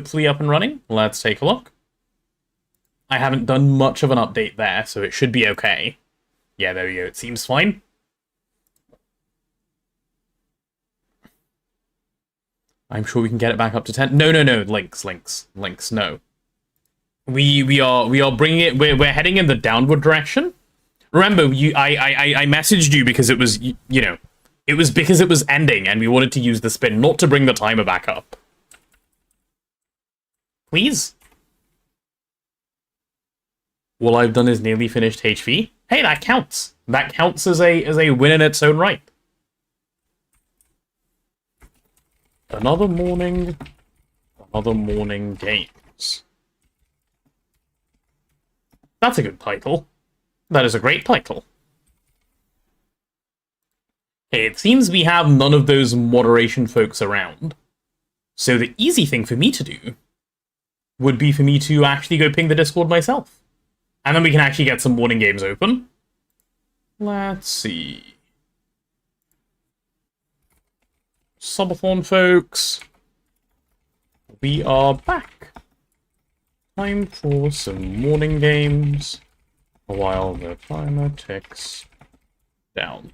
hopefully up and running. Let's take a look. I haven't done much of an update there, so it should be okay. Yeah, there we go. It seems fine. I'm sure we can get it back up to 10. No, links, no. We are bringing it. We're heading in the downward direction. Remember, I messaged you because it was, you know, it was because it was ending and we wanted to use the spin, not to bring the timer back up. Please. All I've done is nearly finished HV. Hey, that counts. That counts as a win in its own right. Another morning games. That's a good title. That is a great title. Okay, it seems we have none of those moderation folks around. So the easy thing for me to do would be for me to actually go ping the Discord myself. And then we can actually get some morning games open. Let's see. Subathon, folks. We are back. Time for some morning games while the timer ticks down.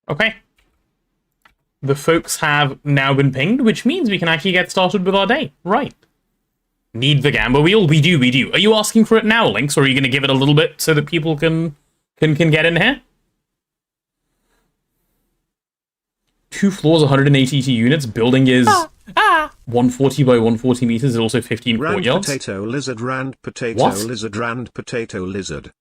Okay. The folks have now been pinged, which means we can actually get started with our day. Right. Need the gamba wheel? We do. Are you asking for it now, Lynx, or are you going to give it a little bit so that people can get in here? 2 floors, 182 units. Building is 140 by 140 meters. There's also 15 courtyards. Potato lizard, rand potato what? Lizard, rand potato lizard.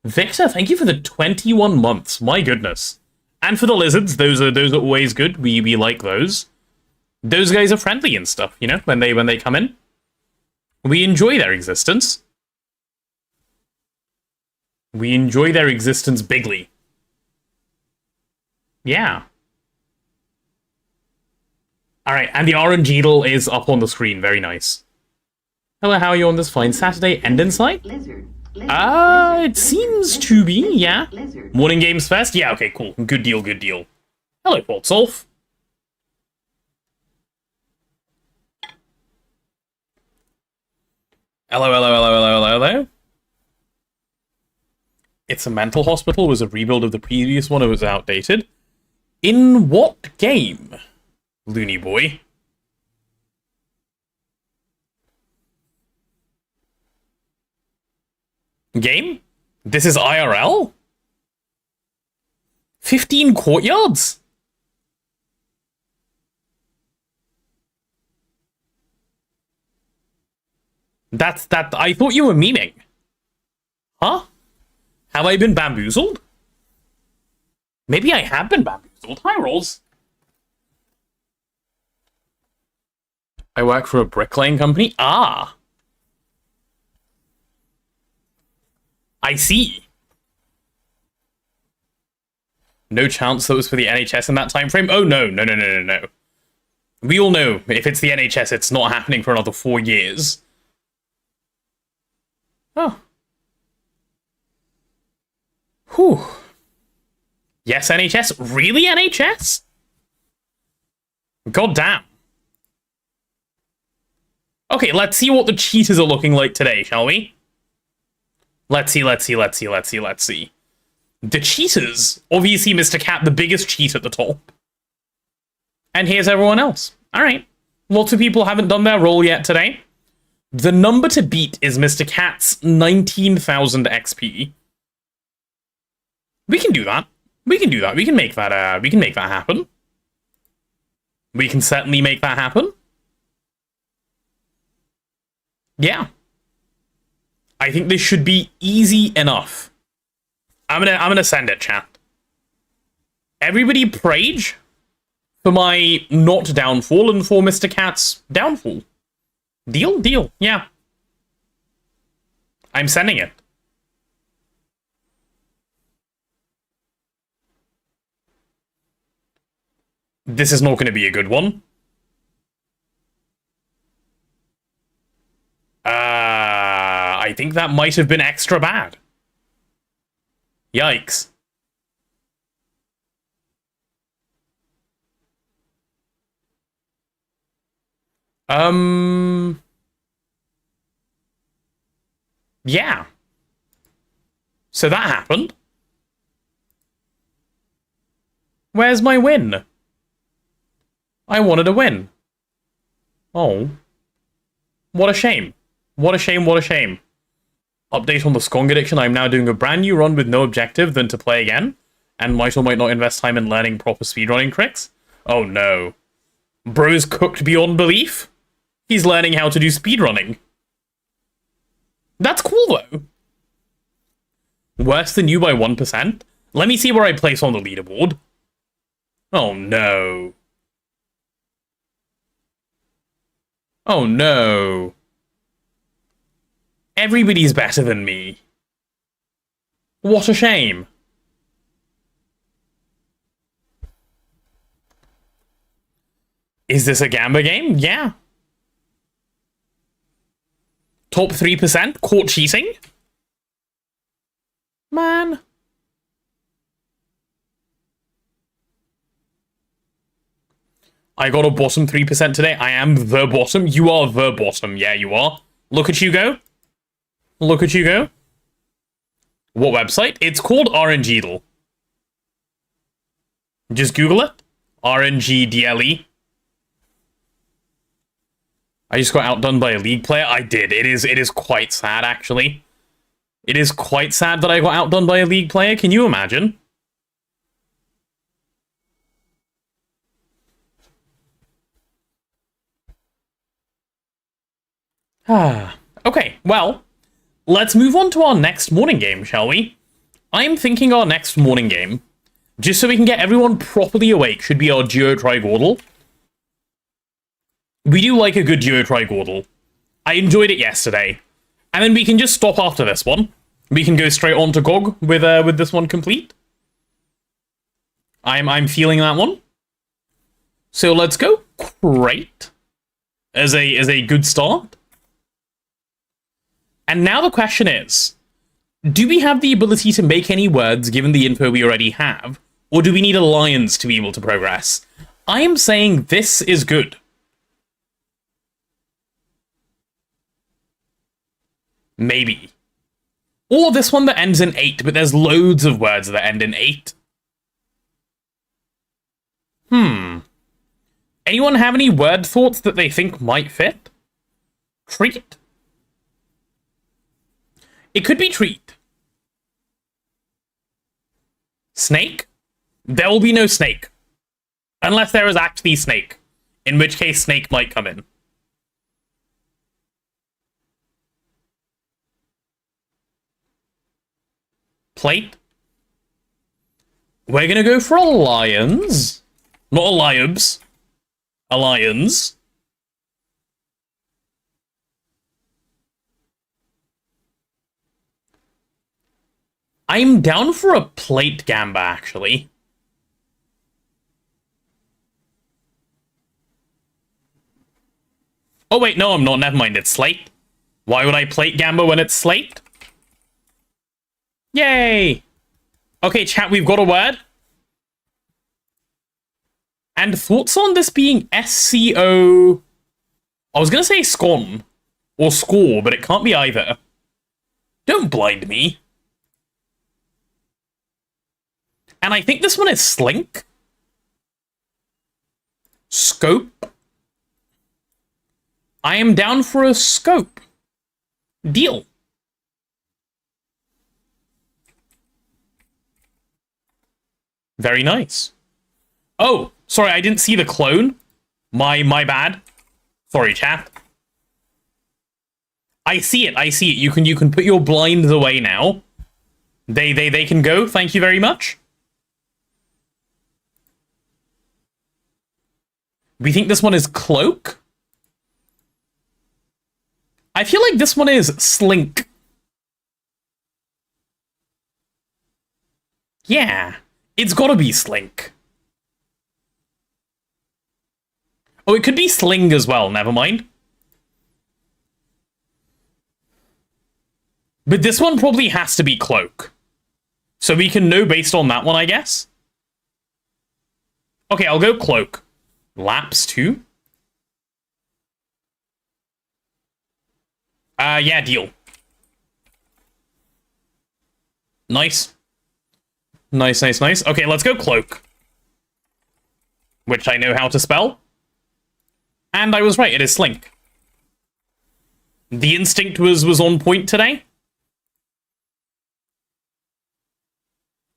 Victor, thank you for the 21 months. My goodness. And for the lizards, those are always good. We like those. Those guys are friendly and stuff, you know, when they come in. We enjoy their existence. We enjoy their existence bigly. Yeah. Alright, and the orange needle is up on the screen. Very nice. Hello, how are you on this fine Saturday? End inside? It seems to be, yeah. Morning games first? Yeah, okay, cool. Good deal. Hello, Portsolf. Hello. It's a mental hospital. It was a rebuild of the previous one. It was outdated. In what game, Looney Boy? Game? This is IRL? 15 courtyards? That I thought you were memeing. Huh? Have I been bamboozled? Maybe I have been bamboozled. Hi, Rolls. I work for a bricklaying company? Ah. I see. No chance that was for the NHS in that time frame? Oh, no. We all know, if it's the NHS, it's not happening for another 4 years. Oh. Whew. Yes, NHS? Really, NHS? God damn. Okay, let's see what the cheaters are looking like today, shall we? Let's see. The cheaters. Obviously, Mr. Cat, the biggest cheat at the top. And here's everyone else. Alright. Lots of people haven't done their role yet today. The number to beat is Mr. Cat's 19,000 XP. We can do that. We can make that happen. We can certainly make that happen. Yeah. I think this should be easy enough. I'm gonna send it, chat. Everybody prage for my not downfall and for Mr. Cat's downfall. Deal. Yeah. I'm sending it. This is not going to be a good one. I think that might have been extra bad. Yikes. Yeah. So that happened. Where's my win? I wanted a win. Oh. What a shame. What a shame, what a shame. Update on the Skong addiction. I'm now doing a brand new run with no objective than to play again, and might or might not invest time in learning proper speedrunning tricks. Oh no. Bro's cooked beyond belief? He's learning how to do speedrunning. That's cool though. Worse than you by 1%? Let me see where I place on the leaderboard. Oh no. Oh no. Everybody's better than me. What a shame. Is this a Gamba game? Yeah. Top 3% caught cheating? Man. I got a bottom 3% today. I am the bottom. You are the bottom. Yeah, you are. Look at you go. Look at you go. What website? It's called RNGDL. Just Google it. RNGDLE. I just got outdone by a League player. I did. It is quite sad, actually. It is quite sad that I got outdone by a League player. Can you imagine? Okay, well, let's move on to our next morning game, shall we? I'm thinking our next morning game, just so we can get everyone properly awake, should be our Duo Trigordle. We do like a good Duo Trigordle. I enjoyed it yesterday. And then we can just stop after this one. We can go straight on to GoG with this one complete. I'm feeling that one. So let's go Crate as a good start. And now the question is, do we have the ability to make any words given the info we already have, or do we need Alliance to be able to progress? I am saying this is good. Maybe. Or this one that ends in 8, but there's loads of words that end in 8. Anyone have any word thoughts that they think might fit? Treat? It could be treat. Snake? There will be no snake. Unless there is actually snake. In which case snake might come in. Plate? We're gonna go for a lions. Not a lions. A lions. I'm down for a plate gamba, actually. Oh wait, no, I'm not. Never mind, it's slate. Why would I plate gamba when it's slate? Yay! Okay, chat, we've got a word. And thoughts on this being SCO... I was gonna say scon. Or score, but it can't be either. Don't blind me. And I think this one is slink. Scope. I am down for a scope. Deal. Very nice. Oh, sorry, I didn't see the clone. My bad. Sorry, chat. I see it, I see it. You can put your blinds away now. They can go, thank you very much. We think this one is cloak? I feel like this one is slink. Yeah, it's gotta be slink. Oh, it could be sling as well, never mind. But this one probably has to be cloak. So we can know based on that one, I guess. Okay, I'll go cloak. Lapse 2. Yeah, deal. Nice. Nice, nice, nice. Okay, let's go cloak. Which I know how to spell. And I was right, it is slink. The instinct was on point today.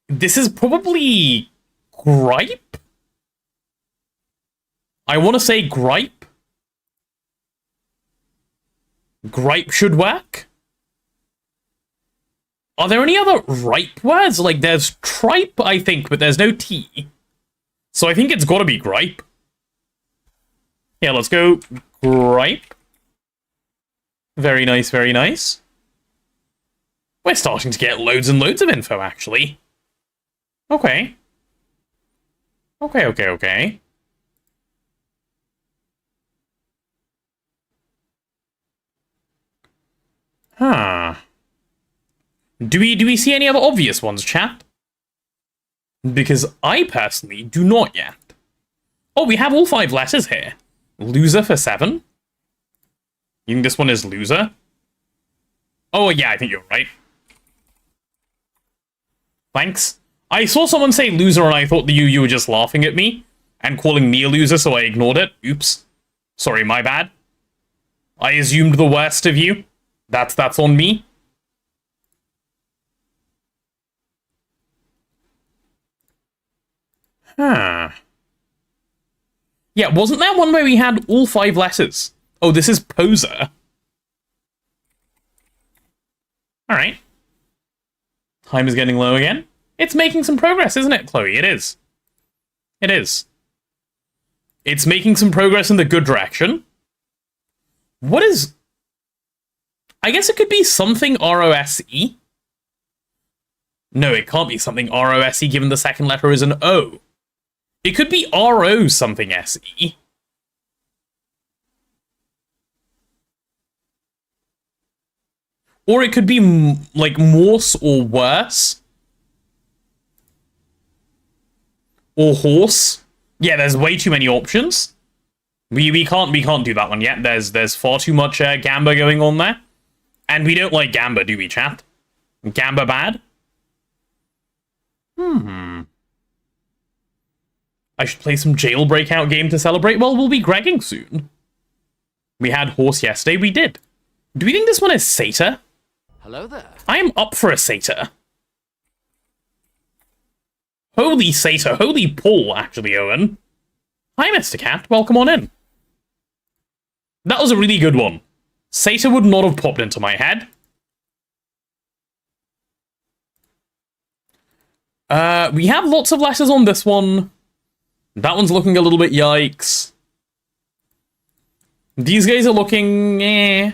This is probably gripe? I want to say gripe. Gripe should work. Are there any other ripe words? Like, there's tripe, I think, but there's no T. So I think it's gotta be gripe. Yeah, let's go gripe. Very nice, very nice. We're starting to get loads and loads of info, actually. Okay. Okay, okay, okay. Huh. Do we see any other obvious ones, chat? Because I personally do not yet. Oh, we have all 5 letters here. Loser for 7. You think this one is loser? Oh, yeah, I think you're right. Thanks. I saw someone say loser and I thought that you were just laughing at me and calling me a loser, so I ignored it. Oops. Sorry, my bad. I assumed the worst of you. That's on me. Huh. Yeah, wasn't there one where we had all 5 letters? Oh, this is poser. Alright. Time is getting low again. It's making some progress, isn't it, Chloe? It is. It is. It's making some progress in the good direction. What is... I guess it could be something R-O-S-E. No, it can't be something R-O-S-E given the second letter is an O. It could be R-O something S-E. Or it could be, like, Morse or worse. Or horse. Yeah, there's way too many options. We can't do that one yet. There's far too much Gamba going on there. And we don't like Gamba, do we, chat? Gamba bad? I should play some jailbreakout game to celebrate. Well, we'll be gregging soon. We had horse yesterday. We did. Do we think this one is satyr? Hello there. I am up for a satyr. Holy satyr. Holy pull, actually, Owen. Hi, Mr. Cat. Welcome on in. That was a really good one. Satyr would not have popped into my head. We have lots of letters on this one. That one's looking a little bit yikes. These guys are looking... eh.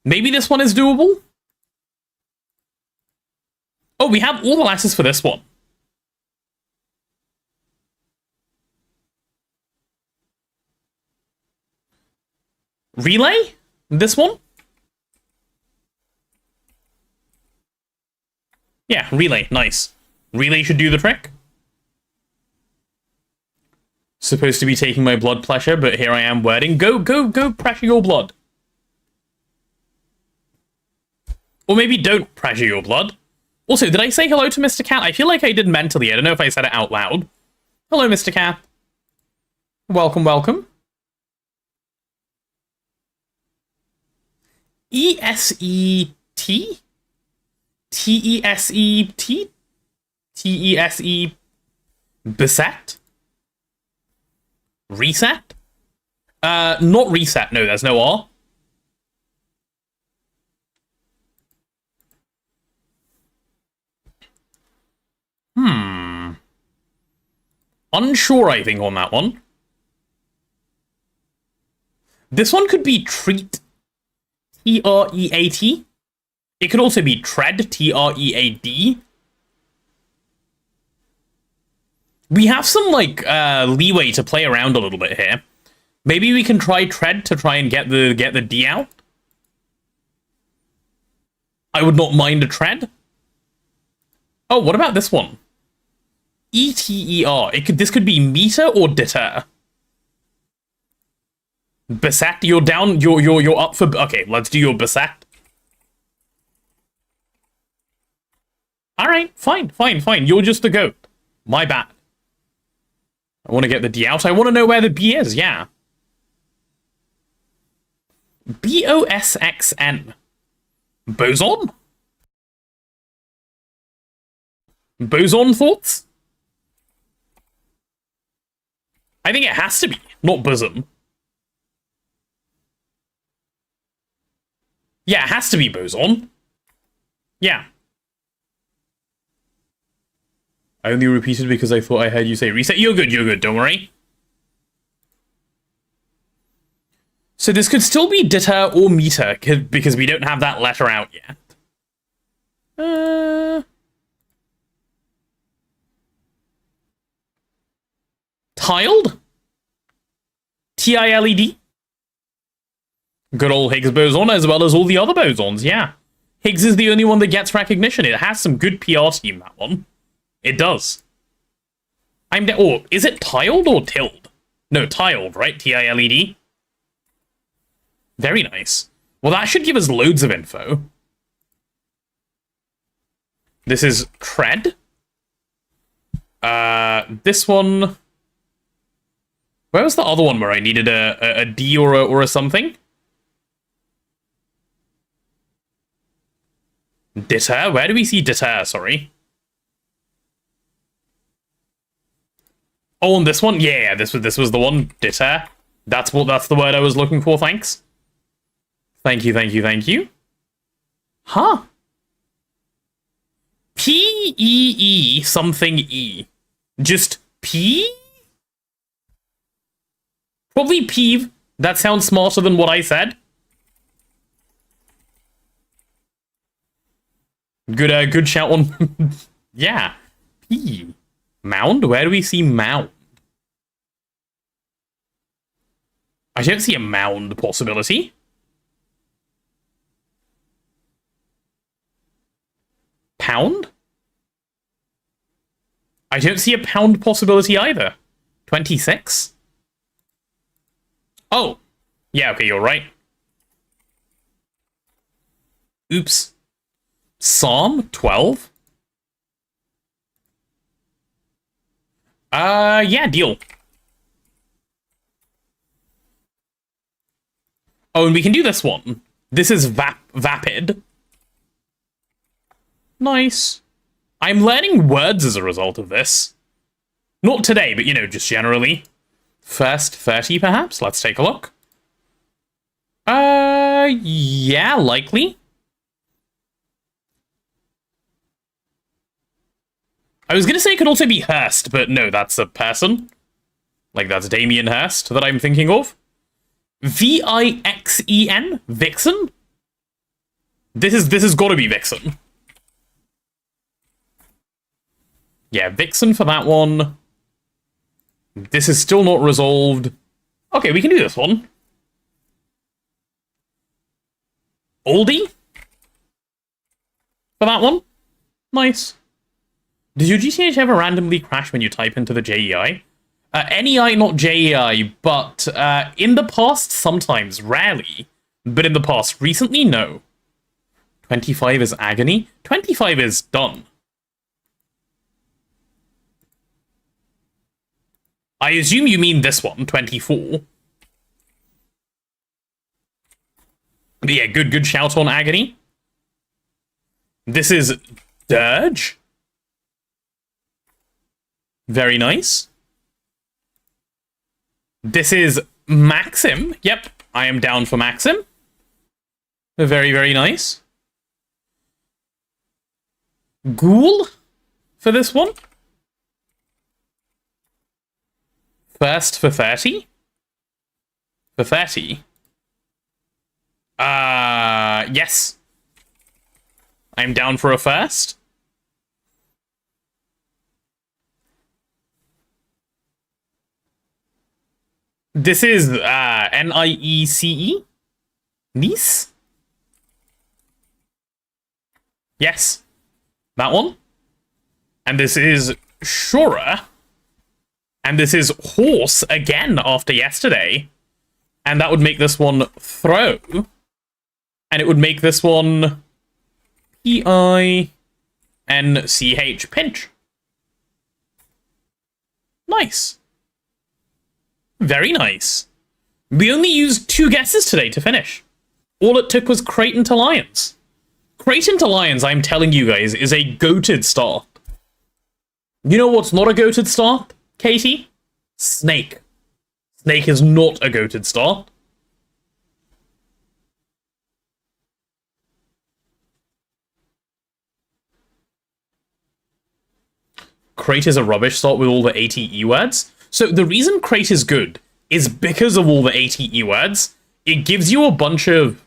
Maybe this one is doable? Oh, we have all the letters for this one. Relay? This one? Yeah, relay. Nice. Relay should do the trick. Supposed to be taking my blood pressure, but here I am wording. Go pressure your blood. Or maybe don't pressure your blood. Also, did I say hello to Mr. Cat? I feel like I did mentally. I don't know if I said it out loud. Hello, Mr. Cat. Welcome, welcome. E-S-E-T? T-E-S-E-T? T-E-S-E... Beset? Reset? Not reset. No, there's no R. Unsure, I think, on that one. This one could be treat. T-R-E-A-T. It could also be tread. T-R-E-A-D. We have some, like, leeway to play around a little bit here. Maybe we can try tread to try and get the D out. I would not mind a tread. Oh, what about this one? ETER. This could be meter or deter. Beset, you're down. You're up for. Okay, let's do your beset. All right, fine. You're just the goat. My bad. I want to get the D out. I want to know where the B is. Yeah. BOSXN. Boson? Boson thoughts? I think it has to be, not bosom. Yeah, it has to be boson. Yeah. I only repeated because I thought I heard you say reset. You're good, don't worry. So this could still be deter or meter, because we don't have that letter out yet. Tiled? TILED? Good old Higgs boson, as well as all the other bosons, yeah. Higgs is the only one that gets recognition. It has some good PR team, that one. It does. Oh, is it tiled or tiled? No, tiled, right? TILED? Very nice. Well, that should give us loads of info. This is cred. This one... Where was the other one where I needed a D or a something? Deter? Where do we see deter? Sorry. Oh, on this one? Yeah, this was the one. Deter. That's the word I was looking for, thanks. Thank you. Huh. P-E-E something E. Just P? Probably peeve. That sounds smarter than what I said. Good shout on. Yeah. P. Mound? Where do we see mound? I don't see a mound possibility. Pound? I don't see a pound possibility either. 26? Oh. Yeah, okay, you're right. Oops. Psalm 12? Yeah, deal. Oh, and we can do this one. This is vapid. Nice. I'm learning words as a result of this. Not today, but, you know, just generally. First 30, perhaps? Let's take a look. Yeah, likely. I was gonna say it could also be Hurst, but no, that's a person. Like, that's Damien Hurst that I'm thinking of. VIXEN? Vixen? This has gotta be Vixen. Yeah, Vixen for that one. This is still not resolved. Okay, we can do this one. Oldie? For that one. Nice. Does your GTNH ever randomly crash when you type into the JEI? NEI, not JEI, but in the past, sometimes. Rarely. But in the past. Recently, no. 25 is agony. 25 is done. I assume you mean this one, 24. But yeah, good shout on agony. This is Dirge. Very nice. This is Maxim. Yep, I am down for Maxim. Very, very nice. Ghoul for this one. First for 30? For 30? Yes. I'm down for a first. This is, NIECE? Nice? Yes. That one? And this is Shura. And this is Horse again after yesterday. And that would make this one Throw. And it would make this one Pinch. Pinch. Nice. Very nice. We only used 2 guesses today to finish. All it took was Creighton to Lions. Creighton to Lions, I'm telling you guys, is a goated start. You know what's not a goated start, Katie? Snake. Snake is not a goated start. Crate is a rubbish start with all the ATE words. So the reason Crate is good is because of all the ATE words. It gives you a bunch of,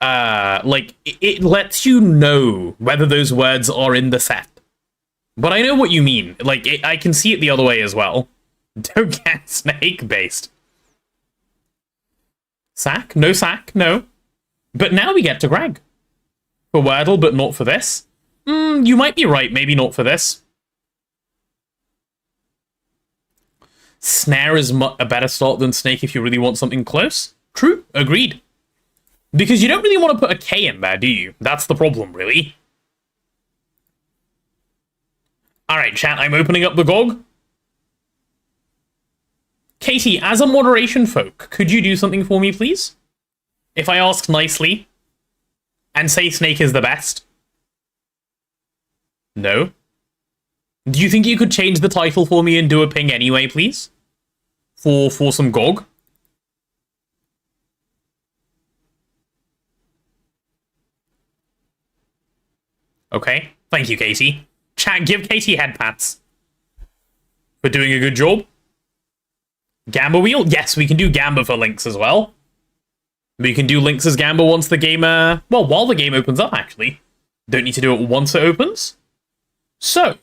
it lets you know whether those words are in the set. But I know what you mean. Like, I can see it the other way as well. Don't get snake-based. Sack? No sack, no. But now we get to Greg. For Wordle, but not for this. You might be right, maybe not for this. Snare is a better start than Snake if you really want something close. True, agreed. Because you don't really want to put a K in there, do you? That's the problem, really. Alright, chat, I'm opening up the GOG. Katie, as a moderation folk, could you do something for me, please? If I ask nicely, and say Snake is the best. No? Do you think you could change the title for me and do a ping anyway, please? For some GOG? Okay, thank you, Katie. Chat, give Katie head pats. For doing a good job. Gamba wheel? Yes, we can do Gamba for Lynx as well. We can do Lynx as Gamba once the game, well, while the game opens up, actually. Don't need to do it once it opens. So.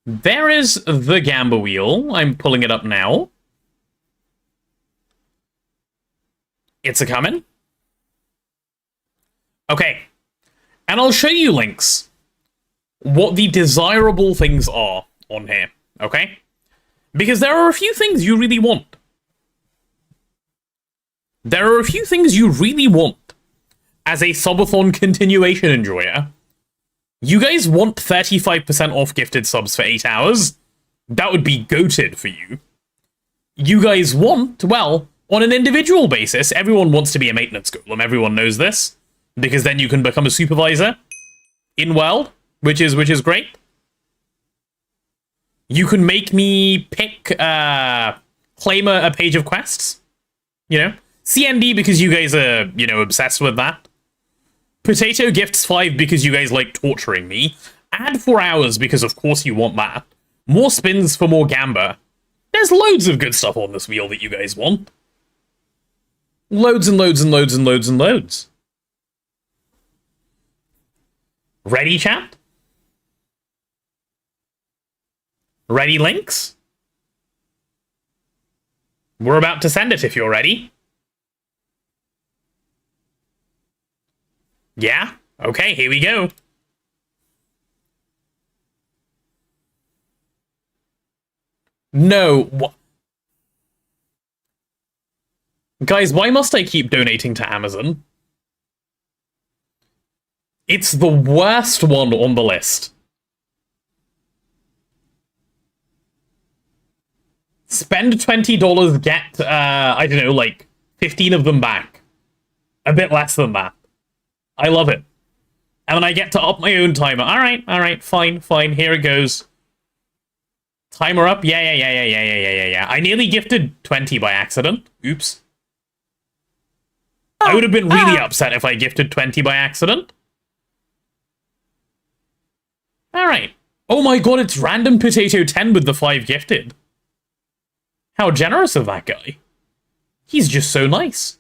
There is the Gamba wheel. I'm pulling it up now. It's a coming. Okay. And I'll show you Lynx. What the desirable things are on here, okay? Because there are a few things you really want. There are a few things you really want as a subathon continuation enjoyer. You guys want 35% off gifted subs for 8 hours? That would be goated for you. You guys want, well, on an individual basis, everyone wants to be a maintenance golem. Everyone knows this. Because then you can become a supervisor in world, which is great. You can make me pick claim a page of quests. You know? CND because you guys are, you know, obsessed with that. Potato gifts 5 because you guys like torturing me. Add 4 hours because of course you want that. More spins for more Gamba. There's loads of good stuff on this wheel that you guys want. Loads and loads and loads and loads and loads. Ready, chat? Ready, Lynx? We're about to send it if you're ready. Yeah? Okay, here we go. No. Guys, why must I keep donating to Amazon? It's the worst one on the list. Spend $20, get, I don't know, like, 15 of them back. A bit less than that. I love it. And then I get to up my own timer. Alright, fine, here it goes. Timer up? Yeah. I nearly gifted 20 by accident. Oops. I would have been really upset if I gifted 20 by accident. Alright. Oh my god, it's Random Potato 10 with the 5 gifted. How generous of that guy. He's just so nice.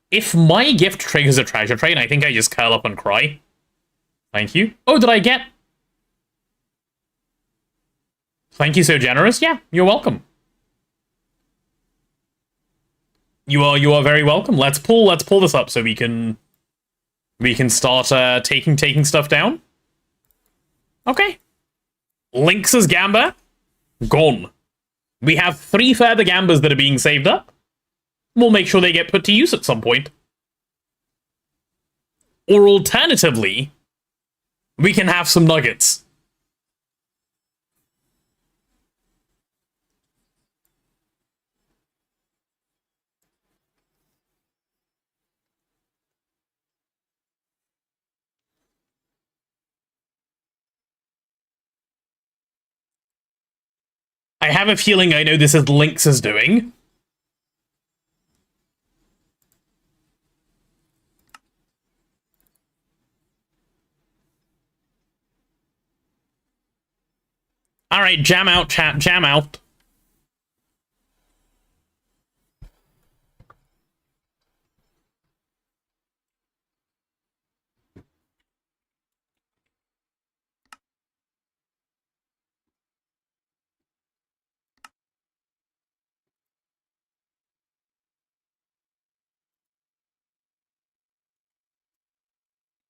If my gift triggers a treasure train, I think I just curl up and cry. Thank you. Oh, did I get... Thank you, so generous. Yeah, you're welcome. You are very welcome. Let's pull this up so we can start taking stuff down. Okay. Lynx's Gamba gone. We have 3 further Gambas that are being saved up. We'll make sure they get put to use at some point. Or alternatively, we can have some nuggets. I have a feeling I know this is Lynx's doing. Alright, jam out, chat, jam out.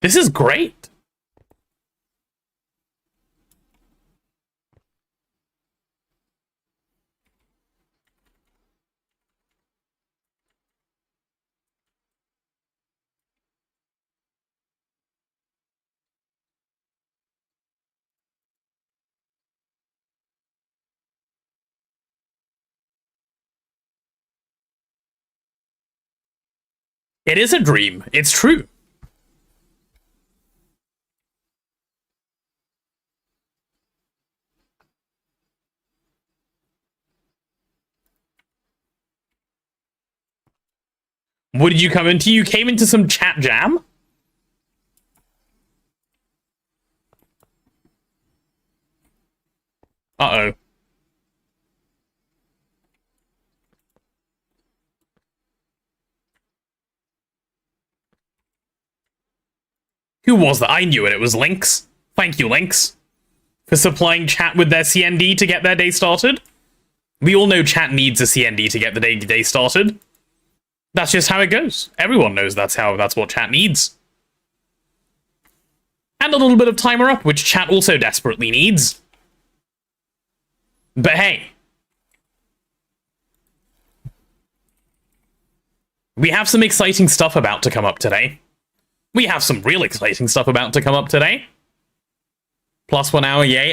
This is great. It is a dream. It's true. What did you come into? You came into some chat jam? Uh-oh. Who was that? I knew it. It was Lynx. Thank you, Lynx, for supplying chat with their CND to get their day started. We all know chat needs a CND to get the day started. That's just how it goes. Everyone knows that's what chat needs. And a little bit of timer up, which chat also desperately needs. But hey. We have some exciting stuff about to come up today. We have some real exciting stuff about to come up today. Plus 1 hour, yay.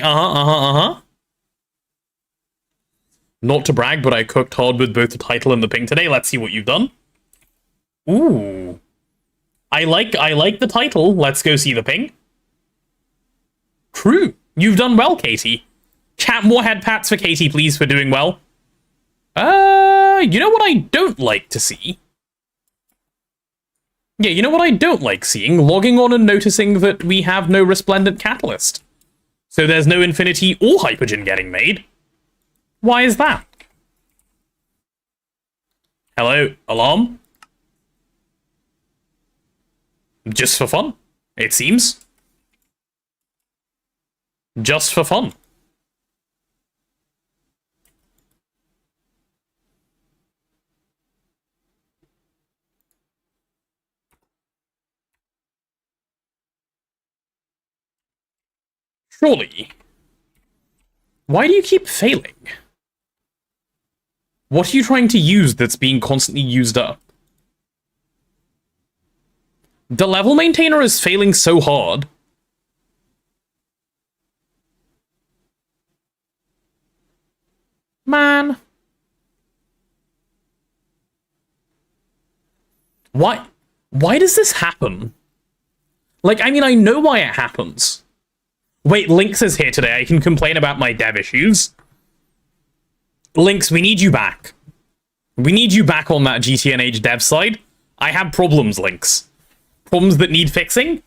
Not to brag, but I cooked hard with both the title and the ping today. Let's see what you've done. Ooh. I like the title. Let's go see the ping. True. You've done well, Katie. Chat more head pats for Katie, please, for doing well. You know what I don't like to see? Yeah, you know what I don't like seeing? Logging on and noticing that we have no resplendent catalyst. So there's no infinity or hypogen getting made. Why is that? Hello, alarm? Just for fun, it seems. Just for fun. Surely. Why do you keep failing? What are you trying to use that's being constantly used up? The level maintainer is failing so hard. Man. Why does this happen? Like, I mean, I know why it happens. Wait, Lynx is here today. I can complain about my dev issues. Lynx, we need you back. We need you back on that GTNH dev side. I have problems, Lynx. Problems that need fixing.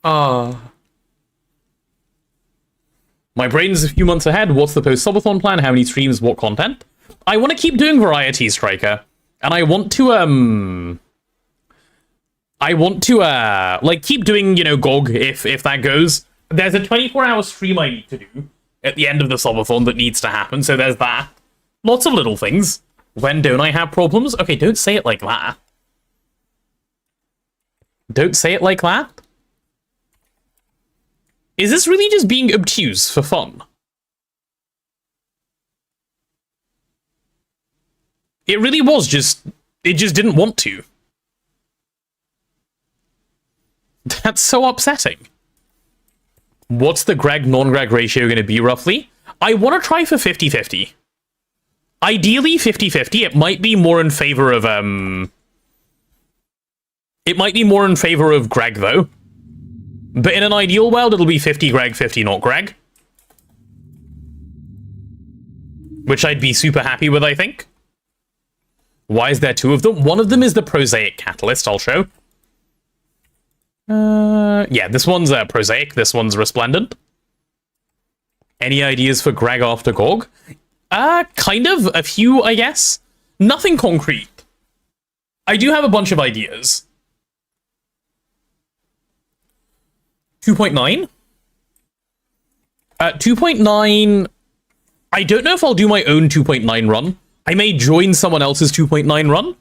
My brain's a few months ahead. What's the post-subathon plan? How many streams? What content? I want to keep doing variety, Striker. And I want to, like, keep doing, you know, GoG, if that goes. There's a 24-hour stream I need to do at the end of the subathon that needs to happen, so there's that. Lots of little things. When don't I have problems? Okay, don't say it like that. Don't say it like that. Is this really just being obtuse for fun? It really was just... It just didn't want to. That's so upsetting. What's the Greg non-Greg ratio going to be, roughly? I want to try for 50-50. Ideally, 50-50. It might be more in favor of, It might be more in favor of Greg, though. But in an ideal world, it'll be 50 Greg, 50 not Greg. Which I'd be super happy with, I think. Why is there two of them? One of them is the prosaic catalyst, I'll show. Yeah, this one's prosaic, this one's resplendent. Any ideas for Greg after GoG? Kind of, a few, I guess. Nothing concrete. I do have a bunch of ideas. 2.9? 2.9... I don't know if I'll do my own 2.9 run. I may join someone else's 2.9 run.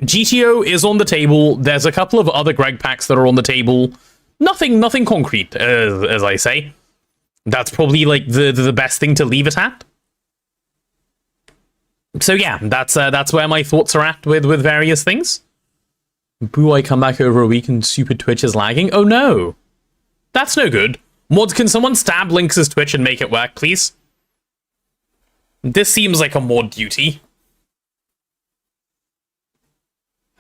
GTO is on the table. There's a couple of other Greg packs that are on the table. Nothing concrete, as I say. That's probably, like, the best thing to leave it at. So yeah, that's where my thoughts are at with various things. Boo, I come back over a week and stupid Twitch is lagging. Oh no! That's no good. Mods, can someone stab Lynx's Twitch and make it work, please? This seems like a mod duty.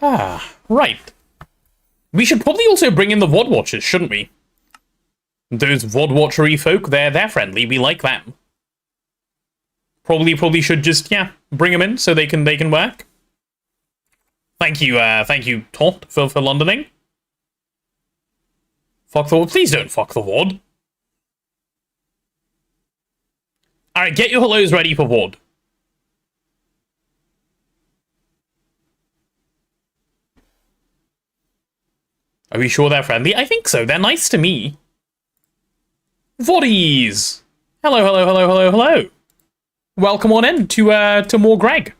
Ah, right. We should probably also bring in the VOD watchers, shouldn't we? Those VOD watchery folk, they're friendly. We like them. Probably should just, yeah, bring them in so they can work. Thank you, Tot, for Londoning. Fuck the WOD. Please don't fuck the WOD. Alright, get your hellos ready for WOD. Are we sure they're friendly? I think so. They're nice to me. VODies! Hello. Welcome on in to more Greg.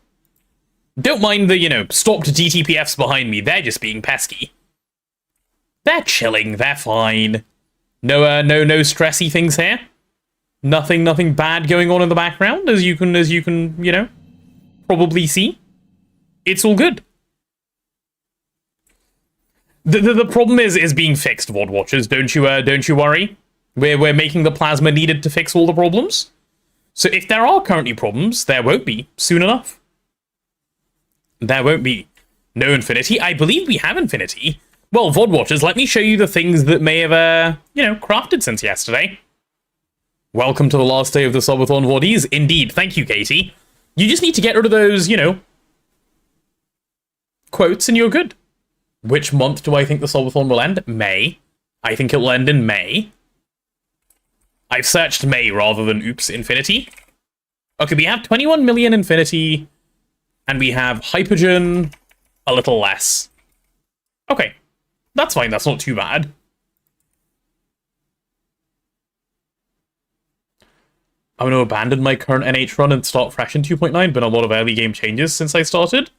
Don't mind the, stopped DTPFs behind me. They're just being pesky. They're chilling. They're fine. No stressy things here. Nothing bad going on in the background, as you can, probably see. It's all good. The problem is being fixed, VOD watchers. Don't you worry. We're making the plasma needed to fix all the problems. So if there are currently problems, there won't be soon enough. There won't be. No Infinity. I believe we have Infinity. Well, VOD watchers, let me show you the things that may have, crafted since yesterday. Welcome to the last day of the Subathon VODies. Indeed. Thank you, Katie. You just need to get rid of those, quotes and you're good. Which month do I think the Subathon will end? May. I think it will end in May. I've searched May rather than oops, Infinity. Okay, we have 21 million Infinity, and we have Hypogen a little less. Okay, that's fine, that's not too bad. I'm going to abandon my current NH run and start fresh in 2.9. Been a lot of early game changes since I started.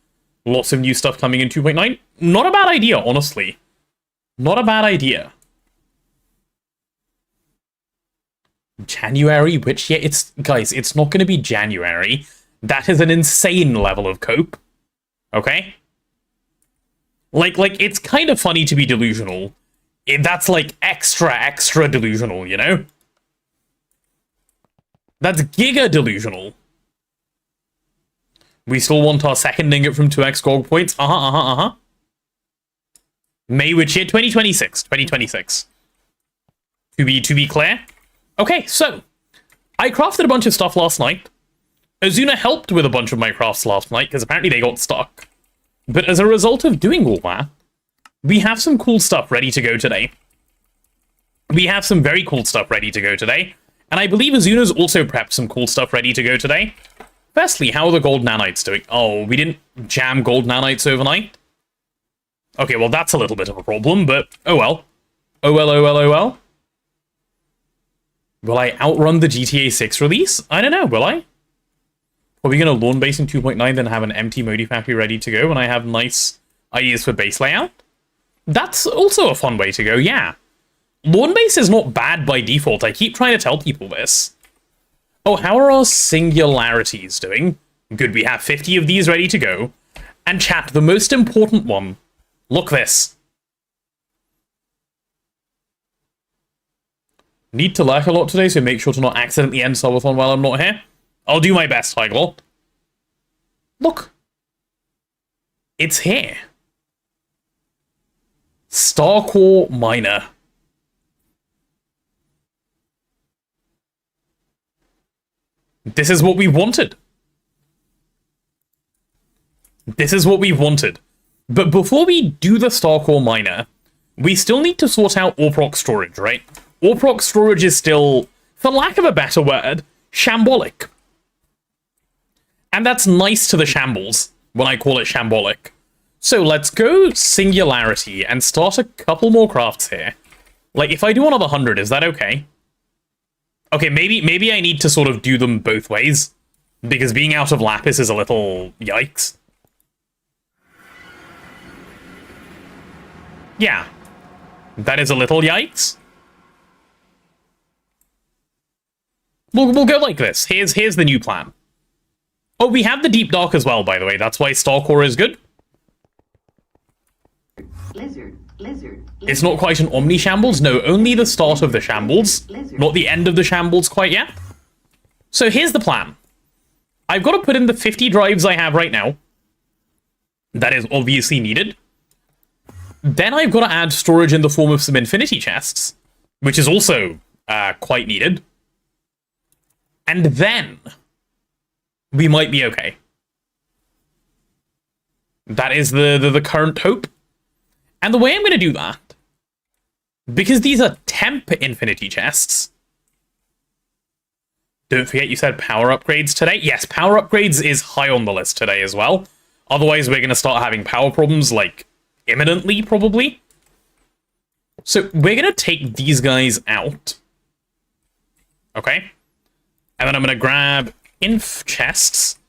Lots of new stuff coming in 2.9. Not a bad idea, honestly. Not a bad idea. January, which, yeah, guys, it's not going to be January. That is an insane level of cope. Okay? Like, it's kind of funny to be delusional. That's, like, extra delusional, you know? That's giga delusional. We still want our second ingot from 2x GoG points. May, which year? 2026. 2026. To be clear. Okay, so, I crafted a bunch of stuff last night. Azuna helped with a bunch of my crafts last night, because apparently they got stuck. But as a result of doing all that, we have some cool stuff ready to go today. We have some very cool stuff ready to go today. And I believe Azuna's also prepped some cool stuff ready to go today. Firstly, how are the gold nanites doing? Oh, we didn't jam gold nanites overnight? Okay, well, that's a little bit of a problem, but oh well. Oh well. Will I outrun the GTA 6 release? I don't know, will I? Are we going to lawn base in 2.9, then have an empty Modi factory ready to go, and I have nice ideas for base layout? That's also a fun way to go, yeah. Lawn base is not bad by default. I keep trying to tell people this. Oh, how are our singularities doing? Good, we have 50 of these ready to go. And chat, the most important one. Look this. Need to lurk a lot today, so make sure to not accidentally end Subathon while I'm not here. I'll do my best, Tiger. Look. It's here. Starcore Miner. This is what we wanted. This is what we wanted. But before we do the Starcore Miner, we still need to sort out AUPROX storage, right? AUPROX storage is still, for lack of a better word, shambolic. And that's nice to the shambles, when I call it shambolic. So let's go Singularity and start a couple more crafts here. Like, if I do another 100, is that okay? Okay, maybe I need to sort of do them both ways, because being out of Lapis is a little yikes. Yeah, that is a little yikes. We'll go like this. Here's the new plan. Oh, we have the Deep Dark as well, by the way. That's why Starcore is good. Lizard. It's not quite an Omni Shambles. No, only the start of the Shambles. Not the end of the Shambles quite yet. So here's the plan. I've got to put in the 50 drives I have right now. That is obviously needed. Then I've got to add storage in the form of some Infinity Chests, which is also quite needed. And then we might be okay. That is the current hope. And the way I'm going to do that, because these are temp Infinity Chests. Don't forget you said power upgrades today. Yes, power upgrades is high on the list today as well. Otherwise, we're going to start having power problems, like, imminently, probably. So we're going to take these guys out. Okay? And then I'm going to grab inf chests,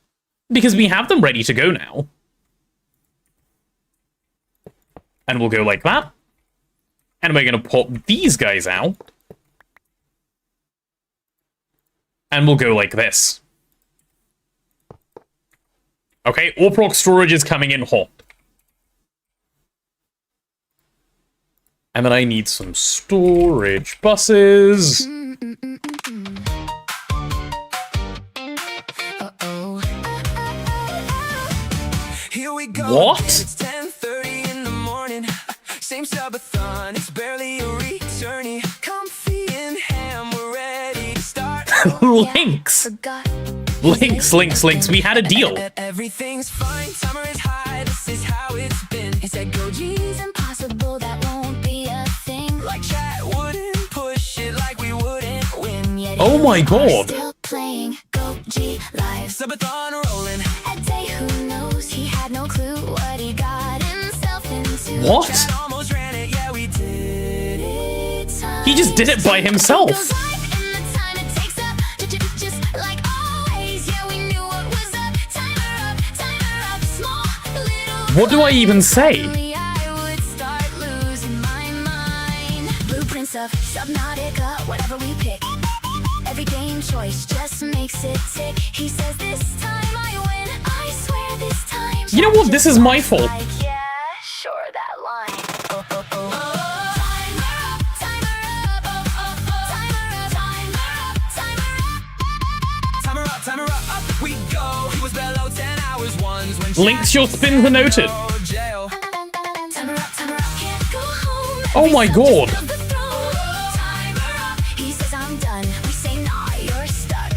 because we have them ready to go now. And we'll go like that. And we're going to pop these guys out. And we'll go like this. Okay, AUPROX storage is coming in hot. And then I need some storage buses. Here we go. What? It's 10:30 in the morning. Same subathon. It's barely a returning. Comfy and ham. We're ready to start. Links. Links. We had a deal. Everything's fine. Summer is high. This is how it's been. He said, GoG's impossible. That won't be a thing. Like chat wouldn't push it like we wouldn't win. Yet Oh my god. still playing GoG live. Subathon rolling. A day who knows he had no clue what he got himself into. What? Chat almost ran it. Yeah, we did it. He just did it by himself. Goes live in the time it takes up. Just like always. Yeah, we knew what was up. Timer up. Small little. What do I even say? I would start losing my mind. Blueprints of Subnautica, whatever we pick. Every game choice just makes it tick. He says this time I win. I swear this time. You know what? This is my fault. Like, yeah, sure, that line. Timer up. Timer up. We go. He was below 10 hours once when Links, your spins are noted. jail. Timer up. Can't go home. Oh my god. He says I'm done. We say nah, you're stuck.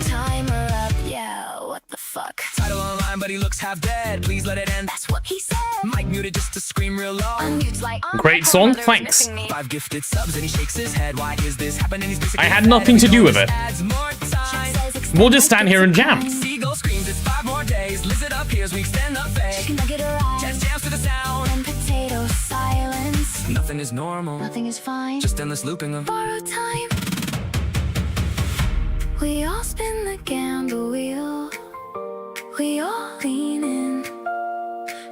Timer up, yeah, what the fuck? Title online, but he looks half dead. Please let it end. That's what he said. Mic muted just to scream real low. Unmute's like, Great song, thanks. 5 gifted subs and he shakes his head. Why is this happening? He's basically I had nothing to do with it. adds more time. We'll just stand here and jam. Seagull screams, it's 5 more days. Lizard appears, we extend the fake. Jets jams to the sound. And potato silence. Nothing is normal. Nothing is fine. Just endless looping of Borrow time. We all spin the gamble wheel. We all lean in.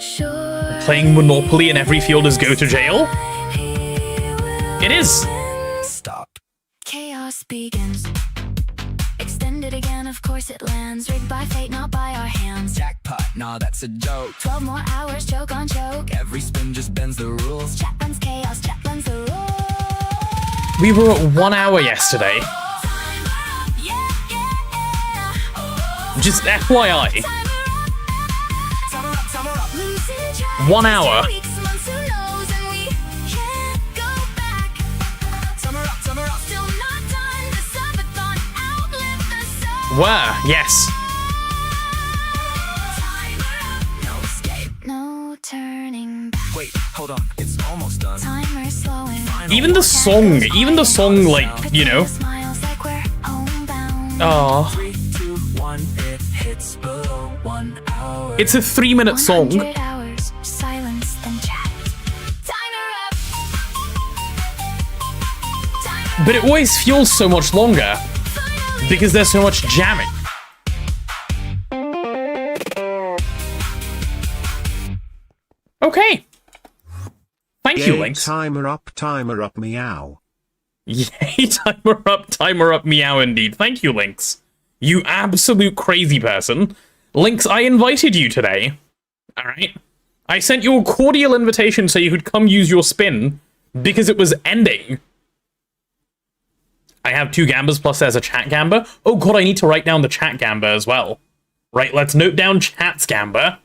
Sure. Playing Monopoly in every field is go to jail? It is. Stop. Chaos begins. Extended again, of course it lands. Rigged by fate, not by our hands. Jackpot, nah, that's a joke. 12 more hours, choke on choke. Every spin just bends the rules. Chat runs chaos, chat runs the rules. We were at 1 hour yesterday. Just FYI. 1 hour. Where? Yes. No turning back. Wait, hold on, it's almost done. Timer slowing. Even the song, like, you know. Smiles like we're homebound. Oh, 3, 2, 1, it hits below 1 hour. it's a 3-minute song. 100 hours, silence then chat. Timer up. Timer But it always feels so much longer because there's so much jamming. Okay. Thank you, Yay, Lynx. timer up, meow. Yay, timer up, meow indeed. Thank you, Lynx. You absolute crazy person. Lynx, I invited you today. Alright? I sent you a cordial invitation so you could come use your spin because it was ending. I have 2 gambas plus there's a chat gamba. Oh god, I need to write down the chat gamba as well. Right, let's note down chat's gamba.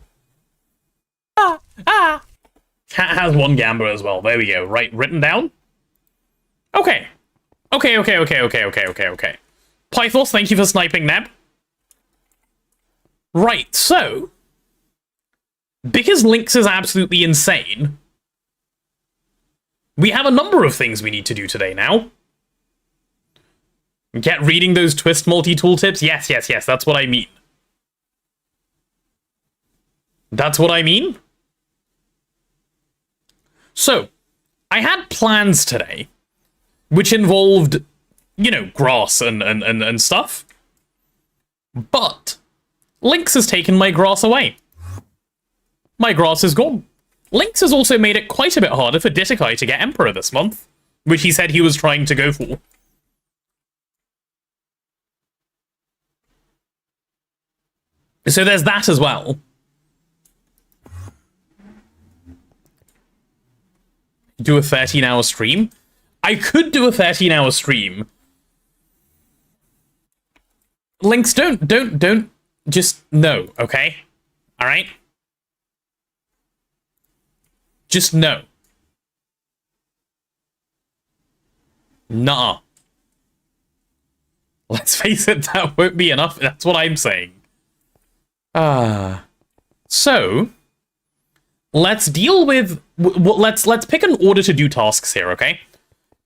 Chat has 1 gamba as well. There we go. Right, written down? Okay. Okay. Pythos, thank you for sniping Neb. Right, so... because Lynx is absolutely insane, we have a number of things we need to do today now. Get reading those twist multi-tool tips? Yes, that's what I mean. That's what I mean? So, I had plans today, which involved, you know, grass and stuff. But, Lynx has taken my grass away. My grass is gone. Lynx has also made it quite a bit harder for Ditikai to get Emperor this month, which he said he was trying to go for. So there's that as well. Do a 13-hour stream? I could do a 13-hour stream. Lynx, don't, just no, okay? Alright? Just no. Nuh-uh. Let's face it, that won't be enough. That's what I'm saying. So, let's deal with... let's pick an order to do tasks here, okay?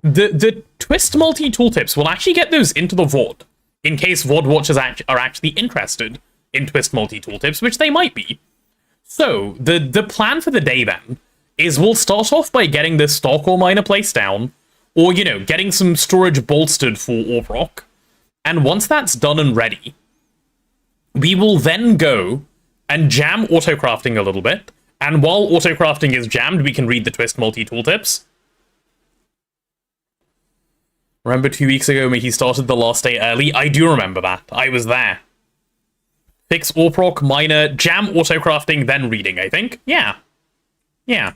The twist multi-tooltips, we'll actually get those into the VOD, in case VOD watchers are actually interested in twist multi-tooltips, which they might be. So, the plan for the day, then, is we'll start off by getting this Star Core miner place down, or, you know, getting some storage bolstered for Orbrok, and once that's done and ready, we will then go and jam autocrafting a little bit, and while autocrafting is jammed, we can read the twist multi-tooltips. Remember 2 weeks ago when he started the last day early? I do remember that. I was there. Fix Orbrok, miner, jam autocrafting, then reading, I think. Yeah. Yeah.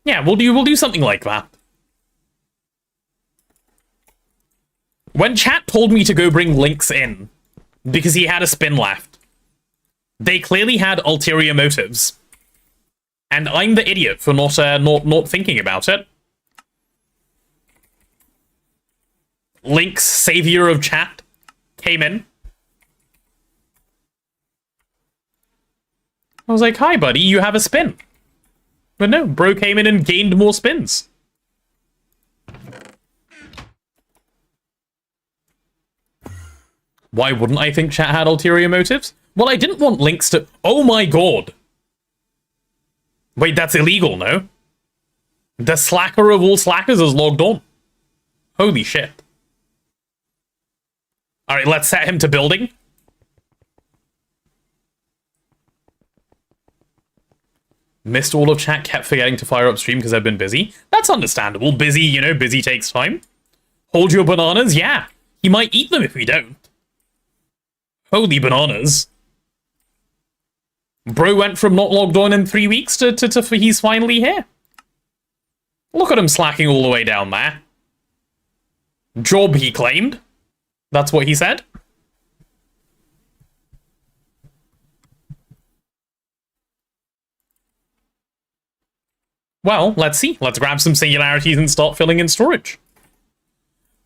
Yeah, we'll do something like that. When chat told me to go bring Lynx in, because he had a spin left, they clearly had ulterior motives. And I'm the idiot for not thinking about it. Lynx, savior of chat, came in. I was like, hi buddy, you have a spin. But no, bro came in and gained more spins. Why wouldn't I think chat had ulterior motives? Well, I didn't want Lynx to... Oh my god! Wait, that's illegal, no? The slacker of all slackers is logged on. Holy shit. Alright, let's set him to building. Missed all of chat, kept forgetting to fire up stream because I've been busy. That's understandable. Busy, you know, busy takes time. Hold your bananas? Yeah. He might eat them if we don't. Holy bananas. Bro went from not logged on in 3 weeks to he's finally here. Look at him slacking all the way down there. Job, he claimed. That's what he said. Well, let's see. Let's grab some singularities and start filling in storage.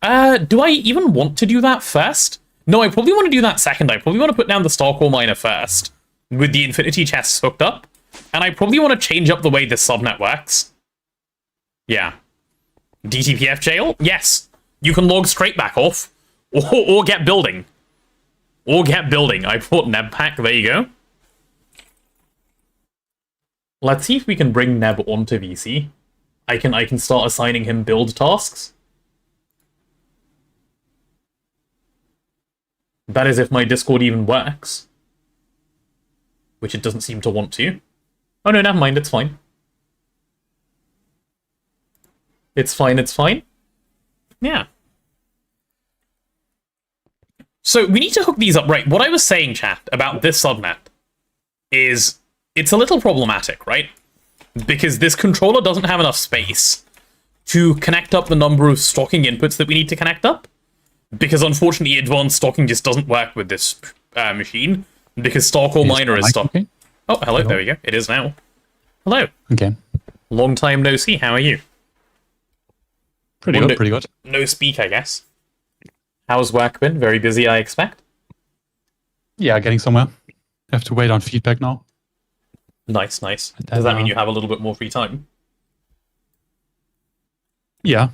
Do I even want to do that first? No, I probably want to do that second. I probably want to put down the Star Core miner first, with the Infinity chests hooked up. And I probably want to change up the way this subnet works. Yeah. DTPF jail? Yes. You can log straight back off. Or get building. Or get building. I put Neb pack. There you go. Let's see if we can bring Neb onto VC. I can start assigning him build tasks. That is if my Discord even works. Which it doesn't seem to want to. Oh no, never mind, it's fine. It's fine, it's fine. Yeah. So we need to hook these up. Right, what I was saying, chat, about this subnet is it's a little problematic, right? Because this controller doesn't have enough space to connect up the number of stocking inputs that we need to connect up. Because unfortunately, advanced stocking just doesn't work with this machine. Because Starcore Miner is stuck. Okay? Oh, hello, there we go. It is now. Hello. Okay. Long time no see, how are you? Pretty good, pretty good. No speak, I guess. How's work been? Very busy, I expect? Yeah, getting somewhere. Have to wait on feedback now. Nice, nice. Does that mean you have a little bit more free time? Yeah.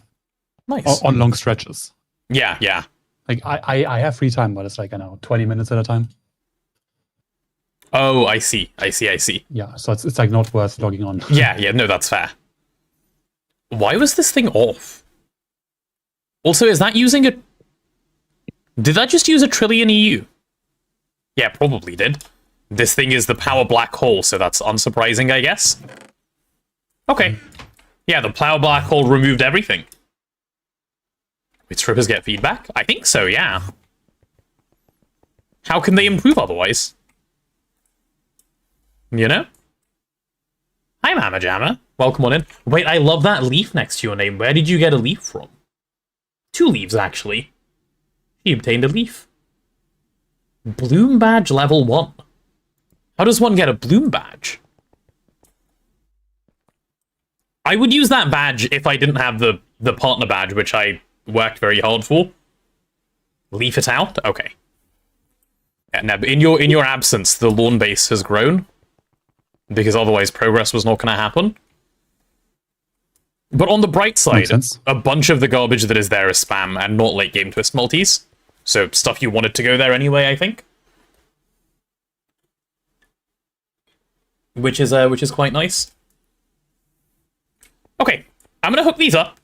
Nice. On long stretches. Yeah, yeah. Like, I have free time, but it's like, I know, 20 minutes at a time. Oh, I see. I see. Yeah, so it's like not worth logging on. Yeah, no, that's fair. Why was this thing off? Also, is that using a... Did that just use a trillion EU? Yeah, probably did. This thing is the power black hole, so that's unsurprising, I guess. Okay. Yeah, the power black hole removed everything. Did strippers get feedback? I think so, yeah. How can they improve otherwise? You know? Hi, Mama Jamma. Welcome on in. Wait, I love that leaf next to your name. Where did you get a leaf from? 2 leaves, actually. She obtained a leaf. Bloom badge level 1. How does one get a bloom badge? I would use that badge if I didn't have the partner badge, which I worked very hard for. Leaf it out? Okay. Yeah, Neb, in your absence, the lawn base has grown. Because otherwise progress was not going to happen. But on the bright side, a bunch of the garbage that is there is spam and not late game twist multis. So stuff you wanted to go there anyway, I think. Which is quite nice. Okay, I'm gonna hook these up.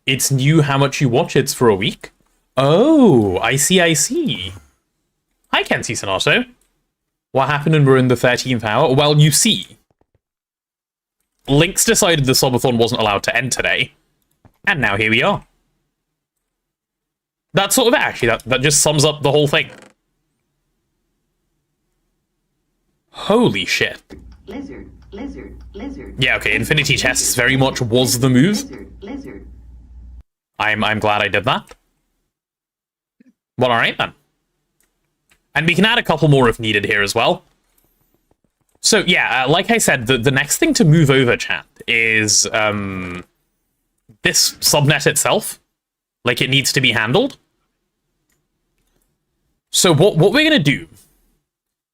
It's new how much you watch, it's for a week. Oh, I see. Hi, Kenzie Sonato. What happened when we're in the 13th hour? Well, you see. Lynx decided the subathon wasn't allowed to end today. And now here we are. That's sort of it, actually. That just sums up the whole thing. Holy shit. Lizard. Yeah, okay, Infinity Chests very much was the move. Lizard. I'm glad I did that. Well, alright then. And we can add a couple more if needed here as well. So, yeah, like I said, the next thing to move over, chat, is this subnet itself. Like, it needs to be handled. So what we're going to do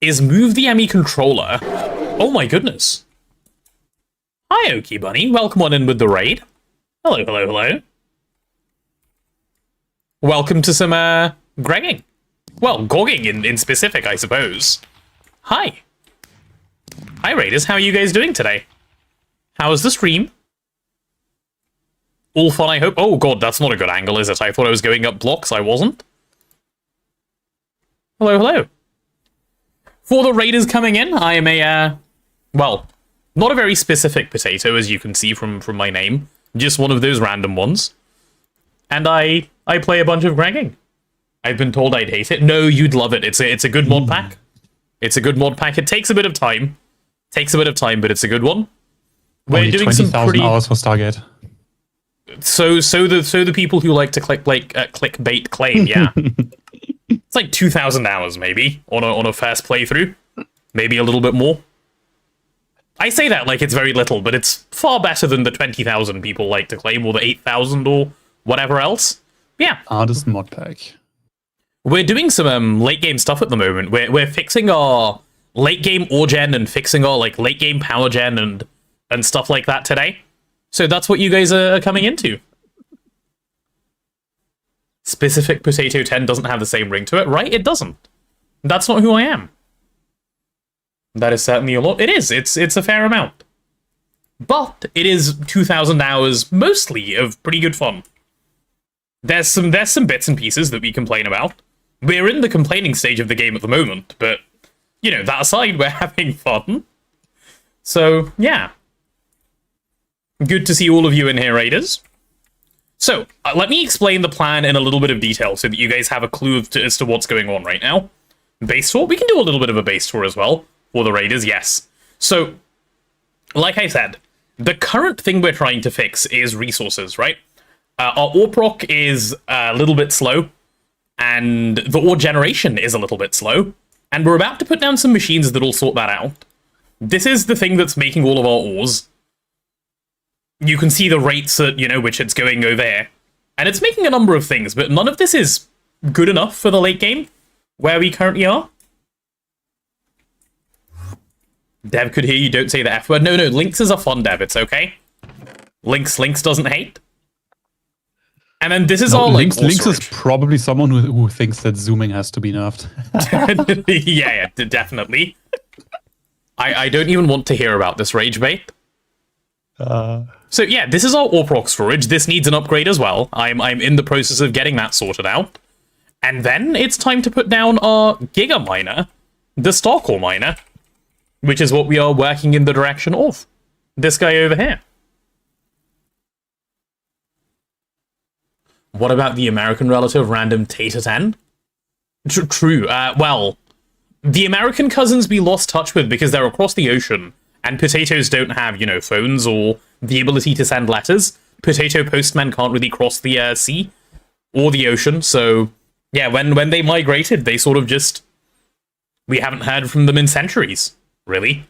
is move the ME controller. Oh my goodness. Hi, Okie Bunny. Welcome on in with the raid. Hello. Welcome to some, gregging. Well, gogging in specific, I suppose. Hi. Hi, Raiders. How are you guys doing today? How is the stream? All fun, I hope. Oh, God, that's not a good angle, is it? I thought I was going up blocks. I wasn't. Hello. For the Raiders coming in, I am a Well, not a very specific potato, as you can see from my name. Just one of those random ones. And I play a bunch of Gregging. I've been told I'd hate it. No, you'd love it. It's a good mod pack. It's a good mod pack. It takes a bit of time. But it's a good one. We're Only doing some 20,000 pretty hours for Stargate. So the people who like to clickbait claim, yeah. It's like 2,000 hours maybe on a first playthrough. Maybe a little bit more. I say that like it's very little, but it's far better than the 20,000 people like to claim, or the 8,000 or whatever else. Yeah. Artist mod pack. We're doing some late game stuff at the moment. We're fixing our late game ore gen and fixing our like late game power gen and stuff like that today. So that's what you guys are coming into. Specific Potato 10 doesn't have the same ring to it, right? It doesn't. That's not who I am. That is certainly a lot. It is. It's a fair amount. But it is 2,000 hours, mostly, of pretty good fun. There's some bits and pieces that we complain about. We're in the complaining stage of the game at the moment, but, you know, that aside, we're having fun. So, yeah. Good to see all of you in here, Raiders. So, let me explain the plan in a little bit of detail so that you guys have a clue as to what's going on right now. Base tour? We can do a little bit of a base tour as well. For the Raiders, yes. So, like I said, the current thing we're trying to fix is resources, right? Our ore proc is a little bit slow, and the ore generation is a little bit slow, and we're about to put down some machines that'll sort that out. This is the thing that's making all of our ores. You can see the rates at, you know, which it's going over here. And it's making a number of things, but none of this is good enough for the late game, where we currently are. Dev could hear you, don't say the F word. No, Lynx is a fun dev, it's okay. Lynx doesn't hate. And then this is all like Lynx is probably someone who thinks that zooming has to be nerfed. yeah, definitely. I don't even want to hear about this rage bait. So yeah, this is our ore proc storage. This needs an upgrade as well. I'm in the process of getting that sorted out. And then it's time to put down our Giga Miner, the Starcore Miner, which is what we are working in the direction of. This guy over here. What about the American relative, random Tater 10? True. Well, the American cousins we lost touch with because they're across the ocean, and potatoes don't have, you know, phones or the ability to send letters. Potato postmen can't really cross the sea or the ocean, so yeah, when they migrated, they sort of just... We haven't heard from them in centuries, really.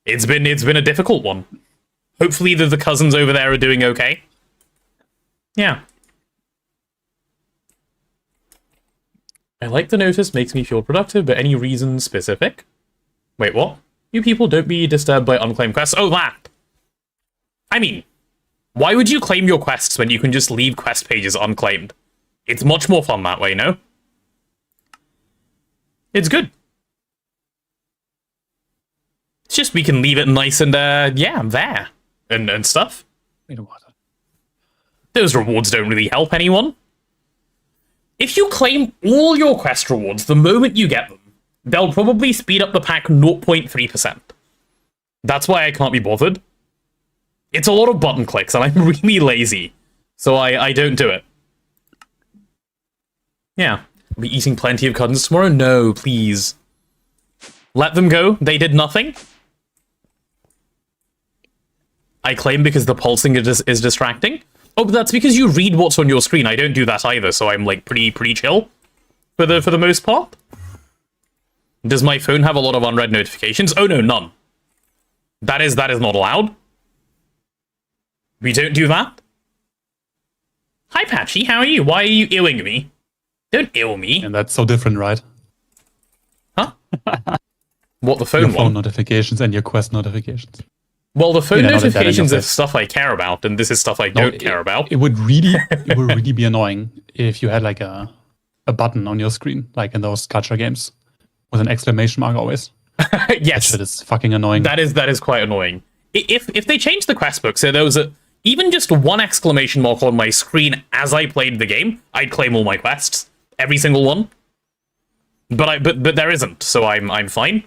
It's been a difficult one. Hopefully the cousins over there are doing okay. Yeah. I like the notice, makes me feel productive, but any reason specific? Wait, what? You people don't be disturbed by unclaimed quests. Oh, that! I mean, why would you claim your quests when you can just leave quest pages unclaimed? It's much more fun that way, no? It's good. It's just we can leave it nice and, yeah, there. And stuff. Wait a what? Those rewards don't really help anyone. If you claim all your quest rewards the moment you get them, they'll probably speed up the pack 0.3%. That's why I can't be bothered. It's a lot of button clicks, and I'm really lazy, so I don't do it. Yeah. I'll be eating plenty of cousins tomorrow? No, please. Let them go. They did nothing. I claim because the pulsing is distracting. Oh, but that's because you read what's on your screen. I don't do that either, so I'm like pretty chill for the most part. Does my phone have a lot of unread notifications? Oh no, none. That is not allowed. We don't do that. Hi Patchy, how are you? Why are you ewing me? Don't ew me. And that's so different, right? Huh? What, the phone Your one? phone notifications and your quest notifications. Well, the phone now that notifications in your is stuff I care about, and this is stuff I don't care about. It would really be annoying if you had like a button on your screen, like in those gacha games, with an exclamation mark always. Yes. That shit is fucking annoying. That is quite annoying. If they changed the quest book, so there was even just one exclamation mark on my screen as I played the game, I'd claim all my quests, every single one. But there isn't, so I'm fine.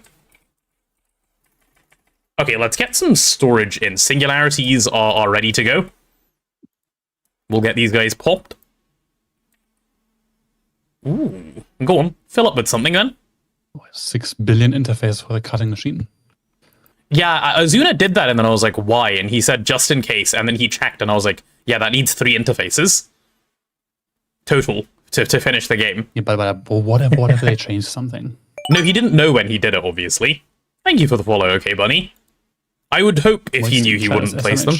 Okay, let's get some storage in. Singularities are ready to go. We'll get these guys popped. Ooh, go on. Fill up with something then. 6 billion interface for the cutting machine. Yeah, Azuna did that, and then I was like, why? And he said, just in case. And then he checked, and I was like, yeah, that needs 3 interfaces. Total, to finish the game. Yeah, but what if they changed something? No, he didn't know when he did it, obviously. Thank you for the follow, okay, bunny. I would hope if he knew he wouldn't place them.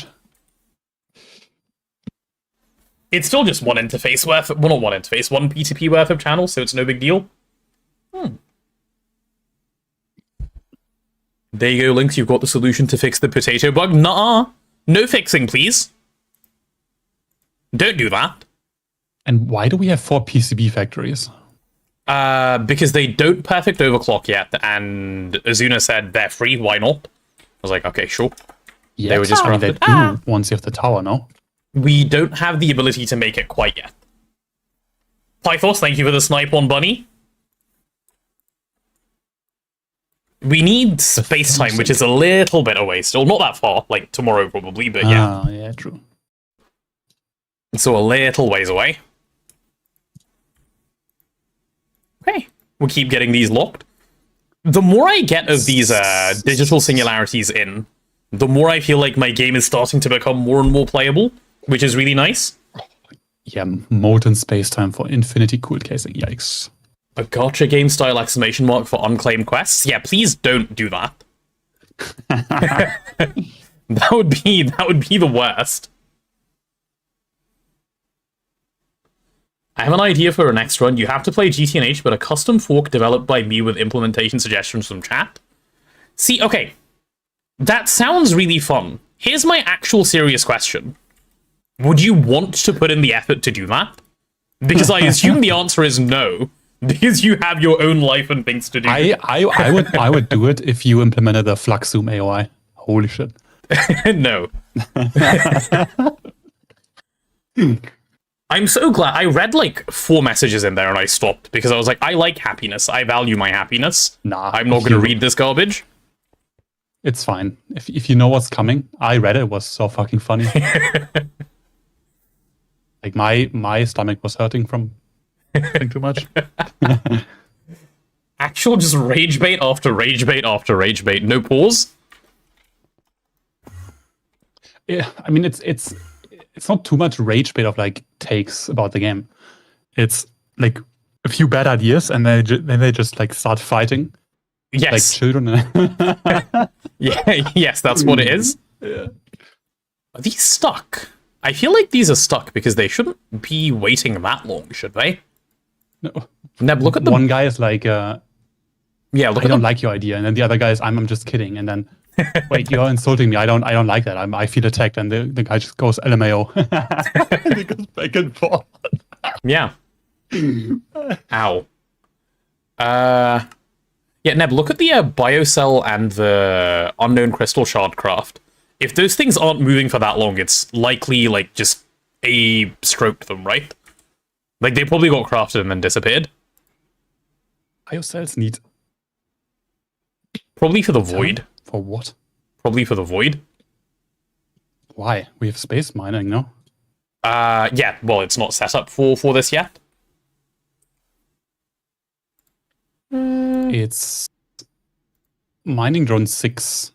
It's still just one interface worth, well, not one interface, one P2P worth of channels, so it's no big deal. There you go, Lynx, you've got the solution to fix the potato bug. Nuh-uh. No fixing, please. Don't do that. And why do we have 4 PCB factories? Because they don't perfect overclock yet, and Azuna said they're free, why not? I was like, okay, sure. Yeah, they were just they do once you have the tower, no? We don't have the ability to make it quite yet. Pythos, thank you for the snipe on Bunny. We need space time, which is a little bit away still. Not that far, like tomorrow probably, but yeah. Ah, yeah, true. So a little ways away. Okay, we'll keep getting these locked. The more I get of these digital singularities in, the more I feel like my game is starting to become more and more playable, which is really nice. Yeah, molten space-time for infinity cooled casing. Yikes. A gacha game style exclamation mark for unclaimed quests? Yeah, please don't do that. That would be the worst. I have an idea for a next run. You have to play GTNH, but a custom fork developed by me with implementation suggestions from chat. See, okay. That sounds really fun. Here's my actual serious question. Would you want to put in the effort to do that? Because I assume the answer is no. Because you have your own life and things to do. I would do it if you implemented the Flux Zoom AOI. Holy shit. No. I'm so glad. I read like 4 messages in there and I stopped because I was like, I like happiness. I value my happiness. Nah, I'm not going to read this garbage. It's fine. If you know what's coming, I read it. It was so fucking funny. Like my stomach was hurting from thinking too much. Actual just rage bait after rage bait after rage bait. No pause. Yeah, I mean it's not too much rage bait of like takes about the game. It's like a few bad ideas and then they just like start fighting. Yes. Like children. Yeah, yes, that's what it is. Yeah. Are these stuck? I feel like these are stuck because they shouldn't be waiting that long, should they? No. Neb, look at them. One guy is like, yeah, look I don't like your idea, and then the other guy is, I'm just kidding, and then, wait, you're insulting me. I don't like that. I feel attacked, and the guy just goes LMAO. And it goes back and forth. Yeah. Ow. Yeah, Neb, look at the biocell and the unknown crystal shard craft. If those things aren't moving for that long, it's likely, like, just stroked them, right? Like, they probably got crafted and then disappeared. Biocells need... Probably for the void. For what? Probably for the void. Why? We have space mining, no? Yeah, well, it's not set up for this yet. It's... Mining drone 6.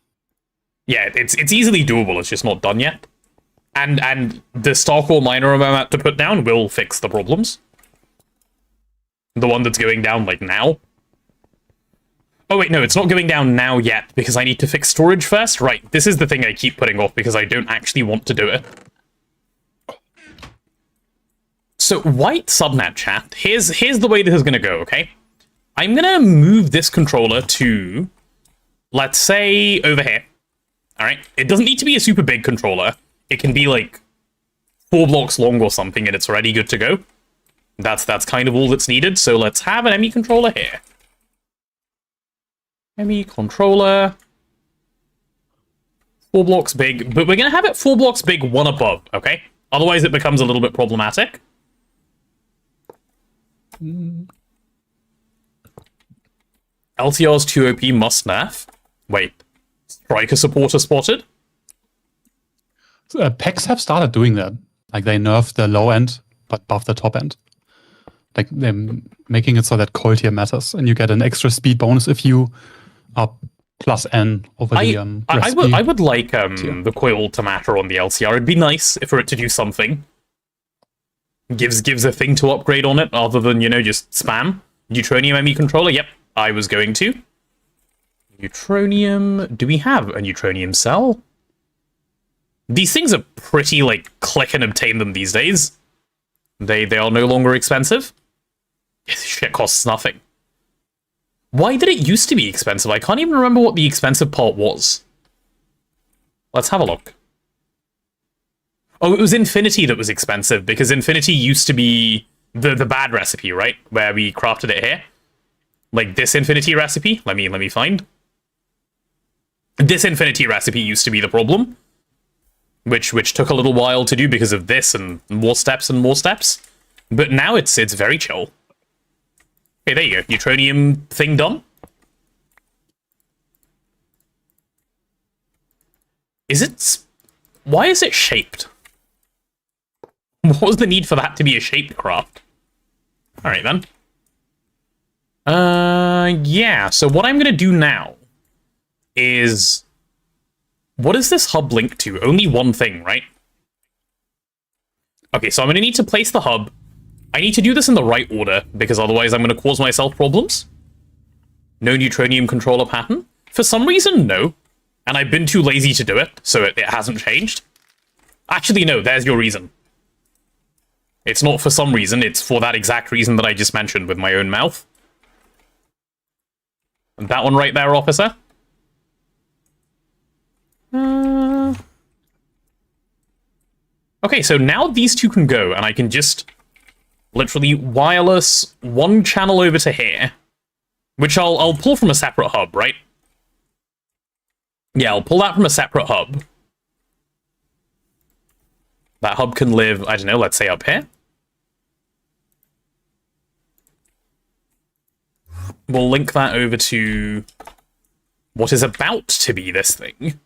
Yeah, it's easily doable, it's just not done yet. And the Starcore miner I'm about to put down will fix the problems. The one that's going down, like, now. Oh, wait, no, it's not going down now yet, because I need to fix storage first. Right, this is the thing I keep putting off, because I don't actually want to do it. So, white subnet chat, here's the way this is going to go, okay? I'm going to move this controller to, let's say, over here. Alright? It doesn't need to be a super big controller. It can be, like, 4 blocks long or something, and it's already good to go. That's kind of all that's needed, so let's have an ME controller here. ME controller. 4 blocks big, but we're going to have it 4 blocks big, 1 above, okay? Otherwise it becomes a little bit problematic. LTR's 2 OP must nerf. Wait. Striker supporter spotted. Packs have started doing that. Like they nerf the low end, but buff the top end. Like they're making it so that coil tier matters, and you get an extra speed bonus if you are plus N over the I would like the coil to matter on the LCR. It'd be nice for it to do something. Gives a thing to upgrade on it, other than, you know, just spam. Neutronium ME controller, yep, I was going to. Neutronium, do we have a neutronium cell? These things are pretty, like, click and obtain them these days. They are no longer expensive. This shit costs nothing. Why did it used to be expensive? I can't even remember what the expensive part was. Let's have a look. Oh, it was Infinity that was expensive, because Infinity used to be the bad recipe, right? Where we crafted it here. Like this Infinity recipe. Let me find. This Infinity recipe used to be the problem. Which took a little while to do because of this and more steps and more steps. But now it's very chill. Okay, there you go. Neutronium thing done. Is it... Why is it shaped? What was the need for that to be a shaped craft? Alright then. Yeah, so what I'm gonna do now is... What is this hub linked to? Only one thing, right? Okay, so I'm gonna need to place the hub. I need to do this in the right order, because otherwise I'm gonna cause myself problems. No neutronium controller pattern? For some reason, no. And I've been too lazy to do it, so it hasn't changed. Actually, no, there's your reason. It's not for some reason, it's for that exact reason that I just mentioned with my own mouth. And that one right there, officer. Okay, so now these two can go, and I can just literally wireless one channel over to here, which I'll pull from a separate hub, right? Yeah, I'll pull that from a separate hub. That hub can live, I don't know, let's say up here. We'll link that over to what is about to be this thing.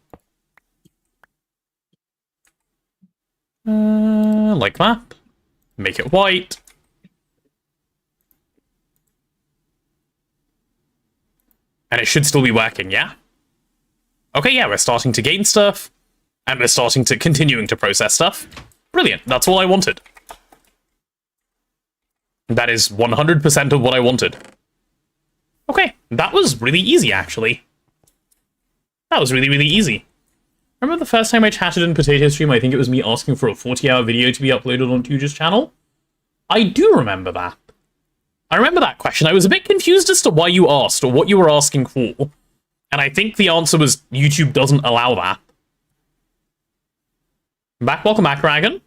Like that. Make it white. And it should still be working, yeah? Okay, yeah, we're starting to gain stuff. And we're continuing to process stuff. Brilliant, that's all I wanted. That is 100% of what I wanted. Okay, that was really easy, actually. That was really, really easy. Remember the first time I chatted in Potato Stream, I think it was me asking for a 40-hour video to be uploaded on Tuja's channel? I do remember that. I remember that question. I was a bit confused as to why you asked, or what you were asking for. And I think the answer was YouTube doesn't allow that. Welcome back, Dragon.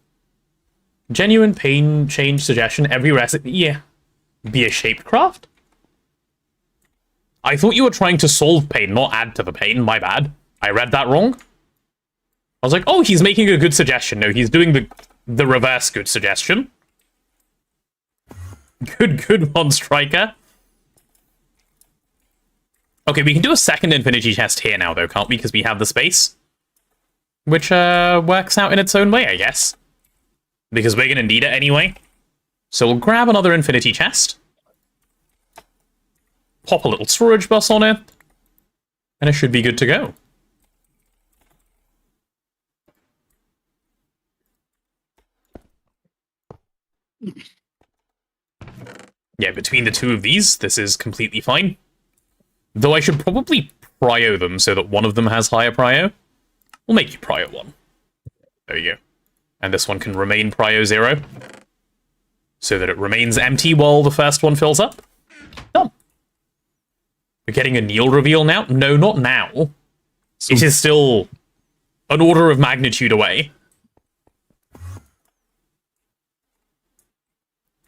Genuine pain change suggestion. Every recipe, yeah. Be a shaped craft? I thought you were trying to solve pain, not add to the pain. My bad. I read that wrong. I was like, oh, he's making a good suggestion. No, he's doing the reverse good suggestion. Good one, Striker. Okay, we can do a second Infinity test here now, though, can't we? Because we have the space. Which works out in its own way, I guess. Because we're going to need it anyway. So we'll grab another Infinity chest. Pop a little storage bus on it. And it should be good to go. Yeah, between the two of these, this is completely fine. Though I should probably prio them so that one of them has higher prio. We'll make you prio 1. There you go. And this one can remain prio 0. So that it remains empty while the first one fills up. Done. We're getting a Neil reveal now? No, not now. It is still an order of magnitude away.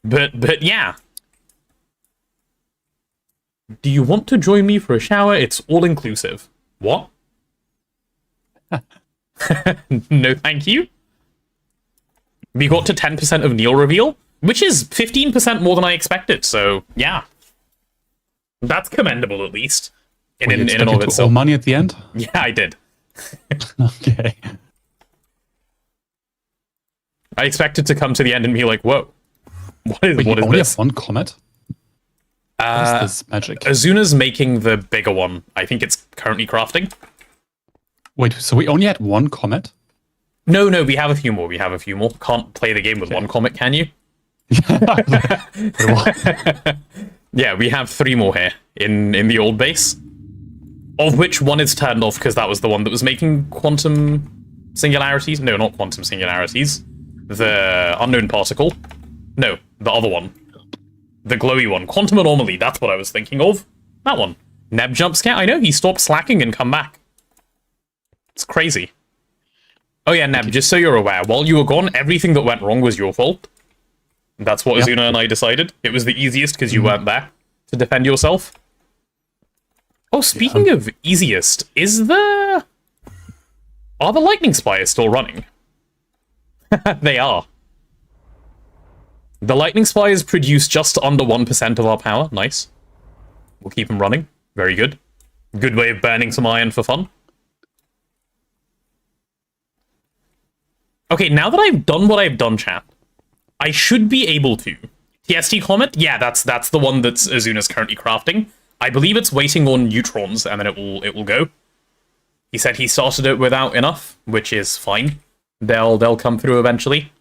But yeah. Do you want to join me for a shower? It's all-inclusive. What? No, thank you. We got to 10% of Neil reveal, which is 15% more than I expected, so yeah. That's commendable, at least. in Were you and expecting of to itself. owe money at the end? Yeah, I did. Okay. I expected to come to the end and be like, whoa, what is Wait, you what is only this? have one comet? What is this magic? Azuna's making the bigger one. I think it's currently crafting. Wait, so we only had one comet? No, we have a few more. We have a few more. Can't play the game with one comet, can you? Yeah, we have 3 more here in the old base. Of which one is turned off because that was the one that was making quantum singularities. No, not quantum singularities. The unknown particle. No, the other one. The glowy one. Quantum anomaly, that's what I was thinking of. That one. Neb jump scare. I know, he stopped slacking and come back. It's crazy. Oh yeah, Neb, just so you're aware, while you were gone, everything that went wrong was your fault. That's what Azuna and I decided. It was the easiest because you weren't there to defend yourself. Oh, speaking of easiest, are the lightning spires still running? They are. The lightning spires produce just under 1% of our power. Nice. We'll keep them running. Very good. Good way of burning some iron for fun. Okay, now that I've done what I've done, chat, I should be able to. TST Comet? Yeah, that's the one that's Azuna's currently crafting. I believe it's waiting on neutrons, and then it will go. He said he started it without enough, which is fine. They'll come through eventually.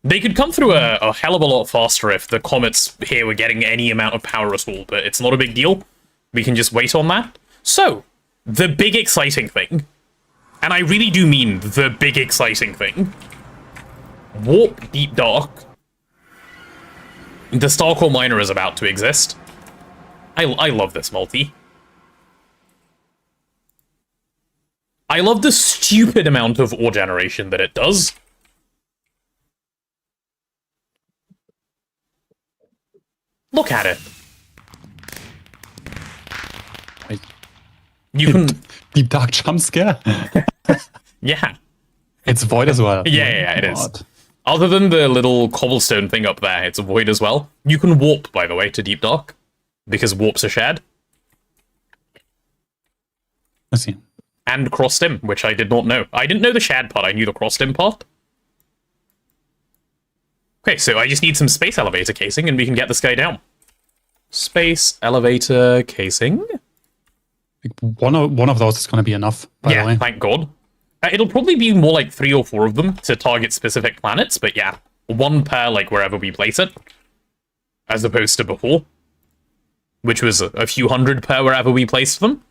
They could come through a hell of a lot faster if the comets here were getting any amount of power at all, but it's not a big deal. We can just wait on that. So, the big exciting thing, and I really do mean the big exciting thing, Warp Deep Dark. The Starcore Miner is about to exist. I love this multi. I love the stupid amount of ore generation that it does. Look at it. Wait, You can... Deep Dark jump scare? Yeah. It's void as well. Yeah, it is. God. Other than the little cobblestone thing up there, it's a void as well. You can warp, by the way, to Deep Dark. Because warps are shared. I see. And cross-stim, which I did not know. I didn't know the shared part, I knew the cross-stim part. Okay, so I just need some space elevator casing and we can get this guy down. Space elevator casing? Like, one of those is going to be enough, by the way. Yeah, thank God. It'll probably be more like 3 or 4 of them to target specific planets, but yeah, 1 per, like, wherever we place it. As opposed to before. Which was a few hundred per wherever we placed them.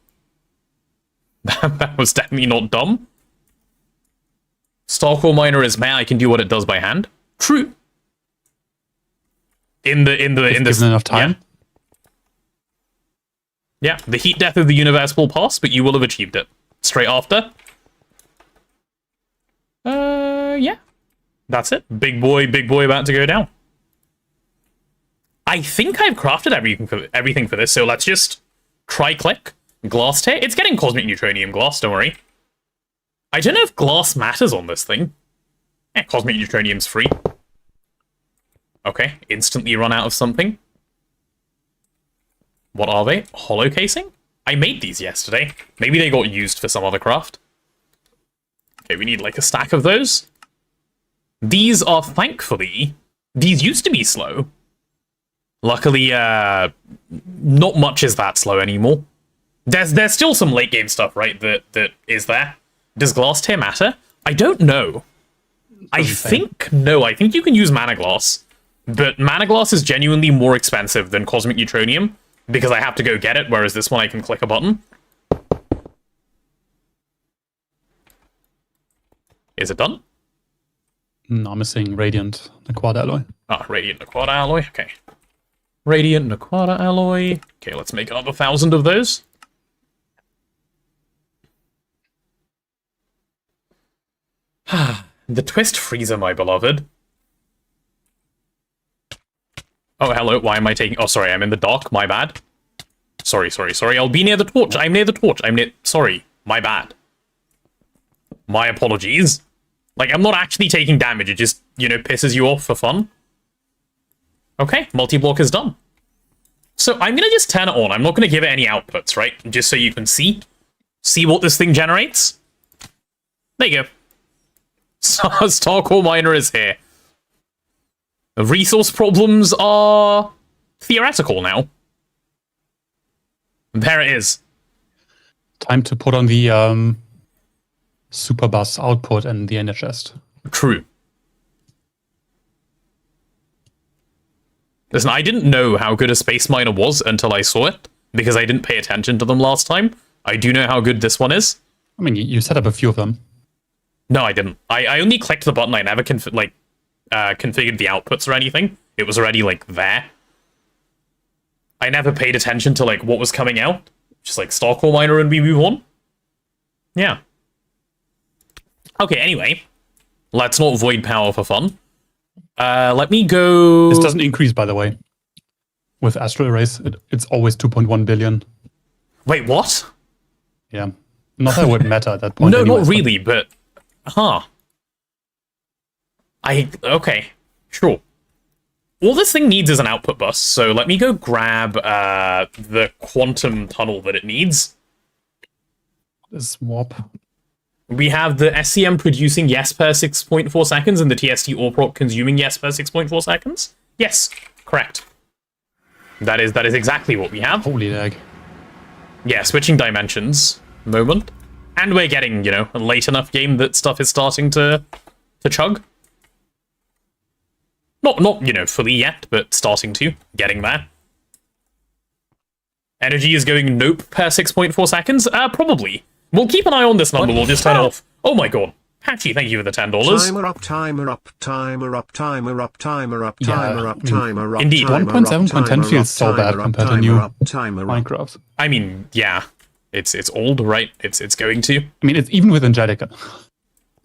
That was definitely not dumb. Starcore Miner is meh, I can do what it does by hand. True. In this Given enough time. Yeah, the heat death of the universe will pass, but you will have achieved it. Straight after. Yeah. That's it. Big boy about to go down. I think I've crafted everything for this, so let's just try-click. Glass tear. It's getting cosmic neutronium glass, don't worry. I don't know if glass matters on this thing. Cosmic neutronium's free. Okay, instantly run out of something. What are they? Hollow casing? I made these yesterday. Maybe they got used for some other craft. Okay, we need like a stack of those. These are, thankfully, these used to be slow. Luckily, not much is that slow anymore. There's still some late game stuff, right, that is there. Does glass tear matter? I don't know. I think you can use mana glass. But mana glass is genuinely more expensive than cosmic neutronium because I have to go get it, whereas this one I can click a button. Is it done? No, I'm missing Radiant, the quad alloy. Ah, Radiant Aquata Alloy, okay. Radiant Aquata Alloy. Okay, let's make another 1,000 of those. The Twist Freezer, my beloved. Oh, hello, why am I taking... Oh, sorry, I'm in the dark, my bad. Sorry, I'll be near the torch. I'm near the torch. Sorry, my bad. My apologies. Like, I'm not actually taking damage, it just, you know, pisses you off for fun. Okay, multi-block is done. So I'm going to just turn it on. I'm not going to give it any outputs, right? Just so you can see what this thing generates. There you go. Starcore Miner is here. The resource problems are theoretical now. There it is. Time to put on the Superbus output and the NHS. True. Listen, I didn't know how good a space miner was until I saw it, because I didn't pay attention to them last time. I do know how good this one is. I mean, you set up a few of them. No, I didn't. I only clicked the button. I never configured the outputs or anything. It was already, like, there. I never paid attention to, like, what was coming out. Just, like, Starcore Miner and we move on. Yeah. Okay, anyway. Let's not void power for fun. Let me go... This doesn't increase, by the way. With Astral Arrays, it's always 2.1 billion. Wait, what? Yeah. Not that it would matter at that point. No, anyways, not really, but... Huh. Okay. Sure. All this thing needs is an output bus, so let me go grab the quantum tunnel that it needs. This warp. We have the SCM producing yes per 6.4 seconds and the TST AUPROC consuming yes per 6.4 seconds? Yes, correct. That is exactly what we have. Holy lag. Yeah, switching dimensions moment. And we're getting, you know, a late enough game that stuff is starting to chug. Not, you know, fully yet, but starting to. Getting there. Energy is going nope per 6.4 seconds? Probably. We'll keep an eye on this number, we'll just turn it off. Oh my god. Patchy, thank you for the $10. Timer up, timer up, timer up, timer up, timer up, timer up, timer up. Indeed. 1.7.10 feels so bad compared to new Minecraft. I mean, yeah. It's old, right? It's going to. I mean, it's even with Angelica.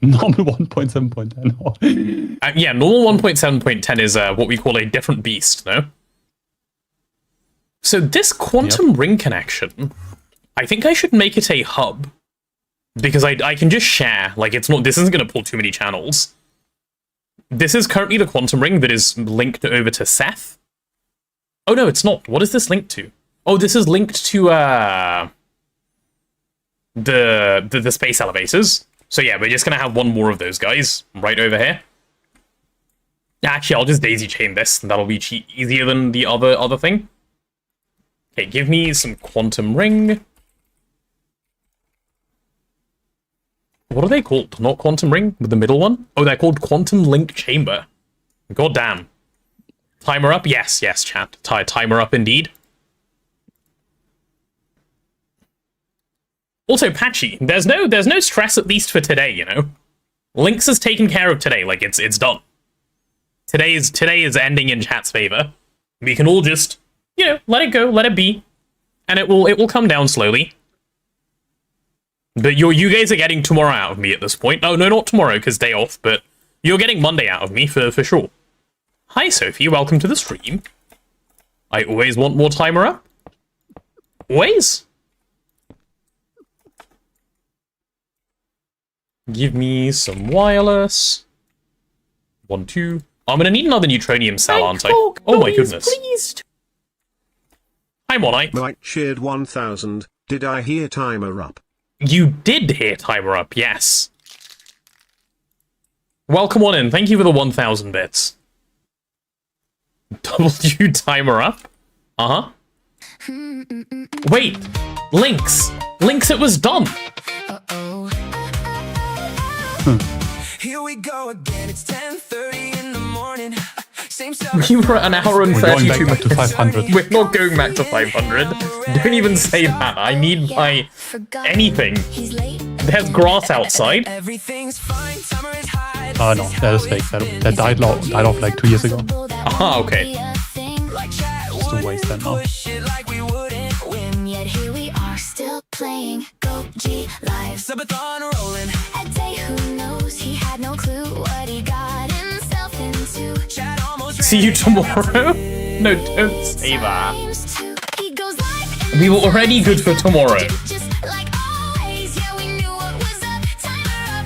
Normal 1.7.10. Yeah, normal 1.7.10 is what we call a different beast, no? So this quantum ring connection, I think I should make it a hub. Because I can just share, like, it's not, this isn't going to pull too many channels. This is currently the quantum ring that is linked over to Seth. Oh no, it's not. What is this linked to? Oh, this is linked to, the space elevators. So yeah, we're just going to have one more of those guys right over here. Actually, I'll just daisy chain this, and that'll be easier than the other thing. Okay, give me some quantum ring. What are they called? Not quantum ring, with the middle one? Oh, they're called quantum link chamber. God damn. Timer up? Yes, chat. Timer up indeed. Also, Patchy, there's no stress, at least for today, you know? Lynx has taken care of today, like it's done. Today is ending in chat's favor. We can all just, you know, let it go, let it be. And it will come down slowly. But you guys are getting tomorrow out of me at this point. Oh, no, not tomorrow, because day off, but you're getting Monday out of me, for sure. Hi, Sophie, welcome to the stream. I always want more timer up. Always. Give me some wireless. 1, 2. I'm gonna need another neutronium cell, aren't I? Oh my goodness. Pleased. Hi, Monite. Mike cheered 1000. Did I hear timer up? You did hear timer up, yes. Welcome on in. Thank you for the 1000 bits. W timer up? Uh-huh. Wait. Lynx, it was done. Here we go again. It's 10:30 in the morning. Same We were at an hour and We're going 32 back to 500. We're not going back to 500. Don't even say that. I need my anything. There's grass outside. Everything's fine. Summer is high. Oh no, that is fake. That died off like 2 years ago. Ah, okay. Just a waste then now. Yet here we are still playing GoG live. SUBATHON rolling. A day who knows, he had no clue what he got himself into. Chat almost See you tomorrow? No, don't say that. He goes live. We were already good for tomorrow. Just like always, yeah, we knew what was up. Timer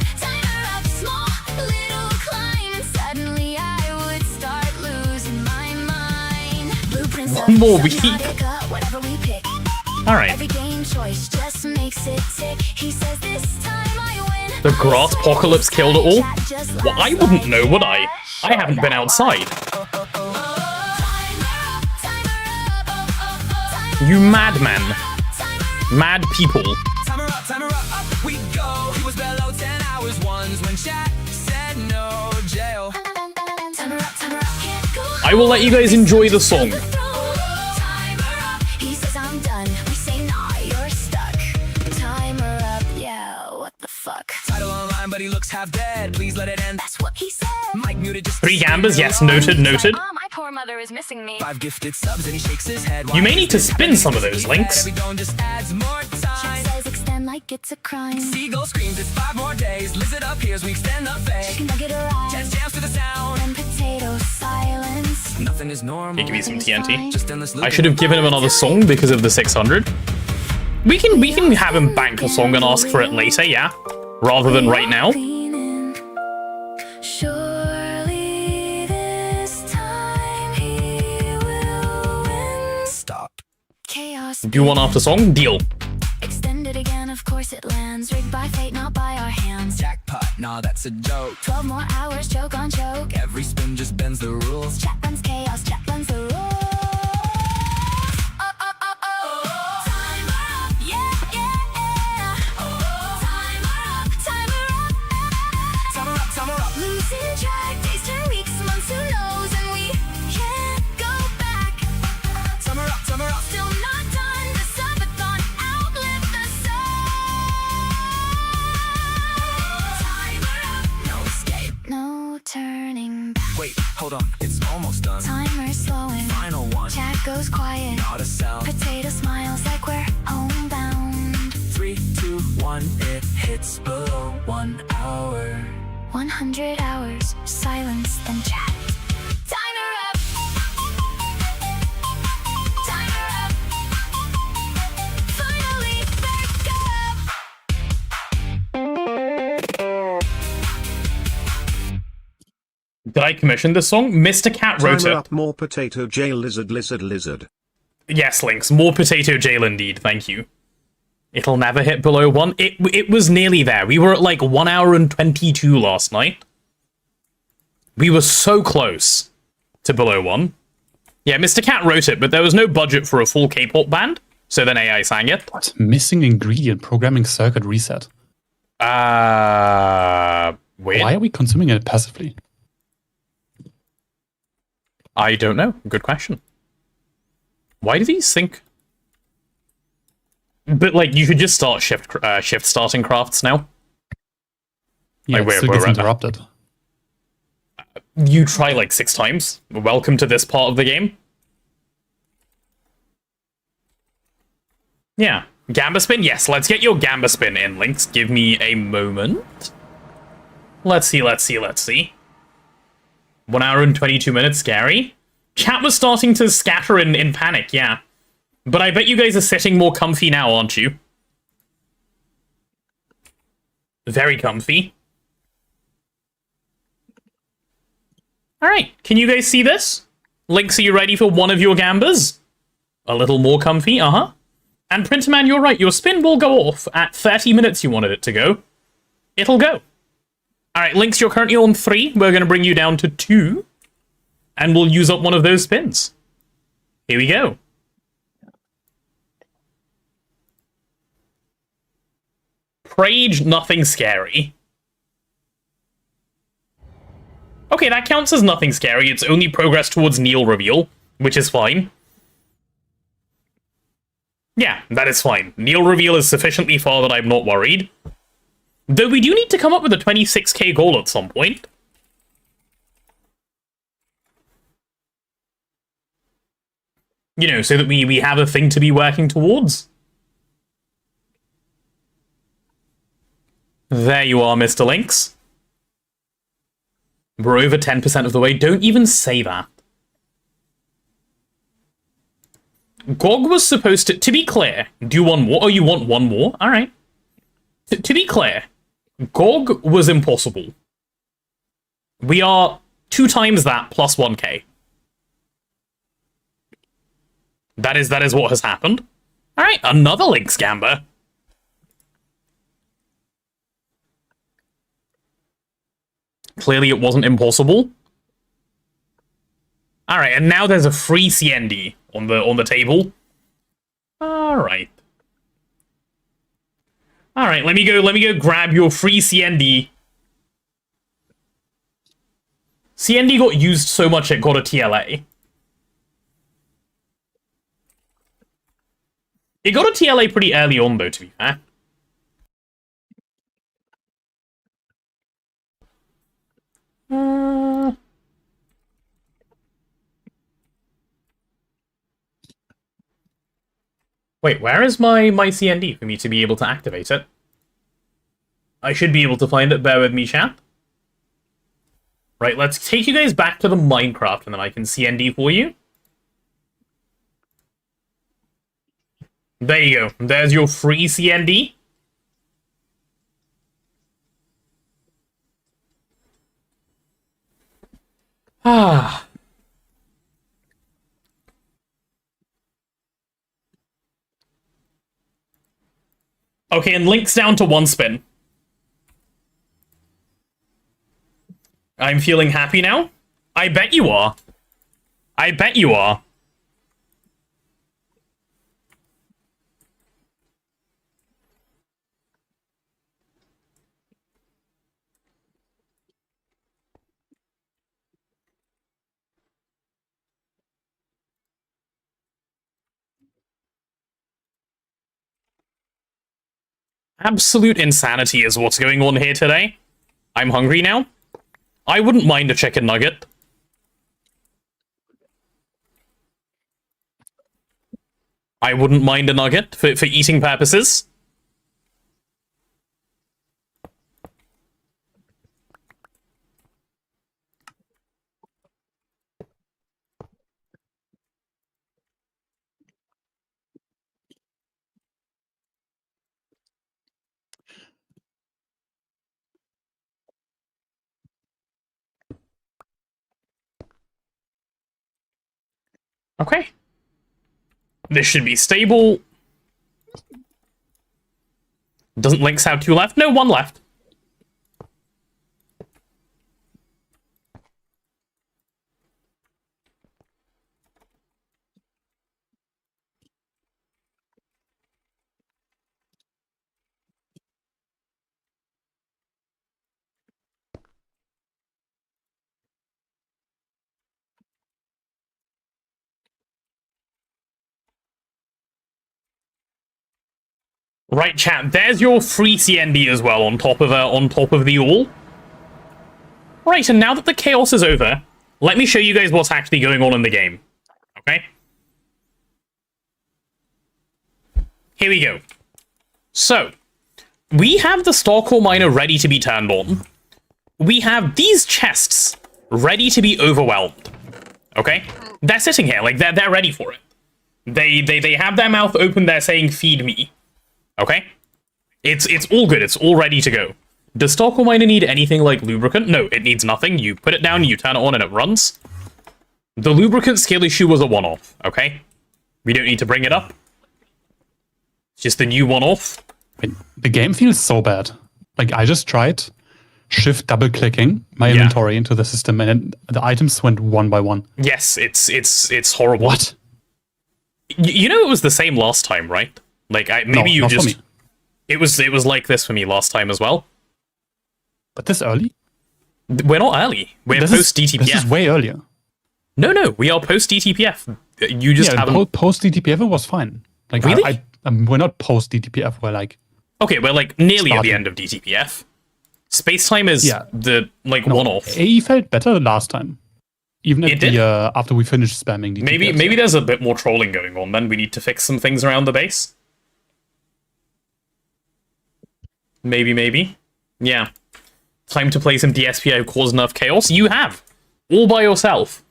up, small little climb. Suddenly I would start losing my mind. Blueprints One more week. Whatever we pick. All right. Every game choice just makes it tick. He says this time I win. The grass apocalypse killed it all? Well, I wouldn't know, would I? I haven't been outside. You madman. Mad people. Timer up, we go. He was below 10 hours once when chat said no jail. Timer up, can't go. I will let you guys enjoy the song. Timer up, he says I'm done. We say nah, you're stuck. Timer up, yeah, what the fuck? Title online, but he looks half dead. Please let it end. That's what he said. Mike muted just 3 gambas, yes, noted. My poor mother is missing me. 5 gifted subs and he shakes his head. You may need to spin some of those links. Every going just adds more time. Says extend like it's a crime. Seagull screams, it's 5 more days. Lizard up here as we extend the fake. Chicken nugget arrives. Jazz jams to the sound. And potato silence. Nothing is normal. Hey, give me some TNT. Just endless I should have given him another song because of the 600. We can have him bank a song and ask for it later, yeah? Rather than right now. Surely this time he will win. Stop. Chaos. Do one after song? Deal. Extended again, of course it lands. Rigged by fate, not by our hands. Jackpot, nah, that's a joke. 12 more hours, joke on joke. Every spin just bends the rules. Chat runs chaos, chat runs the rules. Timer up, yeah, yeah. Timer up, timer up. Timer up. Losing track, days turn weeks, months, who knows, and we can't go back. Timer up. Still not done, the subathon outlived the sun. Timer up, no escape, no turning back. Wait, hold on, it's almost done. Timer slowing, Final one, chat goes quiet. not a sound. Potato smiles like we're homebound. 3, 2, 1, it hits below 1 hour. 100 hours, silence, then chat. Timer up. Timer up. Finally back up. Did I commission this song? Mr. Cat wrote Timer it. up, more potato jail, lizard. Yes, Lynx. More potato jail indeed, thank you. It'll never hit below 1. It was nearly there. We were at like 1 hour and 22 last night. We were so close to below 1. Yeah, Mr. Cat wrote it, but there was no budget for a full K-pop band, so then AI sang it. What? Missing ingredient, programming circuit reset. Weird. Why are we consuming it passively? I don't know. Good question. Why do these think? But like, you could just start shift starting crafts now. Yeah, Like, it still we're gets at that. interrupted. You try like 6 times. Welcome to this part of the game. Yeah. Gamba spin? Yes, let's get your Gamba spin in, Lynx. Give me a moment. Let's see. 1 hour and 22 minutes, scary. Chat was starting to scatter in panic, yeah. But I bet you guys are sitting more comfy now, aren't you? Very comfy. Alright, can you guys see this? Lynx, are you ready for one of your gambas? A little more comfy, uh-huh. And Printerman, you're right, your spin will go off at 30 minutes you wanted it to go. It'll go. Alright, Lynx, you're currently on 3. We're going to bring you down to 2. And we'll use up one of those spins. Here we go. Prage, nothing scary. Okay, that counts as nothing scary. It's only progress towards Neil reveal, which is fine. Yeah, that is fine. Neil reveal is sufficiently far that I'm not worried. Though we do need to come up with a 26k goal at some point. You know, so that we have a thing to be working towards. There you are, Mr. Lynx. We're over 10% of the way. Don't even say that. GoG was supposed to be clear, do one more. Oh, you want one more? Alright. To be clear, GoG was impossible. We are 2 times that plus 1k. That is what has happened. Alright, another Link Scamber. Clearly it wasn't impossible. Alright, and now there's a free CND on the table. Alright. Alright, let me go grab your free CND. CND got used so much it got a TLA. It got a TLA pretty early on, though, to be fair. Wait, where is my CND for me to be able to activate it? I should be able to find it. Bear with me, chat. Right, let's take you guys back to the Minecraft, and then I can CND for you. There you go. There's your free CND. Ah. Okay, and Link's down to 1 spin. I'm feeling happy now. I bet you are. I bet you are. Absolute insanity is what's going on here today. I'm hungry now. I wouldn't mind a chicken nugget. I wouldn't mind a nugget for eating purposes. Okay. This should be stable. Doesn't Lynx have 2 left? No, 1 left. Right, chat. There's your free CND as well on top of the all. Right, and now that the chaos is over, let me show you guys what's actually going on in the game. Okay? Here we go. So, we have the Star Core Miner ready to be turned on. We have these chests ready to be overwhelmed. Okay? They're sitting here, like, they're ready for it. They have their mouth open, they're saying, feed me. Okay? It's all good, it's all ready to go. Does Star Core Miner need anything like lubricant? No, it needs nothing. You put it down, you turn it on, and it runs. The lubricant skill issue was a one-off, okay? We don't need to bring it up. It's just the new one-off. The game feels so bad. Like, I just tried shift double-clicking my inventory into the system, and the items went one by one. Yes, it's horrible. What? You know it was the same last time, right? Like, maybe you just... For me. It was like this for me last time as well. But this early? We're not early. We're post-DTPF. This is way earlier. No, we are post-DTPF. You just haven't... Post-DTPF it was fine. Like, really? We're not post-DTPF, we're like... Okay, we're like nearly at the end of DTPF. Space-time is the, like, one-off. AE felt better last time. Even at after we finished spamming DTPF. Maybe there's a bit more trolling going on then. We need to fix some things around the base. Maybe. Yeah. Time to play some DSPO, cause enough chaos. You have. All by yourself.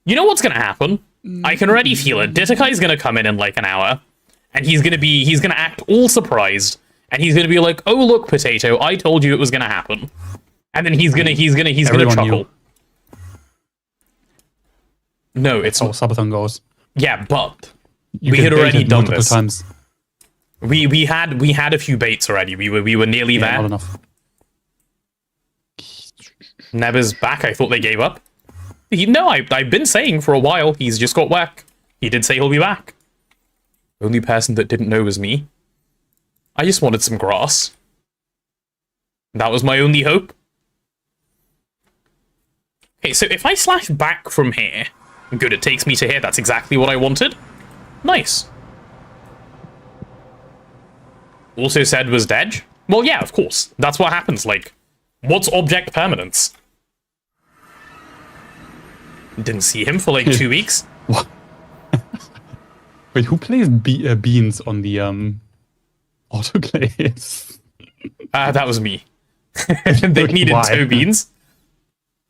You know what's gonna happen? I can already feel it. Ditakai's gonna come in like an hour. And he's gonna act all surprised. And he's gonna be like, oh look, Potato, I told you it was gonna happen. And then he's gonna chuckle. Knew. No, it's how SUBATHON goes. Yeah, but You We get had already baited done multiple this. times. We had a few baits already. We were nearly Yeah, there. not enough. Neba's back. I thought they gave up. No, I've been saying for a while. He's just got work. He did say he'll be back. Only person that didn't know was me. I just wanted some grass. That was my only hope. Okay, so if I slash back from here, good, it takes me to here. That's exactly what I wanted. Nice. Also said was dead. Well, yeah, of course. That's what happens. Like, what's object permanence? Didn't see him for like 2 weeks. What? Wait, who plays beans on the autoclaves? That was me. They needed Why? 2 beans.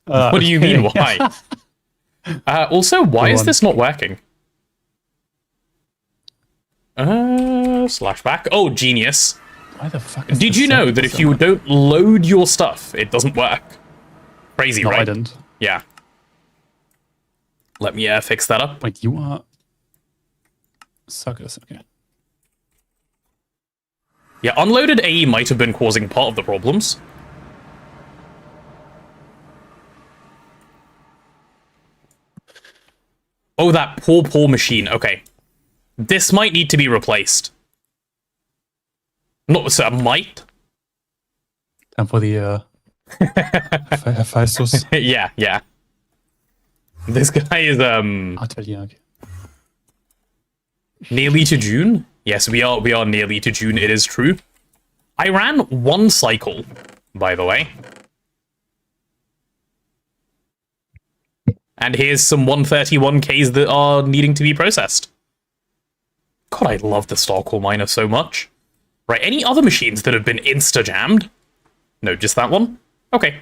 What do you mean, why? Also, why is this not working? Slash back. Oh, genius. Why the fuck is Did this you know so- that if so you hard? don't load your stuff, it doesn't work? Crazy, No, right? I didn't. Yeah. Let me fix that up. Wait, you are suckers. Okay. Yeah, unloaded AE might have been causing part of the problems. Oh, that poor machine. Okay. This might need to be replaced. Not so, might? Time for the HypeSrv. Yeah. This guy is, I'll tell you. Okay. nearly to June. Yes, we are nearly to June, it is true. I ran 1 cycle, by the way. And here's some 131Ks that are needing to be processed. God, I love the Starcore miner so much. Right, any other machines that have been insta-jammed? No, just that one? Okay.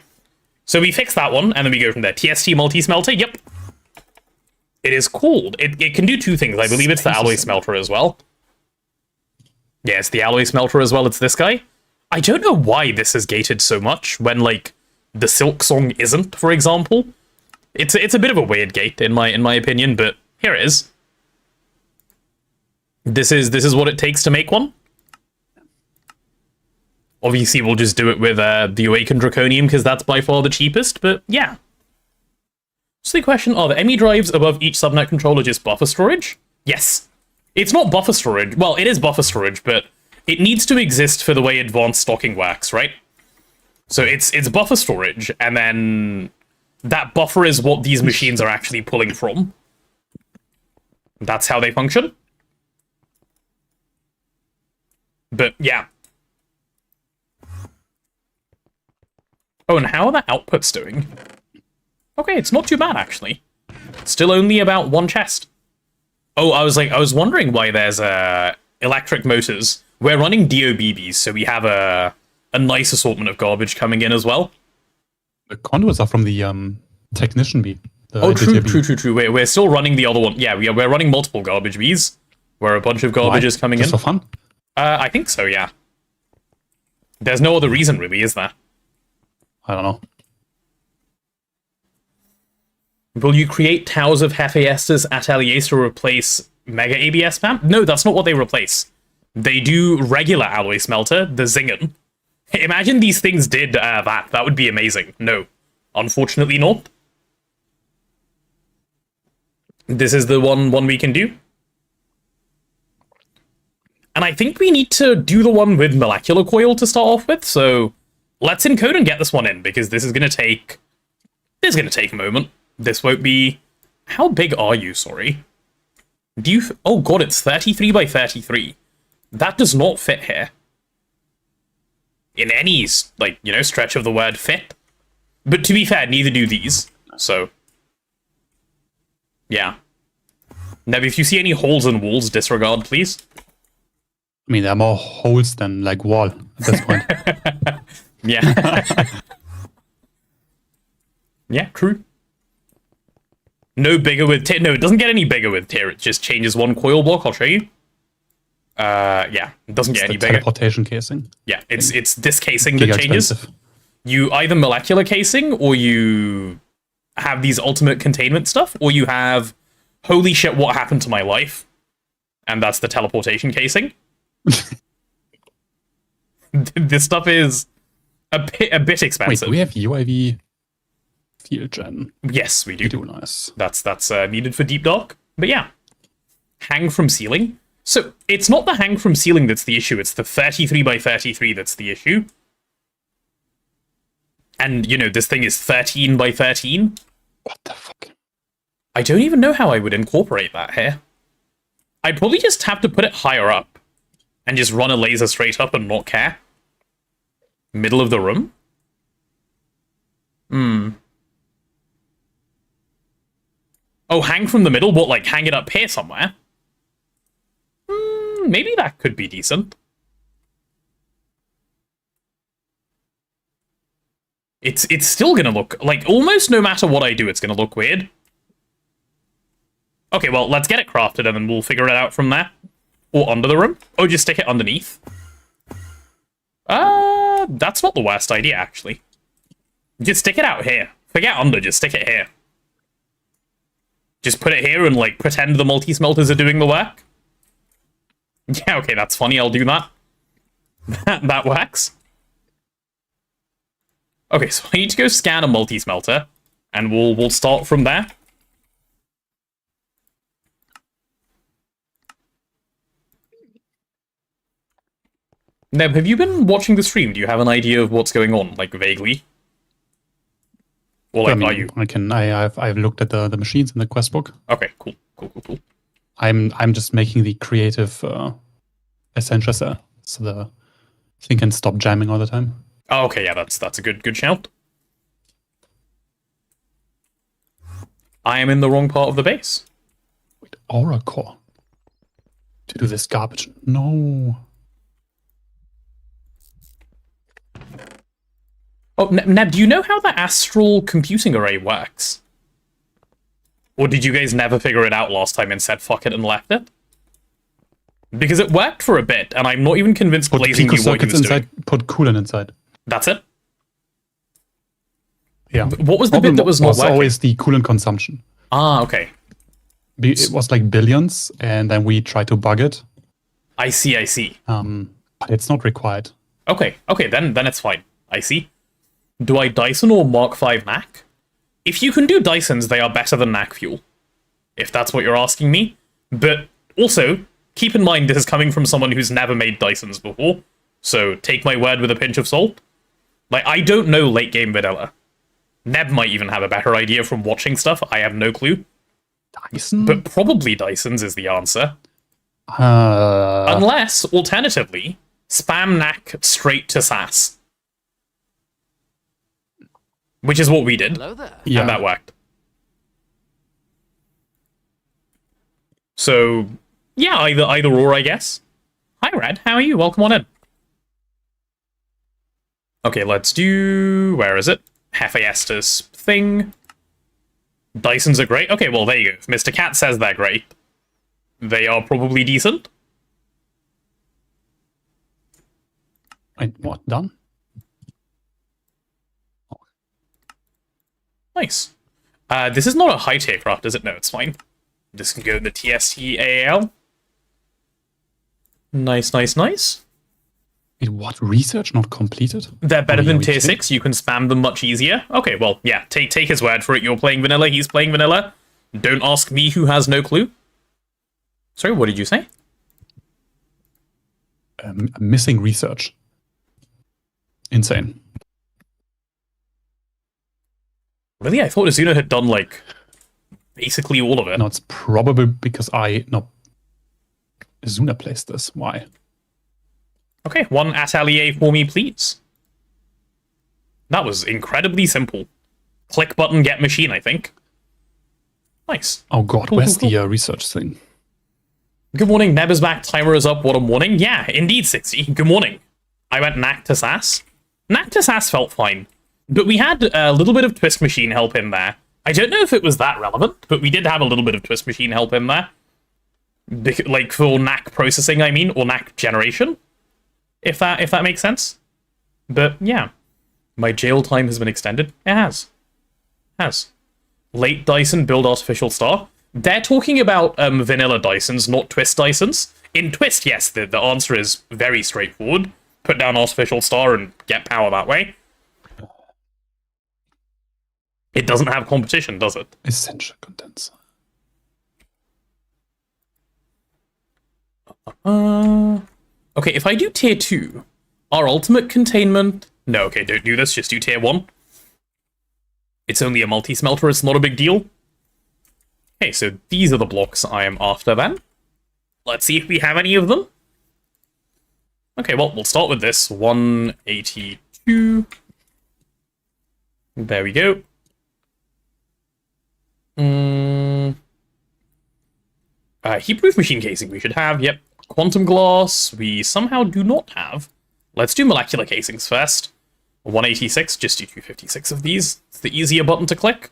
So we fix that one, and then we go from there. TST multi-smelter, yep. It is called. It can do 2 things. I believe it's the alloy smelter as well. Yeah, it's the alloy smelter as well. It's this guy. I don't know why this is gated so much when, like, the Silk Song isn't, for example. It's a bit of a weird gate in my opinion, but here it is. This is what it takes to make one. Obviously, we'll just do it with the Awakened Draconium because that's by far the cheapest. But yeah. So the question: are the ME drives above each subnet controller just buffer storage? Yes. It's not buffer storage. Well, it is buffer storage, but it needs to exist for the way advanced stocking works, right? So it's buffer storage, and then that buffer is what these machines are actually pulling from. That's how they function. But yeah. Oh, and how are the outputs doing? Okay, it's not too bad, actually. Still only about 1 chest. Oh, I was wondering why there's electric motors. We're running DOBBs, so we have a nice assortment of garbage coming in as well. The conduits are from the technician bee. Oh, true. We're still running the other one. Yeah, we're running multiple garbage bees, where a bunch of garbage is coming Just in. for fun? I think so, yeah. There's no other reason, really, is there? I don't know. Will you create towers of Hephaestus ateliers to replace Mega ABS spam? No, that's not what they replace. They do regular alloy smelter, the Zingen. Imagine these things did that. That would be amazing. No, unfortunately not. This is the one we can do. And I think we need to do the one with molecular coil to start off with, so let's encode and get this one in, because this is going to take... This is going to take a moment. This won't be... How big are you, sorry? Do you... Oh god, it's 33 by 33. That does not fit here. In any, like, you know, stretch of the word fit. But to be fair, neither do these. So... Yeah. Now, if you see any holes in walls, disregard, please. I mean, there are more holes than, like, wall at this point. Yeah. Yeah, true. No bigger with tier. No, it doesn't get any bigger with tier. It just changes 1 coil block. I'll show you. Yeah, it doesn't get any bigger. Teleportation casing. Yeah, it's this casing that Giga changes. expensive. You either molecular casing, or you have these ultimate containment stuff, or you have holy shit, what happened to my life? And that's the teleportation casing. This stuff is a bit expensive. Wait, we have UIV field gen. Yes, we do. We do, nice. That's needed for Deep Dark. But yeah. Hang from ceiling. So, it's not the hang from ceiling that's the issue, it's the 33 by 33 that's the issue. And, you know, this thing is 13 by 13. What the fuck? I don't even know how I would incorporate that here. I'd probably just have to put it higher up. And just run a laser straight up and not care. Middle of the room? Oh, hang from the middle? What, like, hang it up here somewhere? Maybe that could be decent. It's still gonna look, like, almost no matter what I do, it's gonna look weird. Okay, well, let's get it crafted and then we'll figure it out from there. Or under the room. Oh, just stick it underneath. That's not the worst idea, actually. Just stick it out here. Forget under, just stick it here. Just put it here and, like, pretend the multi-smelters are doing the work. Yeah, okay, that's funny, I'll do that. That works. Okay, so I need to go scan a multi-smelter, and we'll start from there. Neb, have you been watching the stream? Do you have an idea of what's going on, like, vaguely? Or, like, I mean, are you? I've looked at the machines in the quest book. Okay, cool. I'm just making the creative essentials so the thing can stop jamming all the time. Oh, okay, yeah, that's a good shout. I am in the wrong part of the base. Wait, Aura Core. To do this garbage. No. Oh, Neb, do you know how the astral computing array works? Or did you guys never figure it out last time and said fuck it and left it? Because it worked for a bit, and I'm not even convinced Blazing knew what he was doing. Put coolant inside. That's it? Yeah. What was the bit that was not working? Always the coolant consumption. Ah, okay. It was like billions, and then we tried to bug it. I see. But it's not required. Okay, then it's fine. I see. Do I Dyson or Mark V NAC? If you can do Dysons, they are better than NAC fuel. If that's what you're asking me. But also, keep in mind this is coming from someone who's never made Dysons before. So take my word with a pinch of salt. Like, I don't know late game vanilla. Neb might even have a better idea from watching stuff. I have no clue. Dyson? But probably Dysons is the answer. Unless, alternatively, spam NAC straight to SAS. Which is what we did. Hello there. Yeah. And that worked. So, yeah, either or, I guess. Hi, Red. How are you? Welcome on in. Okay, let's do... Where is it? Hephaestus thing. Dysons are great. Okay, well, there you go. If Mr. Cat says they're great, they are probably decent. Wait, what? Done? Nice. This is not a high tier craft, is it? No, it's fine. This can go in the TST AAL. Nice. Wait, what? Research not completed? They're better than we tier kidding? 6. You can spam them much easier. Okay, well, yeah. Take his word for it. You're playing vanilla. He's playing vanilla. Don't ask me who has no clue. Sorry, what did you say? Missing research. Insane. Really? I thought Azuna had done, like, basically all of it. No, it's probably because Azuna placed this. Why? Okay, one atelier for me, please. That was incredibly simple. Click button, get machine, I think. Nice. Oh god, where's the research thing? Good morning, Neb is back, timer is up, what a morning. Yeah, indeed, 60. Good morning. I went Knack to SAS. Knack to SAS felt fine. But we had a little bit of Twist Machine help in there. I don't know if it was that relevant, but we did have a little bit of Twist Machine help in there. Like, for Knack processing, I mean, or Knack generation. If that makes sense. But, yeah. My jail time has been extended. It has. Late Dyson build artificial star. They're talking about vanilla Dysons, not twist Dysons. In twist, yes, the answer is very straightforward. Put down artificial star and get power that way. It doesn't have competition, does it? Essential condenser. Okay, if I do tier 2, our ultimate containment... No, okay, don't do this, just do tier 1. It's only a multi-smelter, it's not a big deal. Okay, so these are the blocks I am after then. Let's see if we have any of them. Okay, well, we'll start with this. 182. There we go. Heat-proof machine casing we should have, yep. Quantum glass we somehow do not have. Let's do molecular casings first. 186, just do 256 of these. It's the easier button to click.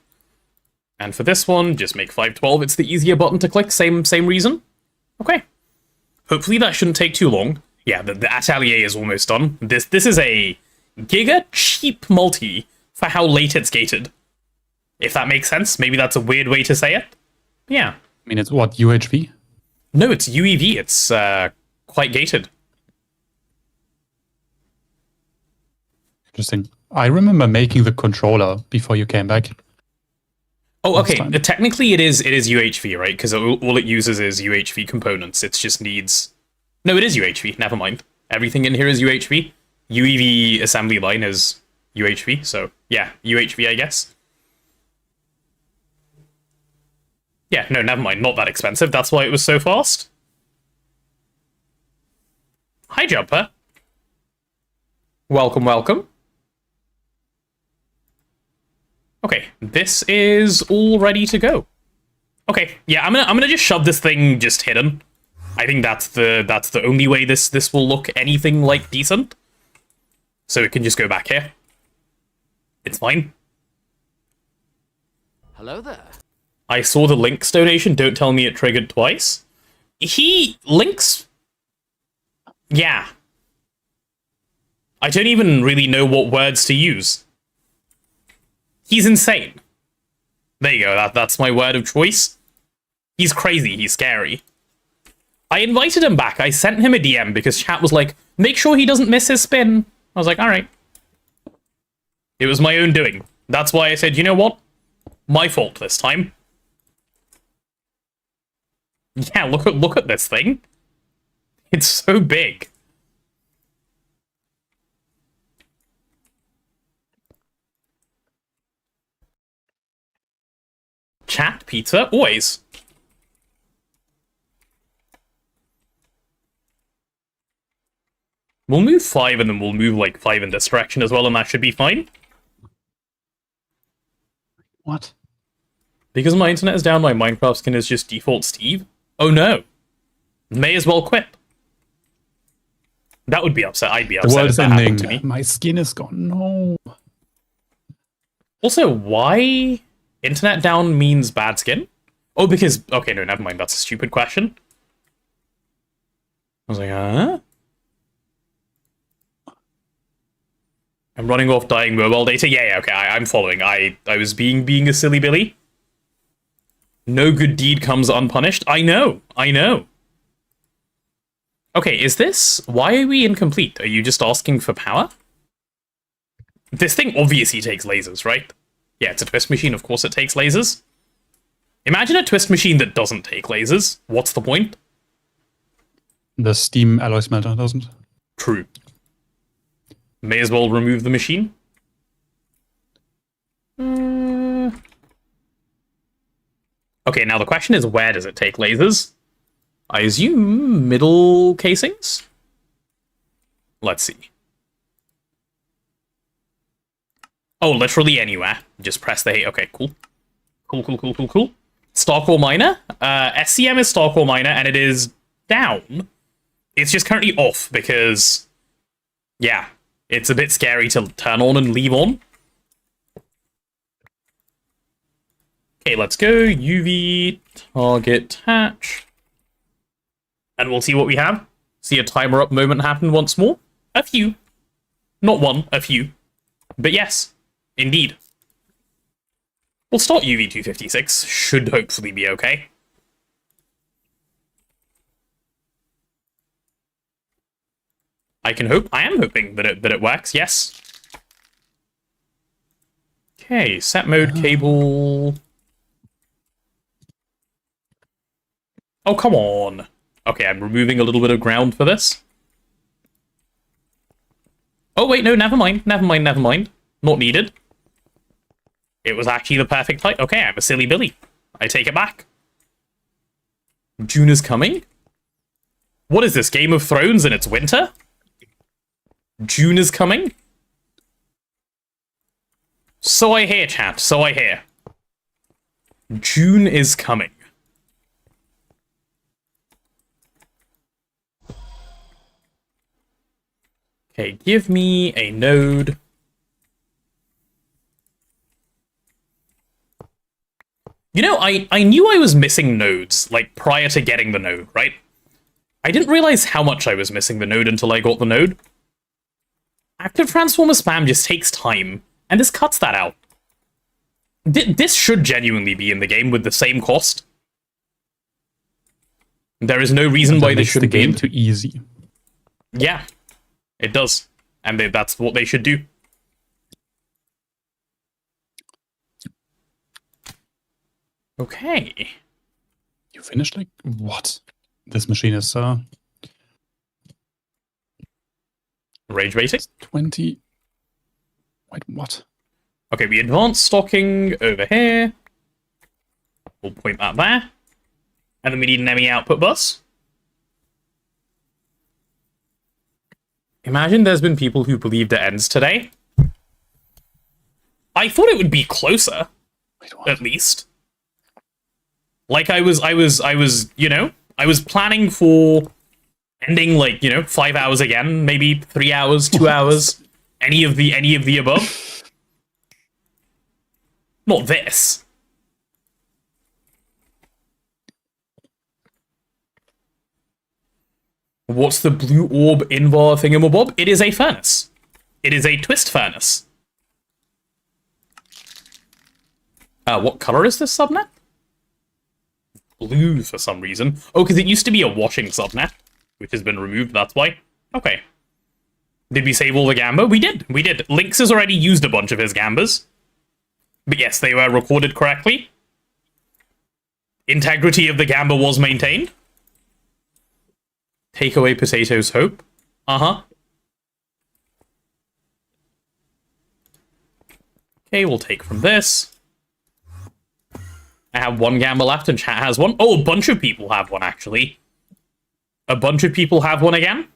And for this one, just make 512. It's the easier button to click, same reason. Okay. Hopefully that shouldn't take too long. Yeah, the Atelier is almost done. This is a giga cheap multi for how late it's gated. If that makes sense. Maybe that's a weird way to say it. Yeah. I mean, it's what, UHV? No, it's UEV. It's quite gated. Interesting. I remember making the controller before you came back. Oh, okay. time. Technically, it is UHV, right? Because all it uses is UHV components. It just needs... No, it is UHV. Never mind. Everything in here is UHV. UEV assembly line is UHV. So, yeah, UHV, I guess. Yeah, no, never mind. Not that expensive. That's why it was so fast. Hi, Jumper. Welcome, welcome. Okay, this is all ready to go. Okay, yeah, I'm gonna just shove this thing just hidden. I think that's the only way this will look anything like decent. So it can just go back here. It's fine. Hello there. I saw the Lynx donation. Don't tell me it triggered twice. Lynx. Yeah. I don't even really know what words to use. He's insane. There you go, that's my word of choice. He's crazy, he's scary. I invited him back, I sent him a DM because chat was like, make sure he doesn't miss his spin. I was like, alright. It was my own doing. That's why I said, you know what? My fault this time. Yeah, look at this thing. It's so big. Chat, pizza, always. We'll move 5 and then we'll move like 5 in this direction as well, and that should be fine. What? Because my internet is down, my Minecraft skin is just default Steve? Oh no. May as well quit. That would be upset. I'd be upset if that happened to me. My skin is gone. No. Also, why... Internet down means bad skin? Oh, because... Okay, no, never mind. That's a stupid question. I was like, huh? I'm running off dying mobile data? Yeah, okay, I'm following. I was being a silly Billy. No good deed comes unpunished. I know. Okay, is this... Why are we incomplete? Are you just asking for power? This thing obviously takes lasers, right? Yeah, it's a twist machine, of course it takes lasers. Imagine a twist machine that doesn't take lasers. What's the point? The steam alloy smelter doesn't. True. May as well remove the machine. Okay, now the question is, where does it take lasers? I assume middle casings? Let's see. Oh, literally anywhere. Just press the... Okay, cool. Cool. Starcore Miner. SCM is Starcore Miner, and it is down. It's just currently off, because... Yeah, it's a bit scary to turn on and leave on. Okay, let's go. UV, target, hatch. And we'll see what we have. See a timer up moment happen once more. A few. Not one, a few. But yes. Indeed. We'll start UV256. Should hopefully be okay. I can hope. I am hoping that it works. Yes. Okay, set mode cable. Oh, come on. Okay, I'm removing a little bit of ground for this. Oh, wait, no, never mind. Never mind, never mind. Not needed. It was actually the perfect height. Okay, I'm a silly Billy. I take it back. June is coming? What is this, Game of Thrones and it's winter? June is coming? So I hear, chat. So I hear. June is coming. Okay, give me a node. You know, I knew I was missing nodes, like, prior to getting the node, right? I didn't realize how much I was missing the node until I got the node. Active transformer spam just takes time, and this cuts that out. This should genuinely be in the game with the same cost. There is no reason why this shouldn't be. That makes the game too easy. Yeah, it does. And that's what they should do. Okay. You finished, like, what? This machine is, Rage baiting? 20... Wait, what? Okay, we advanced stocking over here. We'll point that there. And then we need an ME output bus. Imagine there's been people who believed it ends today. I thought it would be closer. Wait, what? At least. Like I was, you know, I was planning for ending like, you know, 5 hours again, maybe 3 hours, 2 hours, any of the above. Not this. What's the blue orb invar thingamabob? It is a furnace. It is a twist furnace. What color is this subnet? Blue for some reason. Oh, because it used to be a washing subnet, which has been removed, that's why. Okay. Did we save all the Gamba? We did. We did. Lynx has already used a bunch of his Gambas. But yes, they were recorded correctly. Integrity of the Gamba was maintained. Take away Potato's hope. Uh-huh. Okay, we'll take from this. I have one Gamba left and chat has one. Oh, a bunch of people have one, actually. A bunch of people have one again.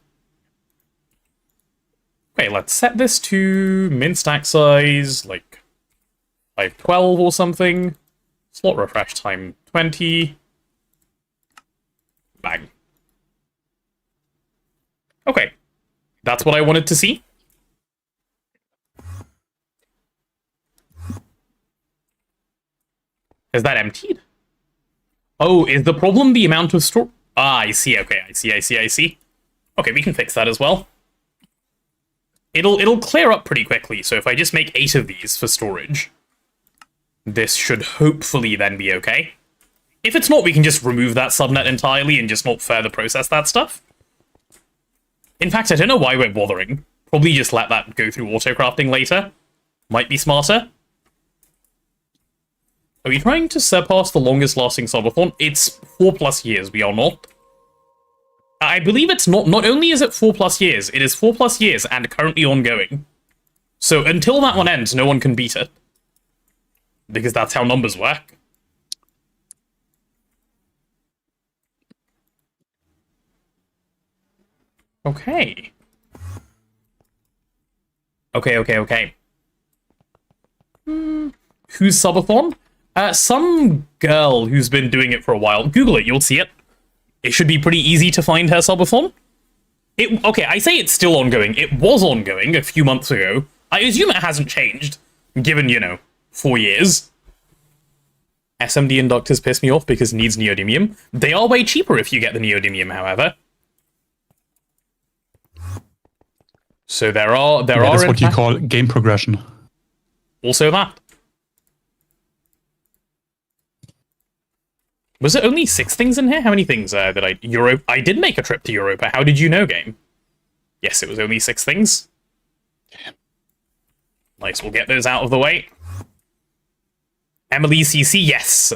Okay, let's set this to min stack size, like 512 or something. Slot refresh time 20. Bang. Okay. That's what I wanted to see. Is that emptied? Oh, is the problem the amount of store? Ah, I see. Okay, I see. Okay, we can fix that as well. It'll clear up pretty quickly, so if I just make 8 of these for storage, this should hopefully then be okay. If it's not, we can just remove that subnet entirely and just not further process that stuff. In fact, I don't know why we're bothering. Probably just let that go through auto-crafting later. Might be smarter. Are we trying to surpass the longest-lasting subathon? It's 4+ years, we are not. I believe it's not only is it 4+ years, it is 4+ years and currently ongoing. So until that one ends, no one can beat it. Because that's how numbers work. Okay. Okay. Who's subathon? Some girl who's been doing it for a while. Google it, you'll see it. It should be pretty easy to find her subathon. Okay, I say it's still ongoing. It was ongoing a few months ago. I assume it hasn't changed, given, you know, 4 years. SMD inductors piss me off because it needs neodymium. They are way cheaper if you get the neodymium, however. So there are that's what you call game progression. Also that. Was it only 6 things in here? How many things did I... I did make a trip to Europa. How did you know, game? Yes, it was only 6 things. Nice, we'll get those out of the way. Emily CC, yes.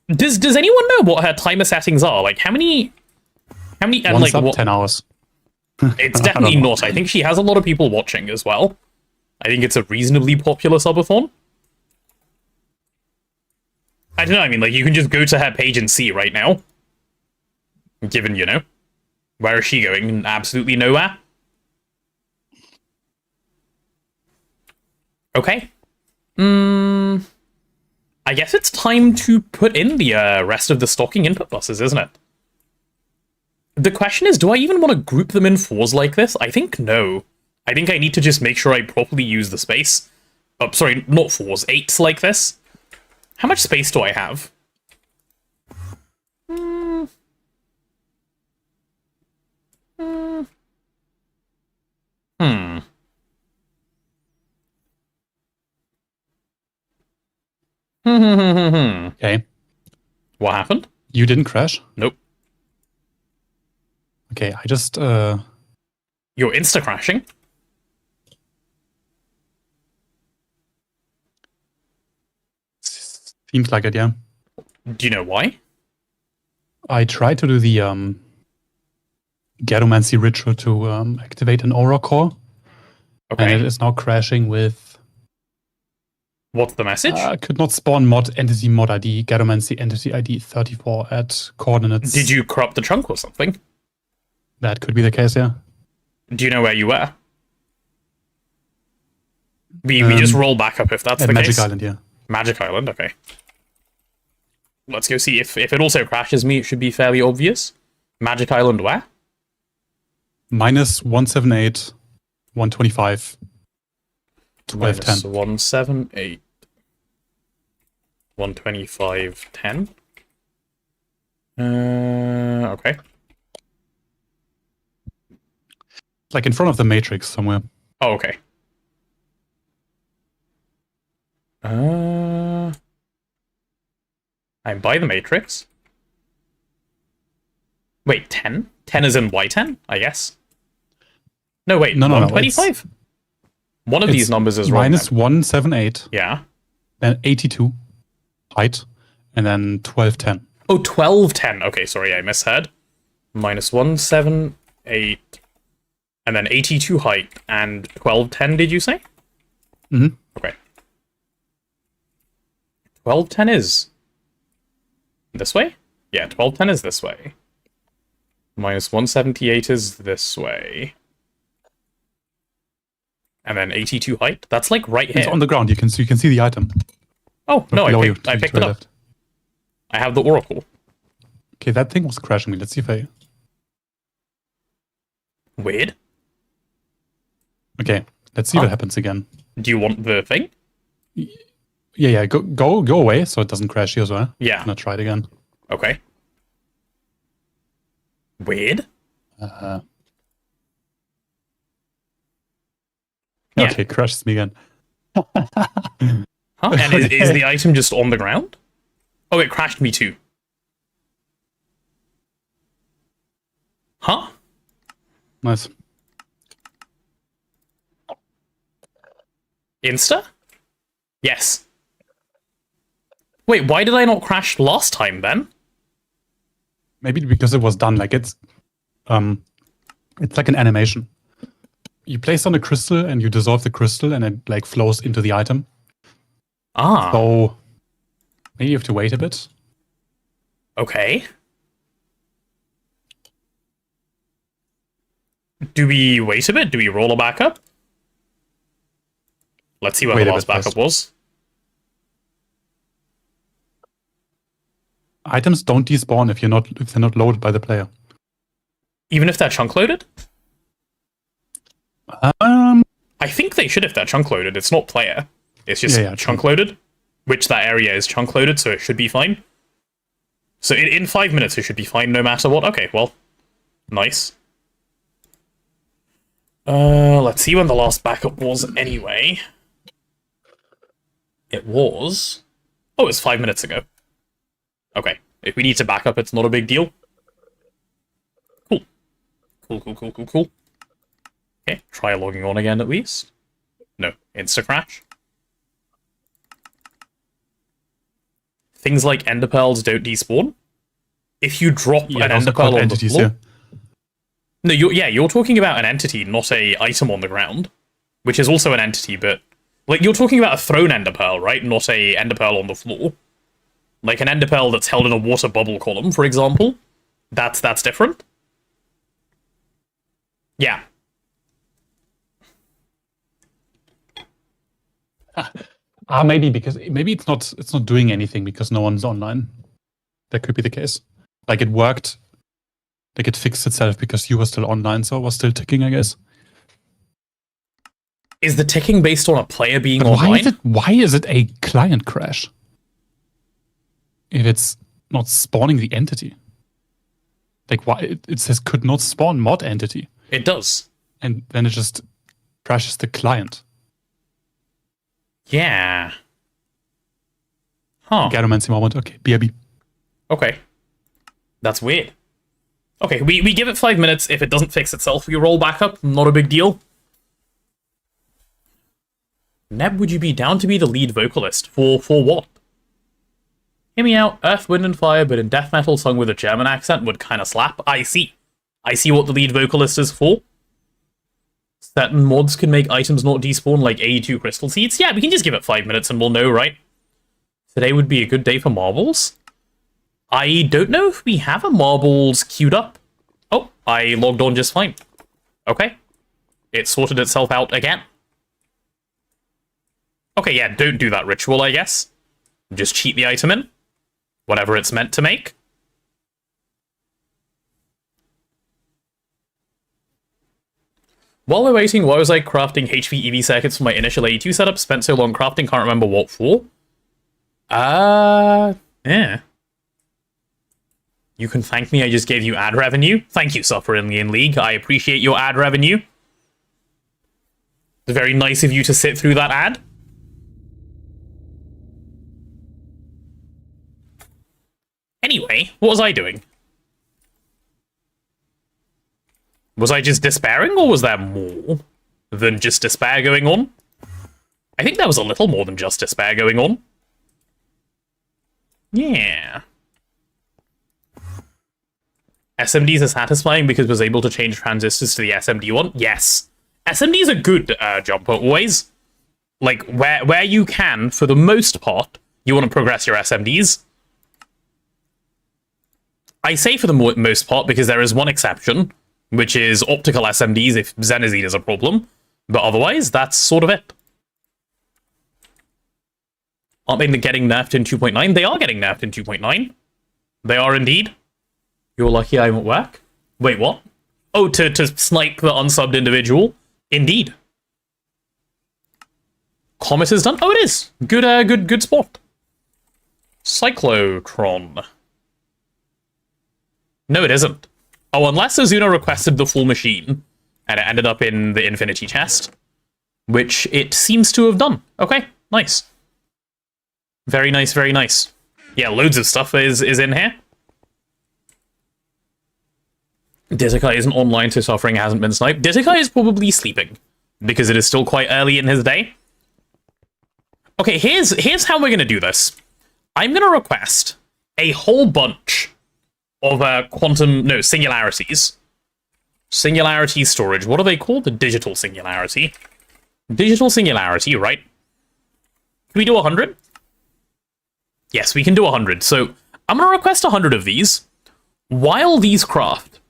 Does anyone know what her timer settings are? Like, how many, and One like, sub, what? 10 hours. It's definitely know. not. I think she has a lot of people watching as well. I think it's a reasonably popular subathon. I don't know, I mean, like, you can just go to her page and see right now. Given, you know. Where is she going? Absolutely nowhere. Okay. I guess it's time to put in the rest of the stocking input buses, isn't it? The question is, do I even want to group them in 4s like this? I think no. I think I need to just make sure I properly use the space. Oh, sorry, not 4s, 8s like this. How much space do I have? Okay. What happened? You didn't crash? Nope. Okay, I just... You're insta-crashing? Seems like it, yeah. Do you know why? I tried to do the Gadomancy ritual to activate an aura core, and Okay. it is now crashing with What's the message? could not spawn mod entity mod ID Gadomancy entity ID 34 at coordinates. Did you corrupt the trunk or something? That could be the case, yeah. Do you know where you were? We just roll back up if that's At the Magic case. Island, yeah. Magic Island, okay. Let's go see if it also crashes me. It should be fairly obvious. Magic Island where? Minus 178, 125, 1210. Minus 178. 125, 10. Okay. Like in front of the matrix somewhere. Oh, okay. I'm by the matrix. Wait, 10? 10 is in Y10, I guess. No, wait, No, 125? One of these numbers is wrong. minus then. 178, Yeah. then 82 height, and then 1210. Oh, 1210. Okay, sorry, I misheard. Minus 178, and then 82 height, and 1210, did you say? Mm-hmm. Okay. 1210 is this way? Yeah, 1210 is this way. Minus 178 is this way. And then 82 height? That's like right here. It's on the ground. You can see the item. Oh, no, Below I you, picked to it the up. left. I have the oracle. Okay, that thing was crashing me. Let's see if I... Weird. Okay, let's see what happens again. Do you want the thing? Yeah, go away so it doesn't crash here as well. Yeah. I'm gonna try it again. Okay. Weird. Uh, Yeah. Okay, crashes me again. Huh? And is the item just on the ground? Oh, it crashed me too. Huh? Nice. Insta? Yes. Wait, why did I not crash last time then? Maybe because it was done like it's like an animation. You place on a crystal and you dissolve the crystal and it like flows into the item. Ah, So maybe you have to wait a bit. okay. Do we wait a bit? Do we roll a backup? Let's see what Wait the a last bit backup first. was. Items don't despawn if they're not loaded by the player. Even if they're chunk loaded? I think they should if they're chunk loaded. It's not player. It's just Yeah, chunk loaded. Which that area is chunk loaded, so it should be fine. So in 5 minutes it should be fine no matter what. Okay, well. Nice. Let's see when the last backup was anyway. It was... Oh, it was 5 minutes ago. Okay. If we need to back up, it's not a big deal. Cool. Cool. Okay, try logging on again at least. No, insta-crash. Things like ender pearls don't despawn. If you drop an ender pearl on the floor... Yeah. No, you're talking about an entity, not a item on the ground. Which is also an entity, but... Like, you're talking about a thrown ender pearl, right? Not a ender pearl on the floor. Like an ender pearl that's held in a water bubble column, for example. That's different. Yeah. Maybe it's not doing anything because no one's online. That could be the case. Like it worked. Like it fixed itself because you were still online, so it was still ticking, I guess. Is the ticking based on a player being But online? why is it a client crash? If it's not spawning the entity. Like why it says could not spawn mod entity. It does. And then it just crashes the client. Yeah. Huh. Garomancy moment. Okay, BRB. Okay. That's weird. Okay, we give it 5 minutes. If it doesn't fix itself, we roll back up. Not a big deal. Neb, would you be down to be the lead vocalist? For what? Hear me out. Earth, Wind, and Fire, but in death metal sung with a German accent would kind of slap. I see. I see what the lead vocalist is for. Certain mods can make items not despawn, like 82 crystal seeds. Yeah, we can just give it 5 minutes and we'll know, right? Today would be a good day for marbles. I don't know if we have a marbles queued up. Oh, I logged on just fine. Okay. It sorted itself out again. Okay, yeah, don't do that ritual, I guess. Just cheat the item in. Whatever it's meant to make. While we're waiting, why was I crafting HV EV circuits for my initial A2 setup? Spent so long crafting, can't remember what for. Yeah. You can thank me, I just gave you ad revenue. Thank you, Suffering League. I appreciate your ad revenue. It's very nice of you to sit through that ad. Anyway, what was I doing? Was I just despairing, or was there more than just despair going on? I think there was a little more than just despair going on. Yeah. SMDs are satisfying because it was able to change transistors to the SMD one? Yes. SMDs are good, Jumper, always. Like, where you can, for the most part, you want to progress your SMDs. I say for the most part because there is one exception, which is optical SMDs if Xenazine is a problem. But otherwise, that's sort of it. Aren't they getting nerfed in 2.9? They are getting nerfed in 2.9. They are indeed. You're lucky I'm at work. Wait, what? Oh, to snipe the unsubbed individual? Indeed. Comet is done? Oh, it is. Good spot. Cyclotron. No, it isn't. Oh, unless Azuna requested the full machine, and it ended up in the Infinity chest, which it seems to have done. Okay, nice. Very nice, very nice. Yeah, loads of stuff is in here. Ditika isn't online, so Suffering hasn't been sniped. Ditika is probably sleeping, because it is still quite early in his day. Okay, here's how we're going to do this. I'm going to request a whole bunch of singularities. Singularity storage. What are they called? The digital singularity. Digital singularity, right? Can we do 100? Yes, we can do 100. So I'm going to request 100 of these. While these craft.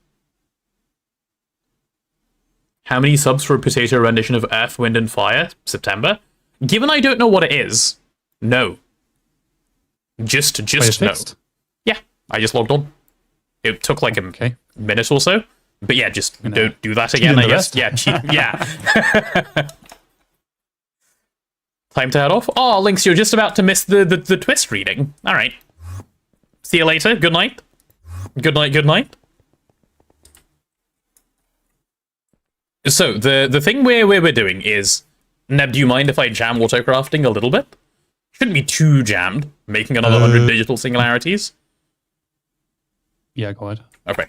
How many subs for a potato rendition of Earth, Wind, and Fire? September? Given I don't know what it is, no. Just no. Yeah, I just logged on. It took like a minute or so. But yeah, just don't do that again, I guess. Yeah, yeah. Time to head off. Oh, Lynx, you're just about to miss the twist reading. All right. See you later. Good night. Good night, good night. So, the thing we're doing is... Neb, do you mind if I jam autocrafting a little bit? Shouldn't be too jammed, making another 100 digital singularities. Yeah, go ahead. Okay.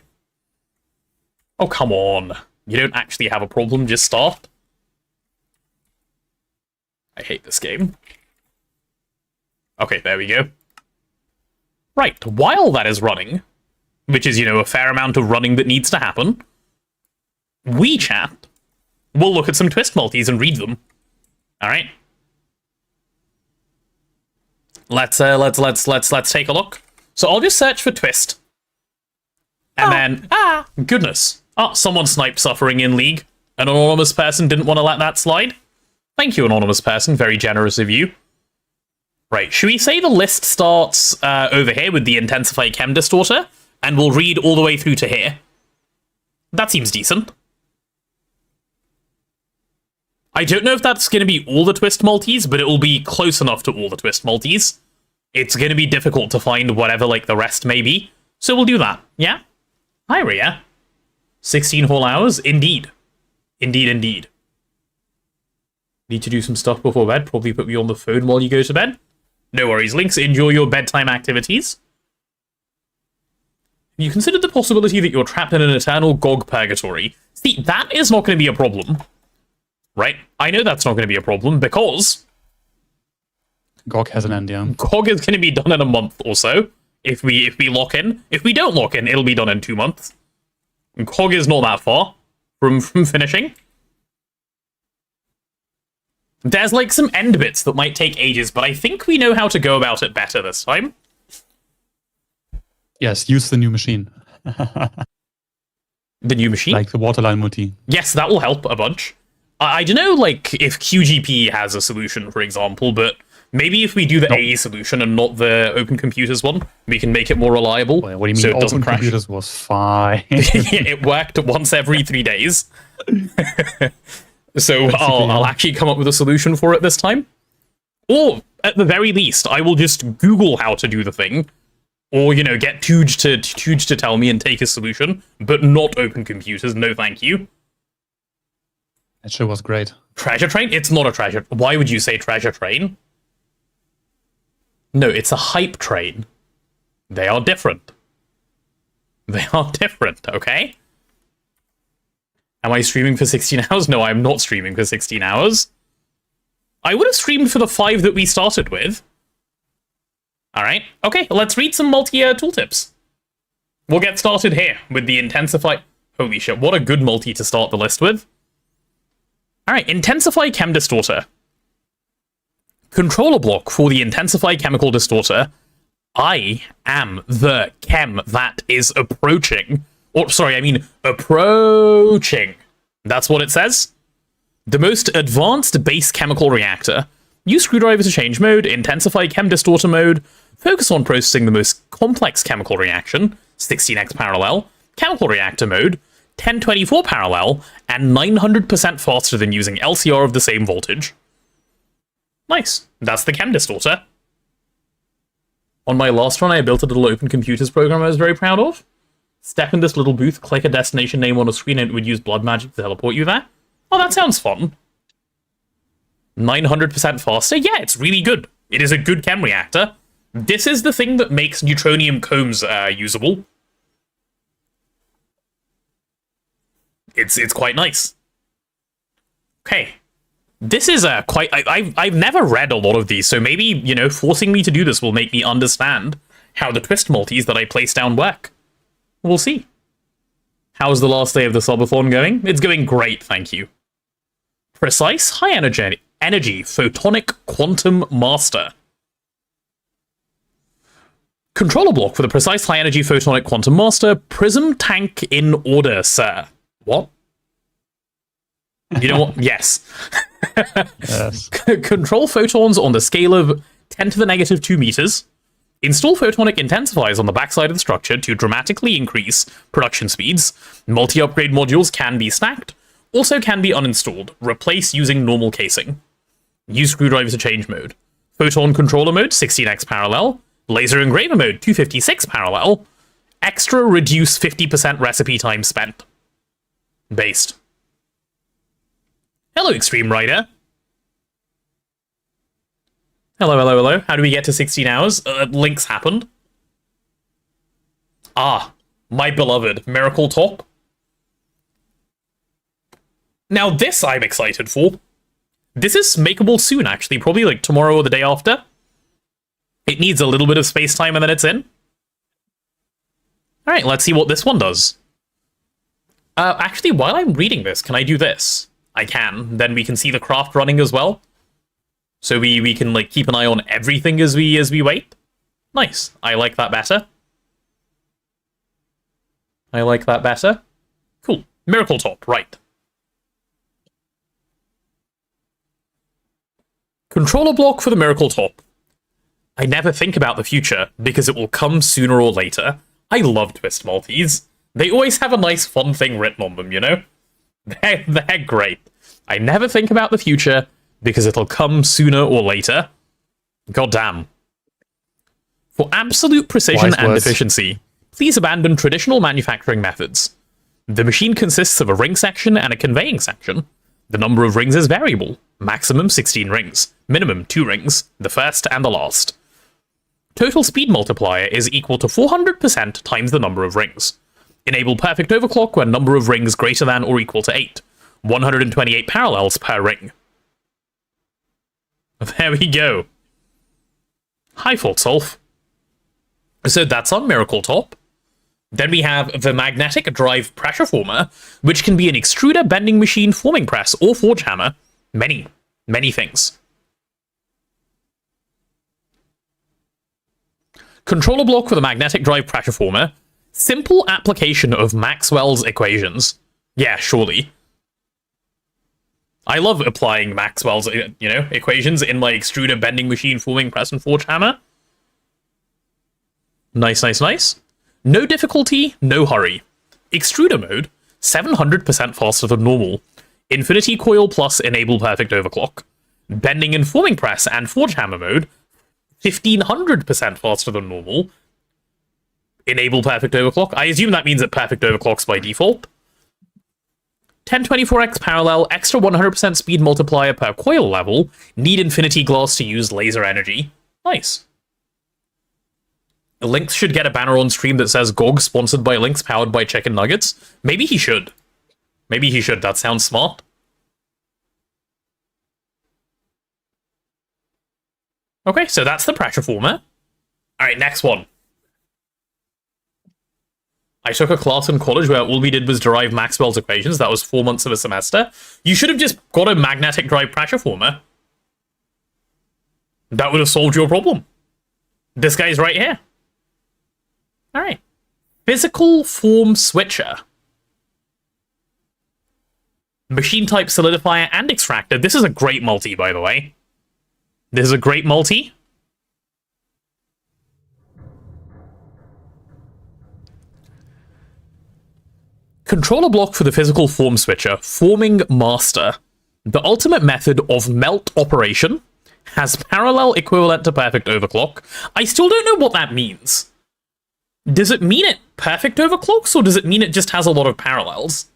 Oh, come on. You don't actually have a problem, just start. I hate this game. Okay, there we go. Right, while that is running, which is, you know, a fair amount of running that needs to happen, we chat. We'll look at some twist multis and read them. Alright? Let's take a look. So I'll just search for twist. And then, goodness. Someone sniped suffering in League. An anonymous person didn't want to let that slide. Thank you, anonymous person. Very generous of you. Right, should we say the list starts over here with the Intensify Chem Distorter, and we'll read all the way through to here? That seems decent. I don't know if that's going to be all the twist multis, but it will be close enough to all the twist multis. It's going to be difficult to find whatever, like, the rest may be, so we'll do that, yeah? Hi, Rhea. 16 whole hours? Indeed. Indeed. Need to do some stuff before bed, probably put me on the phone while you go to bed. No worries, Lynx. Enjoy your bedtime activities. You considered the possibility that you're trapped in an eternal GoG purgatory. See, that is not going to be a problem. Right? I know that's not going to be a problem, because GoG has an end, yeah. GoG is going to be done in a month or so, if we lock in. If we don't lock in, it'll be done in 2 months. And GoG is not that far from finishing. There's, like, some end bits that might take ages, but I think we know how to go about it better this time. Yes, use the new machine. The new machine? Like the waterline multi. Yes, that will help a bunch. I don't know, like, if QGP has a solution, for example, but maybe if we do the AE solution and not the Open Computers one, we can make it more reliable. What do you mean? So it doesn't Open crash. Computers was fine. It worked once every 3 days. So I'll actually come up with a solution for it this time. Or, at the very least, I will just Google how to do the thing. Or, you know, get Tooge to tell me and take a solution. But not Open Computers, no thank you. That show was great. Treasure Train? It's not a treasure. Why would you say Treasure Train? No, it's a hype train. They are different. They are different, okay? Am I streaming for 16 hours? No, I'm not streaming for 16 hours. I would have streamed for the 5 that we started with. Alright, okay, let's read some multi-year tooltips. We'll get started here with the Intensify... Holy shit, what a good multi to start the list with. Alright, Intensify Chem Distorter. Controller block for the Intensify Chemical Distorter. I am the chem that is approaching... Or, sorry, I mean, approaching. That's what it says. The most advanced base chemical reactor. Use screwdriver to change mode, intensify chem distorter mode, focus on processing the most complex chemical reaction, 16x parallel, chemical reactor mode, 1024 parallel, and 900% faster than using LCR of the same voltage. Nice. That's the chem distorter. On my last run, I built a little Open Computers program I was very proud of. Step in this little booth, click a destination name on a screen, and it would use blood magic to teleport you there. Oh, that sounds fun. 900% faster? Yeah, it's really good. It is a good chem reactor. This is the thing that makes neutronium combs usable. It's quite nice. Okay. This is quite... I've never read a lot of these, so maybe, you know, forcing me to do this will make me understand how the twist multis that I place down work. We'll see. How's the last day of the subathon going? It's going great, thank you. Precise high energy photonic quantum master. Controller block for the precise high energy photonic quantum master. Prism tank in order, sir. What? You know what? Yes. Yes. Control photons on the scale of 10 to the negative 2 meters. Install photonic intensifiers on the backside of the structure to dramatically increase production speeds. Multi-upgrade modules can be stacked, also can be uninstalled. Replace using normal casing. Use screwdriver to change mode. Photon controller mode, 16x parallel. Laser engraver mode, 256 parallel. Extra reduce 50% recipe time spent. Based. Hello, Extreme Rider. Hello. How do we get to 16 hours? Links happened. Ah, my beloved Miracle Top. Now this I'm excited for. This is makeable soon, actually, probably like tomorrow or the day after. It needs a little bit of space time and then it's in. Alright, let's see what this one does. Actually, while I'm reading this, can I do this? I can. Then we can see the craft running as well. So we can like keep an eye on everything as we wait. Nice. I like that better. I like that better. Cool. Miracle Top, right. Controller block for the Miracle Top. I never think about the future, because it will come sooner or later. I love Twist multis. They always have a nice fun thing written on them, you know? They're great. I never think about the future, because it'll come sooner or later. God damn. For absolute precision and efficiency, please abandon traditional manufacturing methods. The machine consists of a ring section and a conveying section. The number of rings is variable. Maximum 16 rings. Minimum 2 rings. The first and the last. Total speed multiplier is equal to 400% times the number of rings. Enable perfect overclock when number of rings greater than or equal to 8. 128 parallels per ring. There we go. Hi, Fortsolf. So that's our Miracle Top. Then we have the Magnetic Drive Pressure Former, which can be an extruder, bending machine, forming press, or forge hammer. Many, many things. Controller block for the Magnetic Drive Pressure Former. Simple application of Maxwell's equations. Yeah, surely. I love applying Maxwell's, equations in my extruder, bending machine, forming press, and forge hammer. Nice, nice, nice. No difficulty, no hurry. Extruder mode, 700% faster than normal. Infinity coil plus enable perfect overclock. Bending and forming press and forge hammer mode, 1500% faster than normal. Enable perfect overclock. I assume that means that perfect overclocks by default. 1024x parallel, extra 100% speed multiplier per coil level. Need infinity glass to use laser energy. Nice. Lynx should get a banner on stream that says GOG sponsored by Lynx powered by chicken nuggets. Maybe he should. Maybe he should. That sounds smart. Okay, so that's the pressure former. Alright, next one. I took a class in college where all we did was derive Maxwell's equations. That was 4 months of a semester. You should have just got a magnetic drive pressure former. That would have solved your problem. This guy's right here. Alright. Physical form switcher. Machine type solidifier and extractor. This is a great multi, by the way. This is a great multi. Controller block for the physical form switcher, Forming Master. The ultimate method of melt operation has parallel equivalent to perfect overclock. I still don't know what that means. Does it mean it perfect overclocks, or does it mean it just has a lot of parallels?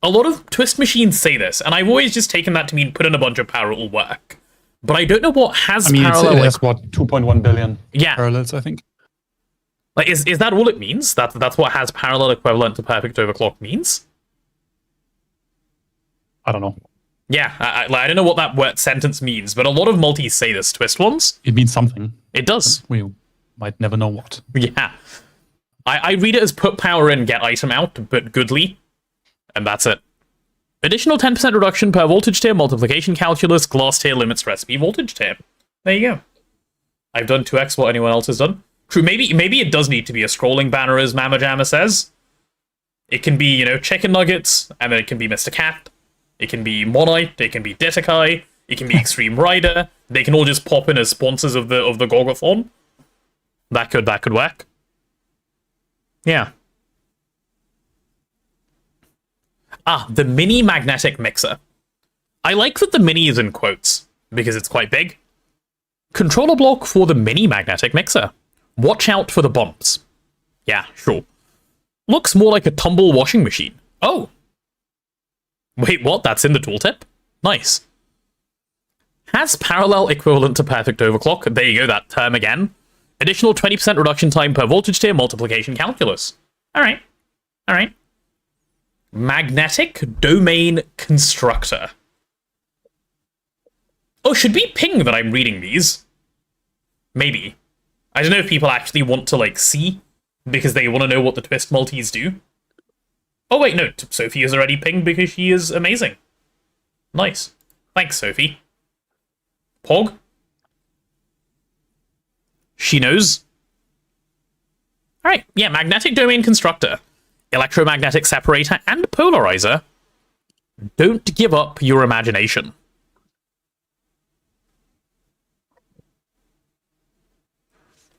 A lot of Twist machines say this, and I've always just taken that to mean put in a bunch of power, it will work. But I don't know what has parallel... it has, what, 2.1 billion parallels, I think. Like, is that all it means? That's what has parallel equivalent to perfect overclock means? I don't know. Yeah, I don't know what that word sentence means, but a lot of multis say this, Twist ones. It means something. It does. We might never know what. Yeah. I read it as put power in, get item out, but goodly. And that's it. Additional 10% reduction per voltage tier, multiplication calculus, glass tier limits recipe voltage tier. There you go. I've done 2x what anyone else has done. True, maybe it does need to be a scrolling banner, as Mama Jamma says. It can be, chicken nuggets, and then it can be Mr. Cat. It can be Monite, it can be Detakai, it can be Extreme Rider. They can all just pop in as sponsors of the GoGathon. That could work. Yeah. The mini magnetic mixer. I like that the mini is in quotes, because it's quite big. Controller block for the mini magnetic mixer. Watch out for the bumps. Yeah, sure. Looks more like a tumble washing machine. Oh. Wait, what? That's in the tooltip? Nice. Has parallel equivalent to perfect overclock. There you go, that term again. Additional 20% reduction time per voltage tier, multiplication calculus. Alright. Alright. Magnetic Domain Constructor. Oh, should be ping that I'm reading these. Maybe. I don't know if people actually want to, like, see, because they want to know what the twist multis do. Oh, wait, no. Sophie is already pinged because she is amazing. Nice. Thanks, Sophie. Pog? She knows. Alright, yeah, Magnetic Domain Constructor, Electromagnetic Separator, and Polarizer. Don't give up your imagination.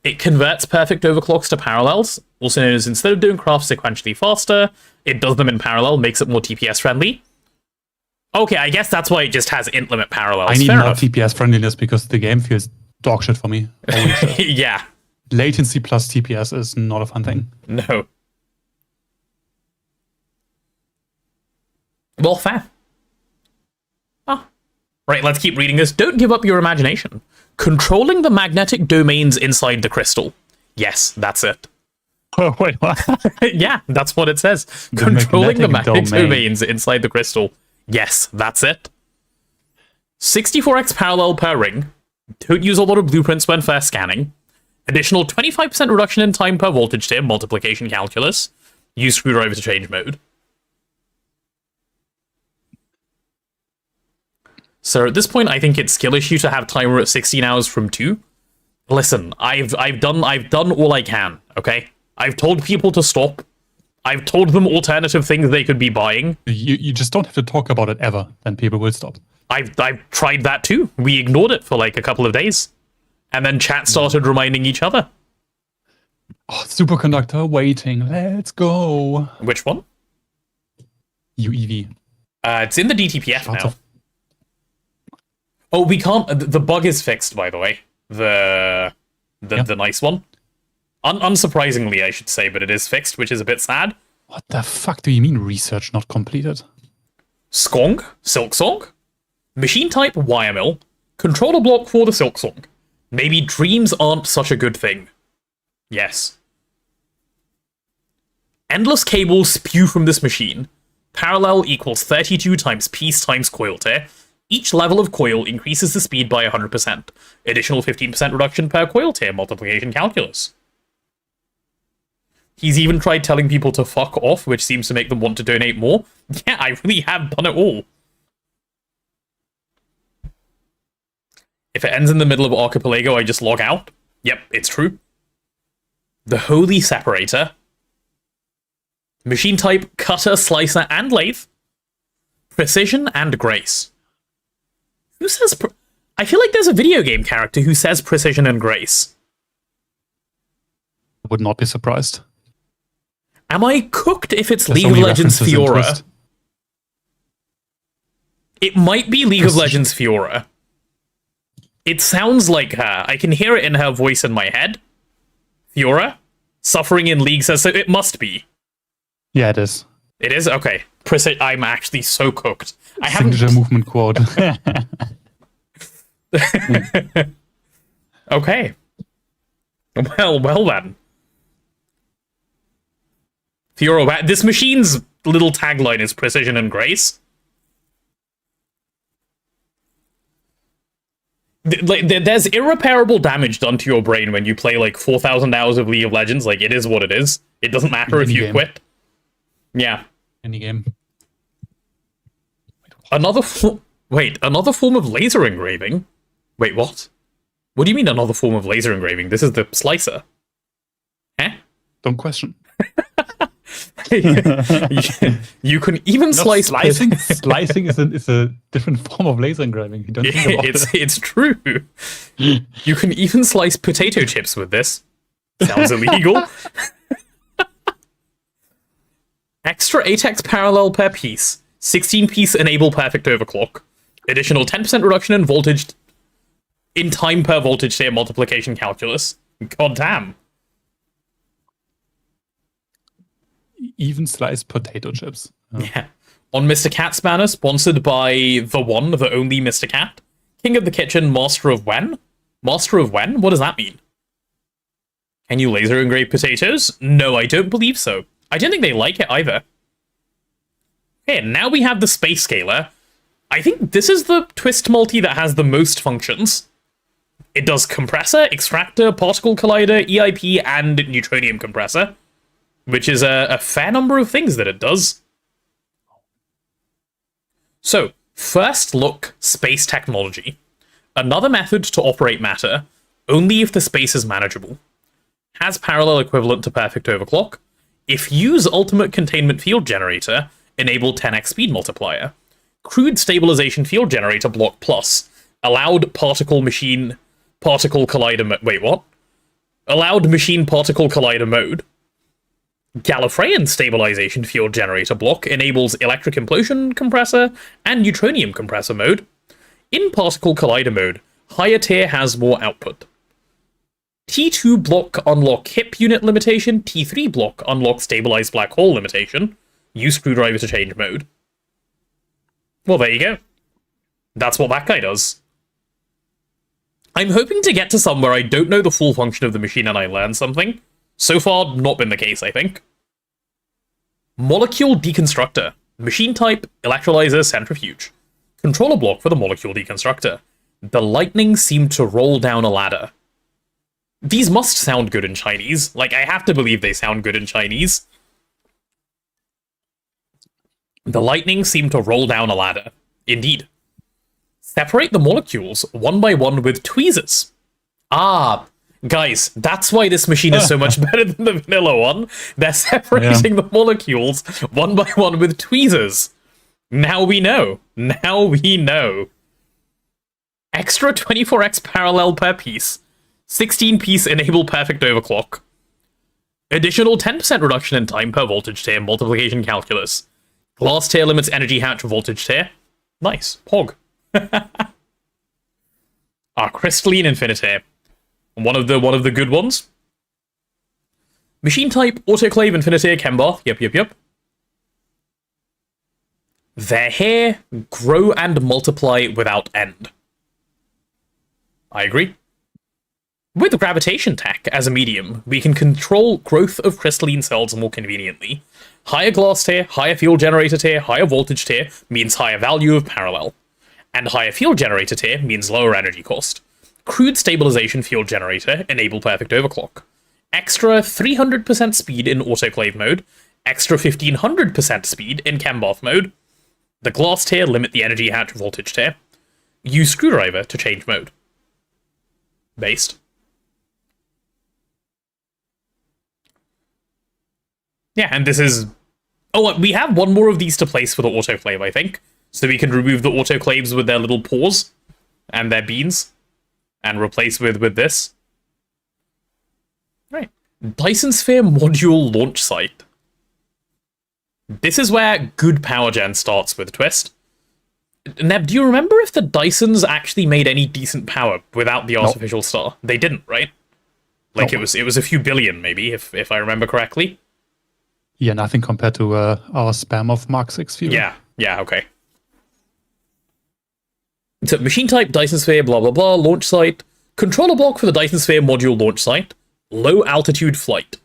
It converts perfect overclocks to parallels, also known as instead of doing crafts sequentially faster, it does them in parallel, makes it more TPS friendly. Okay, I guess that's why it just has int limit parallels. I need Fair more enough. TPS friendliness because the game feels dog shit for me. Holy shit. Yeah, Latency plus TPS is not a fun thing. no. Well, fair. Ah. Right, let's keep reading this. Don't give up your imagination. Controlling the magnetic domains inside the crystal. Yes, that's it. Oh, wait, what? Yeah, that's what it says. The Controlling the magnetic magnetic domain. domains inside the crystal. Yes, that's it. 64x parallel per ring. Don't use a lot of blueprints when first scanning. Additional 25% reduction in time per voltage tier, multiplication calculus. Use screwdriver to change mode. So at this point, I think it's skill issue to have timer at 16 hours from 2. Listen, I've done all I can, okay? I've told people to stop. I've told them alternative things they could be buying. You just don't have to talk about it ever, then people will stop. I've tried that too. We ignored it for like a couple of days. And then chat started reminding each other. Oh, superconductor waiting. Let's go. Which one? UEV. It's in the DTPF Lots now. of- Oh, we can't. The bug is fixed, by the way. The nice one. Unsurprisingly, I should say, but it is fixed, which is a bit sad. What the fuck do you mean research not completed? Skong, Silk Song, machine type wire mill, controller block for the Silk Song. Maybe dreams aren't such a good thing. Yes. Endless cables spew from this machine. Parallel equals 32 times piece times coil tear. Each level of coil increases the speed by 100%. Additional 15% reduction per coil tear, multiplication calculus. He's even tried telling people to fuck off, which seems to make them want to donate more. Yeah, I really have done it all. If it ends in the middle of Archipelago, I just log out. Yep, it's true. The Holy Separator. Machine type, cutter, slicer, and lathe. Precision and grace. Who says... I feel like there's a video game character who says precision and grace. Would not be surprised. Am I cooked if it's There's League so of many Legends references in Fiora? Twist. It might be League of Precision. Legends Fiora. It sounds like her. I can hear it in her voice in my head. Fiora? Suffering in League says so. It must be. Yeah, it is. It is? Okay. I'm actually so cooked. I haven't... Signature movement quote. Okay. Well then. Fiora, this machine's little tagline is precision and grace. There's irreparable damage done to your brain when you play like 4,000 hours of League of Legends. Like, it is what it is. It doesn't matter if you Any game. quit. Yeah. Any game. Another form of laser engraving? Wait, what? What do you mean another form of laser engraving? This is the slicer. Eh? Don't question. You can even Not slice... slicing. Slicing is a different form of laser engraving. You don't think about it. It's true. You can even slice potato chips with this. Sounds illegal. Extra 8x parallel per piece. 16-piece enable perfect overclock. Additional 10% reduction in voltage... in time per voltage tier multiplication calculus. God damn. Even sliced potato chips. Oh. Yeah. On Mr. Cat's banner, sponsored by the one, the only Mr. Cat. King of the Kitchen, Master of When? Master of When? What does that mean? Can you laser engrave potatoes? No, I don't believe so. I don't think they like it either. Here, now we have the space scaler. I think this is the twist multi that has the most functions. It does compressor, extractor, particle collider, EIP, and neutronium compressor, which is a fair number of things that it does. So, first look, space technology. Another method to operate matter, only if the space is manageable. Has parallel equivalent to perfect overclock. If use ultimate containment field generator, enable 10x speed multiplier. Crude stabilization field generator block plus. Allowed particle machine particle collider wait, what? Allowed machine particle collider mode. Gallifreyan stabilization field generator block enables electric implosion compressor and neutronium compressor mode. In particle collider mode, higher tier has more output. T2 block unlock HIP unit limitation, T3 block unlock stabilized black hole limitation. Use screwdriver to change mode. Well, there you go. That's what that guy does. I'm hoping to get to somewhere I don't know the full function of the machine and I learn something. So far, not been the case, I think. Molecule deconstructor. Machine type, electrolyzer, centrifuge. Controller block for the molecule deconstructor. The lightning seemed to roll down a ladder. These must sound good in Chinese. Like, I have to believe they sound good in Chinese. The lightning seemed to roll down a ladder. Indeed. Separate the molecules one by one with tweezers. Ah, guys, that's why this machine is so much better than the vanilla one. They're separating the molecules one by one with tweezers. Now we know. Now we know. Extra 24x parallel per piece. 16-piece enable perfect overclock. Additional 10% reduction in time per voltage tier multiplication calculus. Glass tier limits energy hatch voltage tier. Nice. Pog. Crystalline infinity. One of the good ones. Machine type, autoclave, infinity, chembath. Yep. Their hair grow and multiply without end. I agree. With gravitation tech as a medium, we can control growth of crystalline cells more conveniently. Higher glass tier, higher field generator tier, higher voltage tier means higher value of parallel. And higher field generator tier means lower energy cost. Crude stabilization field generator, enable perfect overclock. Extra 300% speed in autoclave mode. Extra 1500% speed in chembath mode. The glass tier limit the energy hatch voltage tier. Use screwdriver to change mode. Based. Yeah, and this is... Oh, we have one more of these to place for the autoclave, I think. So we can remove the autoclaves with their little paws and their beans and replace with this. Right. Dyson Sphere module launch site. This is where good power gen starts with Twist. Neb, do you remember if the Dysons actually made any decent power without the artificial star? They didn't, right? Like, it was a few billion, maybe, if I remember correctly. Yeah, nothing compared to our spam of Mark 6 fuel. Yeah, okay. So, machine type, Dyson Sphere, blah blah blah, launch site. Controller block for the Dyson Sphere module launch site. Low altitude flight.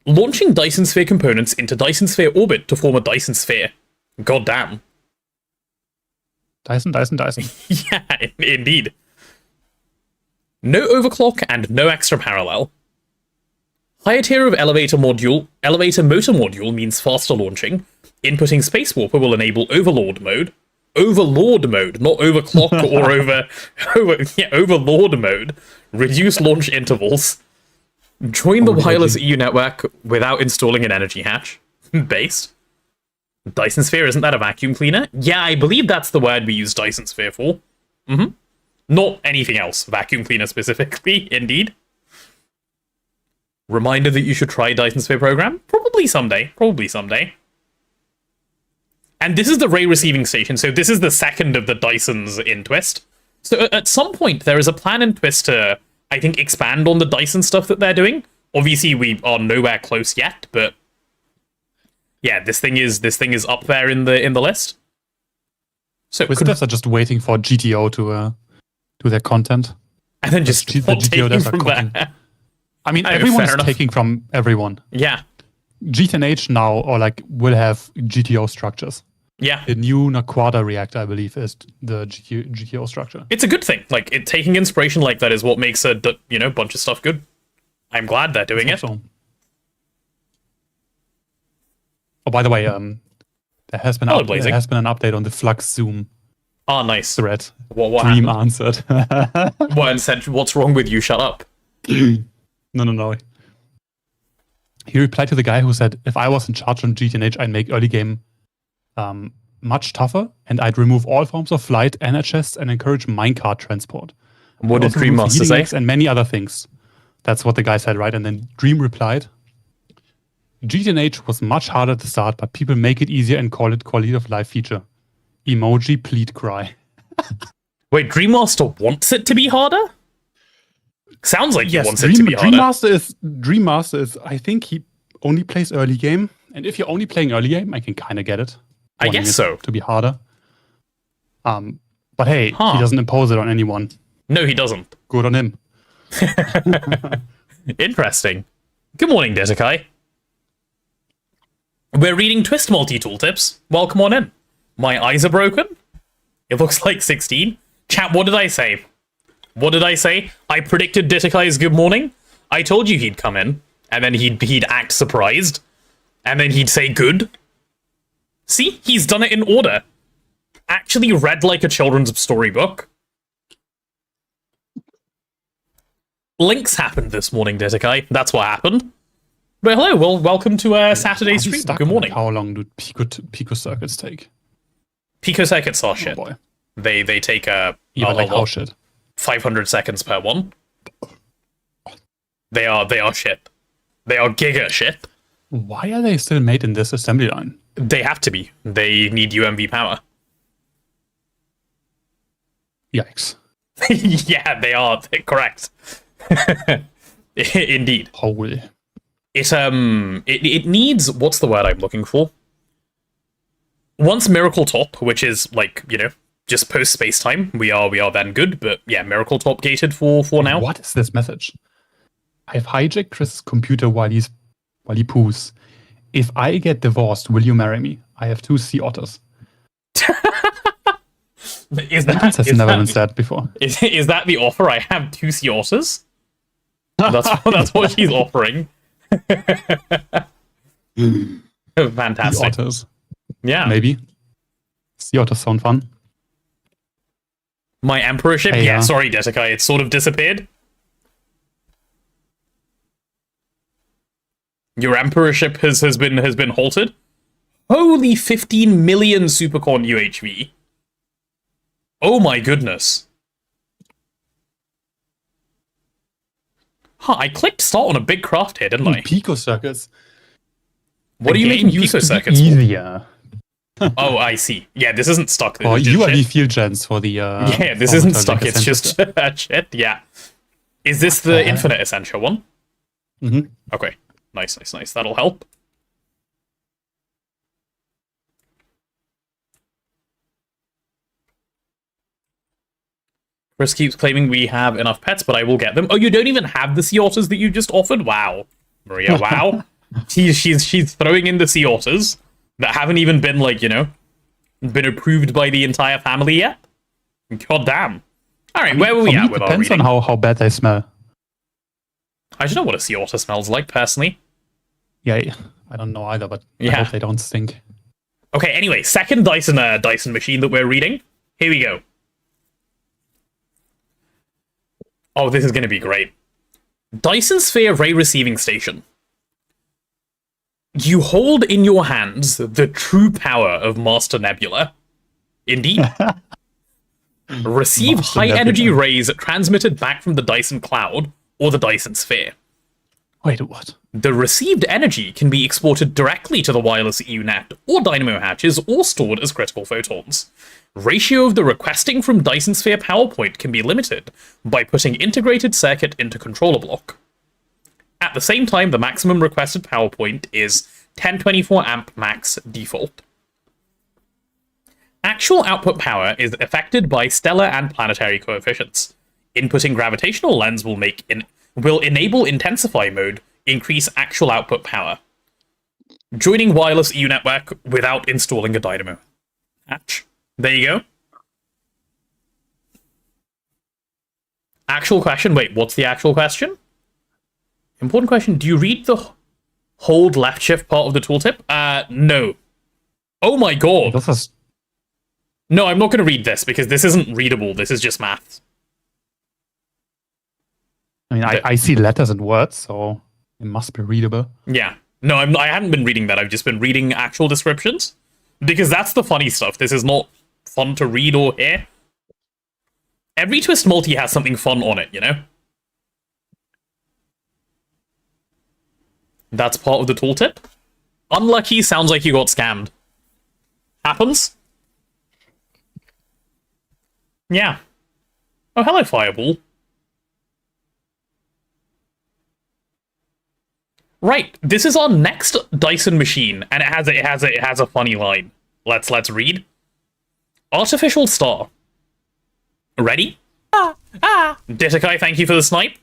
Launching Dyson Sphere components into Dyson Sphere orbit to form a Dyson Sphere. God damn. Dyson. Yeah, indeed. No overclock and no extra parallel. Higher tier of elevator motor module means faster launching. Inputting Space Warper will enable Overlord mode. Overlord mode, not overclock or Overlord mode. Reduce launch intervals. Join the wireless EU network without installing an energy hatch. Based. Dyson Sphere, isn't that a vacuum cleaner? Yeah, I believe that's the word we use Dyson Sphere for. Not anything else. Vacuum cleaner specifically, indeed. Reminder that you should try Dyson Sphere program? Probably someday. And this is the ray receiving station, so this is the second of the Dysons in Twist. So at some point, there is a plan in Twist to, I think, expand on the Dyson stuff that they're doing. Obviously, we are nowhere close yet, but yeah, this thing is up there in the list. So Visitors are just waiting for GTO to do their content. And then just the GTO devs are cooking. I mean, everyone's taking from everyone. Yeah. GTNH now, or like, will have GTO structures. Yeah. The new Naquada reactor, I believe, is the GTO structure. It's a good thing. Like, taking inspiration like that is what makes a bunch of stuff good. I'm glad they're doing it. So. Oh, by the way, there has been an update on the Flux Zoom nice. thread. What Dream happened? answered. What, and said, what's wrong with you? Shut up. No. He replied to the guy who said, if I was in charge on GTNH, I'd make early game much tougher, and I'd remove all forms of flight, energy chests, and encourage minecart transport. What did Dream Master say? And many other things. That's what the guy said, right? And then Dream replied, GTNH was much harder at the start, but people make it easier and call it quality of life feature. Emoji, plead cry. Wait, Dream Master wants it to be harder? Sounds like he wants it to Dream, be harder. Dream Master is, I think he only plays early game. And if you're only playing early game, I can kind of get it. I guess so. To be harder. But hey, he doesn't impose it on anyone. No, he doesn't. Good on him. Interesting. Good morning, Detekai. We're reading Twist Multi Tooltips. Welcome on in. My eyes are broken. It looks like 16. Chat, what did I say? What did I say? I predicted Detekai's good morning. I told you he'd come in, and then he'd act surprised, and then he'd say good. See? He's done it in order. Actually read like a children's storybook. Links happened this morning, Detekai. That's what happened. But hello, well, welcome to Saturday's stream. Good morning. How long do pico circuits take? Pico circuits are shit. Boy. They take how shit? 500 seconds per one. They are shit. They are giga shit. Why are they still made in this assembly line? They have to be. They need UMV power. Yikes. Yeah, they are. Correct. Indeed. Holy. It needs, what's the word I'm looking for? Once Miracle Top, which is like, just post space time, we are then good, but yeah, Miracle Top gated for now. What is this message? I've hijacked Chris's computer while he poos. If I get divorced, will you marry me? I have 2 sea otters. That has never been said before. Is that the offer? I have 2 sea otters? That's what she's offering. Fantastic. Sea otters. Yeah. Maybe. Sea otters sound fun. My emperorship? Hey, yeah, sorry, Detekai, it sort of disappeared. Your emperorship has been halted. Holy 15 million Supercorn UHV. Oh my goodness. I clicked start on a big craft here, didn't I? Pico circuits. What are you making pico circuits easier. Oh, I see. Yeah, this isn't stuck. Oh, UID field gens for the... yeah, this isn't stuck. It's just shit. Yeah. Is this the Infinite Essential one? Mm-hmm. Okay. Nice. That'll help. Chris keeps claiming we have enough pets, but I will get them. Oh, you don't even have the sea otters that you just offered? Wow. Maria, wow. she's throwing in the sea otters that haven't even been, been approved by the entire family yet? God damn. Alright, where were we at with our reading? Depends on how bad they smell. I don't know what a sea otter smells like, personally. Yeah, I don't know either, but I hope they don't stink. Okay, anyway, second Dyson machine that we're reading. Here we go. Oh, this is going to be great. Dyson Sphere Ray Receiving Station. You hold in your hands the true power of Master Nebula. Indeed. Receive high-energy rays transmitted back from the Dyson Cloud or the Dyson Sphere. Wait, what? The received energy can be exported directly to the wireless EUNet or dynamo hatches or stored as critical photons. Ratio of the requesting from Dyson Sphere power point can be limited by putting integrated circuit into controller block. At the same time, the maximum requested power point is 1024 amp max default. Actual output power is affected by stellar and planetary coefficients. Inputting gravitational lens will enable intensify mode increase actual output power. Joining wireless EU network without installing a dynamo. Hatch. There you go. Actual question. Wait, what's the actual question? Important question. Do you read the hold left shift part of the tooltip? No. Oh my god. This is No, I'm not going to read this because this isn't readable. This is just maths. I mean, I see letters and words, so it must be readable. Yeah. No, I haven't been reading that. I've just been reading actual descriptions. Because that's the funny stuff. This is not fun to read or hear. Every twist multi has something fun on it, you know? That's part of the tooltip. Unlucky sounds like you got scammed. Happens. Yeah. Oh, hello, Fireball. Right, this is our next Dyson machine, and it has a funny line. Let's read. Artificial star. Ready? Ditakai, thank you for the snipe.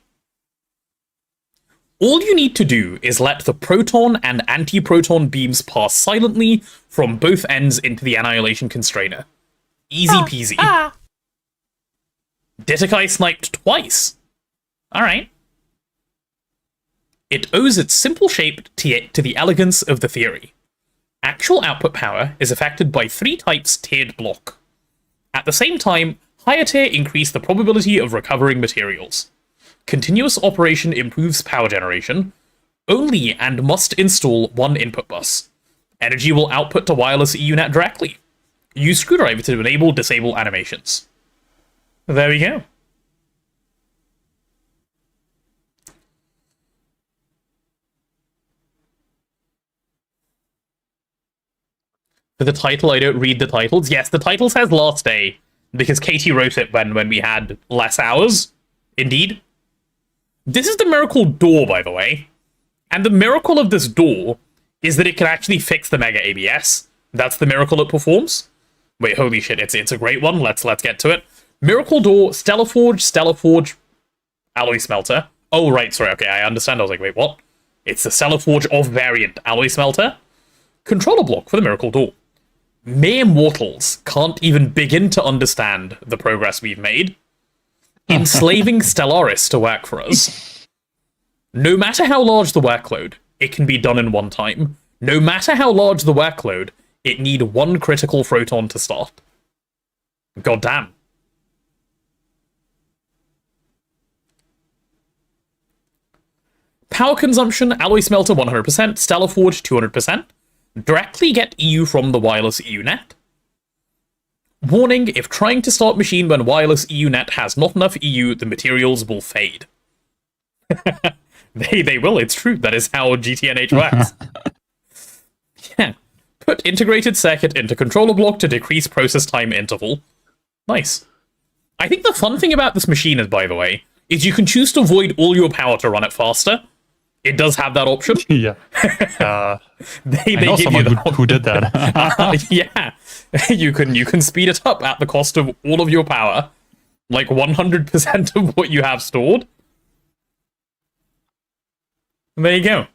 All you need to do is let the proton and anti-proton beams pass silently from both ends into the annihilation constrainer. Easy peasy. Ditakai sniped twice. Alright. It owes its simple shape to the elegance of the theory. Actual output power is affected by 3 types tiered block. At the same time, higher tier increase the probability of recovering materials. Continuous operation improves power generation. Only and must install 1 input bus. Energy will output to wireless EUNet directly. Use screwdriver to disable animations. There we go. For the title, I don't read the titles. Yes, the title says last day, because Katie wrote it when we had less hours. Indeed. This is the miracle door, by the way. And the miracle of this door is that it can actually fix the Mega ABS. That's the miracle it performs. Wait, holy shit, it's a great one. Let's get to it. Miracle door, Stellar Forge, alloy smelter. Oh, right, sorry, okay, I understand. I was like, wait, what? It's the Stellar Forge of variant alloy smelter. Controller block for the miracle door. Mere mortals can't even begin to understand the progress we've made. Enslaving Stellaris to work for us. No matter how large the workload, it can be done in one time. No matter how large the workload, it need 1 critical photon to start. God damn. Power consumption, alloy smelter 100%, Stellar Forge 200%. Directly get EU from the wireless EUNet. Warning, if trying to start machine when wireless EUNet has not enough EU, the materials will fade. They will, it's true. That is how GTNH works. Yeah. Put integrated circuit into controller block to decrease process time interval. Nice. I think the fun thing about this machine is, by the way, is you can choose to void all your power to run it faster. It does have that option. Yeah. They I know give someone you that who did that. yeah. You can speed it up at the cost of all of your power. Like 100% of what you have stored. And there you go.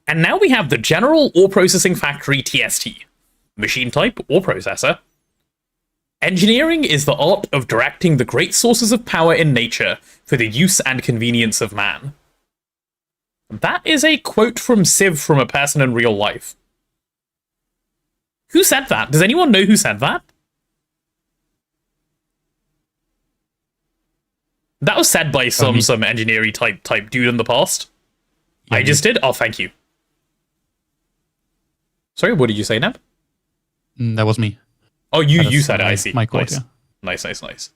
And now we have the General Ore Processing Factory TST. Machine type or processor. Engineering is the art of directing the great sources of power in nature for the use and convenience of man. That is a quote from Civ from a person in real life. Who said that? Does anyone know who said that? That was said by some engineering type dude in the past. Yeah, I just did? Oh, thank you. Sorry, what did you say, Neb? That was me. Oh, you said it, I see. My quote, nice. yeah. Nice.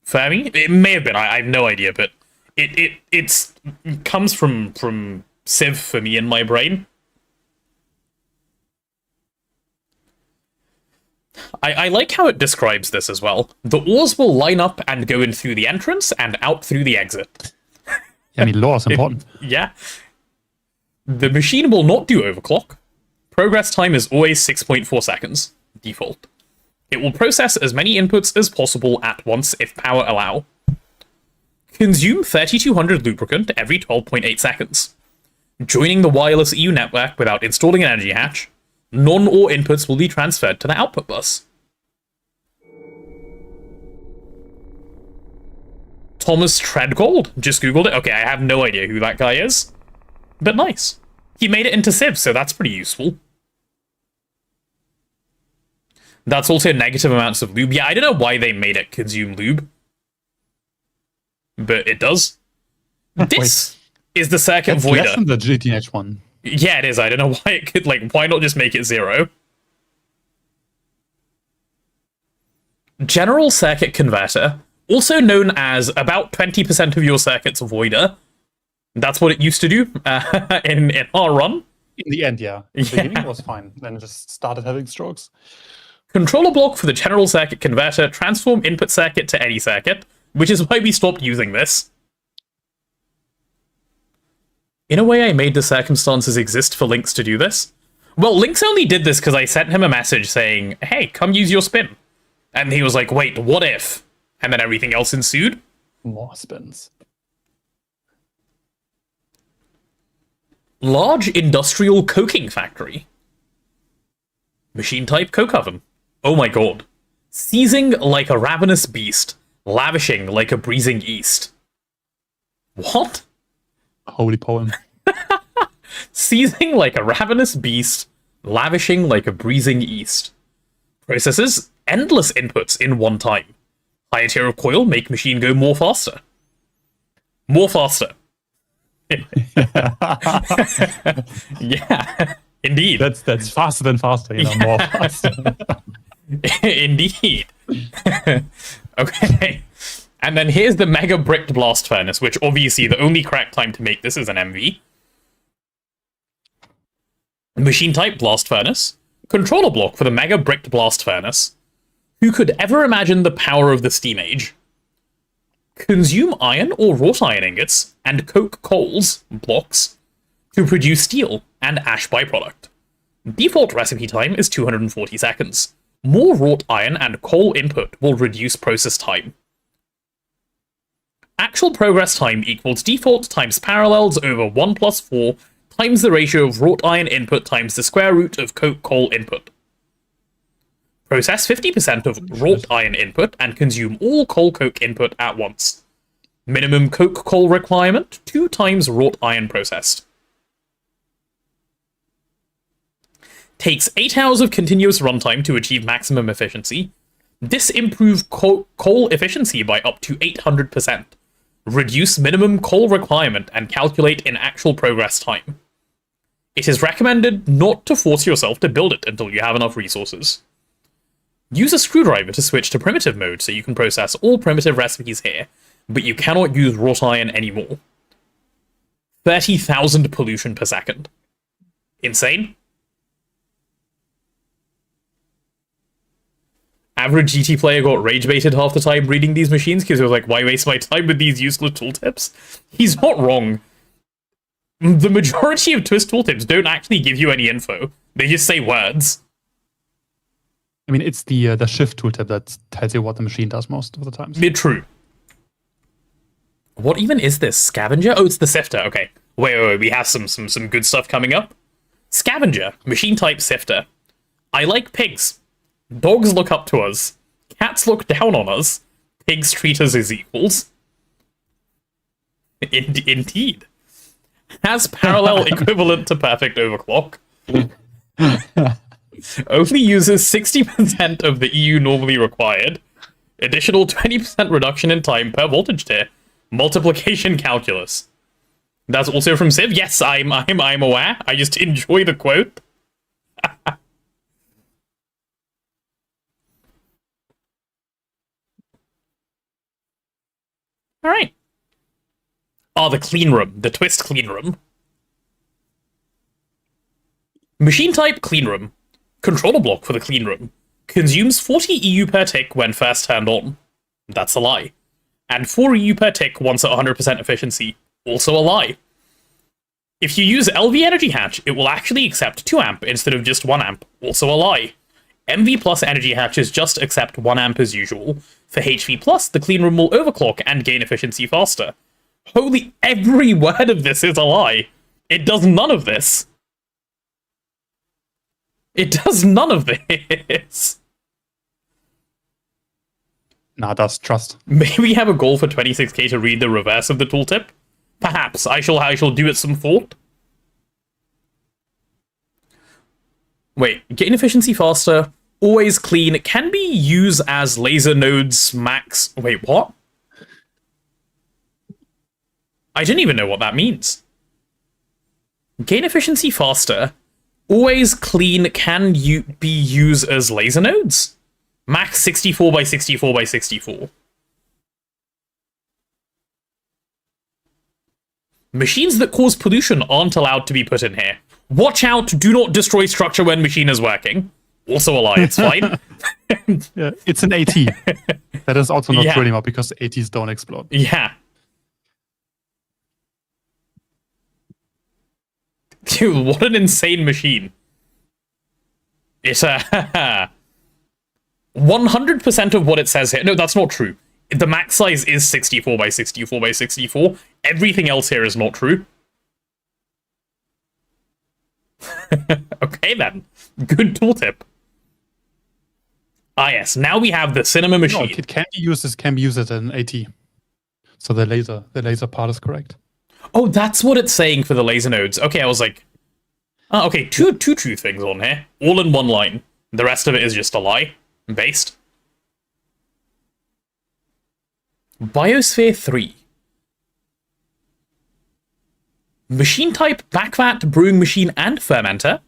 Fermi? It may have been, I have no idea, but it comes from Civ for me in my brain. I like how it describes this as well. The ores will line up and go in through the entrance and out through the exit. I mean, law is important. Yeah. The machine will not do overclock. Progress time is always 6.4 seconds, default. It will process as many inputs as possible at once if power allow. Consume 3200 lubricant every 12.8 seconds. Joining the wireless EU network without installing an energy hatch, none or inputs will be transferred to the output bus. Thomas Treadgold? Just googled it. Okay, I have no idea who that guy is. But nice. He made it into Civ, so that's pretty useful. That's also negative amounts of lube. Yeah, I don't know why they made it consume lube. But it does. This is the circuit voider. Less than the GTNH one. Yeah, it is. I don't know why it could, like, why not just make it 0? General circuit converter, also known as about 20% of your circuit's voider. That's what it used to do in our run. In the end, yeah. In the beginning, it was fine. Then it just started having strokes. Controller block for the general circuit converter, transform input circuit to any circuit, which is why we stopped using this. In a way, I made the circumstances exist for Lynx to do this. Well, Lynx only did this because I sent him a message saying, hey, come use your spin. And he was like, wait, what if? And then everything else ensued. More spins. Large industrial coking factory. Machine type coke oven. Oh my god. Seizing like a ravenous beast. Lavishing like a breezing east. What? Holy poem. Seizing like a ravenous beast. Lavishing like a breezing east. Processes endless inputs in one time. Higher tier of coil make machine go more faster. More faster. Yeah, indeed. That's faster than faster, you know, more faster. Indeed. Okay. And then here's the Mega Bricked Blast Furnace, which obviously the only correct time to make this is an MV. Machine type Blast Furnace. Controller block for the Mega Bricked Blast Furnace. Who could ever imagine the power of the steam age? Consume iron or wrought iron ingots and coke coals, blocks, to produce steel and ash byproduct. Default recipe time is 240 seconds. More wrought iron and coal input will reduce process time. Actual progress time equals default times parallels over 1 plus 4 times the ratio of wrought iron input times the square root of coke coal input. Process 50% of wrought iron input and consume all coal coke input at once. Minimum coke coal requirement, 2 times wrought iron processed. Takes 8 hours of continuous runtime to achieve maximum efficiency. This improve coal efficiency by up to 800%. Reduce minimum coal requirement and calculate in actual progress time. It is recommended not to force yourself to build it until you have enough resources. Use a screwdriver to switch to primitive mode so you can process all primitive recipes here, but you cannot use wrought iron anymore. 30,000 pollution per second. Insane? Average GT player got rage baited half the time reading these machines because he was like, why waste my time with these useless tooltips? He's not wrong. The majority of Twist tooltips don't actually give you any info. They just say words. I mean, it's the shift tooltip that tells you what the machine does most of the time. True. What even is this? Scavenger? Oh, it's the sifter. Okay. Wait. We have some good stuff coming up. Scavenger. Machine type sifter. I like pigs. Dogs look up to us. Cats look down on us. Pigs treat us as equals. Indeed. Has parallel equivalent to perfect overclock. Only uses 60% of the EU normally required. Additional 20% reduction in time per voltage tier. Multiplication calculus. That's also from Civ. Yes, I'm aware. I just enjoy the quote. All right. Oh, the clean room. The Twist clean room. Machine type clean room. Controller block for the clean room. Consumes 40 EU per tick when first turned on. That's a lie. And 4 EU per tick once at 100% efficiency. Also a lie. If you use LV Energy Hatch, it will actually accept 2 amp instead of just 1 amp. Also a lie. MV plus Energy Hatches just accept 1 amp as usual. For HV plus, the clean room will overclock and gain efficiency faster. Holy, every word of this is a lie. It does none of this. It does none of this. Nah, that's trust. Maybe have a goal for 26k to read the reverse of the tooltip? Perhaps. I shall do it some thought. Wait, gain efficiency faster, always clean, can be used as laser nodes max... Wait, what? I didn't even know what that means. Gain efficiency faster, always clean can be used as laser nodes? Max 64 by 64 by 64. Machines that cause pollution aren't allowed to be put in here. Watch out, do not destroy structure when machine is working. Also a lie, it's fine. Yeah, it's an AT. That is also not true anymore because ATs don't explode. Yeah. Dude, what an insane machine. It's a... 100% of what it says here... No, that's not true. The max size is 64 by 64 by 64. Everything else here is not true. Okay, then. Good tooltip. Ah, yes. Now we have the cinema machine. No, it can be used as an AT. So the laser part is correct. Oh, that's what it's saying for the laser nodes. Okay, I was like... Oh, okay, two true things on here. All in one line. The rest of it is just a lie. Based. Biosphere 3. Machine type, backvat, brewing machine, and fermenter.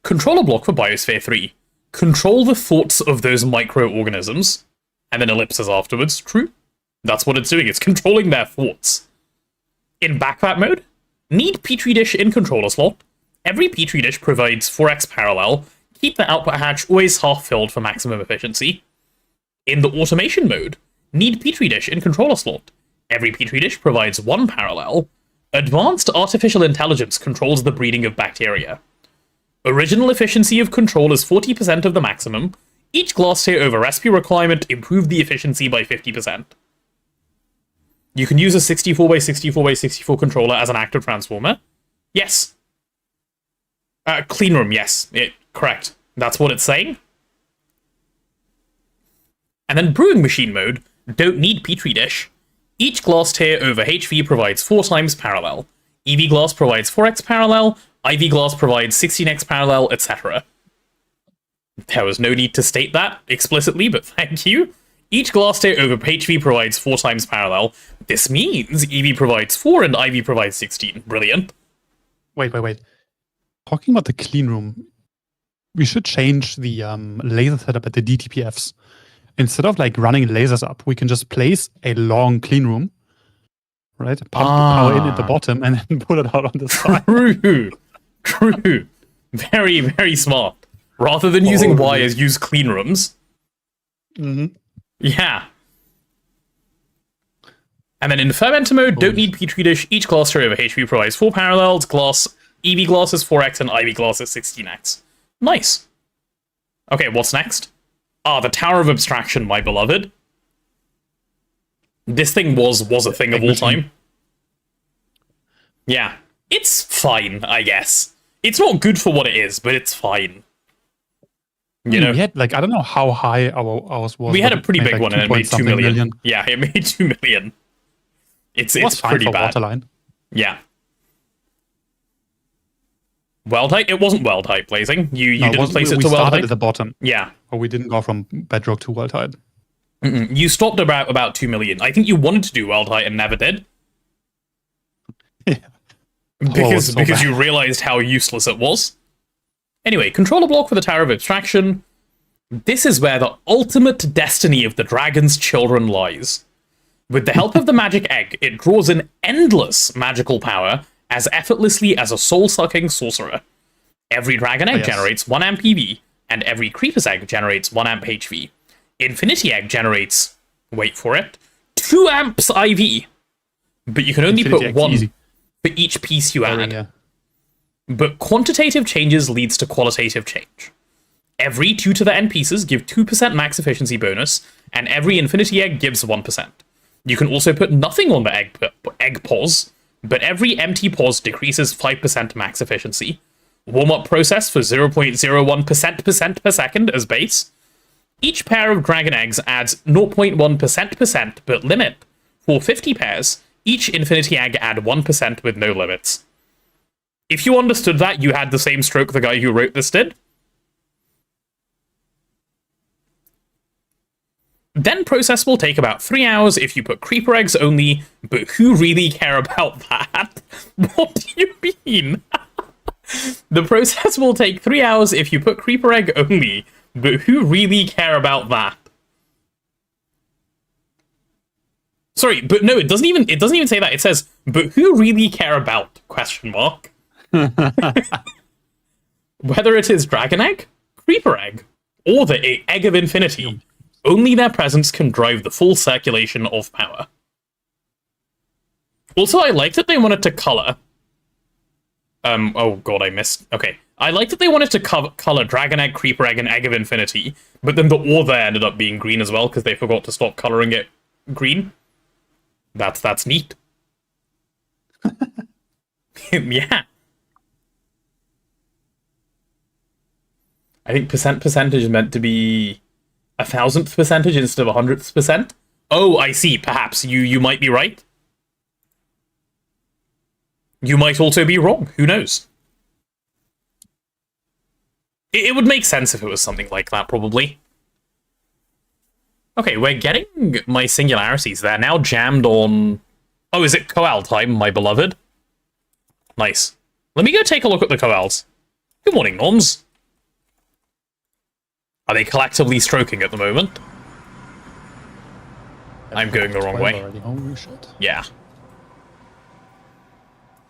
Controller block for Biosphere 3. Control the thoughts of those microorganisms. And then ellipses afterwards. True. That's what it's doing. It's controlling their thoughts. In backvat mode, need Petri dish in controller slot. Every Petri dish provides 4x parallel. Keep the output hatch always half filled for maximum efficiency. In the automation mode, need Petri dish in controller slot. Every Petri dish provides 1 parallel. Advanced artificial intelligence controls the breeding of bacteria. Original efficiency of control is 40% of the maximum. Each glass tier over recipe requirement improved the efficiency by 50%. You can use a 64 by 64 by 64 controller as an active transformer. Yes. Clean room, yes. Correct. That's what it's saying. And then brewing machine mode, don't need Petri dish. Each glass tier over HV provides 4 times parallel. EV glass provides 4x parallel, IV glass provides 16x parallel, etc. There was no need to state that explicitly, but thank you. Each glass tier over HV provides 4 times parallel. This means EV provides 4 and IV provides 16. Brilliant. Wait. Talking about the clean room, we should change the laser setup at the DTPFs. Instead of like running lasers up, we can just place a long clean room, right? Pump the power in at the bottom and then put it out on the side. True. Very, very smart. Rather than using wires, use clean rooms. Mm-hmm. Yeah. And then in fermenter mode, don't need Petri dish. Each glass tier over HV provides 4 parallels. EV glass is 4x and IV glass is 16x. Nice. Okay, what's next? The Tower of Abstraction, my beloved. This thing was a thing of all time. Yeah. It's fine, I guess. It's not good for what it is, but it's fine. You know? We had, like, I don't know how high ours was. We had a pretty big one, and it made 2 million. Yeah, Yeah, it made 2 million. It's pretty for bad. Waterline. Yeah. World height? It wasn't world height blazing. You didn't place it to world height? We started at the bottom. Yeah. Or we didn't go from bedrock to world height. You stopped about 2 million. I think you wanted to do world height and never did. Yeah. Because you realized how useless it was. Anyway, controller block for the Tower of Abstraction. This is where the ultimate destiny of the dragon's children lies. With the help of the magic egg, it draws in endless magical power as effortlessly as a soul-sucking sorcerer. Every dragon egg generates 1 amp EV, and every creeper's egg generates 1 amp HV. Infinity egg generates, wait for it, 2 amps IV. But you can only put 1 for each piece you add. Yeah. But quantitative changes leads to qualitative change. Every 2 to the n pieces give 2% max efficiency bonus, and every infinity egg gives 1%. You can also put nothing on the egg pause, but every empty pause decreases 5% max efficiency. Warm-up process for 0.01% per second as base. Each pair of dragon eggs adds 0.1% but limit. For 50 pairs, each infinity egg add 1% with no limits. If you understood that, you had the same stroke the guy who wrote this did. Then process will take about 3 hours if you put creeper eggs only, but who really care about that? What do you mean? The process will take 3 hours if you put creeper egg only, but who really care about that? Sorry, but no, it doesn't even say that. It says, but who really care about? Question mark. Whether it is dragon egg, creeper egg, or the egg of infinity, only their presence can drive the full circulation of power. Also, I like that they wanted to color. Oh god, I missed. Okay. I like that they wanted to color dragon egg, creeper egg, and egg of infinity, but then the ore there ended up being green as well because they forgot to stop coloring it green. That's neat. Yeah. I think percentage is meant to be 1,000th percentage instead of 100th percent. Oh, I see. Perhaps you might be right. You might also be wrong. Who knows? It would make sense if it was something like that, probably. Okay, we're getting my singularities. They're now jammed on... Oh, is it Koal time, my beloved? Nice. Let me go take a look at the Koals. Good morning, Norms. Are they collectively stroking at the moment? I'm going the wrong way. Holy shit. Yeah.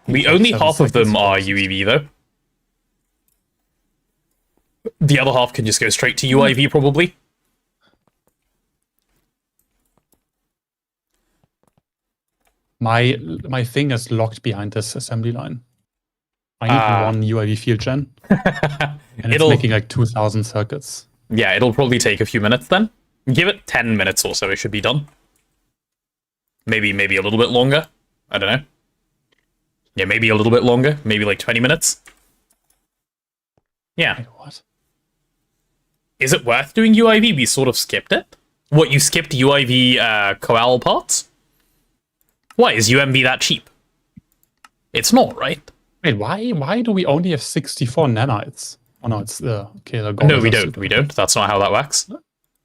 Only half of them are UEV, though. The other half can just go straight to UIV, probably. My thing is locked behind this assembly line. I need one UIV field gen. And it's making like 2,000 circuits. Yeah, it'll probably take a few minutes then. Give it 10 minutes or so, it should be done. Maybe a little bit longer. I don't know. Yeah, maybe a little bit longer. Maybe like 20 minutes. Yeah. Wait, what? Is it worth doing UIV? We sort of skipped it. What, you skipped UIV Koal parts? Why, is UMV that cheap? It's not, right? Wait, why do we only have 64 nanites? Oh no, it's okay. The No, we don't. We don't. That's not how that works.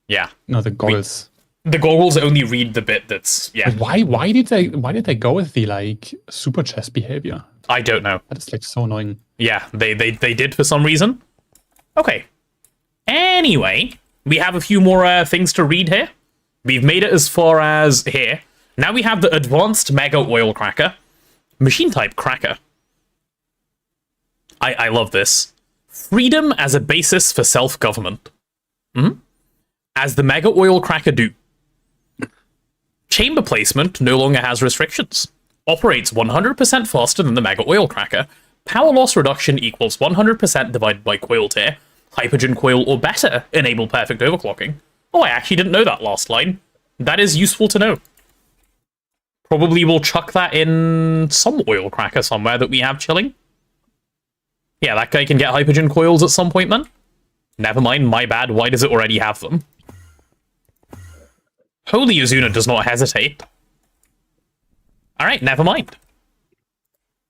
Yeah. No, the goggles. The goggles only read the bit that's But why did they go with the like super chest behavior? I don't know. That is like so annoying. Yeah, they did for some reason. Okay. Anyway, we have a few more things to read here. We've made it as far as here. Now we have the advanced mega oil cracker, machine type cracker. I love this. Freedom as a basis for self-government. As the mega oil cracker do. Chamber placement no longer has restrictions. Operates 100% faster than the mega oil cracker. Power loss reduction equals 100% divided by coil tier. Hypogen coil or better enable perfect overclocking. Oh, I actually didn't know that last line. That is useful to know. Probably we'll chuck that in some oil cracker somewhere that we have chilling. Yeah, that guy can get hypogen coils at some point then. Never mind, my bad. Why does it already have them? Holy Azuna does not hesitate. Alright, never mind.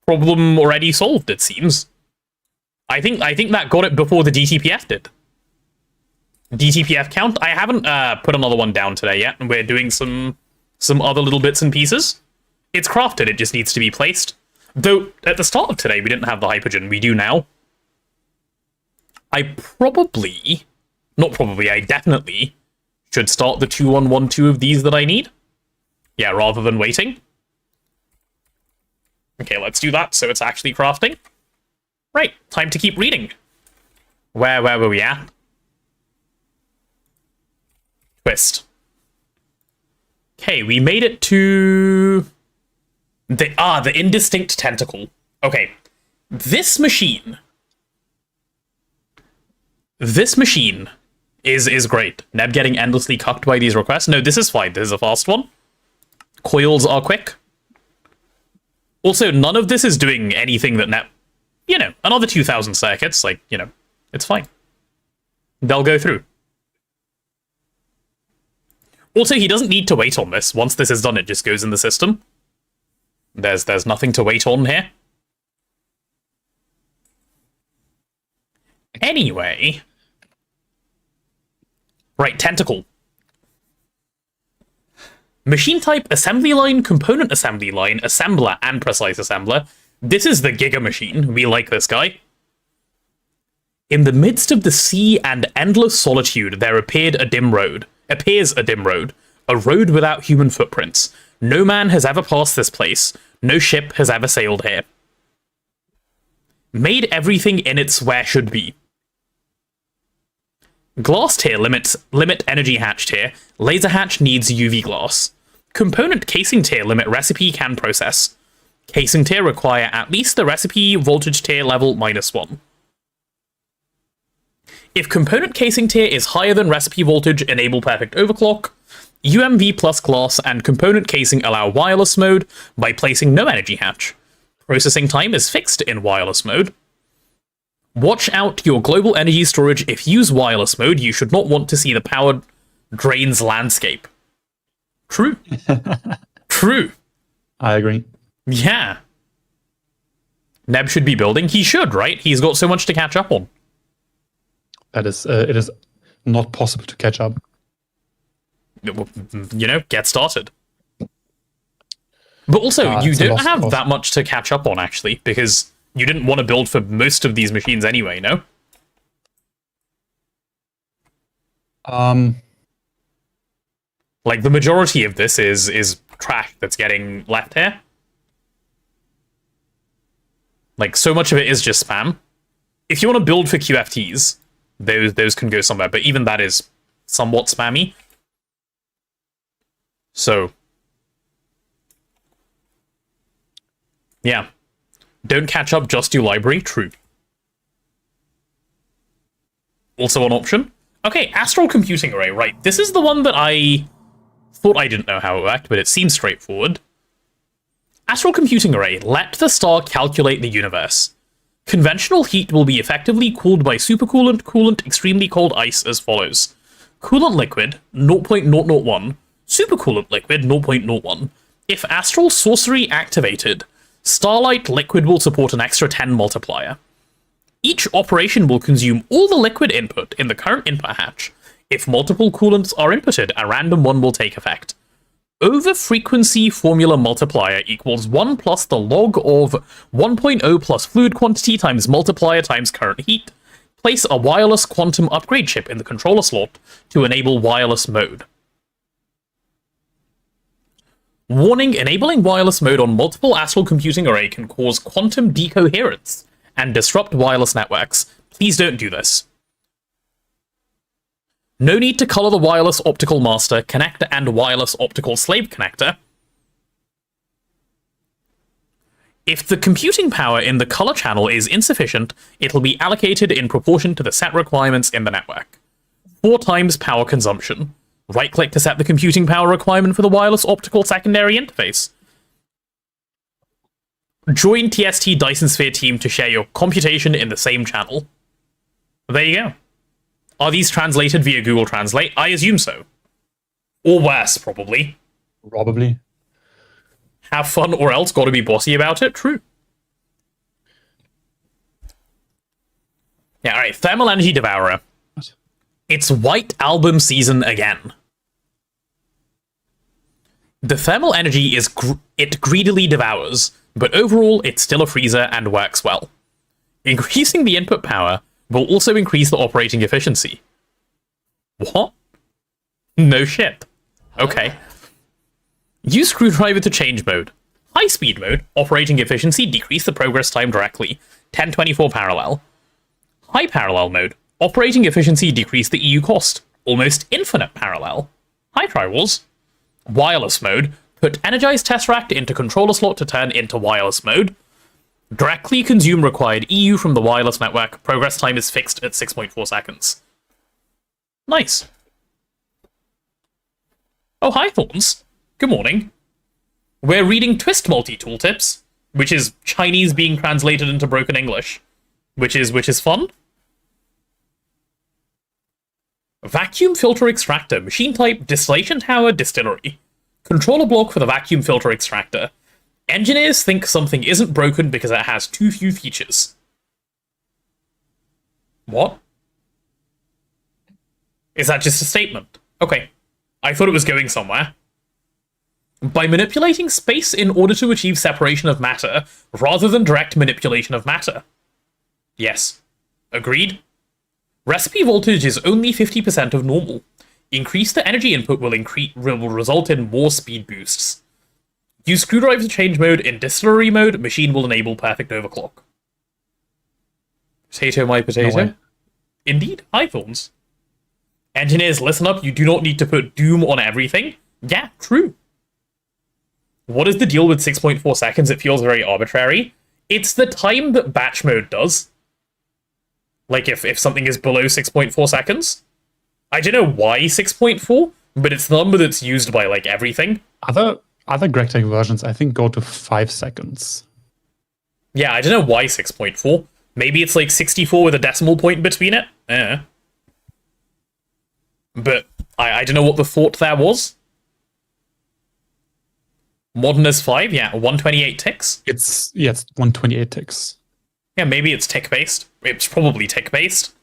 Problem already solved, it seems. I think that got it before the DTPF did. DTPF count? I haven't put another one down today yet, and we're doing some other little bits and pieces. It's crafted, it just needs to be placed. Though, at the start of today, we didn't have the hypogen. We do now. I definitely should start the 2112 of these that I need. Yeah, rather than waiting. Okay, let's do that, so it's actually crafting. Right, time to keep reading. Where were we at? Twist. Okay, we made it to... the indistinct tentacle. Okay, this machine is great. Neb getting endlessly cucked by these requests. No, this is fine. This is a fast one. Coils are quick. Also, none of this is doing anything that you know, another 2,000 circuits, like, you know, it's fine. They'll go through. Also, he doesn't need to wait on this. Once this is done, it just goes in the system. There's nothing to wait on here. Anyway. Right, tentacle. Machine type, assembly line, component assembly line, assembler, and precise assembler. This is the Giga machine. We like this guy. In the midst of the sea and endless solitude, there appears a dim road, a road without human footprints. No man has ever passed this place. No ship has ever sailed here. Made everything in its where should be. Glass tier limit energy hatch tier. Laser hatch needs UV glass. Component casing tier limit recipe can process. Casing tier require at least the recipe voltage tier level -1. If component casing tier is higher than recipe voltage, enable perfect overclock. UMV plus glass and component casing allow wireless mode by placing no energy hatch. Processing time is fixed in wireless mode. Watch out your global energy storage. If use wireless mode, you should not want to see the power drains landscape. True. True. I agree. Yeah. Neb should be building. He should, right? He's got so much to catch up on. That is, it is not possible to catch up. You know, get started. But also, you don't have that much to catch up on, actually, because you didn't want to build for most of these machines anyway, no? Like, the majority of this is trash that's getting left here. Like, so much of it is just spam. If you want to build for QFTs, those can go somewhere, but even that is somewhat spammy. So, yeah. Don't catch up, just do library. True. Also an option. Okay, Astral Computing Array. Right, this is the one that I thought I didn't know how it worked, but it seems straightforward. Astral Computing Array. Let the star calculate the universe. Conventional heat will be effectively cooled by supercoolant, coolant, extremely cold ice as follows. Coolant liquid, 0.001. Supercoolant liquid, 0.01. If Astral Sorcery activated, Starlight liquid will support an extra 10 multiplier. Each operation will consume all the liquid input in the current input hatch. If multiple coolants are inputted, a random one will take effect. Over-frequency formula multiplier equals 1 plus the log of 1.0 plus fluid quantity times multiplier times current heat. Place a wireless quantum upgrade chip in the controller slot to enable wireless mode. Warning, enabling wireless mode on multiple Astral Computing Array can cause quantum decoherence and disrupt wireless networks. Please don't do this. No need to color the wireless optical master, connector, and wireless optical slave connector. If the computing power in the color channel is insufficient, it'll be allocated in proportion to the set requirements in the network. 4 times power consumption. Right-click to set the computing power requirement for the wireless optical secondary interface. Join TST Dyson Sphere team to share your computation in the same channel. There you go. Are these translated via Google Translate? I assume so. Or worse, probably. Probably. Have fun or else gotta be bossy about it? True. Yeah, alright. Thermal Energy Devourer. What? It's White Album season again. The thermal energy is it greedily devours, but overall it's still a freezer and works well. Increasing the input power will also increase the operating efficiency. What? No shit. Okay. Use screwdriver to change mode. High speed mode, operating efficiency, decrease the progress time directly. 1024 parallel. High parallel mode, operating efficiency, decrease the EU cost. Almost infinite parallel. High tri-walls. Wireless mode, put energized tesseract into controller slot to turn into wireless mode. Directly consume required EU from the wireless network. Progress time is fixed at 6.4 seconds. Nice. Oh, hi, Thorns. Good morning. We're reading Twist Multi Tooltips, which is Chinese being translated into broken English, which is fun. Vacuum filter extractor, machine type, distillation tower, distillery. Controller block for the vacuum filter extractor. Engineers think something isn't broken because it has too few features. What? Is that just a statement? Okay. I thought it was going somewhere. By manipulating space in order to achieve separation of matter, rather than direct manipulation of matter. Yes. Agreed? Recipe voltage is only 50% of normal. Increase the energy input will result in more speed boosts. Use screwdriver to change mode in distillery mode, machine will enable perfect overclock. Potato my potato. No way. Indeed, high thorns. Engineers, listen up, you do not need to put doom on everything. Yeah, true. What is the deal with 6.4 seconds? It feels very arbitrary. It's the time that batch mode does. Like if something is below 6.4 seconds. I don't know why 6.4, but it's the number that's used by like everything. Other GregTech versions, I think, go to 5 seconds. Yeah, I don't know why 6.4. Maybe it's like 64 with a decimal point between it. But I don't know what the thought there was. Modern is 5, yeah, 128 ticks. It's 128 ticks. Yeah, maybe it's tick-based. It's probably tick-based.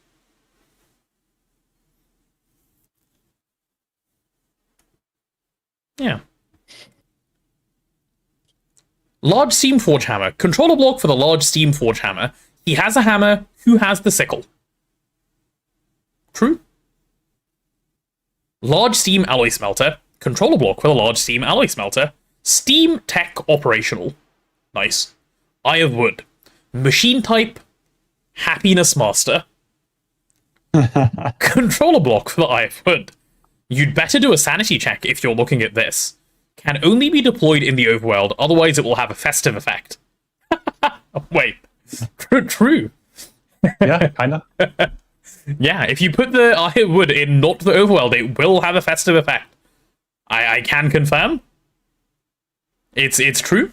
Yeah. Large Steam Forge Hammer. Controller block for the Large Steam Forge Hammer. He has a hammer. Who has the sickle? True. Large Steam Alloy Smelter. Controller block for the Large Steam Alloy Smelter. Steam Tech Operational. Nice. Eye of Wood. Machine type. Happiness Master. Controller block for the Eye of Wood. You'd better do a sanity check if you're looking at this. Can only be deployed in the overworld, otherwise it will have a festive effect. Wait. True. Yeah, kinda. Yeah, if you put the Eye of Wood in not the overworld, it will have a festive effect. I can confirm. It's true.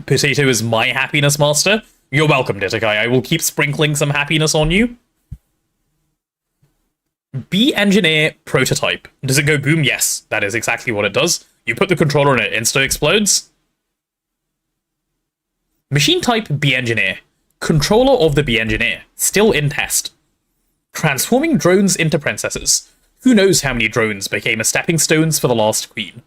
Potato is my happiness master. You're welcome, Ditakai. I will keep sprinkling some happiness on you. B Engineer Prototype. Does it go boom? Yes, that is exactly what it does. You put the controller in it, insta explodes. Machine type B Engineer. Controller of the B Engineer. Still in test. Transforming drones into princesses. Who knows how many drones became a stepping stones for the last queen.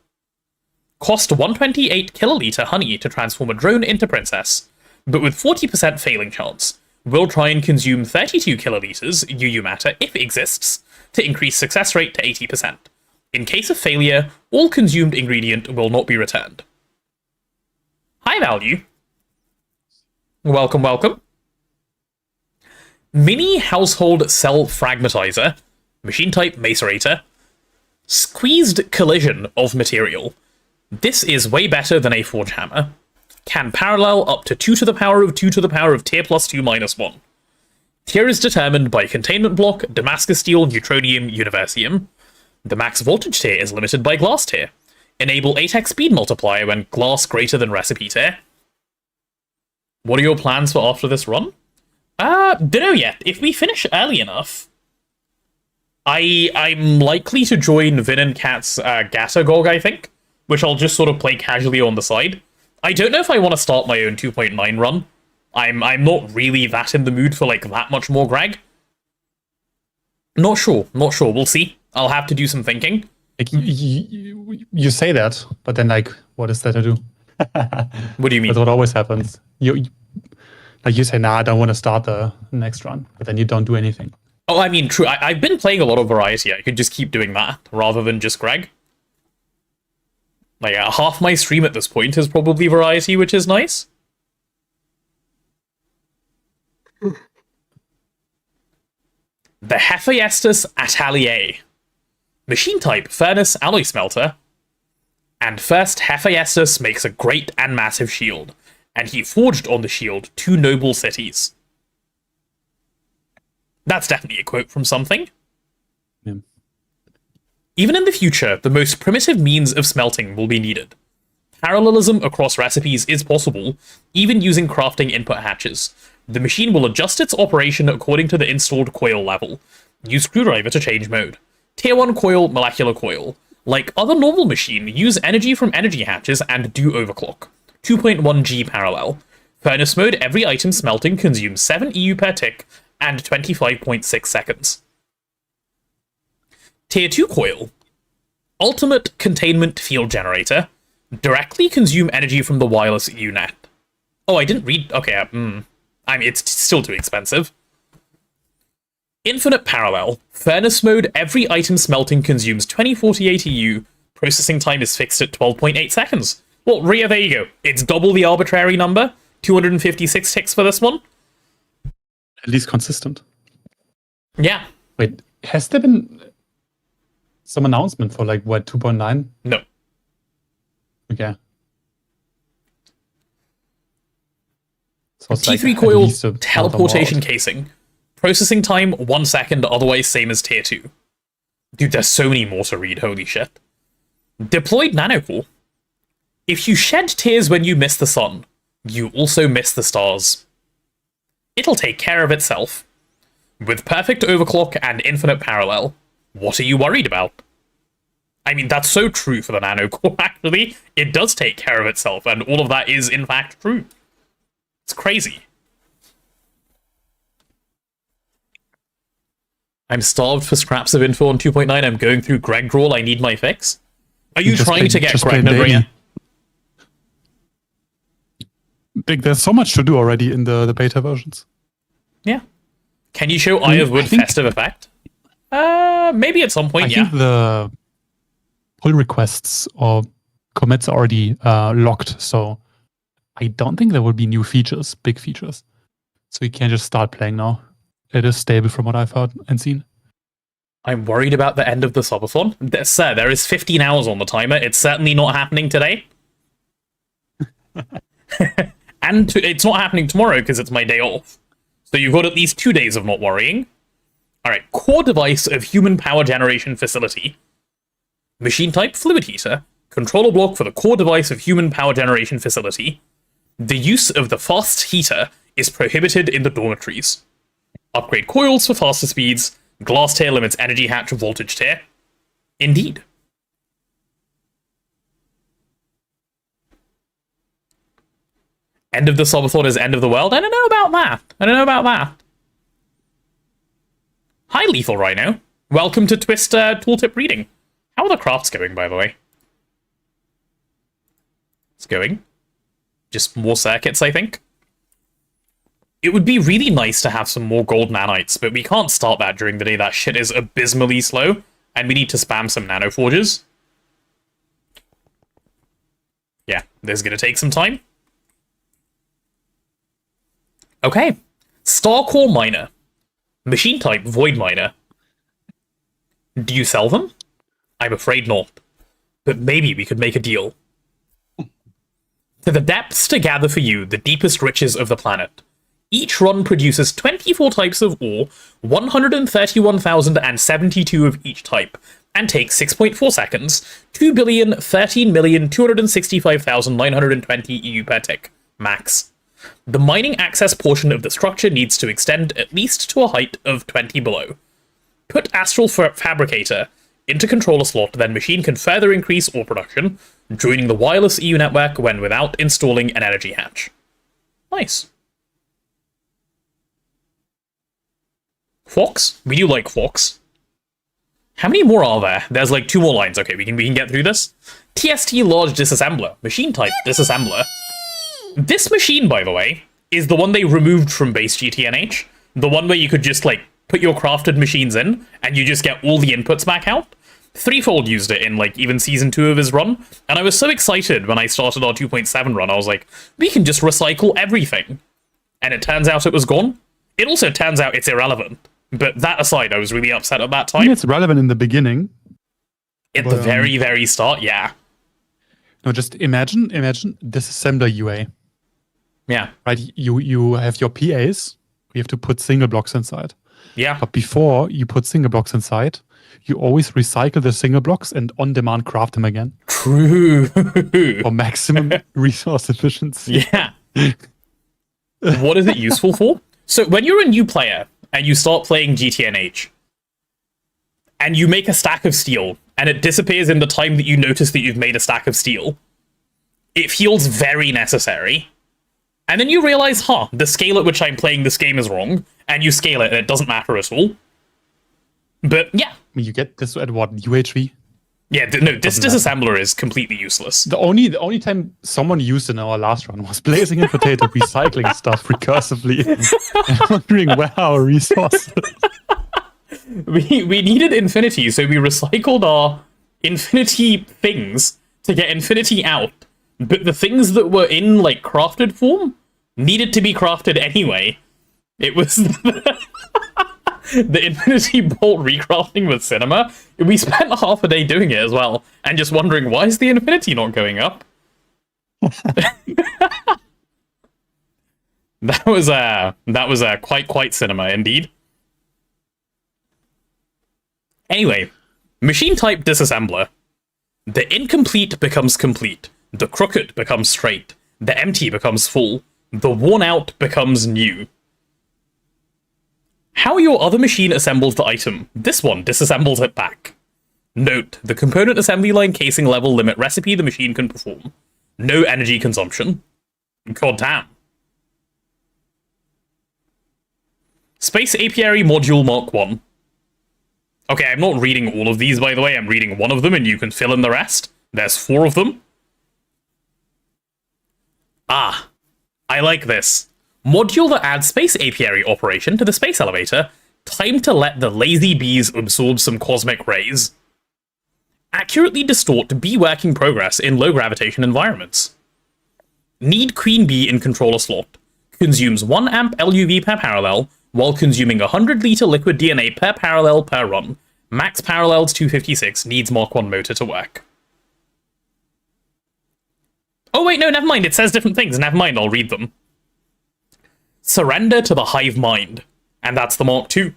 Cost 128 kiloliter honey to transform a drone into princess, but with 40% failing chance. Will try and consume 32 kiloliters UU matter, if it exists, to increase success rate to 80%. In case of failure, all consumed ingredient will not be returned. High value. Welcome, welcome. Mini Household Cell Fragmentizer. Machine type Macerator. Squeezed collision of material. This is way better than a Forge Hammer. Can parallel up to 2 to the power of 2 to the power of tier plus 2 minus 1. Tier is determined by containment block, Damascus steel, neutronium, universium. The max voltage tier is limited by glass tier. Enable 8x speed multiplier when glass greater than recipe tier. What are your plans for after this run? Dunno yet. If we finish early enough, I'm likely to join Vin and Cat's GTNH GoG, I think, which I'll just sort of play casually on the side. I don't know if I want to start my own 2.9 run. I'm not really that in the mood for, like, that much more Greg. Not sure. We'll see. I'll have to do some thinking. Like, you say that, but then, like, what is there to do? What do you mean? That's what always happens. You say, nah, I don't want to start the next run, but then you don't do anything. Oh, I mean, true. I've been playing a lot of variety. I could just keep doing that, rather than just Greg. Like, half my stream at this point is probably variety, which is nice. The Hephaestus Atelier. Machine type, Furnace Alloy Smelter. And first, Hephaestus makes a great and massive shield, and he forged on the shield 2 noble cities. That's definitely a quote from something. Yeah. Even in the future, the most primitive means of smelting will be needed. Parallelism across recipes is possible, even using crafting input hatches. The machine will adjust its operation according to the installed coil level. Use screwdriver to change mode. Tier 1 coil, molecular coil. Like other normal machine, use energy from energy hatches and do overclock. 2.1 G parallel. Furnace mode, every item smelting consumes 7 EU per tick and 25.6 seconds. Tier 2 coil. Ultimate containment field generator. Directly consume energy from the wireless EU net. Oh, I didn't read... Okay, I mean, it's still too expensive. Infinite parallel. Furnace mode, every item smelting consumes 2048 EU. Processing time is fixed at 12.8 seconds. Well, Rhea, there you go. It's double the arbitrary number. 256 ticks for this one. At least consistent. Yeah. Wait, has there been some announcement for like, what, 2.9? No. Okay. So it's T3 like coil, at least a teleportation casing. Processing time, 1 second, otherwise same as tier 2. Dude, there's so many more to read, holy shit. Deployed nanocore. If you shed tears when you miss the sun, you also miss the stars. It'll take care of itself. With perfect overclock and infinite parallel, what are you worried about? I mean, that's so true for the nanocore, actually. It does take care of itself, and all of that is, in fact, true. It's crazy. I'm starved for scraps of info on 2.9. I'm going through Greg Grawl. I need my fix. Are you trying to get pregnant, Rhea? There's so much to do already in the beta versions. Yeah. Can you show Eye of Wood festive effect? Maybe at some point, I think the pull requests or commits are already locked, so I don't think there will be new features, big features. So you can just start playing now. It is stable from what I've heard and seen. I'm worried about the end of the subathon. Sir, there is 15 hours on the timer. It's certainly not happening today. And it's not happening tomorrow because it's my day off. So you've got at least 2 days of not worrying. Alright, core device of human power generation facility. Machine type, fluid heater. Controller block for the core device of human power generation facility. The use of the fast heater is prohibited in the dormitories. Upgrade coils for faster speeds. Glass tier limits energy hatch voltage tier. Indeed. End of the subathon is end of the world? I don't know about that. Hi, Lethal Rhino. Welcome to Twist Tooltip Reading. How are the crafts going, by the way? It's going. Just more circuits, I think. It would be really nice to have some more gold nanites, but we can't start that during the day. That shit is abysmally slow, and we need to spam some nanoforges. Yeah, this is going to take some time. Okay. Starcore Miner. Machine type, Void Miner. Do you sell them? I'm afraid not. But maybe we could make a deal. To the depths to gather for you the deepest riches of the planet. Each run produces 24 types of ore, 131,072 of each type, and takes 6.4 seconds, 2,013,265,920 EU per tick, max. The mining access portion of the structure needs to extend at least to a height of 20 below. Put Astral Fabricator into controller slot, then machine can further increase ore production, joining the wireless EU network when without installing an energy hatch. Nice. Fox? We do like Fox. How many more are there? There's like 2 more lines. Okay, we can get through this. TST large disassembler. Machine type disassembler. This machine, by the way, is the one they removed from base GTNH. The one where you could just, like, put your crafted machines in, and you just get all the inputs back out. Threefold used it in, like, even Season 2 of his run, and I was so excited when I started our 2.7 run. I was like, we can just recycle everything. And it turns out it was gone. It also turns out it's irrelevant. But that aside, I was really upset at that time. I mean, it's relevant in the beginning. At the very, very start, yeah. No, just imagine disassembler UA. Yeah. Right, you have your PAs. You have to put single blocks inside. Yeah. But before you put single blocks inside, you always recycle the single blocks and on-demand craft them again True. for maximum resource efficiency. Yeah. What is it useful for? So when you're a new player and you start playing GTNH and you make a stack of steel and it disappears in the time that you notice that you've made a stack of steel, it feels very necessary. And then you realize, the scale at which I'm playing this game is wrong, and you scale it and it doesn't matter at all. But yeah. You get this at what, UHV? Yeah, no, this disassembler is completely useless. The only time someone used in our last run was Blazing and Potato recycling stuff recursively. I'm wondering where our resources. We needed infinity, so we recycled our infinity things to get infinity out. But the things that were in, like, crafted form needed to be crafted anyway. It was the Infinity Bolt recrafting with Cinema. We spent half a day doing it as well, and just wondering, why is the Infinity not going up? That was quite Cinema indeed. Anyway, machine type disassembler. The incomplete becomes complete. The crooked becomes straight. The empty becomes full. The worn out becomes new. How your other machine assembles the item, this one disassembles it back. Note, the component assembly line casing level limit recipe the machine can perform. No energy consumption. God damn. Space Apiary Module Mark 1. Okay, I'm not reading all of these, by the way. I'm reading one of them, and you can fill in the rest. There's 4 of them. Ah, I like this. Module that adds space apiary operation to the space elevator. Time to let the lazy bees absorb some cosmic rays. Accurately distort bee working progress in low gravitation environments. Need queen bee in controller slot. Consumes 1 amp LUV per parallel, while consuming 100 liter liquid DNA per parallel per run. Max parallels 256, needs Mark 1 motor to work. Oh wait, no, never mind, it says different things. Never mind, I'll read them. Surrender to the hive mind. And that's the Mark II.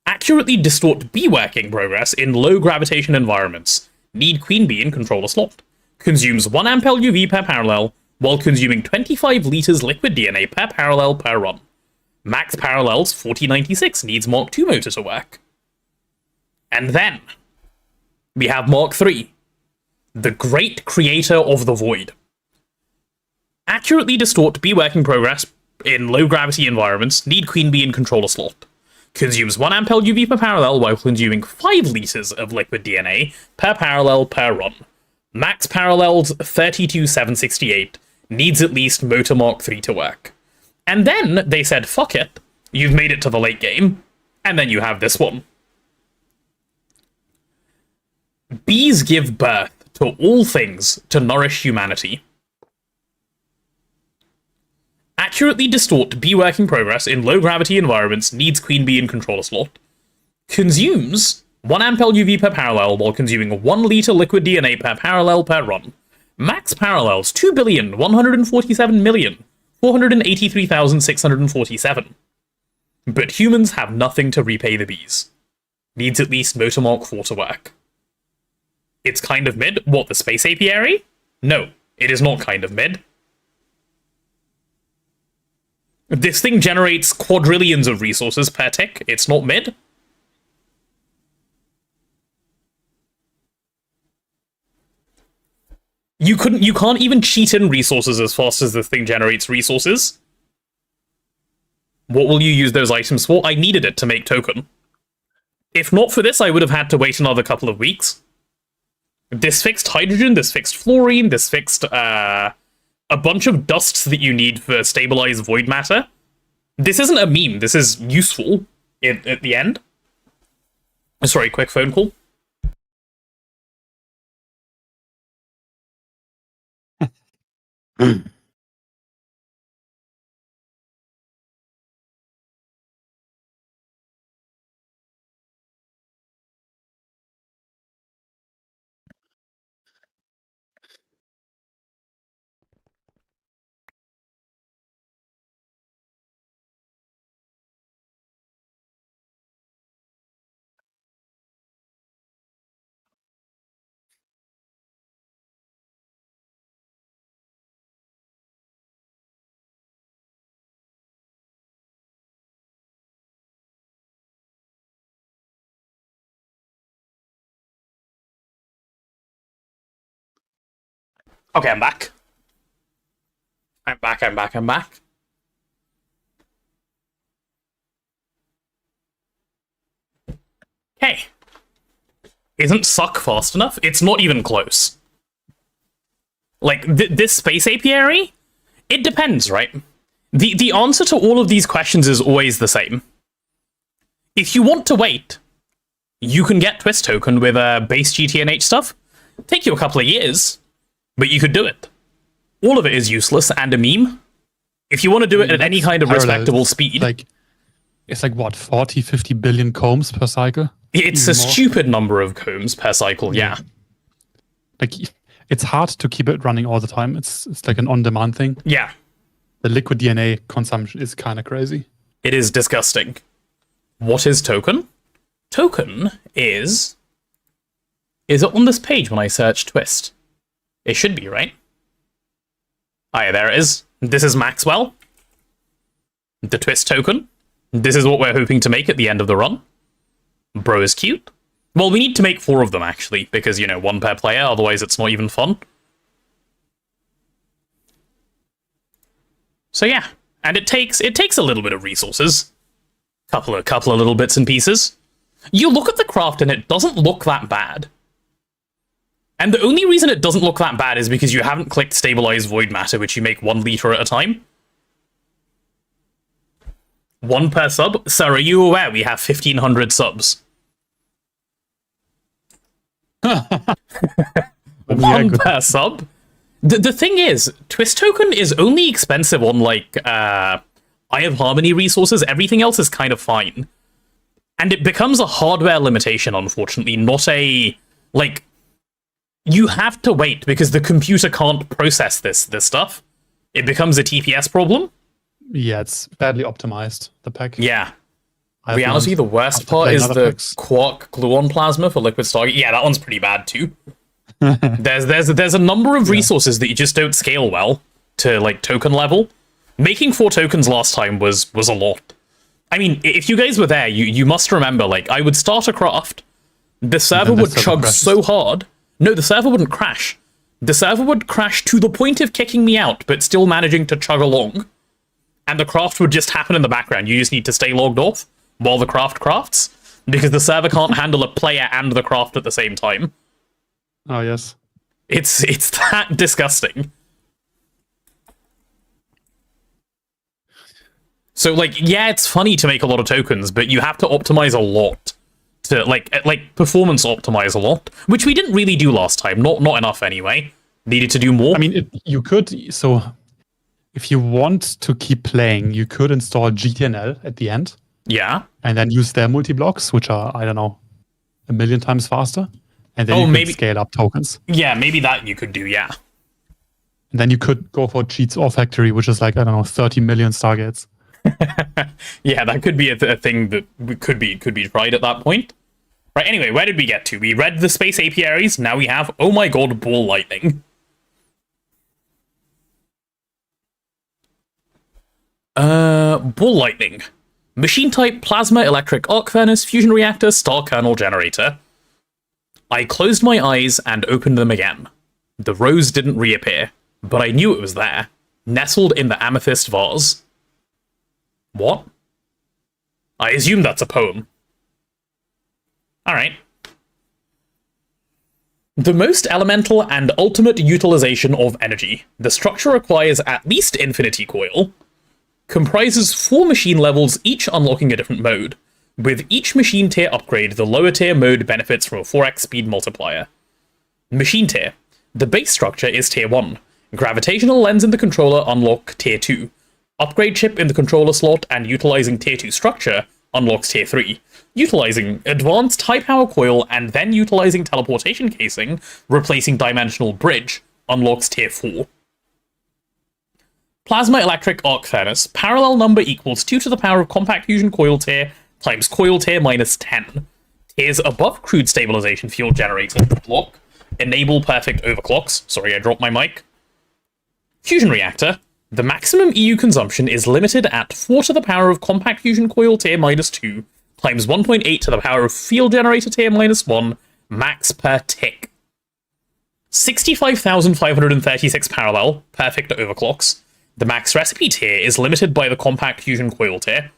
Accurately distort bee working progress in low gravitation environments. Need queen bee in controller slot. Consumes 1 amp LUV per parallel, while consuming 25 liters liquid DNA per parallel per run. Max parallels 4096, needs Mark II motor to work. And then, we have Mark III. The Great Creator of the Void. Accurately distort bee working progress in low gravity environments, need queen bee in controller slot. Consumes 1 amp LUV per parallel while consuming 5 liters of liquid DNA per parallel per run. Max parallels 32,768, needs at least motor Mark III to work. And then they said, fuck it, you've made it to the late game, and then you have this one. Bees give birth to all things to nourish humanity. Accurately distort bee working progress in low gravity environments, needs queen bee in controller slot. Consumes 1 amp LUV per parallel while consuming 1 liter liquid DNA per parallel per run. Max parallels 2,147,483,647. But humans have nothing to repay the bees. Needs at least motor Mark 4 to work. It's kind of mid. What, the space apiary? No, it is not kind of mid. This thing generates quadrillions of resources per tick. It's not mid. You can't even cheat in resources as fast as this thing generates resources. What will you use those items for? I needed it to make token. If not for this, I would have had to wait another couple of weeks. This fixed hydrogen, this fixed fluorine, this fixed a bunch of dusts that you need for stabilized void matter. This isn't a meme, this is useful at the end. Sorry, quick phone call. Okay, I'm back. I'm back. Okay. Isn't suck fast enough? It's not even close. Like, this space apiary? It depends, right? The answer to all of these questions is always the same. If you want to wait, you can get Twist Token with base GTNH stuff. Take you a couple of years, but you could do it. All of it is useless and a meme. If you want to do it at any kind of respectable speed... It's like, what, 40, 50 billion combs per cycle? It's a stupid number of combs per cycle, yeah. Like, it's hard to keep it running all the time. It's like an on-demand thing. Yeah. The liquid DNA consumption is kind of crazy. It is disgusting. What is token? Token is... Is it on this page when I search Twist? It should be, right? Ah, yeah, there it is. This is Maxwell. The Twist token. This is what we're hoping to make at the end of the run. Bro is cute. Well, we need to make 4 of them, actually, because, you know, 1 per player, otherwise it's not even fun. So yeah, and it takes a little bit of resources. Couple of little bits and pieces. You look at the craft and it doesn't look that bad. And the only reason it doesn't look that bad is because you haven't clicked Stabilize Void Matter, which you make 1 liter at a time. 1 per sub? Sir, are you aware we have 1,500 subs? 1 per sub? The thing is, Twist Token is only expensive on, like, Eye of Harmony resources. Everything else is kind of fine. And it becomes a hardware limitation, unfortunately, not a... Like, you have to wait because the computer can't process this stuff. It becomes a TPS problem. Yeah, it's badly optimized, the pack. Yeah. Reality, the worst part is the Quark Gluon Plasma for Liquid Stargate. Yeah, that one's pretty bad too. There's a number of resources that you just don't scale well to, like, token level. Making 4 tokens last time was a lot. I mean, if you guys were there, you must remember, like, I would start a craft, the server would chug so hard. No, the server wouldn't crash. The server would crash to the point of kicking me out, but still managing to chug along. And the craft would just happen in the background. You just need to stay logged off while the craft crafts, because the server can't handle a player and the craft at the same time. Oh, yes. It's that disgusting. So, like, yeah, it's funny to make a lot of tokens, but you have to optimize a lot. To, like performance optimize a lot, which we didn't really do last time. Not enough, anyway. Needed to do more. I mean, you could... So, if you want to keep playing, you could install GTNL at the end. Yeah. And then use their multi-blocks, which are, I don't know, 1 million times faster. And then you could scale up tokens. Yeah, maybe that you could do, yeah. And then you could go for Cheats or Factory, which is like, I don't know, 30 million Stargates. Yeah, that could be a thing that could be tried at that point. Right, anyway, where did we get to? We read the space apiaries, now we have, oh my god, ball lightning. Ball lightning. Machine type, plasma, electric arc furnace, fusion reactor, star kernel generator. I closed my eyes and opened them again. The rose didn't reappear, but I knew it was there, nestled in the amethyst vase. What? I assume that's a poem. Alright. The most elemental and ultimate utilization of energy. The structure requires at least infinity coil. Comprises 4 machine levels, each unlocking a different mode. With each machine tier upgrade, the lower tier mode benefits from a 4x speed multiplier. Machine tier. The base structure is tier 1. Gravitational lens in the controller unlock tier 2. Upgrade chip in the controller slot and utilizing tier 2 structure unlocks tier 3. Utilizing advanced high power coil and then utilizing teleportation casing, replacing dimensional bridge, unlocks tier 4. Plasma electric arc furnace, parallel number equals 2 to the power of compact fusion coil tier times coil tier minus 10. Tiers above crude stabilization field generator block, enable perfect overclocks. Sorry, I dropped my mic. Fusion reactor. The maximum EU consumption is limited at 4 to the power of compact fusion coil tier minus 2 times 1.8 to the power of field generator tier minus 1 max per tick. 65,536 parallel, perfect overclocks. The max recipe tier is limited by the compact fusion coil tier.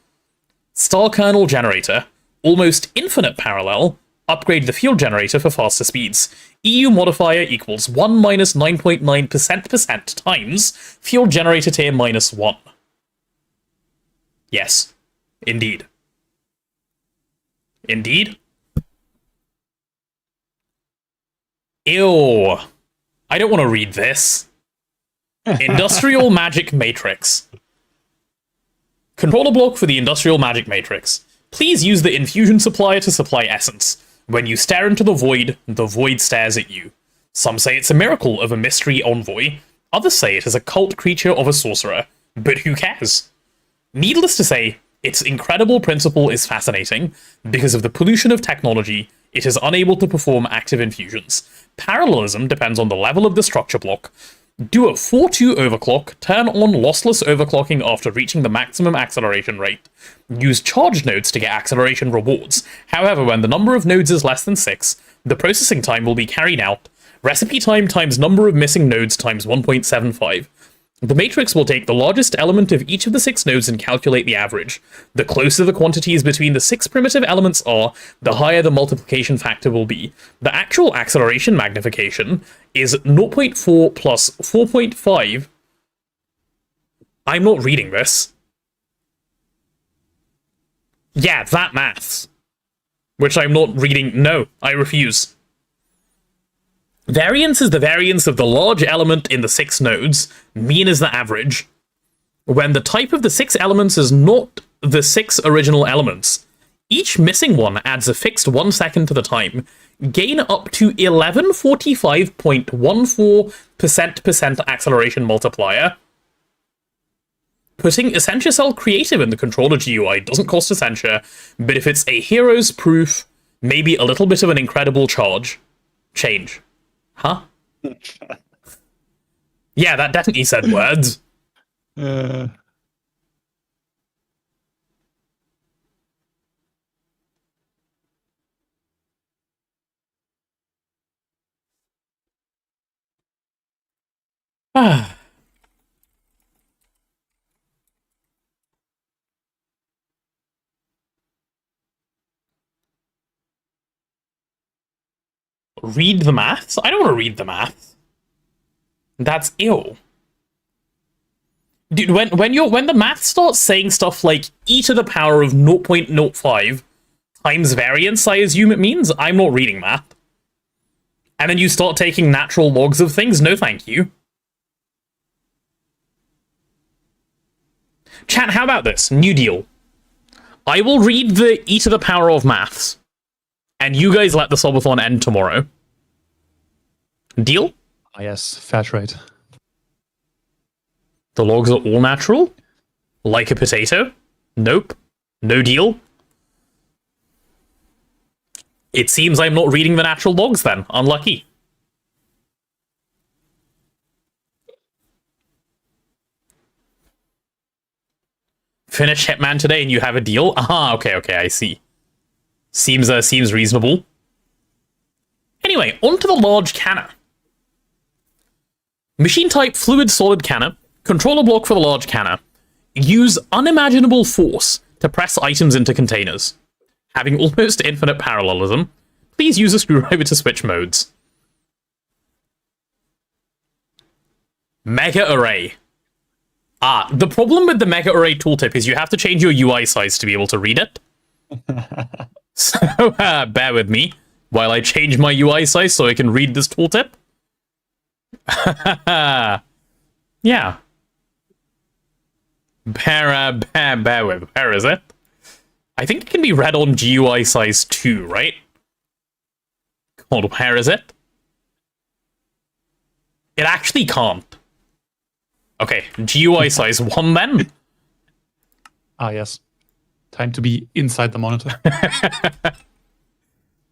Star kernel generator, almost infinite parallel, upgrade the field generator for faster speeds. EU modifier equals 1 minus 9.9% times field generator tier minus 1. Yes, indeed. Indeed. Ew. I don't want to read this. Industrial Magic Matrix. Controller block for the Industrial Magic Matrix. Please use the infusion supplier to supply essence. When you stare into the void stares at you. Some say it's a miracle of a mystery envoy. Others say it is a cult creature of a sorcerer. But who cares? Needless to say, its incredible principle is fascinating. Because of the pollution of technology, it is unable to perform active infusions. Parallelism depends on the level of the structure block. Do a 4-2 overclock, turn on lossless overclocking after reaching the maximum acceleration rate. Use charge nodes to get acceleration rewards. However, when the number of nodes is less than 6, the processing time will be carried out. Recipe time times number of missing nodes times 1.75. The matrix will take the largest element of each of the 6 nodes and calculate the average. The closer the quantities between the 6 primitive elements are, the higher the multiplication factor will be. The actual acceleration magnification is 0.4 plus 4.5. I'm not reading this. Yeah, that maths. Which I'm not reading. No, I refuse. Variance is the variance of the large element in the 6 nodes. Mean is the average. When the type of the 6 elements is not the 6 original elements, each missing one adds a fixed 1 second to the time. Gain up to 1145.14% acceleration multiplier. Putting Essentia Cell Creative in the controller GUI doesn't cost Essentia, but if it's a hero's proof, maybe a little bit of an incredible change. Huh? Yeah, that definitely said words. Read the maths? I don't want to read the maths. That's ill. Dude, when the math starts saying stuff like e to the power of 0.05 times variance, I assume it means I'm not reading math. And then you start taking natural logs of things, no thank you. Chat, how about this? New deal. I will read the e to the power of maths. And you guys let the subathon end tomorrow. Deal? Yes, fair trade. The logs are all natural? Like a potato? Nope. No deal? It seems I'm not reading the natural logs then. Unlucky. Finish Hitman today and you have a deal? Aha, okay, I see. Seems reasonable. Anyway, onto the large canner. Machine type fluid solid canner. Controller block for the large canner. Use unimaginable force to press items into containers. Having almost infinite parallelism, please use a screwdriver to switch modes. Mega array. The problem with the mega array tooltip is you have to change your UI size to be able to read it. So, bear with me while I change my UI size so I can read this tooltip. Yeah. Bear with. Where is it? I think it can be read on GUI size 2, right? God, where is it? It actually can't. Okay, GUI size 1 then? Yes. Time to be inside the monitor.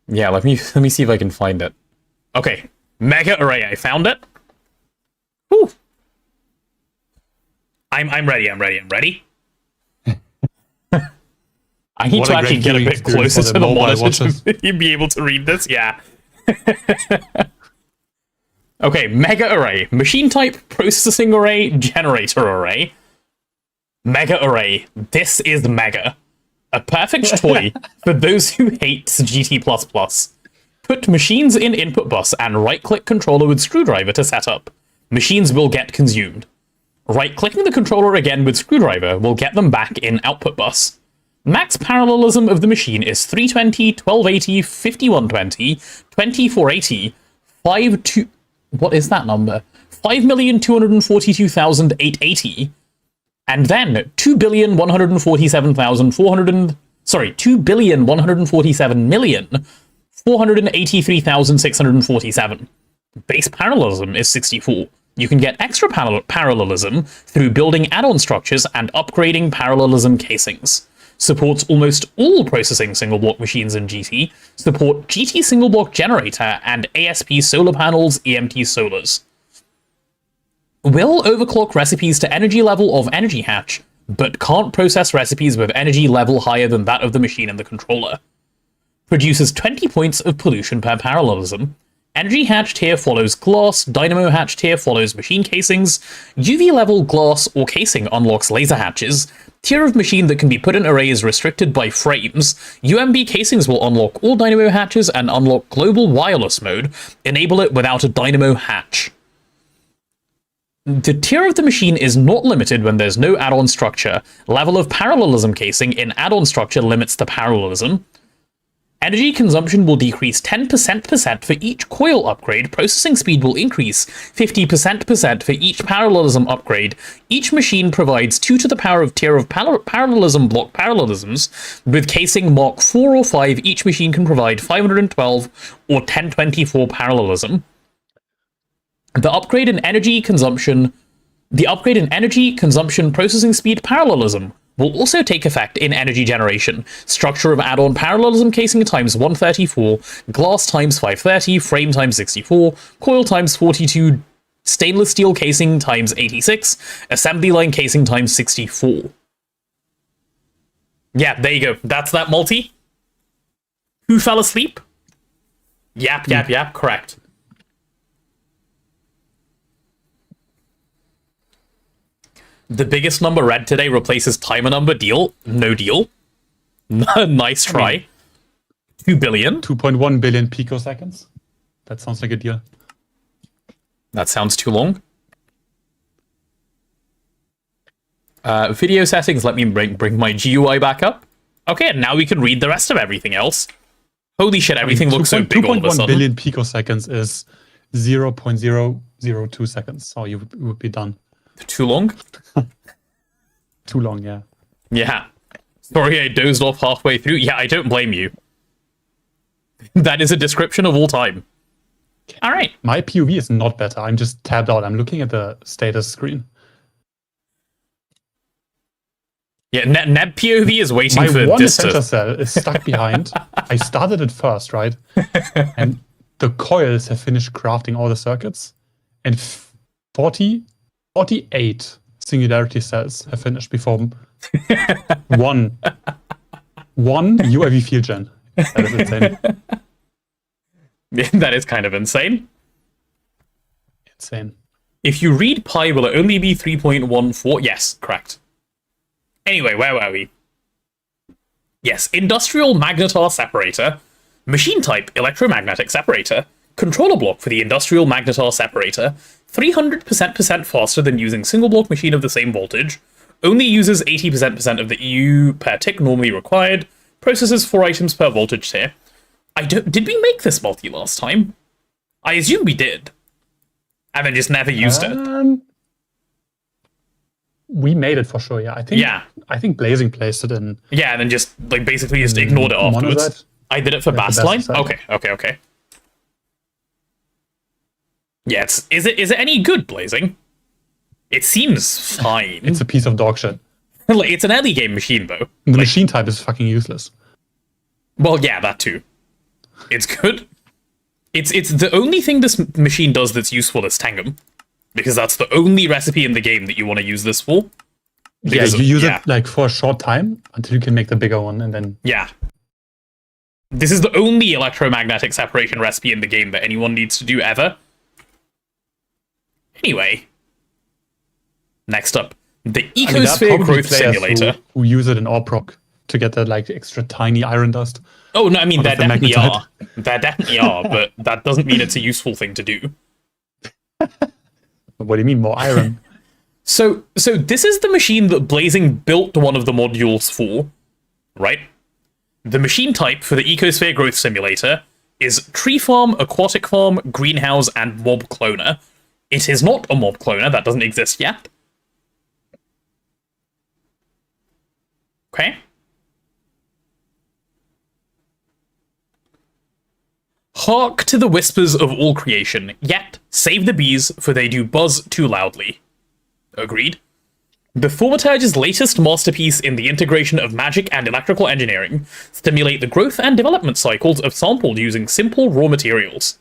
Yeah, let me see if I can find it. Okay, mega array, I found it. Whew. I'm ready. I need to actually get a bit closer to the monitor to be able to read this. Yeah. Okay, mega array. Machine type, processing array, generator array. Mega array. This is mega. A perfect toy for those who hate GT++. Put machines in input bus and right-click controller with screwdriver to set up. Machines will get consumed. Right-clicking the controller again with screwdriver will get them back in output bus. Max parallelism of the machine is 320, 1280, 5120, 2480, 52... What is that number? 5,242,880, and then 2,147,400... Sorry, 2,147,483,647. Base parallelism is 64. You can get extra parallelism through building add-on structures and upgrading parallelism casings. Supports almost all processing single-block machines in GT, support GT single-block generator and ASP solar panels, EMT solars. Will overclock recipes to energy level of energy hatch, but can't process recipes with energy level higher than that of the machine and the controller. Produces 20 points of pollution per parallelism. Energy hatch tier follows glass, dynamo hatch tier follows machine casings, UV level glass or casing unlocks laser hatches, tier of machine that can be put in array is restricted by frames, UMB casings will unlock all dynamo hatches and unlock global wireless mode, enable it without a dynamo hatch. The tier of the machine is not limited when there's no add-on structure, level of parallelism casing in add-on structure limits the parallelism. Energy consumption will decrease 10% for each coil upgrade, processing speed will increase 50% for each parallelism upgrade. Each machine provides 2 to the power of tier of parallelism block parallelisms. With casing Mark 4 or 5, each machine can provide 512 or 1024 parallelism. The upgrade in energy consumption processing speed parallelism will also take effect in energy generation. Structure of add-on parallelism casing times 134, glass times 530, frame times 64, coil times 42, stainless steel casing times 86, assembly line casing times 64. Yeah, there you go. That's that multi. Who fell asleep? Yap, correct. The biggest number read today replaces timer number deal. No deal. Nice try. 2 billion. 2.1 billion picoseconds. That sounds like a deal. That sounds too long. Video settings, let me bring my GUI back up. Okay, and now we can read the rest of everything else. Holy shit, everything looks so big all of a 2.1 sudden. billion picoseconds is 0.002 seconds, so you would be done. Too long? Too long, yeah. Yeah. Sorry, I dozed off halfway through. Yeah, I don't blame you. That is a description of all time. All right. My POV is not better. I'm just tabbed out. I'm looking at the status screen. Yeah, Neb POV is waiting for My one this center cell is stuck behind. I started it first, right? And the coils have finished crafting all the circuits. And 48 singularity cells have finished before one UAV field gen. That is insane. That is kind of insane. Insane. If you read pi, will it only be 3.14? Yes, correct. Anyway, where were we? Yes, industrial magnetar separator. Machine type electromagnetic separator. Controller block for the industrial magnetar separator. 300% faster than using single block machine of the same voltage. Only uses 80% of the EU per tick normally required. Processes 4 items per voltage tier. Did we make this multi last time? I assume we did. And then just never used it. We made it for sure, yeah. I think Blazing placed it in. Yeah, and then just like basically just ignored it afterwards. Monazite? I did it for Bassline? Okay. Yeah, is it any good, Blazing? It seems fine. It's a piece of dog shit. Like, it's an early game machine, though. The machine type is fucking useless. Well, yeah, that too. It's good. It's the only thing this machine does that's useful is Tangum. Because that's the only recipe in the game that you want to use this for. Because you use it like for a short time until you can make the bigger one and then... Yeah. This is the only electromagnetic separation recipe in the game that anyone needs to do ever. Anyway, next up, the I mean, there are Ecosphere probably Growth players Simulator. who use it in AUPROC to get that like extra tiny iron dust. Oh, no, I mean, Out there of the definitely magnetite. are. There definitely are, but that doesn't mean it's a useful thing to do. What do you mean, more iron? So this is the machine that Blazing built one of the modules for, right? The machine type for the Ecosphere Growth Simulator is Tree Farm, Aquatic Farm, Greenhouse, and Mob Cloner. It is not a Mob Cloner, that doesn't exist yet. Okay. Hark to the whispers of all creation, yet save the bees, for they do buzz too loudly. Agreed. The Thaumaturge's latest masterpiece in the integration of magic and electrical engineering stimulate the growth and development cycles of sampled using simple raw materials.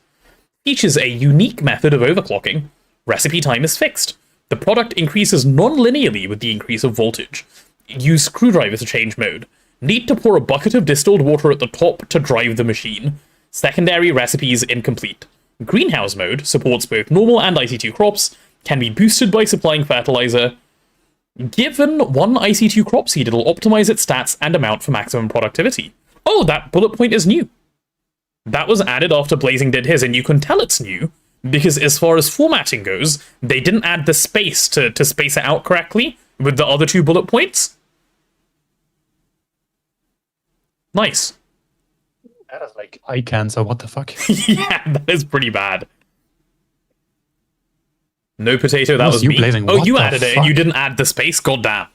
Features a unique method of overclocking. Recipe time is fixed. The product increases non-linearly with the increase of voltage. Use screwdriver to change mode. Need to pour a bucket of distilled water at the top to drive the machine. Secondary recipes incomplete. Greenhouse mode supports both normal and IC2 crops, can be boosted by supplying fertilizer. Given one IC2 crop seed, it'll optimize its stats and amount for maximum productivity. Oh, that bullet point is new. That was added after Blazing did his, and you can tell it's new, because as far as formatting goes, they didn't add the space to space it out correctly with the other two bullet points. Nice. That is like eye cancer, what the fuck? Yeah, that is pretty bad. No potato, that was you, me. Blazing? Oh, What you the added it, and fuck? you didn't add the space? Goddamn.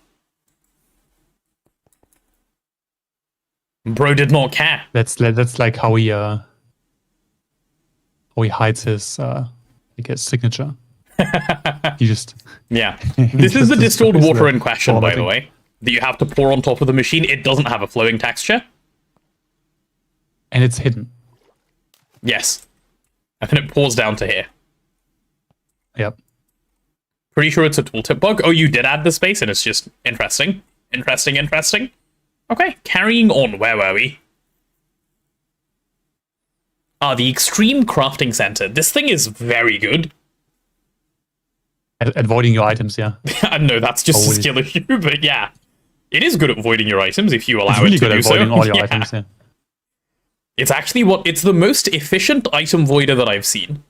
Bro did not care. That's like how he hides his signature. He just Yeah. This is the just distilled destroys water the in question, by the formatting. way, that you have to pour on top of the machine. It doesn't have a flowing texture. and it's hidden. Yes. And then it pours down to here. Yep. Pretty sure it's a tooltip bug. Oh, you did add the space, and it's just interesting. Interesting. Okay, carrying on. Where were we? The Extreme Crafting Center. This thing is very good. At avoiding your items, yeah. No, that's just a Always. skill issue, but yeah. It is good at avoiding your items if you allow It's really it to good do at avoiding so. all your Yeah. items, yeah. It's actually it's the most efficient item voider that I've seen.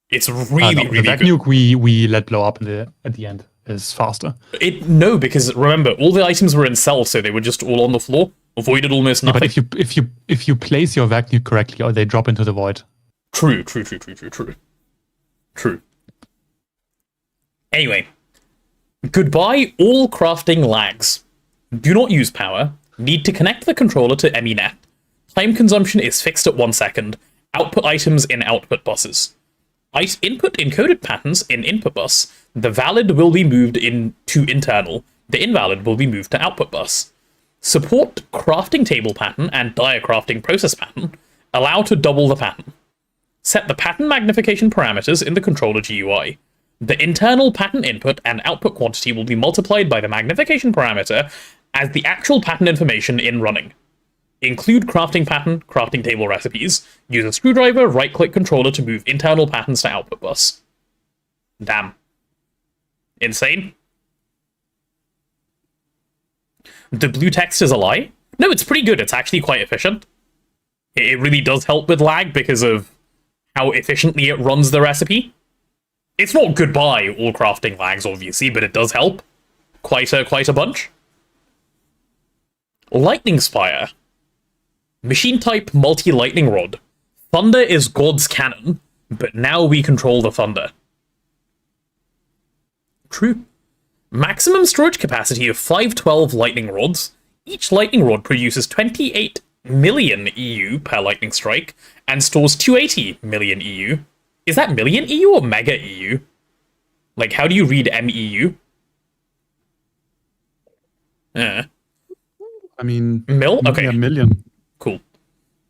It's really, No, really the vac good. nuke we let blow up at the end is faster. No, because remember, all the items were in cells, so they were just all on the floor. Avoided almost Yeah, nothing. but if you place your vac nuke correctly, or they drop into the void. True. Anyway. Goodbye, all crafting lags. Do not use power. Need to connect the controller to MeNet. Time consumption is fixed at 1 second. Output items in output buses. Input encoded patterns in input bus. The valid will be moved to internal. The invalid will be moved to output bus. Support crafting table pattern and dia crafting process pattern. Allow to double the pattern. Set the pattern magnification parameters in the controller GUI. The internal pattern input and output quantity will be multiplied by the magnification parameter as the actual pattern information in running. Include crafting pattern, crafting table recipes. Use a screwdriver, right-click controller to move internal patterns to output bus. Damn. Insane? The blue text is a lie? No, it's pretty good. It's actually quite efficient. It really does help with lag because of how efficiently it runs the recipe. It's not goodbye all crafting lags, obviously, but it does help. Quite a bunch. Lightning Spire. Machine type multi-lightning rod. Thunder is God's cannon, but now we control the thunder. True. Maximum storage capacity of 512 lightning rods. Each lightning rod produces 28 million EU per lightning strike and stores 280 million EU. Is that million EU or mega EU? Like, how do you read MEU? I mean, Mil? Okay. A million. Cool.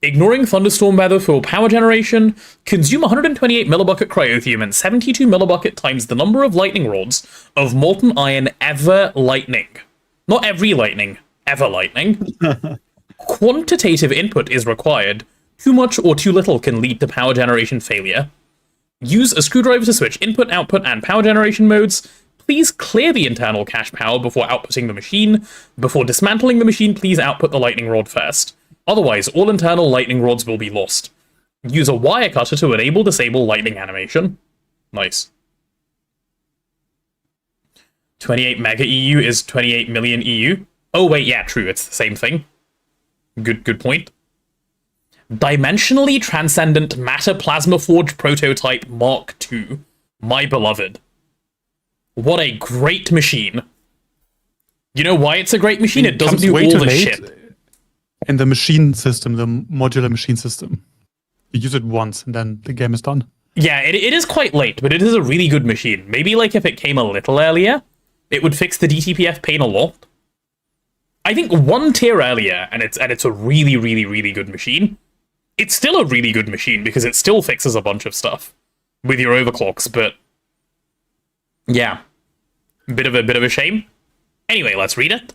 Ignoring thunderstorm weather for power generation, consume 128 millibucket cryotheum and 72 millibucket times the number of lightning rods of molten iron ever lightning. Not every lightning, ever lightning. Quantitative input is required. Too much or too little can lead to power generation failure. Use a screwdriver to switch input, output, and power generation modes. Please clear the internal cache power before outputting the machine. Before dismantling the machine, please output the lightning rod first. Otherwise, all internal lightning rods will be lost. Use a wire cutter to disable lightning animation. Nice. 28 mega EU is 28 million EU. Oh wait, yeah, true, it's the same thing. Good point. Dimensionally Transcendent Matter Plasma Forge Prototype Mark II. My beloved. What a great machine. You know why it's a great machine? It doesn't do all the shit. In the machine system, the modular machine system. You use it once and then the game is done. Yeah, it is quite late, but it is a really good machine. Maybe like if it came a little earlier, it would fix the DTPF pain a lot. I think one tier earlier, and it's a really, really, really good machine. It's still a really good machine because it still fixes a bunch of stuff with your overclocks, but yeah, bit of a shame. Anyway, let's read it.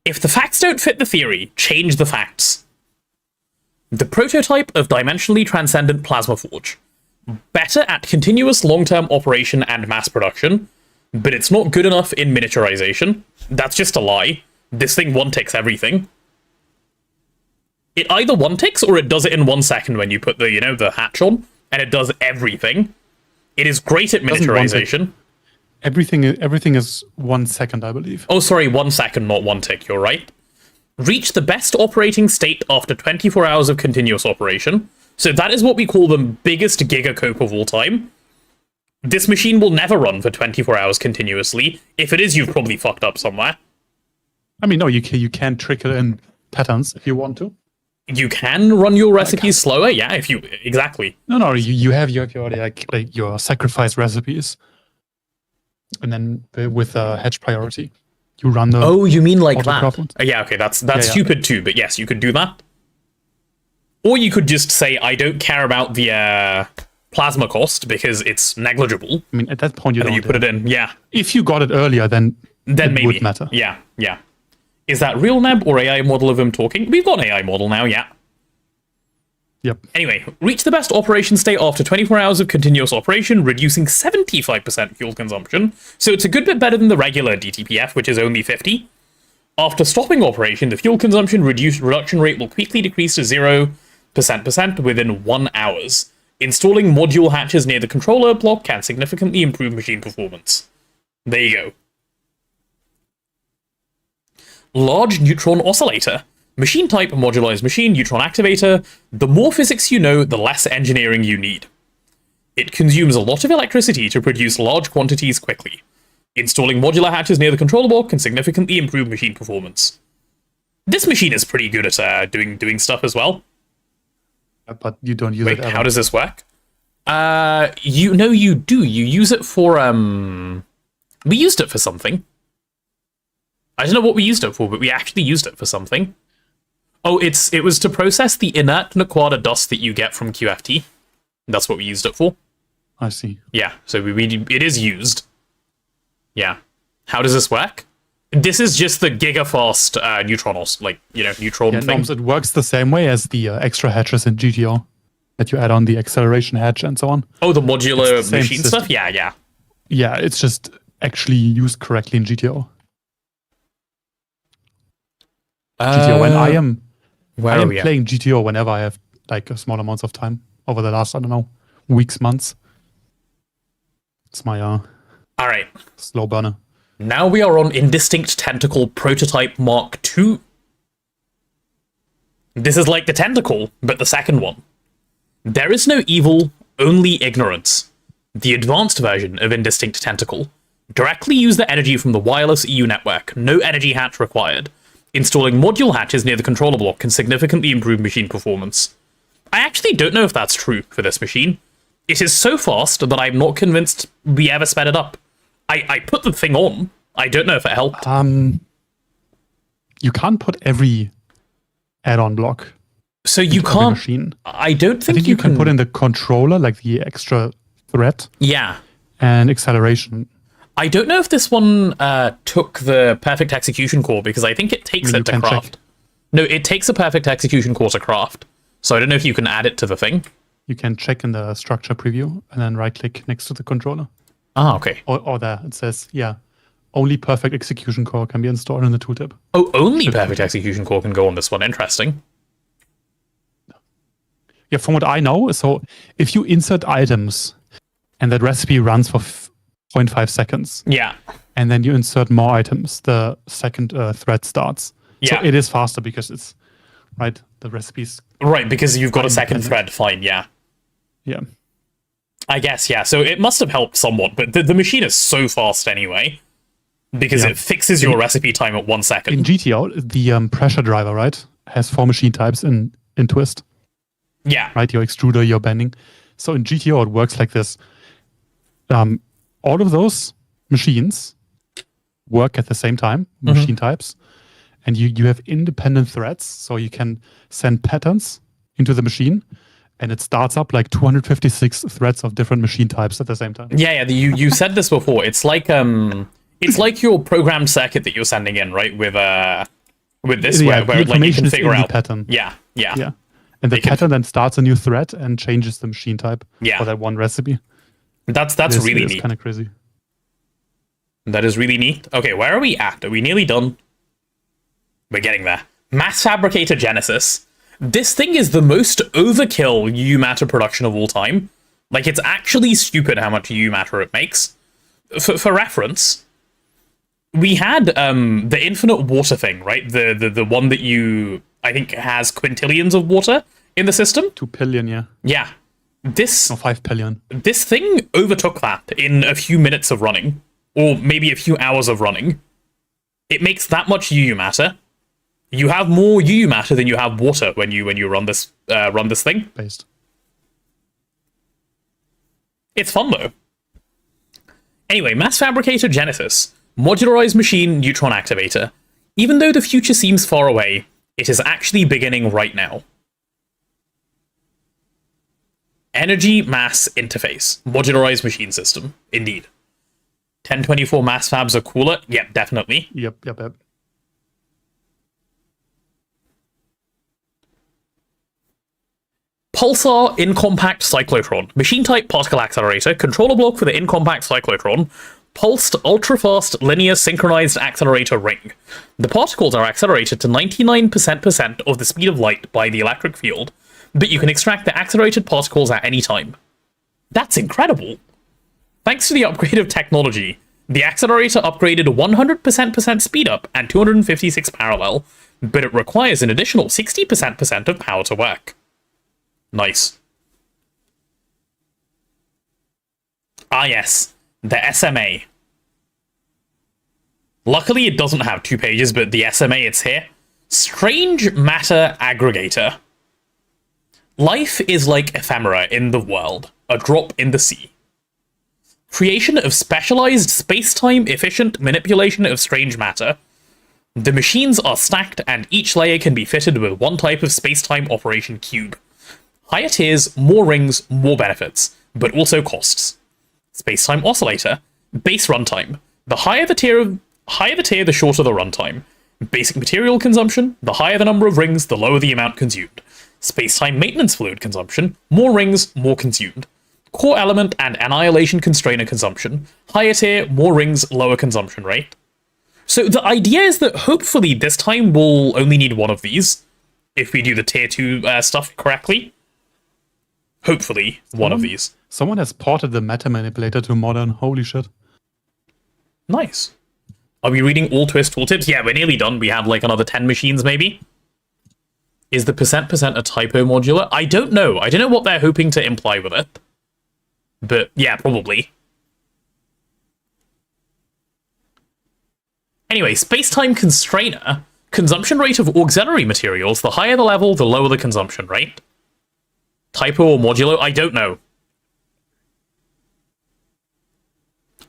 If the facts don't fit the theory, change the facts. The prototype of Dimensionally Transcendent Plasma Forge. Better at continuous long-term operation and mass production, but it's not good enough in miniaturization. That's just a lie. This thing one-ticks everything. It either one-ticks or it does it in 1 second when you put the, the hatch on, and it does everything. It is great at miniaturization. Everything is 1 second, I believe. Oh, sorry, 1 second, not one tick, you're right. Reach the best operating state after 24 hours of continuous operation. So that is what we call the biggest gigacope of all time. This machine will never run for 24 hours continuously. If it is, you've probably fucked up somewhere. I mean, no, you can trickle in patterns if you want to. You can run your recipes slower, yeah, if you... Exactly. No, you have your like your sacrifice recipes. And then with hedge priority, you run the... Oh, you mean like that? ones. Yeah, okay, that's stupid too, but yes, you could do that. Or you could just say, I don't care about the plasma cost because it's negligible. I mean, at that point, you put it in, yeah. If you got it earlier, then it maybe would matter. Yeah. Is that real neb or AI model of him talking? We've got an AI model now, yeah. Yep. Anyway, reach the best operation state after 24 hours of continuous operation, reducing 75% fuel consumption. So it's a good bit better than the regular DTPF, which is only 50. After stopping operation, the fuel consumption reduction rate will quickly decrease to 0% within 1 hour. Installing module hatches near the controller block can significantly improve machine performance. There you go. Large Neutron Oscillator. Machine type, modularized machine, neutron activator. The more physics you know, the less engineering you need. It consumes a lot of electricity to produce large quantities quickly. Installing modular hatches near the controller block can significantly improve machine performance. This machine is pretty good at doing stuff as well. But you don't use it ever. How does this work? You do. You use it for, we used it for something. I don't know what we used it for, but we actually used it for something. Oh, it was to process the inert Naquada dust that you get from QFT. That's what we used it for. I see. Yeah, so it is used. Yeah. How does this work? This is just the gigafast neutronos, neutron thing. Norms, it works the same way as the extra hatches in GTO that you add on the acceleration hatch and so on. Oh, the modular the machine system. stuff? Yeah. Yeah, it's just actually used correctly in GTO. GTO, when I am playing GTO whenever I have like a small amounts of time over the last, I don't know, weeks, months. It's my all right, slow burner. Now we are on Indistinct Tentacle Prototype Mark II. This is like the tentacle, but the second one. There is no evil, only ignorance. The advanced version of Indistinct Tentacle. Directly use the energy from the wireless EU network. No energy hatch required. Installing module hatches near the controller block can significantly improve machine performance. I actually don't know if that's true for this machine. It is so fast that I'm not convinced we ever sped it up. I put the thing on. I don't know if it helped. You can't put every add-on block. So you can't. Machine. I don't think, I think you can put in the controller, like the extra thread. Yeah. And acceleration. I don't know if this one took the perfect execution core because I think it takes it to craft. No, it takes a perfect execution core to craft. So I don't know if you can add it to the thing. You can check in the structure preview and then right-click next to the controller. Ah, okay. Or there, it says, yeah, only perfect execution core can be installed in the tooltip. Oh, only perfect execution core can go on this one. Interesting. Yeah, from what I know, so if you insert items and that recipe runs for 0.5 seconds, Yeah. and then you insert more items, the second thread starts. Yeah. So it is faster because it's, right, the recipe's... Right, because you've got a second thread. Fine, yeah. Yeah. I guess, yeah. So it must have helped somewhat, but the machine is so fast anyway. Because Yeah. it fixes your recipe time at 1 second. In GTO, the pressure driver, right, has 4 machine types in Twist. Yeah. Right, your extruder, your bending. So in GTO, it works like this. All of those machines work at the same time, machine types, and you have independent threads, so you can send patterns into the machine, and it starts up like 256 threads of different machine types at the same time. Yeah, you said this before. It's like your programmed circuit that you're sending in, right? With this, Yeah, where the like you information can is figure in the out pattern. Yeah. And the They can- pattern then starts a new thread and changes the machine type Yeah. for that one recipe. That's really It's neat. kind of crazy. That is really neat. Okay, where are we at? Are we nearly done? We're getting there. Mass Fabricator Genesis. This thing is the most overkill UU matter production of all time. Like, it's actually stupid how much UU matter it makes. For reference, we had the infinite water thing, right? The one that I think has quintillions of water in the system. 2 billion, yeah. Yeah. This 5 billion. this thing overtook that in a few minutes of running, or maybe a few hours of running. It makes that much UU matter. You have more UU matter than you have water when you run this thing. Based. It's fun though. Anyway, Mass Fabricator Genesis, modularized machine neutron activator. Even though the future seems far away, it is actually beginning right now. Energy mass interface, modularized machine system. Indeed. 1024 mass fabs are cooler. Yep, definitely. Yep. Pulsar in-compact cyclotron, machine-type particle accelerator, controller block for the in-compact cyclotron, pulsed ultra-fast linear synchronized accelerator ring. The particles are accelerated to 99% of the speed of light by the electric field, but you can extract the accelerated particles at any time. That's incredible! Thanks to the upgrade of technology, the accelerator upgraded 100% speed up and 256 parallel, but it requires an additional 60% of power to work. Nice. Ah yes, the SMA. Luckily it doesn't have 2 pages, but the SMA, it's here. Strange Matter Aggregator. Life is like ephemera in the world, a drop in the sea. Creation of specialized space-time efficient manipulation of strange matter. The machines are stacked and each layer can be fitted with one type of space-time operation cube. Higher tiers, more rings, more benefits, but also costs. Space-time oscillator, base runtime. The higher the tier, the shorter the runtime. Basic material consumption, the higher the number of rings, the lower the amount consumed. Space-time maintenance fluid consumption, more rings, more consumed. Core element and annihilation constrainer consumption, higher tier, more rings, lower consumption rate. So the idea is that hopefully this time we'll only need one of these, if we do the tier 2 stuff correctly. Hopefully, one of these. Someone has ported the meta manipulator to modern. Holy shit. Nice. Are we reading all Twist tooltips? Yeah, we're nearly done. We have like another 10 machines, maybe. Is the percent a typo modular? I don't know. I don't know what they're hoping to imply with it. But yeah, probably. Anyway, space-time constrainer. Consumption rate of auxiliary materials. The higher the level, the lower the consumption rate. Typo or modulo? I don't know.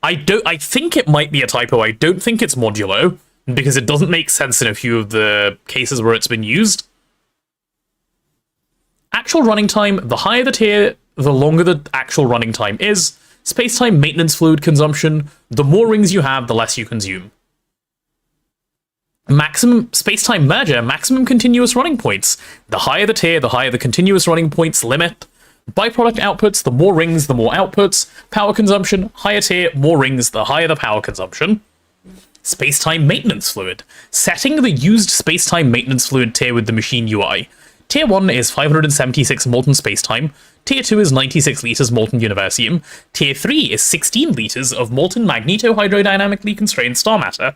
I think it might be a typo. I don't think it's modulo, because it doesn't make sense in a few of the cases where it's been used. Actual running time, the higher the tier, the longer the actual running time is. Space-time maintenance fluid consumption, the more rings you have, the less you consume. Maximum space-time merger, maximum continuous running points. The higher the tier, the higher the continuous running points limit. Byproduct outputs, the more rings, the more outputs. Power consumption, higher tier, more rings, the higher the power consumption. Space-time maintenance fluid. Setting the used space-time maintenance fluid tier with the machine UI. Tier 1 is 576 molten spacetime. Tier 2 is 96 liters molten universium. Tier 3 is 16 liters of molten magneto-hydrodynamically constrained star matter.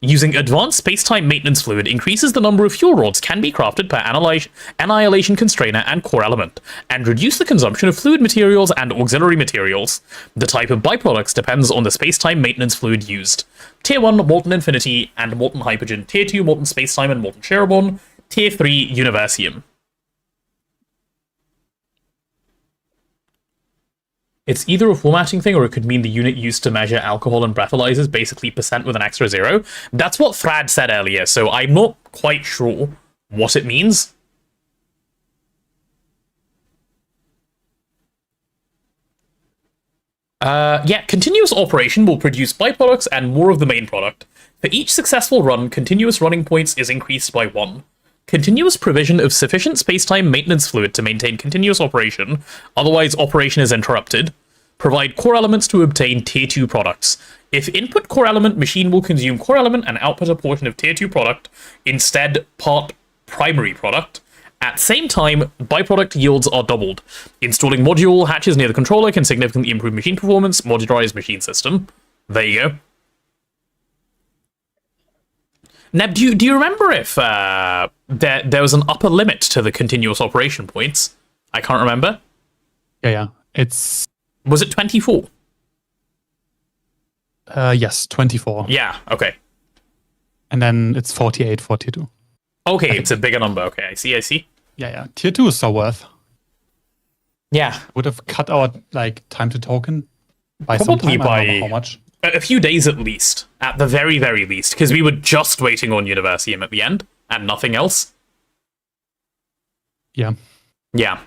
Using advanced spacetime maintenance fluid increases the number of fuel rods can be crafted per annihilation constrainer and core element, and reduce the consumption of fluid materials and auxiliary materials. The type of byproducts depends on the spacetime maintenance fluid used. Tier 1, molten infinity and molten hypogen. Tier 2, molten spacetime and molten cherubon. Tier 3, universium. It's either a formatting thing or it could mean the unit used to measure alcohol and breathalyzers, basically percent with an extra 0. That's what Thrad said earlier, so I'm not quite sure what it means. Yeah, continuous operation will produce byproducts and more of the main product. For each successful run, continuous running points is increased by 1. Continuous provision of sufficient spacetime maintenance fluid to maintain continuous operation, otherwise operation is interrupted. Provide core elements to obtain tier 2 products. If input core element, machine will consume core element and output a portion of tier 2 product, instead part primary product. At same time, byproduct yields are doubled. Installing module hatches near the controller can significantly improve machine performance, modularized machine system. There you go. Neb, do you remember if there was an upper limit to the continuous operation points? I can't remember. Yeah. It's... Was it 24? Yes, 24. Yeah, okay. And then it's 48 for tier 2. Okay, it's a bigger number. Okay, I see. Yeah. Tier 2 is so worth. Yeah. Would have cut our time to token by Probably some time. I don't know how much. A few days at least, at the very, very least, because we were just waiting on Universium at the end, and nothing else. Yeah. Yeah.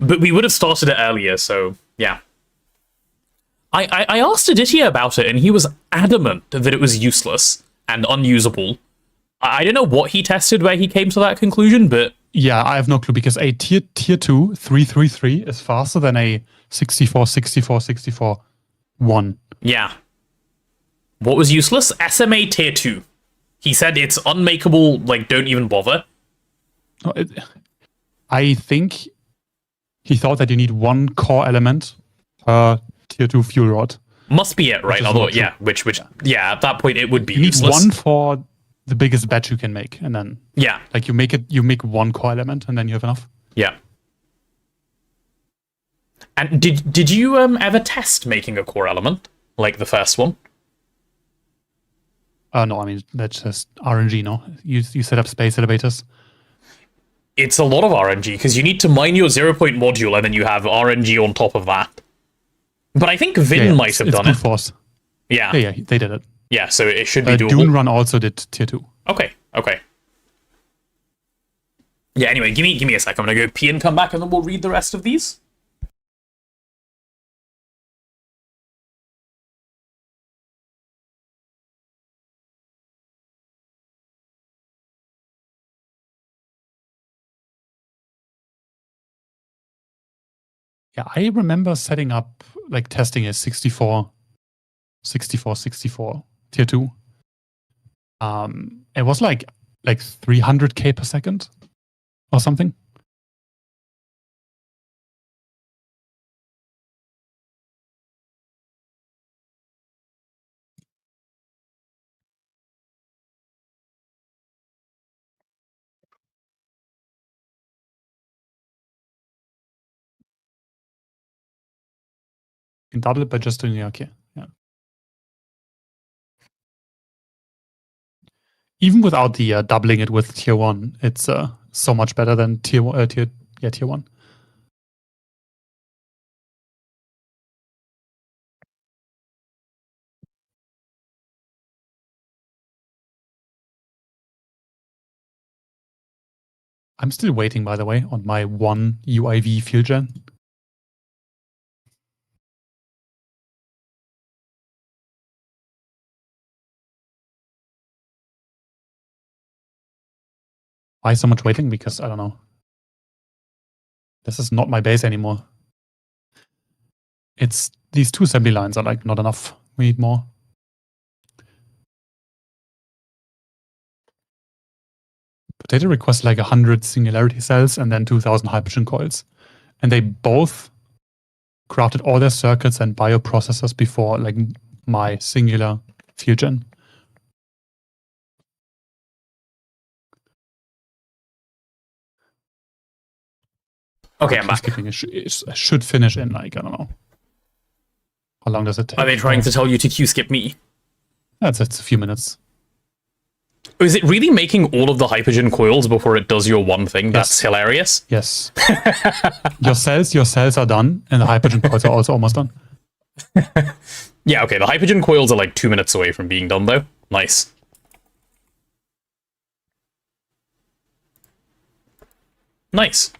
But we would have started it earlier, so, yeah. I asked Aditya about it, and he was adamant that it was useless and unusable. I don't know what he tested where he came to that conclusion, but... Yeah, I have no clue, because a tier 2 333 is faster than a 64 1. Yeah. What was useless? SMA tier 2. He said it's unmakeable, don't even bother. I think he thought that you need one core element per tier 2 fuel rod. Must be it, right? Although, yeah, which, at that point it would be you useless. Need one for the biggest batch you can make, and then yeah, you make one core element, and then you have enough. Yeah. And did you ever test making a core element like the first one? No, I mean that's just RNG. No, you set up space elevators. It's a lot of RNG because you need to mine your 0-point module and then you have RNG on top of that. But I think Vin might have done it. Force. Yeah, they did it. Yeah, so it should be doable. Dune Run also did tier 2. Okay. Yeah. Anyway, give me a sec. I'm gonna go pee and come back, and then we'll read the rest of these. Yeah, I remember setting up, testing a 64 tier 2. It was like 300k per second or something. You can double it by just doing okay. Yeah. Even without the doubling it with tier 1, it's so much better than tier 1. I'm still waiting, by the way, on my 1 UIV field gen. Why so much waiting? Because I don't know. This is not my base anymore. It's these 2 assembly lines are like not enough. We need more. Potato requests like 100 singularity cells and then 2000 hydrogen coils. And they both crafted all their circuits and bioprocessors before like my singular fusion. Okay, I'm back. It should finish in like, I don't know. How long does it take? Are they trying to tell you to Q-skip me? That's a few minutes. Is it really making all of the hypogen coils before it does your one thing? That's hilarious. Yes. your cells are done, and the hypogen coils are also almost done. Yeah, okay, the hypogen coils are like 2 minutes away from being done, though. Nice. Nice.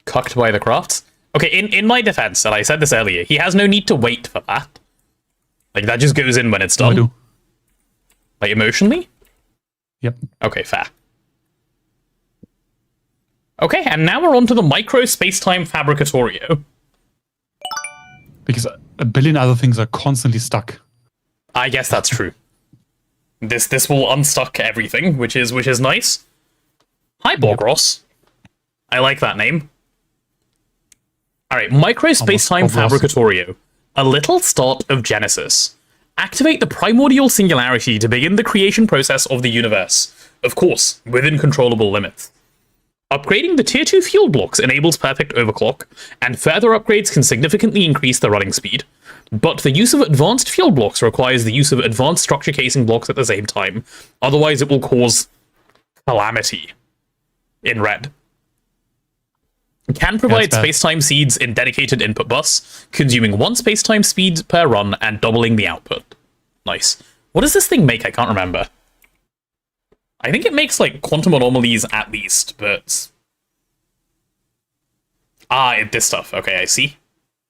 Cucked by the crafts. Okay, in my defense, and I said this earlier, he has no need to wait for that. Like, that just goes in when it's done. I do. Like, emotionally? Yep. Okay, fair. Okay, and now we're on to the micro space-time fabricatorio. Because a billion other things are constantly stuck. I guess that's true. This will unstuck everything, which is nice. Hi, Borgros. I like that name. Alright, micro space-time fabricatorio. A little start of Genesis. Activate the primordial singularity to begin the creation process of the universe. Of course, within controllable limits. Upgrading the tier 2 fuel blocks enables perfect overclock, and further upgrades can significantly increase the running speed. But the use of advanced fuel blocks requires the use of advanced structure casing blocks at the same time, otherwise it will cause calamity. In red. Can provide space-time seeds in dedicated input bus, consuming 1 space-time speed per run and doubling the output. Nice. What does this thing make? I can't remember. I think it makes, like, quantum anomalies at least, but... this stuff. Okay, I see.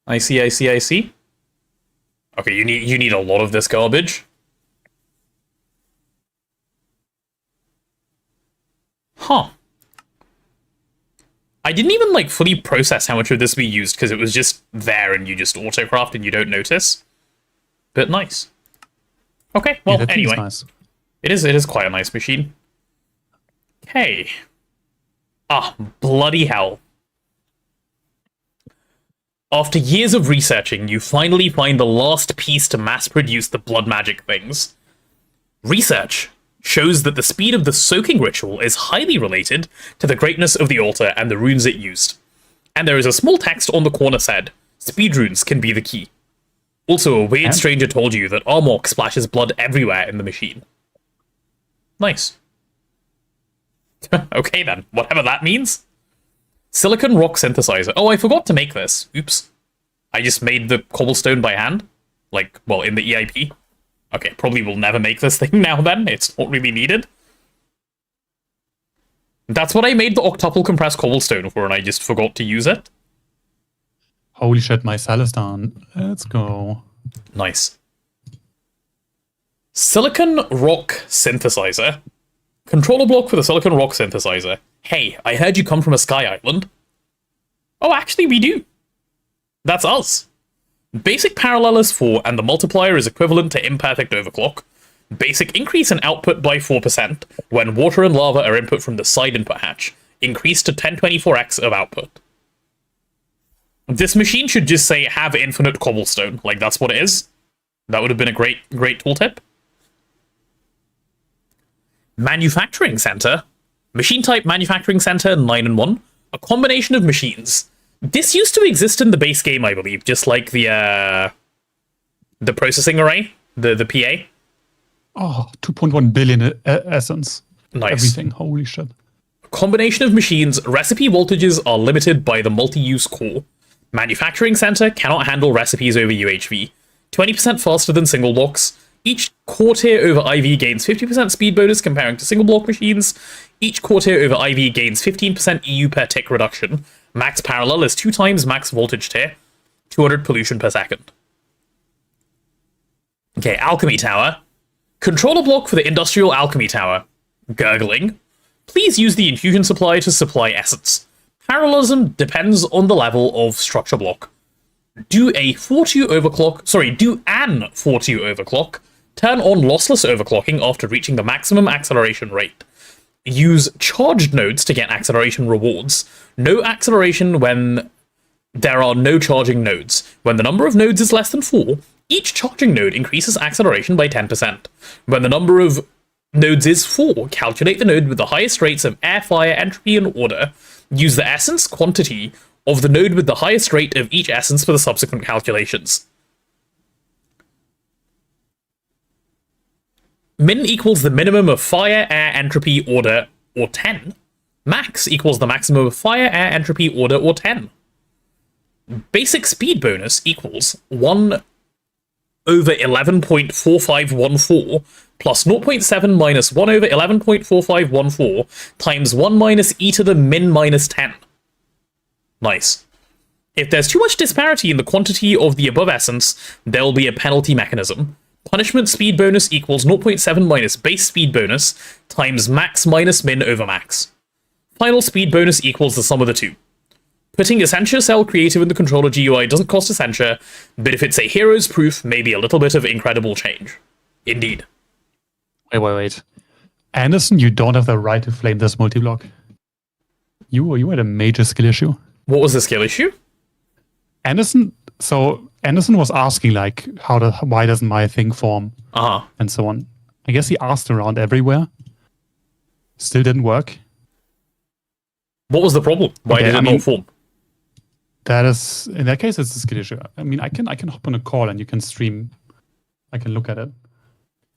I see. Okay, you need a lot of this garbage. Huh. I didn't even, like, fully process how much of this we used, because it was just there and you just autocraft and you don't notice. But nice. Okay, well, anyway. Nice. It is quite a nice machine. Okay. Bloody hell. After years of researching, you finally find the last piece to mass-produce the blood magic things. Research shows that the speed of the soaking ritual is highly related to the greatness of the altar and the runes it used. And there is a small text on the corner said, speed runes can be the key. Also, a weird stranger told you that Armok splashes blood everywhere in the machine. Nice. Okay then, whatever that means. Silicon rock synthesizer. Oh, I forgot to make this. Oops. I just made the cobblestone by hand. Like, well, in the EIP. Okay, probably will never make this thing now then. It's not really needed. That's what I made the octuple compressed cobblestone for, and I just forgot to use it. Holy shit, my cell is done. Let's go. Nice. Silicon rock synthesizer. Controller block for the silicon rock synthesizer. Hey, I heard you come from a sky island. Oh, actually, we do. That's us. Basic parallel is 4, and the multiplier is equivalent to imperfect overclock. Basic increase in output by 4% when water and lava are input from the side input hatch. Increase to 1024x of output. This machine should just say, have infinite cobblestone. Like, that's what it is. That would have been a great tooltip. Manufacturing Center. Machine type Manufacturing Center 9 and 1. A combination of machines. This used to exist in the base game, I believe, just like the processing array, the PA. Oh, 2.1 billion essence. Nice. Everything, holy shit. A combination of machines, recipe voltages are limited by the multi-use core. Manufacturing Center cannot handle recipes over UHV. 20% faster than single blocks. Each core tier over IV gains 50% speed bonus comparing to single block machines. Each core tier over IV gains 15% EU per tick reduction. Max parallel is 2 times max voltage tier. 200 pollution per second. Okay, Alchemy Tower. Controller block for the Industrial Alchemy Tower. Gurgling. Please use the infusion supply to supply essence. Parallelism depends on the level of structure block. Do an 4-2 overclock, turn on lossless overclocking after reaching the maximum acceleration rate. Use charged nodes to get acceleration rewards. No acceleration when there are no charging nodes. When the number of nodes is less than 4, each charging node increases acceleration by 10%. When the number of nodes is 4, calculate the node with the highest rates of air, fire, entropy, and order. Use the essence quantity of the node with the highest rate of each essence for the subsequent calculations. Min equals the minimum of fire, air, entropy, order, or 10. Max equals the maximum of fire, air, entropy, order, or 10. Basic speed bonus equals 1 over 11.4514 plus 0.7 minus 1 over 11.4514 times 1 minus e to the min minus 10. Nice. If there's too much disparity in the quantity of the above essence, there will be a penalty mechanism. Punishment speed bonus equals 0.7 minus base speed bonus times max minus min over max. Final speed bonus equals the sum of the two. Putting Essentia Cell Creative in the controller GUI doesn't cost Essentia, but if it's a hero's proof, maybe a little bit of incredible change. Indeed. Wait. Anderson, you don't have the right to flame this multi-block. You had a major skill issue. What was the skill issue? Anderson was asking, like, why doesn't my thing form? And so on. I guess he asked around everywhere. Still didn't work. What was the problem? Why did it not form? That is, in that case, it's a skill issue. I mean, I can hop on a call and you can stream. I can look at it.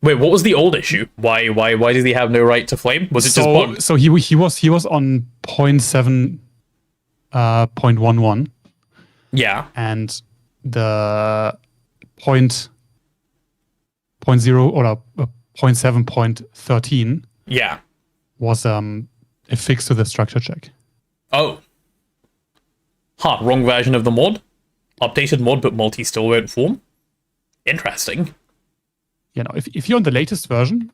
Wait, what was the old issue? Why did he have no right to flame? Was it just bugged? So he was on 0.7.11. Yeah. And the 0.0 or 0.7.13 yeah was a fix to the structure check. Oh. Wrong version of the mod. Updated mod, but multi still won't form. Interesting. You know, if you're on the latest version,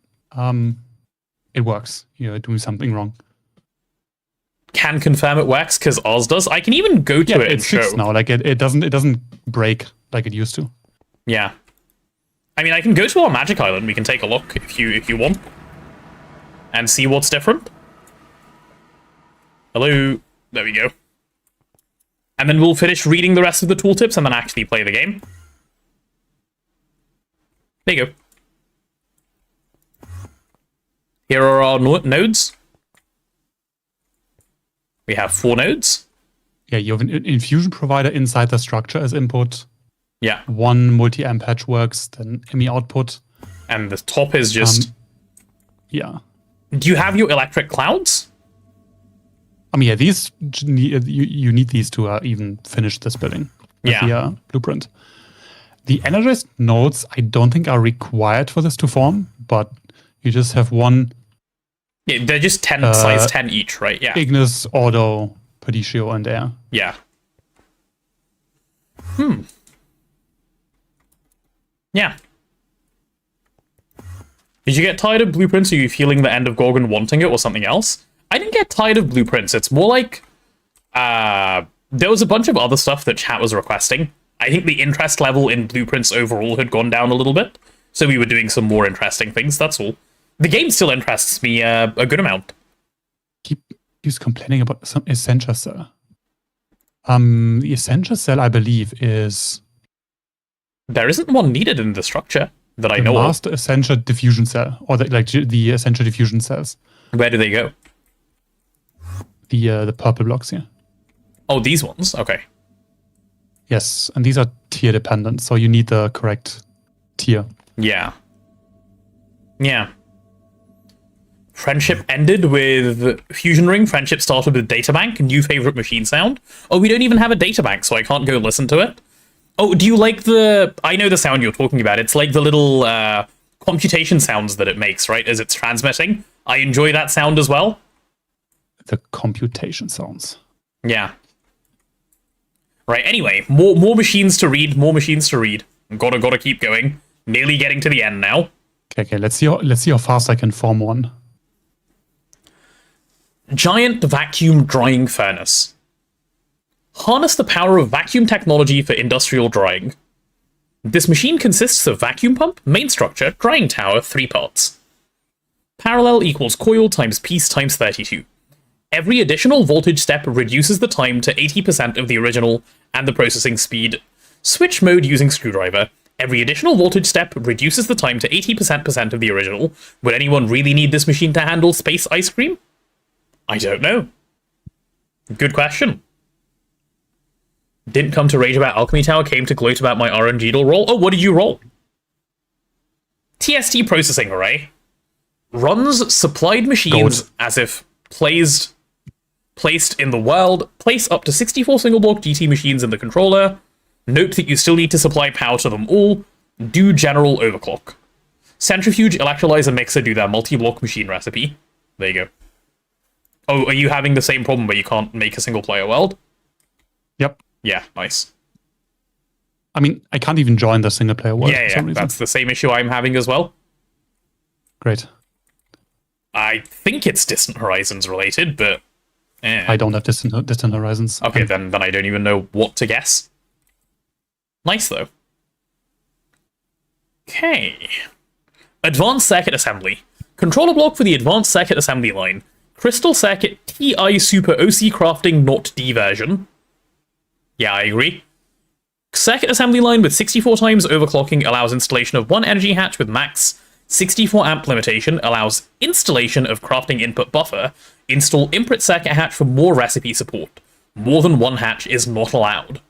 it works. You're doing something wrong. Can confirm it works because ours does. I can even go to it and show. Fixed now. Like it doesn't break like it used to. Yeah. I mean, I can go to our Magic Island. We can take a look if you want, and see what's different. Hello. There we go. And then we'll finish reading the rest of the tooltips and then actually play the game. There you go. Here are our nodes. We have 4 nodes. Yeah, you have an infusion provider inside the structure as input. Yeah. 1 multi-amp patch works, then ME output. And the top is just... yeah. Do you have your electric clouds? I mean, yeah, these you need these to even finish this building. With the blueprint. The energized nodes, I don't think are required for this to form, but you just have 1. Yeah, they're just 10 size 10 each, right? Yeah. Ignis, Auto, Perditio, and Air. Yeah. Yeah. Did you get tired of blueprints? Are you feeling the end of GoG and wanting it or something else? I didn't get tired of blueprints. It's more like there was a bunch of other stuff that chat was requesting. I think the interest level in blueprints overall had gone down a little bit, so we were doing some more interesting things, that's all. The game still interests me a good amount. Keeps complaining about some Essentia Cell. The Essentia Cell, I believe, is... There isn't one needed in the structure that I know of. Master Essentia Diffusion Cell, or the Essentia Diffusion Cells. Where do they go? The purple blocks here. Oh, these ones? Okay. Yes, and these are tier dependent, so you need the correct tier. Yeah. Yeah. Friendship ended with Fusion Ring. Friendship started with Databank. New favorite machine sound. Oh, we don't even have a databank, so I can't go listen to it. Oh, do you like the... I know the sound you're talking about. It's like the little computation sounds that it makes, right, as it's transmitting. I enjoy that sound as well. The computation sounds. Yeah. Right, anyway, more machines to read, more machines to read. Gotta keep going. Nearly getting to the end now. Okay, let's see how fast I can form one. Giant vacuum drying furnace. Harness the power of vacuum technology for industrial drying. This machine consists of vacuum pump, main structure, drying tower, 3 parts. Parallel equals coil times piece times 32. Every additional voltage step reduces the time to 80% of the original and the processing speed. Switch mode using screwdriver. Every additional voltage step reduces the time to 80% of the original. Would anyone really need this machine to handle space ice cream? I don't know. Good question. Didn't come to rage about Alchemy Tower, came to gloat about my RNG roll. Oh, what did you roll? TST processing array. Runs supplied machines as if placed in the world. Place up to 64 single block GT machines in the controller. Note that you still need to supply power to them all. Do general overclock. Centrifuge, electrolyzer, mixer do their multi-block machine recipe. There you go. Oh, are you having the same problem where you can't make a single player world? Yep. Yeah, nice. I mean, I can't even join the single player world for some reason. That's the same issue I'm having as well. Great. I think it's Distant Horizons related, but... I don't have distant Horizons. Okay, then I don't even know what to guess. Nice, though. Okay. Advanced Circuit Assembly. Controller block for the Advanced Circuit Assembly line. Crystal Circuit TI Super OC Crafting Not D version. Yeah, I agree. Circuit assembly line with 64 times overclocking allows installation of 1 energy hatch with max 64 amp limitation, allows installation of crafting input buffer, install input circuit hatch for more recipe support. More than 1 hatch is not allowed.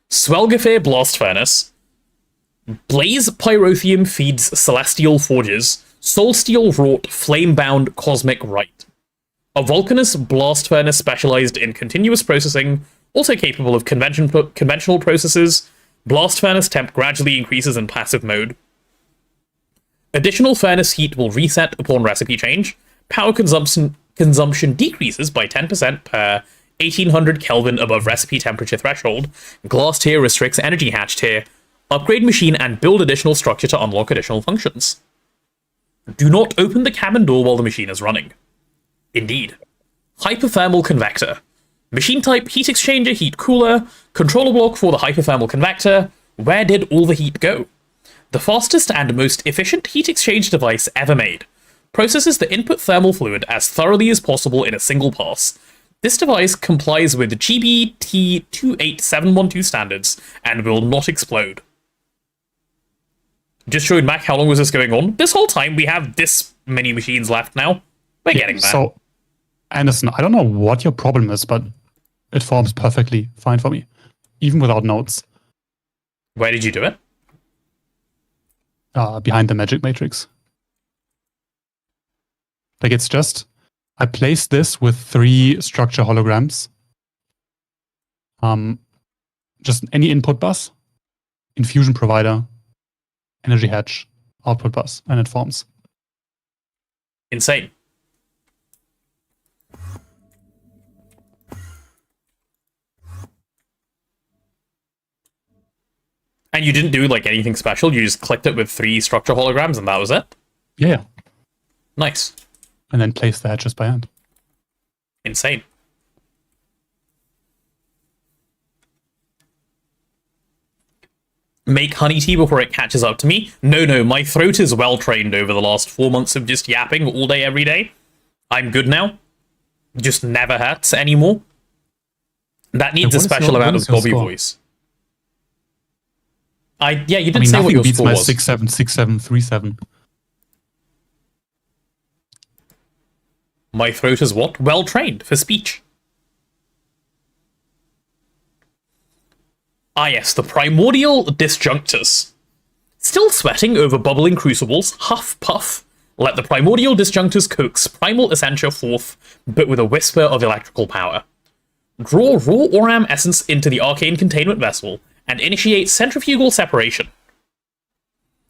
Swelgafir Blast Furnace. Blaze Pyrotheum feeds Celestial Forges. Soul Steel wrought flame-bound Cosmic Rite. A Vulcanus Blast Furnace specialized in continuous processing, also capable of conventional processes. Blast Furnace temp gradually increases in passive mode. Additional furnace heat will reset upon recipe change. Power consumption decreases by 10% per 1800 Kelvin above recipe temperature threshold. Glass tier restricts energy hatch tier. Upgrade machine and build additional structure to unlock additional functions. Do not open the cabin door while the machine is running. Indeed. Hyperthermal convector. Machine type heat exchanger, heat cooler. Controller block for the hyperthermal convector. Where did all the heat go? The fastest and most efficient heat exchange device ever made. Processes the input thermal fluid as thoroughly as possible in a single pass. This device complies with GBT 28712 standards and will not explode. Just showed Mac how long was this going on? This whole time we have this many machines left now. We're getting there. So, Anderson, I don't know what your problem is, but it forms perfectly fine for me, even without notes. Where did you do it? Behind the magic matrix. Like, it's just, I placed this with 3 structure holograms. Just any input bus, infusion provider, energy hatch, output bus, and it forms. Insane. And you didn't do like anything special, you just clicked it with 3 structure holograms and that was it? Yeah. Nice. And then place the hatches by hand. Insane. Make honey tea before it catches up to me? No, my throat is well trained over the last 4 months of just yapping all day, every day. I'm good now. Just never hurts anymore. That needs a special amount of Bobby voice. You didn't say what your beats score my was. 676737. My throat is what? Well trained for speech. Ah yes, the primordial disjunctors. Still sweating over bubbling crucibles, huff puff. Let the primordial disjunctors coax primal essentia forth, but with a whisper of electrical power. Draw raw Oram essence into the arcane containment vessel, and initiate centrifugal separation.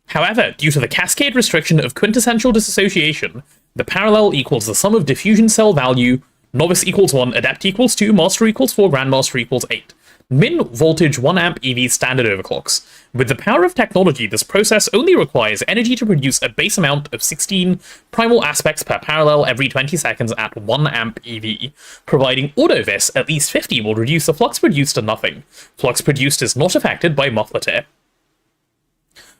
However, due to the cascade restriction of quintessential dissociation, the parallel equals the sum of diffusion cell value, novice equals 1, adept equals 2, master equals 4, grandmaster equals 8. Min voltage 1 amp EV standard overclocks. With the power of technology, this process only requires energy to produce a base amount of 16 primal aspects per parallel every 20 seconds at 1 amp EV. Providing autovis at least 50 will reduce the flux produced to nothing. Flux produced is not affected by muffler tear.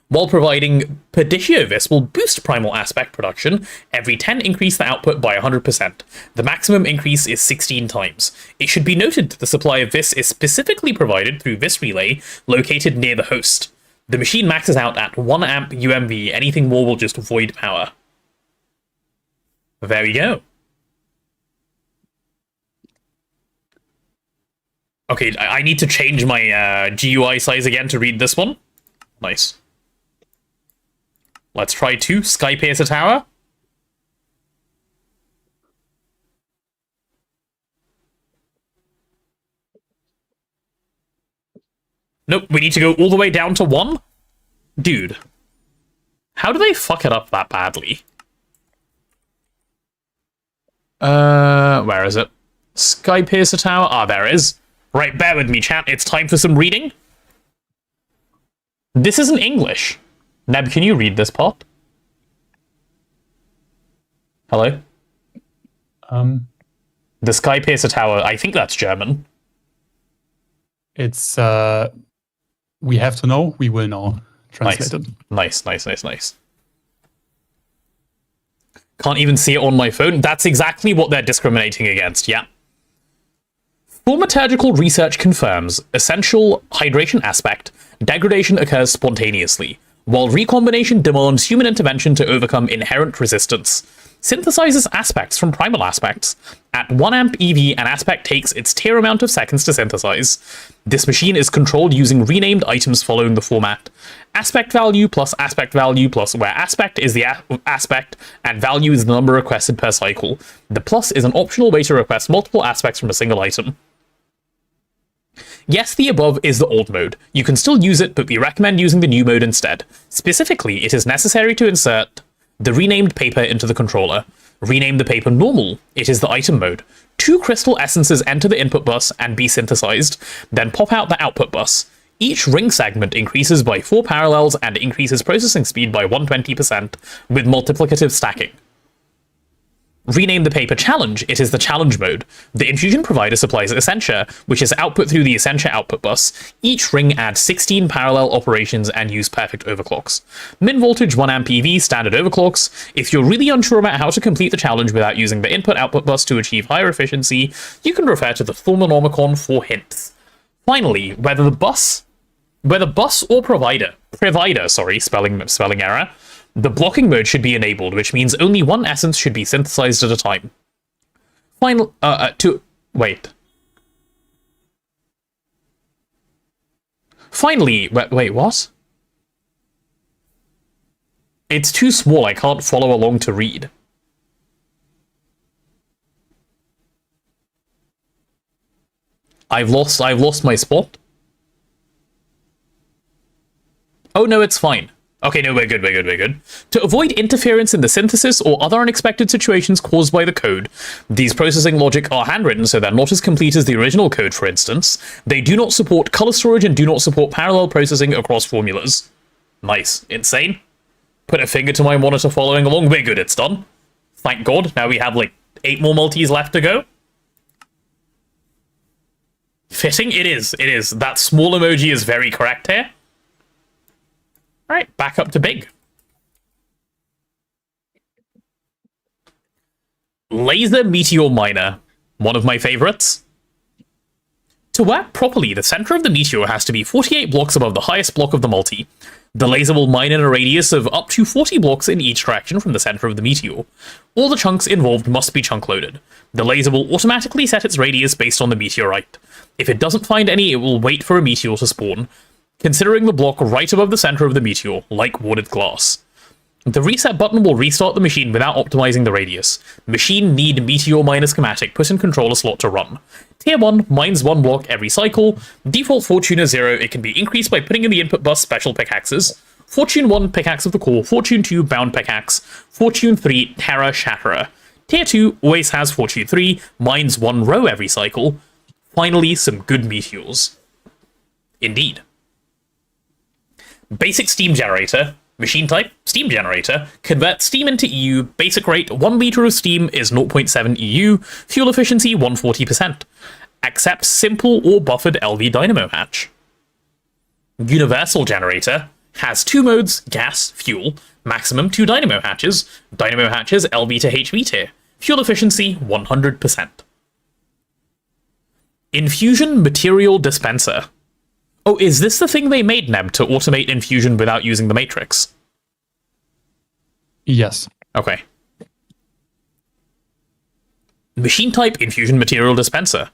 While providing Pediciovis will boost primal aspect production, every 10 increase the output by 100%. The maximum increase is 16 times. It should be noted that the supply of Vis is specifically provided through Vis Relay, located near the host. The machine maxes out at 1 amp UMV, anything more will just void power. There we go. Okay, I need to change my GUI size again to read this one. Nice. Let's try 2. Skypiercer Tower. Nope, we need to go all the way down to 1? Dude. How do they fuck it up that badly? Where is it? Skypiercer Tower? Ah, there it is. Right, bear with me, chat. It's time for some reading. This isn't English. Neb, can you read this part? Hello? The Skypiercer Tower, I think that's German. It's, we have to know, we will know. Translated. Nice. Can't even see it on my phone. That's exactly what they're discriminating against, yeah. Thaumaturgical research confirms essential hydration aspect, degradation occurs spontaneously, while recombination demands human intervention to overcome inherent resistance. Synthesizes aspects from primal aspects. At 1 amp EV, an aspect takes its tier amount of seconds to synthesize. This machine is controlled using renamed items following the format. Aspect value plus where aspect is the aspect and value is the number requested per cycle. The plus is an optional way to request multiple aspects from a single item. Yes, the above is the old mode. You can still use it, but we recommend using the new mode instead. Specifically, it is necessary to insert the renamed paper into the controller. Rename the paper normal. It is the item mode. 2 crystal essences enter the input bus and be synthesized, then pop out the output bus. Each ring segment increases by 4 parallels and increases processing speed by 120% with multiplicative stacking. Rename the paper challenge. It is the challenge mode. The infusion provider supplies Essentia, which is output through the Essentia output bus. Each ring adds 16 parallel operations and use perfect overclocks. Min voltage 1 amp EV standard overclocks. If you're really unsure about how to complete the challenge without using the input-output bus to achieve higher efficiency, you can refer to the Thaumanomicon for hints. Finally, whether bus or provider, spelling error, the blocking mode should be enabled, which means only 1 essence should be synthesized at a time. Wait, what? It's too small, I can't follow along to read. I've lost my spot. Oh no, it's fine. Okay, no, we're good. To avoid interference in the synthesis or other unexpected situations caused by the code, these processing logic are handwritten so they're not as complete as the original code, for instance. They do not support color storage and do not support parallel processing across formulas. Nice. Insane. Put a finger to my monitor following along. We're good, it's done. Thank God. Now we have, 8 more multis left to go. Fitting? It is. That small emoji is very correct here. Alright, back up to big. Laser Meteor Miner. One of my favorites. To work properly, the center of the meteor has to be 48 blocks above the highest block of the multi. The laser will mine in a radius of up to 40 blocks in each direction from the center of the meteor. All the chunks involved must be chunk-loaded. The laser will automatically set its radius based on the meteorite. If it doesn't find any, it will wait for a meteor to spawn, considering the block right above the center of the meteor, like warded glass. The reset button will restart the machine without optimizing the radius. Machine need meteor miner schematic put in controller slot to run. Tier 1 mines 1 block every cycle. Default fortune is 0. It can be increased by putting in the input bus special pickaxes. Fortune 1 pickaxe of the core, Fortune 2 bound pickaxe, Fortune 3 terra shatterer. Tier 2 always has Fortune 3, mines 1 row every cycle. Finally, some good meteors. Indeed. Basic steam generator. Machine type, steam generator. Convert steam into EU. Basic rate, 1 liter of steam is 0.7 EU. Fuel efficiency, 140%. Accepts simple or buffered LV dynamo hatch. Universal generator. Has 2 modes, gas, fuel. Maximum 2 dynamo hatches. Dynamo hatches LV to HV tier. Fuel efficiency, 100%. Infusion material dispenser. Oh, is this the thing they made, Neb, to automate infusion without using the matrix? Yes. Okay. Machine type infusion material dispenser.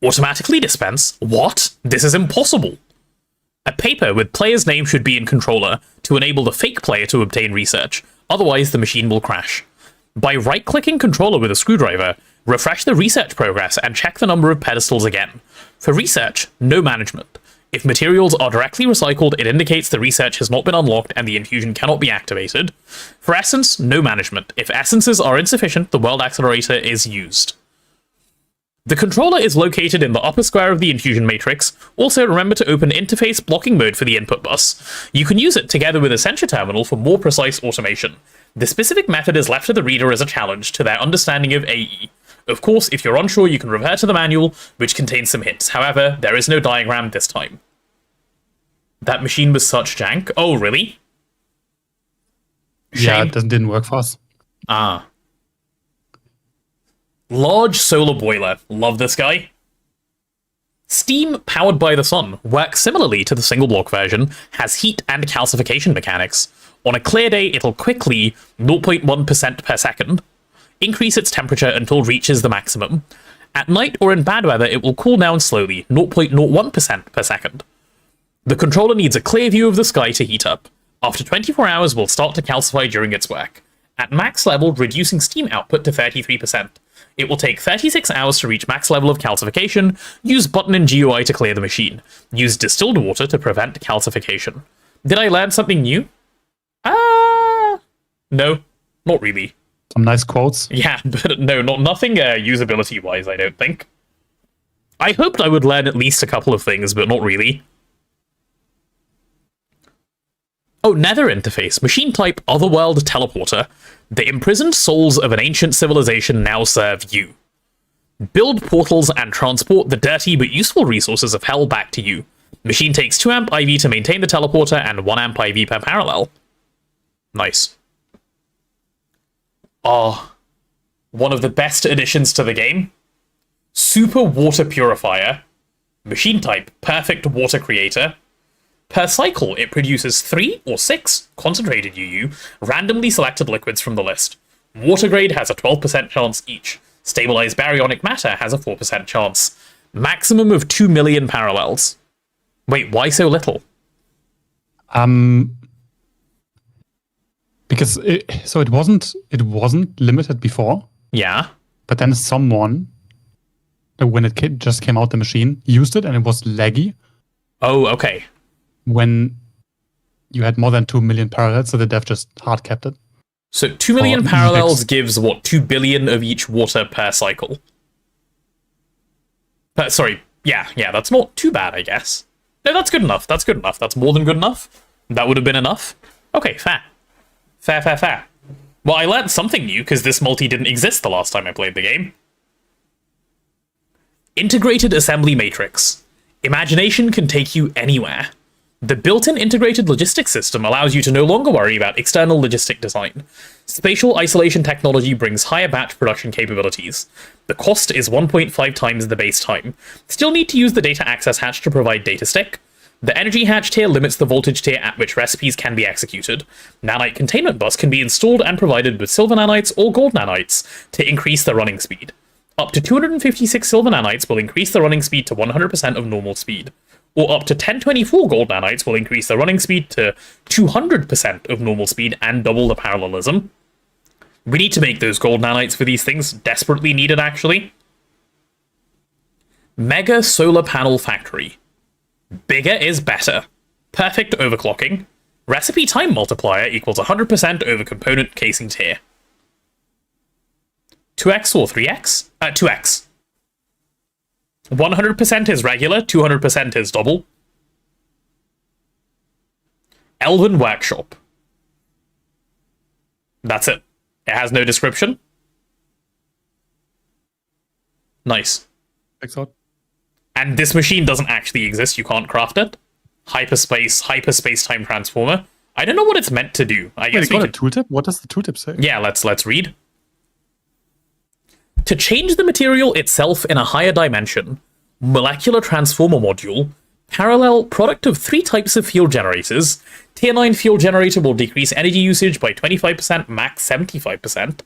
Automatically dispense? What? This is impossible. A paper with player's name should be in controller to enable the fake player to obtain research, otherwise the machine will crash. By right-clicking controller with a screwdriver, refresh the research progress and check the number of pedestals again. For research, no management. If materials are directly recycled, it indicates the research has not been unlocked and the infusion cannot be activated. For essence, no management. If essences are insufficient, the world accelerator is used. The controller is located in the upper square of the infusion matrix. Also, remember to open interface blocking mode for the input bus. You can use it together with a sensor terminal for more precise automation. The specific method is left to the reader as a challenge to their understanding of AE. Of course, if you're unsure, you can revert to the manual, which contains some hints. However, there is no diagram this time. That machine was such jank. Oh, really? Yeah, Shame. it didn't work for us. Ah. Large solar boiler. Love this guy. Steam powered by the sun works similarly to the single block version, has heat and calcification mechanics. On a clear day, it'll quickly 0.1% per second increase its temperature until it reaches the maximum. At night or in bad weather, it will cool down slowly, 0.01% per second. The controller needs a clear view of the sky to heat up. After 24 hours, it will start to calcify during its work. At max level, reducing steam output to 33%. It will take 36 hours to reach max level of calcification. Use button in GUI to clear the machine. Use distilled water to prevent calcification. Did I learn something new? No, not really. Some nice quotes. Yeah, but no, nothing usability-wise, I don't think. I hoped I would learn at least a couple of things, but not really. Oh, Nether interface. Machine type Otherworld teleporter. The imprisoned souls of an ancient civilization now serve you. Build portals and transport the dirty but useful resources of hell back to you. Machine takes 2 amp IV to maintain the teleporter and 1 amp IV per parallel. Nice. Oh, one of the best additions to the game. Super water purifier. Machine type perfect water creator. Per cycle, it produces 3 or 6 concentrated UU, randomly selected liquids from the list. Water grade has a 12% chance each. Stabilized baryonic matter has a 4% chance. Maximum of 2 million parallels. Wait, why so little? Because it wasn't limited before, Yeah. but then someone, when it just came out the machine, used it and it was laggy Oh, okay. when you had more than 2 million parallels, so the dev just hard kept it. So 2 million parallels gives, what, 2 billion of each water per cycle? Sorry, yeah, that's not too bad, I guess. No, that's good enough, that's good enough. That's more than good enough. That would have been enough. Okay, fair. Fair. Well, I learned something new, because this multi didn't exist the last time I played the game. Integrated Assembly Matrix. Imagination can take you anywhere. The built-in integrated logistics system allows you to no longer worry about external logistic design. Spatial isolation technology brings higher batch production capabilities. The cost is 1.5 times the base time. Still need to use the data access hatch to provide data stick. The energy hatch tier limits the voltage tier at which recipes can be executed. Nanite containment bus can be installed and provided with silver nanites or gold nanites to increase the running speed. Up to 256 silver nanites will increase the running speed to 100% of normal speed. Or up to 1024 gold nanites will increase the running speed to 200% of normal speed and double the parallelism. We need to make those gold nanites for these things. Desperately needed, actually. Mega Solar Panel Factory. Bigger is better. Perfect overclocking. Recipe time multiplier equals 100% over component casing tier. 2x or 3x? 2x. 100% is regular, 200% is double. Elven Workshop. That's it. It has no description. Nice. Excellent. And this machine doesn't actually exist. You can't craft it. Hyperspace time transformer. I don't know what it's meant to do. I guess Wait, got a tooltip? What does the tooltip say? Yeah, let's read. To change the material itself in a higher dimension, molecular transformer module, parallel product of 3 types of field generators. Tier 9 field generator will decrease energy usage by 25%, max 75%.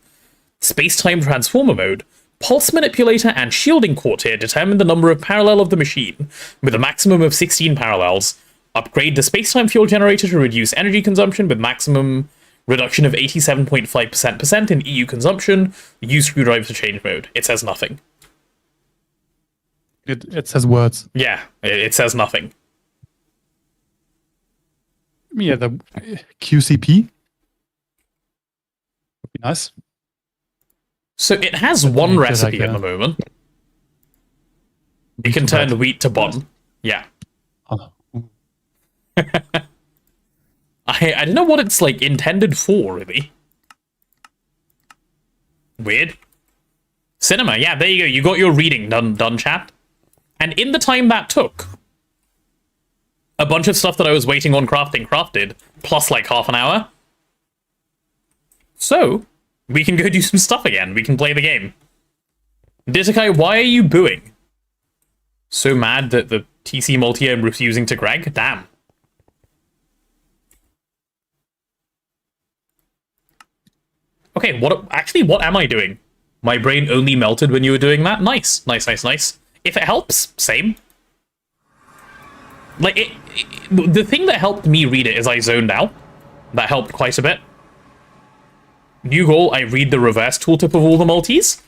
Space-time transformer mode. Pulse manipulator and shielding core tier determine the number of parallel of the machine, with a maximum of 16 parallels. Upgrade the space-time fuel generator to reduce energy consumption with maximum reduction of 87.5% in EU consumption. Use screwdriver to change mode. It says nothing. It says words. Yeah, it says nothing. Yeah, the QCP would be nice. So it has one recipe at the moment. You can turn the wheat to bun. Yeah. Oh. I don't know what it's like intended for, really. Weird. Cinema, yeah, there you go. You got your reading done, chat. And in the time that took, a bunch of stuff that I was waiting on crafted, plus like half an hour. So, we can go do some stuff again. We can play the game. Ditakai, why are you booing? So mad that the TC multi am refusing to Greg? Damn. Okay, what am I doing? My brain only melted when you were doing that? Nice. If it helps, same. Like, the thing that helped me read it is I zoned out. That helped quite a bit. New goal, I read the reverse tooltip of all the multis.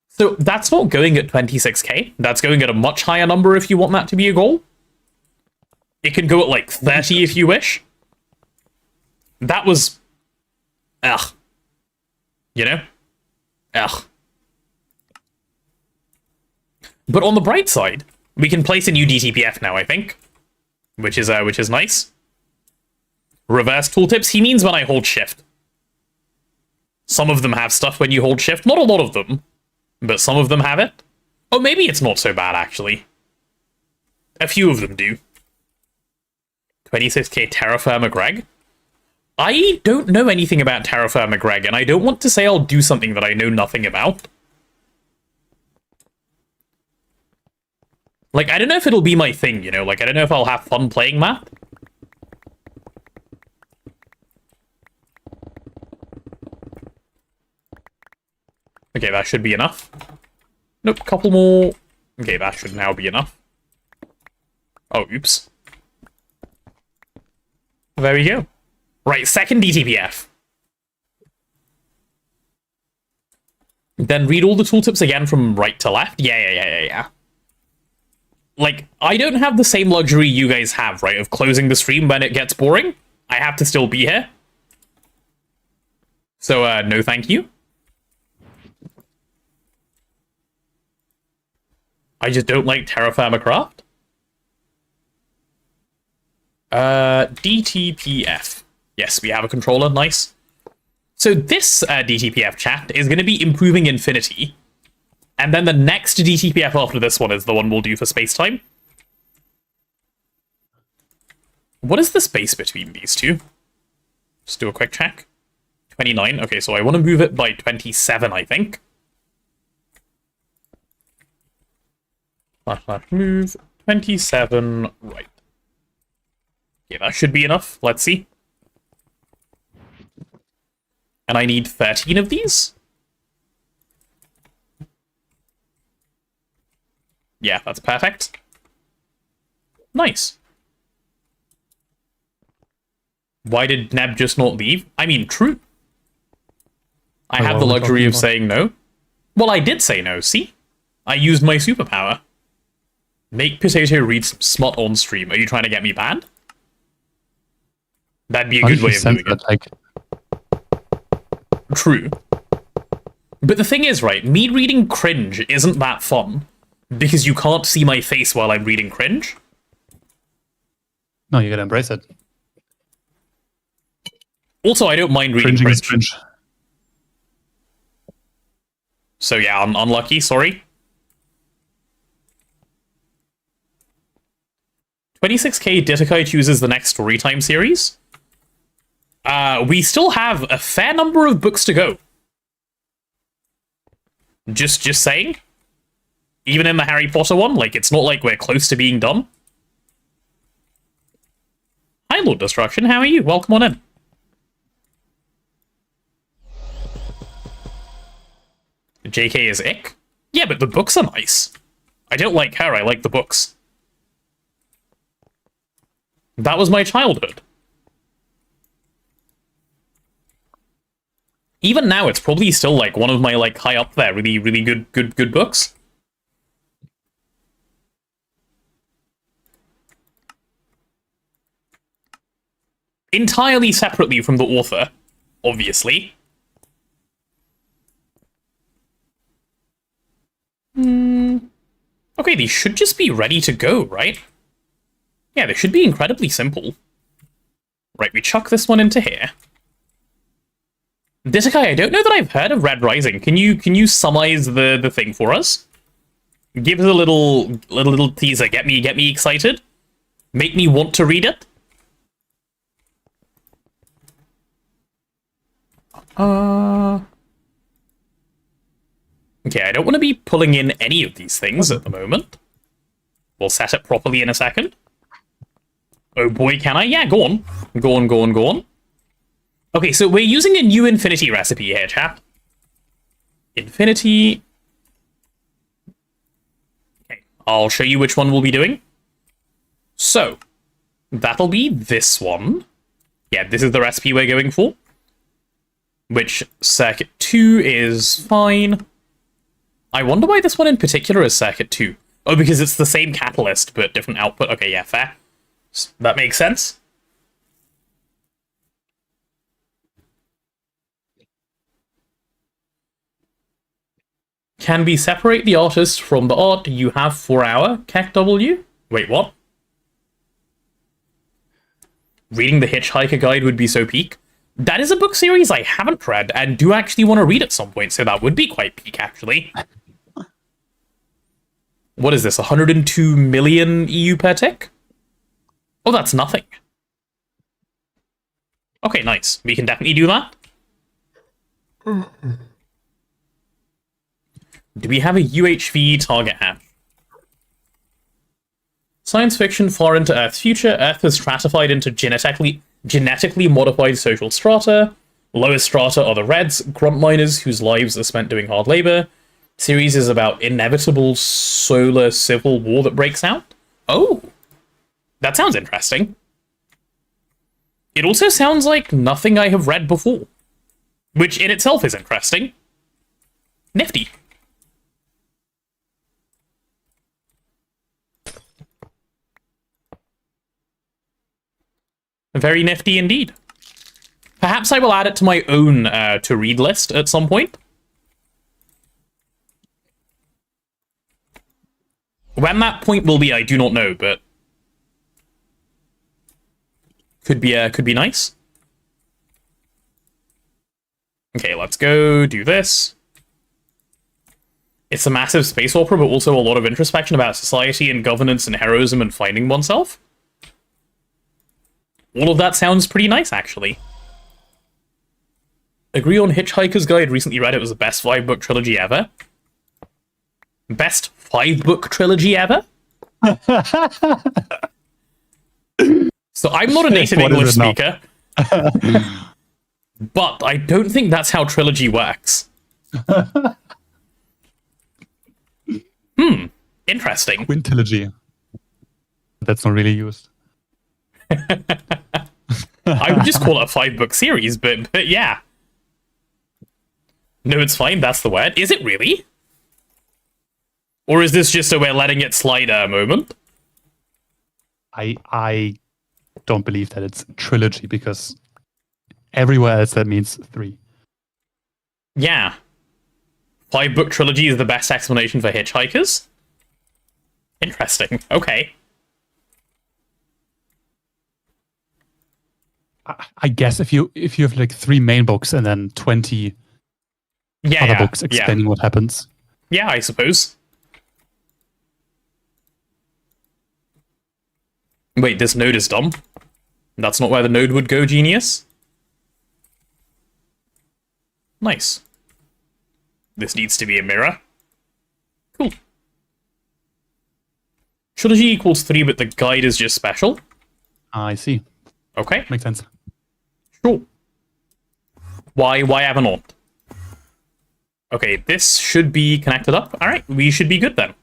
So that's not going at 26k. That's going at a much higher number if you want that to be a goal. It can go at like 30 if you wish. That was... Ugh. You know? Ugh. But on the bright side, we can place a new DTPF now, I think. Which is nice. Reverse tooltips, he means when I hold shift. Some of them have stuff when you hold shift. Not a lot of them, but some of them have it. Oh, maybe it's not so bad, actually. A few of them do. 26k Terraformer Greg. I don't know anything about Terraformer Greg, and I don't want to say I'll do something that I know nothing about. Like, I don't know if it'll be my thing, you know? Like, I don't know if I'll have fun playing that. Okay, that should be enough. Nope, couple more. Okay, that should now be enough. Oh, oops. There we go. Right, second DTPF. Then read all the tooltips again from right to left. Yeah. Like, I don't have the same luxury you guys have, right, of closing the stream when it gets boring. I have to still be here. So, no thank you. I just don't like Terraformer Craft. DTPF. Yes, we have a controller. Nice. So this DTPF chat is going to be improving Infinity. And then the next DTPF after this one is the one we'll do for space-time. What is the space between these two? Just do a quick check. 29. Okay, so I want to move it by 27, I think. Move 27 right. Yeah, that should be enough. Let's see. And I need 13 of these? Yeah, that's perfect. Nice. Why did Neb just not leave? I mean, true. I have the luxury of saying no. Well, I did say no, see? I used my superpower. Make Potato read some smut on stream. Are you trying to get me banned? That'd be a good way of doing it. Like... True. But the thing is, right, me reading cringe isn't that fun. Because you can't see my face while I'm reading cringe. No, you gotta embrace it. Also, I don't mind reading Cringing is French. cringe. So yeah, I'm unlucky, sorry. 26k Ditakai chooses the next Storytime series. We still have a fair number of books to go. Just saying. Even in the Harry Potter one, like, it's not like we're close to being done. Hi, Lord Destruction, how are you? Welcome on in. JK is ick? Yeah, but the books are nice. I don't like her, I like the books. That was my childhood. Even now, it's probably still, like, one of my, like, high up there, really, really good books. Entirely separately from the author, obviously. Okay, these should just be ready to go, right? Yeah, they should be incredibly simple. Right, we chuck this one into here. Ditakai, I don't know that I've heard of Red Rising. Can you summarize the thing for us? Give us a little teaser. Get me excited. Make me want to read it. Okay, I don't want to be pulling in any of these things at the moment. We'll set it properly in a second. Oh boy, can I? Yeah, go on. Go on. Okay, so we're using a new infinity recipe here, chap. Infinity. Okay, I'll show you which one we'll be doing. So, that'll be this one. Yeah, this is the recipe we're going for. Which circuit 2 is fine. I wonder why this one in particular is circuit 2. Oh, because it's the same catalyst, but different output. Okay, yeah, fair. That makes sense. Can we separate the artist from the art you have for our Keck W? Wait, what? Reading the Hitchhiker Guide would be so peak. That is a book series I haven't read and do actually want to read at some point, so that would be quite peak, actually. What is this, 102 million EU per tick? Oh, that's nothing. Okay, nice. We can definitely do that. Do we have a UHV target hash? Science fiction far into Earth's future. Earth is stratified into genetically modified social strata. Lowest strata are the Reds, grunt miners whose lives are spent doing hard labor. Series is about inevitable solar civil war that breaks out. Oh, that sounds interesting. It also sounds like nothing I have read before, which in itself is interesting. Nifty. Very nifty indeed. Perhaps I will add it to my own to-read list at some point. When that point will be, I do not know, but could be nice. Okay, let's go do this. It's a massive space opera, but also a lot of introspection about society and governance and heroism and finding oneself. All of that sounds pretty nice, actually. Agree on Hitchhiker's Guide. Recently read it. Was the best 5-book trilogy ever. Best 5-book trilogy ever? So I'm not a native English speaker. But I don't think that's how trilogy works. Interesting. Quintilogy. That's not really used. I would just call it a 5-book series, but yeah. No, it's fine, that's the word. Is it really? Or is this just a we're letting it slide moment? I don't believe that it's trilogy, because everywhere else that means 3. Yeah. 5-book trilogy is the best explanation for Hitchhikers? Interesting. Okay. I guess if you have like 3 main books and then 20 other books explaining what happens. Yeah, I suppose. Wait, this node is dumb? That's not where the node would go, genius? Nice. This needs to be a mirror. Cool. Trilogy equals 3, but the guide is just special? I see. Okay. Makes sense. Sure. Why have a not? Okay, this should be connected up. Alright, we should be good then.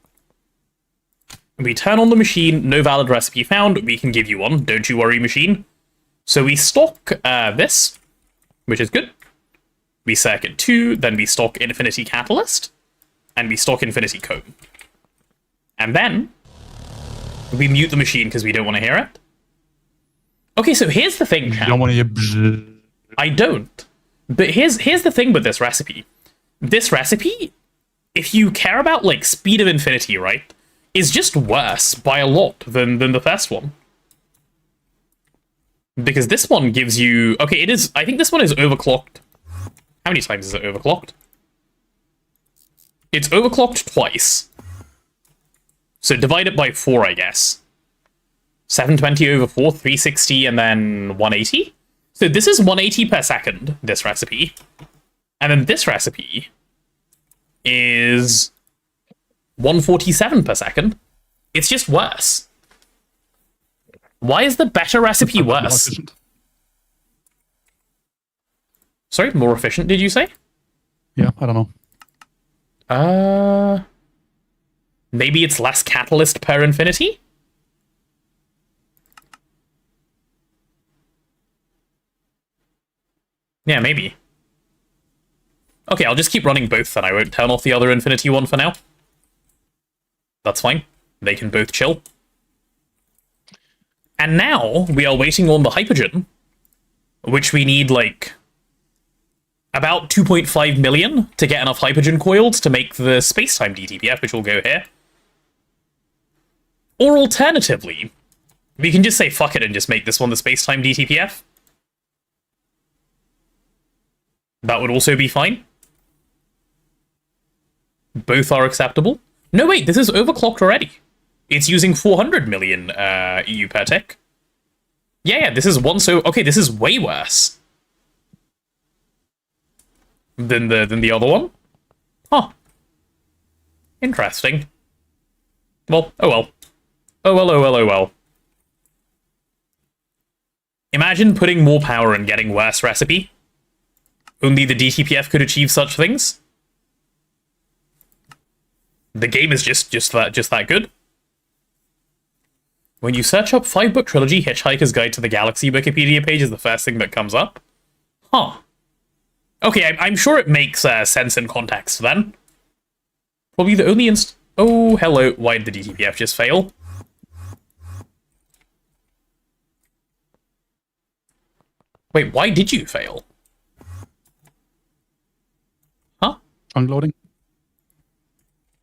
We turn on the machine, no valid recipe found, we can give you one, don't you worry, machine. So we stock this, which is good. We circuit 2, then we stock Infinity Catalyst, and we stock Infinity Comb. And then, we mute the machine because we don't want to hear it. Okay, so here's the thing, chat. You don't want to hear bzzz. I don't. But here's the thing with this recipe. This recipe, if you care about, like, speed of infinity, right, is just worse by a lot than the first one. Because this one gives you... Okay, it is... I think this one is overclocked. How many times is it overclocked? It's overclocked twice. So divide it by 4, I guess. 720 over 4, 360, and then 180? So this is 180 per second, this recipe. And then this recipe is 147 per second. It's just worse. Why is the better recipe worse? Sorry, more efficient, did you say? Yeah, I don't know. Maybe it's less catalyst per infinity? Yeah, maybe. Okay, I'll just keep running both then. I won't turn off the other infinity one for now. That's fine. They can both chill. And now we are waiting on the Hypogen, which we need, like, about 2.5 million to get enough Hypogen coils to make the space-time DTPF, which will go here. Or alternatively, we can just say fuck it and just make this one the space-time DTPF. That would also be fine. Both are acceptable. No, wait, this is overclocked already. It's using 400 million EU per tick. Yeah, this is one so... Okay, this is way worse than the other one. Huh. Interesting. Well, oh well. Oh well, oh well, oh well. Imagine putting more power and getting worse recipe. Only the DTPF could achieve such things. The game is just that good. When you search up 5-book trilogy, Hitchhiker's Guide to the Galaxy Wikipedia page is the first thing that comes up. Huh. Okay, I'm sure it makes sense in context then. Probably the only Oh, hello. Why did the DTPF just fail? Wait, why did you fail? Huh? Trunk loading?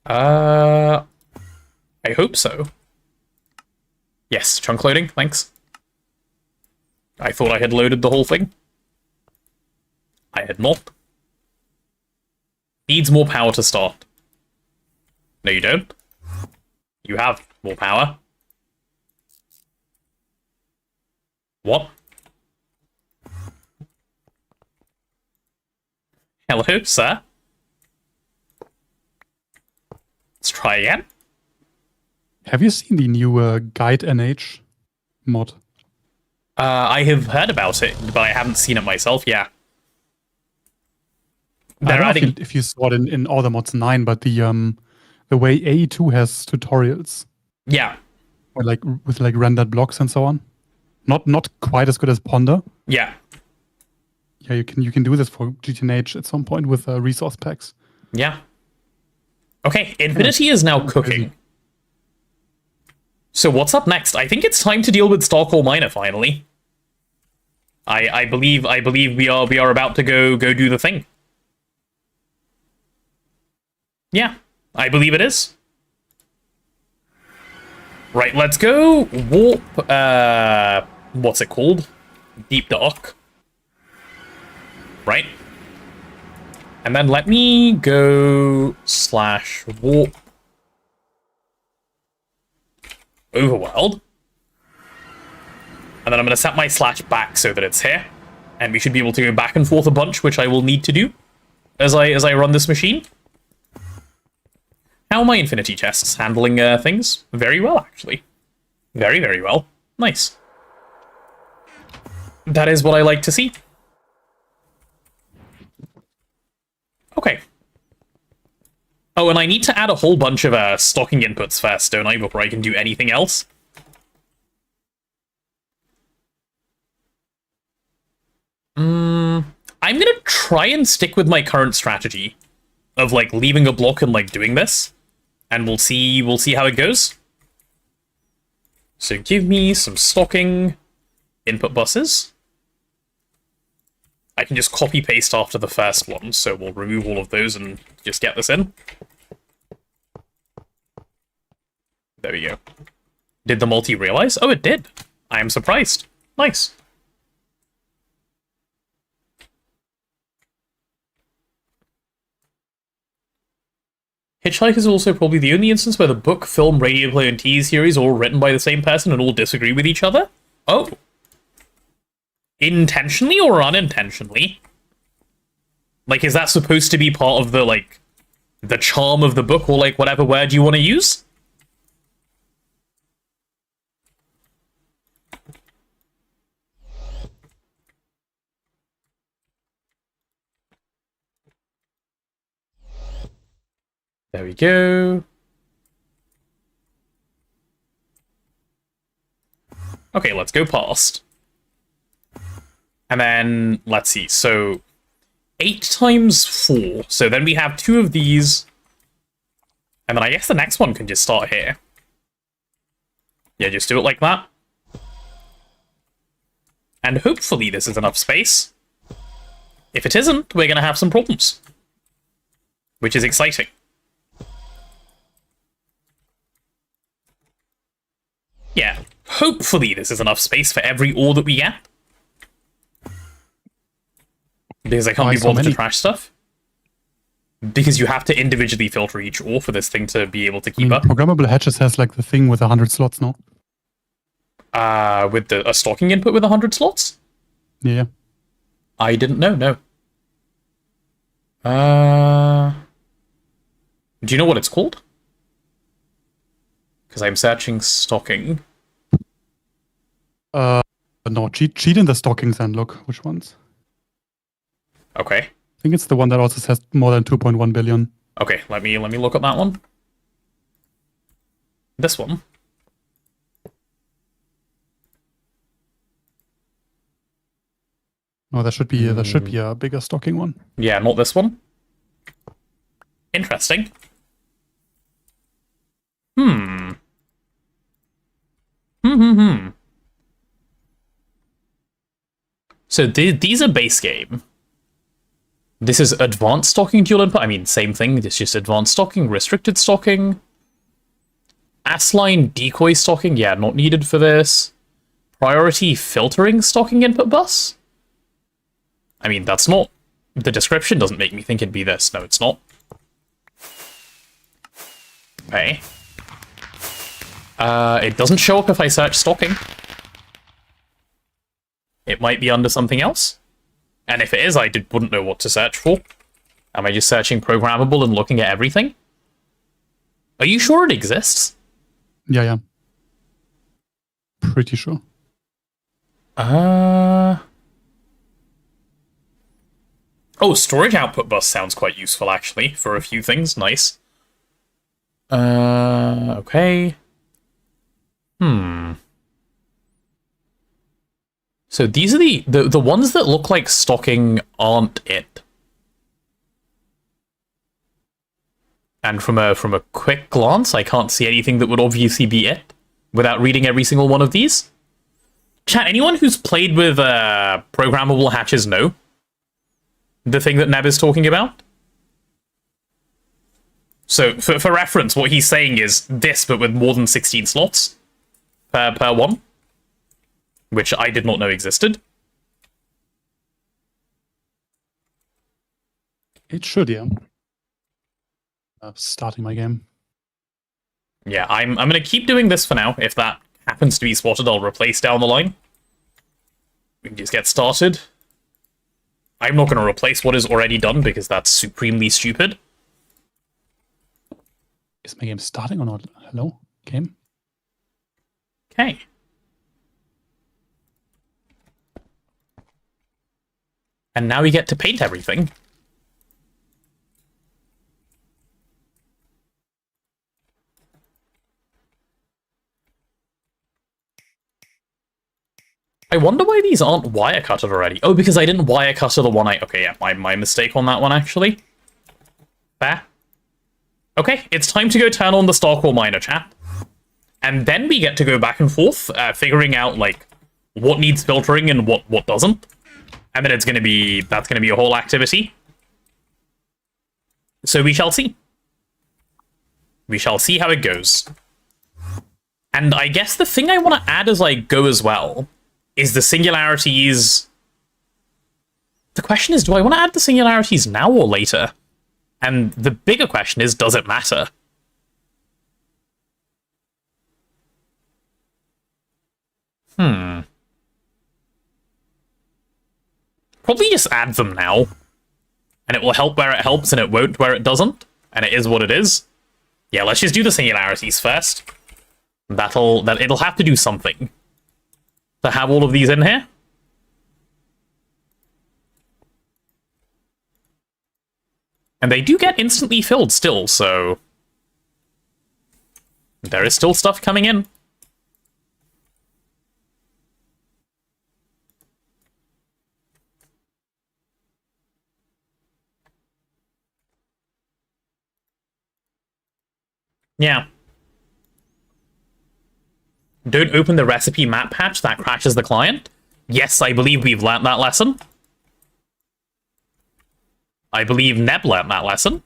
I hope so. Yes, chunk loading, thanks. I thought I had loaded the whole thing. I had not. Needs more power to start. No, you don't. You have more power. What? Hello, sir. Let's try again. Have you seen the new GTNH mod? I have heard about it, but I haven't seen it myself. Yeah. I don't know if you saw it in all the mods 9, but the way AE2 has tutorials. Yeah. Or with rendered blocks and so on. Not quite as good as Ponder. Yeah. Yeah, you can do this for GTNH at some point with resource packs. Yeah. Okay, Infinity is now cooking. So what's up next? I think it's time to deal with Starcore Miner finally. I believe we are about to go do the thing. Yeah, I believe it is. Right, let's go warp what's it called? deep dark. Right? And then let me go /warp overworld. And then I'm going to set my / back so that it's here. And we should be able to go back and forth a bunch, which I will need to do as I run this machine. How are my infinity chests handling things? Very well, actually. Very, very well. Nice. That is what I like to see. Okay. Oh, and I need to add a whole bunch of stocking inputs first, don't I, before I can do anything else? I'm gonna try and stick with my current strategy of, like, leaving a block and, like, doing this. And we'll see how it goes. So give me some stocking input buses. I can just copy-paste after the first one, so we'll remove all of those and just get this in. There we go. Did the multi realize? Oh, it did. I am surprised. Nice. Hitchhiker is also probably the only instance where the book, film, radio play, and TV series are all written by the same person and all disagree with each other. Oh. Intentionally or unintentionally? Like, is that supposed to be part of the, like, the charm of the book, or, like, whatever word you want to use? There we go. Okay, let's go past. And then, let's see, so 8 times 4. So then we have 2 of these. And then I guess the next one can just start here. Yeah, just do it like that. And hopefully this is enough space. If it isn't, we're going to have some problems. Which is exciting. Yeah, hopefully this is enough space for every ore that we get. Because I can't be bothered to trash stuff. Because you have to individually filter each ore for this thing to be able to keep up. Programmable hatches has like the thing with 100 slots, no? With a stocking input with 100 slots? Yeah. I didn't know, no. Do you know what it's called? Because I'm searching stocking. No, cheat in the stockings and look which ones. Okay. I think it's the one that also says more than 2.1 billion. Okay, let me look at that one. This one. No, there should be a bigger stocking one. Yeah, not this one. Interesting. So these are base game. This is advanced stocking dual input. I mean, same thing. It's just advanced stocking, restricted stocking. S-line decoy stocking. Yeah, not needed for this. Priority filtering stocking input bus. I mean, that's not... The description doesn't make me think it'd be this. No, it's not. Okay. It doesn't show up if I search stocking. It might be under something else. And if it is, I wouldn't know what to search for. Am I just searching programmable and looking at everything? Are you sure it exists? Yeah. Pretty sure. Oh, storage output bus sounds quite useful, actually, for a few things. Nice. Okay. So these are the ones that look like stocking aren't it. And from a quick glance, I can't see anything that would obviously be it without reading every single one of these. Chat, anyone who's played with programmable hatches know the thing that Neb is talking about? So, for reference, what he's saying is this, but with more than 16 slots per one, which I did not know existed. It should, yeah. Starting my game. Yeah, I'm gonna keep doing this for now. If that happens to be spotted, I'll replace down the line. We can just get started. I'm not gonna replace what is already done because that's supremely stupid. Is my game starting or not? Hello? Game? Okay. And now we get to paint everything. I wonder why these aren't wire cutted already. Oh, because I didn't wire cutter the one I... Okay, yeah, my mistake on that one, actually. Fair. Okay, it's time to go turn on the Starcore Miner, chat. And then we get to go back and forth, figuring out, like, what needs filtering and what doesn't. And then it's gonna be... That's gonna be a whole activity. So we shall see. We shall see how it goes. And I guess the thing I want to add as I go as well is the singularities... The question is, do I want to add the singularities now or later? And the bigger question is, does it matter? Probably just add them now. And it will help where it helps and it won't where it doesn't. And it is what it is. Yeah, let's just do the singularities first. It'll have to do something to have all of these in here. And they do get instantly filled still, so there is still stuff coming in. Yeah. Don't open the recipe map patch, that crashes the client. Yes, I believe we've learnt that lesson. I believe Neb learnt that lesson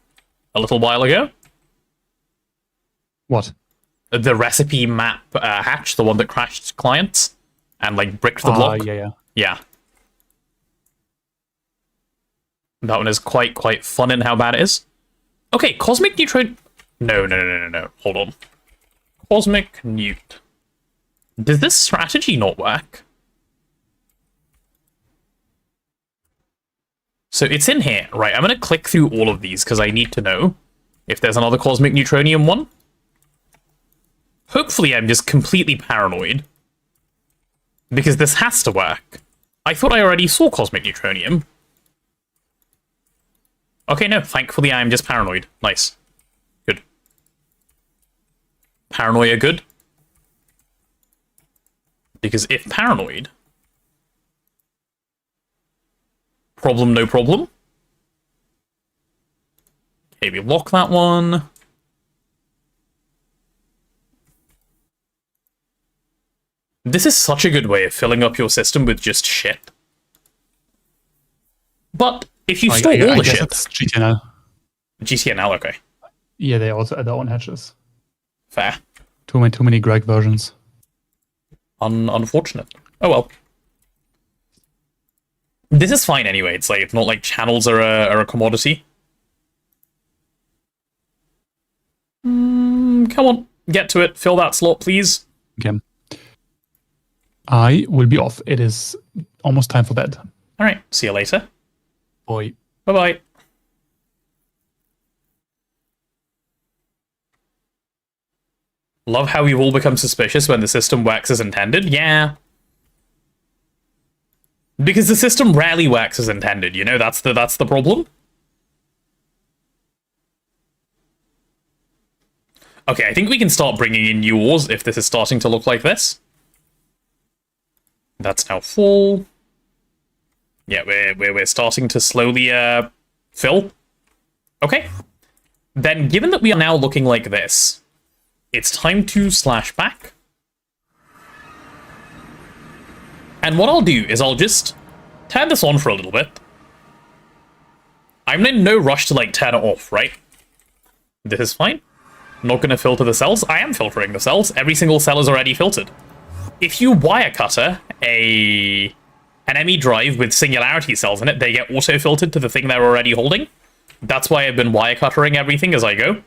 a little while ago. What? The recipe map hatch, the one that crashed clients and, like, bricked the block. Yeah. Yeah. That one is quite fun in how bad it is. Okay, Cosmic Neutron... No. Hold on. Cosmic Newt. Does this strategy not work? So it's in here. Right, I'm going to click through all of these because I need to know if there's another Cosmic Neutronium one. Hopefully I'm just completely paranoid. Because this has to work. I thought I already saw Cosmic Neutronium. Okay, no, thankfully I'm just paranoid. Nice. Good. Paranoia good? Because if paranoid... Problem, no problem. Okay, we lock that one. This is such a good way of filling up your system with just shit. But if you store all the shit... It's GTNL. GTNL, okay. Yeah, they also add their own hatches. Fair. Too many Greg versions. Unfortunate. Oh well. This is fine anyway. It's like, it's not like channels are a commodity. Come on, get to it. Fill that slot, please. Okay. I will be off. It is almost time for bed. All right. See you later. Bye. Bye-bye. Love how we've all become suspicious when the system works as intended. Yeah. Because the system rarely works as intended, you know? That's the problem. Okay, I think we can start bringing in new ores if this is starting to look like this. That's now full. Yeah, we're starting to slowly fill. Okay. Then, given that we are now looking like this, it's time to slash back. And what I'll do is I'll just turn this on for a little bit. I'm in no rush to, like, turn it off, right? This is fine. I'm not going to filter the cells. I am filtering the cells. Every single cell is already filtered. If you wire cutter an ME drive with singularity cells in it, they get auto-filtered to the thing they're already holding. That's why I've been wire cuttering everything as I go.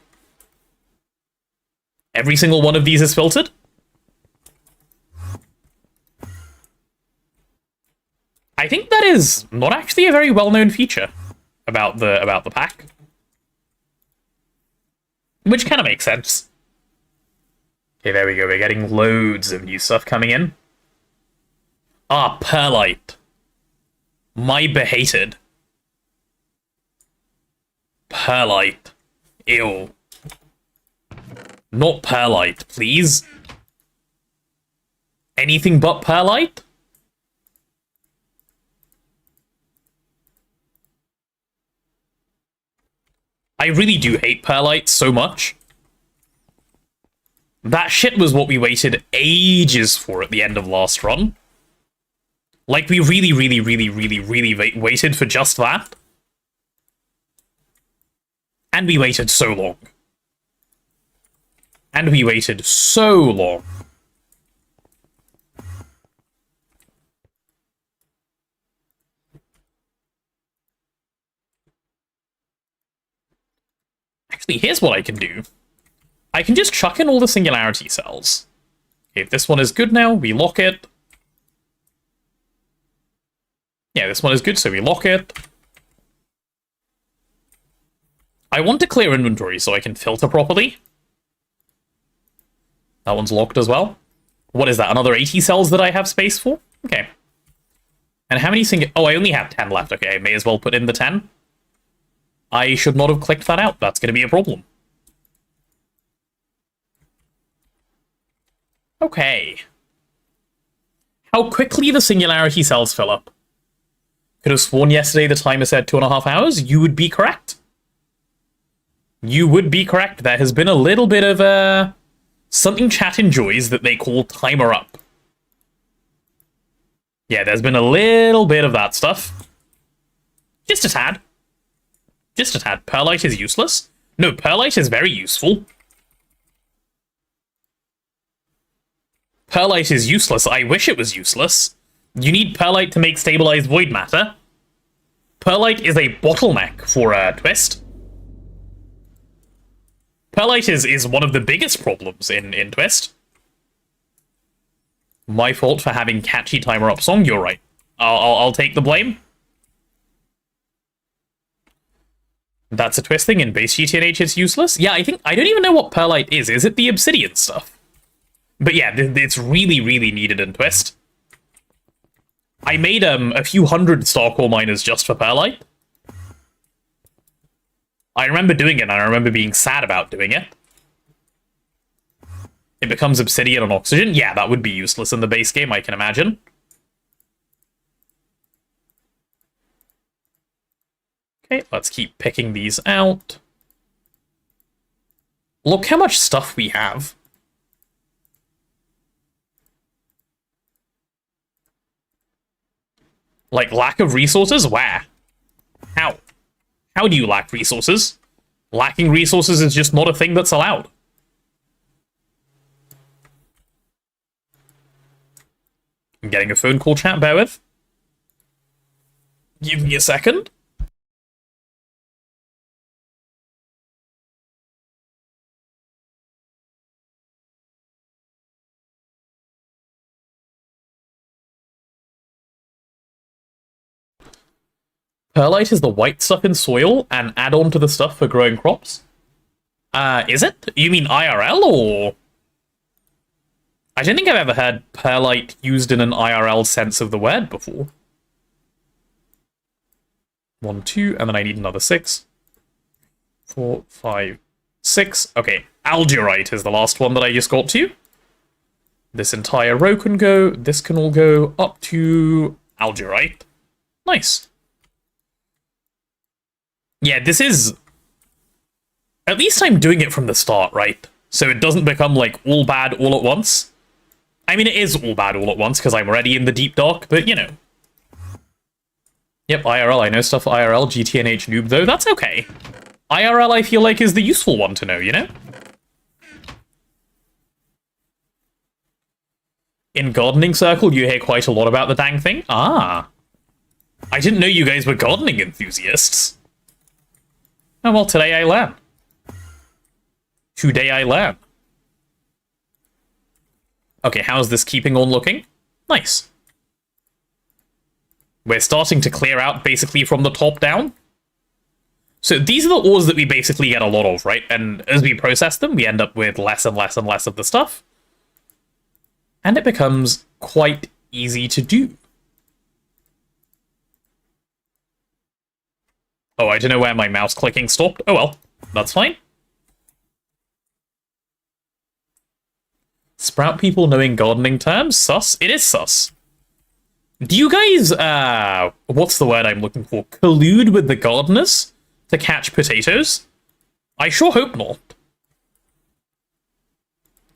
Every single one of these is filtered. I think that is not actually a very well-known feature about the pack. Which kind of makes sense. Okay, there we go. We're getting loads of new stuff coming in. Ah, Perlite. My behated. Perlite. Ew. Not Perlite, please. Anything but Perlite? I really do hate Perlite so much. That shit was what we waited ages for at the end of last run. Like, we really waited for just that. And we waited so long. And we waited so long. Actually, here's what I can do. I can just chuck in all the singularity cells. Okay, if this one is good now, we lock it. Yeah, this one is good, so we lock it. I want to clear inventory so I can filter properly. That one's locked as well. What is that, another 80 cells that I have space for? Okay. And how many Oh, I only have 10 left. Okay, I may as well put in the 10. I should not have clicked that out. That's going to be a problem. Okay. How quickly the singularity cells fill up. Could have sworn yesterday the timer said 2.5 hours. You would be correct. You would be correct. There has been a little bit of something chat enjoys that they call timer up. Yeah, there's been a little bit of that stuff. Just a tad. Just a tad. Perlite is useless? No, Perlite is very useful. Perlite is useless. I wish it was useless. You need Perlite to make stabilized void matter. Perlite is a bottleneck for Twist. Perlite is one of the biggest problems in Twist. My fault for having catchy timer up song, you're right. I'll take the blame. That's a Twist thing. In base GTNH it's useless. Yeah, I don't even know what Perlite is. Is it the obsidian stuff? But yeah, it's really needed in Twist. I made a few hundred star core miners just for Perlite. I remember doing it, and I remember being sad about doing it. It becomes obsidian and oxygen. Yeah, that would be useless in the base game, I can imagine. Okay, let's keep picking these out. Look how much stuff we have. Like, lack of resources? Where? How? How do you lack resources? Lacking resources is just not a thing that's allowed. I'm getting a phone call, chat, bear with. Give me a second. Perlite is the white stuff in soil and add on to the stuff for growing crops? Is it? You mean IRL, or...? I don't think I've ever heard perlite used in an IRL sense of the word before. 1, 2, and then I need another 6. 4, 5, 6. Okay, algirite is the last one that I just got to. This entire row can go. This can all go up to algirite. Nice. Yeah, this is... At least I'm doing it from the start, right? So it doesn't become, like, all bad all at once. I mean, it is all bad all at once, because I'm already in the deep dark, but, you know. Yep, IRL, I know stuff IRL, GTNH noob, though, that's okay. IRL, I feel like, is the useful one to know, you know? In Gardening Circle, you hear quite a lot about the dang thing. Ah. I didn't know you guys were gardening enthusiasts. Oh, well, today I learn. Today I learn. Okay, how's this keeping on looking? Nice. We're starting to clear out basically from the top down. So these are the ores that we basically get a lot of, right? And as we process them, we end up with less and less and less of the stuff. And it becomes quite easy to do. Oh, I don't know where my mouse clicking stopped. Oh well, that's fine. Sprout people knowing gardening terms? Sus? It is sus. Do you guys, what's the word I'm looking for? Collude with the gardeners to catch potatoes? I sure hope not.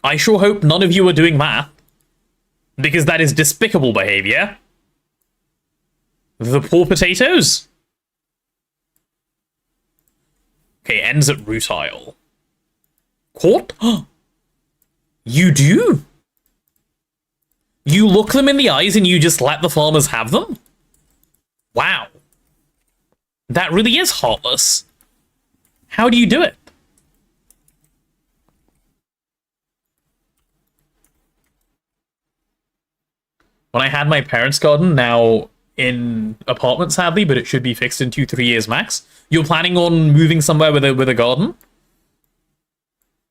I sure hope none of you are doing that. Because that is despicable behavior. The poor potatoes. Okay, ends at rutile. Caught? You do? You look them in the eyes and you just let the farmers have them? Wow. That really is heartless. How do you do it? When I had my parents' garden, now in apartment sadly, but it should be fixed in 2-3 years max. You're planning on moving somewhere with a garden?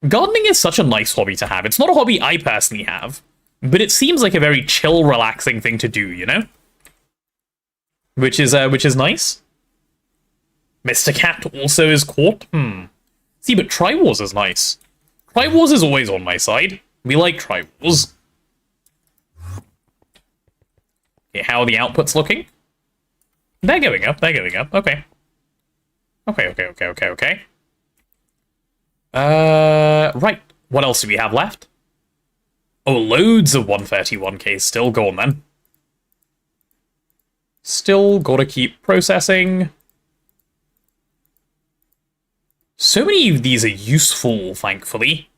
Gardening is such a nice hobby to have. It's not a hobby I personally have, but it seems like a very chill, relaxing thing to do, you know? Which is nice. Mr. Cat also is caught. See, but Tri-Wars is nice. Tri-Wars is always on my side. We like Tri-Wars. Okay, how are the outputs looking? They're going up, they're going up. Okay. Okay. Right. What else do we have left? Oh, loads of 131k still. Go on, then. Still gotta keep processing. So many of these are useful, thankfully.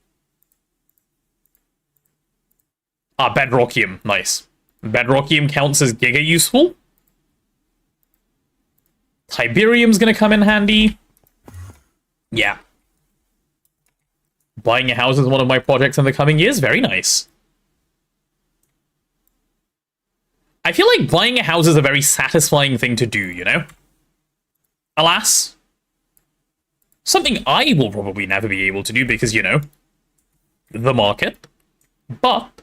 Ah, Bedrockium. Nice. Bedrockium counts as giga useful. Tiberium's gonna come in handy. Yeah. Buying a house is one of my projects in the coming years. Very nice. I feel like buying a house is a very satisfying thing to do, you know? Alas. Something I will probably never be able to do because, you know, the market. But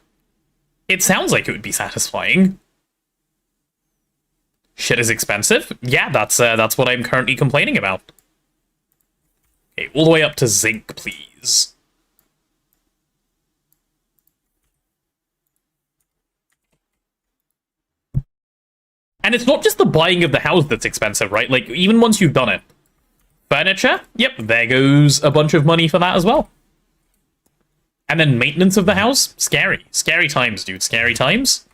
it sounds like it would be satisfying. Shit is expensive. Yeah, that's what I'm currently complaining about. Okay, all the way up to zinc, please. And it's not just the buying of the house that's expensive, right? Like, even once you've done it. Furniture? Yep, there goes a bunch of money for that as well. And then maintenance of the house? Scary. Scary times, dude. Scary times.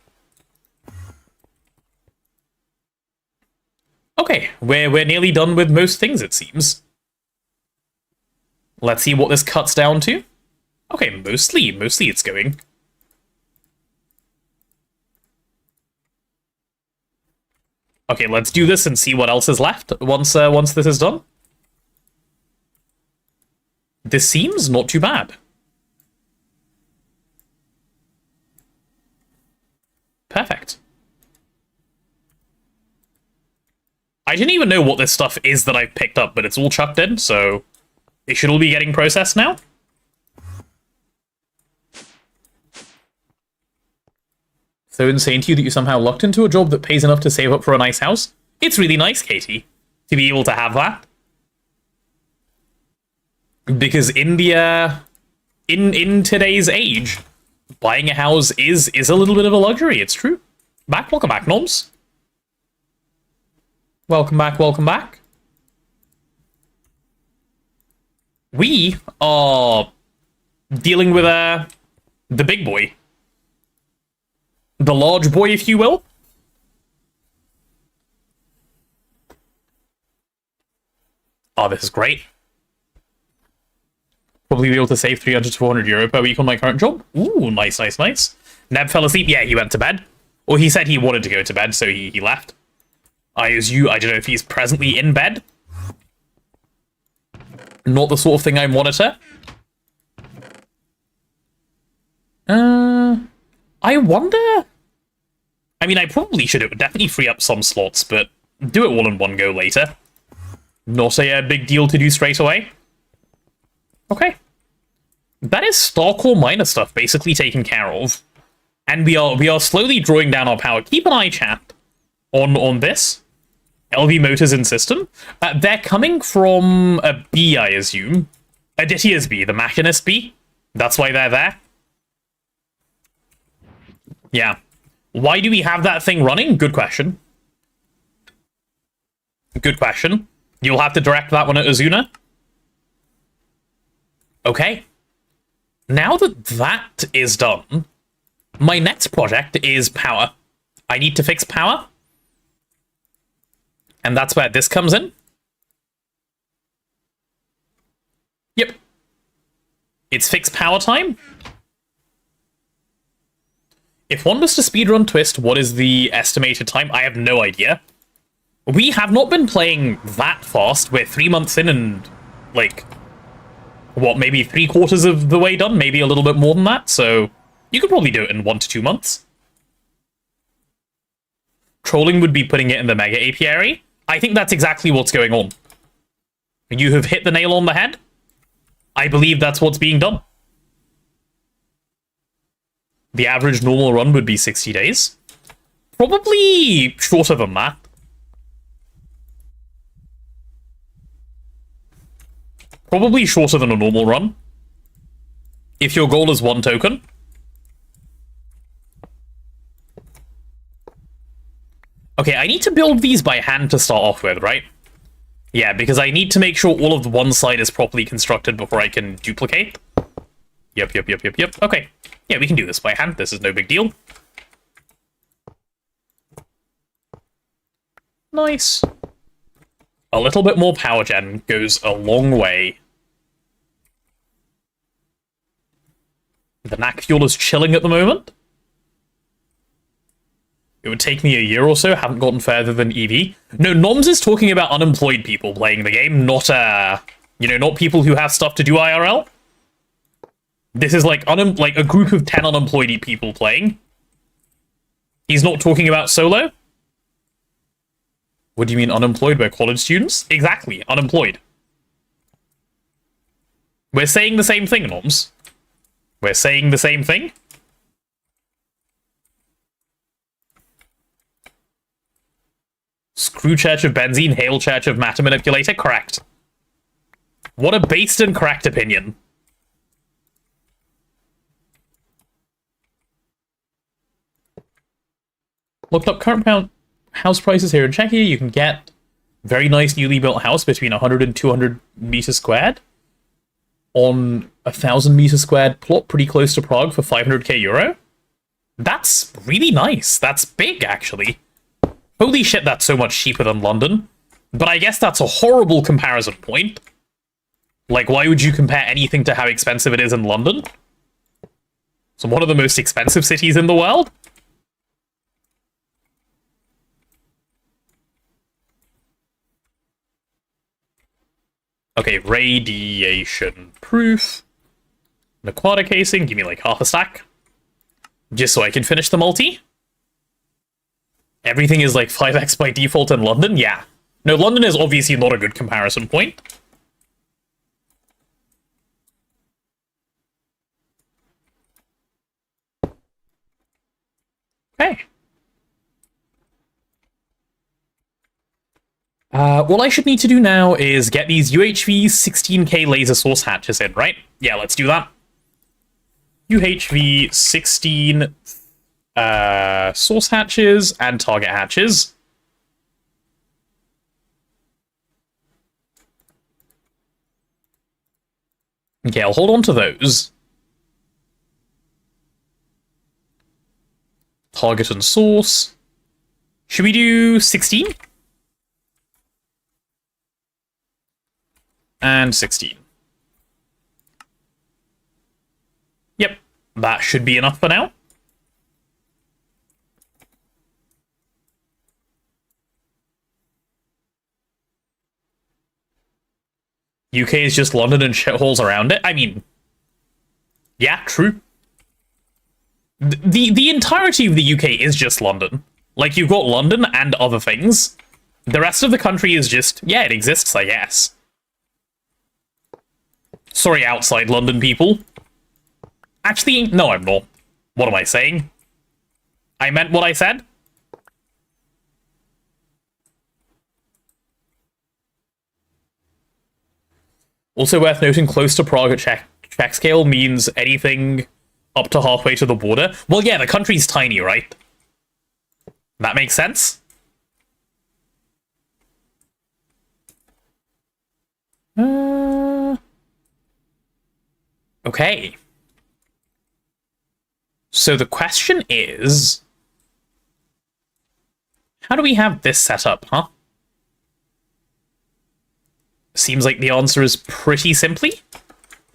Okay, we're nearly done with most things, it seems. Let's see what this cuts down to. Okay, mostly it's going. Okay, let's do this and see what else is left once this is done. This seems not too bad. Perfect. I didn't even know what this stuff is that I've picked up, but it's all chucked in, so it should all be getting processed now. So insane to you that you somehow lucked into a job that pays enough to save up for a nice house? It's really nice, Katie, to be able to have that. Because in the, in today's age, buying a house is a little bit of a luxury, it's true. Welcome back, Noms. Welcome back. We are dealing with the big boy. The large boy, if you will. Oh, this is great. Probably be able to save 300 to 400 euro per week on my current job. Ooh, nice. Neb fell asleep. Yeah, he went to bed. Or he said he wanted to go to bed, so he left. I don't know if he's presently in bed. Not the sort of thing I monitor. I wonder... I mean, I probably should. It would definitely free up some slots, but do it all in one go later. Not a big deal to do straight away. Okay. That is Star Core Miner stuff basically taken care of. And we are slowly drawing down our power. Keep an eye, chat, on this. LV motors in system. They're coming from a B, I assume. Aditya's B, the Machinist B. That's why they're there. Yeah. Why do we have that thing running? Good question. Good question. You'll have to direct that one at Azuna. Okay. Now that that is done, my next project is power. I need to fix power. And that's where this comes in. Yep. It's fixed power time. If one was to speedrun Twist, what is the estimated time? I have no idea. We have not been playing that fast. We're 3 months in and, like, what, maybe 3/4 of the way done? Maybe a little bit more than that, so you could probably do it in 1 to 2 months. Trolling would be putting it in the Mega Apiary. I think that's exactly what's going on. You have hit the nail on the head. I believe that's what's being done. The average normal run would be 60 days. Probably shorter than that. Probably shorter than a normal run. If your goal is 1 token. Okay, I need to build these by hand to start off with, right? Yeah, because I need to make sure all of the one side is properly constructed before I can duplicate. Yep. Okay. Yeah, we can do this by hand. This is no big deal. Nice. A little bit more power gen goes a long way. The knack fuel is chilling at the moment. It would take me a year or so. Haven't gotten further than EV. No, Noms is talking about unemployed people playing the game, not not people who have stuff to do IRL. This is like a group of 10 unemployed people playing. He's not talking about solo. What do you mean unemployed? We're college students? Exactly, unemployed. We're saying the same thing, Noms. We're saying the same thing. Screw Church of Benzene, hail Church of Matter Manipulator? Correct. What a based and correct opinion. Looked up current house prices here in Czechia. You can get very nice newly built house between 100 and 200 meters squared on a 1,000 meters squared plot pretty close to Prague for 500k euro. That's really nice. That's big, actually. Holy shit, that's so much cheaper than London. But I guess that's a horrible comparison point. Like, why would you compare anything to how expensive it is in London? It's one of the most expensive cities in the world. Okay, radiation proof. An aquatic casing, give me like half a stack. Just so I can finish the multi. Everything is like 5x by default in London? Yeah. No, London is obviously not a good comparison point. Okay. What I should need to do now is get these UHV 16k laser source hatches in, right? Yeah, let's do that. UHV 16 source hatches and target hatches. Okay, I'll hold on to those. Target and source. Should we do 16? And 16. Yep, that should be enough for now. UK is just London and shitholes around it. I mean, yeah, true. The entirety of the UK is just London. Like, you've got London and other things. The rest of the country is just, yeah, it exists, I guess. Sorry, outside London people. Actually, no, I'm not. What am I saying? I meant what I said. Also worth noting, close to Prague at check scale means anything up to halfway to the border. Well, yeah, the country's tiny, right? That makes sense? Okay. So the question is, how do we have this set up, huh? Seems like the answer is pretty simply.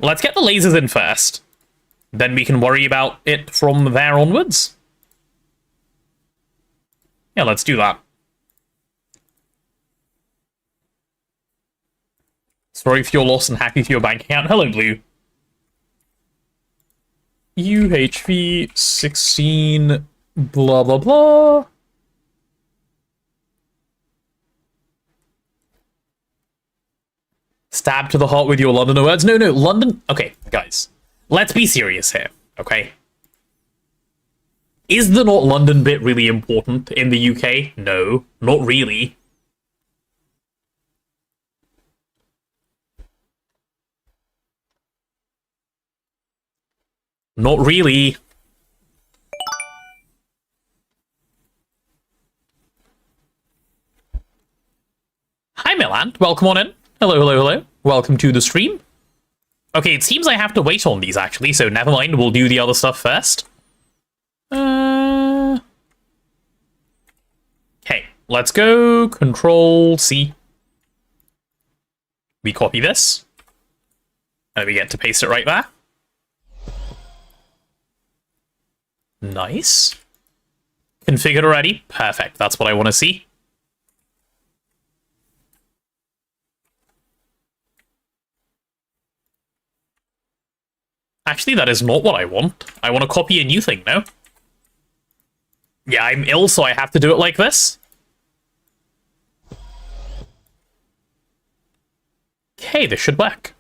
Let's get the lasers in first. Then we can worry about it from there onwards. Yeah, let's do that. Sorry for your loss and happy for your bank account. Hello, Blue. UHV 16 blah blah blah. Stab to the heart with your Londoner words. No, London. Okay, guys, let's be serious here, okay? Is the not London bit really important in the UK? No, not really. Not really. Hi, Milan. Welcome on in. Hello. Welcome to the stream. Okay, it seems I have to wait on these, actually, so never mind. We'll do the other stuff first. Okay, let's go. Control-C. We copy this. And we get to paste it right there. Nice. Configured already? Perfect. That's what I want to see. Actually, that is not what I want. I want to copy a new thing now. Yeah, I'm ill, so I have to do it like this. Okay, this should work.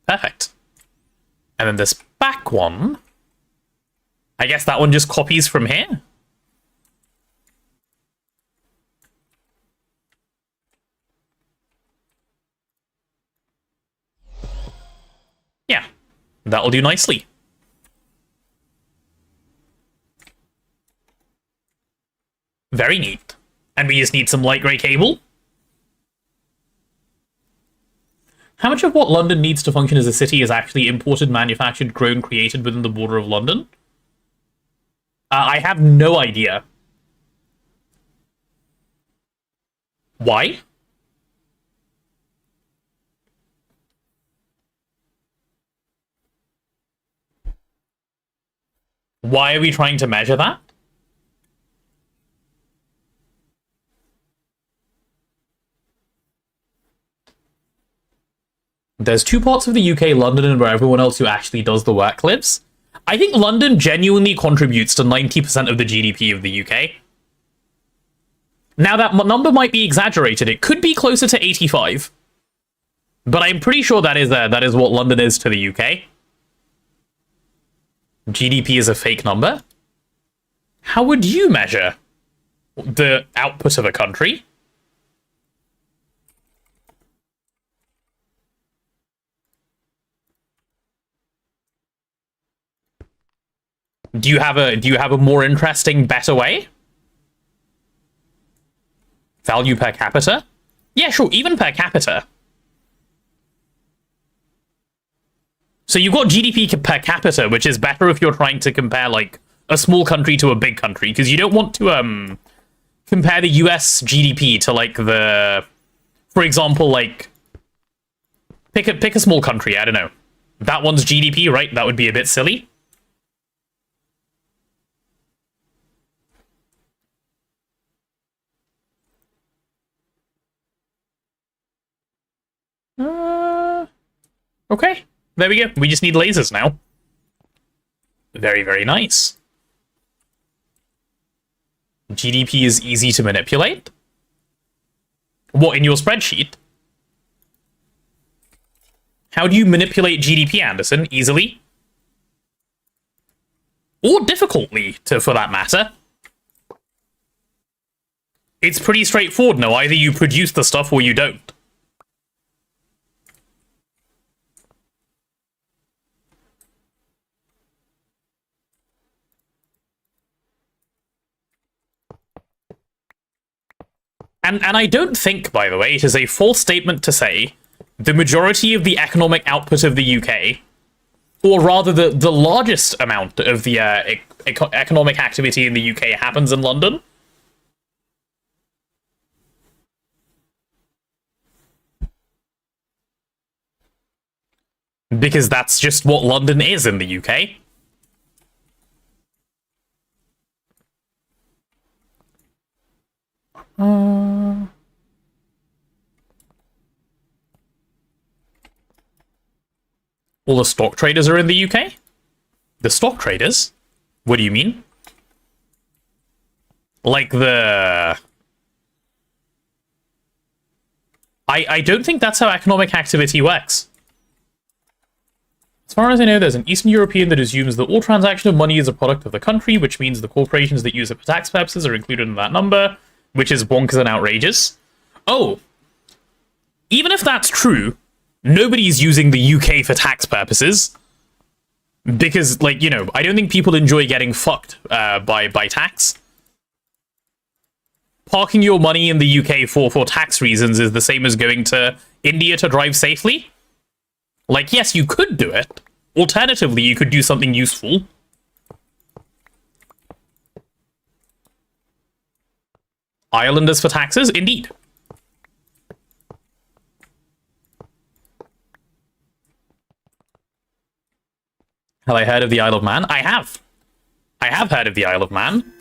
Perfect. And then this back one... I guess that one just copies from here. Yeah, that'll do nicely. Very neat. And we just need some light grey cable. How much of what London needs to function as a city is actually imported, manufactured, grown, created within the border of London? I have no idea. Why? Why are we trying to measure that? There's two parts of the UK, London and where everyone else who actually does the work lives. I think London genuinely contributes to 90% of the GDP of the UK. Now, that number might be exaggerated. It could be closer to 85. But I'm pretty sure that is what London is to the UK. GDP is a fake number. How would you measure the output of a country? Do you have a more interesting, better way? Value per capita? Yeah, sure, even per capita. So you've got GDP per capita, which is better if you're trying to compare, like, a small country to a big country, because you don't want to, compare the US GDP to, like, for example, like, pick a small country, I don't know. That one's GDP, right? That would be a bit silly. Okay, there we go. We just need lasers now. Very, very nice. GDP is easy to manipulate? What, in your spreadsheet? How do you manipulate GDP, Anderson? Easily? Or difficultly, for that matter. It's pretty straightforward, no? Either you produce the stuff or you don't. And I don't think, by the way, it is a false statement to say the majority of the economic output of the UK, or rather the largest amount of the economic activity in the UK happens in London. Because that's just what London is in the UK. All the stock traders are in the UK? The stock traders? What do you mean? Like the... I don't think that's how economic activity works. As far as I know, there's an Eastern European that assumes that all transaction of money is a product of the country, which means the corporations that use it for tax purposes are included in that number, which is bonkers and outrageous. Oh, even if that's true, nobody's using the UK for tax purposes. Because, like, you know, I don't think people enjoy getting fucked by tax. Parking your money in the UK for tax reasons is the same as going to India to drive safely. Like, yes, you could do it. Alternatively, you could do something useful. Islanders for taxes? Indeed. Have I heard of the Isle of Man? I have. I have heard of the Isle of Man.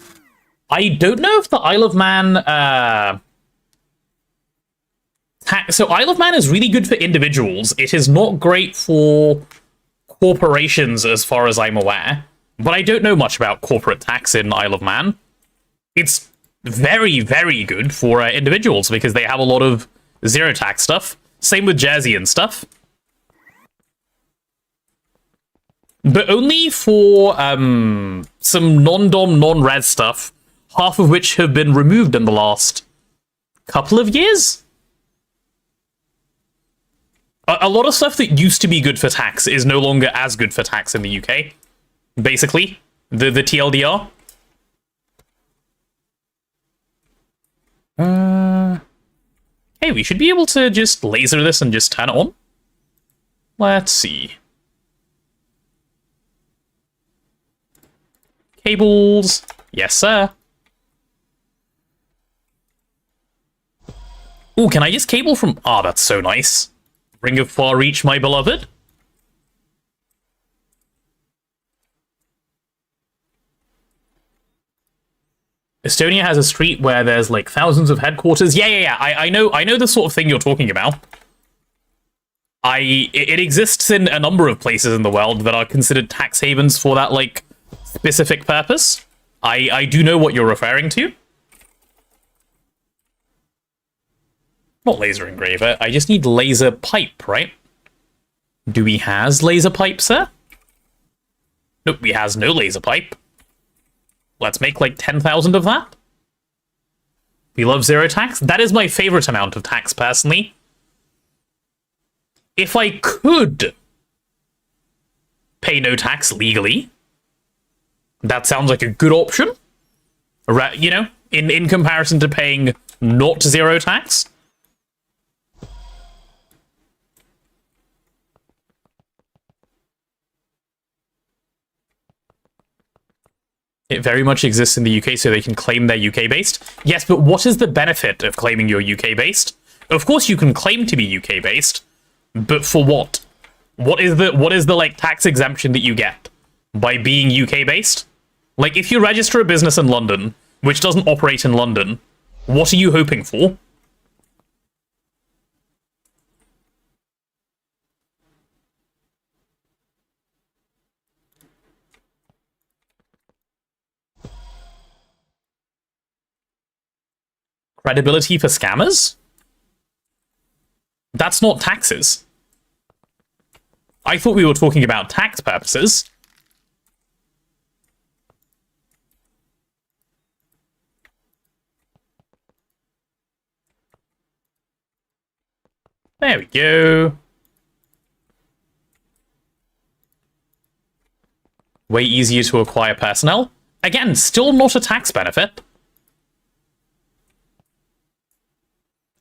I don't know if the Isle of Man... So Isle of Man is really good for individuals. It is not great for corporations as far as I'm aware. But I don't know much about corporate tax in Isle of Man. It's very, very good for individuals because they have a lot of zero tax stuff. Same with Jersey and stuff. But only for some non-dom, non-res stuff, half of which have been removed in the last couple of years. A lot of stuff that used to be good for tax is no longer as good for tax in the UK. Basically, the TLDR. Hey, we should be able to just laser this and just turn it on. Let's see. Cables. Yes, sir. Ooh, can I just cable from... Ah, that's so nice. Ring of Far Reach, my beloved. Estonia has a street where there's like thousands of headquarters. Yeah. I know the sort of thing you're talking about. It exists in a number of places in the world that are considered tax havens for that like specific purpose. I do know what you're referring to. Not laser engraver. I just need laser pipe, right? Do we has laser pipe, sir? Nope, we has no laser pipe. Let's make like 10,000 of that. We love zero tax. That is my favorite amount of tax, personally. If I could pay no tax legally, that sounds like a good option. You know, in comparison to paying not zero tax. It very much exists in the UK, so they can claim they're UK-based. Yes, but what is the benefit of claiming you're UK-based? Of course you can claim to be UK-based, but for what? What is the like tax exemption that you get by being UK-based? Like, if you register a business in London, which doesn't operate in London, what are you hoping for? Credibility for scammers? That's not taxes. I thought we were talking about tax purposes. There we go. Way easier to acquire personnel. Again, still not a tax benefit.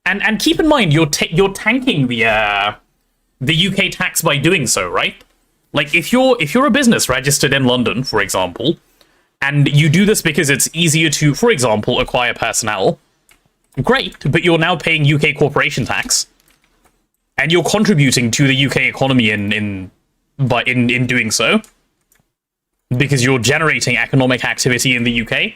And keep in mind, you're tanking the UK tax by doing so, right? Like if you're a business registered in London, for example, and you do this because it's easier to, for example, acquire personnel, great, but you're now paying UK corporation tax, and you're contributing to the UK economy in doing so, because you're generating economic activity in the UK.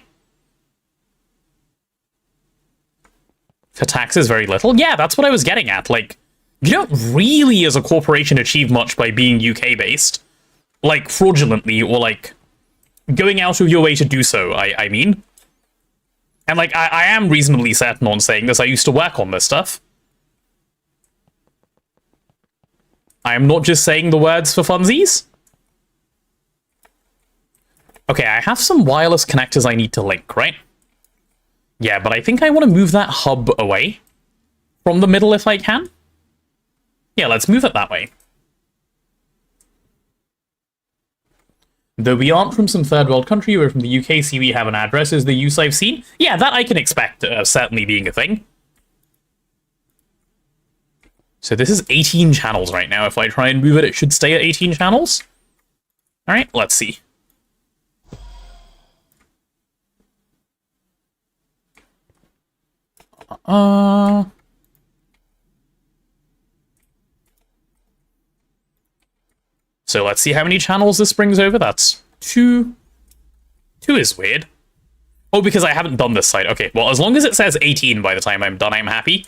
For taxes, very little. Yeah, that's what I was getting at. Like, you don't really, as a corporation, achieve much by being UK-based. Like, fraudulently, or, like, going out of your way to do so, I mean. And, like, I am reasonably certain on saying this. I used to work on this stuff. I am not just saying the words for funsies. Okay, I have some wireless connectors I need to link, right? Yeah, but I think I want to move that hub away from the middle if I can. Yeah, let's move it that way. Though we aren't from some third world country, we're from the UK, see we have an address, is the use I've seen. Yeah, that I can expect, certainly being a thing. So this is 18 channels right now. If I try and move it, it should stay at 18 channels. Alright, let's see. So let's see how many channels this brings over. That's 2. 2 is weird. Oh, because I haven't done this site. Okay, well, as long as it says 18 by the time I'm done, I'm happy.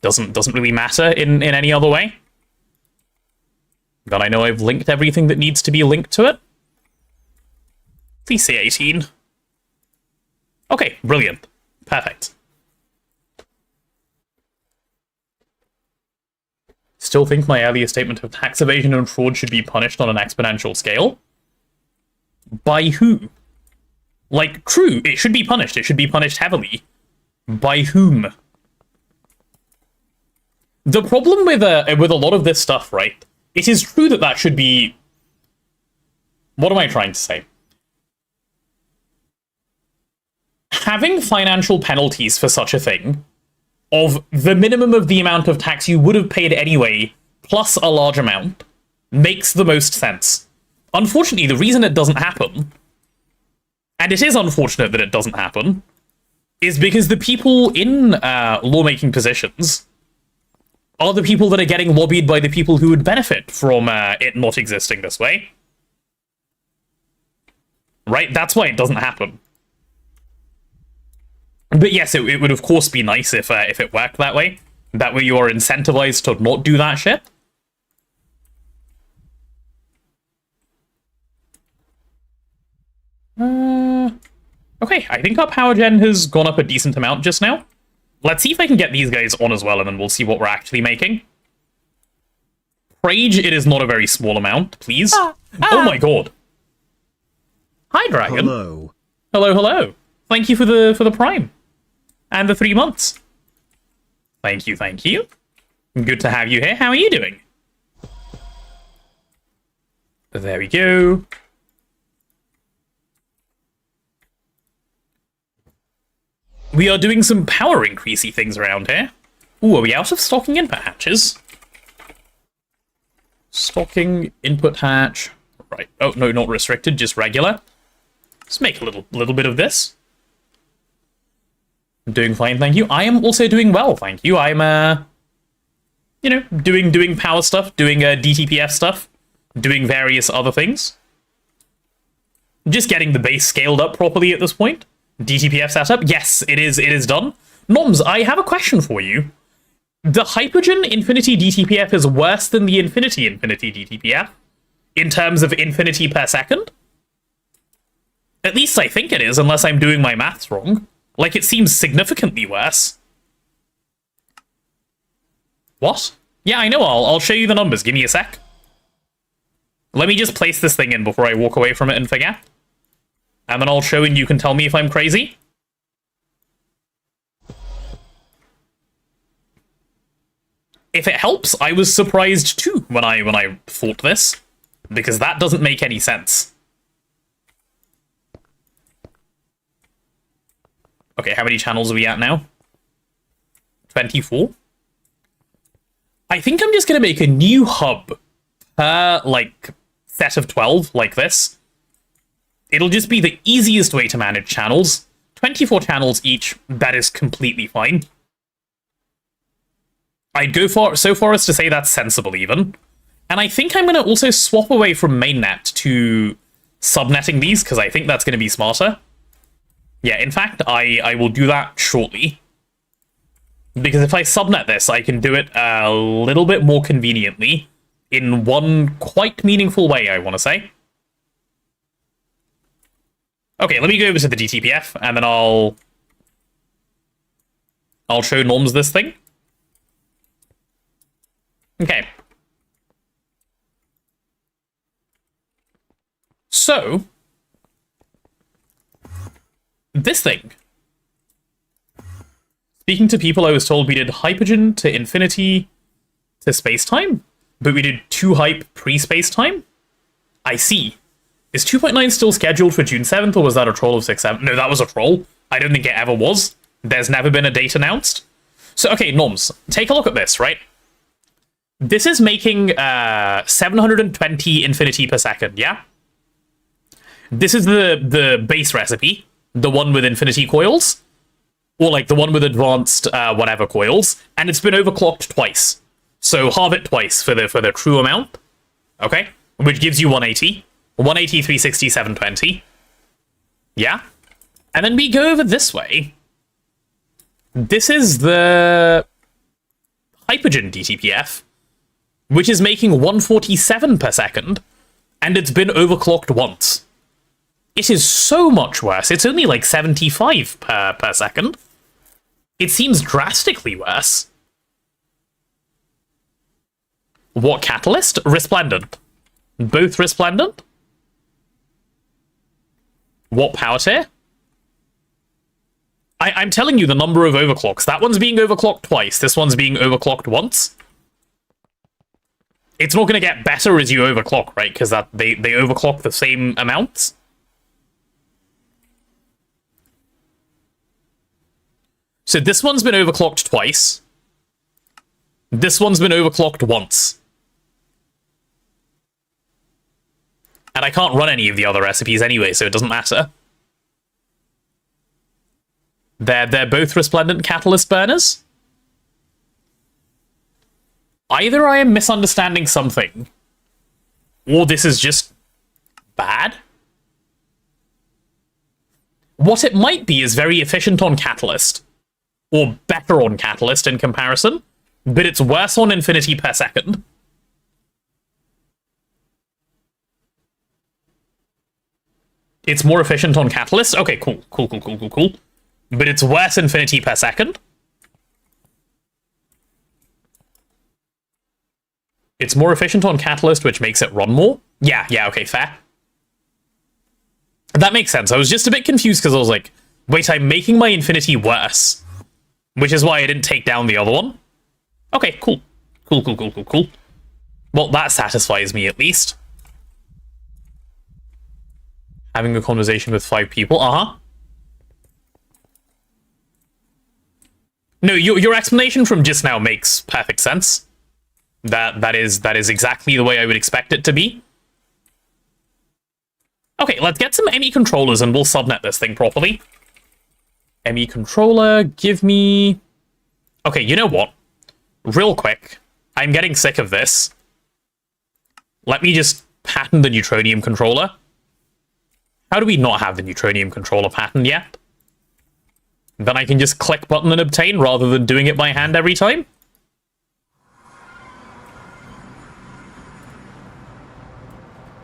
Doesn't really matter in any other way. Then I know I've linked everything that needs to be linked to it. Please say 18. Okay, brilliant. Perfect. Still think my earlier statement of tax evasion and fraud should be punished on an exponential scale? By who? Like, true, it should be punished. It should be punished heavily. By whom? The problem with a lot of this stuff, right? It is true that that should be... What am I trying to say? Having financial penalties for such a thing, of the minimum of the amount of tax you would have paid anyway, plus a large amount, makes the most sense. Unfortunately, the reason it doesn't happen, and it is unfortunate that it doesn't happen, is because the people in lawmaking positions are the people that are getting lobbied by the people who would benefit from it not existing this way. Right? That's why it doesn't happen. But yes, it would of course be nice if it worked that way. That way you are incentivized to not do that shit. Okay, I think our power gen has gone up a decent amount just now. Let's see if I can get these guys on as well, and then we'll see what we're actually making. Rage, it is not a very small amount, please. Oh my god. Hi, Dragon. Hello. Hello, hello. Thank you for the Prime. And the 3 months. Thank you, thank you. Good to have you here. How are you doing? There we go. We are doing some power increasey things around here. Ooh, are we out of stocking input hatches? Stocking input hatch. Right. Oh, no, not restricted, just regular. Let's make a little bit of this. I'm doing fine, thank you. I am also doing well, thank you. I'm, you know, doing power stuff, doing DTPF stuff, doing various other things. Just getting the base scaled up properly at this point. DTPF setup, yes, it is done. Noms, I have a question for you. The Hypergen Infinity DTPF is worse than the Infinity DTPF in terms of infinity per second? At least I think it is, unless I'm doing my maths wrong. Like, it seems significantly worse. What? Yeah, I know, I'll show you the numbers. Give me a sec. Let me just place this thing in before I walk away from it and forget. And then I'll show and you can tell me if I'm crazy. If it helps, I was surprised too when I thought this, because that doesn't make any sense. Okay, how many channels are we at now? 24? I think I'm just gonna make a new hub per, like, set of 12, like this. It'll just be the easiest way to manage channels. 24 channels each, that is completely fine. I'd go so far as to say that's sensible, even. And I think I'm going to also swap away from mainnet to subnetting these, because I think that's going to be smarter. Yeah, in fact, I will do that shortly. Because if I subnet this, I can do it a little bit more conveniently, in one quite meaningful way, I want to say. Okay, let me go over to the DTPF, and then I'll show Norms this thing. Okay. So, this thing. Speaking to people, I was told we did hypergen to infinity to spacetime, but we did 2 hype pre-spacetime? I see. Is 2.9 still scheduled for June 7th, or was that a troll of 6-7? No, that was a troll. I don't think it ever was. There's never been a date announced. So, okay, Norms, take a look at this, right? This is making 720 infinity per second, yeah? This is the base recipe, the one with infinity coils, or like the one with advanced whatever coils, and it's been overclocked twice. So halve it twice for the true amount, okay? Which gives you 180. 180, 360, 720. Yeah? And then we go over this way. This is the hypergen DTPF, which is making 147 per second, and it's been overclocked once. It is so much worse. It's only like 75 per second. It seems drastically worse. What catalyst? Resplendent. Both resplendent? What power tier? I'm telling you the number of overclocks. That one's being overclocked twice. This one's being overclocked once. It's not going to get better as you overclock, right? Because they overclock the same amounts. So this one's been overclocked twice. This one's been overclocked once. And I can't run any of the other recipes anyway, so it doesn't matter. They're both resplendent catalyst burners. Either I am misunderstanding something, or this is just bad. What it might be is very efficient on Catalyst, or better on Catalyst in comparison, but it's worse on infinity per second. It's more efficient on Catalyst? Okay, cool. But it's worse infinity per second. It's more efficient on Catalyst, which makes it run more. Yeah, okay, fair. That makes sense. I was just a bit confused because I was like, wait, I'm making my infinity worse. Which is why I didn't take down the other one. Okay, cool. Cool. Well, that satisfies me at least. Having a conversation with 5 people, No, your explanation from just now makes perfect sense. That is exactly the way I would expect it to be. Okay, let's get some ME controllers and we'll subnet this thing properly. ME controller, give me... Okay, you know what? Real quick, I'm getting sick of this. Let me just patent the neutronium controller. How do we not have the neutronium controller patent yet? Then I can just click button and obtain rather than doing it by hand every time?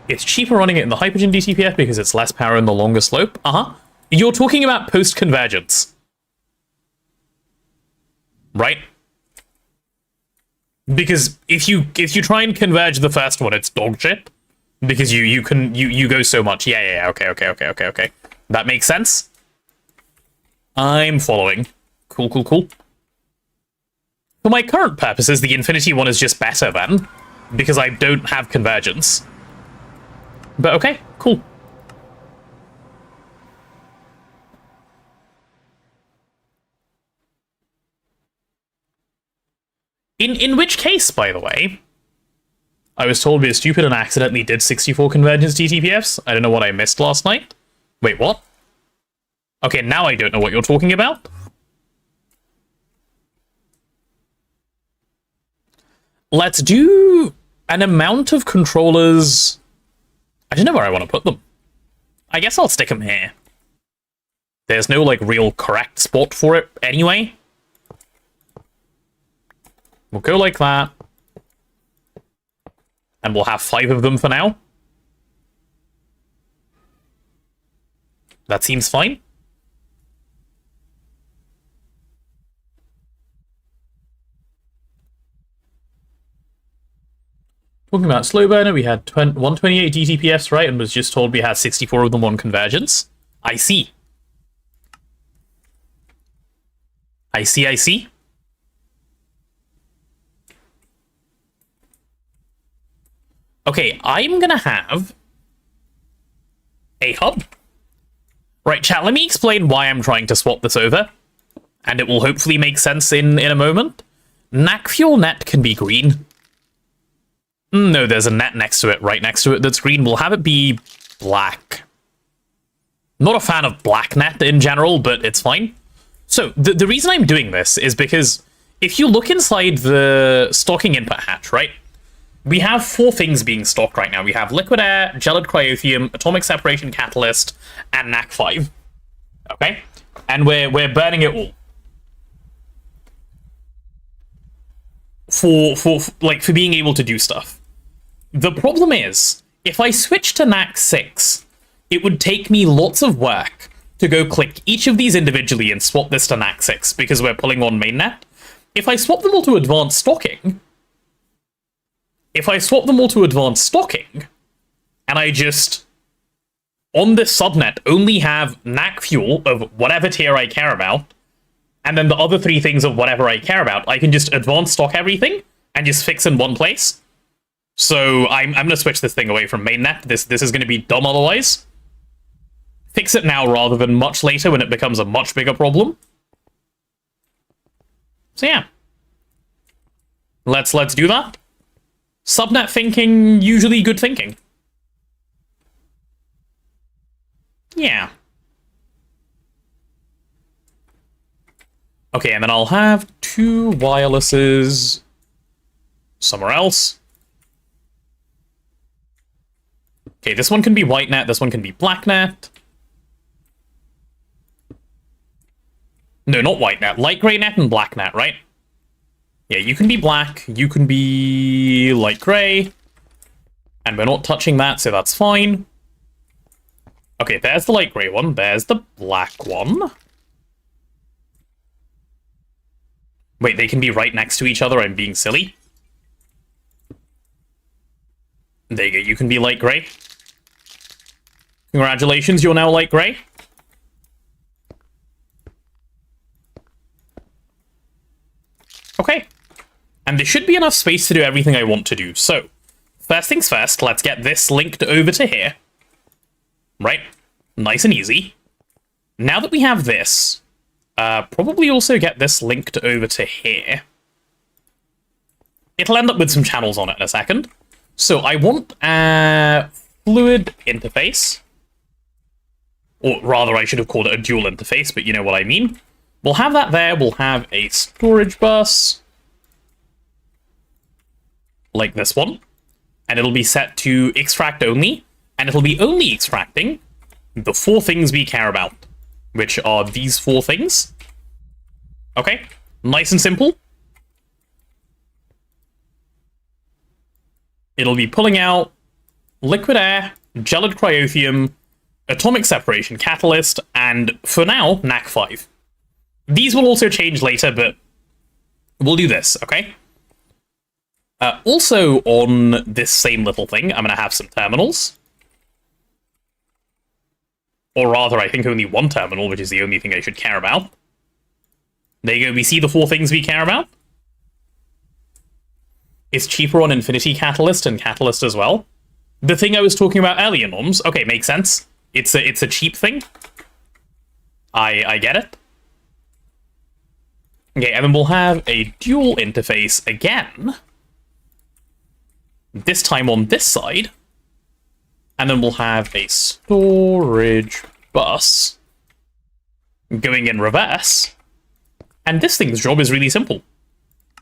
It's cheaper running it in the hypergen DTPF because it's less power and the longer slope. You're talking about post-convergence. right? Because if you try and converge the first one, it's dog shit. Because you go so much. Yeah, okay. That makes sense. I'm following. Cool. For my current purposes, the Infinity one is just better then, because I don't have convergence. But okay, cool. In which case, by the way, I was told we were stupid and accidentally did 64 convergence DTPFs. I don't know what I missed last night. Wait, what? Okay, now I don't know what you're talking about. Let's do an amount of controllers. I don't know where I want to put them. I guess I'll stick them here. There's no, like, real correct spot for it anyway. We'll go like that. And we'll have 5 of them for now. That seems fine. Talking about slow burner, we had 128 DTPFs, right? And was just told we had 64 of them on convergence. I see. I see. Okay, I'm gonna have a hub. Right, chat, let me explain why I'm trying to swap this over. And it will hopefully make sense in a moment. NAC fuel net can be green. No, there's a net next to it, right next to it that's green. We'll have it be black. Not a fan of black net in general, but it's fine. So, the reason I'm doing this is because if you look inside the stocking input hatch, right? We have 4 things being stocked right now. We have liquid air, gelid cryothium, atomic separation catalyst, and NAC5. Okay? And we're burning it all. For being able to do stuff. The problem is, if I switch to NAC6, it would take me lots of work to go click each of these individually and swap this to NAC6, because we're pulling on mainnet. If I swap them all to advanced stocking, and I just, on this subnet, only have NAC fuel of whatever tier I care about, and then the other 3 things of whatever I care about, I can just advanced stock everything and just fix in one place. So I'm going to switch this thing away from mainnet. This is going to be dumb otherwise. Fix it now rather than much later when it becomes a much bigger problem. So yeah. Let's do that. Subnet thinking, usually good thinking. Yeah. Okay, and then I'll have 2 wirelesses somewhere else. Okay, this one can be white net, this one can be black net. No, not white net, light gray net and black net, right? Yeah, you can be black, you can be light gray. And we're not touching that, so that's fine. Okay, there's the light gray one, there's the black one. Wait, they can be right next to each other, I'm being silly. There you go, you can be light gray. Congratulations, you're now light gray. Okay. And there should be enough space to do everything I want to do. So, first things first, let's get this linked over to here. Right? Nice and easy. Now that we have this, probably also get this linked over to here. It'll end up with some channels on it in a second. So I want a fluid interface. Or rather, I should have called it a dual interface, but you know what I mean. We'll have that there. We'll have a storage bus. Like this one. And it'll be set to extract only. And it'll be only extracting the 4 things we care about. Which are these 4 things. Okay? Nice and simple. It'll be pulling out liquid air, gelid cryothium, atomic separation catalyst, and for now, NAC5. These will also change later, but we'll do this, okay? Also, on this same little thing, I'm going to have some terminals. Or rather, I think only one terminal, which is the only thing I should care about. There you go, we see the 4 things we care about. It's cheaper on Infinity Catalyst and Catalyst as well. The thing I was talking about earlier, Norms. Okay, makes sense. It's a cheap thing. I get it. Okay, and then we'll have a dual interface again. This time on this side. And then we'll have a storage bus going in reverse. And this thing's job is really simple.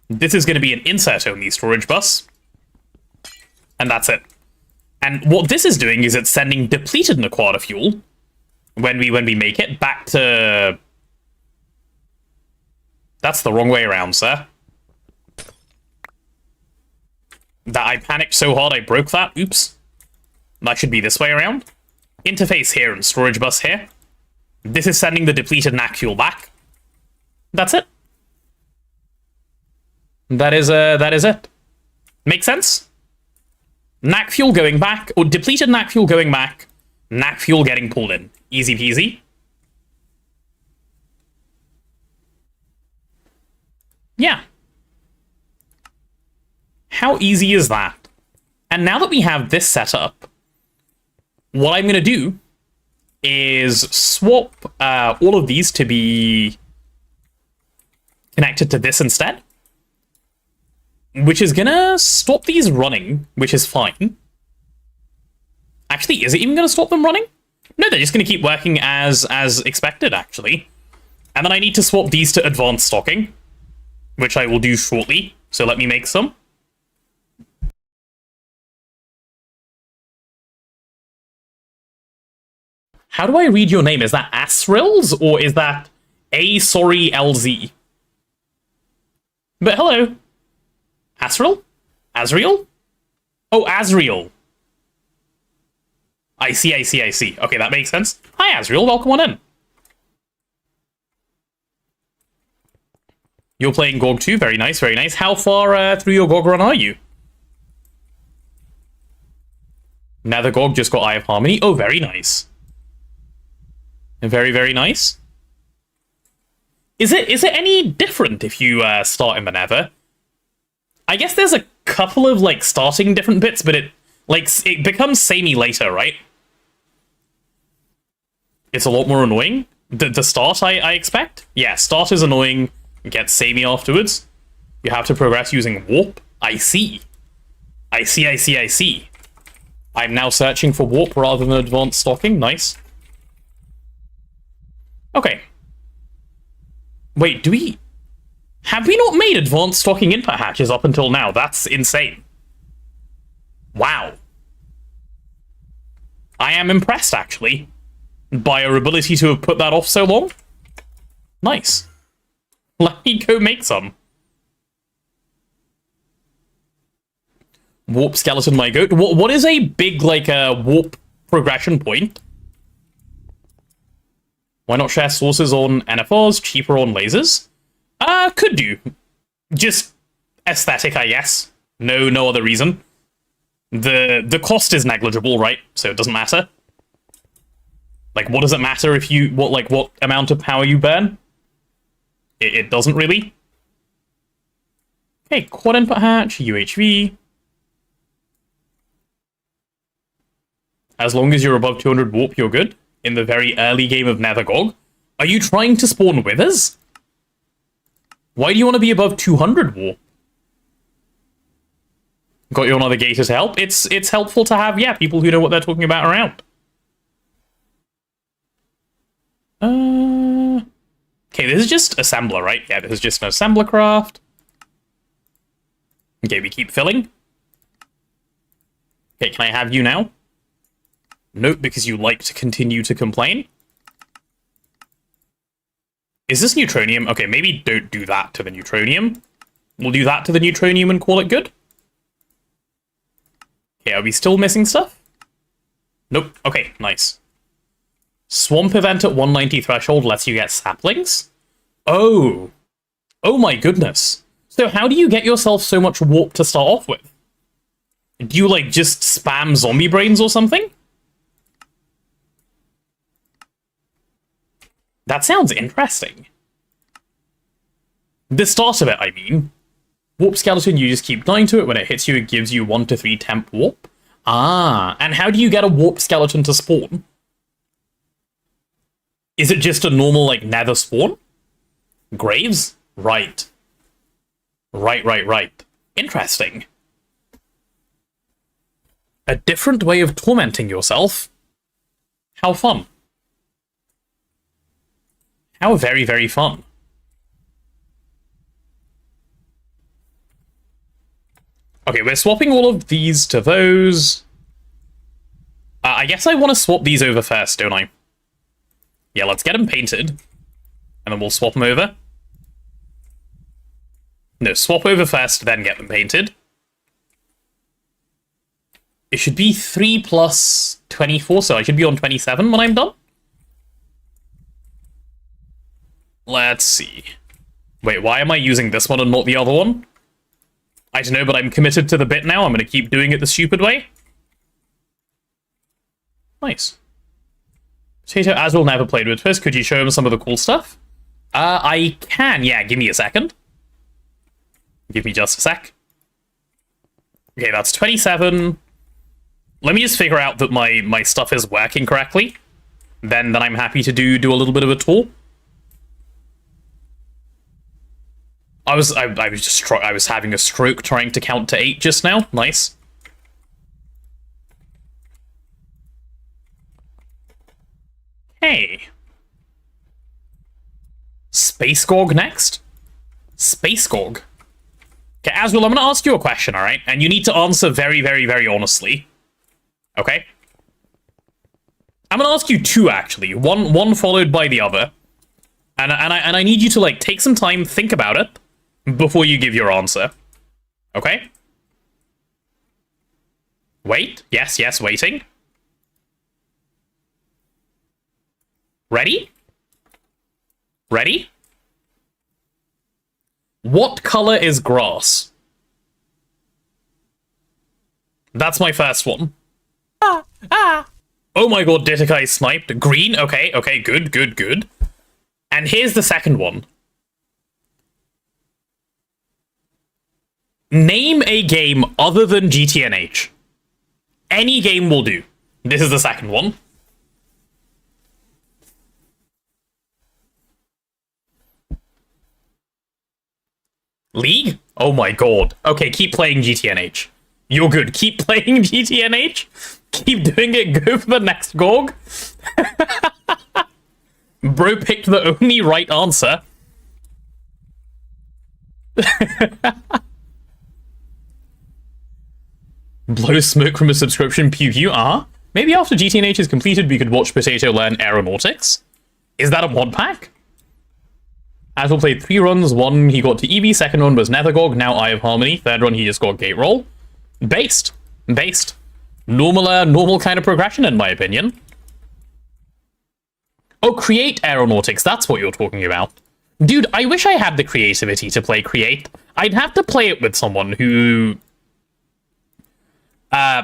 This is going to be an insert-only storage bus. And that's it. And what this is doing is it's sending depleted Naquata fuel when we make it back to... That's the wrong way around, sir. That I panicked so hard I broke that. Oops. That should be this way around. Interface here and storage bus here. This is sending the depleted NAC fuel back. That's it. That is it. Make sense? NAC fuel going back, or depleted NAC fuel going back, NAC fuel getting pulled in. Easy peasy. Yeah. How easy is that? And now that we have this set up, what I'm going to do is swap all of these to be connected to this instead. Which is going to stop these running, which is fine. Actually, is it even going to stop them running? No, they're just going to keep working as expected, actually. And then I need to swap these to advanced stocking, which I will do shortly. So let me make some. How do I read your name? Is that HypeSrv or is that sorry LZ? But hello. HypeSrv? Azriel? Oh, Azriel. I see. Okay, that makes sense. Hi, Azriel. Welcome on in. You're playing GoG too? Very nice, very nice. How far through your GoG run are you? Now the GoG just got Eye of Harmony. Oh, very nice. Very, very nice. Is it any different if you start in the Nether? I guess there's a couple of like starting different bits, but it becomes samey later, right? It's a lot more annoying. The start, I expect. Yeah, start is annoying. Gets samey afterwards. You have to progress using warp. I see. I see. I'm now searching for warp rather than advanced stocking. Nice. Okay. Wait, have we not made advanced stocking input hatches up until now? That's insane. Wow. I am impressed, actually, by our ability to have put that off so long. Nice. Let me go make some. Warp skeleton, my goat. What is a big, like, warp progression point? Why not share sources on NFRs, cheaper on lasers? Could do. Just aesthetic, I guess. No other reason. The cost is negligible, right? So it doesn't matter. Like, what does it matter if you... what amount of power you burn? It doesn't really. Okay, quad input hatch, UHV. As long as you're above 200 warp, you're good. In the very early game of Nether GoG. Are you trying to spawn withers? Why do you want to be above 200 warp? Got you another gator to help? It's helpful to have, yeah, people who know what they're talking about around. Okay, this is just assembler, right? Yeah, this is just an assembler craft. Okay, we keep filling. Okay, can I have you now? Nope, because you like to continue to complain. Is this neutronium? Okay, maybe don't do that to the neutronium. We'll do that to the neutronium and call it good. Okay, are we still missing stuff? Nope. Okay, nice. Swamp event at 190 threshold lets you get saplings? Oh. Oh my goodness. So how do you get yourself so much warp to start off with? Do you, like, just spam zombie brains or something? That sounds interesting. The start of it, I mean. Warp skeleton, you just keep dying to it. When it hits you, it gives you 1 to 3 temp warp. Ah, and how do you get a warp skeleton to spawn? Is it just a normal, like, nether spawn? Graves? Right. Right. Interesting. A different way of tormenting yourself? How fun. How very, very fun. Okay, we're swapping all of these to those. I guess I want to swap these over first, don't I? Yeah, let's get them painted. And then we'll swap them over. No, swap over first, then get them painted. It should be 3 plus 24, so I should be on 27 when I'm done. Let's see. Wait, why am I using this one and not the other one? I don't know, but I'm committed to the bit now. I'm going to keep doing it the stupid way. Nice. Potato Azul never played with first. Could you show him some of the cool stuff? I can. Yeah, give me a second. Give me just a sec. Okay, that's 27. Let me just figure out that my stuff is working correctly. Then I'm happy to do a little bit of a tour. I was having a stroke trying to count to 8 just now. Nice. Hey. Space GoG next? Space GoG. Okay, Azul, I'm gonna ask you a question, alright? And you need to answer very, very, very honestly. Okay? I'm gonna ask you 2, actually. One followed by the other. And I need you to, like, take some time, think about it, before you give your answer. Okay? Wait. Yes, waiting. Ready? Ready? What color is grass? That's my first one. Oh my god, Ditikai sniped. Green? Okay, good. And here's the second one. Name a game other than GTNH. Any game will do. This is the second one. League? Oh my god. Okay, keep playing GTNH. You're good. Keep playing GTNH. Keep doing it. Go for the next GoG. Bro picked the only right answer. Blow smoke from a subscription, pew pew, Maybe after GTNH is completed, we could watch Potato learn aeronautics. Is that a mod pack? Azul played 3 runs, 1 he got to EV, second one was Nether GoG, now Eye of Harmony, third one he just got Gate Roll. Based. Normal kind of progression, in my opinion. Oh, create aeronautics, that's what you're talking about. Dude, I wish I had the creativity to play Create. I'd have to play it with someone who...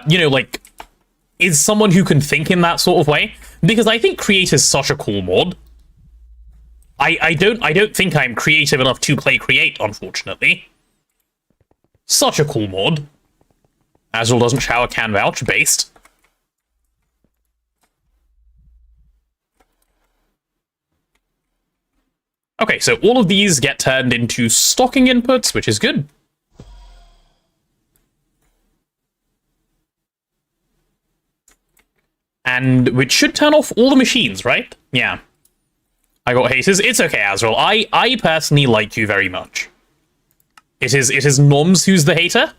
you know, like, is someone who can think in that sort of way. Because I think Create is such a cool mod. I don't think I'm creative enough to play Create, unfortunately. Such a cool mod. Azul doesn't shower, can vouch, based. Okay, so all of these get turned into stocking inputs, which is good. And which should turn off all the machines, right? Yeah. I got haters. It's okay, Azrael. I personally like you very much. It is Noms who's the hater.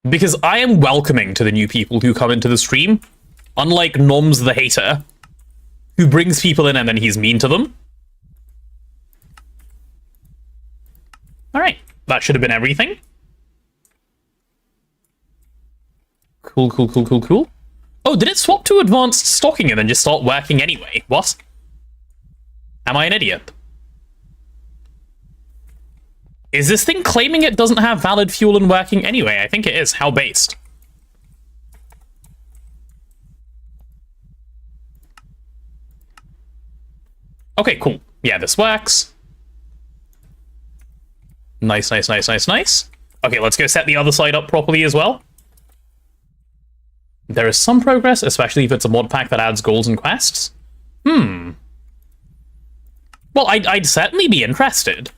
Because I am welcoming to the new people who come into the stream, unlike Noms the hater, who brings people in and then he's mean to them. Alright, that should have been everything. Cool, cool, cool, cool, cool. Oh, did it swap to advanced stocking and then just start working anyway? What? Am I an idiot? Is this thing claiming it doesn't have valid fuel and working anyway? I think it is. How based? Okay, cool. Yeah, this works. Nice, nice, nice, nice, nice. Okay, let's go set the other side up properly as well. There is some progress, especially if it's a mod pack that adds goals and quests. Well, I'd certainly be interested.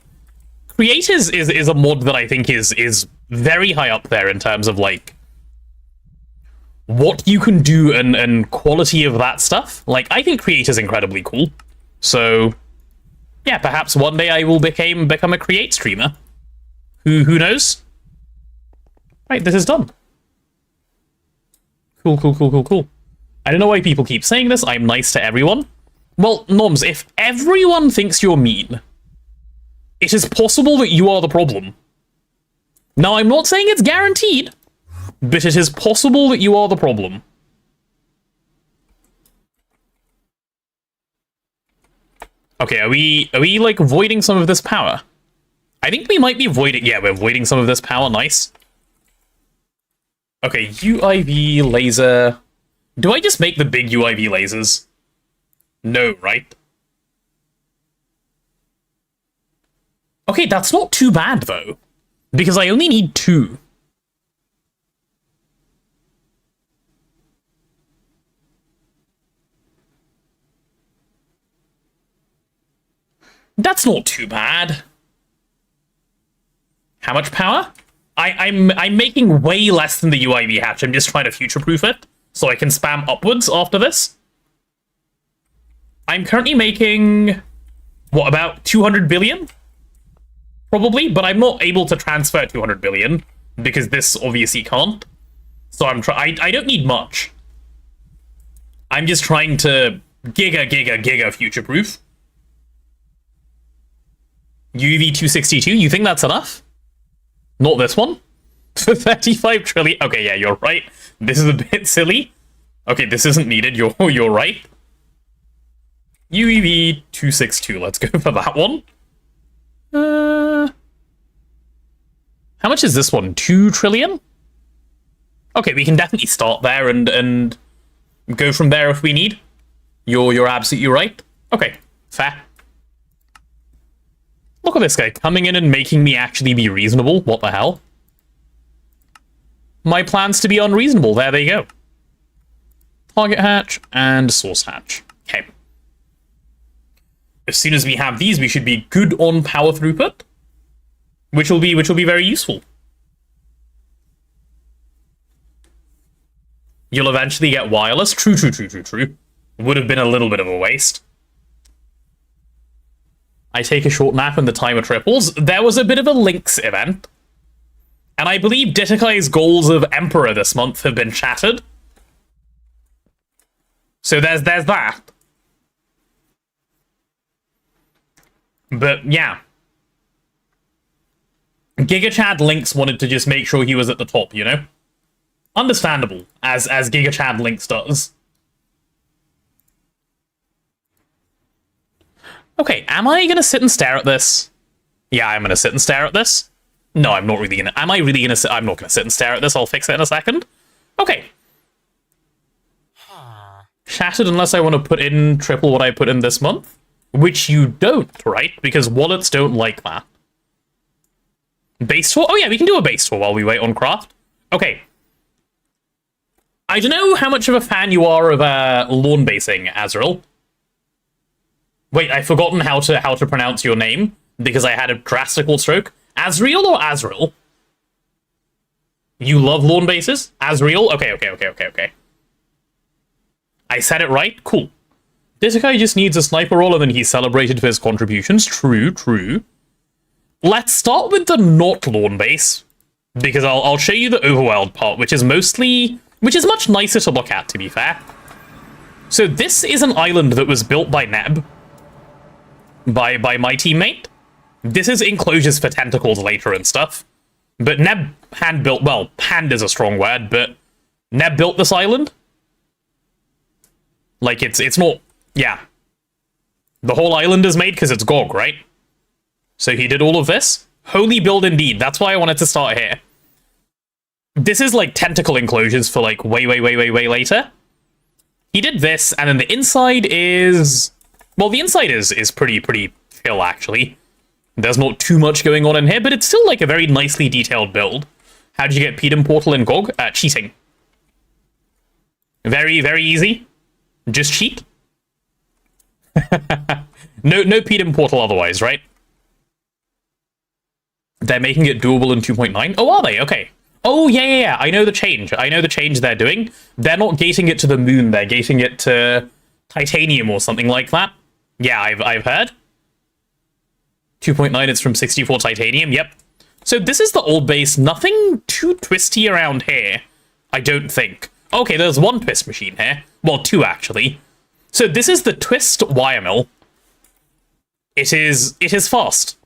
Create is a mod that I think is very high up there in terms of, like, what you can do and quality of that stuff. Like, I think Create is incredibly cool. So, yeah, perhaps one day I will become a Create streamer. Who knows? Right, this is done. Cool, cool, cool, cool, cool. I don't know why people keep saying this. I'm nice to everyone. Well, Noms, if everyone thinks you're mean, it is possible that you are the problem. Now, I'm not saying it's guaranteed, but it is possible that you are the problem. Okay, are we like voiding some of this power? I think we might be voiding. Yeah, we're voiding some of this power. Nice. Okay, UIV laser. Do I just make the big UIV lasers? No, right? Okay, that's not too bad, though. Because I only need 2. That's not too bad. How much power? I'm making way less than the UIV hatch. I'm just trying to future-proof it, so I can spam upwards after this. I'm currently making, what, about 200 billion? Probably, but I'm not able to transfer 200 billion, because this obviously can't. So I don't need much. I'm just trying to giga future-proof. UV 262, you think that's enough? Not this one? For 35 trillion? Okay, yeah, you're right. This is a bit silly. Okay, this isn't needed, you're right. UEV 262, let's go for that one. How much is this one? 2 trillion? Okay, we can definitely start there and go from there if we need. You're absolutely right. Okay, fair. Look at this guy coming in and making me actually be reasonable. What the hell? My plans to be unreasonable. There they go. Target hatch and source hatch. Okay. As soon as we have these, we should be good on power throughput, which will be very useful. You'll eventually get wireless. True. Would have been a little bit of a waste. I take a short nap and the timer triples. There was a bit of a Lynx event. And I believe Ditakai's goals of Emperor this month have been shattered. So there's that. But yeah. GigaChad Lynx wanted to just make sure he was at the top, you know? Understandable, as GigaChad Lynx does. Okay, am I gonna sit and stare at this? Yeah, I'm gonna sit and stare at this. No, I'm not really gonna. Am I really gonna sit? I'm not gonna sit and stare at this. I'll fix it in a second. Okay. Shattered unless I want to put in triple what I put in this month. Which you don't, right? Because wallets don't like that. Base tour? Oh yeah, we can do a base tour while we wait on craft. Okay. I don't know how much of a fan you are of lawn basing, Azrael. Wait, I've forgotten how to pronounce your name because I had a drastical stroke. Azrael or Azrael? You love lawn bases? Azrael? Okay. I said it right? Cool. This guy just needs a sniper roll and then he's celebrated for his contributions. True. Let's start with the not lawn base, because I'll show you the overworld part, which is much nicer to look at, to be fair. So this is an island that was built by Neb. By my teammate. This is enclosures for tentacles later and stuff. But Neb hand-built, well, hand is a strong word, but Neb built this island. Like, it's not... Yeah. The whole island is made because it's GoG, right? So he did all of this. Holy build indeed. That's why I wanted to start here. This is, like, tentacle enclosures for, like, way later. He did this, and then the inside is... Well, the inside is pretty chill, actually. There's not too much going on in here, but it's still, like, a very nicely detailed build. How did you get Pedum Portal in GoG? Cheating. Very easy. Just cheat. No Pedum Portal otherwise, right? They're making it doable in 2.9? Oh, are they? Okay. Oh, yeah. I know the change. I know the change they're doing. They're not gating it to the moon. They're gating it to titanium or something like that. Yeah, I've heard. 2.9, it's from 64 titanium. Yep. So this is the old base. Nothing too twisty around here, I don't think. Okay, there's one twist machine here. Well, two, actually. So this is the twist wire mill. It is fast.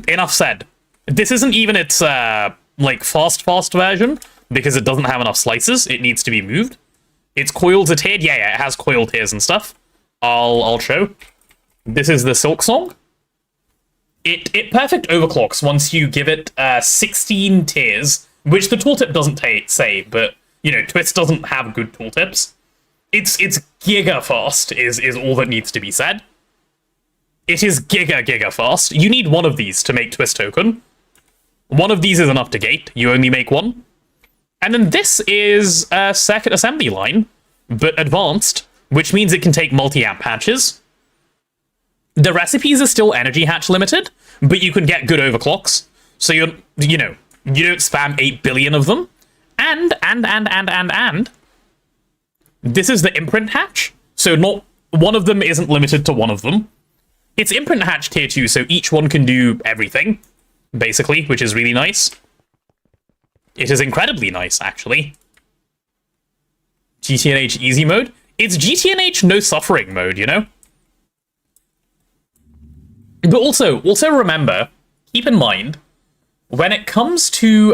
Enough said. This isn't even its, like, fast version, because it doesn't have enough slices. It needs to be moved. Its coils are tiered. Yeah, it has coil tiers and stuff. I'll show. This is the Silk Song. It perfect overclocks once you give it 16 tiers, which the tooltip doesn't say, but, you know, Twist doesn't have good tooltips. It's giga fast is all that needs to be said. It is giga fast. You need one of these to make Twist token. One of these is enough to gate. You only make one. And then this is a circuit assembly line, but advanced, which means it can take multi-amp patches. The recipes are still energy hatch limited, but you can get good overclocks. So you don't spam 8 billion of them. And this is the imprint hatch. So not one of them isn't limited to one of them. It's imprint hatch tier 2, so each one can do everything, basically, which is really nice. It is incredibly nice, actually. GTNH easy mode. It's GTNH no suffering mode, you know? But also remember, keep in mind, when it comes to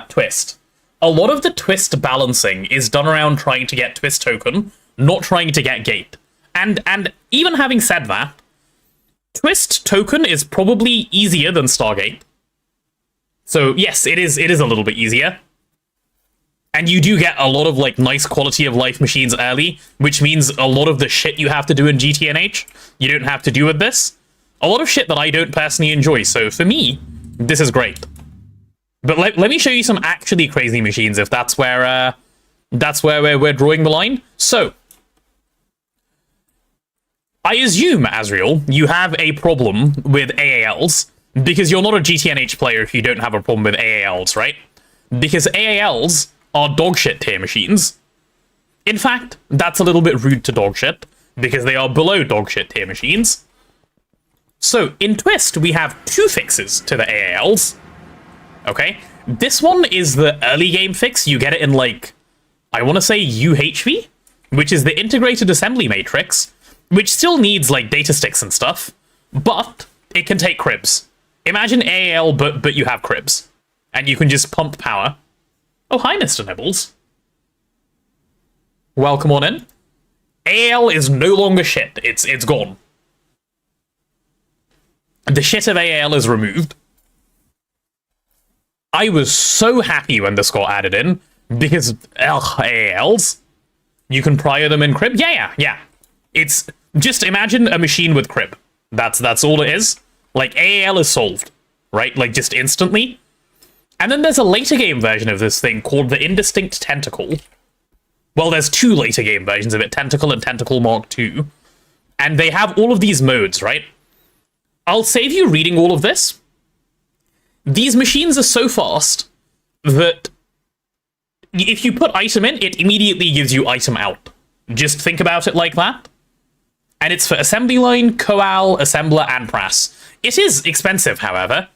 Twist, a lot of the Twist balancing is done around trying to get Twist token, not trying to get gate. And even having said that, Twist token is probably easier than Stargate. So yes, it is a little bit easier. And you do get a lot of, like, nice quality of life machines early, which means a lot of the shit you have to do in GTNH, you don't have to do with this. A lot of shit that I don't personally enjoy, so for me, this is great. But let me show you some actually crazy machines, if that's where we're drawing the line. So, I assume, Azriel, you have a problem with AALs, because you're not a GTNH player if you don't have a problem with AALs, right? Because AALs are dogshit tier machines. In fact, that's a little bit rude to dogshit, because they are below dogshit tier machines. So, in Twist, we have two fixes to the AALs. Okay? This one is the early game fix. You get it in, like, I want to say UHV, which is the integrated assembly matrix, which still needs, like, data sticks and stuff, but it can take cribs. Imagine AAL, but you have cribs, and you can just pump power. Oh, hi, Mr. Nibbles. Welcome on in. AAL is no longer shit. It's gone. The shit of AAL is removed. I was so happy when this got added in, because, AALs, you can prior them in crib. Yeah. It's, just imagine a machine with crib. That's all it is. Like, AAL is solved, right? Like, just instantly. And then there's a later game version of this thing called the Indistinct Tentacle. Well, there's two later game versions of it, Tentacle and Tentacle Mark II. And they have all of these modes, right? I'll save you reading all of this. These machines are so fast that if you put item in, it immediately gives you item out. Just think about it like that. And it's for assembly line, coal, assembler, and prass. It is expensive, however.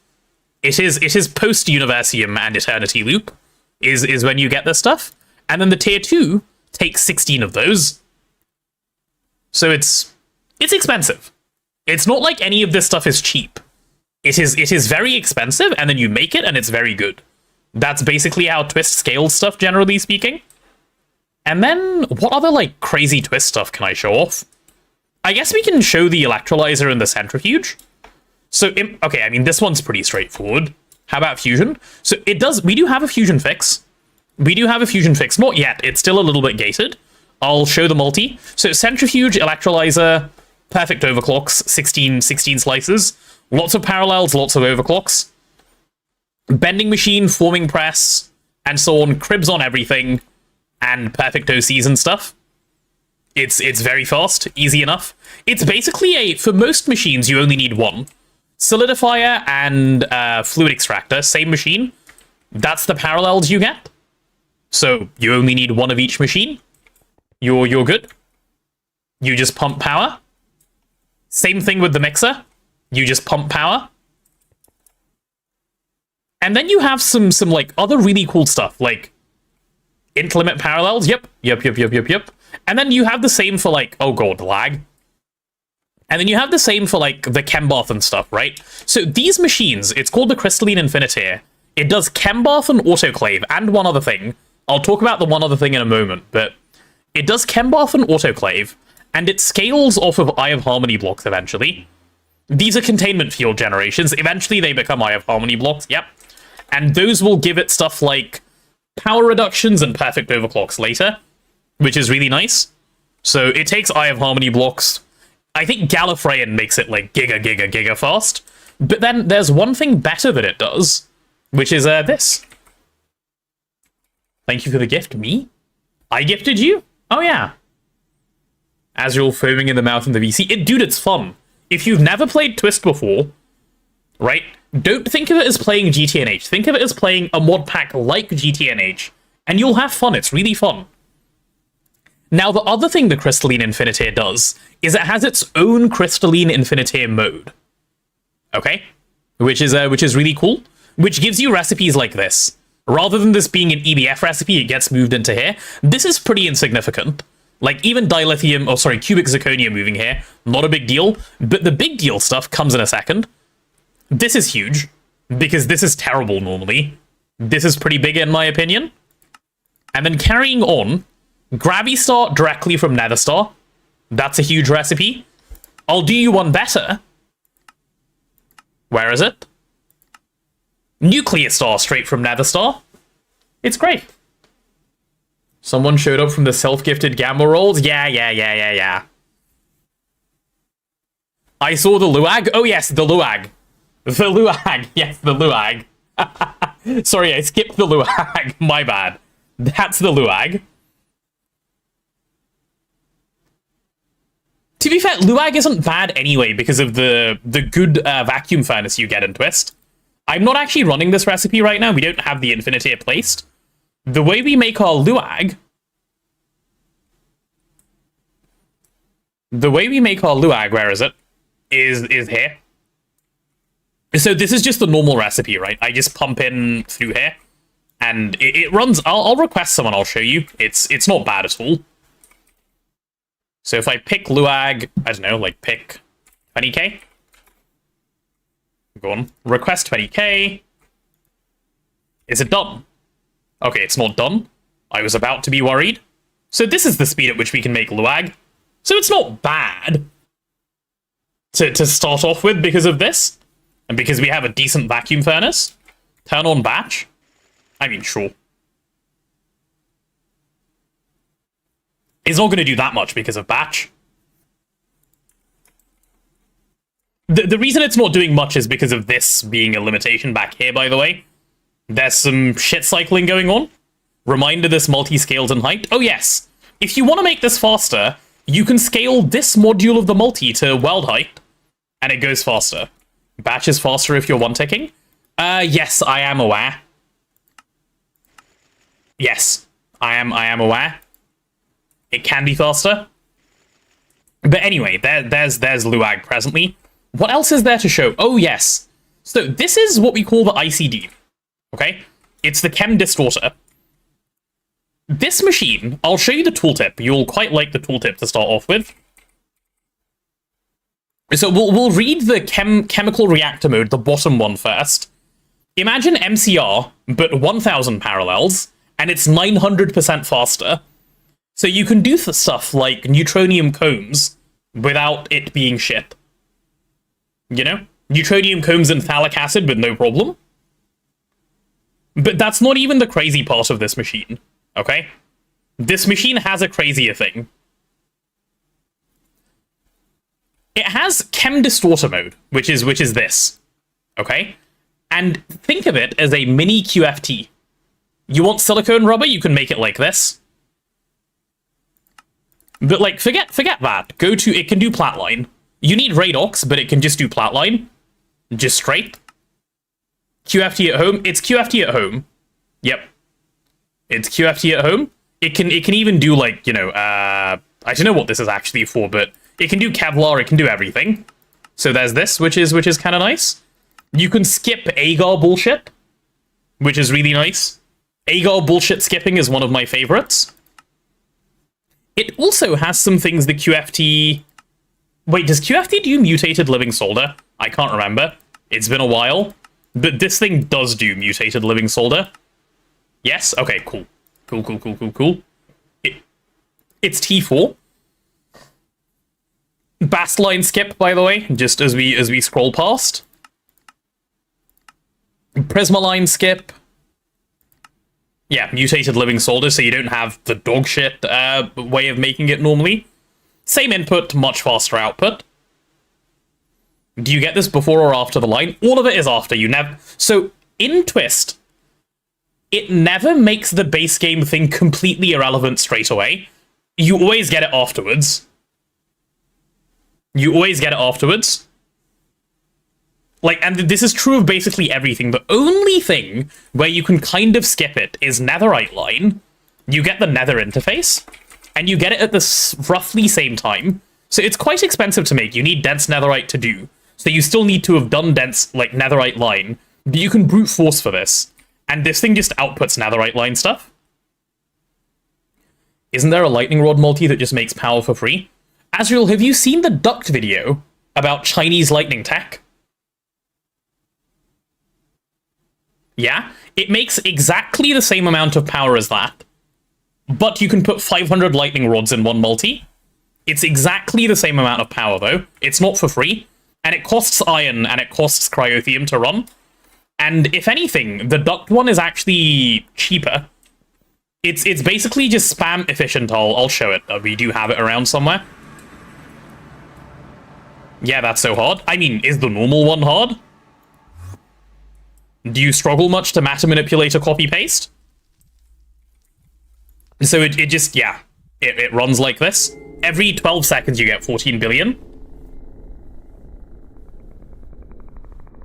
It is post-Universium and Eternity Loop is when you get this stuff. And then the tier 2 takes 16 of those. So it's expensive. It's not like any of this stuff is cheap. It is very expensive, and then you make it, and it's very good. That's basically how Twist scales stuff, generally speaking. And then, what other, like, crazy Twist stuff can I show off? I guess we can show the electrolyzer and the centrifuge. So, okay, I mean, this one's pretty straightforward. How about fusion? So, we do have a fusion fix. We do have a fusion fix. Not yet, it's still a little bit gated. I'll show the multi. So, centrifuge, electrolyzer, perfect overclocks, 16 slices. Lots of parallels, lots of overclocks. Bending machine, forming press, and so on. Cribs on everything, and perfect OCs and stuff. It's very fast, easy enough. It's basically for most machines, you only need one. Solidifier and fluid extractor, same machine. That's the parallels you get. So you only need one of each machine. You're good. You just pump power. Same thing with the mixer. You just pump power. And then you have some like other really cool stuff, like int-limit parallels. Yep. And then you have the same for like, oh god, lag. And then you have the same for like the chem bath and stuff, right? So these machines, it's called the Crystalline Infinitaire. It does chem bath and autoclave and one other thing. I'll talk about the one other thing in a moment, but it does chem bath and autoclave, and it scales off of Eye of Harmony blocks eventually. These are containment field generations. Eventually they become Eye of Harmony blocks, yep. And those will give it stuff like power reductions and perfect overclocks later, which is really nice. So it takes Eye of Harmony blocks. I think Gallifreyan makes it like giga fast. But then there's one thing better that it does, which is this. Thank you for the gift. Me? I gifted you? Oh yeah. As you're foaming in the mouth in the VC. Dude, it's fun. If you've never played Twist before, right? Don't think of it as playing GTNH. Think of it as playing a mod pack like GTNH, and you'll have fun. It's really fun. Now, the other thing the Crystalline Infinitaire does is it has its own Crystalline Infinitaire mode. Okay? Which is really cool. Which gives you recipes like this. Rather than this being an EBF recipe, it gets moved into here. This is pretty insignificant. Like, even dilithium, cubic zirconia moving here, not a big deal. But the big deal stuff comes in a second. This is huge, because this is terrible normally. This is pretty big in my opinion. And then carrying on, Gravystar directly from Netherstar. That's a huge recipe. I'll do you one better. Where is it? Nuclear Star straight from Netherstar. It's great. Someone showed up from the self-gifted gamma rolls? Yeah. I saw the Luag. Oh yes, the Luag. The Luag. Yes, the Luag. Sorry, I skipped the Luag. My bad. That's the Luag. To be fair, Luag isn't bad anyway because of the good vacuum furnace you get in Twist. I'm not actually running this recipe right now. We don't have the Infinitaire placed. The way we make our Luag... where is it? Is here. So this is just the normal recipe, right? I just pump in through here. And it runs... I'll request someone, I'll show you. It's not bad at all. So if I pick Luag, I don't know, like pick 20k. Go on. Request 20k. Is it done? Okay, it's not done. I was about to be worried. So this is the speed at which we can make Luag. So it's not bad to start off with because of this. And because we have a decent vacuum furnace. Turn on batch. I mean, sure. It's not going to do that much because of batch. The reason it's not doing much is because of this being a limitation back here, by the way. There's some shit cycling going on. Reminder this multi-scales in height. Oh yes, if you want to make this faster, you can scale this module of the multi to weld height, and it goes faster. Batch is faster if you're one-ticking. Yes, I am aware. Yes, I am aware. It can be faster. But anyway, there's Luag presently. What else is there to show? Oh, yes. So this is what we call the ICD. Okay? It's the Chem Distorter. This machine, I'll show you the tooltip. You'll quite like the tooltip to start off with. So we'll read the chemical reactor mode, the bottom one first. Imagine MCR, but 1000 parallels, and it's 900% faster. So you can do stuff like neutronium combs without it being shit. You know? Neutronium combs and phthalic acid with no problem. But that's not even the crazy part of this machine, okay? This machine has a crazier thing. It has Chem Distorter mode, which is this, okay? And think of it as a mini QFT. You want silicone rubber, you can make it like this. But like, forget that. Go to, it can do Platline. You need Radox, but it can just do Platline. Just straight. QFT at home. It's QFT at home. Yep. It's QFT at home. It can even do like, you know, I don't know what this is actually for, but it can do Kevlar, it can do everything. So there's this, which is kind of nice. You can skip agar bullshit, which is really nice. Agar bullshit skipping is one of my favorites. It also has some things the QFT... Wait, does QFT do mutated living solder? I can't remember. It's been a while. But this thing does do mutated living solder. Yes? Okay, cool. Cool. It's T4. Bast line skip, by the way, just as we scroll past. Prisma line skip. Yeah, mutated living solder, so you don't have the dog shit way of making it normally. Same input, much faster output. Do you get this before or after the line? All of it is after. You never... So, in Twist, it never makes the base game thing completely irrelevant straight away. You always get it afterwards. Like, and this is true of basically everything. The only thing where you can kind of skip it is netherite line. You get the nether interface, and you get it at the roughly same time. So it's quite expensive to make. You need dense netherite to do. So you still need to have done dense, like, netherite line. But you can brute force for this. And this thing just outputs netherite line stuff. Isn't there a lightning rod multi that just makes power for free? Azriel, have you seen the duct video about Chinese lightning tech? Yeah? It makes exactly the same amount of power as that. But you can put 500 lightning rods in one multi. It's exactly the same amount of power, though. It's not for free. And it costs iron, and it costs cryotheum to run. And if anything, the duct one is actually cheaper. It's basically just spam efficient. I'll show it. We do have it around somewhere. Yeah, that's so hard. I mean, is the normal one hard? Do you struggle much to matter manipulate or copy-paste? So it just, yeah. It runs like this. Every 12 seconds you get 14 billion.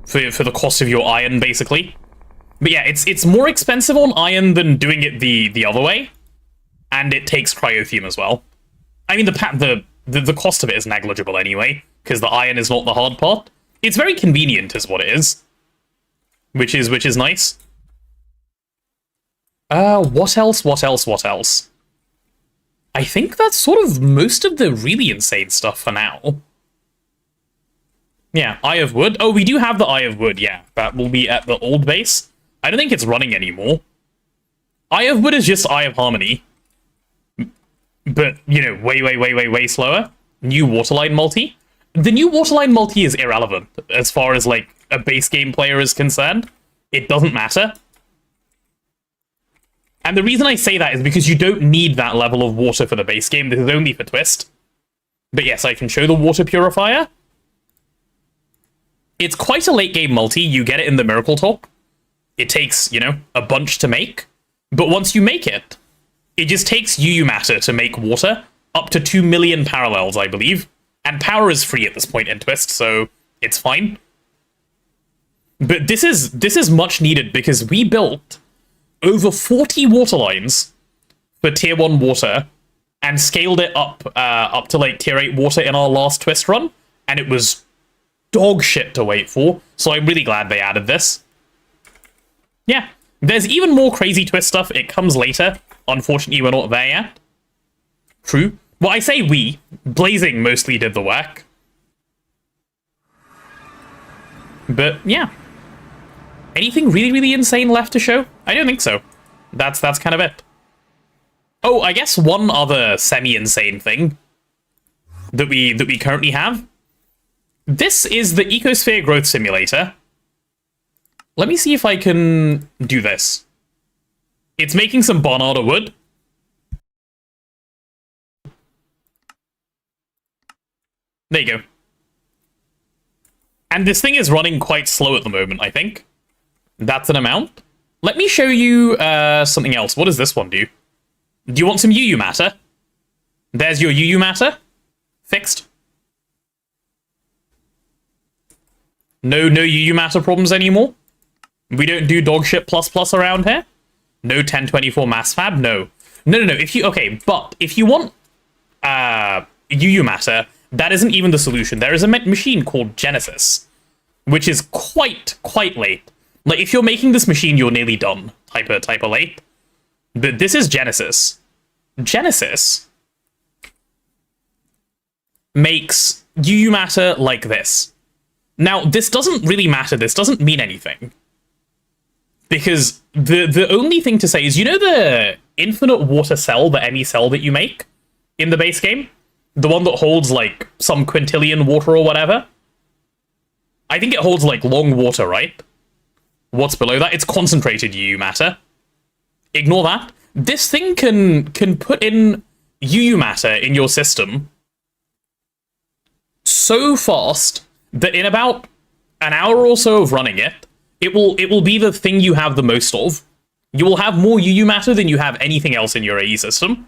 For the cost of your iron, basically. But yeah, it's more expensive on iron than doing it the other way. And it takes cryotheum as well. I mean, the cost of it is negligible anyway, because the iron is not the hard part. It's very convenient is what it is. Which is nice. What else? I think that's sort of most of the really insane stuff for now. Yeah, Eye of Wood. Oh, we do have the Eye of Wood, yeah. That will be at the old base. I don't think it's running anymore. Eye of Wood is just Eye of Harmony. But, you know, way slower. New Waterline multi. The new Waterline multi is irrelevant as far as, like, a base game player is concerned. It doesn't matter. And the reason I say that is because you don't need that level of water for the base game. This is only for Twist. But yes, I can show the water purifier. It's quite a late game multi. You get it in the Miracle Top. It takes, you know, a bunch to make. But once you make it, it just takes UU matter to make water. Up to 2 million parallels, I believe. And power is free at this point in Twist, so it's fine. But this is much needed because we built over 40 water lines for tier 1 water and scaled it up to like tier 8 water in our last Twist run, and it was dog shit to wait for, so I'm really glad they added this. Yeah, there's even more crazy Twist stuff. It comes later. Unfortunately, we're not there yet. True. Well, I say we. Blazing mostly did the work. But, yeah. Anything really, really insane left to show? I don't think so. That's kind of it. Oh, I guess one other semi-insane thing that we currently have. This is the Ecosphere Growth Simulator. Let me see if I can do this. It's making some Barnardo wood. There you go. And this thing is running quite slow at the moment, I think. That's an amount. Let me show you something else. What does this one do? Do you want some UU matter? There's your UU matter. Fixed. No UU matter problems anymore. We don't do dogshit plus around here. No 1024 mass fab. No. If you but if you want UU matter, that isn't even the solution. There is a machine called Genesis, which is quite late. Like, if you're making this machine, you're nearly done. Type of late. But this is Genesis. Genesis makes UU matter like this. Now, this doesn't really matter. This doesn't mean anything. Because the only thing to say is, you know the infinite water cell, the ME cell that you make in the base game? The one that holds, like, some quintillion water or whatever? I think it holds, like, long water, right? What's below that? It's concentrated UU matter. Ignore that. This thing can put in UU matter in your system so fast that in about an hour or so of running it, it will be the thing you have the most of. You will have more UU matter than you have anything else in your AE system.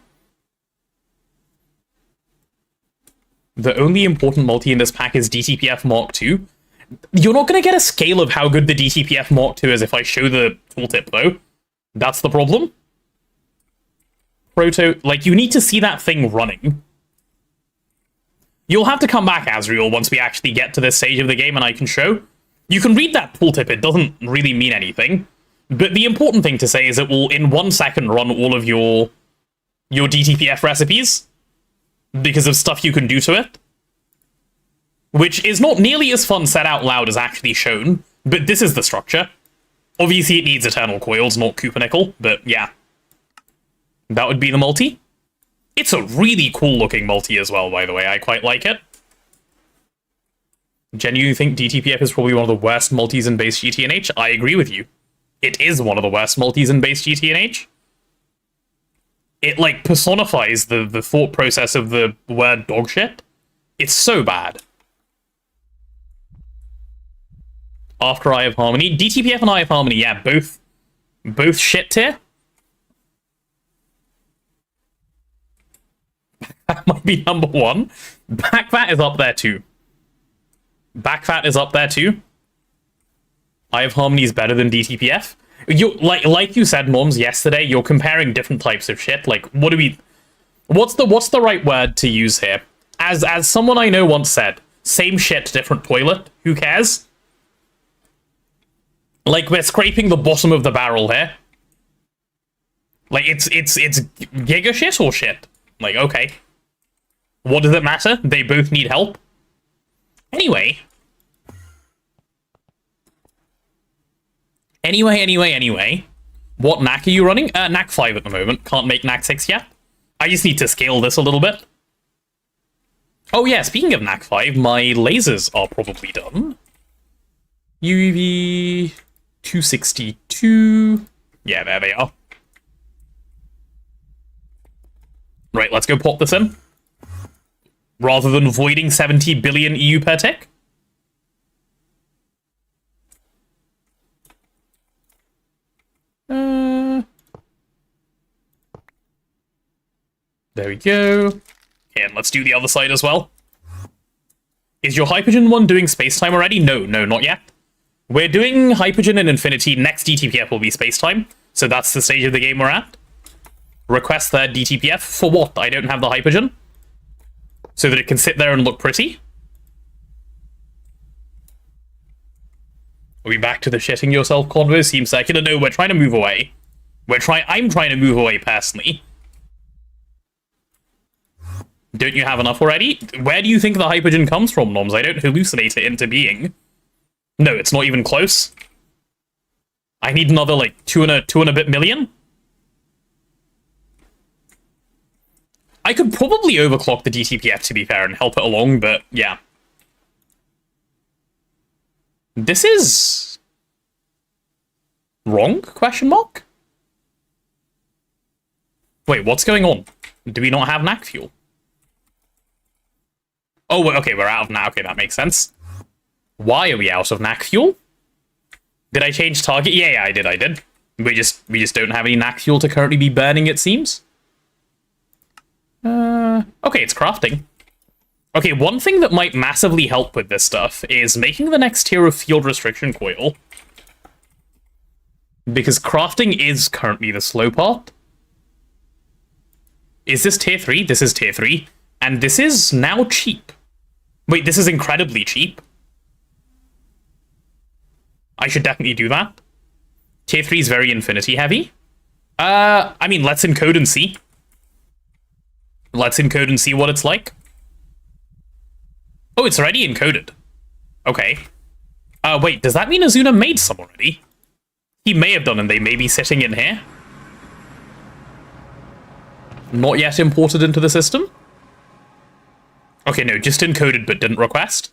The only important multi in this pack is DTPF Mark II. You're not going to get a scale of how good the DTPF Mark II is if I show the tooltip, though. That's the problem. Like, you need to see that thing running. You'll have to come back, Azriel, once we actually get to this stage of the game and I can show. You can read that tooltip, it doesn't really mean anything. But the important thing to say is it will, in 1 second, run all of your DTPF recipes because of stuff you can do to it. Which is not nearly as fun said out loud as actually shown, but this is the structure. Obviously it needs eternal coils, not cupernickel, but yeah. That would be the multi. It's a really cool looking multi as well, by the way, I quite like it. Jen, you think DTPF is probably one of the worst multis in base GTNH? I agree with you. It is one of the worst multis in base GTNH. It, like, personifies the thought process of the word dogshit. It's so bad. After Eye of Harmony. DTPF and Eye of Harmony, yeah, both shit tier. That might be number one. Backfat is up there too. Backfat is up there too. Eye of Harmony is better than DTPF. You like you said, Moms, yesterday, you're comparing different types of shit. Like, what's the right word to use here? As someone I know once said, same shit, different toilet. Who cares? Like, we're scraping the bottom of the barrel here. Like, it's giga shit or shit? Like, okay. What does it matter? They both need help. Anyway. What knack are you running? Knack 5 at the moment. Can't make knack 6 yet. I just need to scale this a little bit. Oh yeah, speaking of knack 5, my lasers are probably done. UV 262. Yeah, there they are. Right, let's go pop this in. Rather than voiding 70 billion EU per tick. There we go. Okay, and let's do the other side as well. Is your Hypogen one doing spacetime already? No, not yet. We're doing Hypogen and Infinity. Next DTPF will be spacetime. So that's the stage of the game we're at. Request third DTPF. For what? I don't have the Hypogen. So that it can sit there and look pretty. Are we back to the shitting yourself convo? Seems circular. No, we're trying to move away. I'm trying to move away personally. Don't you have enough already? Where do you think the Hypogen comes from, Noms? I don't hallucinate it into being. No, it's not even close. I need another, like, two and a bit million. I could probably overclock the DTPF, to be fair, and help it along, but yeah. This is... wrong? Question mark? Wait, what's going on? Do we not have NAC fuel? Oh, okay, we're out of NAC. Okay, that makes sense. Why are we out of NAC fuel? Did I change target? Yeah, I did. We just don't have any NAC fuel to currently be burning, it seems. Okay, it's crafting. Okay, one thing that might massively help with this stuff is making the next tier of field restriction coil. Because crafting is currently the slow part. Is this tier 3? This is tier 3. And this is now cheap. Wait, this is incredibly cheap. I should definitely do that. Tier 3 is very infinity heavy. I mean, let's encode and see. Let's encode and see what it's like. Oh, it's already encoded. Okay. Wait, does that mean Azuna made some already? He may have done, and they may be sitting in here. Not yet imported into the system? Okay, no, just encoded but didn't request.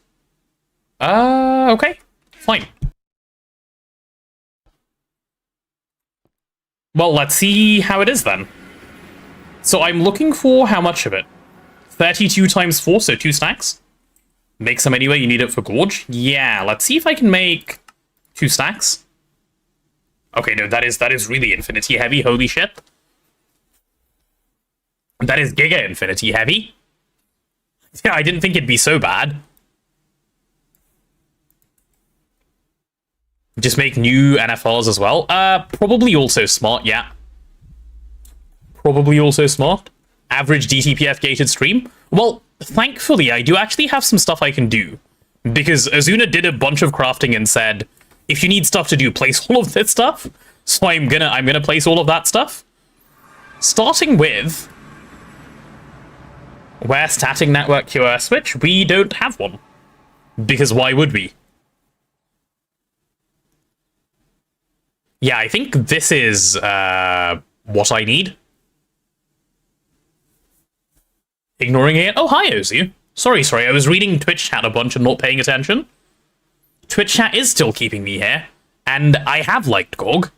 Okay. Fine. Well, let's see how it is then. So I'm looking for how much of it? 32 times 4, so 2 stacks. Make some anyway, you need it for Gorge. Yeah, let's see if I can make 2 stacks. Okay, no, that is really infinity heavy, holy shit. That is giga infinity heavy. Yeah, I didn't think it'd be so bad. Just make new NFRs as well. Probably also smart, yeah. Probably also smart. Average DTPF gated stream. Well, thankfully, I do actually have some stuff I can do. Because Azuna did a bunch of crafting and said, if you need stuff to do, place all of this stuff. So I'm gonna place all of that stuff. Starting with... where static network QoS switch? We don't have one. Because why would we? Yeah, I think this is what I need. Ignoring it. Oh, hi, Ozu. Sorry, I was reading Twitch chat a bunch and not paying attention. Twitch chat is still keeping me here. And I have liked GoG.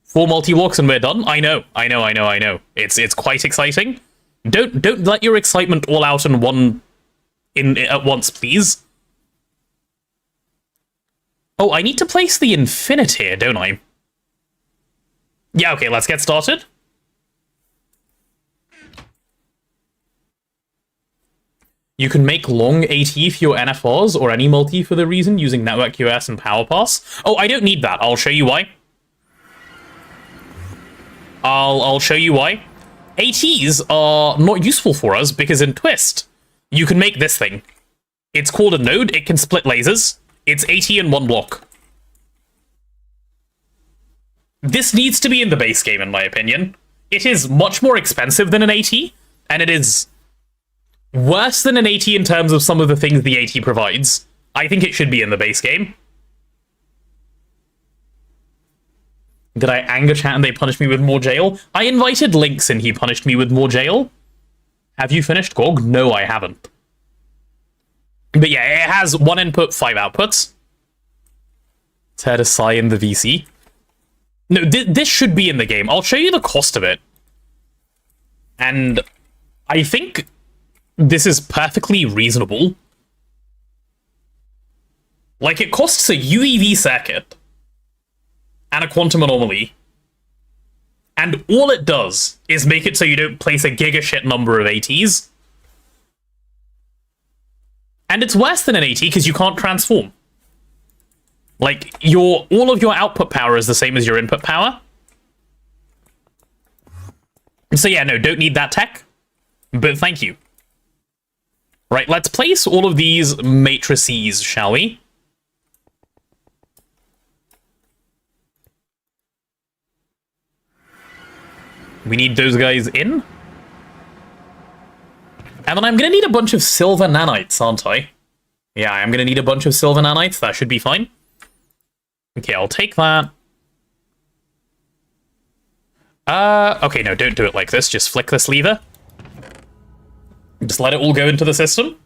4 multi-walks and we're done? I know. It's quite exciting. Don't let your excitement all out at once, please. Oh, I need to place the infinite here, don't I? Yeah, okay, let's get started. You can make long AT for your NFRs or any multi for the reason using Network QoS and Power Pass. Oh, I don't need that. I'll show you why. I'll show you why. ATs are not useful for us because in Twist, you can make this thing. It's called a node. It can split lasers. It's AT in one block. This needs to be in the base game, in my opinion. It is much more expensive than an AT, and it is worse than an AT in terms of some of the things the AT provides. I think it should be in the base game. Did I anger chat and they punished me with more jail? I invited Lynx and he punished me with more jail. Have you finished GoG? No, I haven't. But yeah, it has 1 input, 5 outputs. Tear to Psy in the VC. No, this should be in the game. I'll show you the cost of it. And I think this is perfectly reasonable. Like, it costs a UEV circuit and a quantum anomaly. And all it does is make it so you don't place a giga shit number of ATs. And it's worse than an AT because you can't transform. Like, all of your output power is the same as your input power. So yeah, no, don't need that tech. But thank you. Right, let's place all of these matrices, shall we? We need those guys in. And then I'm going to need a bunch of silver nanites, aren't I? Yeah, I'm going to need a bunch of silver nanites. That should be fine. Okay, I'll take that. Okay, no, don't do it like this. Just flick this lever. Just let it all go into the system.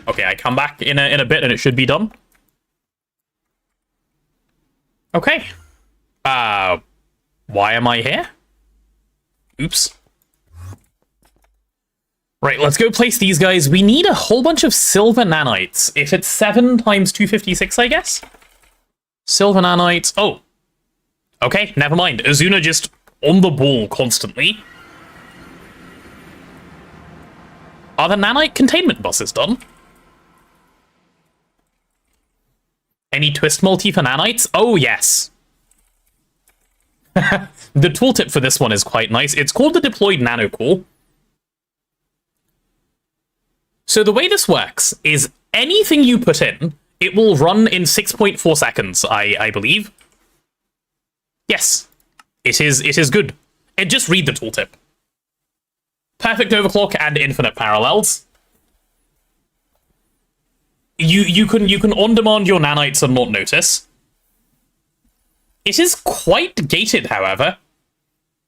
Okay, I come back in a bit and it should be done. Okay. Why am I here? Oops. Right, let's go place these guys. We need a whole bunch of silver nanites. If it's 7 times 256, I guess? Silver nanites. Oh. Okay, never mind. Azuna just on the ball constantly. Are the nanite containment buses done? Any twist multi for nanites? Oh, yes. The tooltip for this one is quite nice. It's called the deployed nanocore. So the way this works is anything you put in, it will run in 6.4 seconds, I believe. Yes, it is good. And just read the tooltip. Perfect overclock and infinite parallels. You can on-demand your nanites and not notice. It is quite gated, however.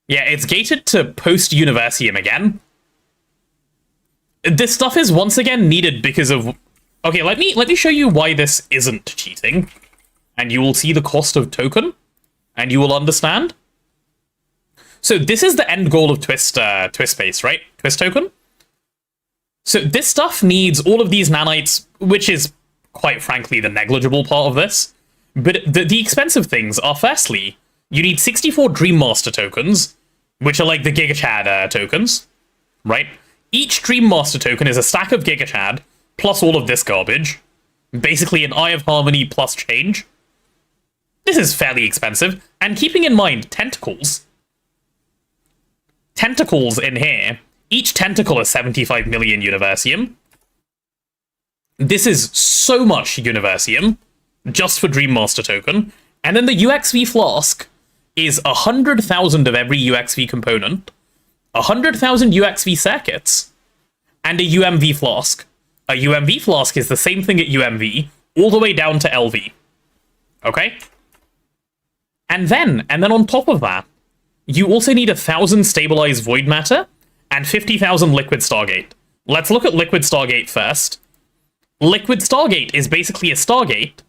Yeah, it's gated to post-Universium again. This stuff is once again needed because of... Okay, let me show you why this isn't cheating. And you will see the cost of token. And you will understand. So this is the end goal of Twist Space, right? Twist token. So this stuff needs all of these nanites, which is, quite frankly, the negligible part of this. But the expensive things are, firstly, you need 64 Dream Master tokens, which are like the GigaChad tokens, right? Each Dream Master token is a stack of GigaChad, plus all of this garbage. Basically an Eye of Harmony plus change. This is fairly expensive, and keeping in mind tentacles in here, each tentacle is 75 million Universium. This is so much Universium, just for Dream Master token. And then the UXV flask is 100,000 of every UXV component, 100,000 UXV circuits, and a UMV flask. A UMV flask is the same thing at UMV, all the way down to LV. Okay? And then on top of that, you also need 1,000 stabilized void matter and 50,000 liquid stargate. Let's look at liquid stargate first. Liquid stargate is basically a stargate,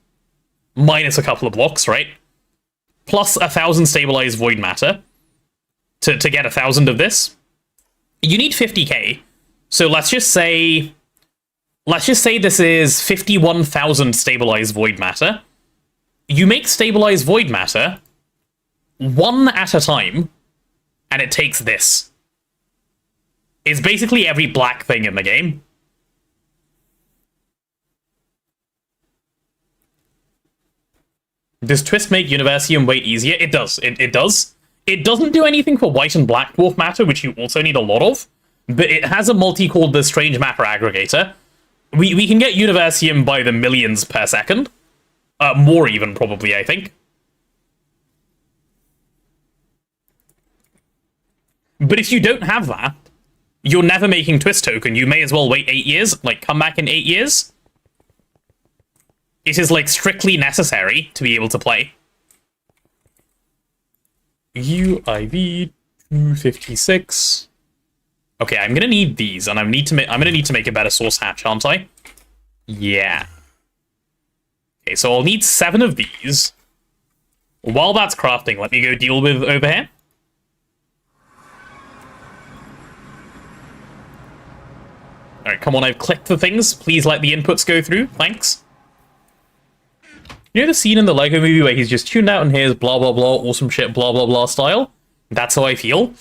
minus a couple of blocks, right? Plus 1,000 stabilized void matter to get 1,000 of this. You need 50k. So let's just say this is 51,000 stabilized void matter. You make stabilized void matter one at a time, and it takes this. It's basically every black thing in the game. Does Twist make Universium weight easier? It does. It does. It doesn't do anything for white and black dwarf matter, which you also need a lot of, but it has a multi called the Strange Mapper Aggregator. We can get Universium by the millions per second. More even, probably, I think. But if you don't have that, you're never making Twist token. You may as well wait 8 years. Like, come back in 8 years. It is, like, strictly necessary to be able to play. UIV 256. Okay, I'm gonna need these, and I'm gonna need to make a better source hatch, aren't I? Yeah. Okay, so I'll need 7 of these. While that's crafting, let me go deal with over here. Alright, come on, I've clicked the things. Please let the inputs go through. Thanks. You know the scene in the Lego movie where he's just tuned out and hears blah blah blah, awesome shit, blah blah blah style? That's how I feel.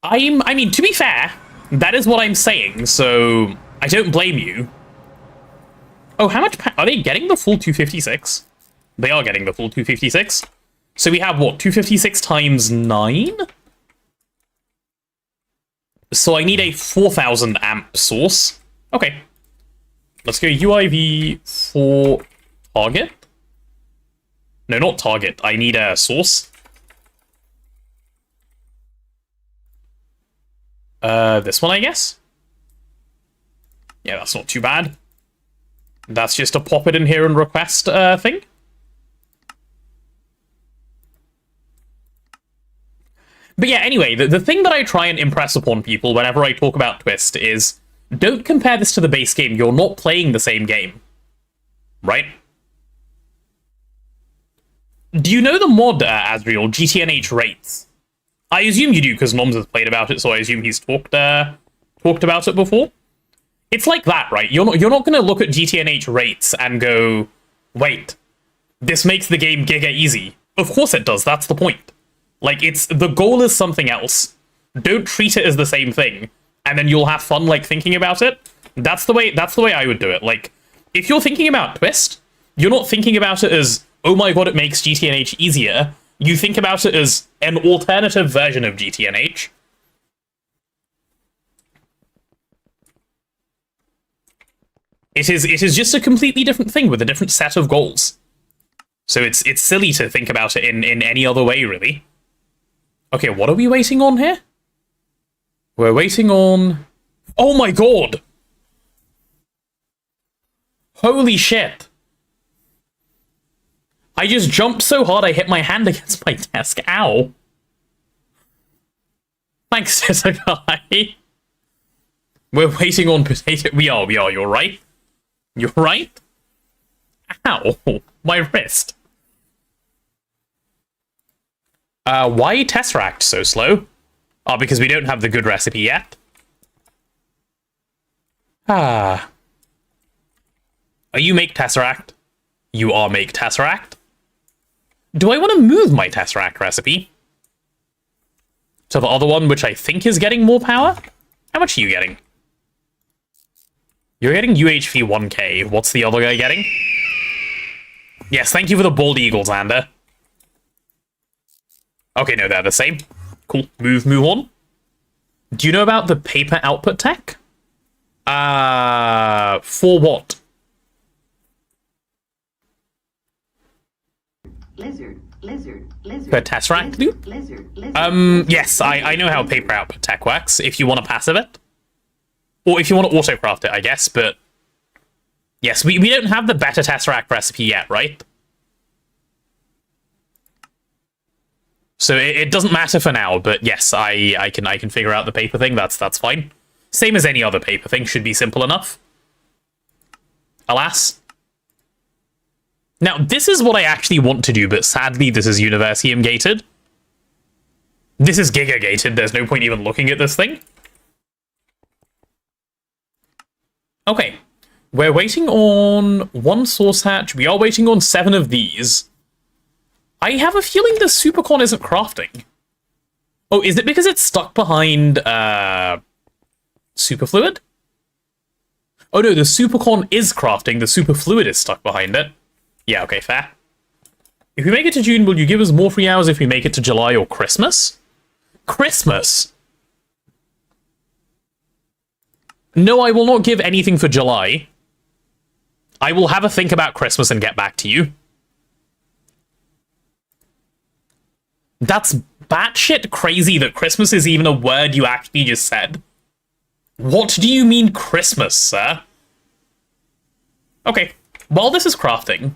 I mean, to be fair, that is what I'm saying, so I don't blame you. Oh, how much are they getting the full 256? They are getting the full 256. So we have, what, 256 times 9? So I need a 4,000 amp source. Okay. Let's go UIV for target. No, not target. I need a source. This one, I guess? Yeah, that's not too bad. That's just a pop it in here and request thing. But yeah, anyway, the thing that I try and impress upon people whenever I talk about Twist is, don't compare this to the base game. You're not playing the same game. Right? Do you know the mod, Asriel, GTNH rates? I assume you do, because Noms has played about it, so I assume he's talked about it before. It's like that, right? You're not going to look at GTNH rates and go, wait, this makes the game giga easy. Of course it does, that's the point. Like, the goal is something else. Don't treat it as the same thing, and then you'll have fun, like, thinking about it. That's the way I would do it. Like, if you're thinking about Twist, you're not thinking about it as, oh my god, it makes GTNH easier. You think about it as an alternative version of GTNH. It is just a completely different thing with a different set of goals. So it's silly to think about it in any other way, really. Okay, what are we waiting on here? We're waiting on... Oh my god! Holy shit! I just jumped so hard I hit my hand against my desk. Ow. Thanks, Guy. We're waiting on potato... We are, you're right. You're right? Ow. My wrist. Why Tesseract so slow? Oh, because we don't have the good recipe yet. Ah. Are you make Tesseract? You are make Tesseract? Do I want to move my Tesseract recipe to the other one, which I think is getting more power? How much are you getting? You're getting UHV 1k. What's the other guy getting? Yes, thank you for the bald eagle, Xander. Okay, no, they're the same. Cool. Move on. Do you know about the paper output tech? For what? Lizard. For Tesseract loop? Yes, I know how paper output tech works, if you want to passive it. Or if you want to autocraft it, I guess, but... Yes, we don't have the better Tesseract recipe yet, right? So it doesn't matter for now, but yes, I can figure out the paper thing, that's fine. Same as any other paper thing, should be simple enough. Alas. Now, this is what I actually want to do, but sadly this is Universium gated. This is Giga gated, there's no point even looking at this thing. Okay, we're waiting on 1 source hatch, we are waiting on 7 of these. I have a feeling the Supercon isn't crafting. Oh, is it because it's stuck behind, Superfluid? Oh no, the Supercon is crafting, the Superfluid is stuck behind it. Yeah, okay, fair. If we make it to June, will you give us more free hours if we make it to July or Christmas? Christmas? No, I will not give anything for July. I will have a think about Christmas and get back to you. That's batshit crazy that Christmas is even a word you actually just said. What do you mean Christmas, sir? Okay, while this is crafting,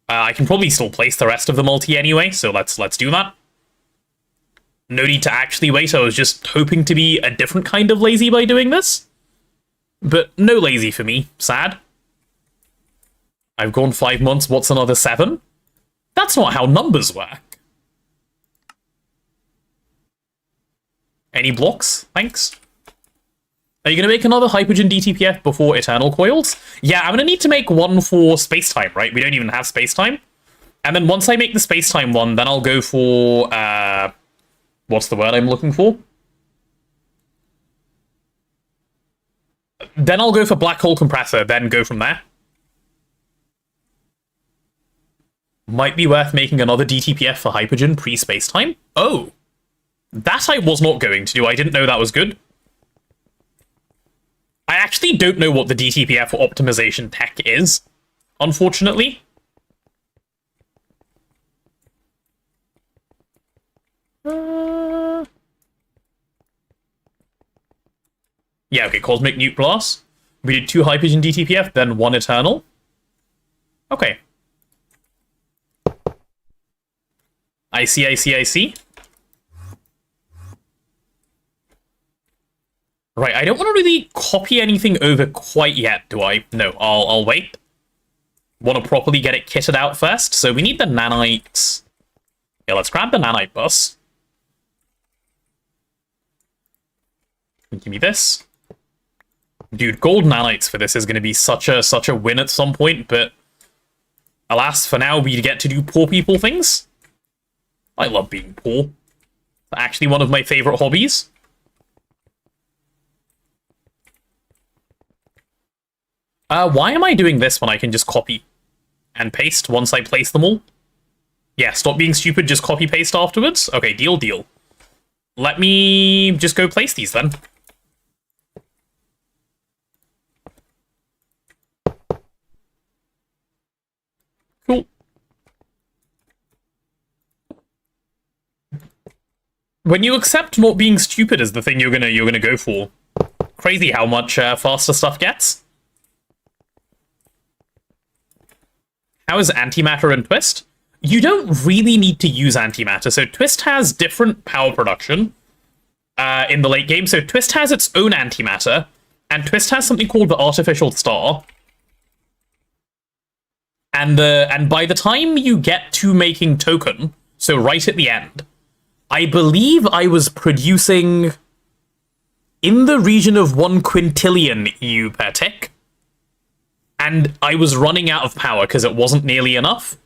I can probably still place the rest of the multi anyway, so let's do that. No need to actually wait, I was just hoping to be a different kind of lazy by doing this. But no lazy for me, sad. I've gone 5 months, what's another 7? That's not how numbers work. Any blocks? Thanks. Are you going to make another Hypogen DTPF before Eternal Coils? Yeah, I'm going to need to make one for Spacetime, right? We don't even have Spacetime. And then once I make the Spacetime one, then I'll go for... what's the word I'm looking for? Then I'll go for Black Hole Compressor, then go from there. Might be worth making another DTPF for Hypogen pre-Spacetime. Oh! That I was not going to do. I didn't know that was good. I actually don't know what the DTPF optimization tech is, unfortunately. Yeah, okay, Cosmic Nuke Blast. We did 2 Hypogen DTPF, then 1 Eternal. Okay. I see. Right, I don't want to really copy anything over quite yet, do I? No, I'll wait. Want to properly get it kitted out first, so we need the nanite. Yeah, let's grab the nanite bus. Give me this. Dude, gold nanites for this is going to be such a win at some point, but alas, for now, we get to do poor people things. I love being poor. It's actually one of my favorite hobbies. Why am I doing this when I can just copy and paste once I place them all? Yeah, stop being stupid, just copy-paste afterwards? Okay, deal. Let me just go place these then. Cool. When you accept not being stupid as the thing you're gonna go for, crazy how much faster stuff gets. How is antimatter and twist? You don't really need to use antimatter. So twist has different power production in the late game. So twist has its own antimatter, and twist has something called the artificial star. And by the time you get to making token, so right at the end, I believe I was producing in the region of 1 quintillion EU per tick. And I was running out of power because it wasn't nearly enough.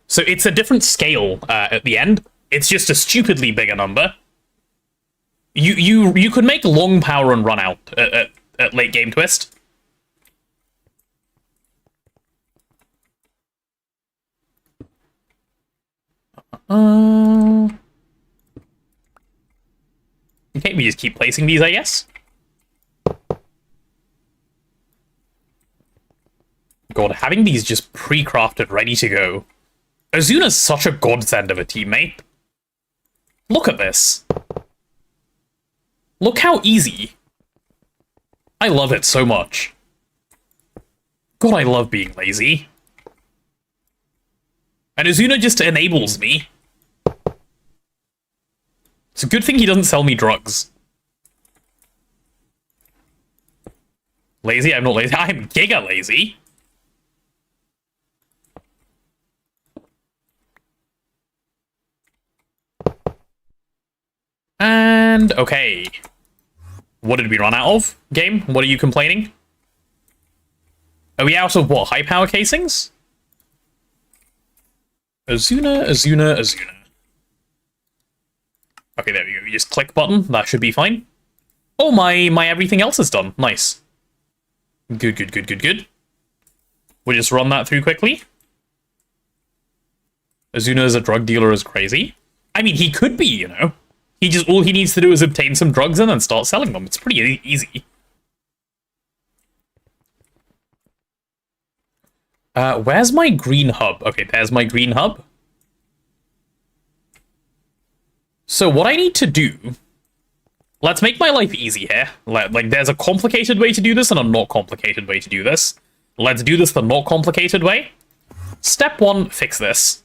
So it's a different scale at the end. It's just a stupidly bigger number. You could make long power and run out at late game twist. Okay, we just keep placing these, I guess. God, having these just pre-crafted, ready to go. Azuna's such a godsend of a teammate. Look at this. Look how easy. I love it so much. God, I love being lazy. And Azuna just enables me. It's a good thing he doesn't sell me drugs. Lazy? I'm not lazy. I'm giga lazy. And, okay. What did we run out of, game? What are you complaining? Are we out of what, high power casings? Azuna. Okay, there we go. You just click button. That should be fine. Oh, my everything else is done. Nice. Good. We'll just run that through quickly. Azuna as a drug dealer is crazy. I mean, he could be, you know. All he needs to do is obtain some drugs and then start selling them. It's pretty easy. Where's my green hub? Okay, there's my green hub. So what I need to do... Let's make my life easy here. Like, there's a complicated way to do this and a not complicated way to do this. Let's do this the not complicated way. Step 1, fix this.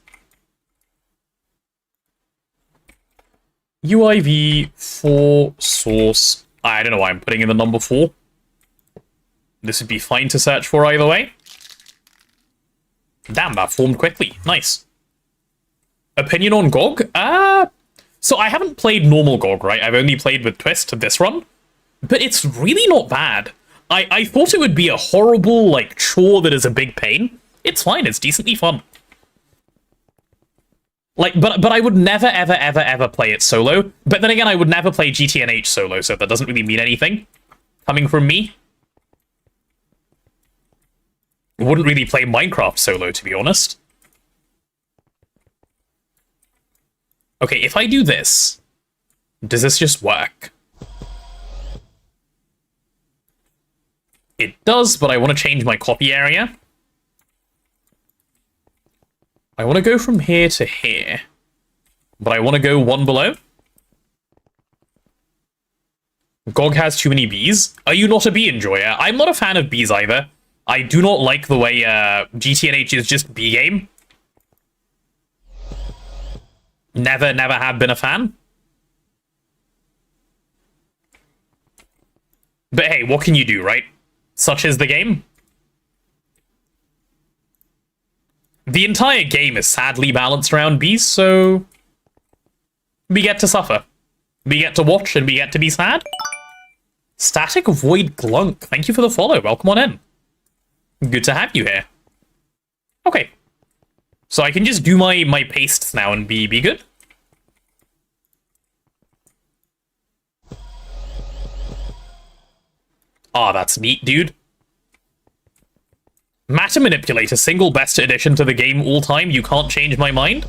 UIV 4 source. I don't know why I'm putting in the number 4. This would be fine to search for either way. Damn, that formed quickly. Nice. Opinion on GoG? So I haven't played normal GoG, right? I've only played with Twist this run. But it's really not bad. I thought it would be a horrible, like, chore that is a big pain. It's fine. It's decently fun. Like, but I would never, ever play it solo. But then again, I would never play GTNH solo, so that doesn't really mean anything. Coming from me. Wouldn't really play Minecraft solo, to be honest. Okay, if I do this, does this just work? It does, but I want to change my copy area. I want to go from here to here. But I want to go one below. GoG has too many bees. Are you not a bee enjoyer? I'm not a fan of bees either. I do not like the way GTNH is just bee game. Never have been a fan. But hey, what can you do, right? Such is the game. The entire game is sadly balanced around bees, so we get to suffer. We get to watch and we get to be sad. Static Void Glunk, thank you for the follow. Welcome on in. Good to have you here. Okay. So I can just do my pastes now and be good. Ah, that's neat, dude. Matter Manipulator, single best addition to the game all time. You can't change my mind.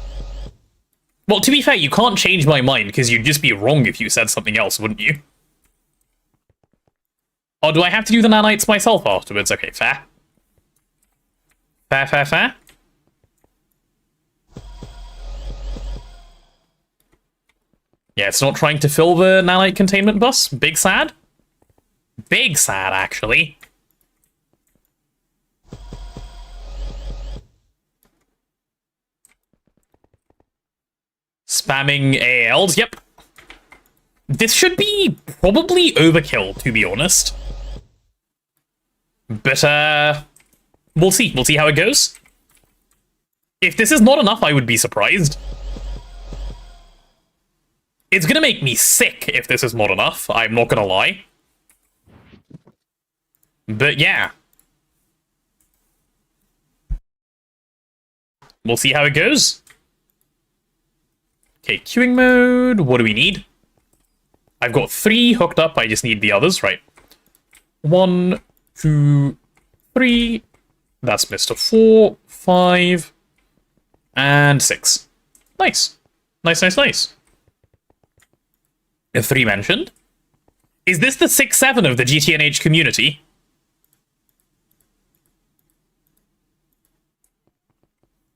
Well, to be fair, you can't change my mind, because you'd just be wrong if you said something else, wouldn't you? Oh, do I have to do the nanites myself afterwards? Okay, fair. Fair. Yeah, it's not trying to fill the nanite containment bus. Big sad. Big sad, actually. Spamming ALs, yep. This should be probably overkill, to be honest. But, we'll see. We'll see how it goes. If this is not enough, I would be surprised. It's gonna make me sick if this is not enough, I'm not gonna lie. But yeah. We'll see how it goes. Okay, queuing mode. What do we need? I've got 3 hooked up. I just need the others, right? 1, 2, 3. That's Mr. 4, 5, and 6. Nice. Nice. A 3 mentioned. Is this the 6-7 of the GTNH community?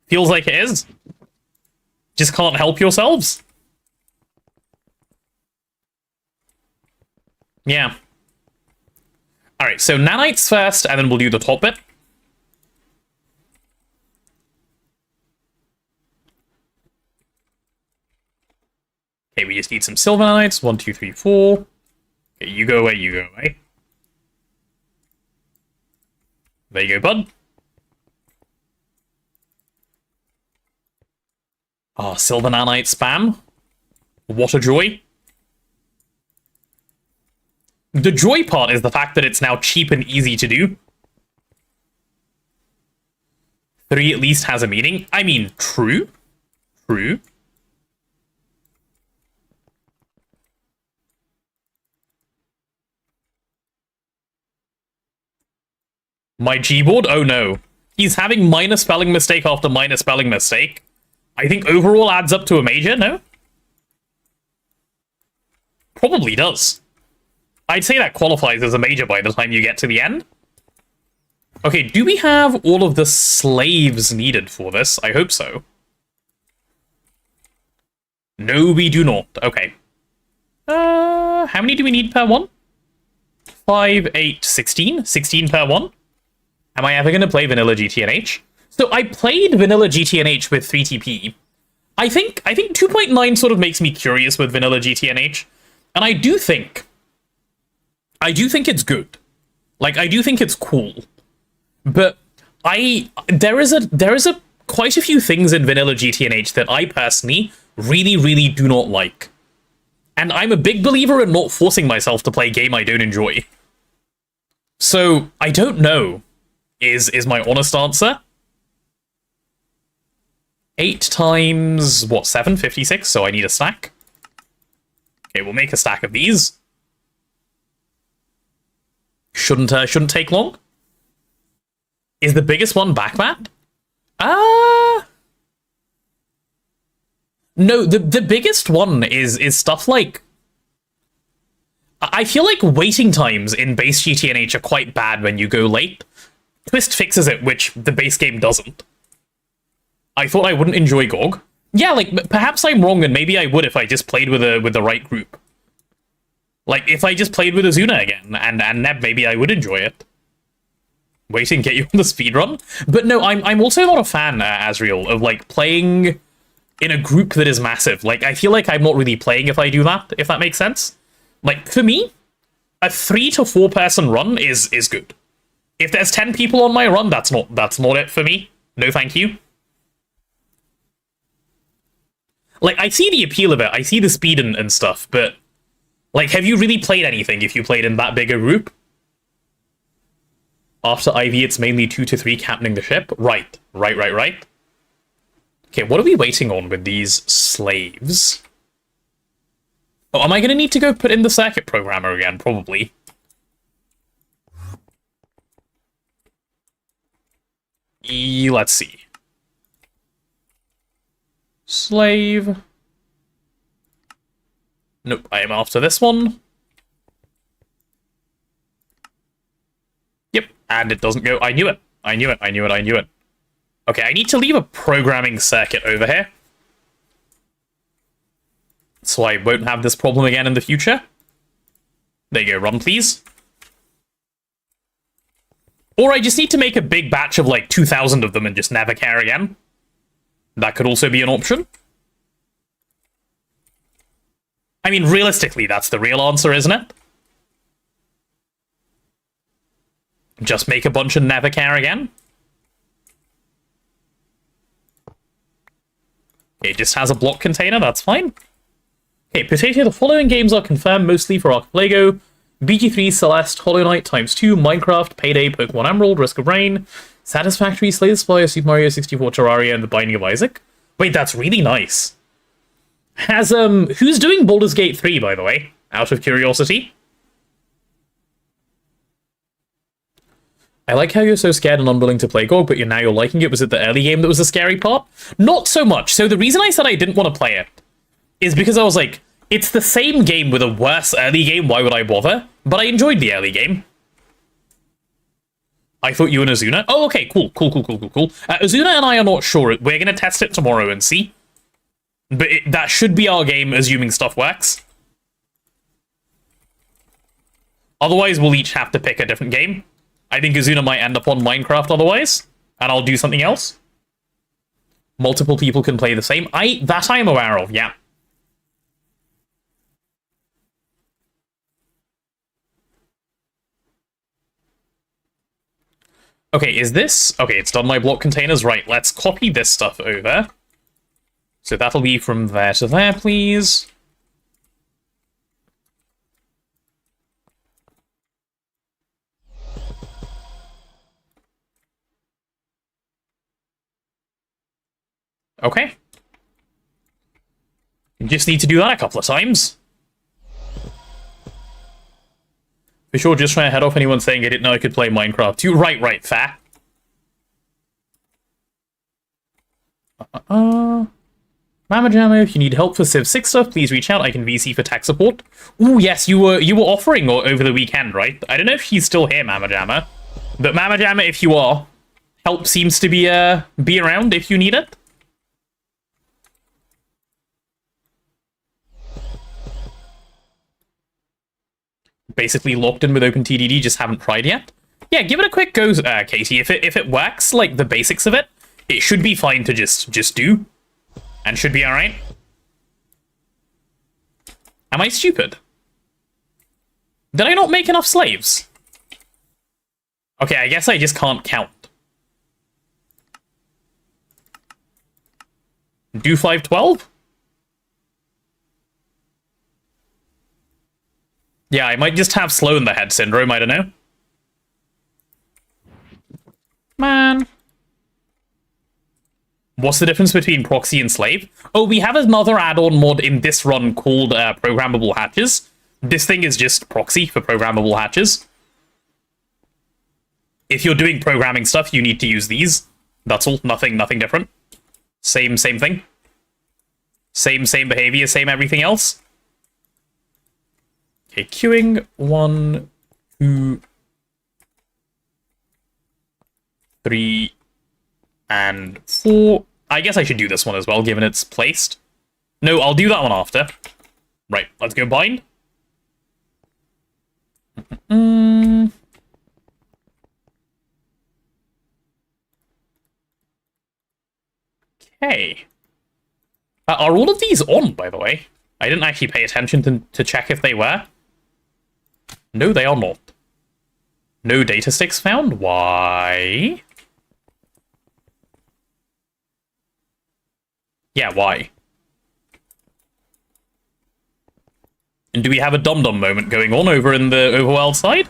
Feels like it is. Just can't help yourselves. Yeah. Alright, so nanites first, and then we'll do the top bit. Okay, we just need some silver nanites. 1, 2, 3, 4. Okay, you go away, you go away. There you go, bud. Ah, silver nanite spam. What a joy. The joy part is the fact that it's now cheap and easy to do. 3 at least has a meaning. I mean, true. True. My Gboard? Oh no. He's having minor spelling mistake after minor spelling mistake. I think overall adds up to a major, no? Probably does. I'd say that qualifies as a major by the time you get to the end. Okay, do we have all of the slaves needed for this? I hope so. No, we do not. Okay. How many do we need per one? 5, 8, 16? 16 per one? Am I ever going to play vanilla GTNH? So I played vanilla GTNH with 3TP. I think 2.9 sort of makes me curious with vanilla GTNH, and I do think it's good. Like, I do think it's cool. But there is a quite a few things in vanilla GTNH that I personally really do not like. And I'm a big believer in not forcing myself to play a game I don't enjoy. So I don't know is my honest answer. 8 times, what, 7? 56, so I need a stack. Okay, we'll make a stack of these. Shouldn't take long. Is the biggest one backmat? No, the biggest one is stuff like... I feel like waiting times in base GTNH are quite bad when you go late. Twist fixes it, which the base game doesn't. I thought I wouldn't enjoy GoG. Yeah, like, perhaps I'm wrong, and maybe I would if I just played with the right group. Like, if I just played with Azuna again, and Neb, maybe I would enjoy it. Wait and get you on the speedrun? But no, I'm also not a fan, Asriel, of, like, playing in a group that is massive. Like, I feel like I'm not really playing if I do that, if that makes sense. Like, for me, a 3 to 4 person run is good. If there's 10 people on my run, that's not it for me. No, thank you. Like, I see the appeal of it. I see the speed and stuff, but like, have you really played anything if you played in that big a group? After IV, it's mainly 2 to 3 captaining the ship. Right. Okay, what are we waiting on with these slaves? Oh, am I going to need to go put in the circuit programmer again? Probably. Let's see. Slave. Nope, I am after this one. Yep, and it doesn't go. I knew it. Okay, I need to leave a programming circuit over here, so I won't have this problem again in the future. There you go, run please. Or I just need to make a big batch of like 2,000 of them and just never care again. That could also be an option. I mean, realistically, that's the real answer, isn't it? Just make a bunch and never care again. It just has a block container, that's fine. Okay, Potato, the following games are confirmed mostly for Archipelago: BG3, Celeste, Hollow Knight ×2, Minecraft, Payday, Pokemon Emerald, Risk of Rain, Satisfactory, Slay the Spire, Super Mario 64, Terraria, and The Binding of Isaac. Wait, that's really nice. Has, who's doing Baldur's Gate 3, by the way? Out of curiosity. I like how you're so scared and unwilling to play GOG, but you're liking it. Was it the early game that was the scary part? Not so much. So the reason I said I didn't want to play it is because I was like, it's the same game with a worse early game, why would I bother? But I enjoyed the early game. I thought you and Azuna... Oh, okay, cool. Azuna and I are not sure. We're going to test it tomorrow and see. But that should be our game, assuming stuff works. Otherwise, we'll each have to pick a different game. I think Azuna might end up on Minecraft otherwise, and I'll do something else. Multiple people can play the same. That I am aware of, yeah. Okay, is this... Okay, it's done my block containers. Right, let's copy this stuff over. So that'll be from there to there, please. Okay. You just need to do that a couple of times. For sure, just trying to head off anyone saying I didn't know I could play Minecraft too. Right, fair. Mama Jammer, if you need help for Civ 6 stuff, please reach out. I can VC for tech support. Ooh, yes, you were offering over the weekend, right? I don't know if she's still here, Mama Jammer. But Mama Jammer, if you are, help seems to be around if you need it. Basically locked in with OpenTDD, just haven't tried yet. Yeah, give it a quick go, Katie. If it works, like the basics of it, it should be fine to just do. And should be alright. Am I stupid? Did I not make enough slaves? Okay, I guess I just can't count. Do 512? Yeah, I might just have slow in the head syndrome, I don't know. Man. What's the difference between proxy and slave? Oh, we have another add-on mod in this run called programmable hatches. This thing is just proxy for programmable hatches. If you're doing programming stuff, you need to use these. That's all. Nothing different. Same thing. Same behavior, same everything else. Okay, queuing 1, 2, 3, and 4. I guess I should do this one as well, given it's placed. No, I'll do that one after. Right, let's go bind. Okay. Are all of these on, by the way? I didn't actually pay attention to check if they were. No, they are not. No data sticks found? Why? Yeah, why? And do we have a dum-dum moment going on over in the overworld side?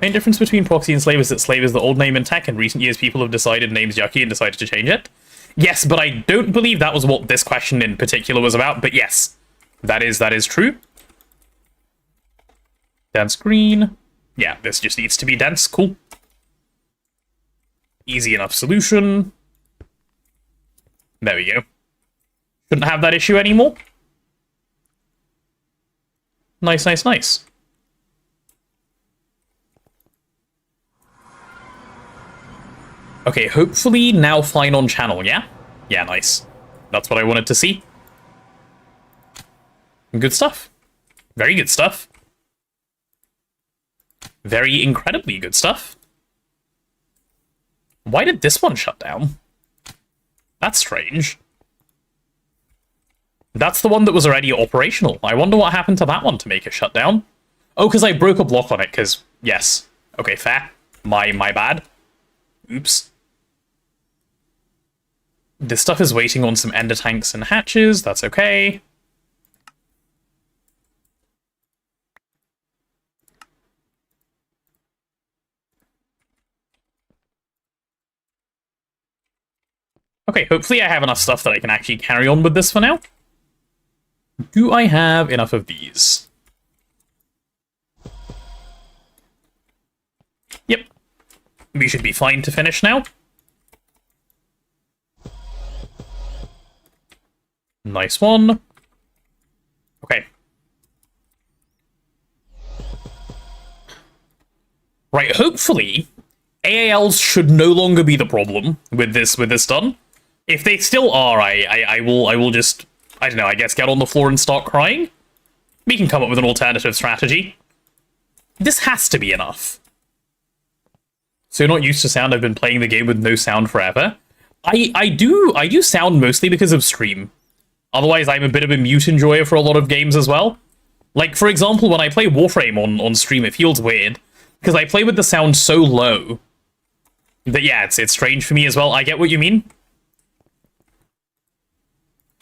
Main difference between proxy and slave is that slave is the old name in tech. In recent years, people have decided name's yucky and decided to change it. Yes, but I don't believe that was what this question in particular was about. But yes, that is true. Dense green. Yeah, this just needs to be dense. Cool. Easy enough solution. There we go. Shouldn't have that issue anymore. Nice, nice, nice. Okay, hopefully now fine on channel, yeah? Yeah, nice. That's what I wanted to see. Good stuff. Very good stuff. Very incredibly good stuff. Why did this one shut down? That's strange. That's the one that was already operational. I wonder what happened to that one to make it shut down. Oh, because I broke a block on it, because, yes. Okay, fair. My bad. Oops. This stuff is waiting on some ender tanks and hatches. That's okay. Okay, hopefully I have enough stuff that I can actually carry on with this for now. Do I have enough of these? Yep. We should be fine to finish now. Nice one. Okay. Right, hopefully, AALs should no longer be the problem with this done. If they still are, I will just, I don't know, I guess get on the floor and start crying. We can come up with an alternative strategy. This has to be enough. So you're not used to sound. I've been playing the game with no sound forever. I do sound mostly because of stream. Otherwise, I'm a bit of a mute enjoyer for a lot of games as well. Like, for example, when I play Warframe on stream, it feels weird. Because I play with the sound so low. That, yeah, it's strange for me as well. I get what you mean.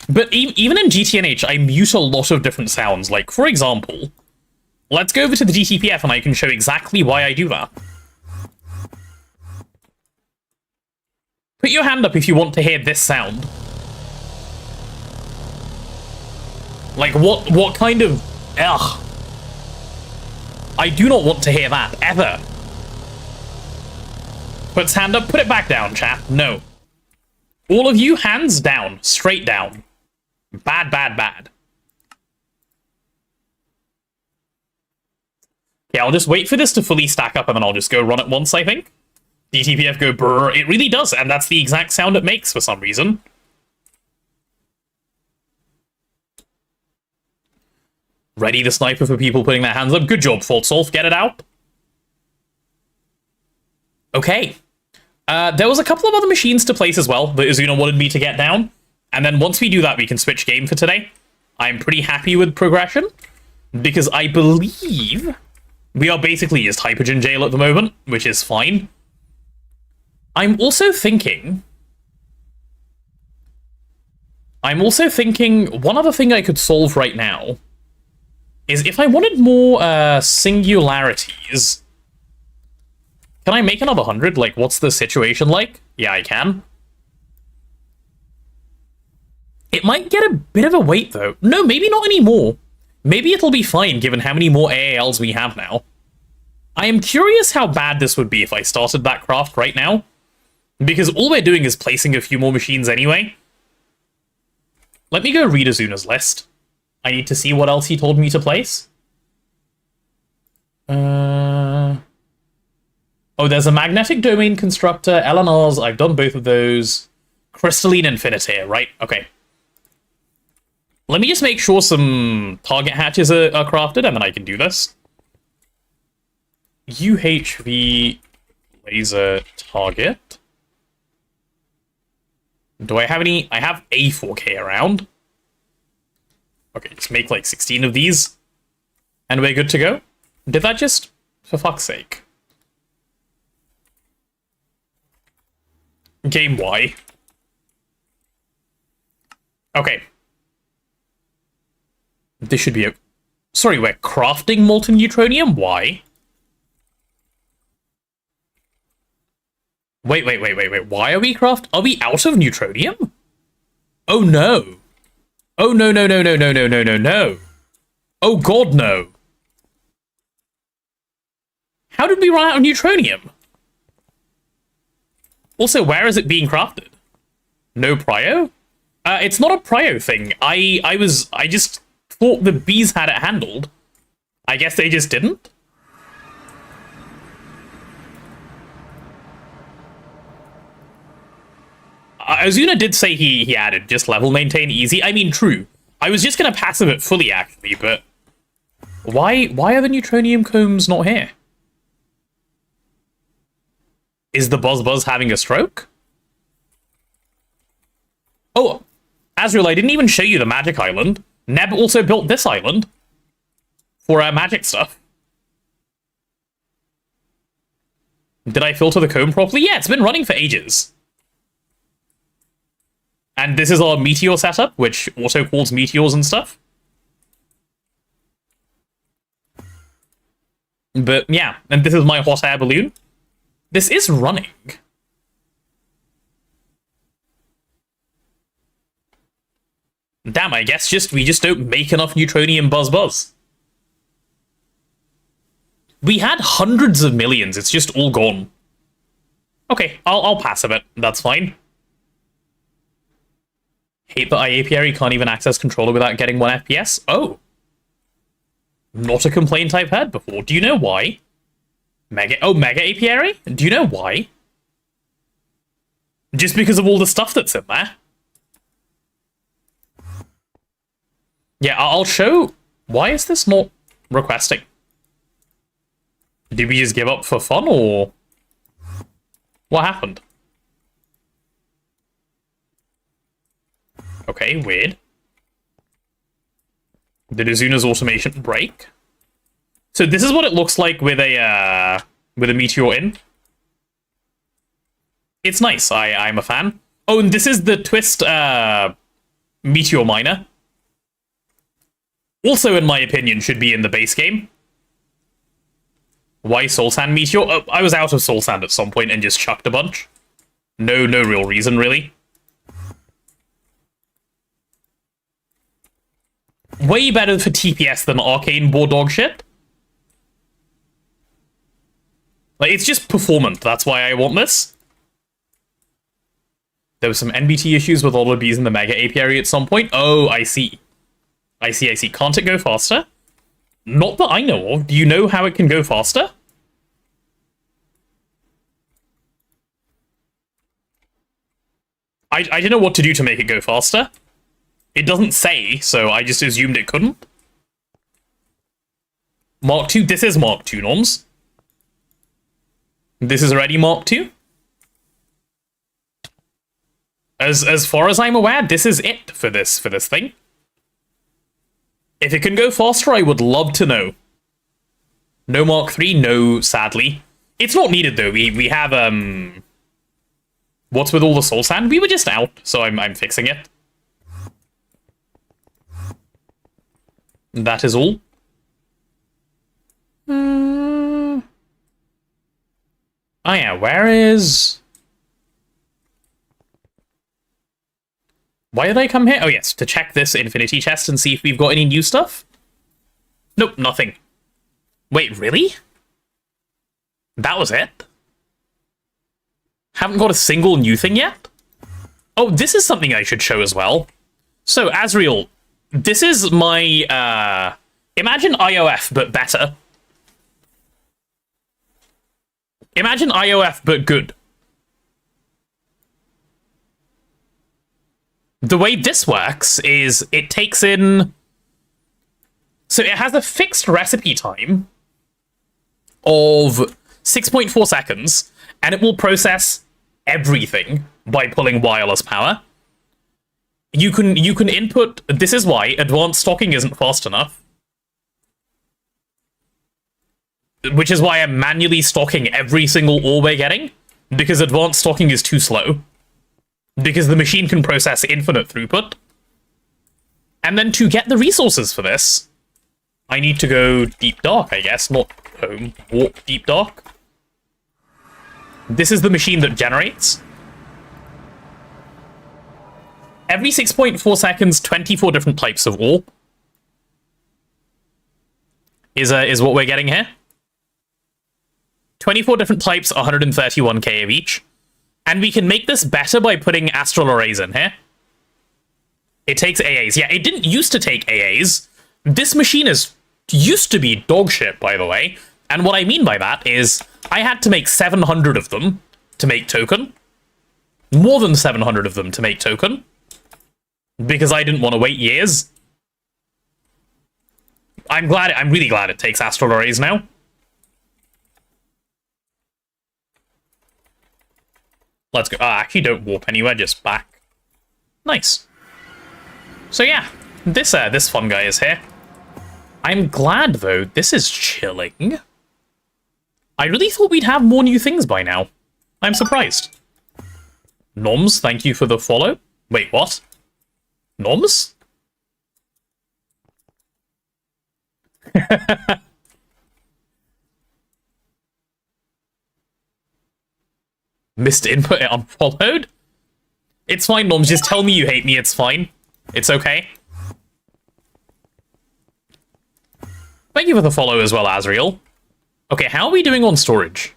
But even in GTNH, I mute a lot of different sounds. Like, for example, let's go over to the GTPF and I can show exactly why I do that. Put your hand up if you want to hear this sound. Like, what kind of... Ugh. I do not want to hear that, ever. Puts hand up, put it back down, chat. No. All of you, hands down. Straight down. Bad, bad, bad. Okay, I'll just wait for this to fully stack up and then I'll just go run it once, I think. DTPF go brrr. It really does, and that's the exact sound it makes for some reason. Ready the sniper for people putting their hands up. Good job, FaltSolve. Get it out. Okay. There was a couple of other machines to place as well that Izuna wanted me to get down. And then once we do that, we can switch game for today. I'm pretty happy with progression. Because I believe we are basically just Hypergen Jail at the moment, which is fine. I'm also thinking, one other thing I could solve right now is if I wanted more singularities. Can I make another 100? Like, what's the situation like? Yeah, I can. It might get a bit of a wait, though. No, maybe not anymore. Maybe it'll be fine, given how many more AALs we have now. I am curious how bad this would be if I started that craft right now. Because all we're doing is placing a few more machines anyway. Let me go read Izuna's list. I need to see what else he told me to place. Oh, there's a magnetic domain constructor, LNRs, I've done both of those. Crystalline Infinitaire, right? Okay. Let me just make sure some target hatches are crafted, and then I can do this. UHV laser target. Do I have any? I have A4K around. Okay, just make like 16 of these, and we're good to go. Did that just... For fuck's sake. Game Y. Okay. This should be a... Sorry, we're crafting molten neutronium? Why? Wait. Why are we Are we out of neutronium? Oh no. Oh no. Oh god, no. How did we run out of neutronium? Also, where is it being crafted? No prio? It's not a prio thing. I just thought the bees had it handled. I guess they just didn't? Azuna did say he added just level maintain easy. I mean, true. I was just gonna passive it fully, actually, but... Why are the neutronium combs not here? Is the Buzz having a stroke? Oh, Azrael, I didn't even show you the magic island. Neb also built this island for magic stuff. Did I filter the comb properly? Yeah, it's been running for ages. And this is our meteor setup, which also calls meteors and stuff. But yeah, and this is my hot air balloon. This is running. Damn, I guess we just don't make enough neutronium buzz. We had hundreds of millions, it's just all gone. Okay, I'll passive it, that's fine. Hate that apiary can't even access controller without getting 1 FPS. Oh. Not a complaint I've heard before. Do you know why? Mega apiary? Do you know why? Just because of all the stuff that's in there. Yeah, I'll show... Why is this not requesting? Did we just give up for fun, or... What happened? Okay, weird. Did Azuna's automation break? So this is what it looks like with a meteor in. It's nice. I'm a fan. Oh, and this is the twist meteor miner. Also, in my opinion, should be in the base game. Why Soul Sand Meteor? Oh, I was out of Soul Sand at some point and just chucked a bunch. No real reason, really. Way better for TPS than Arcane board dog shit. Like, it's just performant, that's why I want this. There was some NBT issues with all the bees in the Mega Apiary at some point. Oh, I see. I see. Can't it go faster? Not that I know of. Do you know how it can go faster? I didn't know what to do to make it go faster. It doesn't say, so I just assumed it couldn't. Mark II? This is Mark II, Norms. This is already Mark II. As far as I'm aware, this is it for this thing. If it can go faster, I would love to know. No Mark III? No, sadly. It's not needed, though. We have, what's with all the soul sand? We were just out, so I'm fixing it. That is all. Oh yeah, where is... Why did I come here? Oh yes, to check this infinity chest and see if we've got any new stuff. Nope, nothing. Wait, really? That was it? Haven't got a single new thing yet? Oh, this is something I should show as well. So, Azrael, this is my, imagine IOF, but better. Imagine IOF, but good. The way this works is it takes in... So it has a fixed recipe time of 6.4 seconds, and it will process everything by pulling wireless power. You can input... This is why advanced stocking isn't fast enough. which is why I'm manually stocking every single ore we're getting, because advanced stocking is too slow. Because the machine can process infinite throughput. And then to get the resources for this, I need to go deep dark, I guess, not home. Warp deep dark. This is the machine that generates. Every 6.4 seconds, 24 different types of ore is what we're getting here. 24 different types, 131k of each. And we can make this better by putting astral arrays in here. It takes AAs. Yeah, it didn't used to take AAs. This machine used to be dog shit, by the way. And what I mean by that is I had to make 700 of them to make token. More than 700 of them to make token. Because I didn't want to wait years. I'm really glad it takes astral arrays now. Let's go. Actually, don't warp anywhere, just back. Nice. So yeah, this fun guy is here. I'm glad, though, this is chilling. I really thought we'd have more new things by now. I'm surprised. Noms, thank you for the follow. Wait, what? Noms? Missed input, it unfollowed? It's fine, Noms, just tell me you hate me, it's fine. It's okay. Thank you for the follow as well, Azriel. Okay, how are we doing on storage?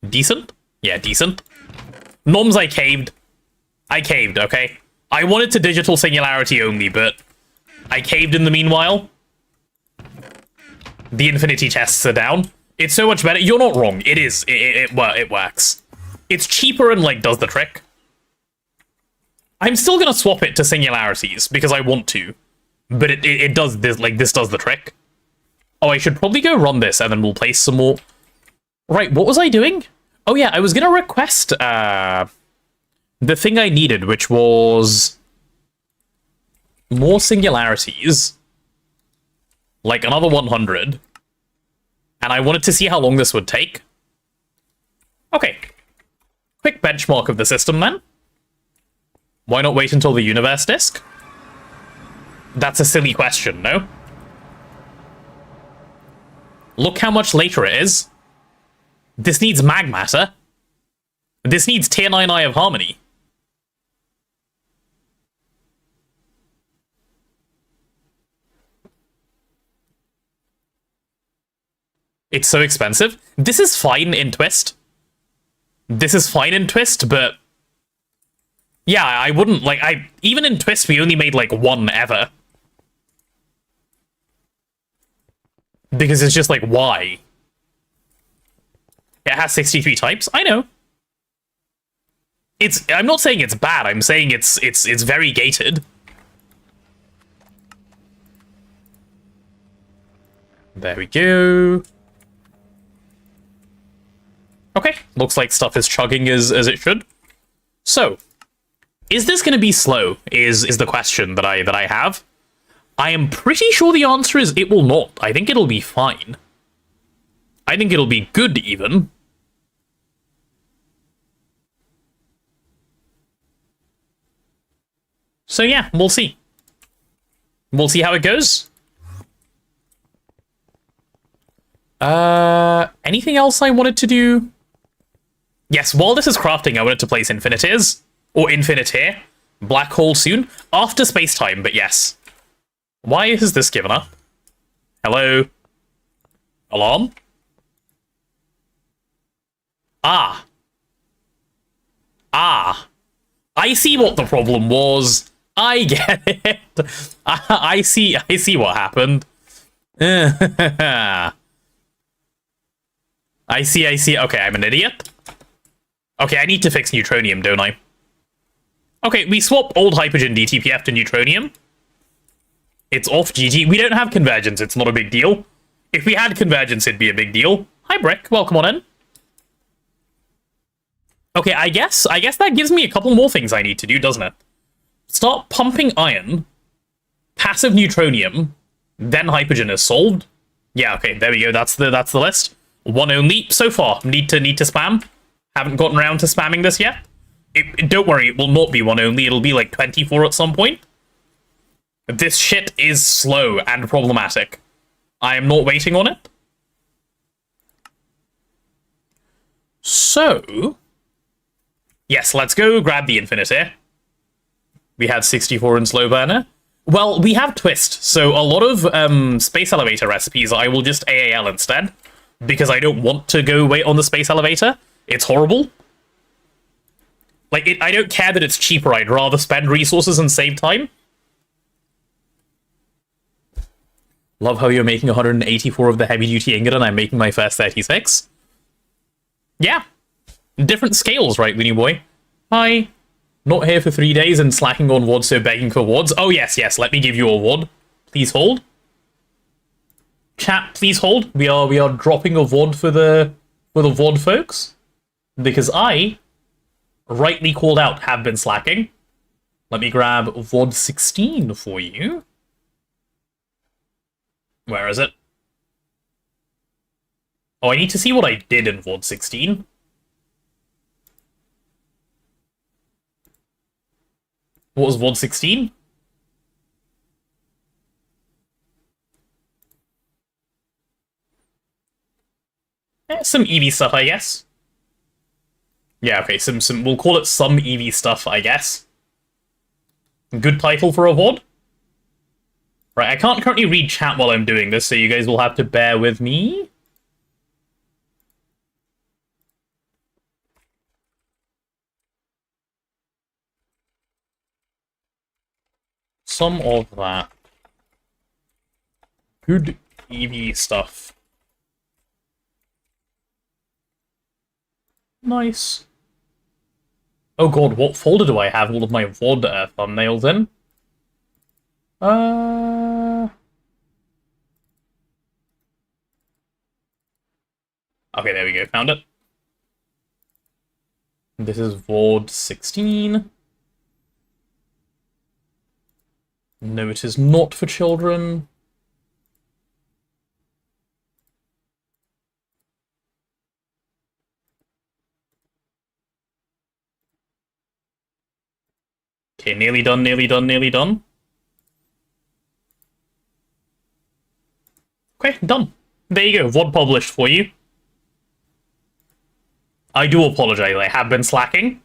Decent? Yeah, decent. Noms, I caved. I caved, okay? I wanted to digital singularity only, but I caved in the meanwhile. The infinity tests are down. It's so much better. You're not wrong. It is. It works. It's cheaper and, like, does the trick. I'm still gonna swap it to singularities, because I want to. But it does this, like, this does the trick. Oh, I should probably go run this, and then we'll place some more. Right, what was I doing? Oh yeah, I was gonna request, the thing I needed, which was more singularities. Like another 100. And I wanted to see how long this would take. Okay. Quick benchmark of the system, then. Why not wait until the universe disk? That's a silly question, no? Look how much later it is. This needs mag matter. This needs tier 9 Eye of Harmony. It's so expensive. This is fine in Twist. This is fine in Twist, but yeah, I wouldn't, like, even in Twist, we only made, like, one ever. Because it's just, like, why? It has 63 types? I know. I'm not saying it's bad, I'm saying it's very gated. There we go. Okay, looks like stuff is chugging as it should. So, is this going to be slow? Is the question that I have. I am pretty sure the answer is it will not. I think it'll be fine. I think it'll be good, even. So yeah, we'll see. We'll see how it goes. Anything else I wanted to do? Yes, while this is crafting, I wanted to place Infiniteers. Or Infiniteer. Black hole soon. After space-time, but yes. Why has this given up? Hello? Alarm? Ah. I see what the problem was. I get it. I see what happened. I see. Okay, I'm an idiot. Okay, I need to fix neutronium, don't I? Okay, we swap old Hypergen DTPF to neutronium. It's off GG. We don't have convergence, it's not a big deal. If we had convergence, it'd be a big deal. Hi, Brick. Welcome on in. Okay, I guess that gives me a couple more things I need to do, doesn't it? Start pumping iron, passive neutronium, then Hypergen is solved. Yeah, okay, there we go. That's the list. 1 only so far. Need to spam. Haven't gotten around to spamming this yet. Don't worry, it will not be 1 only. It'll be like 24 at some point. This shit is slow and problematic. I am not waiting on it. So, yes, let's go grab the infinite here. We had 64 in slow burner. Well, we have twist, so a lot of space elevator recipes I will just AAL instead, because I don't want to go wait on the space elevator. It's horrible. Like, I don't care that it's cheaper, I'd rather spend resources and save time. Love how you're making 184 of the heavy-duty ingot and I'm making my first 36. Yeah. Different scales, right, Looney Boy? Hi. Not here for 3 days and slacking on WOD, so begging for WODs. Oh, yes, let me give you a WOD. Please hold. Chat, please hold. We are dropping a WOD for the WOD folks. Because I, rightly called out, have been slacking. Let me grab WOD 16 for you. Where is it? Oh, I need to see what I did in WOD 16. What was WOD 16? Some EV stuff, I guess. Yeah, okay, some we'll call it some EV stuff, I guess. Good title for a VOD. Right, I can't currently read chat while I'm doing this, so you guys will have to bear with me. Some of that. Good EV stuff. Nice. Oh god, what folder do I have all of my VOD thumbnails in? Okay, there we go, found it. This is VOD 16. No, it is not for children. Okay, nearly done, nearly done, nearly done. Okay, done. There you go, VOD published for you. I do apologize, I have been slacking.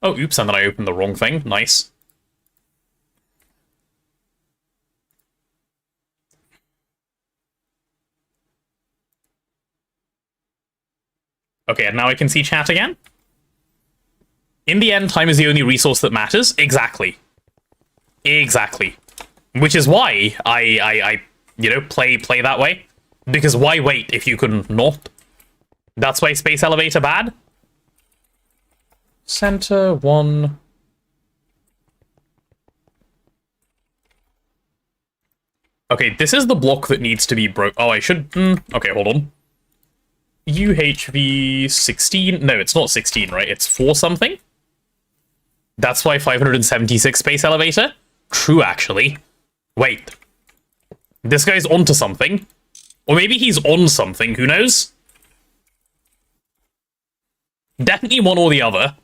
Oh, oops, and then I opened the wrong thing. Nice. Okay, and now I can see chat again. In the end, time is the only resource that matters. Exactly. Exactly. Which is why I you know, play that way. Because why wait if you can not? That's why Space Elevator bad. Center 1. Okay, this is the block that needs to be broke. Oh, I should... okay, hold on. UHV 16. No, it's not 16, right? It's 4 something. That's why 576 Space Elevator. True, actually. Wait. This guy's onto something. Or maybe he's on something, who knows? Definitely one or the other.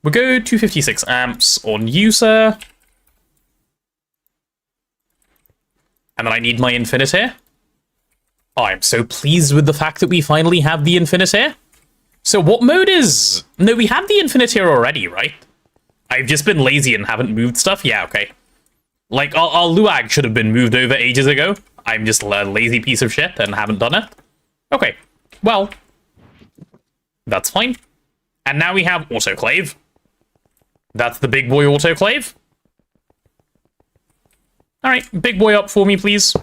We'll go 256 amps on user. And then I need my Infinitaire. Oh, I'm so pleased with the fact that we finally have the Infinitaire. So what mode is... No, we have the Infinitaire already, right? I've just been lazy and haven't moved stuff? Yeah, okay. Like, our Luag should have been moved over ages ago. I'm just a lazy piece of shit and haven't done it. Okay, well, that's fine. And now we have Autoclave. That's the big boy Autoclave. Alright, big boy up for me, please.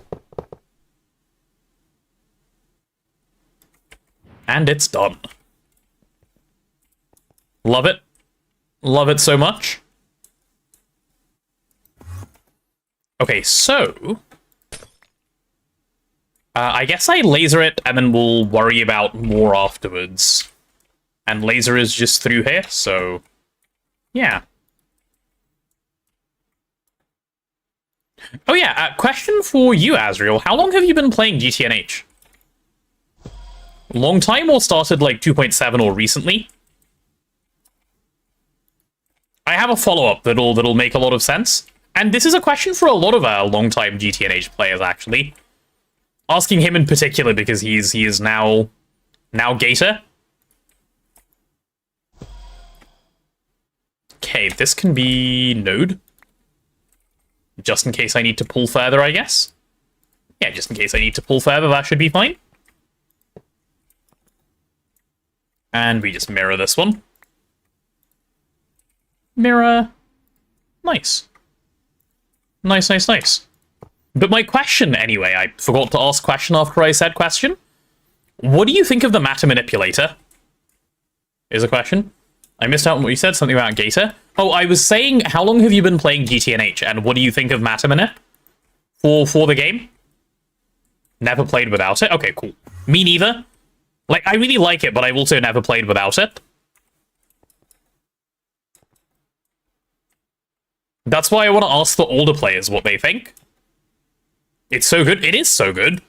And it's done. Love it. Love it so much. Okay, so... I guess I laser it, and then we'll worry about more afterwards. And laser is just through here, so... yeah. Oh yeah, question for you, Azriel. How long have you been playing GTNH? Long time or started like 2.7 or recently? I have a follow-up that'll make a lot of sense. And this is a question for a lot of our long-time GTNH players, actually. Asking him in particular because he is now Gator. Okay, this can be Node. Just in case I need to pull further, I guess. Yeah, just in case I need to pull further, that should be fine. And we just mirror this one. Mirror. Nice. Nice, nice, nice. But my question, anyway, I forgot to ask question after I said question. What do you think of the matter manipulator? Is a question. I missed out on what you said, something about Gator. Oh, I was saying, how long have you been playing GTNH, and what do you think of matter manip for the game? Never played without it? Okay, cool. Me neither. Like, I really like it, but I've also never played without it. That's why I want to ask the older players what they think. It's so good. It is so good.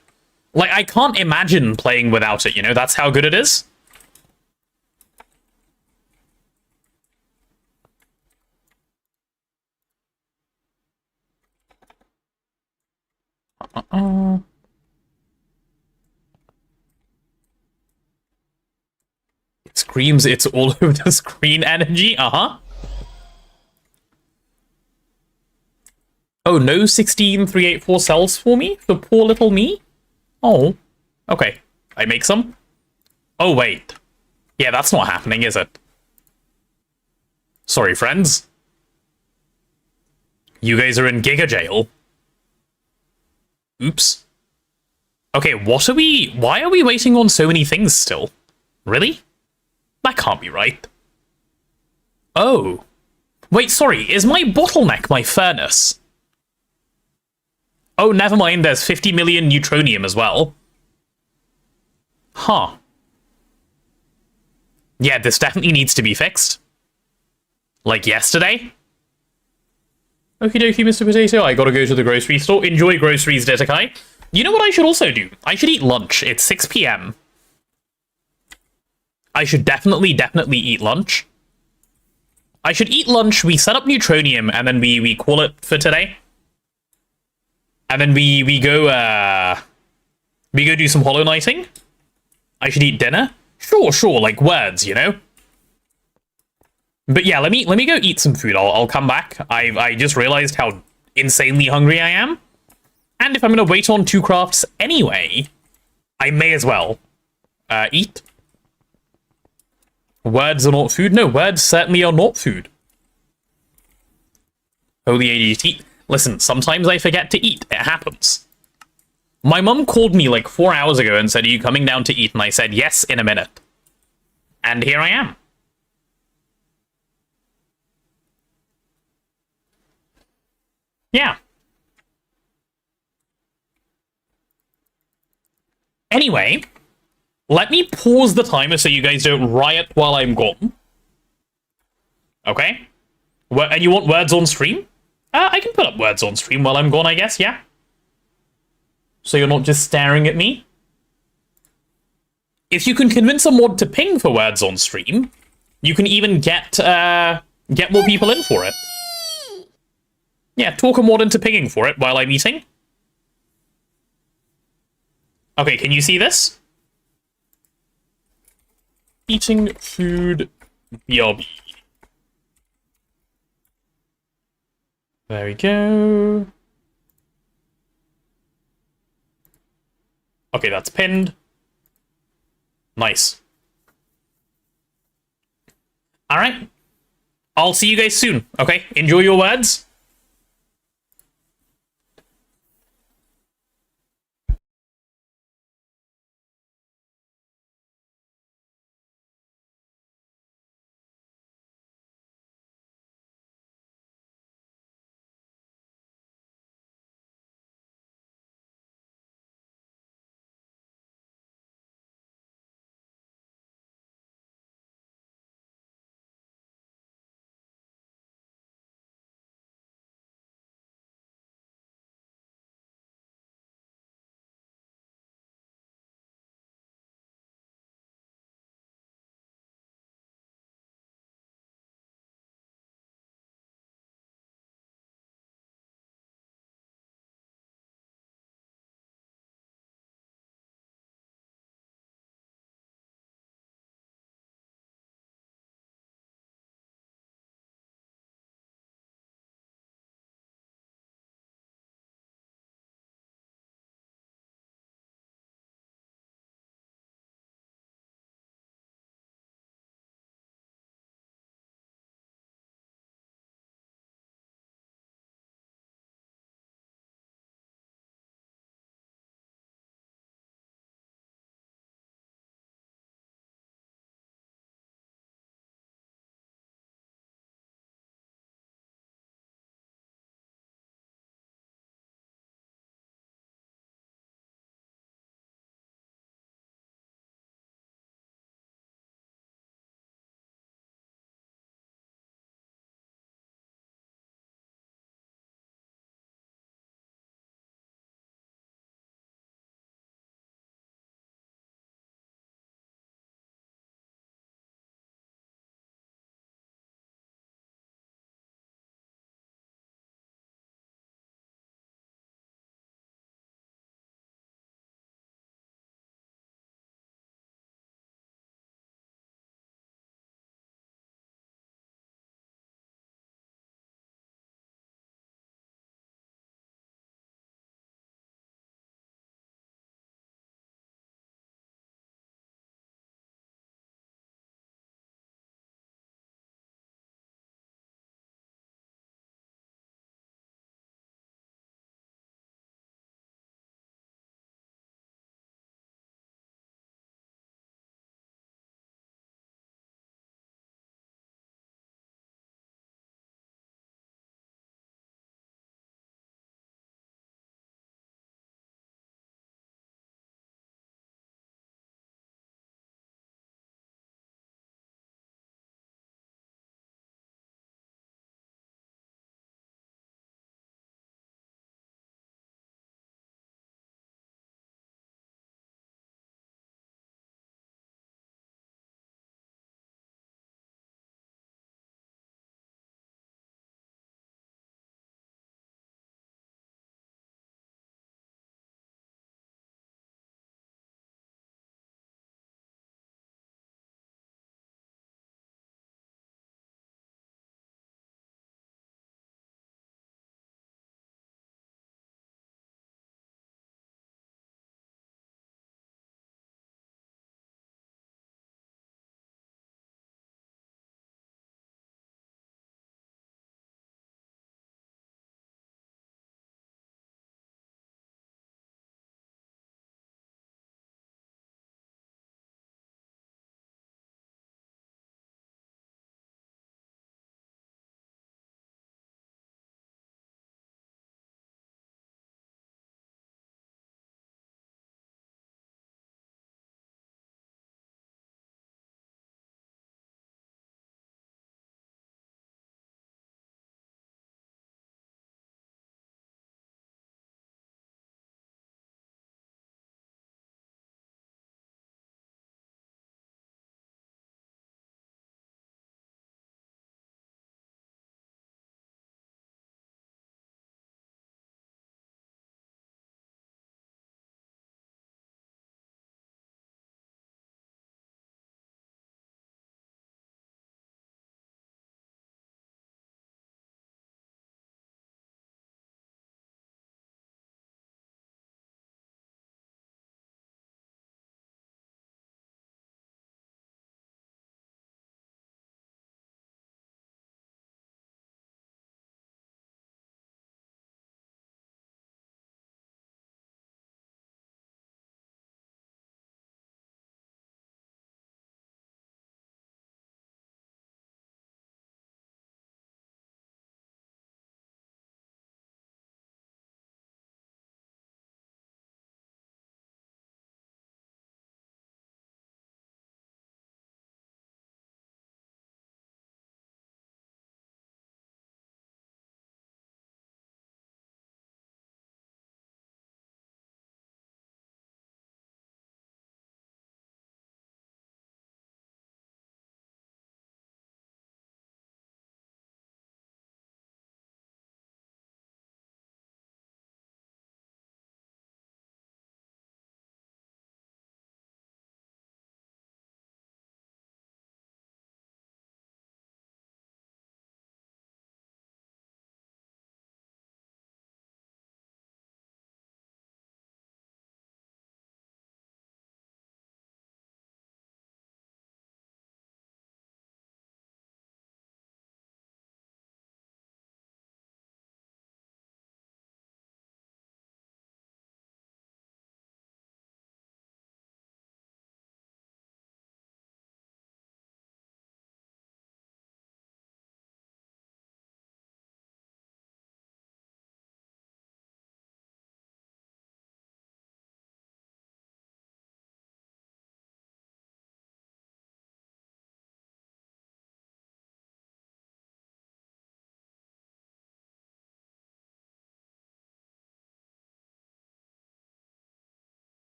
Like, I can't imagine playing without it, you know? That's how good it is. It screams it's all over the screen energy. Uh-huh. Oh, no 16384 cells for me? For poor little me? Oh. Okay. I make some? Oh, wait. Yeah, that's not happening, is it? Sorry, friends. You guys are in Giga Jail. Oops. Okay, what are we... Why are we waiting on so many things still? Really? That can't be right. Oh. Wait, sorry, is my bottleneck my furnace? Oh, never mind, there's 50 million neutronium as well. Huh. Yeah, this definitely needs to be fixed. Like yesterday? Okie dokie, Mr. Potato, I gotta go to the grocery store. Enjoy groceries, Detekai. You know what I should also do? I should eat lunch. It's 6 p.m. I should definitely eat lunch. I should eat lunch, we set up neutronium, and then we call it for today. And then we go do some Hollow Knighting. I should eat dinner. Sure, like words, you know? But yeah, let me go eat some food. I'll come back. I just realized how insanely hungry I am. And if I'm gonna wait on 2 crafts anyway, I may as well eat. Words are not food? No, words certainly are not food. Holy ADT. Listen, sometimes I forget to eat. It happens. My mum called me like 4 hours ago and said, "Are you coming down to eat?" And I said, "Yes, in a minute." And here I am. Yeah. Anyway, let me pause the timer so you guys don't riot while I'm gone. Okay? And you want words on stream? I can put up words on stream while I'm gone, I guess, yeah? So you're not just staring at me? If you can convince a mod to ping for words on stream, you can even get more people in for it. Yeah, talk a mod into pinging for it while I'm eating. Okay, can you see this? Eating food, BRB. There we go. Okay, that's pinned. Nice. Alright. I'll see you guys soon, okay? Enjoy your words.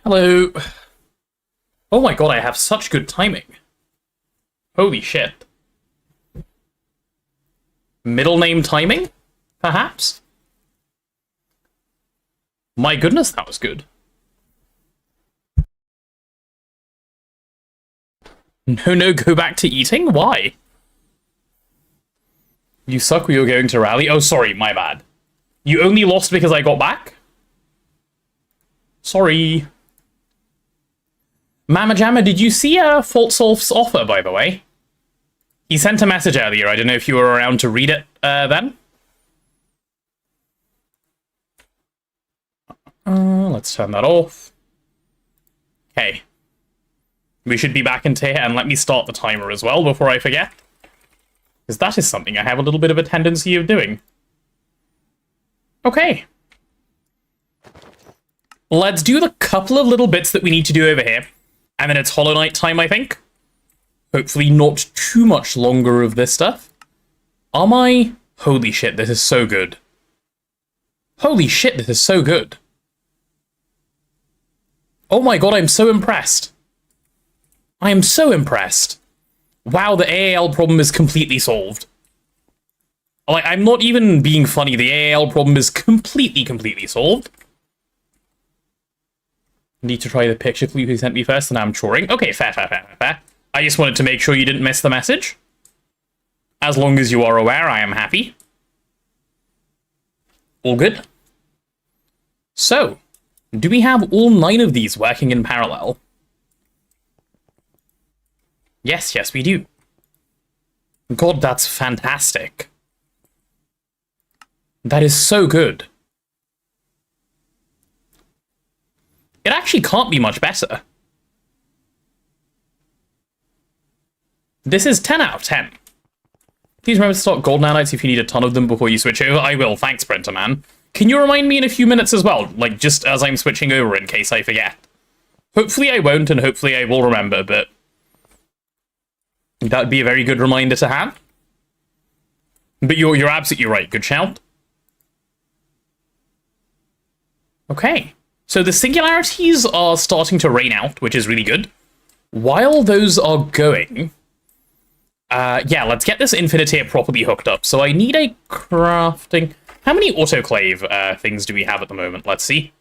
Hello. Oh my god, I have such good timing. Holy shit. Middle name timing? Perhaps? My goodness, that was good. No, go back to eating? Why? You suck, we were going to rally? Oh, sorry, my bad. You only lost because I got back? Sorry. Mama Jamma, did you see Faltsolf's offer, by the way? He sent a message earlier. I don't know if you were around to read it then. Let's turn that off. Okay. We should be back into here, and let me start the timer as well before I forget. Because that is something I have a little bit of a tendency of doing. Okay. Let's do the couple of little bits that we need to do over here. And then it's Hollow Knight time, I think. Hopefully not too much longer of this stuff. Am I? Holy shit, this is so good. Holy shit, this is so good. Oh my god, I'm so impressed. I am so impressed. Wow, the AAL problem is completely solved. Like, I'm not even being funny. The AAL problem is completely solved. Need to try the picture for you who sent me first, and I'm choring. Okay, fair. I just wanted to make sure you didn't miss the message. As long as you are aware, I am happy. All good. So, do we have all 9 of these working in parallel? Yes, we do. God, that's fantastic. That is so good. It actually can't be much better. This is 10 out of 10. Please remember to stock gold nanites if you need a ton of them before you switch over. I will, thanks, Printerman. Can you remind me in a few minutes as well? Like, just as I'm switching over in case I forget. Hopefully I won't, and hopefully I will remember, but that'd be a very good reminder to have. But you're absolutely right. Good shout. Okay. So the singularities are starting to rain out, which is really good. While those are going, yeah, let's get this Infinitair properly hooked up. So I need a crafting... How many autoclave things do we have at the moment? Let's see.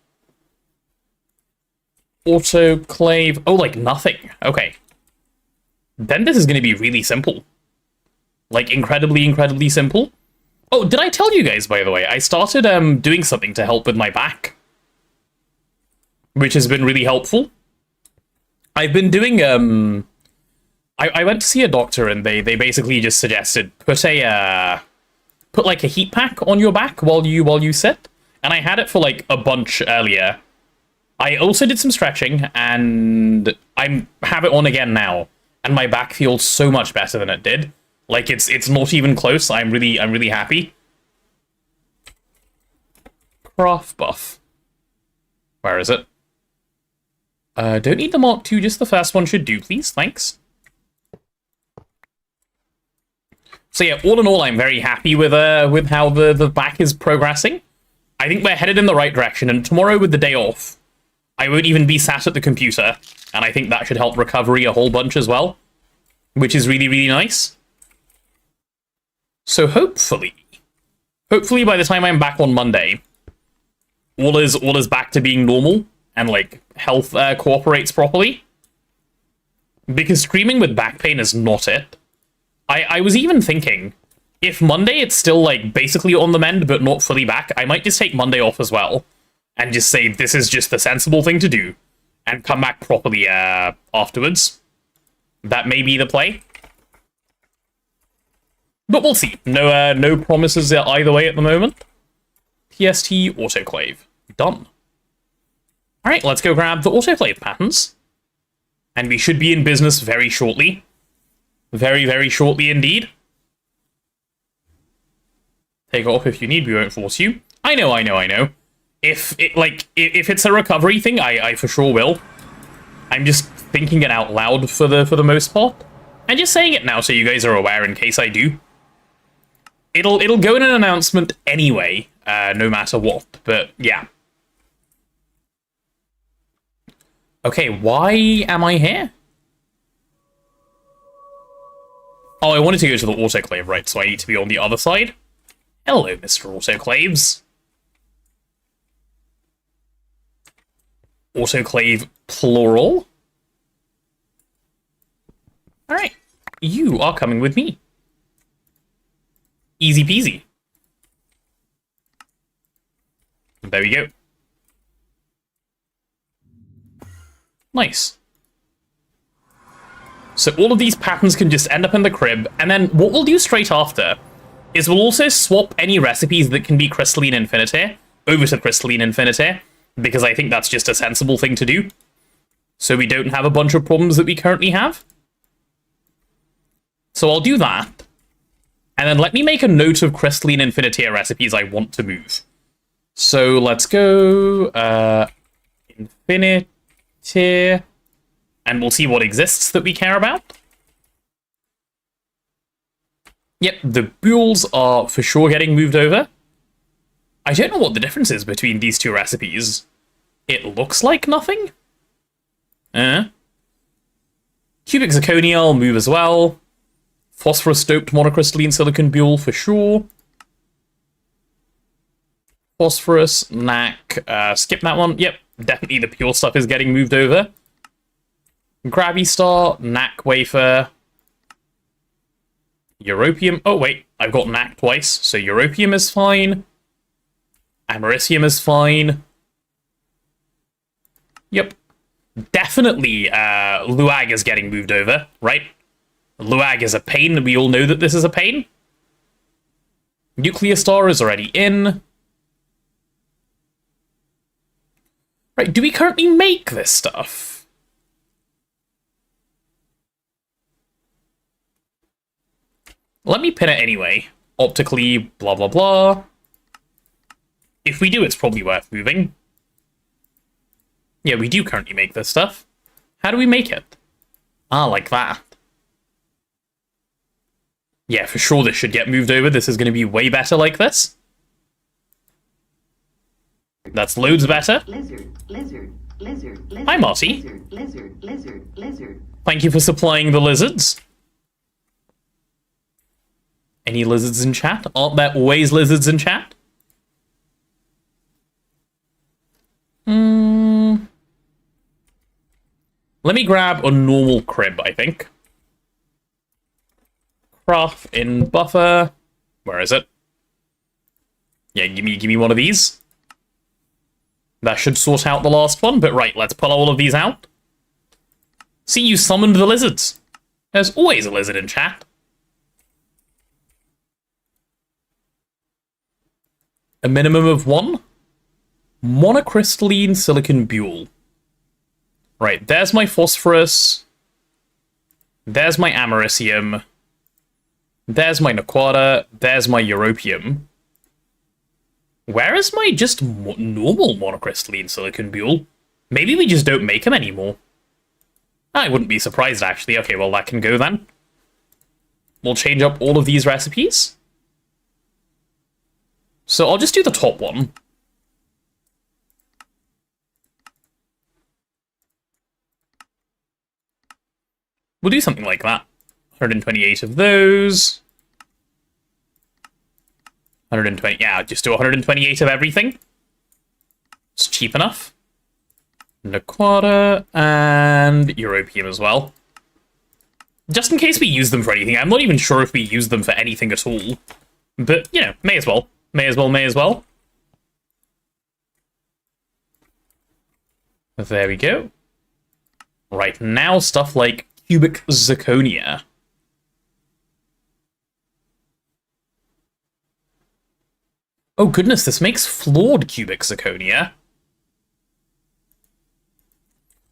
Autoclave... Oh, like nothing. Okay. Then this is going to be really simple. Like, incredibly simple. Oh, did I tell you guys, by the way? I started doing something to help with my back. Which has been really helpful. I've been doing, I went to see a doctor, and they basically just suggested put like a heat pack on your back while you sit. And I had it for like a bunch earlier. I also did some stretching, and I have it on again now. And my back feels so much better than it did. Like, it's not even close. I'm really happy. Craft buff. Where is it? Don't need the Mark II, just the first one should do, please. Thanks. So yeah, all in all, I'm very happy with how the back is progressing. I think we're headed in the right direction, and tomorrow with the day off, I won't even be sat at the computer, and I think that should help recovery a whole bunch as well, which is really nice. So hopefully by the time I'm back on Monday, all is back to being normal, and like health cooperates properly. Because streaming with back pain is not it. I was even thinking, if Monday it's still like basically on the mend but not fully back, I might just take Monday off as well, and just say this is just the sensible thing to do, and come back properly afterwards. That may be the play. But we'll see. No promises either way at the moment. PST autoclave. Done. Alright, let's go grab the autoclave patterns. And we should be in business very shortly. Very shortly indeed. Take off if you need, we won't force you. I know. If it's a recovery thing, I for sure will. I'm just thinking it out loud for the most part. And just saying it now so you guys are aware in case I do. It'll go in an announcement anyway, no matter what, but yeah. Okay, why am I here? Oh, I wanted to go to the autoclave, right, so I need to be on the other side. Hello, Mr. Autoclaves. Autoclave plural. Alright, you are coming with me. Easy peasy. There we go. Nice. So all of these patterns can just end up in the crib, and then what we'll do straight after is we'll also swap any recipes that can be crystalline infinity over to crystalline infinity, because I think that's just a sensible thing to do, so we don't have a bunch of problems that we currently have. So I'll do that, and then let me make a note of crystalline infinity recipes I want to move. So let's go infinity, and we'll see what exists that we care about. Yep, the buells are for sure getting moved over. I don't know what the difference is between these two recipes. It looks like nothing. Cubic zirconia will move as well. Phosphorus-doped monocrystalline silicon buell for sure. Phosphorus, NAC, skip that one. Yep, definitely the pure stuff is getting moved over. Grabby Star, NAC wafer. Europium. Oh, wait, I've got NAC twice, so Europium is fine. Americium is fine. Yep. Definitely, Luag is getting moved over, right? Luag is a pain, and we all know that this is a pain. Nuclear Star is already in. Right, do we currently make this stuff? Let me pin it anyway. Optically, blah, blah, blah. If we do, it's probably worth moving. Yeah, we do currently make this stuff. How do we make it? Ah, like that. Yeah, for sure this should get moved over. This is going to be way better like this. That's loads better. Hi, Marty. Thank you for supplying the lizards. Any lizards in chat? Aren't there always lizards in chat? Let me grab a normal crib, I think. Craft in buffer. Where is it? Yeah, give me one of these. That should sort out the last one, but right, let's pull all of these out. See, you summoned the lizards. There's always a lizard in chat. A minimum of 1. Monocrystalline silicon buell. Right, there's my phosphorus. There's my americium. There's my naquata. There's my europium. Where is my just normal monocrystalline silicon buell? Maybe we just don't make them anymore. I wouldn't be surprised, actually. Okay, well, that can go then. We'll change up all of these recipes. So I'll just do the top one. We'll do something like that. 128 of those. 120, yeah, just do 128 of everything. It's cheap enough. Naquata and Europium as well. Just in case we use them for anything. I'm not even sure if we use them for anything at all. But, you know, may as well. May as well, may as well. There we go. Right, now stuff like cubic zirconia. Oh goodness, this makes flawed cubic zirconia.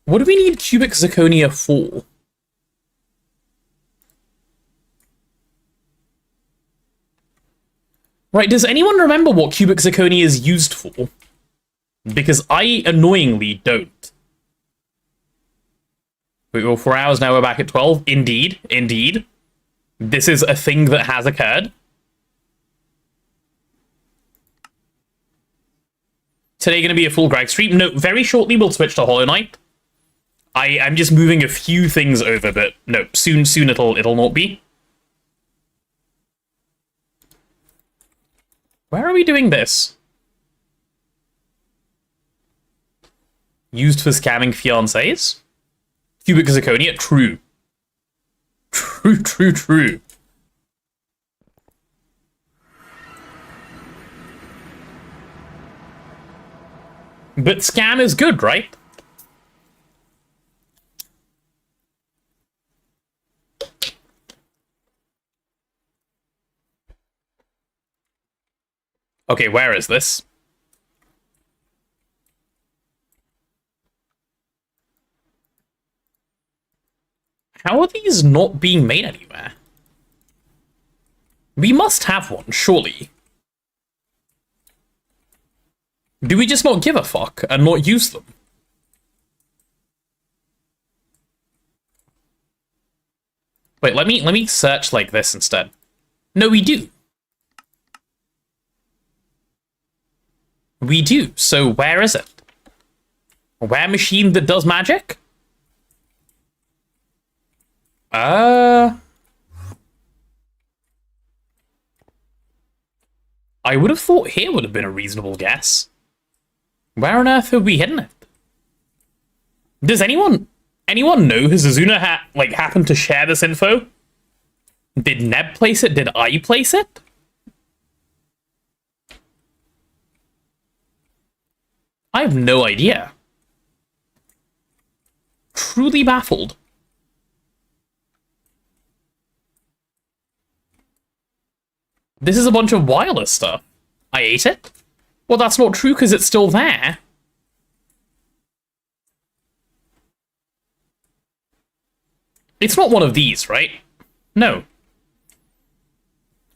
What do we need cubic zirconia for? Right, does anyone remember what cubic zirconia is used for? Because I annoyingly don't. We go 4 hours, now we're back at 12. Indeed, indeed. This is a thing that has occurred. Today going to be a full Greg stream? No, very shortly we'll switch to Hollow Knight. I'm just moving a few things over, but no, soon it'll not be. Where are we doing this? Used for scamming fiancés? Cubic zirconia? True. True. But scam is good, right? Okay, where is this? How are these not being made anywhere? We must have one, surely. Do we just not give a fuck and not use them? Wait, let me search like this instead. No, we do. We do. So where is it? Where machine that does magic? I would have thought here would have been a reasonable guess. Where on earth have we hidden it? Does anyone know? Has Azuna happened to share this info? Did Neb place it? Did I place it? I have no idea. Truly baffled. This is a bunch of wireless stuff. I ate it? Well, that's not true because it's still there. It's not one of these, right? No.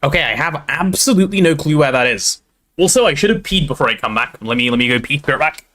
Okay, I have absolutely no clue where that is. Also, I should have peed before I come back. Let me go pee. Be right back.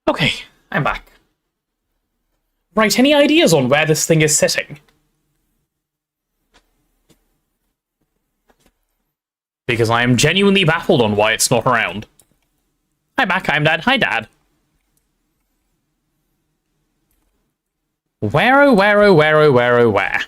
Okay, I'm back. Right, any ideas on where this thing is sitting? Because I am genuinely baffled on why it's not around. Hi, back, I'm Dad. Hi, Dad. Where, oh, where, oh, where, oh, where, oh, where?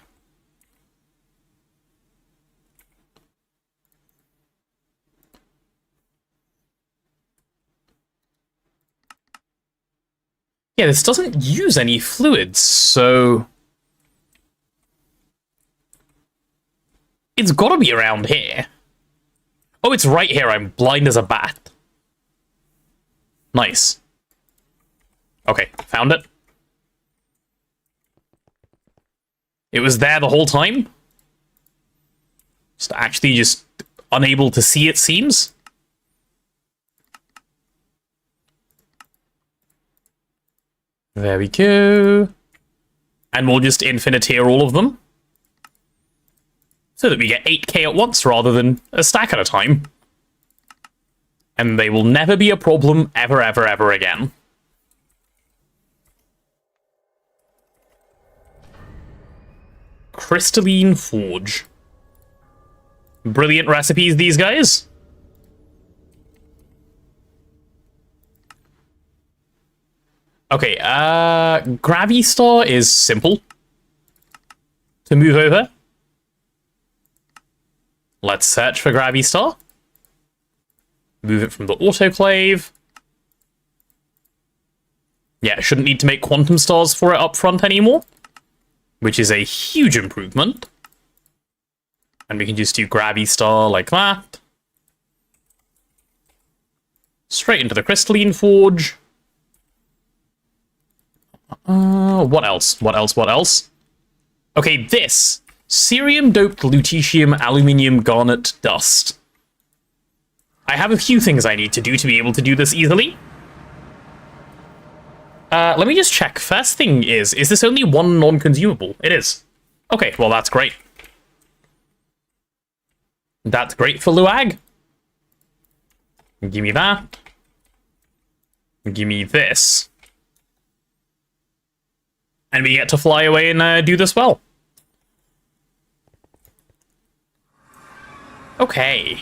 Yeah, this doesn't use any fluids, so... It's gotta be around here. Oh, it's right here. I'm blind as a bat. Nice. Okay, found it. It was there the whole time? Just unable to see, it seems. There we go. And we'll just infiniteer all of them. So that we get 8k at once rather than a stack at a time. And they will never be a problem ever, ever, ever again. Crystalline Forge. Brilliant recipes, these guys. Okay, Gravistar is simple to move over. Let's search for Gravistar. Move it from the autoclave. Yeah, shouldn't need to make quantum stars for it up front anymore, which is a huge improvement. And we can just do Gravistar like that. Straight into the Crystalline Forge. What else? What else? What else? Okay, this. Cerium-doped lutetium aluminium garnet dust. I have a few things I need to do to be able to do this easily. Let me just check. First thing is this only one non-consumable? It is. Okay, well that's great. That's great for Luag. Give me that. Give me this. And we get to fly away and do this well. Okay.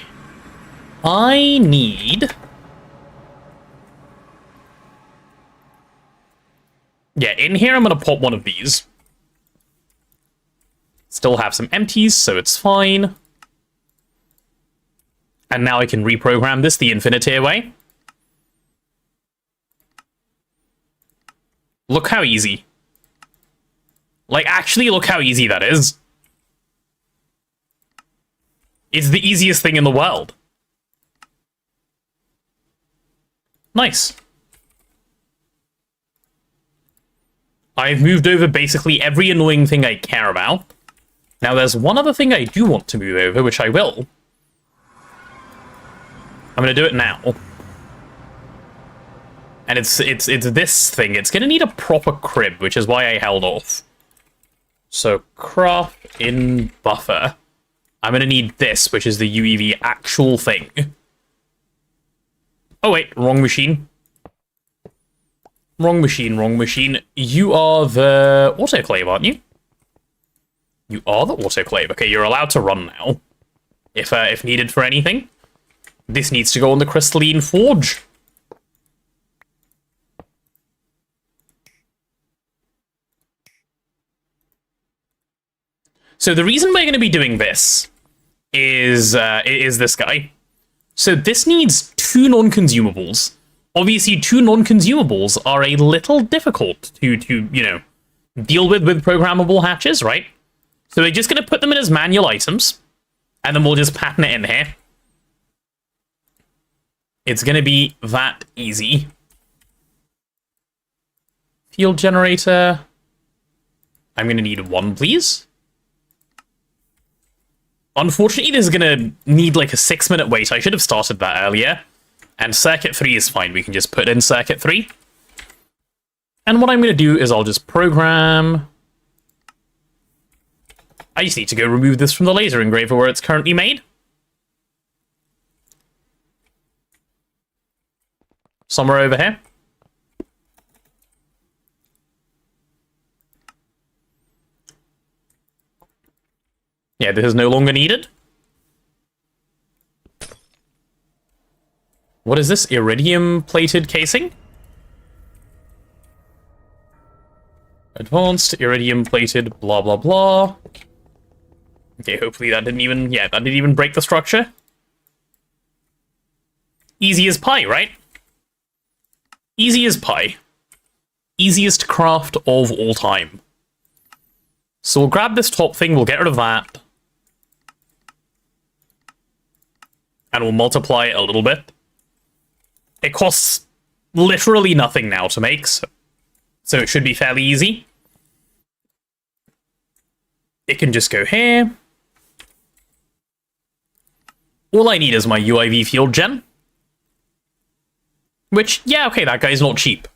I need... Yeah, in here I'm going to pop one of these. Still have some empties, so it's fine. And now I can reprogram this the Infiniteer way. Look how easy. Like, actually, look how easy that is. It's the easiest thing in the world. Nice. I've moved over basically every annoying thing I care about. Now, there's one other thing I do want to move over, which I will. I'm going to do it now. And it's this thing. It's going to need a proper crib, which is why I held off. So, craft in buffer. I'm going to need this, which is the UEV actual thing. Oh, wait. Wrong machine. Wrong machine, wrong machine. You are the autoclave, aren't you? You are the autoclave. Okay, you're allowed to run now. If needed for anything. This needs to go on the Crystalline Forge. So the reason we're going to be doing this is this guy. So this needs 2 non-consumables. Obviously, 2 non-consumables are a little difficult to you know, deal with programmable hatches, right? So we're just going to put them in as manual items, and then we'll just pattern it in here. It's going to be that easy. Field generator. I'm going to need 1, please. Unfortunately, this is going to need like a 6-minute wait. I should have started that earlier. And circuit 3 is fine. We can just put in circuit 3. And what I'm going to do is I'll just program... I just need to go remove this from the laser engraver where it's currently made. Somewhere over here. Yeah, this is no longer needed. What is this? Iridium-plated casing? Advanced, iridium-plated, blah, blah, blah. Okay, hopefully that didn't even... Yeah, that didn't even break the structure. Easy as pie, right? Easy as pie. Easiest craft of all time. So we'll grab this top thing, we'll get rid of that. And we'll multiply it a little bit. It costs literally nothing now to make, so it should be fairly easy. It can just go here. All I need is my UIV field gen. Which, yeah, okay, that guy's not cheap.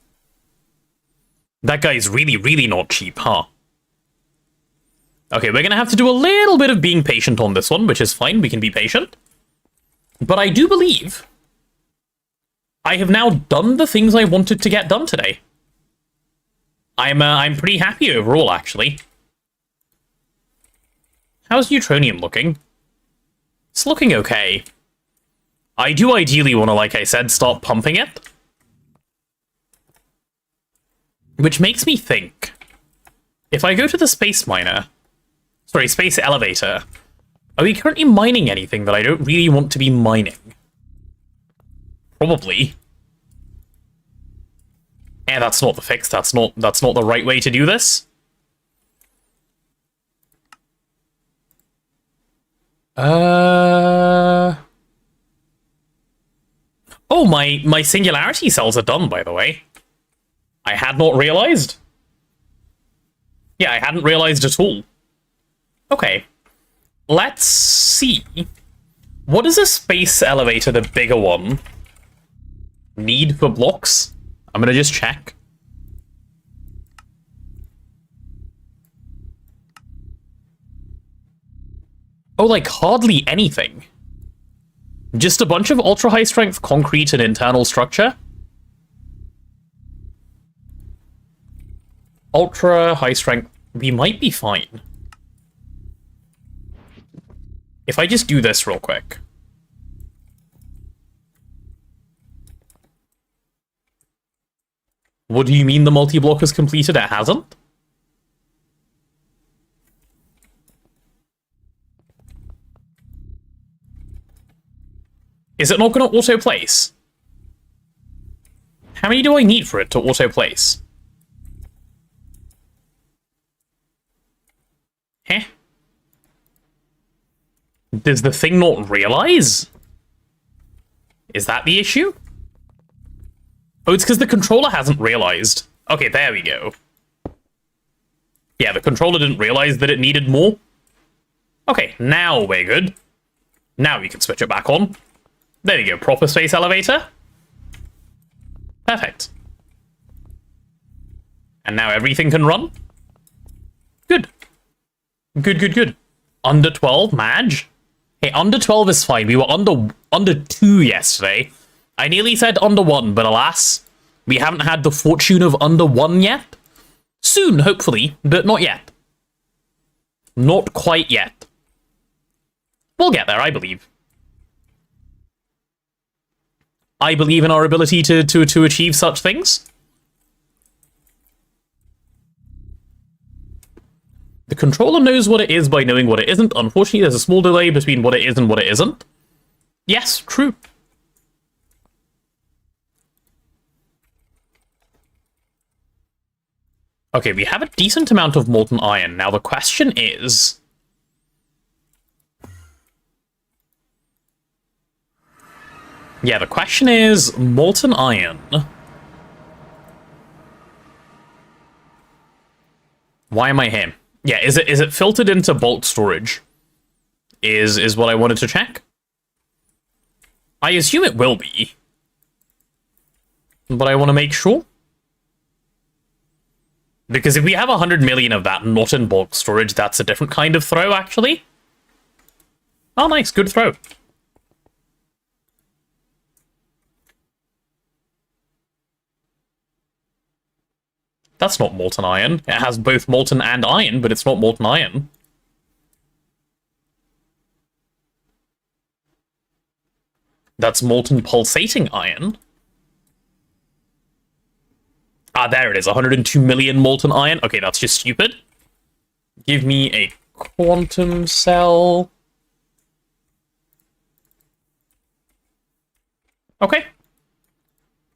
That guy's really, really not cheap, huh? Okay, we're gonna have to do a little bit of being patient on this one, which is fine, we can be patient. But I do believe I have now done the things I wanted to get done today. I'm pretty happy overall, actually. How's Neutronium looking? It's looking okay. I do ideally want to, like I said, start pumping it. Which makes me think, if I go to the space elevator, are we currently mining anything that I don't really want to be mining? Probably. Yeah, that's not the fix. That's not the right way to do this. Oh, my singularity cells are done, by the way. I had not realized. Yeah, I hadn't realized at all. Okay. Let's see. What does a space elevator, the bigger one, need for blocks? I'm gonna just check. Oh, like, hardly anything. Just a bunch of ultra-high strength concrete and internal structure. Ultra-high strength, we might be fine. If I just do this real quick. What do you mean the multi-block is completed? It hasn't? Is it not going to auto-place? How many do I need for it to auto-place? Heh? Does the thing not realize? Is that the issue? Oh, it's because the controller hasn't realized. Okay, there we go. Yeah, the controller didn't realize that it needed more. Okay, now we're good. Now we can switch it back on. There we go, proper space elevator. Perfect. And now everything can run. Good. Good. Under 12, Madge? Hey, under 12 is fine. We were under 2 yesterday. I nearly said under 1, but alas, we haven't had the fortune of under 1 yet. Soon, hopefully, but not yet. Not quite yet. We'll get there, I believe. I believe in our ability to achieve such things. The controller knows what it is by knowing what it isn't. Unfortunately, there's a small delay between what it is and what it isn't. Yes, true. Okay, we have a decent amount of molten iron. Now the question is... Yeah, the question is, molten iron. Why am I here? Yeah, is it filtered into bulk storage? Is what I wanted to check. I assume it will be. But I want to make sure. Because if we have 100 million of that not in bulk storage, that's a different kind of throw, actually. Oh, nice, good throw. That's not molten iron. It has both molten and iron, but it's not molten iron. That's molten pulsating iron. Ah, there it is. 102 million molten iron. Okay, that's just stupid. Give me a quantum cell. Okay.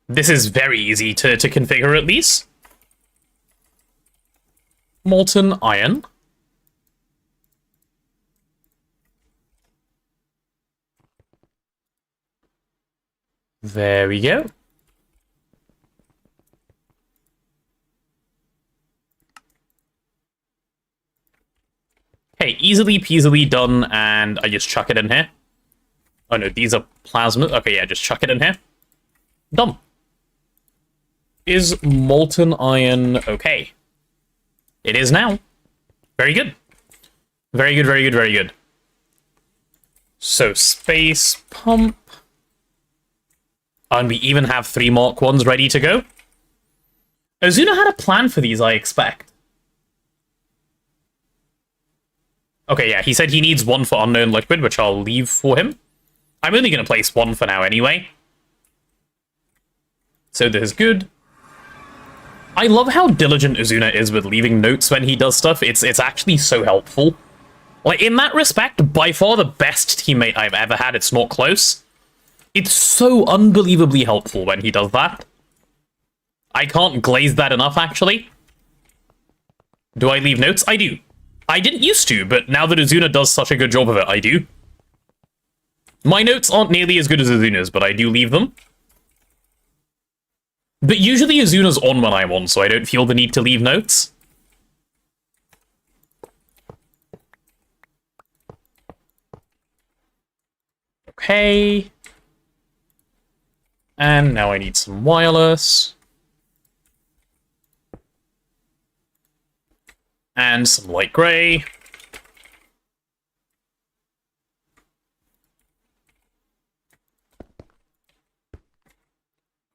This is very easy to configure, at least. Molten iron. There we go. Okay, easily peasily done, and I just chuck it in here. Oh no, these are plasma. Okay, yeah, just chuck it in here. Done. Is molten iron okay? It is now. Very good. Very good, very good, very good. So, space pump. And we even have 3 Mark 1s ready to go. Ozuna had a plan for these, I expect. Okay, yeah, he said he needs 1 for Unknown Liquid, which I'll leave for him. I'm only going to place 1 for now anyway. So this is good. I love how diligent Ozuna is with leaving notes when he does stuff. It's actually so helpful. Like, in that respect, by far the best teammate I've ever had. It's not close. It's so unbelievably helpful when he does that. I can't glaze that enough, actually. Do I leave notes? I do. I didn't used to, but now that Ozuna does such a good job of it, I do. My notes aren't nearly as good as Ozuna's, but I do leave them. But usually Ozuna's on when I'm on, so I don't feel the need to leave notes. Okay. And now I need some wireless. And some light gray.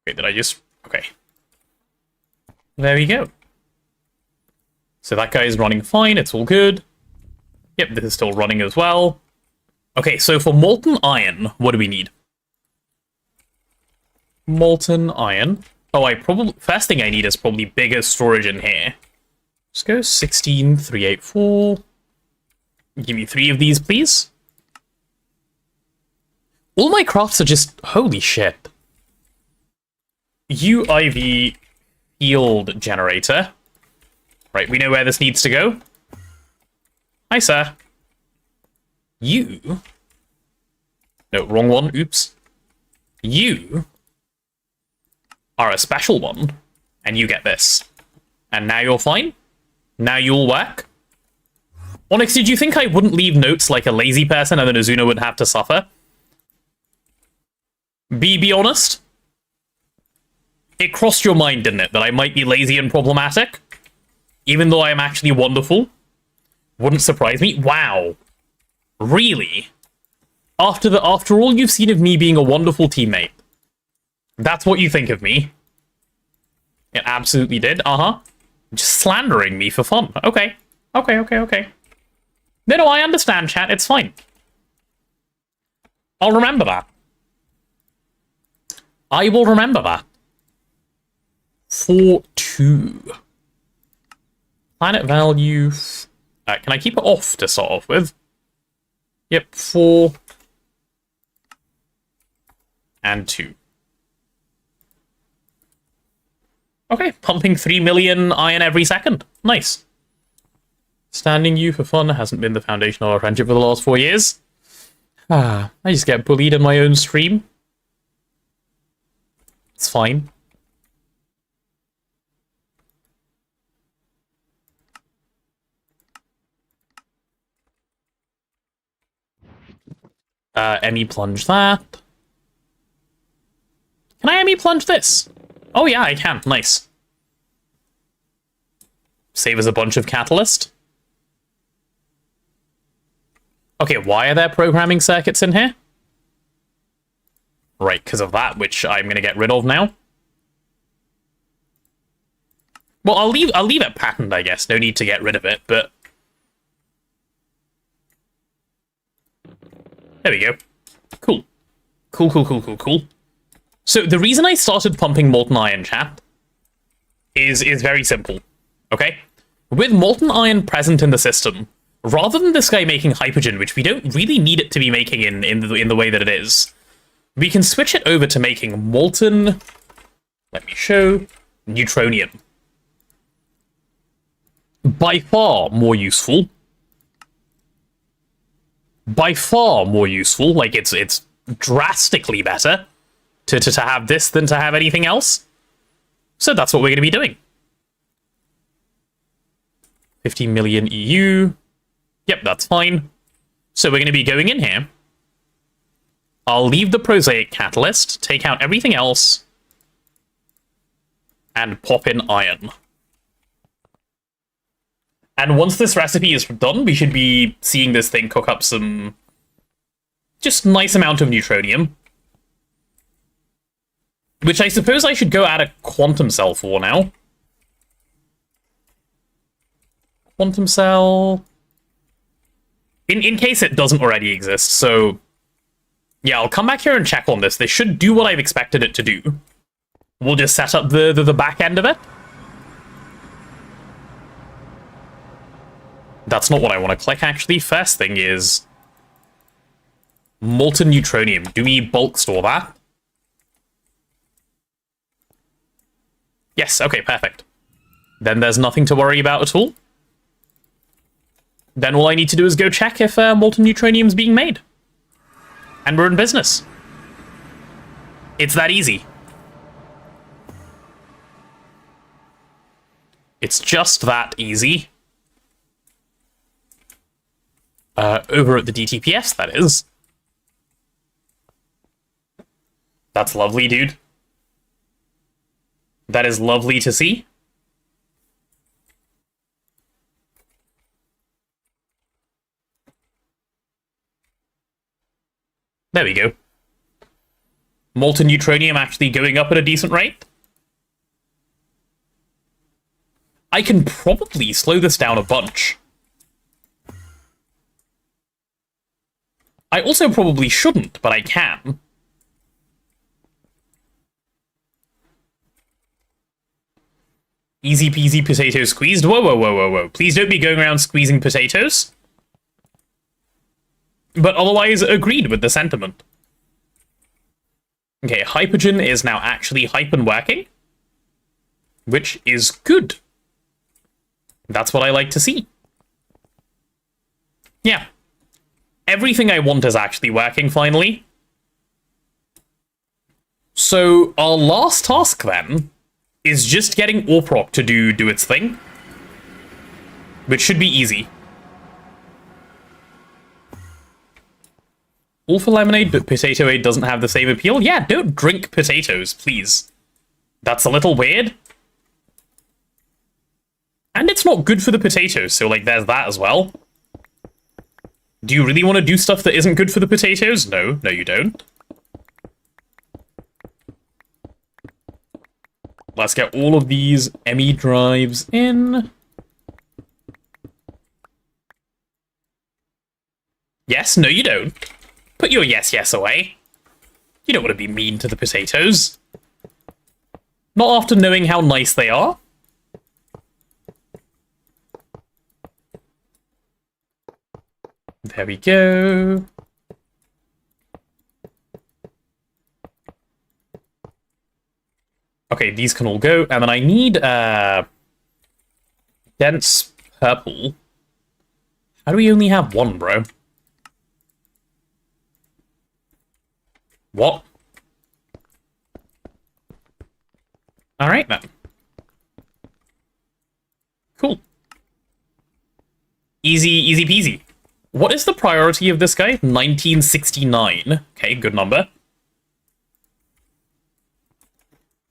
Okay, did I just... Okay. There we go. So that guy is running fine, it's all good. Yep, this is still running as well. Okay, so for molten iron, what do we need? Molten iron. Oh, first thing I need is probably bigger storage in here. Let's go 16384. Give me 3 of these, please. All my crafts are just... Holy shit. UIV field generator. Right, we know where this needs to go. Hi, sir. You... No, wrong one. Oops. You are a special one, and you get this. And now you're fine? Now you'll work? Onyx, did you think I wouldn't leave notes like a lazy person and then Ozuna would have to suffer? Be honest? It crossed your mind, didn't it, that I might be lazy and problematic? Even though I am actually wonderful? Wouldn't surprise me. Wow. Really? After all you've seen of me being a wonderful teammate, that's what you think of me? It absolutely did, uh-huh. Just slandering me for fun. Okay. Okay. No, I understand, chat. It's fine. I'll remember that. I will remember that. 4-2. Planet value... can I keep it off to start off with? Yep, 4... and 2. Okay, pumping 3 million iron every second. Nice. Standing you for fun hasn't been the foundation of our friendship for the last 4 years. I just get bullied in my own stream. It's fine. Emmy plunge that. Can I Emmy plunge this? Oh yeah, I can. Nice. Save us a bunch of catalyst. Okay, why are there programming circuits in here? Right, because of that, which I'm going to get rid of now. Well, I'll leave it patterned, I guess. No need to get rid of it, but... There we go. Cool. Cool. So the reason I started pumping molten iron, chat, is very simple. Okay? With molten iron present in the system, rather than this guy making hypogen, which we don't really need it to be making in the way that it is, we can switch it over to making molten... Let me show... neutronium. By far more useful. By far more useful. Like, it's drastically better to have this than to have anything else. So that's what we're going to be doing. 15 million EU. Yep, that's fine. So we're going to be going in here. I'll leave the prosaic catalyst, take out everything else, and pop in iron. And once this recipe is done, we should be seeing this thing cook up some just nice amount of neutronium. Which I suppose I should go add a quantum cell for now. Quantum cell... In case it doesn't already exist, so... Yeah, I'll come back here and check on this. This should do what I've expected it to do. We'll just set up the back end of it. That's not what I want to click, actually. First thing is... molten neutronium. Do we bulk store that? Yes, okay, perfect. Then there's nothing to worry about at all. Then all I need to do is go check if molten neutronium is being made. And we're in business. It's that easy. It's just that easy. Over at the DTPS, that is. That's lovely, dude. That is lovely to see. There we go. Molten neutronium actually going up at a decent rate. I can probably slow this down a bunch. I also probably shouldn't, but I can. Easy peasy potato squeezed. Whoa, whoa, whoa, whoa, whoa. Please don't be going around squeezing potatoes. But otherwise, agreed with the sentiment. Okay, Hypogen is now actually hype and working. Which is good. That's what I like to see. Yeah. Everything I want is actually working, finally. So, our last task, then, is just getting Orproc to do its thing. Which should be easy. All for lemonade, but potato aid doesn't have the same appeal? Yeah, don't drink potatoes, please. That's a little weird. And it's not good for the potatoes, so, like, there's that as well. Do you really want to do stuff that isn't good for the potatoes? No, no you don't. Let's get all of these ME drives in. Yes, no you don't. Put your yes away. You don't want to be mean to the potatoes. Not after knowing how nice they are. There we go. Okay, these can all go, and then I need dense purple. How do we only have one, bro? What? Alright then. Cool. Easy peasy. What is the priority of this guy? 1969. Okay, good number.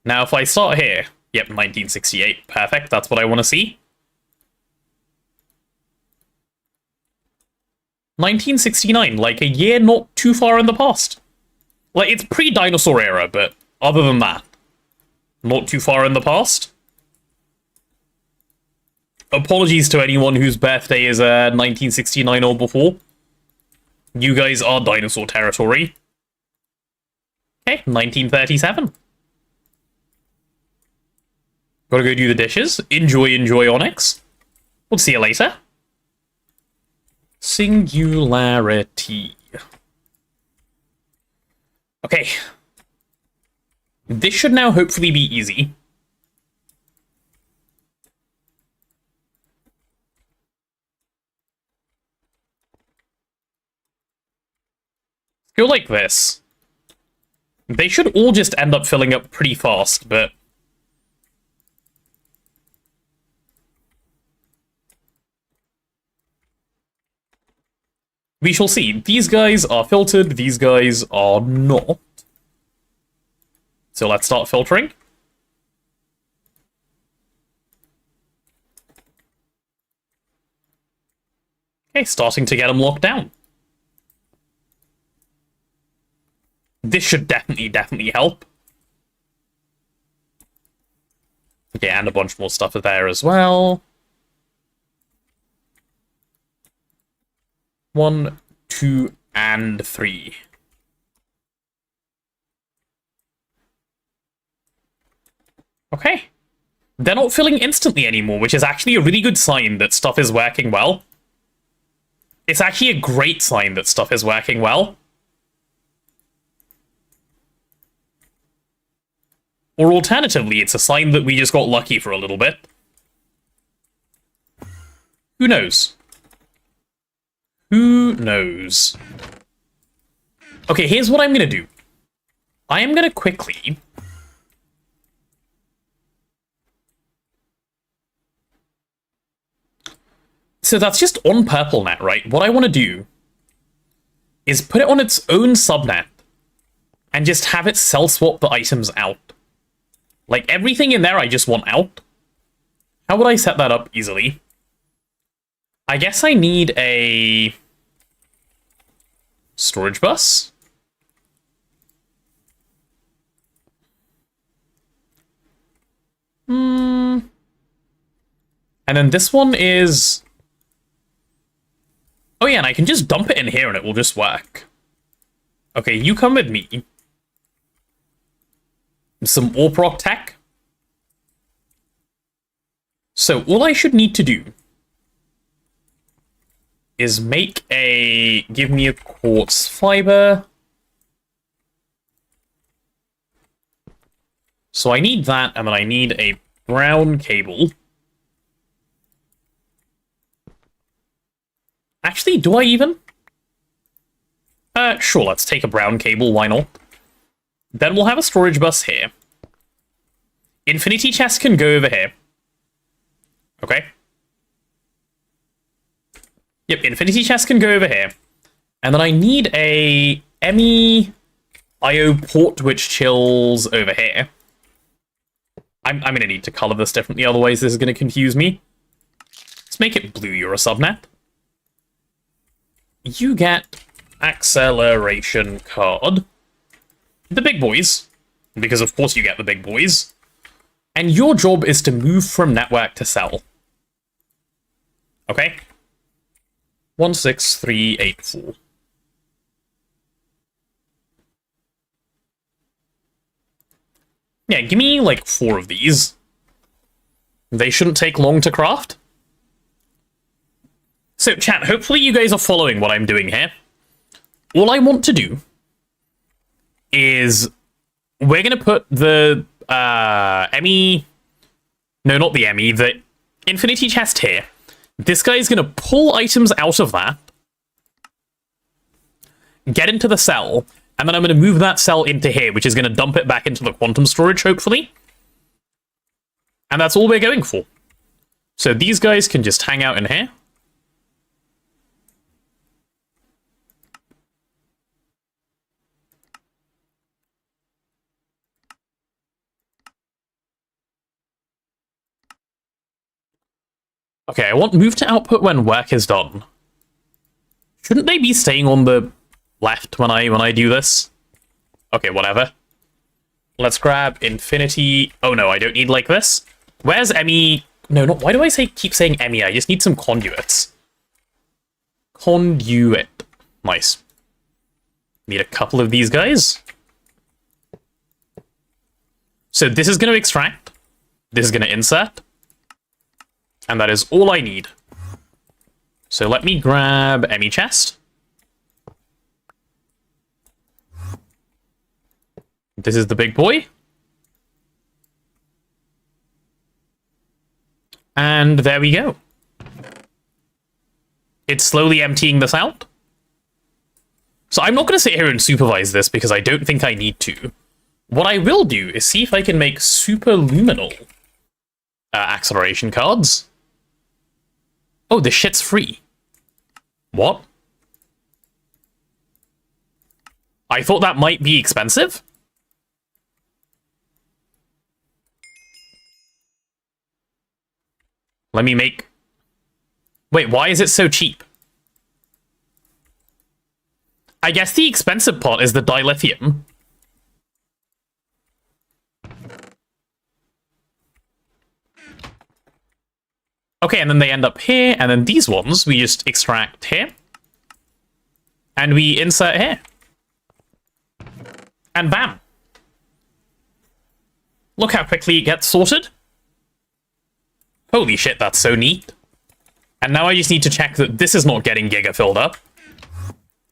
Now, if I start here... Yep, 1968. Perfect, that's what I want to see. 1969, like a year not too far in the past. Like, it's pre-dinosaur era, but other than that, not too far in the past. Apologies to anyone whose birthday is 1969 or before. You guys are dinosaur territory. Okay, 1937. Gotta go do the dishes. Enjoy, Onyx. We'll see you later. Singularity. Okay. This should now hopefully be easy. Go like this. They should all just end up filling up pretty fast, but... we shall see. These guys are filtered, these guys are not. So let's start filtering. Okay, starting to get them locked down. This should definitely help. Okay, and a bunch more stuff there as well. 1, 2, and 3. Okay. They're not filling instantly anymore, which is actually a really good sign that stuff is working well. It's actually a great sign that stuff is working well. Or alternatively, it's a sign that we just got lucky for a little bit. Who knows? Who knows? Okay, here's what I'm gonna do. I am gonna quickly... So that's just on PurpleNet, right? What I want to do is put it on its own subnet and just have it cell swap the items out. Like, everything in there I just want out. How would I set that up easily? I guess I need a storage bus. And then this one is... Oh yeah, and I can just dump it in here and it will just work. Okay, you come with me. Some AWP tech. So all I should need to do is make a... Give me a quartz fiber. So I need that, and then I need a brown cable. Actually, do I even? Sure, let's take a brown cable, why not? Then we'll have a storage bus here. Infinity chest can go over here. Okay. Yep, infinity chest can go over here. And then I need a ME IO port which chills over here. I'm going to need to color this differently, otherwise this is going to confuse me. Let's make it blue, you're a subnet. You get acceleration card. The big boys, because of course you get the big boys. And your job is to move from network to cell. Okay? 16384. Yeah, give me like 4 of these. They shouldn't take long to craft. So, chat, hopefully you guys are following what I'm doing here. All I want to do is we're going to put the ME... No, not the ME, the Infinity Chest here. This guy's going to pull items out of that, get into the cell, and then I'm going to move that cell into here, which is going to dump it back into the quantum storage, hopefully. And that's all we're going for. So these guys can just hang out in here. Okay, I want move to output when work is done. Shouldn't they be staying on the left when I do this? Okay, whatever. Let's grab infinity. Oh no, I don't need like this. Where's ME? No, not. Why do I keep saying ME? I just need some conduits. Conduit. Nice. Need a couple of these guys. So this is going to extract. This is going to insert. And that is all I need. So let me grab ME chest. This is the big boy. And there we go. It's slowly emptying this out. So I'm not going to sit here and supervise this because I don't think I need to. What I will do is see if I can make superluminal acceleration cards. Oh, this shit's free. What? I thought that might be expensive. Let me make... Wait, why is it so cheap? I guess the expensive part is the dilithium. Okay, and then they end up here, and then these ones we just extract here. And we insert here. And bam. Look how quickly it gets sorted. Holy shit, that's so neat. And now I just need to check that this is not getting giga filled up.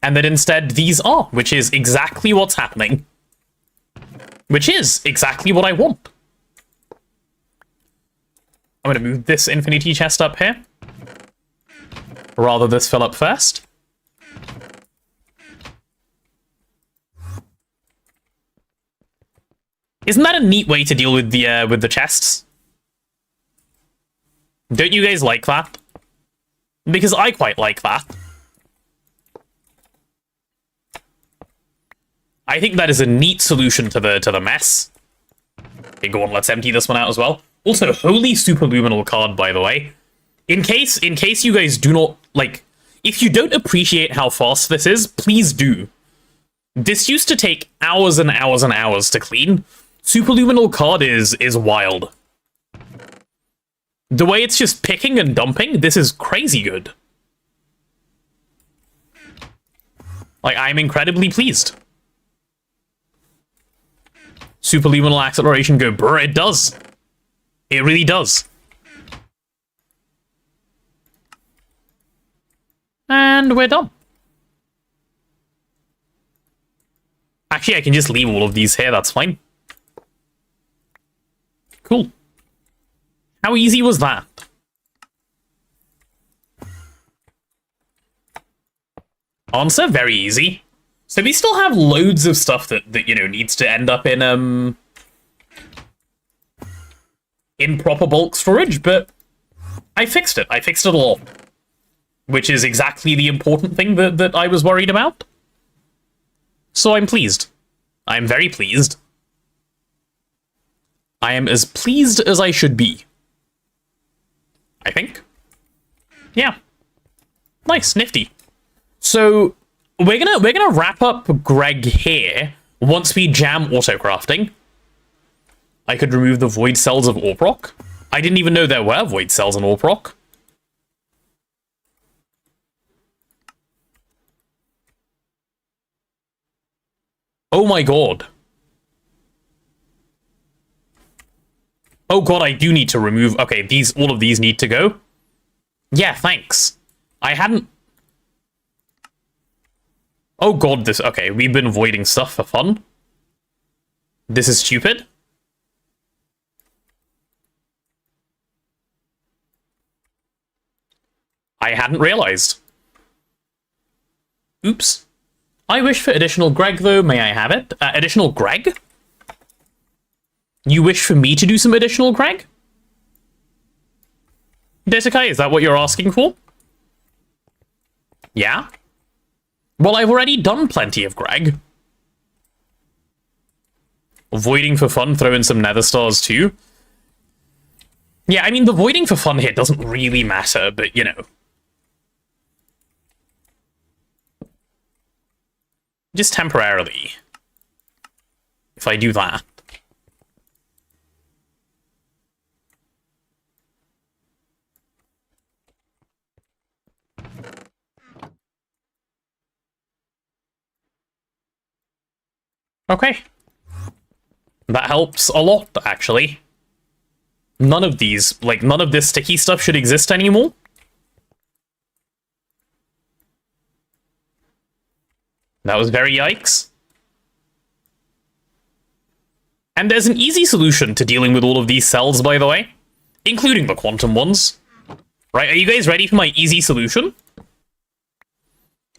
And that instead these are, which is exactly what's happening. Which is exactly what I want. I'm going to move this infinity chest up here. Rather this fill up first. Isn't that a neat way to deal with the chests? Don't you guys like that? Because I quite like that. I think that is a neat solution to the mess. Okay, go on, let's empty this one out as well. Also, holy superluminal card, by the way. In case you guys do not, like, if you don't appreciate how fast this is, please do. This used to take hours and hours and hours to clean. Superluminal card is wild. The way it's just picking and dumping, this is crazy good. Like, I'm incredibly pleased. Superluminal acceleration go, brr, it does. It really does. And we're done. Actually, I can just leave all of these here, that's fine. Cool. How easy was that? Answer, very easy. So we still have loads of stuff that you know, needs to end up in proper bulk storage, but I fixed it. I fixed it all. Which is exactly the important thing that I was worried about. So I'm pleased. I'm very pleased. I am as pleased as I should be. I think. Yeah. Nice, nifty. So we're gonna wrap up Greg here once we jam autocrafting. I could remove the void cells of Orproc. I didn't even know there were void cells in Orproc. Oh my god. Oh god, I do need to remove... Okay, all of these need to go. Yeah, thanks. I hadn't... Oh god, this... Okay, we've been voiding stuff for fun. This is stupid. I hadn't realized. Oops. I wish for additional Greg, though. May I have it? Additional Greg? You wish for me to do some additional Greg? Desekai, is that what you're asking for? Yeah? Well, I've already done plenty of Greg. Voiding for fun, throw in some nether stars too. Yeah, I mean, the voiding for fun here doesn't really matter, but, you know. Just temporarily. If I do that. Okay. That helps a lot, actually. None of these, like, none of this sticky stuff should exist anymore. That was very yikes. And there's an easy solution to dealing with all of these cells, by the way. Including the quantum ones. Right, are you guys ready for my easy solution?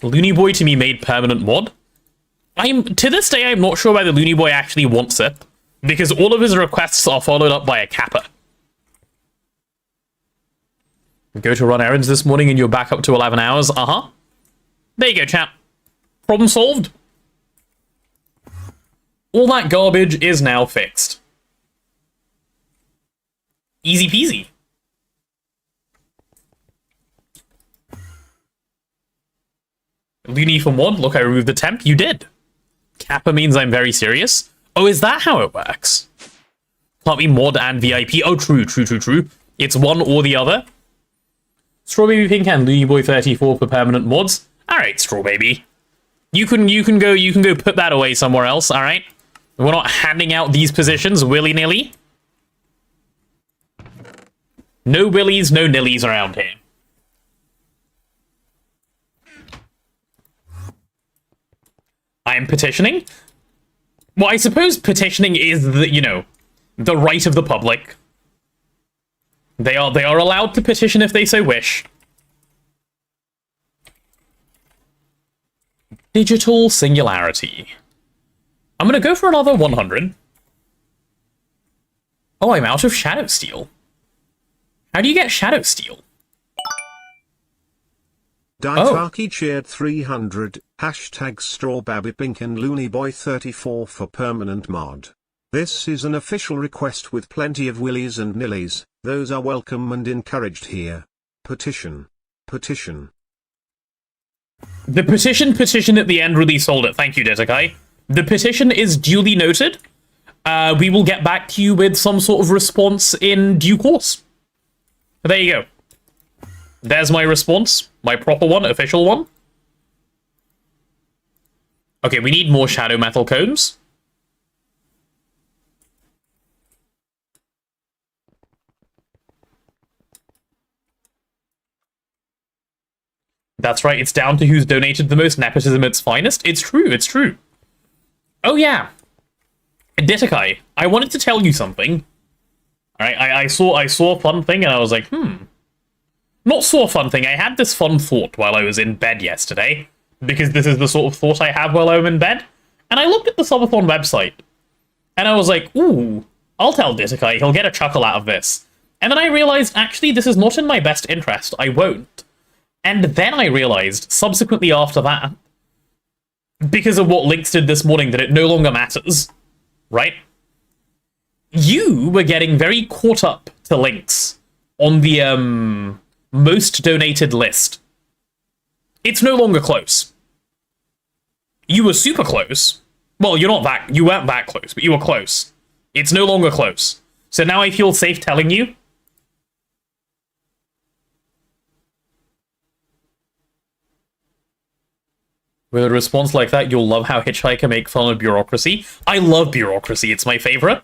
Loony Boy to be made permanent mod. To this day, I'm not sure why the Loony Boy actually wants it. Because all of his requests are followed up by a kappa. Go to run errands this morning and you're back up to 11 hours. Uh-huh. There you go, chat. Problem solved. All that garbage is now fixed. Easy peasy. Looney for mod. Look, I removed the temp. You did. Kappa means I'm very serious. Oh, is that how it works? Can't be mod and VIP. Oh, true. It's one or the other. Strawbaby Pink and Looney Boy 34 for permanent mods. Alright, Strawbaby. You can go put that away somewhere else, alright? We're not handing out these positions willy-nilly. No willies, no nillies around here. I am petitioning. Well, I suppose petitioning is the, you know, the right of the public. They are allowed to petition if they so wish. Digital Singularity. I'm gonna go for another 100. Oh, I'm out of Shadow Steel. How do you get Shadow Steel? Daitaki cheered 300, hashtag strawbabypink and looneyboy34 for permanent mod. This is an official request with plenty of willies and nillies, those are welcome and encouraged here. Petition. Petition. The petition at the end really sold it. Thank you, Ditakai. The petition is duly noted. We will get back to you with some sort of response in due course. There you go. There's my response. My proper one, official one. Okay, we need more shadow metal cones. That's right, it's down to who's donated the most. Nepotism at its finest. It's true. Oh yeah. Ditakai, I wanted to tell you something. Alright, I saw a fun thing and I was like, Not saw a fun thing, I had this fun thought while I was in bed yesterday. Because this is the sort of thought I have while I'm in bed. And I looked at the Subathon website. And I was like, ooh, I'll tell Ditakai, he'll get a chuckle out of this. And then I realized, actually, this is not in my best interest, I won't. And then I realized, subsequently after that, because of what Lynx did this morning, that it no longer matters. Right? You were getting very caught up to Lynx on the, most donated list. It's no longer close. You were super close. Well, you weren't that close, but you were close. It's no longer close. So now I feel safe telling you. With a response like that, you'll love how Hitchhiker make fun of bureaucracy. I love bureaucracy, it's my favorite.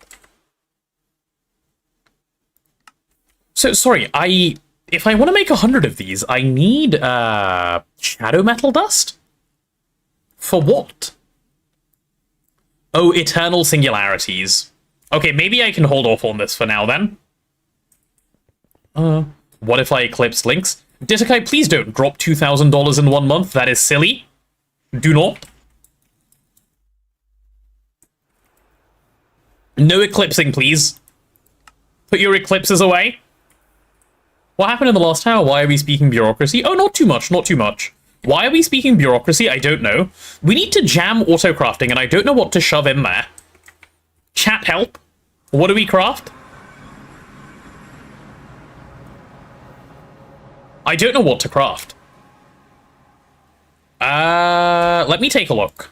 So, sorry, if I want to make 100 of these, I need, shadow metal dust? For what? Oh, eternal singularities. Okay, maybe I can hold off on this for now, then. What if I eclipsed Lynx? Ditakai, please don't drop $2,000 in 1 month, that is silly. Do not. No eclipsing, please. Put your eclipses away. What happened in the last hour? Why are we speaking bureaucracy? Oh, not too much, not too much. Why are we speaking bureaucracy? I don't know. We need to jam autocrafting, and I don't know what to shove in there. Chat help. What do we craft? I don't know what to craft. Let me take a look.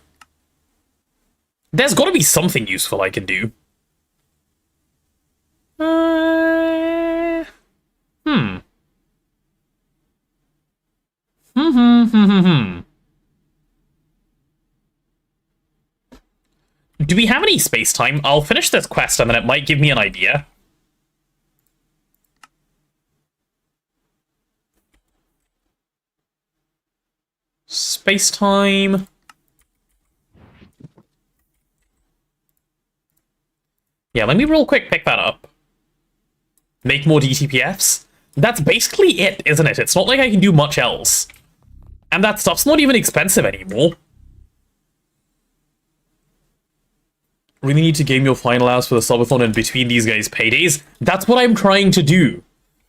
There's got to be something useful I can do. Do we have any space time? I'll finish this quest and then it might give me an idea. Space time. Yeah, let me real quick pick that up. Make more DTPFs. That's basically it, isn't it? It's not like I can do much else. And that stuff's not even expensive anymore. Really need to game your final hours for the subathon in between these guys' paydays. That's what I'm trying to do.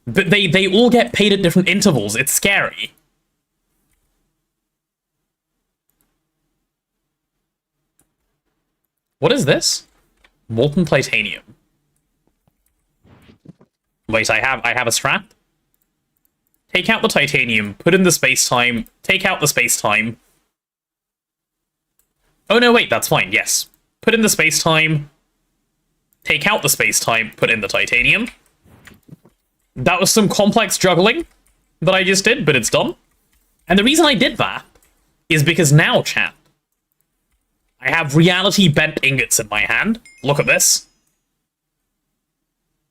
But they all get paid at different intervals. It's scary. What is this? Molten titanium. Wait, I have a strap? Take out the titanium, put in the space-time, take out the space-time, Oh, no, wait, that's fine, yes. Put in the space-time, take out the space-time, put in the titanium. That was some complex juggling that I just did, but it's done. And the reason I did that is because now, chat, I have reality-bent ingots in my hand. Look at this.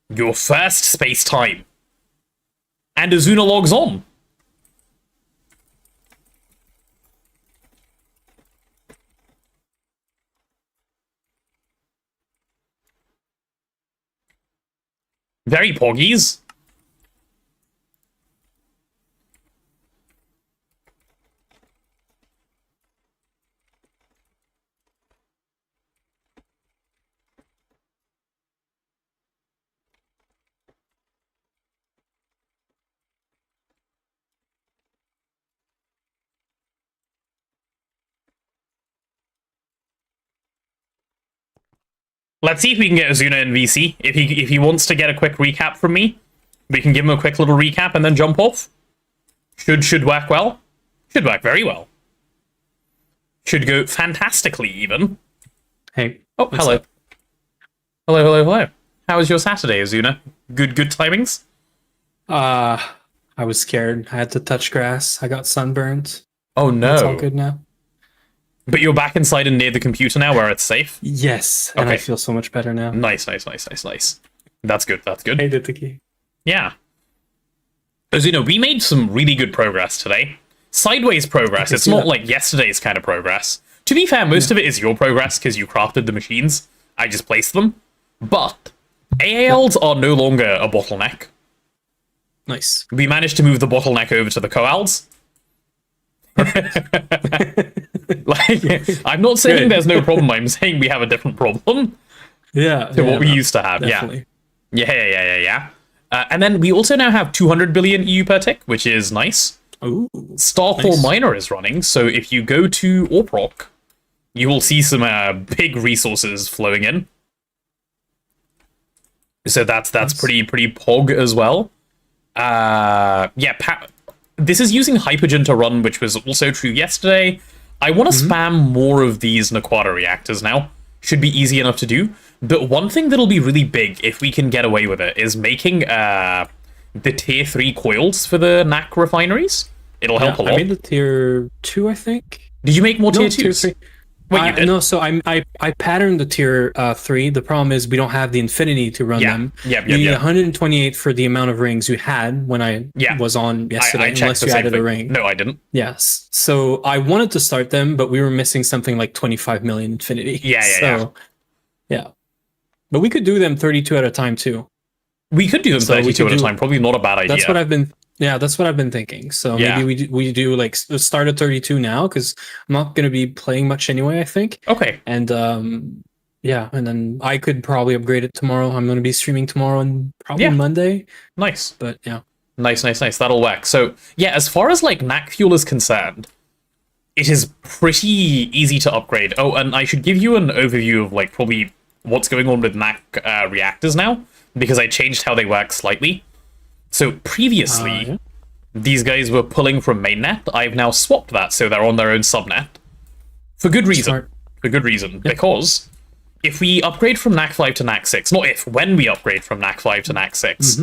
Your first space-time. And Azuna logs on. Very poggies. Let's see if we can get Azuna in VC. If he wants to get a quick recap from me, we can give him a quick little recap and then jump off. Should work well. Should work very well. Should go fantastically even. Hey. Oh, hello. Up? Hello. How was your Saturday, Azuna? Good timings? I was scared. I had to touch grass. I got sunburned. Oh no. It's all good now. But you're back inside and near the computer now where it's safe? Yes, and Okay. I feel so much better now. Nice. That's good. Hey, did the key. Yeah. Azuna, we made some really good progress today. Sideways progress. It's not like yesterday's kind of progress. To be fair, most of it is your progress because you crafted the machines. I just placed them. But AALs are no longer a bottleneck. Nice. We managed to move the bottleneck over to the coals. Like, I'm not saying there's no problem. I'm saying we have a different problem Yeah. to what we used to have. Definitely. Yeah. And then we also now have 200 billion EU per tick, which is nice. Ooh. Starcore Nice. Miner is running, so if you go to Orproc, you will see some big resources flowing in. So that's Nice. pretty pog as well. This is using Hypogen to run, which was also true yesterday. I want to spam more of these Naquata reactors now. Should be easy enough to do. But one thing that'll be really big, if we can get away with it, is making the tier 3 coils for the NAC refineries. It'll help a lot. I made the tier 2, I think. Did you make more tier 2s? Tier 3. Wait, you did? No, so I patterned the tier 3. The problem is we don't have the infinity to run them. Yep. You need 128 for the amount of rings you had when I was on yesterday, I checked unless the you same added thing. a ring. No, I didn't. Yes. So I wanted to start them, but we were missing something like 25 million infinity. Yeah. But we could do them 32 at a time too. We could do them So we 32 could at a do- time. Probably not a bad idea. That's what I've been. Yeah, that's what I've been thinking. So Yeah. maybe we do like start at 32 now because I'm not going to be playing much anyway, I think. Okay. And and then I could probably upgrade it tomorrow. I'm going to be streaming tomorrow and probably Yeah. Monday. Nice. But yeah, Nice. That'll work. So, yeah, as far as, like, NAC fuel is concerned, it is pretty easy to upgrade. Oh, and I should give you an overview of, like, probably what's going on with NAC reactors now, because I changed how they work slightly. So, previously, these guys were pulling from mainnet. I've now swapped that, so they're on their own subnet. For good reason. Smart. For good reason. Because if we upgrade from NAC 5 to NAC 6, not if, when we upgrade from NAC 5 to NAC 6,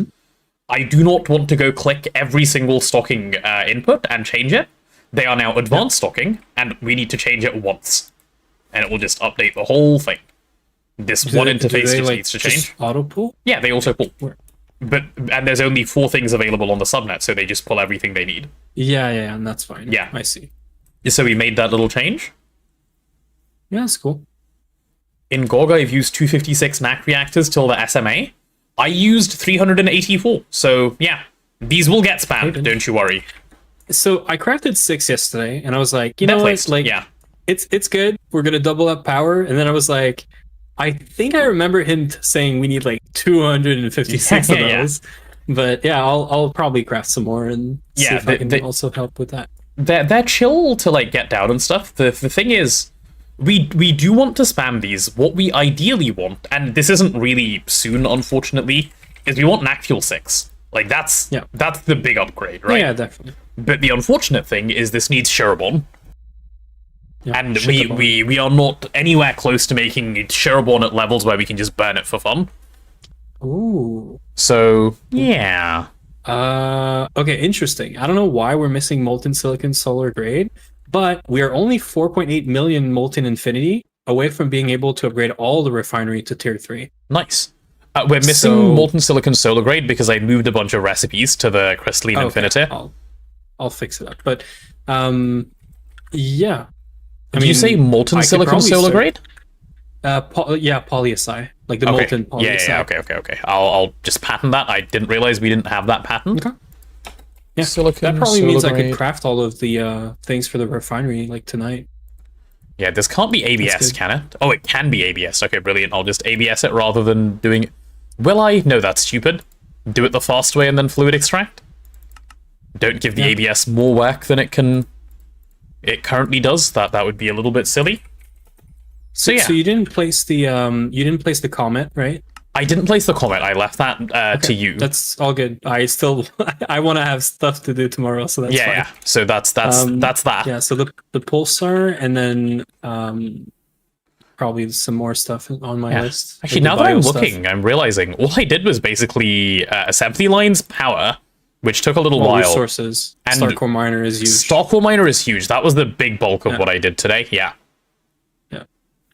I do not want to go click every single stocking input and change it. They are now advanced stocking, and we need to change it once. And it will just update the whole thing. This one interface just needs to change. Auto pull? Yeah, they also pull. Where? And there's only 4 things available on the subnet, so they just pull everything they need. Yeah, and that's fine. Yeah. I see. So we made that little change. Yeah, that's cool. In GoG, I've used 256 NAC reactors till the SMA. I used 384. So, yeah, these will get spammed, don't you worry. So I crafted 6 yesterday, and I was like, you know what? Placed, Like, yeah. it's good. We're gonna double up power, and then I was like, I think I remember him saying we need like 256 of Yeah. those. But yeah, I'll probably craft some more and see Yeah, if I can also help with that. They're chill to, like, get down and stuff. The thing is, we do want to spam these. What we ideally want, and this isn't really soon, unfortunately, is we want NAC Fuel 6. Like, that's the big upgrade, right? Yeah, definitely. But the unfortunate thing is this needs Sherabon. Yeah, And shit the bone. we are not anywhere close to making Shiraborn at levels where we can just burn it for fun. Ooh. So, yeah. Okay, interesting. I don't know why we're missing Molten Silicon Solar Grade, but we are only 4.8 million Molten Infinity away from being able to upgrade all the refinery to tier 3. Nice. We're missing Molten Silicon Solar Grade because I moved a bunch of recipes to the Crystalline Infinity. I'll fix it up. But, yeah. Did you say Molten Silicon Solar Grade? Polyasi. Like the molten polyasi. Yeah, okay. I'll just patent that. I didn't realize we didn't have that patent. Okay. Yeah, Silicon, that probably means I grade. could craft all of the things for the refinery like tonight. Yeah, this can't be ABS, can it? Oh, it can be ABS. Okay, brilliant. I'll just ABS it rather than doing it. Will I? No, that's stupid. Do it the fast way and then fluid extract. Don't give the ABS more work than it currently does. That would be a little bit silly. So yeah. So you didn't place the comet, right? I didn't place the comment. I left that to you. That's all good. I want to have stuff to do tomorrow, so that's fine. Yeah. So that's that. Yeah. So the pulsar, and then probably some more stuff on my list. Actually, like now that I'm looking, I'm realizing all I did was basically assembly lines, power, which took a little while. Resources. And Starcore Miner is huge. Starcore Miner is huge. That was the big bulk of what I did today. Yeah. Yeah.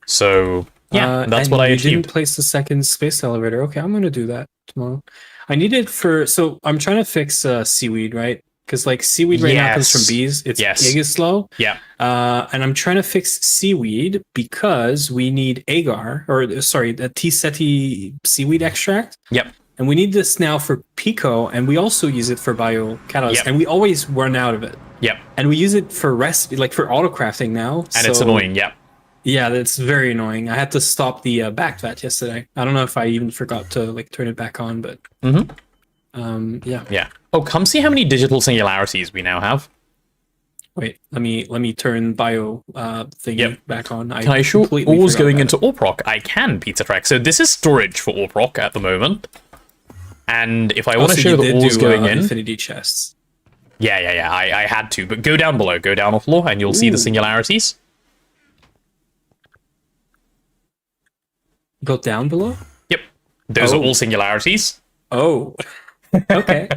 So yeah, that's what I achieved. You didn't place the second space elevator. Okay, I'm gonna do that tomorrow. I need it for. So I'm trying to fix seaweed, right? Because like seaweed right now comes from bees. It's giga slow. Yeah. And I'm trying to fix seaweed because we need agar, or sorry, the T-Seti seaweed extract. Yep. And we need this now for Pico, and we also use it for biocatalyst, and we always run out of it. Yep. And we use it for recipe, like for auto crafting now. And it's annoying. Yep. Yeah, that's very annoying. I had to stop the backvat yesterday. I don't know if I even forgot to like turn it back on, but yeah. Yeah. Oh, come see how many digital singularities we now have. Wait, let me turn bio thingy back on. Can I show ores going into Orproc? I can, Pizza Trek. So this is storage for Orproc at the moment. And if I want to show the ores going in, infinity chests. Yeah. I had to, but go down below, go down a floor, and you'll see the singularities. Go down below? Yep. Those are all singularities. Oh. Okay.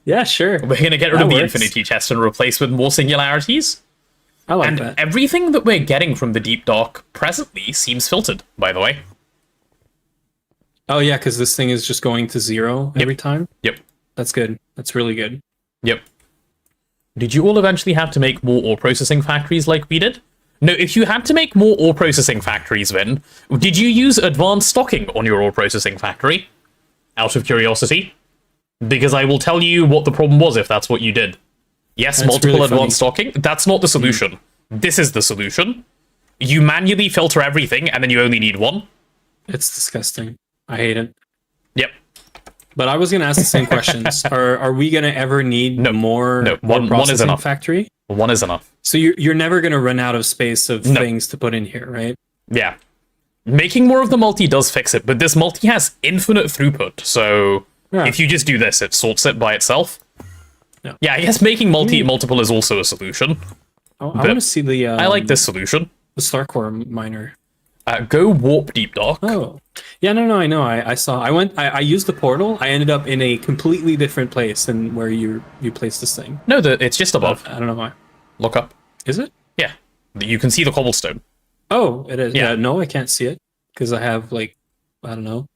Yeah, sure. We're going to get rid of the infinity chest and replace with more singularities. I like that. And everything that we're getting from the Deep Dark presently seems filtered, by the way. Oh, yeah, because this thing is just going to 0 every time? Yep. That's good. That's really good. Yep. Did you all eventually have to make more ore processing factories like we did? No, if you had to make more ore processing factories, Vin, did you use advanced stocking on your ore processing factory? Out of curiosity? Because I will tell you what the problem was if that's what you did. Yes, that's multiple really advanced stocking. That's not the solution. This is the solution. You manually filter everything, and then you only need one. It's disgusting. I hate it. Yep. But I was going to ask the same questions. Are we going to ever need more one is enough. Factory? One is enough. So you're never going to run out of space of things to put in here, right? Yeah. Making more of the multi does fix it, but this multi has infinite throughput, so if you just do this, it sorts it by itself. Yeah, I guess making multiple is also a solution. I want to see the... I like this solution. The Starcore Miner. Go warp Deep Dark. Oh. Yeah, no, I know. I saw. I used the portal. I ended up in a completely different place than where you placed this thing. No, it's just above. I don't know why. Look up. Is it? Yeah. You can see the cobblestone. Oh, it is. Yeah, no, I can't see it because I have like, I don't know.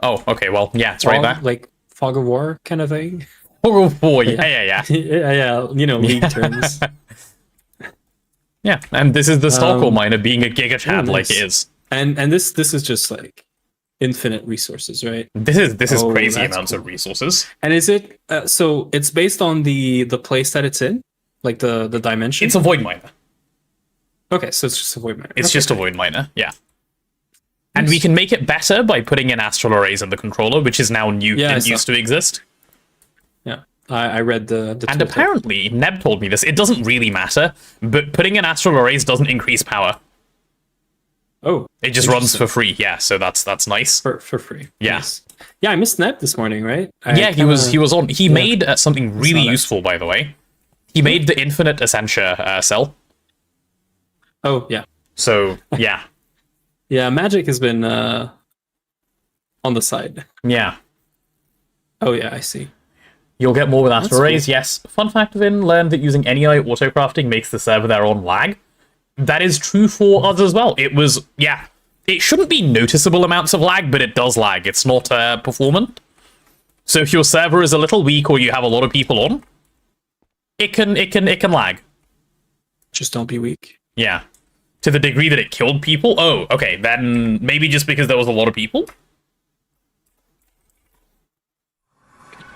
Oh, okay. Well, yeah, it's right there. Like fog of war kind of thing. Fog of war. Yeah. Yeah. You know, league terms. Yeah, and this is the Starcore Miner being a giga chad like it is. And this is just like infinite resources, right? This is crazy amounts of resources. And is it so it's based on the place that it's in? Like the dimension? It's a void miner. Okay, so it's just a void miner. It's just a void miner, yeah. And we can make it better by putting in astral arrays in the controller, which is now new, didn't used to exist. Yeah, I read the and apparently, Neb told me this, it doesn't really matter, but putting in astral arrays doesn't increase power. Oh. It just runs for free, yeah, so that's nice. For free. Yeah. Nice. Yeah, I missed Neb this morning, right? He was on. He made something really useful, by the way. He made the infinite Essentia cell. Oh yeah, So yeah, yeah. Magic has been on the side. yeah. Oh yeah, I see. You'll get more with That's arrays, cool. yes. Fun fact, Vin, learned that using NEI autocrafting makes the server their own lag. That is true for us as well. It was, yeah. It shouldn't be noticeable amounts of lag, but it does lag. It's not performant. So if your server is a little weak or you have a lot of people on, it can lag. Just don't be weak. Yeah. To the degree that it killed people? Oh, okay. Then maybe just because there was a lot of people?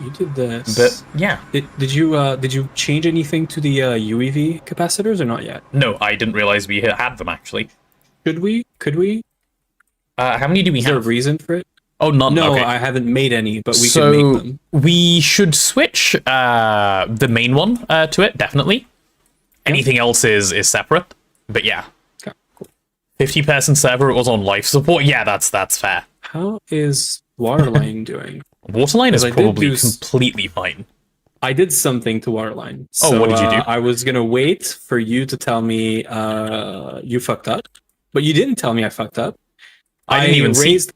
You did this. But yeah. Did you change anything to the UEV capacitors or not yet? No, I didn't realize we had them actually. Could we? How many do we Is there a have? reason for it? Oh, none. No, Okay. I haven't made any, but we So can make them. we should switch the main one to it, definitely. Anything else is separate. But yeah. Okay, cool. 50-person server, it was on life support. Yeah, that's fair. How is Waterline doing? Waterline is I did probably do completely fine. I did something to Waterline. Oh, So, what did you do? I was gonna wait for you to tell me you fucked up, but you didn't tell me I fucked up. I didn't even see. raised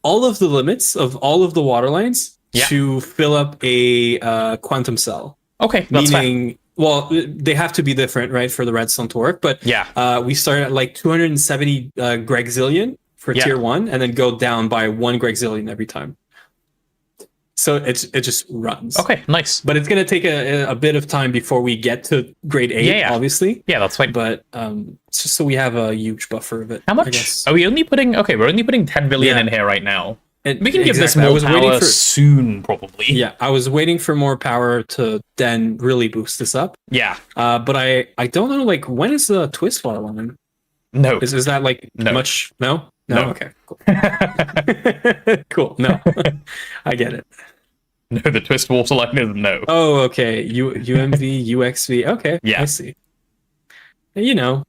all of the limits of all of the water lines Yeah. to fill up a quantum cell. Okay, that's fair. Meaning, well, they have to be different, right, for the redstone to work. But Yeah. we start at like 270 Gregzillion for Yeah. tier 1, and then go down by 1 Gregzillion every time. So it just runs. Okay, nice. But it's gonna take a bit of time before we get to grade 8, Yeah. obviously. Yeah, that's fine. But it's just so we have a huge buffer of it. How I much? guess. Are we only putting... Okay, we're only putting 10 billion Yeah. in here right now. And We can give this exactly. I more was waiting power for soon, probably. Yeah, I was waiting for more power to then really boost this up. Yeah. But I don't know, like, when is the twist water line? No. Is that like No. much? No? No. Okay, cool. Cool. No, I get it. No, the twist waterline is no. Oh, okay. UMV, UXV. Okay, Yeah. I see. You know,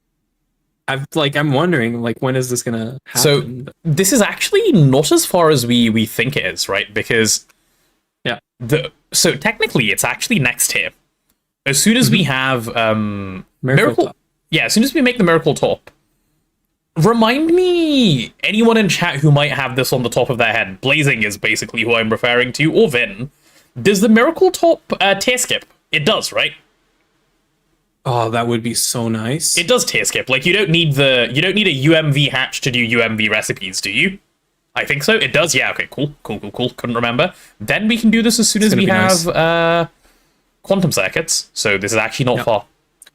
I'm wondering, like, when is this gonna So happen? this is actually not as far as we think it is, right? Because Yeah. so technically it's actually next here. As soon as we have Miracle Top. yeah, as soon as we make the miracle top. Remind me, anyone in chat who might have this on the top of their head, Blazing is basically who I'm referring to, or Vin. Does the miracle top tier skip? It does, right? Oh, that would be so nice. It does tier skip. Like you don't need a UMV hatch to do UMV recipes, do you? I think so. It does. Yeah. Okay. Cool. Couldn't remember. Then we can do this as soon as we gonna be have quantum circuits. So this is actually not far.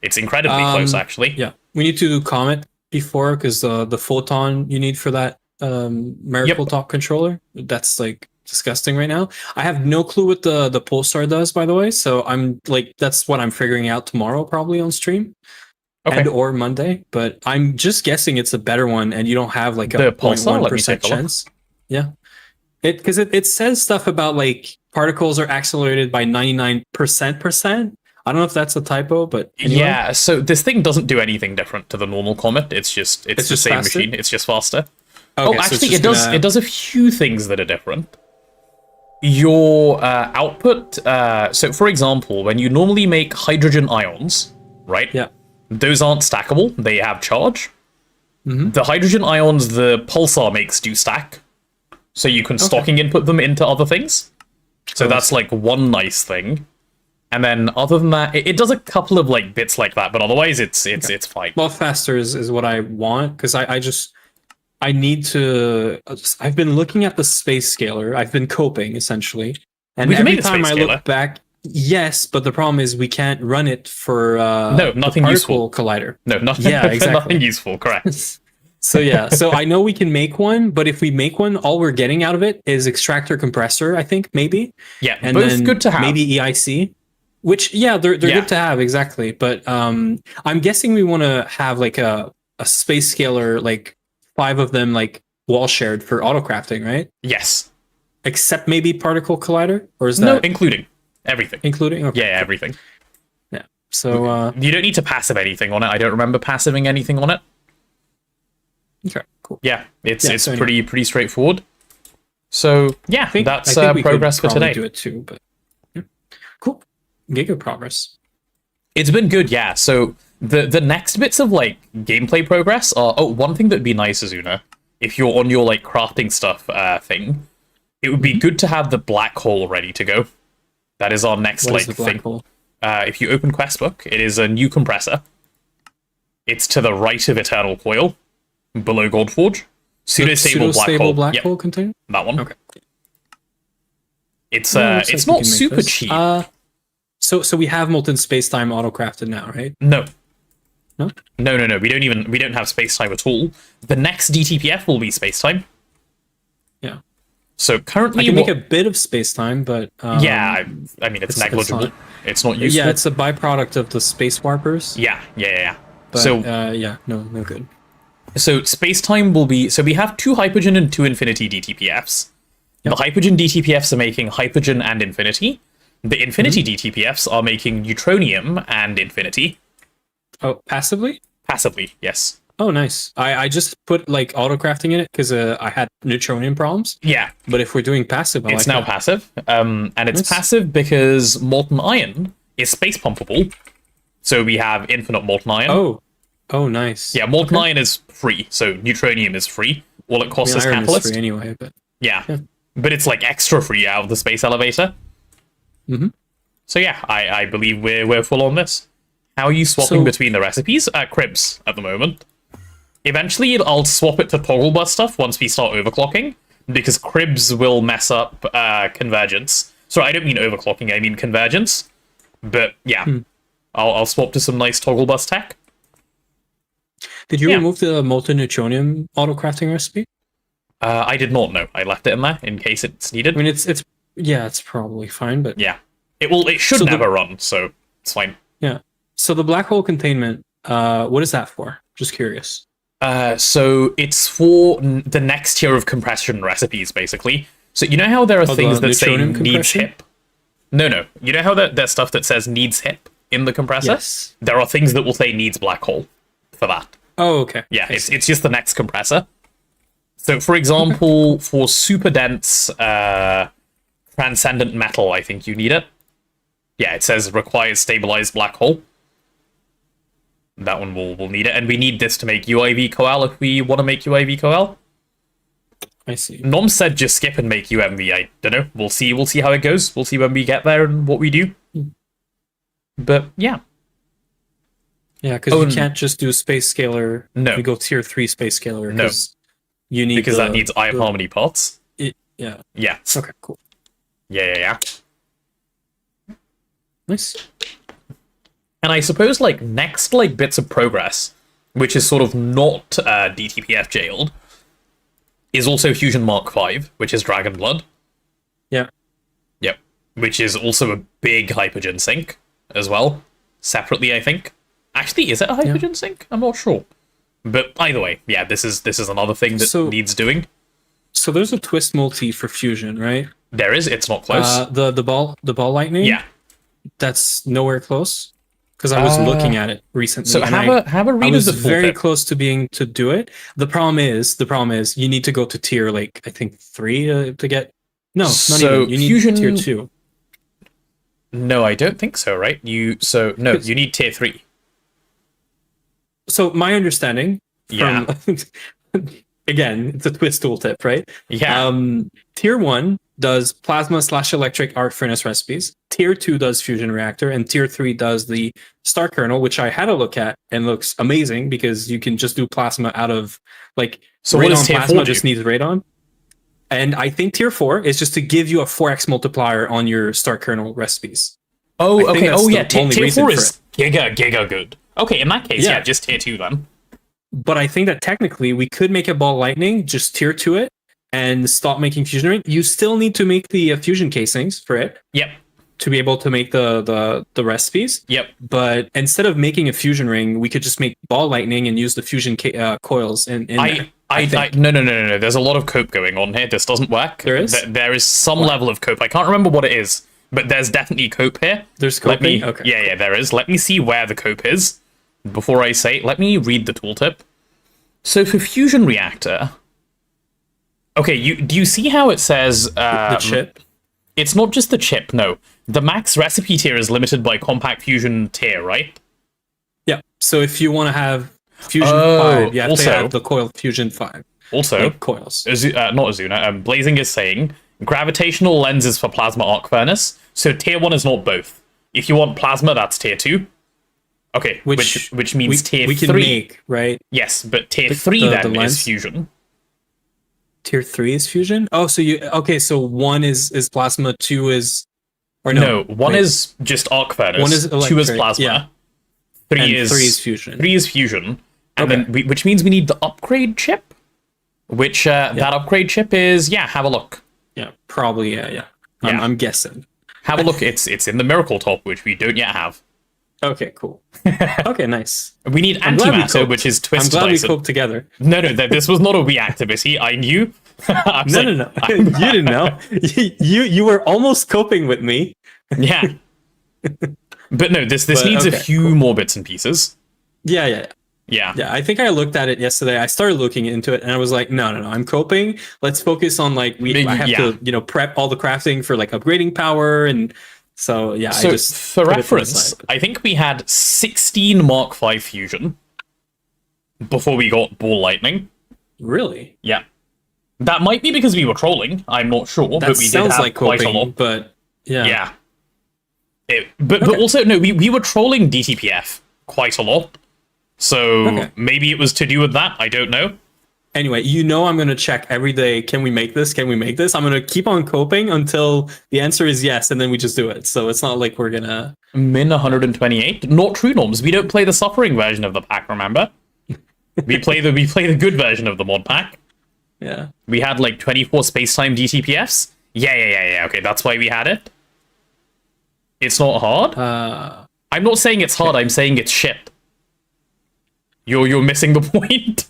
It's incredibly close, actually. Yeah, we need to do Comet before, because the photon you need for that miracle top controller, that's like disgusting right now. I have no clue what the Pulsar does, by the way, so I'm like, that's what I'm figuring out tomorrow, probably on stream. Okay. And or Monday, but I'm just guessing it's a better one, and you don't have like a The Pulsar? Let me 0.1% take a look. chance. Yeah, because it says stuff about like particles are accelerated by 99%. I don't know if that's a typo, but anyway. Yeah, so this thing doesn't do anything different to the normal Comet. It's the just same faster? machine. It's just faster. Okay, Oh, so it's actually, just gonna- it does a few things that are different. Your output. So, for example, when you normally make hydrogen ions, right? Yeah. Those aren't stackable. They have charge. The hydrogen ions the pulsar makes do stack, so you can stocking input them into other things. So that's like one nice thing. And then other than that, it does a couple of like bits like that, but otherwise it's fine. Well, faster is what I want, because I need to. I've been looking at the space scaler. I've been coping essentially, and We can every make the time space I scaler. look back, yes, but the problem is we can't run it for No, nothing the useful. particle collider. No, nothing. Yeah, exactly. Nothing useful. Correct. So yeah, so I know we can make one, but if we make one, all we're getting out of it is extractor compressor, I think, maybe. Yeah, And both then good to have. maybe EIC. Which, yeah, they're Yeah. good to have, exactly. But I'm guessing we want to have like a space scaler, like 5 of them, like wall shared for autocrafting, right? Yes. Except maybe particle collider, or is No, that including everything. including? Okay. Yeah, everything. Yeah. So You don't need to passive anything on it. I don't remember passiving anything on it. okay, cool. Yeah, it's so anyway. pretty straightforward. So yeah, that's we could progress for probably today. Do it too, but yeah. Cool. Giga progress. It's been good, yeah. So The next bits of like gameplay progress are one thing that'd be nice, Azuna, if you're on your like crafting stuff thing, it would be good to have the black hole ready to go. That is our next What like is the black thing. hole? If you open Questbook, it is a new compressor. It's to the right of Eternal Coil, below Goldforge. Pseudo-stable black hole. Hole container? That one. Okay. It's Looks it's like we not can make super this. cheap. So we have molten space-time auto-crafted now, right? No. No? No. We don't have space time at all. The next DTPF will be space time. Yeah. So currently, I can make a bit of space-time, but yeah, I mean it's negligible. It's not useful. Yeah, it's a byproduct of the space warpers. Yeah. But, So yeah, no good. So space time will be. So we have 2 Hypogen and 2 Infinity DTPFs. Yep. The Hypogen DTPFs are making Hypogen and Infinity. The Infinity DTPFs are making Neutronium and Infinity. Oh, passively? Passively, yes. Oh, nice. I just put like auto-crafting in it because I had neutronium problems. Yeah, But if we're doing passive, I it's like now that. passive. And it's Nice. passive because Molten Iron is space pumpable. So we have infinite Molten Iron. Oh, nice. Yeah, Molten Iron is free, so Neutronium is free. All it I costs mean, is iron is Catalyst. free anyway, but Yeah. Yeah. But it's like extra free out of the space elevator. Mhm. So yeah, I believe we're full on this. How are you swapping So- between the recipes? Cribs at the moment. Eventually, I'll swap it to toggle bus stuff once we start overclocking, because cribs will mess up convergence. Sorry, I don't mean overclocking, I mean convergence. But yeah, I'll swap to some nice toggle bus tech. did you Yeah. remove the molten neutronium auto-crafting recipe? I did not know. I left it in there in case it's needed. I mean, it's probably fine, but Yeah, it should So the- never run, so it's fine. yeah. So the black hole containment, what is that for? Just curious. So it's for the next tier of compression recipes, basically. So you know how there are Oh, things the that say neutronium needs compression? hip? No. You know how there's stuff that says needs hip in the compressor? Yes. There are things that will say needs black hole for that. Oh, okay. Yeah, I see. it's just the next compressor. So for example, for super dense transcendent metal, I think you need it. Yeah, it says requires stabilized black hole. That one will need it, and we need this to make UIV coal if we want to make UIV coal. I see. Nom said just skip and make UMV. I don't know. We'll see how it goes. We'll see when we get there and what we do. But yeah. Yeah, because Oh, you and- can't just do space scalar. No. You go tier 3 space scalar. No. 'cause you need Because that the- needs Iron the- Harmony parts. Yeah. Yeah. Okay. Cool. Yeah. Nice. And I suppose like next like bits of progress, which is sort of not DTPF jailed, is also Fusion Mark V, which is Dragon Blood. Yeah. Yep. Which is also a big Hypogen sync as well. Separately, I think. Actually, is it a Hypogen sync? I'm not sure. But either way, yeah, this is another thing that So- needs doing. So there's a twist multi for fusion, right? There is, it's not close. The ball lightning. Yeah. That's nowhere close. Because I was looking at it recently. So and have a I read of was the very tooltip. close to being to do it. The problem is you need to go to tier like I think 3 to get. No, not So even. You need fusion- tier 2. No, I don't think so, right? You need tier 3. So my understanding Yeah. from again, it's a twist tooltip, right? Yeah. Tier 1 does plasma/electric arc furnace recipes. Tier 2 does fusion reactor, and tier 3 does the star kernel, which I had a look at and looks amazing because you can just do plasma out of like So what does radon tier plasma 4 do? just needs radon. And I think tier 4 is just to give you a 4x multiplier on your star kernel recipes. Oh, I think okay. that's Oh, the yeah. Tier only 4 reason is giga good. Okay, in that case, Yeah. yeah, just tier 2 then. But I think that technically we could make a ball lightning, just tier 2 it, and stop making fusion ring. You still need to make the fusion casings for it Yep. to be able to make the recipes. Yep. But instead of making a fusion ring, we could just make ball lightning and use the fusion coils in there. I think. No. There's a lot of cope going on here. This doesn't work. There is? There is some level of cope. I can't remember what it is, but there's definitely cope here. There's Let me. coping? Okay. Yeah, there is. Let me see where the cope is before I say. Let me read the tooltip. So for fusion reactor. Okay, do you see how it says the chip. It's not just the chip, no. The max recipe tier is limited by compact fusion tier, right? Yeah. So if you want to have Fusion Oh, 5, you have also- to have the coil Fusion 5. Also, Like coils. not Azuna, Blazing is saying gravitational lenses for plasma arc furnace. So tier 1 is not both. If you want plasma, that's tier 2. Okay, which means tier we 3. can make, right? Yes, but tier 3 then lens? is fusion. Tier 3 is Fusion? Oh, so so 1 is plasma, 2 is... Or No, 1 wait. is just arc furnace, 1 is 2 is electric, plasma, yeah. 3 And is 3 is Fusion. 3 is fusion, and Okay. then which means we need the upgrade chip, which that upgrade chip is have a look. Yeah, probably, yeah. Yeah. I'm guessing. Have a look. It's in the miracle top, which we don't yet have. Okay, cool. Okay, nice. We need I'm glad we antimatter, coped. which is I'm twist glad we Dyson. coped together. No, this was not a we activity. I knew. I was No, like, no. You didn't know. You were almost coping with me. Yeah. But no, this But, needs a okay, few more bits and pieces. Yeah. Yeah. Yeah, I think I looked at it yesterday. I started looking into it and I was like, no, I'm coping. Let's focus on I have to, prep all the crafting for upgrading power. And so, yeah, So I just for put it to the reference, side. I think we had 16 Mark V fusion before we got ball lightning. Really? Yeah. That might be because we were trolling. I'm not sure, That but we did sounds have like quite coping, a lot. but yeah. Yeah. But also, no, we were trolling DTPF quite a lot. So maybe it was to do with that. I don't know. Anyway, I'm going to check every day. Can we make this? Can we make this? I'm going to keep on coping until the answer is yes, and then we just do it. So it's not like we're going to... Min 128. Not true norms. We don't play the suffering version of the pack, remember? we play the good version of the mod pack. Yeah. We had 24 space-time DTPFs. Yeah. Okay, that's why we had it. It's not hard. I'm not saying it's hard. I'm saying it's shit. You're missing the point.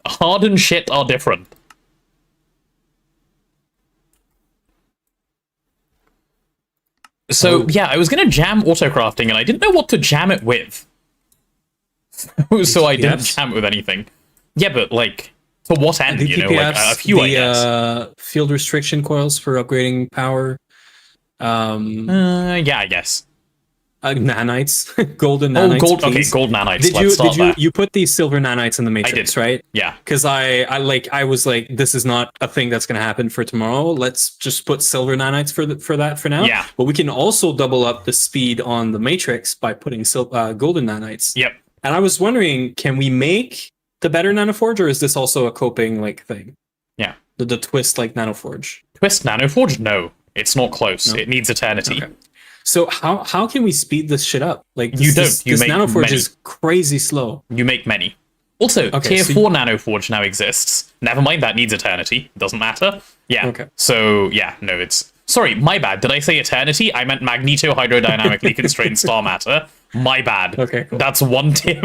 Hard and shit are different. So, yeah, I was going to jam autocrafting, and I didn't know what to jam it with. So I didn't jam it with anything. Yeah, but, to what end, a few, I guess. Field restriction coils for upgrading power. Yeah, I guess. Nanites. Golden nanites, gold. please. Okay, gold nanites. Did you put these silver nanites in the matrix, right? Yeah. Because I was like, this is not a thing that's going to happen for tomorrow. Let's just put silver nanites for that for now. Yeah. But we can also double up the speed on the matrix by putting golden nanites. Yep. And I was wondering, can we make the better nanoforge, or is this also a coping thing? Yeah. The twist nanoforge. Twist nanoforge? No, it's not close. No? It needs eternity. Okay. So how can we speed this shit up? You don't. You this make nanoforge many. is crazy slow. You make many. Also, tier 4 nanoforge now exists. Never mind, that needs eternity. Doesn't matter. Yeah. Okay. So, yeah, no, it's... Sorry, my bad. Did I say eternity? I meant magneto-hydrodynamically constrained star matter. My bad. Okay, cool. That's one tip.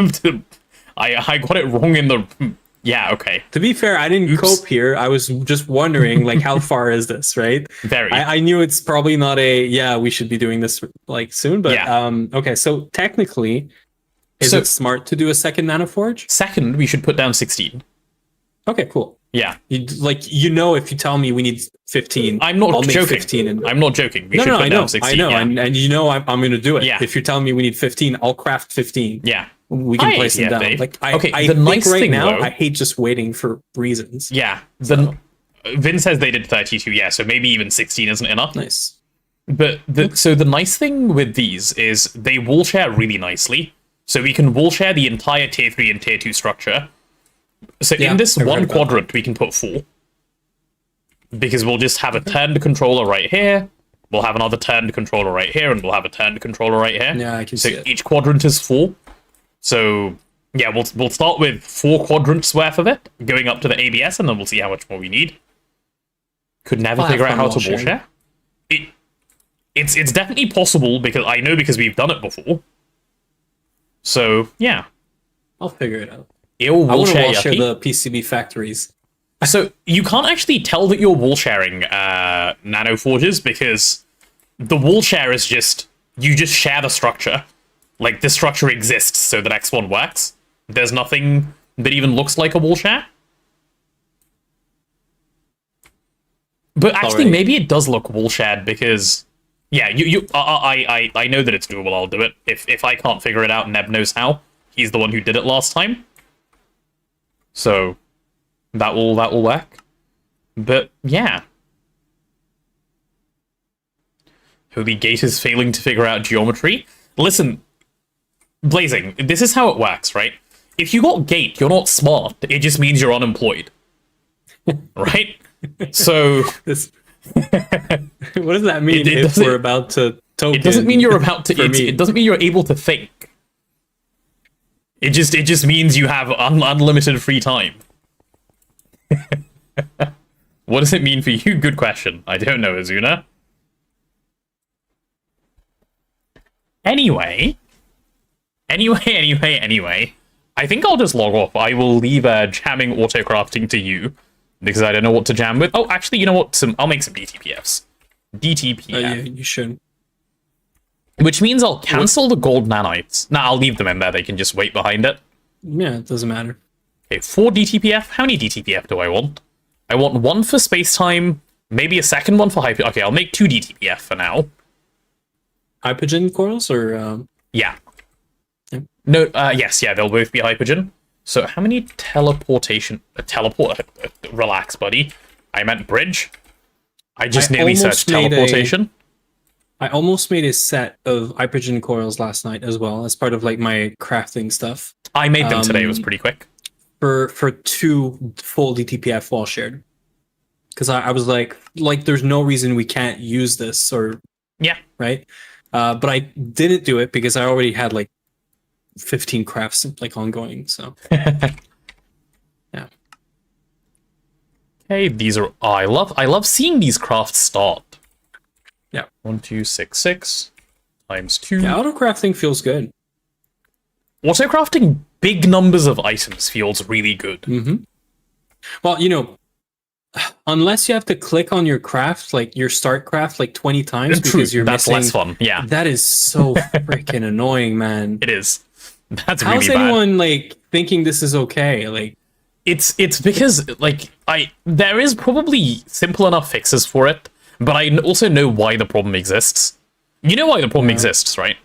I got it wrong in the... Yeah, okay. To be fair, I didn't cope here. I was just wondering, how far is this, right? Very. I knew it's probably not we should be doing this, soon, but, okay, so technically, is it smart to do a second nanoforge? Second, we should put down 16. Okay, cool. Yeah. If you tell me we need 15, I'm not I'll joking. make 15 I'm not joking. We no, should no, put I know, down 16. I know, yeah. and I'm going to do it. Yeah. If you're telling me we need 15, I'll craft 15. Yeah. We can place them down. Dave. I the think nice right thing, now, though, I hate just waiting for reasons. Yeah. Vin says they did 32, yeah, so maybe even 16 isn't enough. Nice. But the nice thing with these is they wall share really nicely. So we can wall share the entire tier 3 and tier 2 structure. So in this one quadrant, we can put 4. Because we'll just have a turned controller right here, we'll have another turned controller right here, and we'll have a turned controller right here. Yeah, I can see it. So each quadrant is 4. So yeah, we'll start with 4 quadrants worth of it, going up to the ABS, and then we'll see how much more we need. Could never figure out how to wall share. It's definitely possible because we've done it before. So yeah, I'll figure it out. I want to wall share the PCB factories. So you can't actually tell that you're wall sharing nanoforges because the wall share is you just share the structure. The structure exists, so the next one works. There's nothing that even looks like a wall share. But actually, maybe it does look wall shared because Yeah, I know that it's doable. I'll do it. If I can't figure it out, Neb knows how. He's the one who did it last time. So that will work. But yeah. Holy Gate is failing to figure out geometry. Listen, Blazing, this is how it works, right? If you got Gate, you're not smart. It just means you're unemployed. Right? So This, what does that mean It if doesn't- we're about to token? it doesn't mean you're about to. for me? It doesn't mean you're able to think. It just means you have unlimited free time. What does it mean for you? Good question. I don't know, Azuna. Anyway. I think I'll just log off. I will leave jamming autocrafting to you because I don't know what to jam with. Oh, actually, you know what? I'll make some DTPFs. DTPF. Yeah, you should. Which means I'll cancel the gold nanites. Nah, I'll leave them in there. They can just wait behind it. Yeah, it doesn't matter. Okay, 4 DTPF. How many DTPF do I want? I want 1 for space-time, maybe a second one for hyper... Okay, I'll make 2 DTPF for now. Hypogen coils or Yeah. Yep. No, yes, yeah, they'll both be hypogen. So how many teleportation... relax, buddy. I meant bridge. I just nearly said almost made teleportation. I almost made a set of hypogen coils last night as well as part of like my crafting stuff I made them today. It was pretty quick. for 2 full DTPF wall shared. Because I was like there's no reason we can't use this or Yeah. right. But I didn't do it because I already had like 15 crafts like ongoing. So yeah. Hey, these are... Oh, I love seeing these crafts start. Yeah. 1, 2, 6, 6 times 2. Yeah, auto crafting feels good. Autocrafting big numbers of items feels really good. Mm-hmm. Well, you know, unless you have to click on your craft, like your start craft, like 20 times True, because you're that's missing. less fun. Yeah, That is so freaking annoying, man. it is. That's How's really bad. anyone like thinking this is okay? Like, It's because like there is probably simple enough fixes for it, but I also know why the problem exists. You know why the problem exists, right?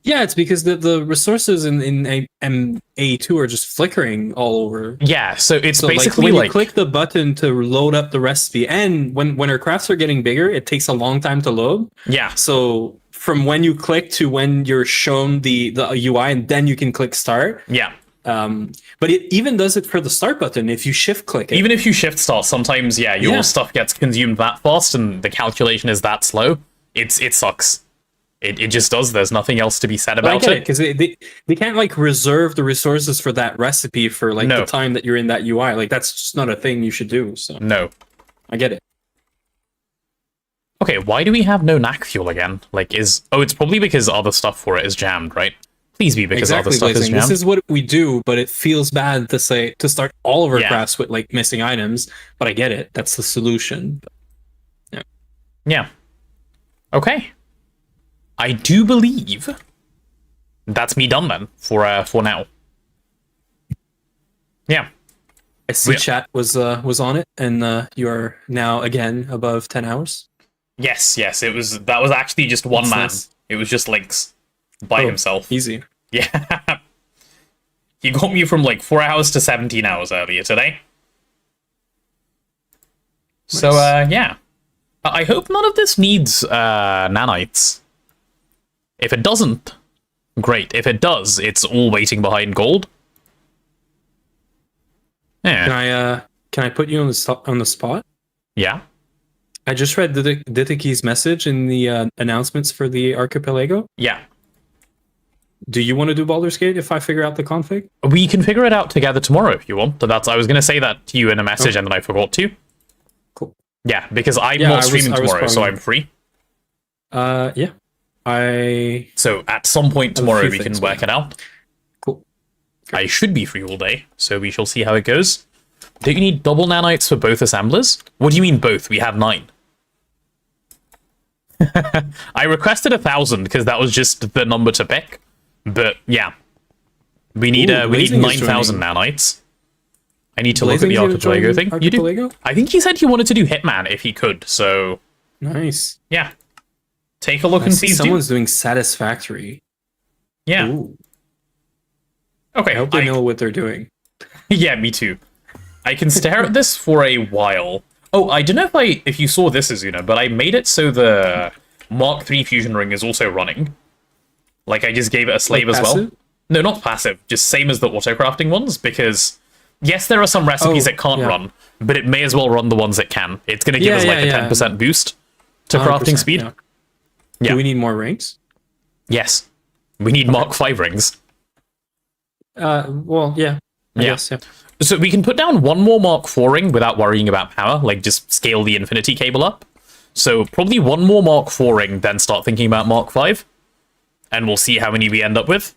yeah, it's because the resources in A2 are just flickering all over. Yeah, so it's So basically when like you click the button to load up the recipe, and when our crafts are getting bigger, it takes a long time to load. yeah, So from when you click to when you're shown the UI, and then you can click start. yeah. But it even does it for the start button if you shift click it. Even if you shift start, sometimes your Yeah. stuff gets consumed that fast, and the calculation is that slow. It sucks. It just does. There's nothing else to be said But I about get it it. because they can't like reserve the resources for that recipe for like No. the time that you're in that UI. Like that's just not a thing you should do. So No. I get it. Okay, why do we have no knack fuel again? Like, it's probably because other stuff for it is jammed, right? Please be because other Exactly, stuff is Blazing. jammed. This is what we do, but it feels bad to start all of our Yeah. crafts with like missing items. But I get it. That's the solution. Yeah. Okay. I do believe that's me done then for now. Yeah. I see Yeah. chat was on it, and you are now again above 10 hours. Yes. That was actually just one That's man. nice. It was just Lynx by himself. Easy. Yeah. He got me from like 4 hours to 17 hours earlier today. So yeah. I hope none of this needs nanites. If it doesn't, great. If it does, it's all waiting behind gold. Yeah. Can I put you on the spot? Yeah. I just read Ditaki's message in the announcements for the Archipelago. Yeah. Do you want to do Baldur's Gate if I figure out the config? We can figure it out together tomorrow if you want. I was going to say that to you in a message and then I forgot to. Cool. Yeah, because I'm Yeah, not I was streaming tomorrow, so probably- I'm free. Yeah. I So at some point tomorrow few we can things work it out. cool. I should be free all day, so we shall see how it goes. Don't you need double nanites for both assemblers? What do you mean both? We have 9. I requested 1,000 because that was just the number to pick. But yeah, we need Ooh, we need Blazing is 9,000 joining. nanites. I need to look at the Blazing's gonna Archipelago join thing. You do? Archipelago? I think he said he wanted to do Hitman if he could. So Nice. yeah, Take a look I and see please someone's doing satisfactory. do. Yeah. Ooh. Okay. I hope they know what they're doing. Yeah, me too. I can stare at this for a while. Oh, I don't know if you saw this, Azuna, but I made it so the Mark III fusion ring is also running. Like, I just gave it a slave Like as well. passive? No, not passive. Just same as the auto-crafting ones, because yes, there are some recipes that can't run, but it may as well run the ones that can. It's going to give us like a 10% boost to crafting 100%, speed. Yeah. Do we need more rings? Yes. We need Mark V rings. Well, yeah. I guess, yeah. So we can put down one more Mark IV ring without worrying about power, like just scale the infinity cable up. So probably one more Mark IV ring, then start thinking about Mark V. And we'll see how many we end up with.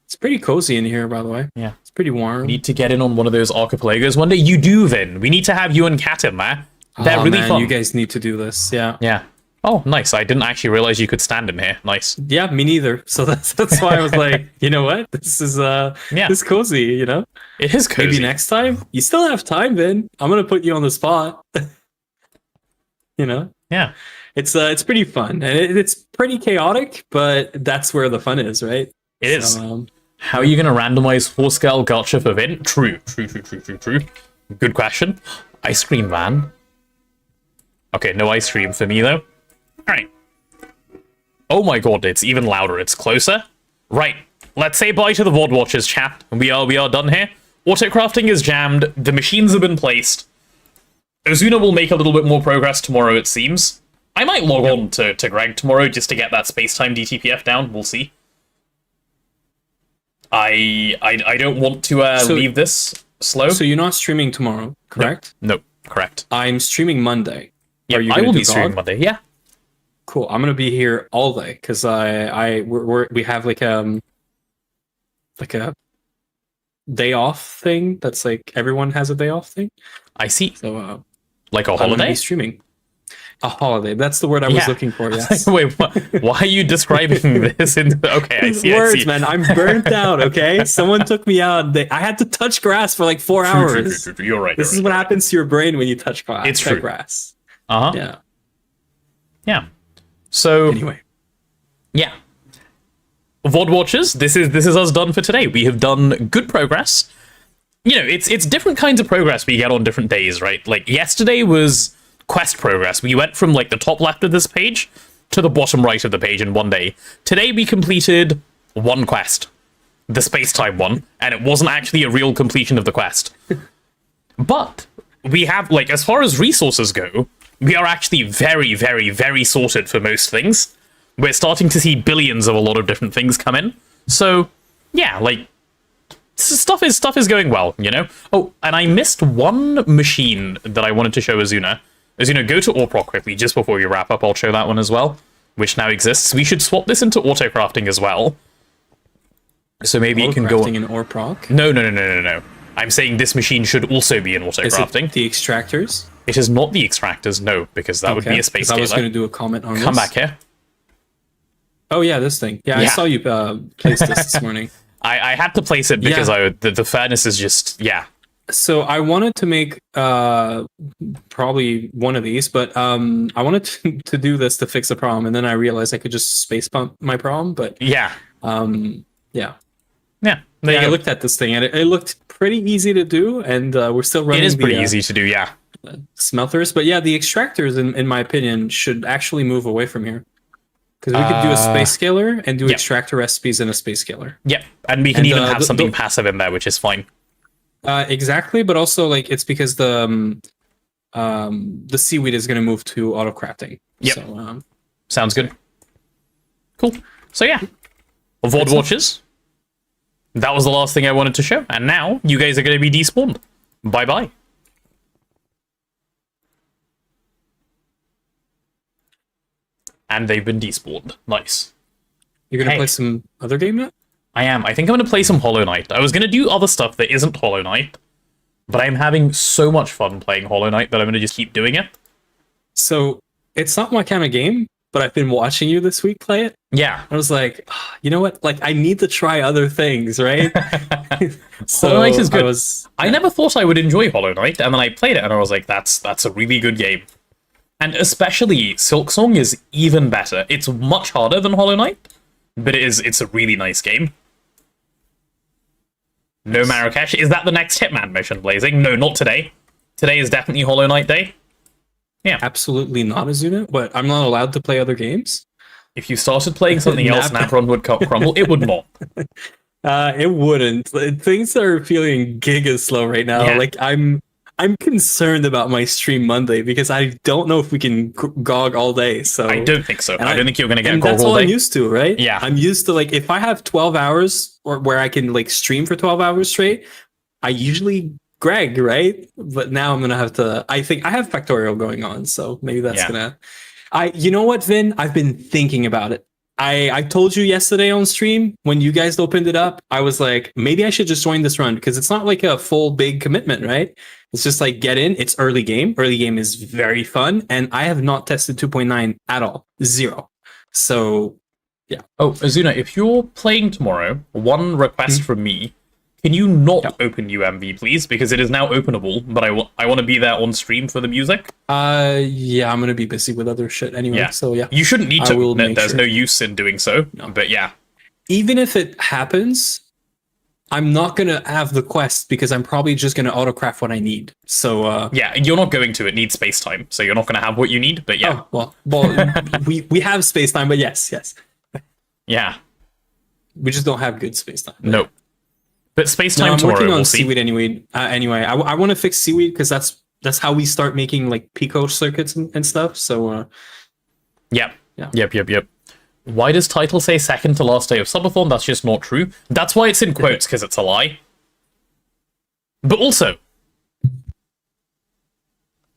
It's pretty cozy in here, by the way. Yeah. It's pretty warm. Need to get in on one of those archipelagos one day. You do, Vin. We need to have you and Kat in there. They're really fun. You guys need to do this, yeah. Yeah. Oh, nice. I didn't actually realize you could stand in here. Nice. Yeah, me neither. So that's why I was like, you know what? This is this is cozy, you know? It is cozy. Maybe next time. You still have time, Vin. I'm gonna put you on the spot. You know? Yeah. It's pretty fun. And it's pretty chaotic, but that's where the fun is, right? It is. How are you going to randomize 4-scale gacha for Vin? True. Good question. Ice cream van. Okay, no ice cream for me, though. Alright. Oh my god, it's even louder. It's closer. Right. Let's say bye to the VOD watchers, chat. We are done here. Auto-crafting is jammed. The machines have been placed. Ozuna will make a little bit more progress tomorrow, it seems. I might log on to Greg tomorrow just to get that space-time DTPF down. We'll see. I don't want to leave this slow. So you're not streaming tomorrow, correct? No, correct. I'm streaming Monday. Yeah, I will be streaming Monday. Yeah. Cool. I'm gonna be here all day because we have like a day off thing. That's like everyone has a day off thing. I see. So like a I'm gonna holiday? be streaming. A holiday. That's the word I was looking for. Yes. Wait, why are you describing this in? Okay, I see. Words, I see. man. I'm burnt out. Okay, someone took me out. I had to touch grass for like 4 hours. True. You're right. This is what happens to your brain when you touch grass. It's true. Grass. Yeah. Yeah. So anyway, yeah. VOD watchers, this is us done for today. We have done good progress. You know, it's different kinds of progress we get on different days, right? Like yesterday was quest progress. We went from like the top left of this page to the bottom right of the page in one day. Today we completed one quest, the space-time one, and it wasn't actually a real completion of the quest. But we have, like, as far as resources go, we are actually very, very, very sorted for most things. We're starting to see billions of a lot of different things come in. So, yeah, like, stuff is going well, you know? Oh, and I missed one machine that I wanted to show Azuna. Azuna, go to Orproc quickly, just before we wrap up. I'll show that one as well, which now exists. We should swap this into auto-crafting as well. So maybe it can go... in Orproc? No. I'm saying this machine should also be in auto-crafting. Is it the extractors? It is not the extractors, no, because that would be a space scaler. I was going to do a comment on this. Come back here. Oh, yeah, this thing. Yeah, I saw you place this morning. I had to place it because the furnace is just, yeah. So I wanted to make probably one of these, but I wanted to do this to fix a problem, and then I realized I could just space pump my problem, but... Yeah. Yeah. I looked at this thing, and it looked pretty easy to do, and we're still running. It is pretty easy to do, yeah. Smelters, but yeah, the extractors, in my opinion, should actually move away from here. Because we could do a space scaler and do extractor recipes in a space scaler. Yep, and we can even have something passive in there, which is fine. Exactly, but also like it's because the seaweed is going to move to auto crafting. Yep. So, sounds good. Cool. So yeah, VOD watchers. That was the last thing I wanted to show, and now you guys are going to be despawned. Bye bye. And they've been despawned. Nice. You're going to play some other game now? I am. I think I'm going to play some Hollow Knight. I was going to do other stuff that isn't Hollow Knight, but I'm having so much fun playing Hollow Knight that I'm going to just keep doing it. So, it's not my kind of game, but I've been watching you this week play it. Yeah. I was like, you know what? Like, I need to try other things, right? So Hollow Knight is good. I never thought I would enjoy Hollow Knight, and then I played it, and I was like, that's a really good game. And especially Silksong is even better. It's much harder than Hollow Knight, but it's a really nice game. No Marrakesh. Is that the next Hitman mission, Blazing? No, not today. Today is definitely Hollow Knight Day. Yeah. Absolutely not, Azuna. But I'm not allowed to play other games? If you started playing something else, Napron would crumble. It would not. It wouldn't. Things are feeling giga slow right now. Yeah. Like I'm concerned about my stream Monday because I don't know if we can GOG all day. So I don't think so. I don't think you're going to get and GOG that's all all day. I'm used to, right? Yeah. I'm used to, like, if I have 12 hours or where I can like stream for 12 hours straight, I usually Greg, right? But now I'm gonna have to. I think I have Factorial going on, so maybe that's gonna. You know what, Vin? I've been thinking about it. I told you yesterday on stream when you guys opened it up, I was like, maybe I should just join this run because it's not like a full big commitment, right? It's just like get in. It's early game. Early game is very fun, and I have not tested 2.9 at all. 0. So, yeah. Oh, Azuna, if you're playing tomorrow, one request from me. Can you not open UMV, please? Because it is now openable, but I want to be there on stream for the music. Yeah, I'm gonna be busy with other shit anyway. Yeah. So yeah, you shouldn't need to open it. There's sure. no use in doing so. No. But yeah, even if it happens, I'm not gonna have the quest because I'm probably just gonna autocraft what I need. So yeah, you're not going to. It needs space time, so you're not going to have what you need. But yeah, well, we have space time, but yes, yeah, we just don't have good space time. No. But space time I'm tomorrow. working on we'll see. Seaweed anyway. I want to fix Seaweed because that's how we start making like Pico circuits and stuff. So Yep. Why does title say second to last day of Subathon? That's just not true. That's why it's in quotes, because it's a lie. But also,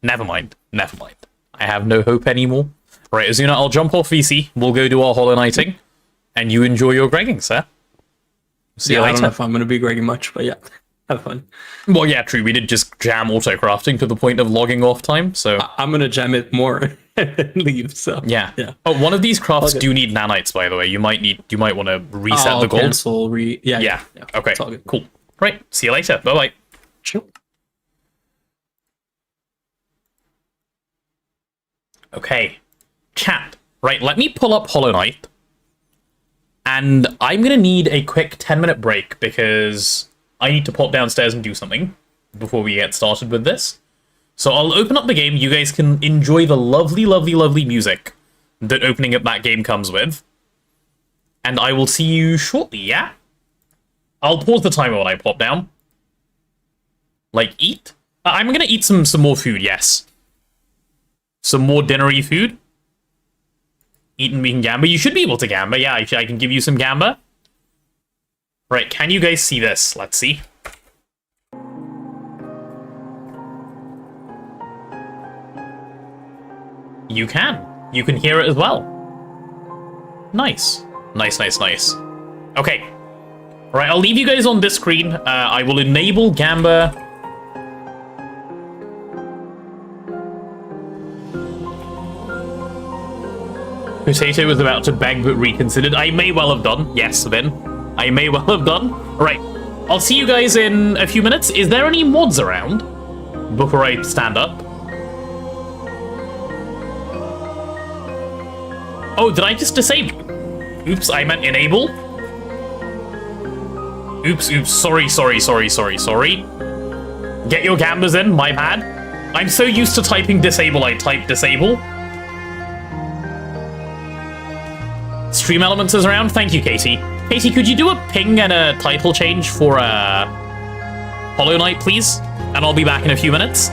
never mind. I have no hope anymore. Right, Azuna, I'll jump off VC. We'll go do our Hollow Knighting, and you enjoy your Gregging, sir. See you later. I don't know if I'm going to be Gregging much, but yeah, have fun. Well, yeah, true. We did just jam auto-crafting to the point of logging off time, so... I'm going to jam it more and leave, so... Yeah. Oh, one of these crafts do need nanites, by the way. You might want to reset the gold. Cancel, yeah. Okay, cool. Right, see you later. Bye-bye. Chill. Okay. Chat. Right, let me pull up Hollow Knight. And I'm going to need a quick 10-minute break because I need to pop downstairs and do something before we get started with this. So I'll open up the game. You guys can enjoy the lovely, lovely, lovely music that opening up that game comes with. And I will see you shortly, yeah? I'll pause the timer when I pop down. Like, eat? I'm going to eat some more food, yes. Some more dinnery food. Eat and we can gamba. You should be able to gamba. Yeah, I can give you some gamba. Right, can you guys see this? Let's see. You can. You can hear it as well. Nice. Nice. Okay. Right, I'll leave you guys on this screen. I will enable gamba. Potato was about to beg but reconsidered. I may well have done. Yes, Vin. I may well have done. Right. I'll see you guys in a few minutes. Is there any mods around before I stand up? Oh, did I just disable? Oops, I meant enable. Oops. Sorry. Get your gambas in, my bad. I'm so used to typing disable, I type disable. Stream Elements is around. Thank you, Katie. Katie, could you do a ping and a title change for Hollow Knight, please? And I'll be back in a few minutes.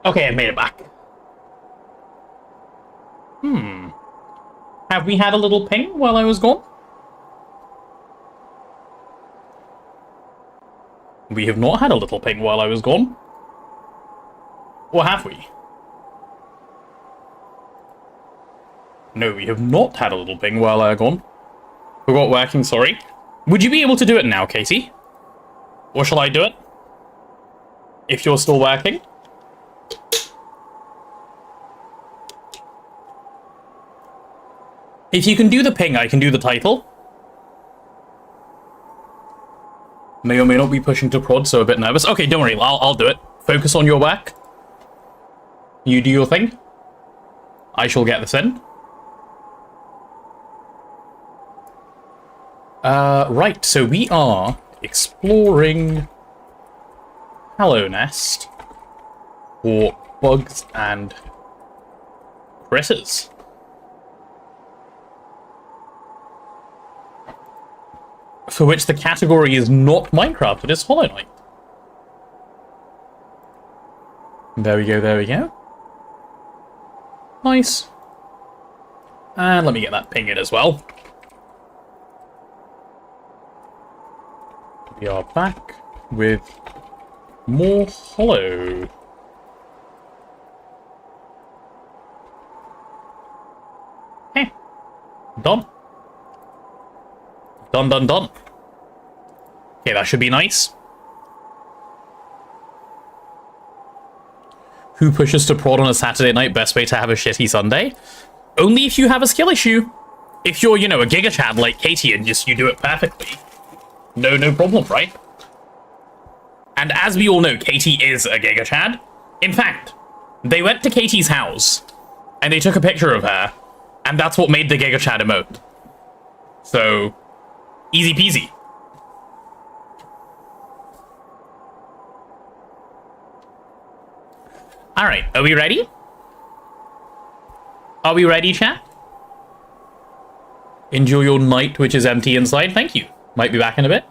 Okay, I made it back. Have we had a little ping while I was gone? We have not had a little ping while I was gone. Or have we? No, we have not had a little ping while I was gone. Forgot working, sorry. Would you be able to do it now, Katie? Or shall I do it? If you're still working? If you can do the ping, I can do the title. May or may not be pushing to prod, so a bit nervous. Okay, don't worry, I'll do it. Focus on your work. You do your thing. I shall get this in. Right, so we are exploring Hello Nest for bugs and critters. For which the category is not Minecraft, it is Hollow Knight. There we go, there we go. Nice. And let me get that ping in as well. We are back with more Hollow. Hey. Done. Done, done, done. Okay, that should be nice. Who pushes to prod on a Saturday night? Best way to have a shitty Sunday? Only if you have a skill issue. If you're, you know, a Giga Chad like Katie and just you do it perfectly. No problem, right? And as we all know, Katie is a Giga Chad. In fact, they went to Katie's house and they took a picture of her, and that's what made the Giga Chad emote. So, easy peasy. Alright, are we ready? Are we ready, chat? Enjoy your night, which is empty inside. Thank you. Might be back in a bit.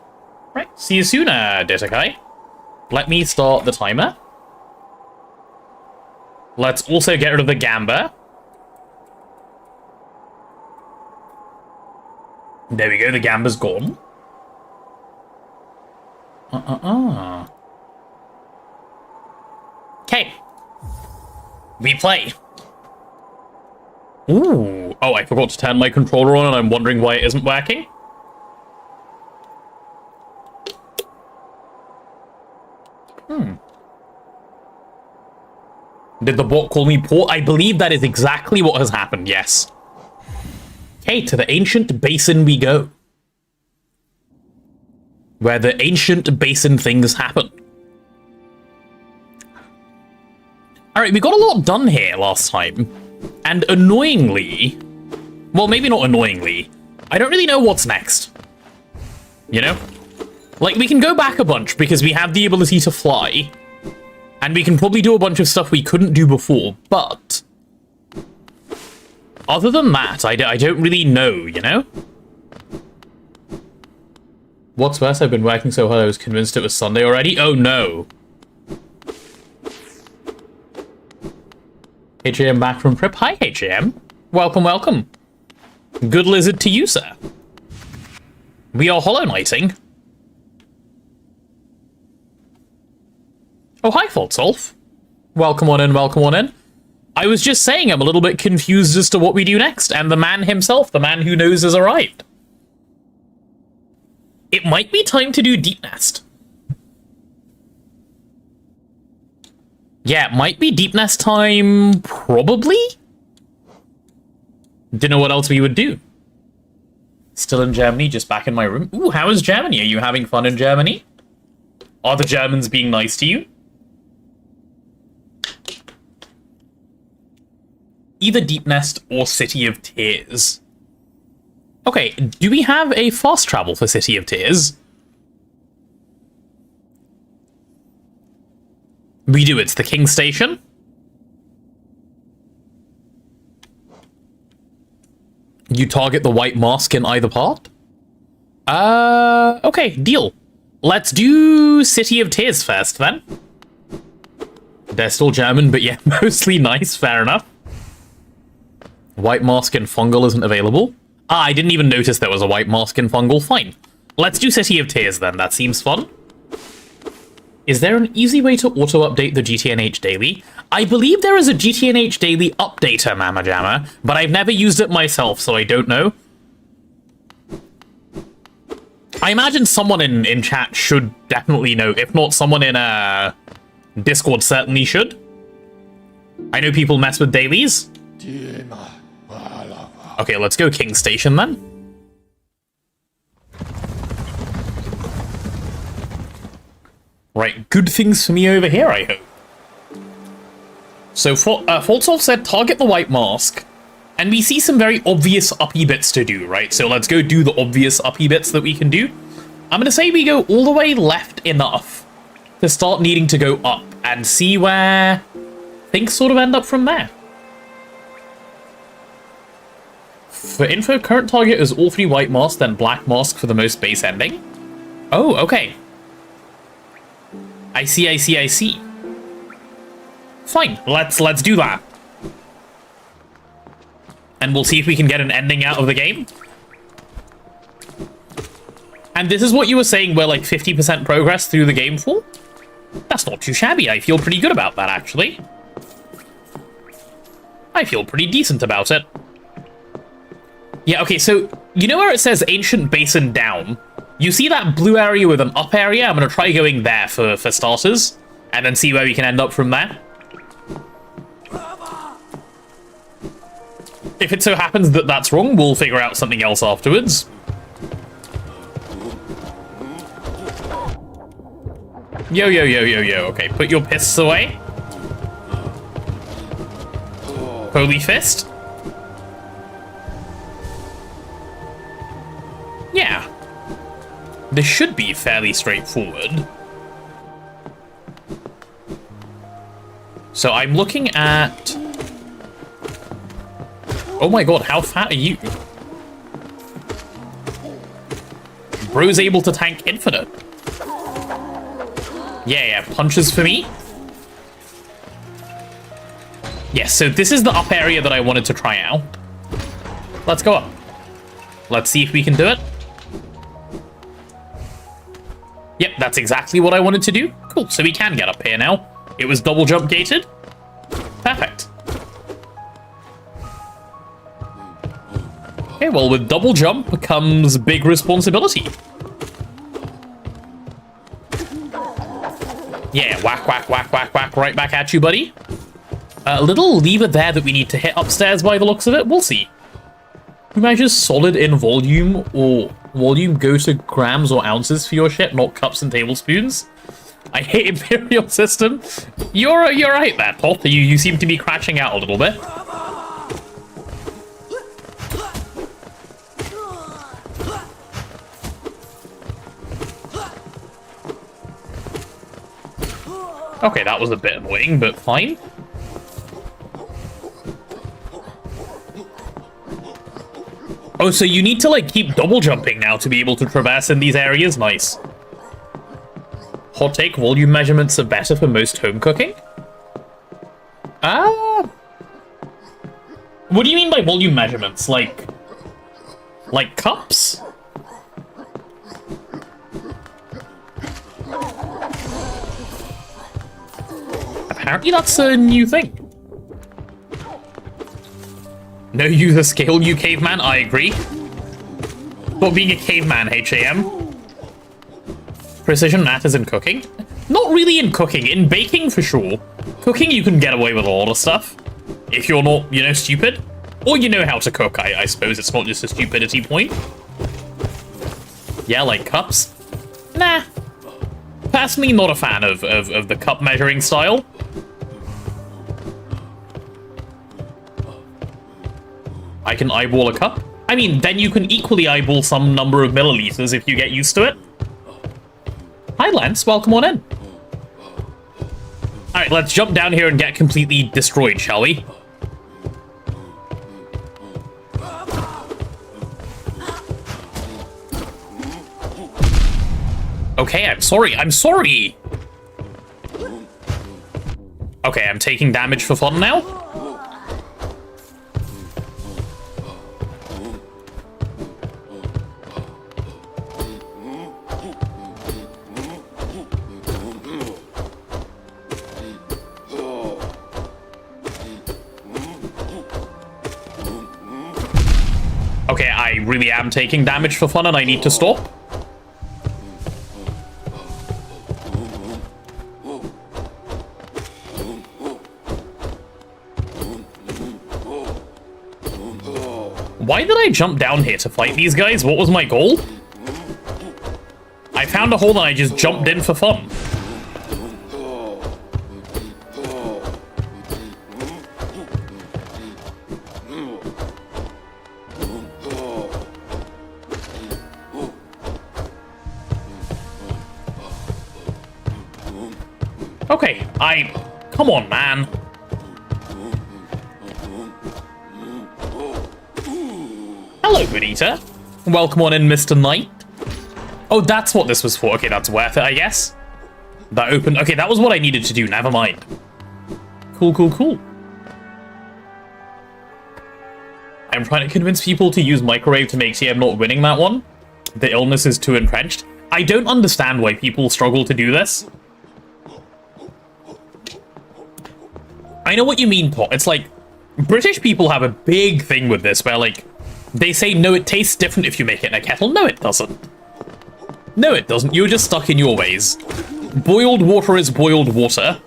Right, see you soon, Detakai. Let me start the timer. Let's also get rid of the Gamba. There we go, the Gamba's gone. Okay. We play. Ooh. Oh, I forgot to turn my controller on and I'm wondering why it isn't working. Did the bot call me poor? I believe that is exactly what has happened, yes. Okay, to the ancient basin we go. Where the ancient basin things happen. Alright, we got a lot done here last time. And annoyingly... Well, maybe not annoyingly. I don't really know what's next. You know? Like, we can go back a bunch because we have the ability to fly. And we can probably do a bunch of stuff we couldn't do before, but... Other than that, I don't really know, you know? What's worse, I've been working so hard I was convinced it was Sunday already? Oh no. HAM back from trip. Hi, HAM. Welcome, welcome. Good lizard to you, sir. We are Hollow Knighting. Oh, hi, Faultsolf. Welcome on in, welcome on in. I was just saying I'm a little bit confused as to what we do next, and the man himself, the man who knows, has arrived. It might be time to do Deep Nest. Yeah, it might be Deep Nest time, probably? Didn't know what else we would do. Still in Germany, just back in my room. Ooh, how is Germany? Are you having fun in Germany? Are the Germans being nice to you? Either Deep Nest or City of Tears. Okay, do we have a fast travel for City of Tears? We do, it's the King Station. You target the white mask in either part? Okay, deal. Let's do City of Tears first, then. They're still German, but yeah, mostly nice. Fair enough. White mask in fungal isn't available. Ah, I didn't even notice there was a white mask in fungal. Fine. Let's do City of Tears then. That seems fun. Is there an easy way to auto-update the GTNH daily? I believe there is a GTNH daily updater, Mama Jamma, but I've never used it myself, so I don't know. I imagine someone in chat should definitely know. If not, someone in Discord certainly should. I know people mess with dailies. Okay, let's go King Station then. Right, good things for me over here, I hope. So, Foltsoff said target the white mask, and we see some very obvious uppy bits to do, right? So let's go do the obvious uppy bits that we can do. I'm gonna say we go all the way left enough to start needing to go up and see where things sort of end up from there. For info, current target is all 3 white masks, then black mask for the most base ending. Oh, okay. I see, I see, I see. Fine, let's do that. And we'll see if we can get an ending out of the game. And this is what you were saying we're like 50% progress through the game for? That's not too shabby. I feel pretty good about that, actually. I feel pretty decent about it. Yeah, okay, so you know where it says Ancient Basin down? You see that blue area with an up area? I'm going to try going there for starters, and then see where we can end up from there. If it so happens that that's wrong, we'll figure out something else afterwards. Yo, yo, yo, yo, yo. Okay, put your fists away. Holy fist. Yeah. This should be fairly straightforward. So I'm looking at... Oh my god, how fat are you? Bro's able to tank infinite. Yeah, punches for me. Yes, so this is the up area that I wanted to try out. Let's go up. Let's see if we can do it. Yep, that's exactly what I wanted to do. Cool, so we can get up here now. It was double jump gated. Perfect. Okay, well, with double jump comes big responsibility. Yeah, whack, whack, whack, whack, whack, right back at you, buddy. A little lever there that we need to hit upstairs by the looks of it. We'll see. Who measures solid in volume or volume go to grams or ounces for your shit, not cups and tablespoons? I hate Imperial system. You're right there, Pop. You seem to be crashing out a little bit. Okay, that was a bit annoying, but fine. Oh, so you need to, like, keep double jumping now to be able to traverse in these areas? Nice. Hot take, volume measurements are better for most home cooking? What do you mean by volume measurements? Like cups? Apparently that's a new thing. No user scale, you caveman, I agree. But being a caveman, HAM. Precision matters in cooking? Not really in cooking, in baking for sure. Cooking, you can get away with a lot of stuff. If you're not, you know, stupid. Or you know how to cook, I suppose. It's not just a stupidity point. Yeah, like cups? Nah. Personally, not a fan of the cup measuring style. I can eyeball a cup. I mean, then you can equally eyeball some number of milliliters if you get used to it. Hi, Lance. Welcome on in. Alright, let's jump down here and get completely destroyed, shall we? Okay, I'm sorry. I'm sorry! Okay, I'm taking damage for fun now. Okay, I really am taking damage for fun and I need to stop. Why did I jump down here to fight these guys? What was my goal? I found a hole and I just jumped in for fun. Okay, come on, man. Hello, Benita. Welcome on in, Mr. Knight. Oh, that's what this was for. Okay, that's worth it, I guess. That opened... Okay, that was what I needed to do. Never mind. Cool, cool, cool. I'm trying to convince people to use microwave to make tea. I'm not winning that one. The illness is too entrenched. I don't understand why people struggle to do this. I know what you mean, Pot. It's like, British people have a big thing with this, where, like, they say, no, it tastes different if you make it in a kettle. No, it doesn't. No, it doesn't. You're just stuck in your ways. Boiled water is boiled water.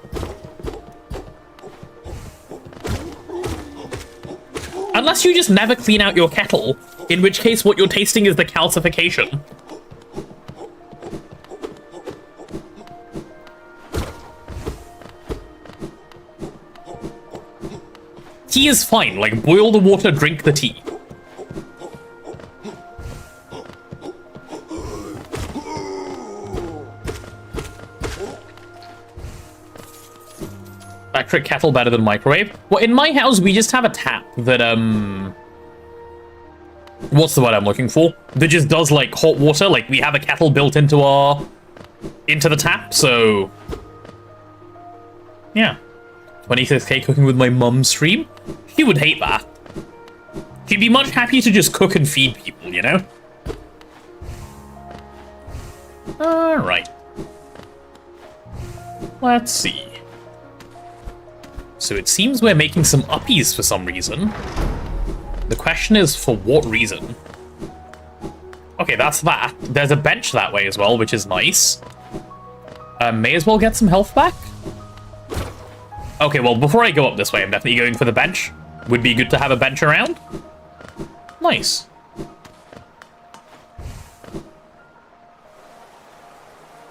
Unless you just never clean out your kettle, in which case what you're tasting is the calcification. Tea is fine, like, boil the water, drink the tea. Electric kettle better than microwave? Well, in my house, we just have a tap that, what's the word I'm looking for? That just does, like, hot water. Like, we have a kettle built into the tap, so... Yeah. 26k cooking with my mum's stream? She would hate that. She'd be much happier to just cook and feed people, you know? Alright. Let's see. So it seems we're making some uppies for some reason. The question is, for what reason? Okay, that's that. There's a bench that way as well, which is nice. May as well get some health back. Okay, well, before I go up this way, I'm definitely going for the bench. Would be good to have a bench around. Nice.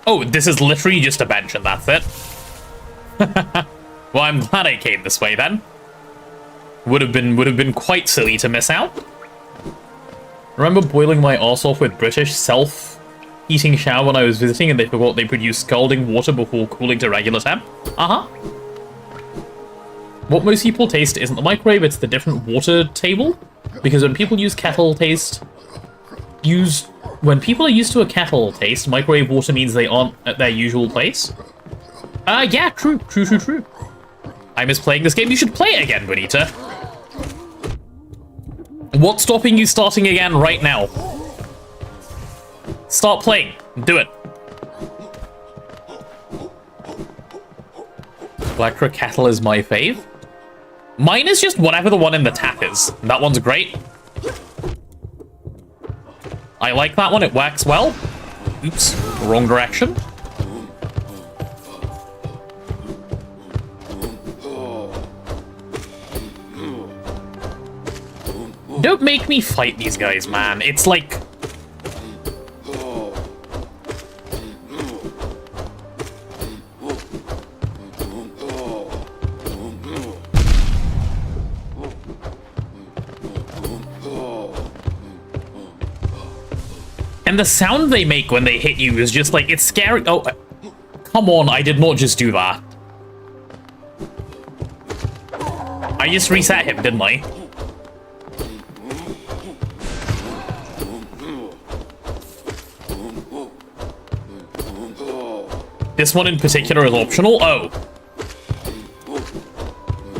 Oh, this is literally just a bench and that's it. Well, I'm glad I came this way then. Would have been quite silly to miss out. Remember boiling my arse off with British self-heating shower when I was visiting and they forgot they produce scalding water before cooling to regular temp? Uh-huh. What most people taste isn't the microwave, it's the different water table. Because when people use kettle taste... When people are used to a kettle taste, microwave water means they aren't at their usual place. Yeah, true. I miss playing this game. You should play it again, Bonita. What's stopping you starting again right now? Start playing. Do it. Electric kettle is my fave. Mine is just whatever the one in the tap is. That one's great. I like that one. It works well. Oops. Wrong direction. Don't make me fight these guys, man. It's like... And the sound they make when they hit you is just like, it's scary. Oh, come on, I did not just do that. I just reset him, didn't I? This one in particular is optional? Oh.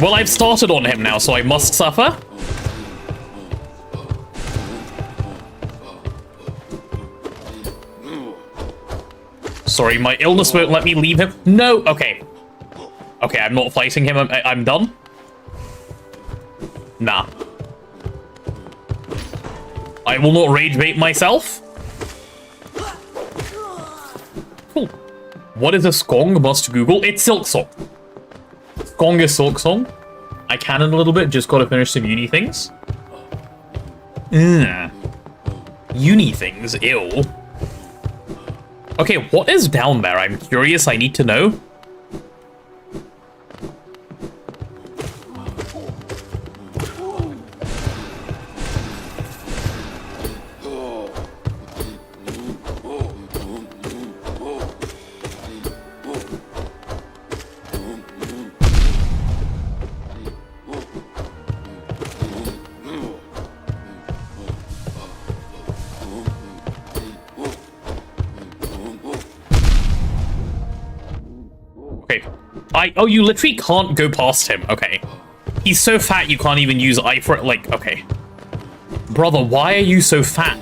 Well, I've started on him now, so I must suffer. Sorry, my illness won't let me leave him. No, okay. Okay, I'm not fighting him. I'm done. Nah. I will not rage bait myself. Cool. What is a skong? Must Google. It's Silk Song. Skong is Silk Song. I can in a little bit. Just gotta finish some uni things. Uni things? Ew. Okay, what is down there? I'm curious. I need to know. Oh, you literally can't go past him. Okay. He's so fat you can't even use I for it. Like, okay. Brother, why are you so fat?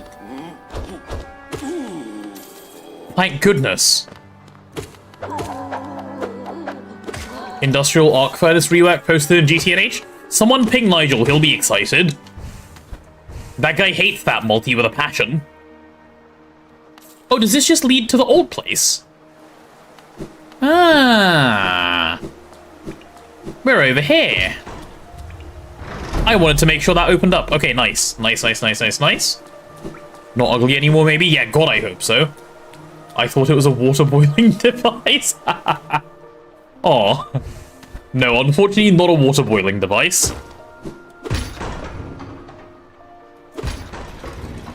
Thank goodness. Industrial arc furnace rework posted in GTNH. Someone ping Nigel, he'll be excited. That guy hates that multi with a passion. Oh, does this just lead to the old place? Ah. We're over here. I wanted to make sure that opened up. Okay, nice. Nice. Not ugly anymore, maybe? Yeah, God, I hope so. I thought it was a water boiling device. Aw. No, unfortunately, not a water boiling device.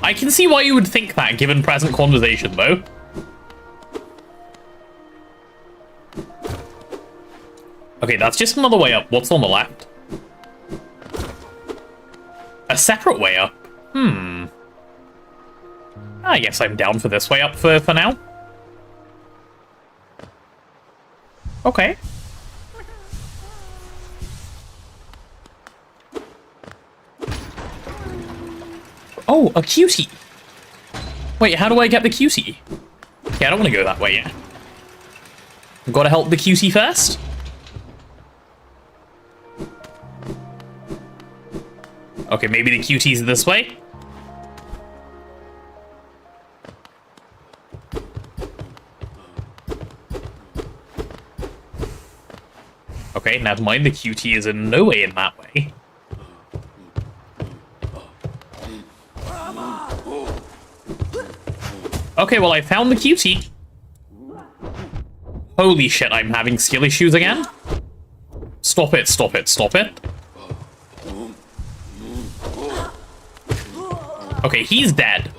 I can see why you would think that, given present conversation, though. Okay, that's just another way up. What's on the left? A separate way up? I guess I'm down for this way up for now. Okay. Oh, a cutie. Wait, how do I get the cutie? Yeah, I don't want to go that way yet. Gotta help the cutie first. Okay, maybe the cutie's this way. Okay, never mind, the cutie is in no way in that way. Okay, well, I found the cutie. Holy shit, I'm having skill issues again. Stop it, stop it, stop it. Okay, he's dead.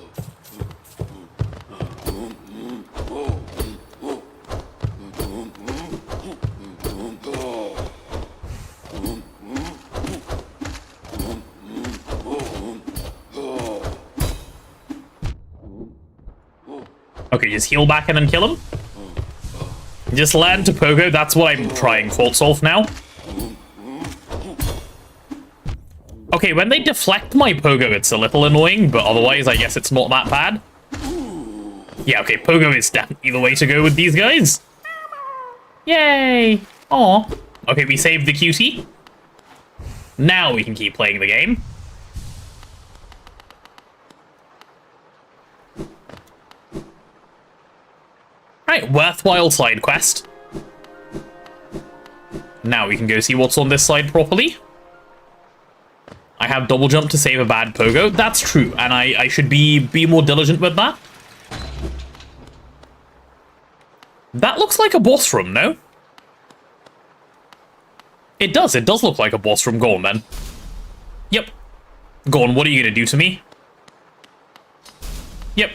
Okay, just heal back and then kill him. Just land to Pogo, that's what I'm trying. Fault solve now. Okay, when they deflect my Pogo, it's a little annoying, but otherwise, I guess it's not that bad. Yeah, okay, Pogo is definitely the way to go with these guys. Yay! Aw. Okay, we saved the cutie. Now we can keep playing the game. Right, worthwhile side quest. Now we can go see what's on this side properly. I have double jump to save a bad Pogo. That's true, and I should be more diligent with that. That looks like a boss room, no? It does look like a boss room. Go on, then. Yep. Go on, what are you gonna do to me? Yep.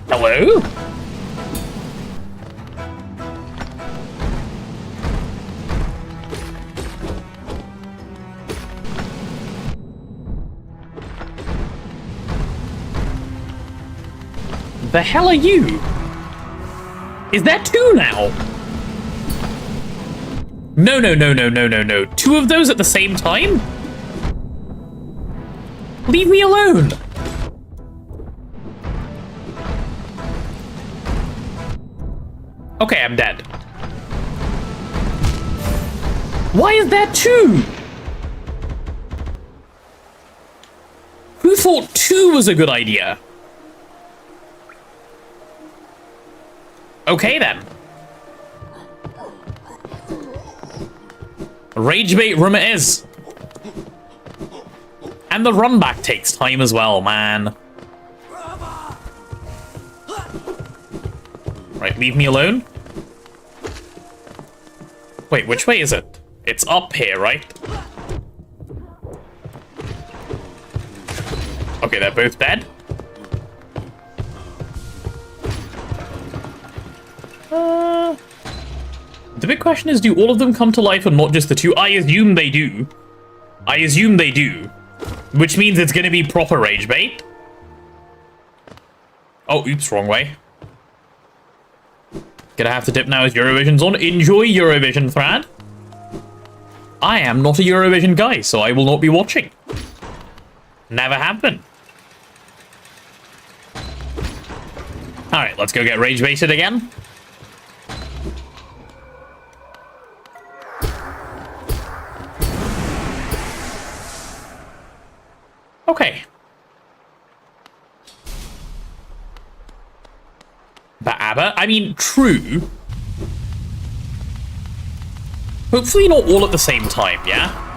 Hello? The hell are you? Is there two now? No, no, no, no, no, no, no. Two of those at the same time? Leave me alone. Okay, I'm dead. Why is there two? Who thought two was a good idea? Okay then. Rage bait room it is. And the run back takes time as well, man. Right, leave me alone. Wait, which way is it? It's up here, right? Okay, they're both dead. The big question is, do all of them come to life or not just the two? I assume they do. I assume they do. Which means it's gonna be proper rage bait. Oh, oops, wrong way. Gonna have to dip now as Eurovision's on. Enjoy Eurovision, Thrad. I am not a Eurovision guy, so I will not be watching. Never have been. Alright, let's go get rage baited again. Okay. But ABBA? I mean, true. Hopefully not all at the same time, yeah?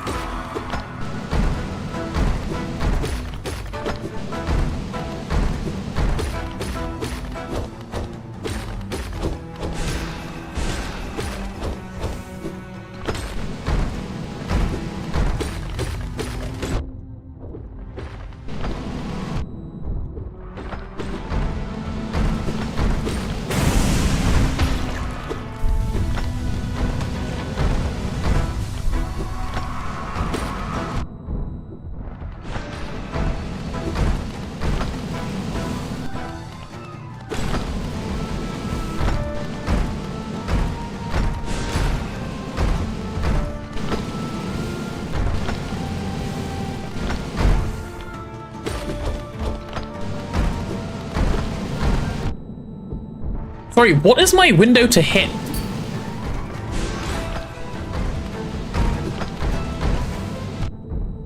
Sorry, what is my window to hit?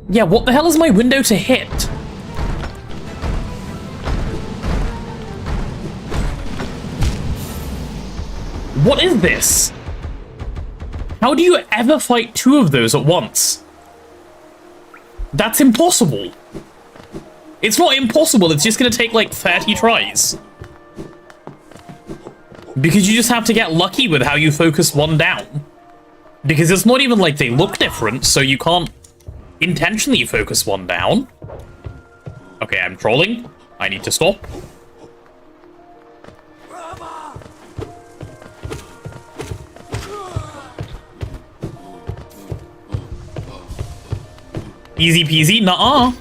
Yeah, what the hell is my window to hit? What is this? How do you ever fight two of those at once? That's impossible. It's not impossible, it's just gonna take like 30 tries. Because you just have to get lucky with how you focus one down. Because it's not even like they look different, so you can't intentionally focus one down. Okay, I'm trolling. I need to stop. Easy peasy? Nuh-uh.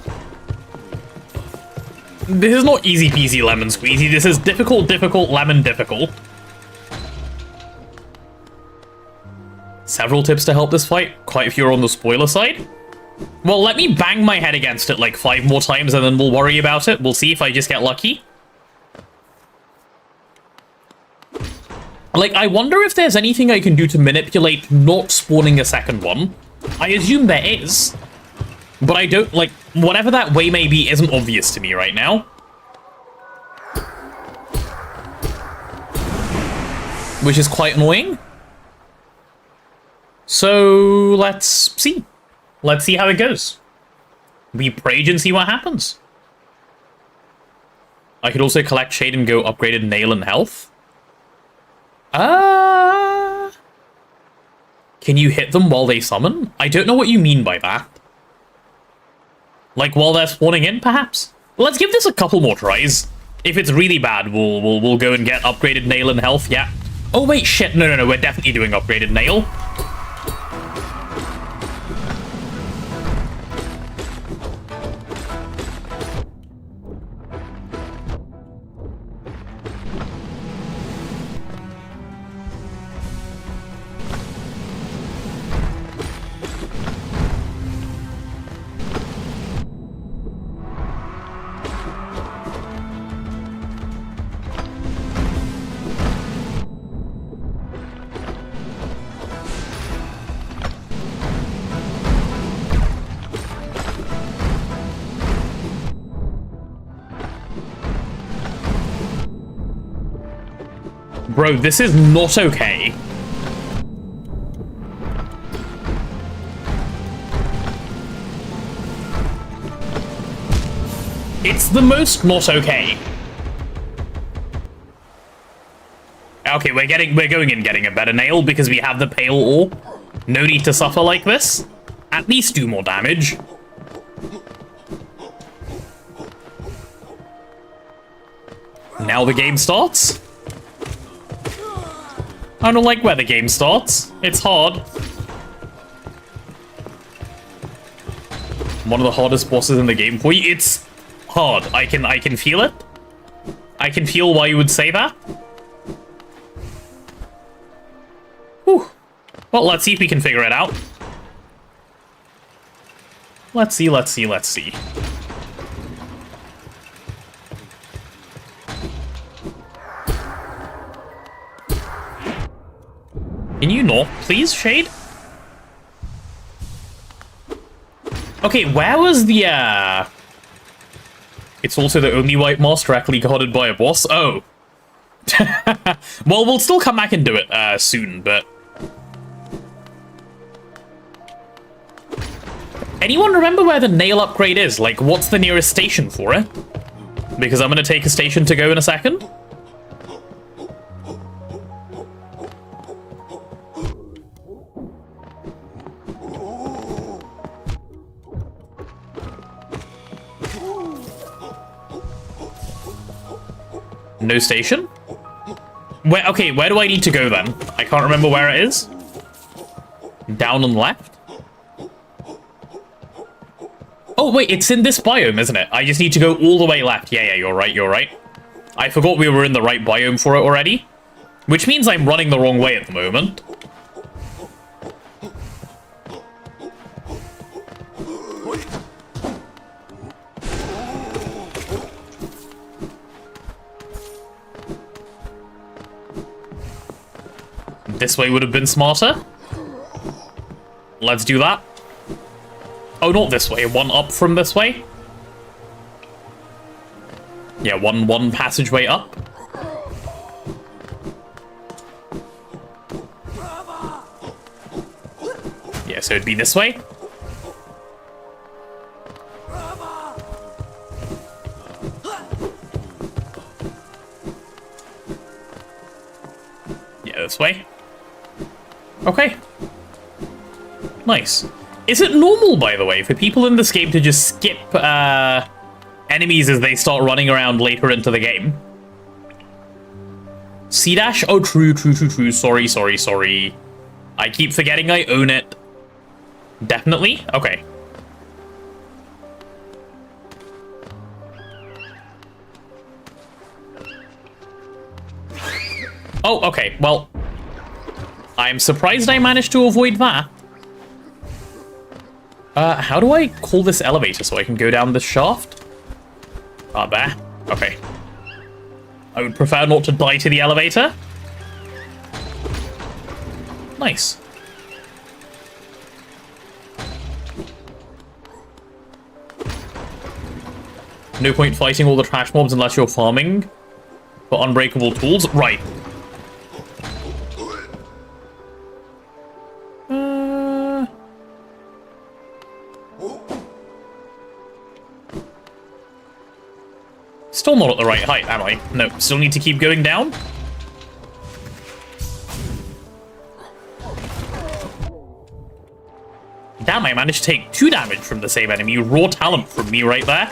This is not easy peasy lemon squeezy. This is difficult, difficult, lemon difficult. Several tips to help this fight. Quite a few are on the spoiler side. Well, let me bang my head against it like 5 more times and then we'll worry about it. We'll see if I just get lucky. Like, I wonder if there's anything I can do to manipulate not spawning a second one. I assume there is. But I don't, like, whatever that way may be isn't obvious to me right now. Which is quite annoying. So, let's see. Let's see how it goes. We rage and see what happens. I could also collect Shade and go upgraded nail and health. Can you hit them while they summon? I don't know what you mean by that. Like while they're spawning in, perhaps? Let's give this a couple more tries. If it's really bad, we'll go and get upgraded nail and health, yeah. Oh wait, shit, no, we're definitely doing upgraded nail. Bro, this is not okay. It's the most not okay. Okay, we're going in getting a better nail because we have the pale ore. No need to suffer like this. At least do more damage. Now the game starts. I don't like where the game starts. It's hard. One of the hardest bosses in the game for you. It's hard. I can feel it. I can feel why you would say that. Whew. Well, let's see if we can figure it out. Let's see. Can you not, please, Shade? Okay, where was the, It's also the only white moss directly guarded by a boss? Oh. Well, we'll still come back and do it, soon, but... Anyone remember where the nail upgrade is? Like, what's the nearest station for it? Because I'm gonna take a station to go in a second. No station? Where? Okay, where do I need to go then? I can't remember where it is. Down on the left? Oh, wait, it's in this biome, isn't it? I just need to go all the way left. Yeah, you're right. I forgot we were in the right biome for it already. Which means I'm running the wrong way at the moment. This way would have been smarter. Let's do that. Oh, not this way. One up from this way. Yeah, one passageway up. Yeah, so it'd be this way. Yeah, this way. Okay. Nice. Is it normal, by the way, for people in this game to just skip enemies as they start running around later into the game? C-dash? Oh, true. Sorry. I keep forgetting I own it. Definitely? Okay. Oh, okay. Well, I'm surprised I managed to avoid that. How do I call this elevator so I can go down this shaft? There. Okay. I would prefer not to die to the elevator. Nice. No point fighting all the trash mobs unless you're farming for unbreakable tools. Right. Still not at the right height, am I? No, still need to keep going down. Damn, I managed to take 2 damage from the same enemy. Raw talent from me right there.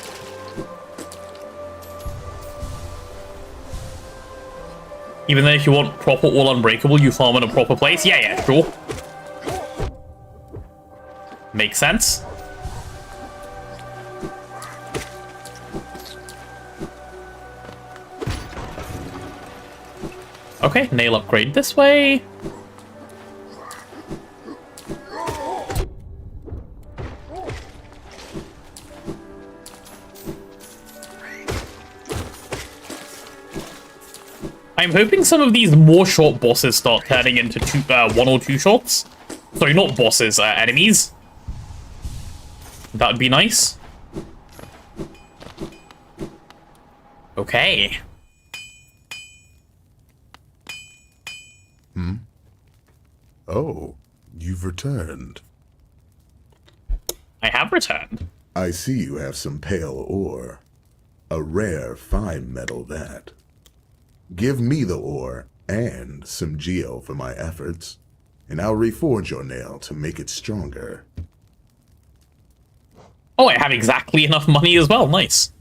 Even though if you want proper all unbreakable, you farm in a proper place. Yeah, sure. Makes sense. Okay, nail upgrade this way. I'm hoping some of these more short bosses start turning into 1 or 2 shots. Sorry, not bosses, enemies. That would be nice. Okay. Oh, you've returned. I have returned. I see you have some pale ore. A rare, fine metal that. Give me the ore and some geo for my efforts, and I'll reforge your nail to make it stronger. Oh, I have exactly enough money as well. Nice.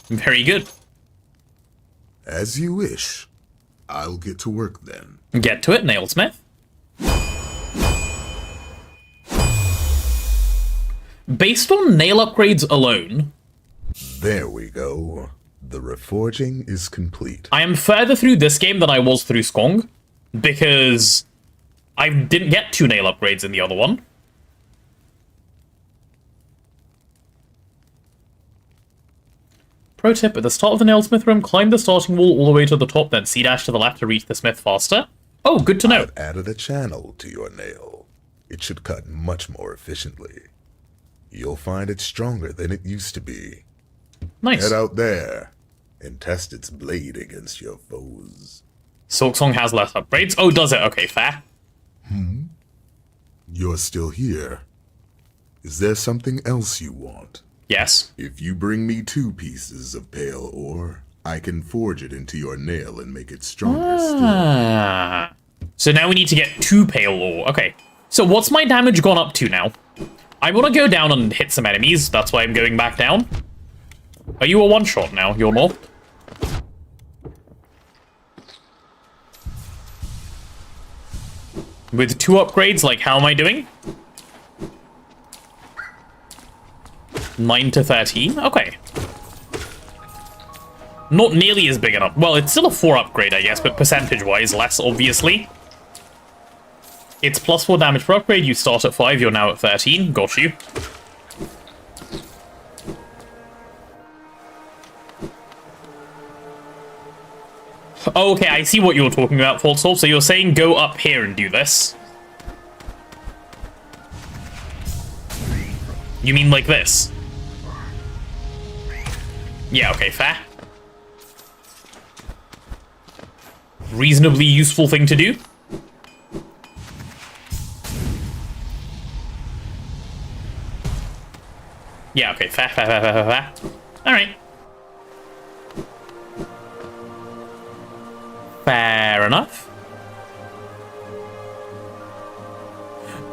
Very good. As you wish. I'll get to work then. Get to it, Nailsmith. Based on nail upgrades alone, There we go. The reforging is complete. I am further through this game than I was through Skong, because I didn't get 2 nail upgrades in the other one. Pro tip, at the start of the nailsmith room, climb the starting wall all the way to the top, then C-dash to the left to reach the smith faster. Oh, good to know. I've added a channel to your nail. It should cut much more efficiently. You'll find it stronger than it used to be. Nice. Head out there and test its blade against your foes. Silksong has less upgrades. Oh, does it? Okay, fair. You're still here. Is there something else you want? Yes. If you bring me 2 pieces of pale ore, I can forge it into your nail and make it stronger still. Ah. So now we need to get 2 pale ore. Okay. So what's my damage gone up to now? I want to go down and hit some enemies. That's why I'm going back down. Are you a one-shot now? You're not? With 2 upgrades, like, how am I doing? 9 to 13? Okay. Not nearly as big enough. Well, it's still a 4 upgrade, I guess, but percentage-wise, less, obviously. It's plus 4 damage per upgrade. You start at 5, you're now at 13. Got you. Oh, okay, I see what you're talking about, Faultsolve. So you're saying go up here and do this. You mean like this? Yeah, okay, fair. Reasonably useful thing to do. Yeah, okay, fair. Alright. Fair enough.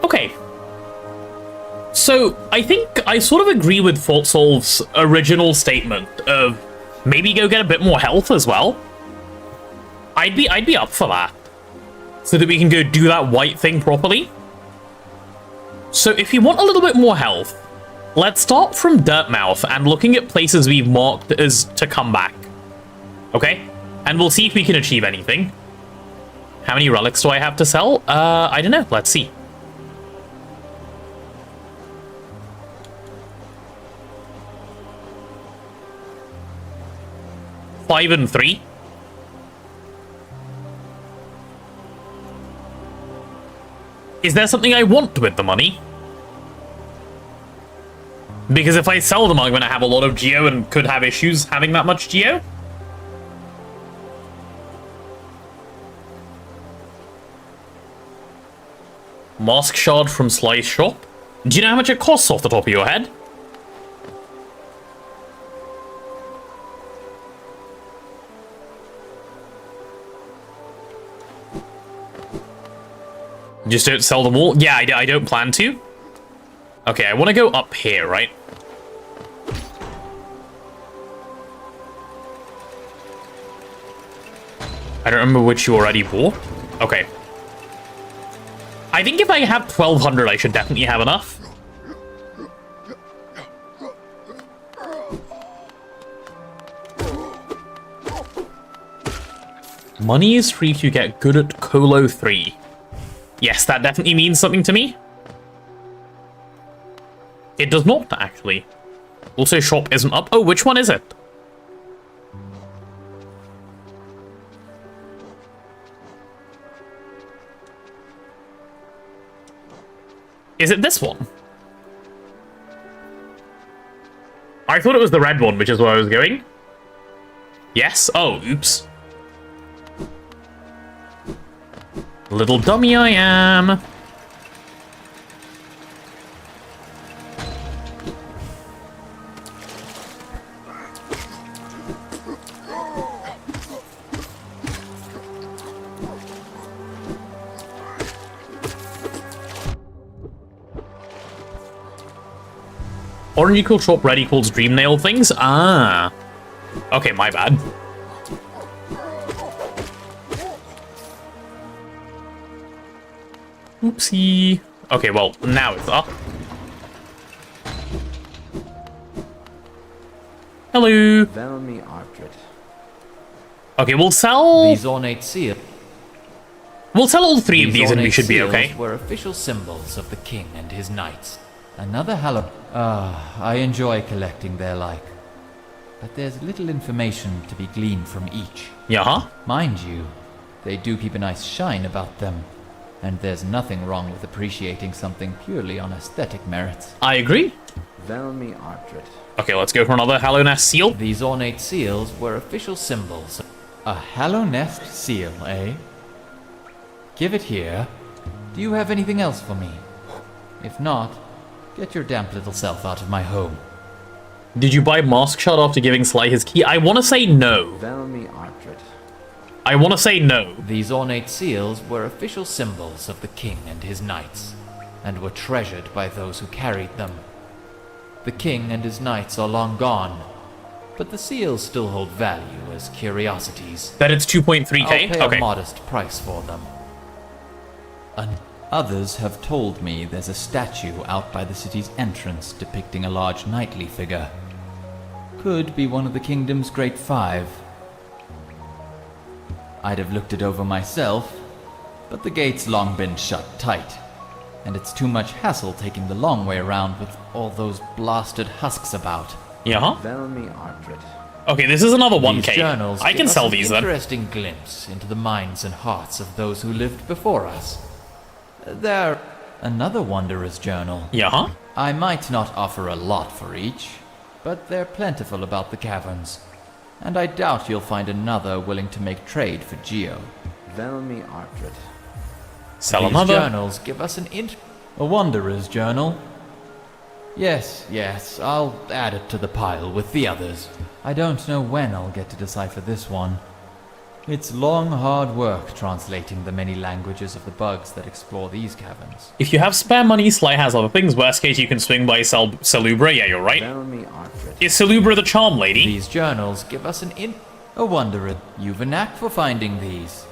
Okay. So, I think I sort of agree with Faultsolve's original statement of maybe go get a bit more health as well. I'd be up for that. So that we can go do that white thing properly. So if you want a little bit more health, let's start from Dirtmouth and looking at places we've marked as to come back. Okay? And we'll see if we can achieve anything. How many relics do I have to sell? I don't know. Let's see. Five and 3. Is there something I want with the money? Because if I sell them, I'm going to have a lot of geo and could have issues having that much geo. Mask shard from Slice Shop. Do you know how much it costs off the top of your head? Just don't sell them all? Yeah, I don't plan to. Okay, I want to go up here, right? I don't remember which you already bought. Okay. I think if I have 1,200, I should definitely have enough. Money is free if you get good at Colo 3. Yes, that definitely means something to me. It does not, actually. Also, shop isn't up. Oh, which one is it? Is it this one? I thought it was the red one, which is where I was going. Yes? Oh, oops. Little dummy I am. Orange equals short, red equals dream nail things? Ah. Okay, my bad. Oopsie. Okay, well, now it's up. Hello. Velmi Artrit. Okay, we'll sell... These ornate seals. We'll sell all three of these and we should be okay. Were official symbols of the king and his knights. Another I enjoy collecting their like. But there's little information to be gleaned from each. Yeah? Mind you, they do keep a nice shine about them. And there's nothing wrong with appreciating something purely on aesthetic merits. I agree. Velmi Artrit. Okay, let's go for another Hallow Nest seal. These ornate seals were official symbols. A Hallow Nest seal, eh? Give it here. Do you have anything else for me? If not, get your damp little self out of my home. Did you buy Mask Shard after giving Sly his key? I want to say no. Velmi Artrit. I want to say no. These ornate seals were official symbols of the king and his knights, and were treasured by those who carried them. The king and his knights are long gone, but the seals still hold value as curiosities. That it's 2.3k? I'll pay Okay. a modest price for them. Others have told me there's a statue out by the city's entrance depicting a large knightly figure. Could be one of the kingdom's great five. I'd have looked it over myself, but the gate's long been shut tight, and it's too much hassle taking the long way around with all those blasted husks about. Yeah? Velmi Artrit. Okay, this is another These 1k. journals I give can us sell an these then. interesting glimpse into the minds and hearts of those who lived before us. They're another Wanderer's Journal. Yeah? I might not offer a lot for each, but they're plentiful about the caverns, and I doubt you'll find another willing to make trade for Geo. Velmi Artrit. Sell These another. journals give us a Wanderer's Journal. Yes, I'll add it to the pile with the others. I don't know when I'll get to decipher this one. It's long, hard work translating the many languages of the bugs that explore these caverns. If you have spare money, Sly has other things. Worst case, you can swing by Celubra. Yeah, you're right. Velmi Artrit. Is Celubra the charm lady? These journals give us a Wanderer. You've a knack for finding these.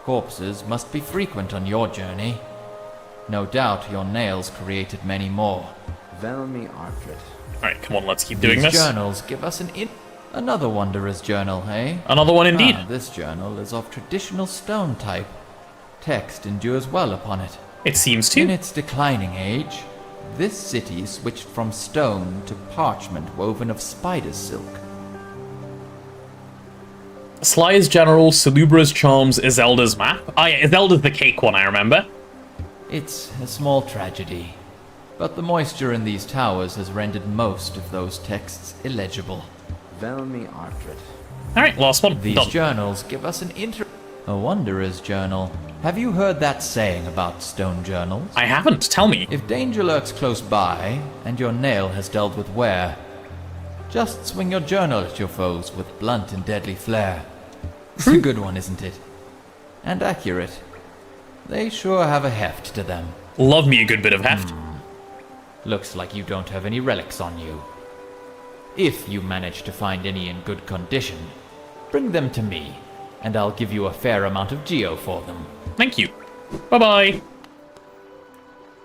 Corpses must be frequent on your journey. No doubt your nails created many more. Velmi Artrit. Alright, come on, let's keep doing These this. journals give us another Wanderer's Journal, eh? Another one indeed. This journal is of traditional stone type. Text endures well upon it. It seems In to. its declining age, this city switched from stone to parchment woven of spider silk. Sly's General, Celubra's Charms, Izelda's Map. Ah, yeah, Izelda's the cake one, I remember. It's a small tragedy, but the moisture in these towers has rendered most of those texts illegible. Velmi Artrit. Alright, last one. These Done. journals give us a Wanderer's Journal. Have you heard that saying about stone journals? I haven't. Tell me. If danger lurks close by, and your nail has dealt with wear, just swing your journal at your foes with blunt and deadly flair. It's a good one, isn't it? And accurate. They sure have a heft to them. Love me a good bit of heft. Looks like you don't have any relics on you. If you manage to find any in good condition, bring them to me, and I'll give you a fair amount of Geo for them. Thank you. Bye-bye.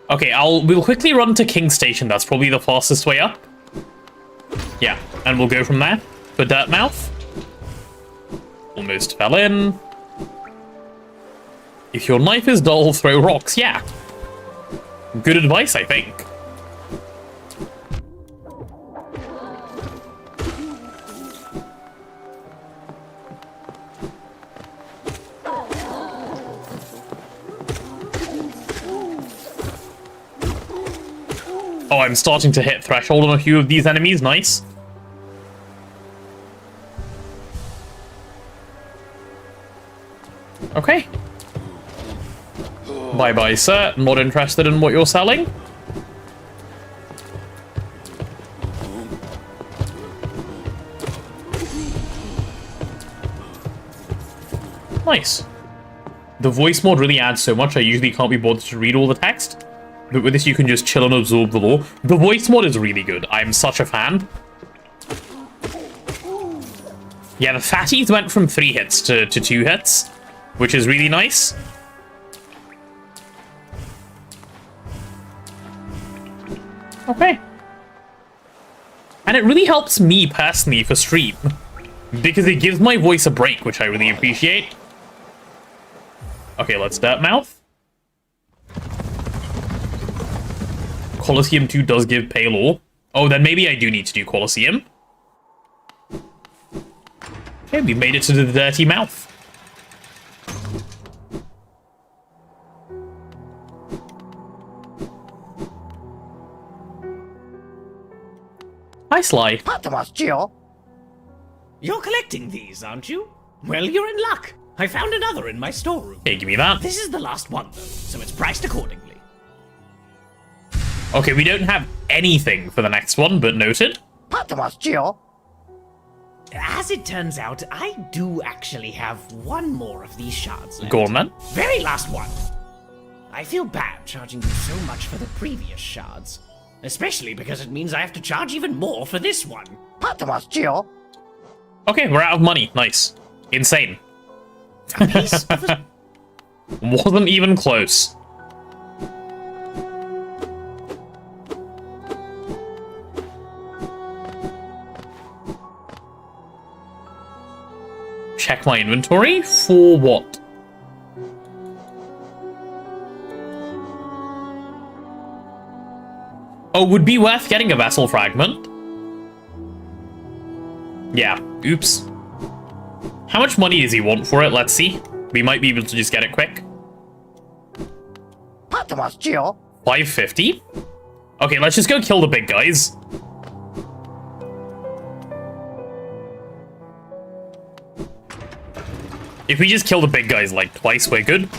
Okay, we'll quickly run to King Station. That's probably the fastest way up. Yeah, and we'll go from there for Dirtmouth. Almost fell in. If your knife is dull, throw rocks. Yeah. Good advice, I think. Oh, I'm starting to hit threshold on a few of these enemies. Nice. Okay. Bye-bye, sir. Not interested in what you're selling. Nice. The voice mod really adds so much, I usually can't be bothered to read all the text. But with this, you can just chill and absorb the lore. The voice mod is really good. I'm such a fan. Yeah, the fatties went from 3 hits to 2 hits, which is really nice. Okay. And it really helps me personally for stream, because it gives my voice a break, which I really appreciate. Okay, let's Dirtmouth. Colosseum 2 does give pay lore. Oh, then maybe I do need to do Colosseum. Okay, we made it to the dirty mouth. Hi, Sly. You're collecting these, aren't you? Well, you're in luck. I found another in my storeroom. Hey, give me that. This is the last one, though, so it's priced accordingly. Okay, we don't have anything for the next one, but noted. As it turns out, I do actually have one more of these shards left. Go on, then. Very last one. I feel bad charging you so much for the previous shards. Especially because it means I have to charge even more for this one. Okay, we're out of money. Nice. Insane. A piece of a... Wasn't even close. Check my inventory for what? Oh, would be worth getting a vessel fragment. Yeah, oops. How much money does he want for it? Let's see. We might be able to just get it quick. 550? Okay, let's just go kill the big guys. If we just kill the big guys like twice, we're good.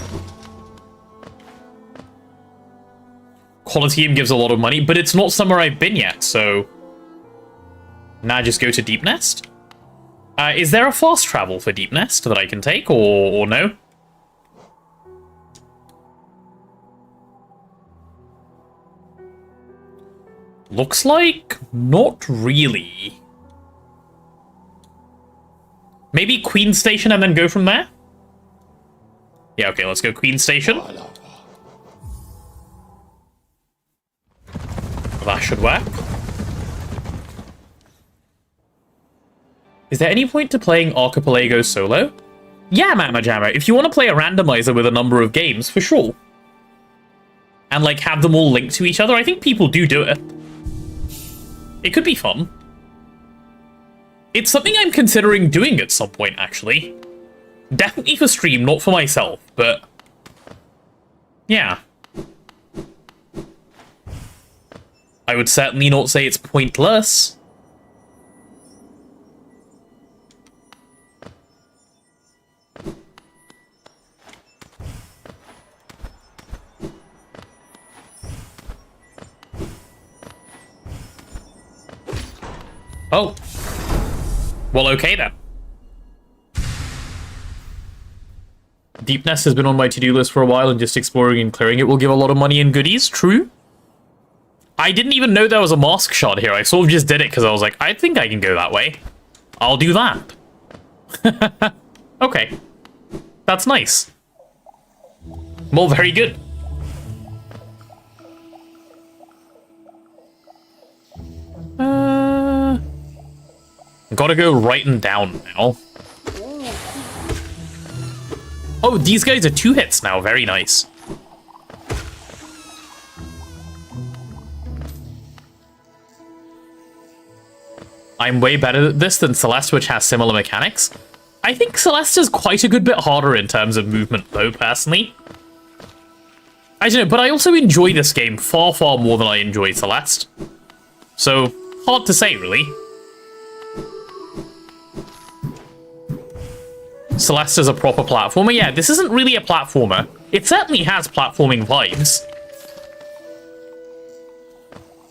Colosseum gives a lot of money, but it's not somewhere I've been yet, so... Now just go to Deep Nest. Is there a fast travel for Deep Nest that I can take, or no? Looks like not really. Maybe Queen Station and then go from there? Yeah, okay, let's go Queen Station. That should work. Is there any point to playing Archipelago solo? Yeah, Mama Jammer, if you want to play a randomizer with a number of games, for sure. And, like, have them all linked to each other, I think people do it. It could be fun. It's something I'm considering doing at some point, actually. Definitely for stream, not for myself, but... yeah. I would certainly not say it's pointless. Oh. Well, okay then. Deep Nest has been on my to-do list for a while, and just exploring and clearing it will give a lot of money and goodies. True. I didn't even know there was a mask shot here. I sort of just did it because I was like, I think I can go that way. I'll do that. Okay. That's nice. Well, very good. Gotta go right and down now. Oh, these guys are 2 hits now. Very nice. I'm way better at this than Celeste, which has similar mechanics. I think Celeste is quite a good bit harder in terms of movement, though, personally. I don't know, but I also enjoy this game far, far more than I enjoy Celeste. So, hard to say, really. Celeste is a proper platformer. Yeah, this isn't really a platformer. It certainly has platforming vibes.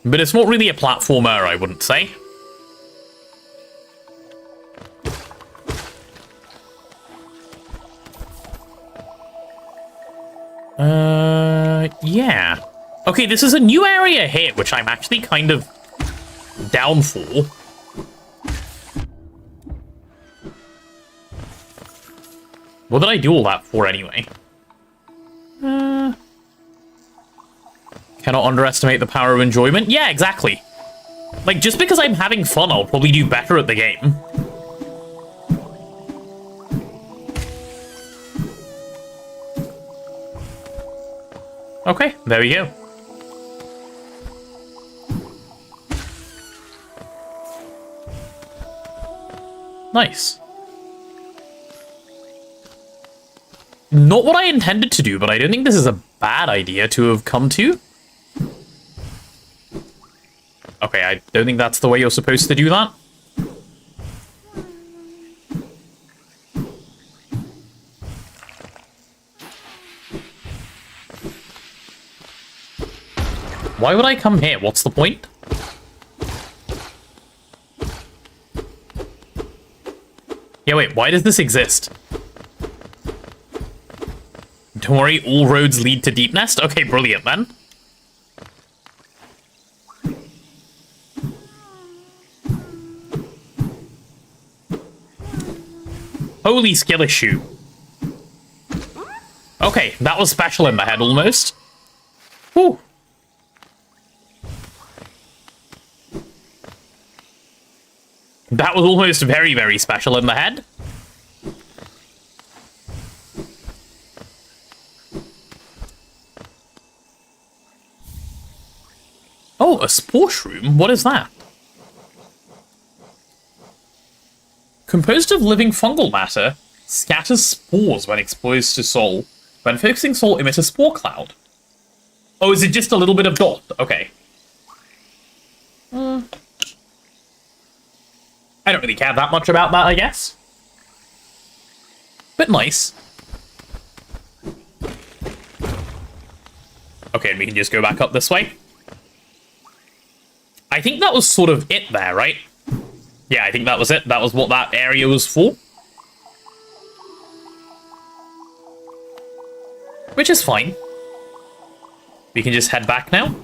But it's not really a platformer, I wouldn't say. Yeah. Okay, this is a new area here, which I'm actually kind of down for. What did I do all that for, anyway? Cannot underestimate the power of enjoyment? Yeah, exactly. Like, just because I'm having fun, I'll probably do better at the game. Okay, there we go. Nice. Not what I intended to do, but I don't think this is a bad idea to have come to. Okay, I don't think that's the way you're supposed to do that. Why would I come here? What's the point? Yeah, wait, why does this exist? Don't worry, all roads lead to Deep Nest? Okay, brilliant then. Holy skill issue. Okay, that was special in the head almost. Whew. That was almost very, very special in the head. Oh, a spore shroom? What is that? Composed of living fungal matter, scatters spores when exposed to Sol. When focusing Sol, emit a spore cloud. Oh, is it just a little bit of dot? Okay. I don't really care that much about that, I guess. But nice. Okay, and we can just go back up this way. I think that was sort of it there, right? Yeah, I think that was it. That was what that area was for. Which is fine. We can just head back now.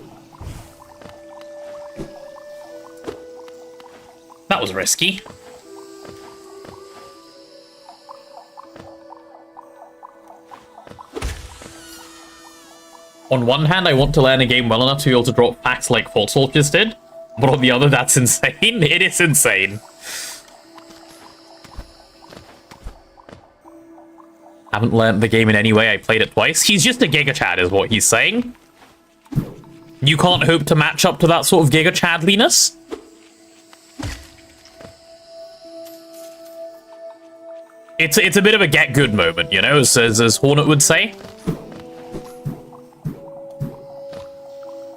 That was risky. On one hand, I want to learn a game well enough to be able to drop facts like False Soldiers did. But on the other, that's insane. It is insane. Haven't learned the game in any way. I played it twice. He's just a Giga Chad, is what he's saying. You can't hope to match up to that sort of Giga Chadliness. It's a bit of a get good moment, you know, as Hornet would say.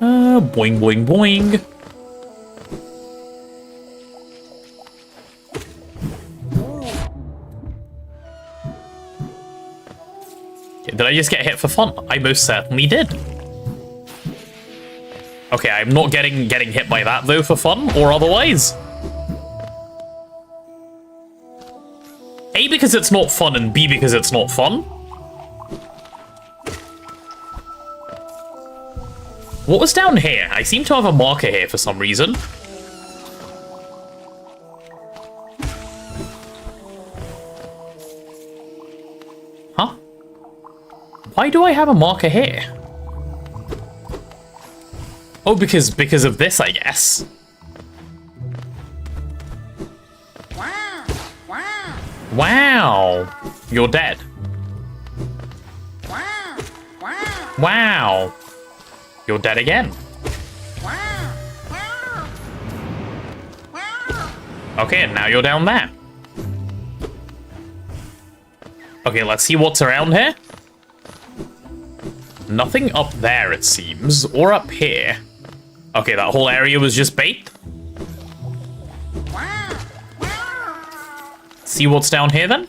Boing, boing, boing. Did I just get hit for fun? I most certainly did. Okay, I'm not getting hit by that, though, for fun, or otherwise. A, because it's not fun, and B, because it's not fun. What was down here? I seem to have a marker here for some reason. Huh? Why do I have a marker here? Oh, because of this, I guess. Wow. You're dead. Wow. You're dead again. Okay, and now you're down there. Okay, let's see what's around here. Nothing up there, it seems. Or up here. Okay, that whole area was just bait. See what's down here, then?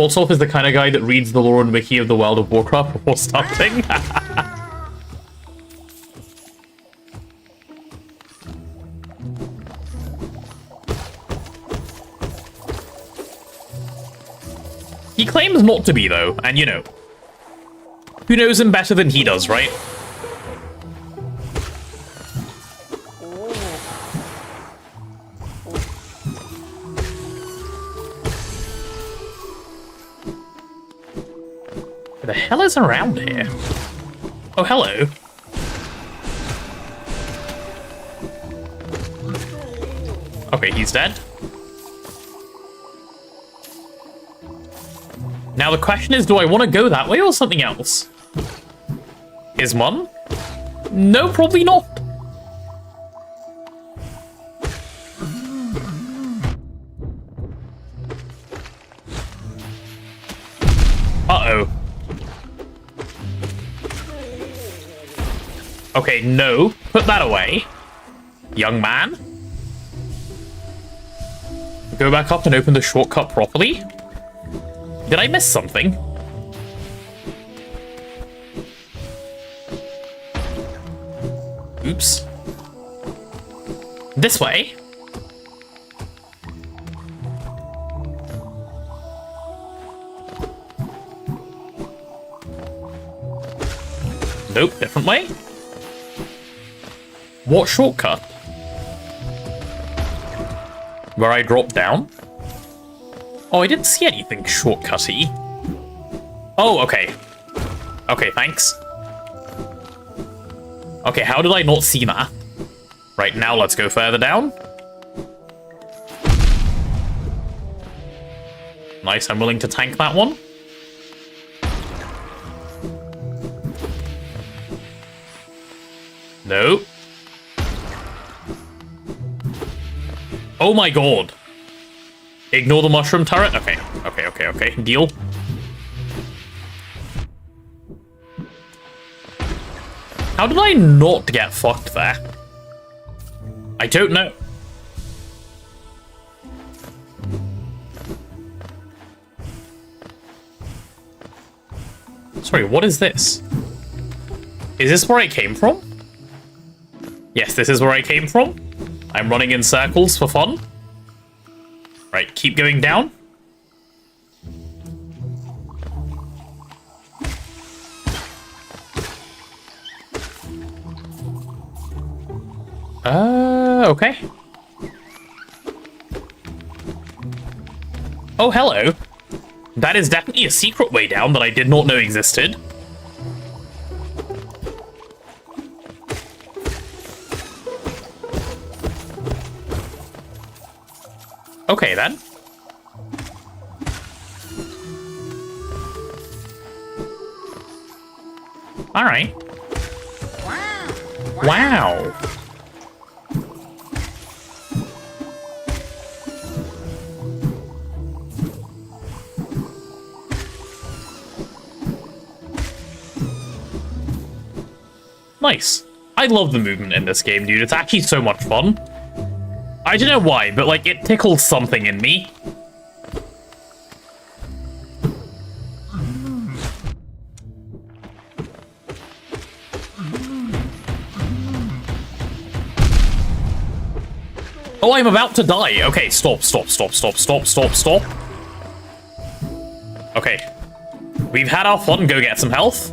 Fortsoff is the kind of guy that reads the lore and wiki of the World of Warcraft before starting. He claims not to be, though, and you know. Who knows him better than he does, right? What the hell is around here? Oh, hello. Okay, he's dead. Now the question is, do I want to go that way or something else? Is one? No, probably not. Uh-oh. Okay, no. Put that away. Young man. Go back up and open the shortcut properly. Did I miss something? Oops. This way? Nope, different way. What shortcut? Where I drop down? Oh, I didn't see anything shortcutty. Oh, okay. Okay, thanks. Okay, how did I not see that? Right, now let's go further down. Nice, I'm willing to tank that one. No. Oh my god. Ignore the mushroom turret? Okay, okay. Deal. How did I not get fucked there? I don't know. Sorry, what is this? Is this where I came from? Yes, this is where I came from. I'm running in circles for fun. Right, keep going down. Okay. Oh, hello. That is definitely a secret way down that I did not know existed. Okay, then. All right. Wow. Nice. I love the movement in this game, dude. It's actually so much fun. I don't know why, but, like, it tickles something in me. Oh, I'm about to die. Okay, stop. Okay. We've had our fun. Go get some health.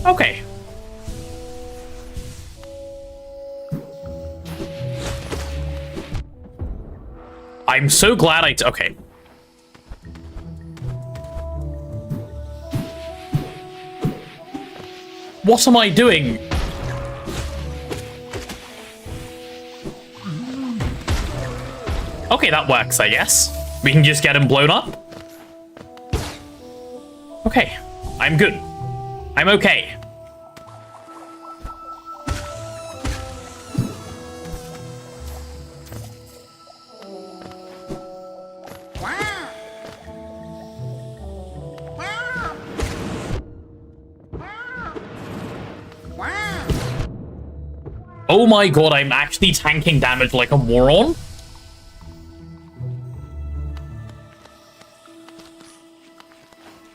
Okay. I'm so glad okay. What am I doing? Okay, that works, I guess. We can just get him blown up. Okay, I'm good. I'm okay. Oh my god, I'm actually tanking damage like a moron.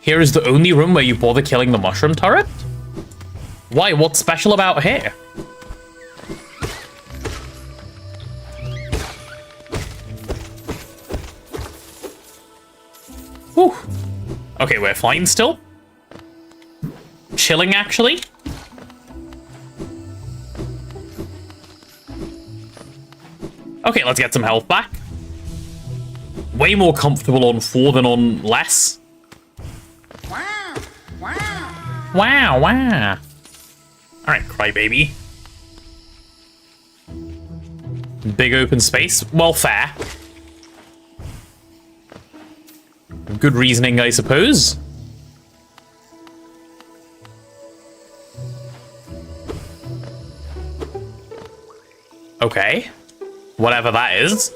Here is the only room where you bother killing the mushroom turret? Why? What's special about here? Whew. Okay, we're fine still. Chilling, actually. Okay, let's get some health back. Way more comfortable on 4 than on less. Wow, wow. Alright, crybaby. Big open space. Well, fair. Good reasoning, I suppose. Okay. Whatever that is.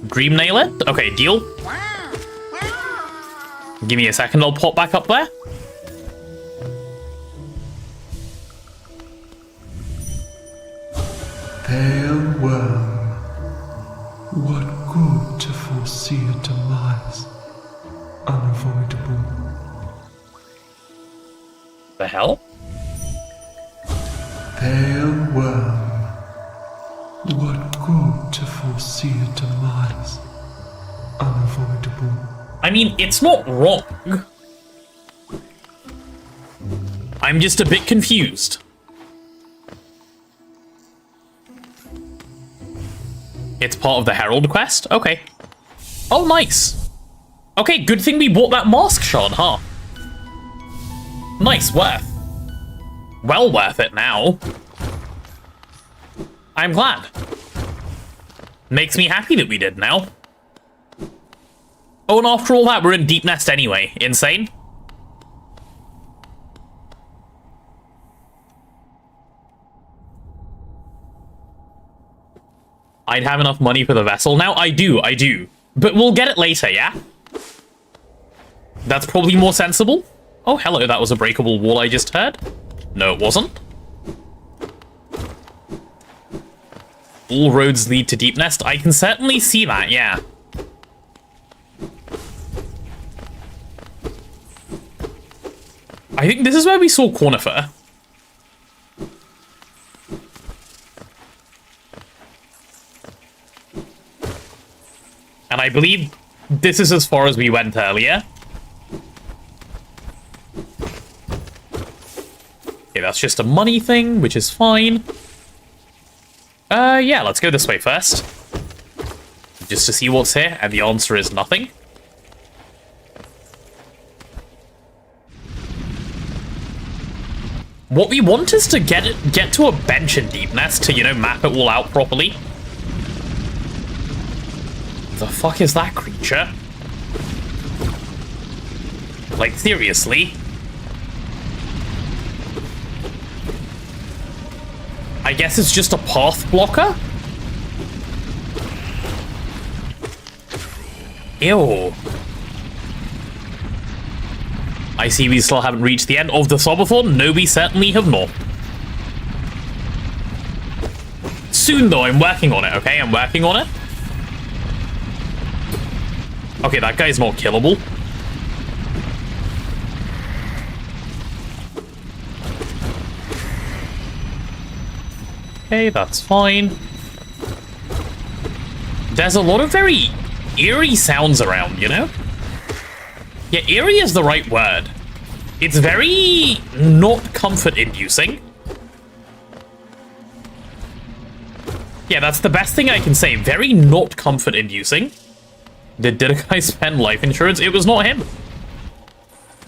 Dream nail it? Okay, deal. Give me a second, I'll pop back up there. Pale worm, what good to foresee a demise unavoidable? The hell? Pale worm, what good to foresee a demise unavoidable? I mean, it's not wrong. I'm just a bit confused. It's part of the Herald quest? Okay. Oh, nice. Okay, good thing we bought that mask shard, huh? Nice, worth. Well worth it now. I'm glad. Makes me happy that we did now. Oh, and after all that, we're in Deep Nest anyway. Insane. I'd have enough money for the vessel now. I do. But we'll get it later, yeah? That's probably more sensible. Oh, hello, that was a breakable wall I just heard. No, it wasn't. All roads lead to Deep Nest. I can certainly see that, yeah. I think this is where we saw Cornifer. And I believe this is as far as we went earlier. Okay, that's just a money thing, which is fine. Yeah, let's go this way first. Just to see what's here, and the answer is nothing. What we want is to get to a bench in Deep Nest to, you know, map it all out properly. The fuck is that creature? Like, seriously? I guess it's just a path blocker? Ew. I see we still haven't reached the end of the subathon. No, we certainly have not. Soon, though, I'm working on it, okay? I'm working on it. Okay, that guy's not killable. Okay, that's fine. There's a lot of very eerie sounds around, you know? Yeah, eerie is the right word. It's very not comfort-inducing. Yeah, that's the best thing I can say. Very not comfort-inducing. Did a guy spend life insurance? It was not him.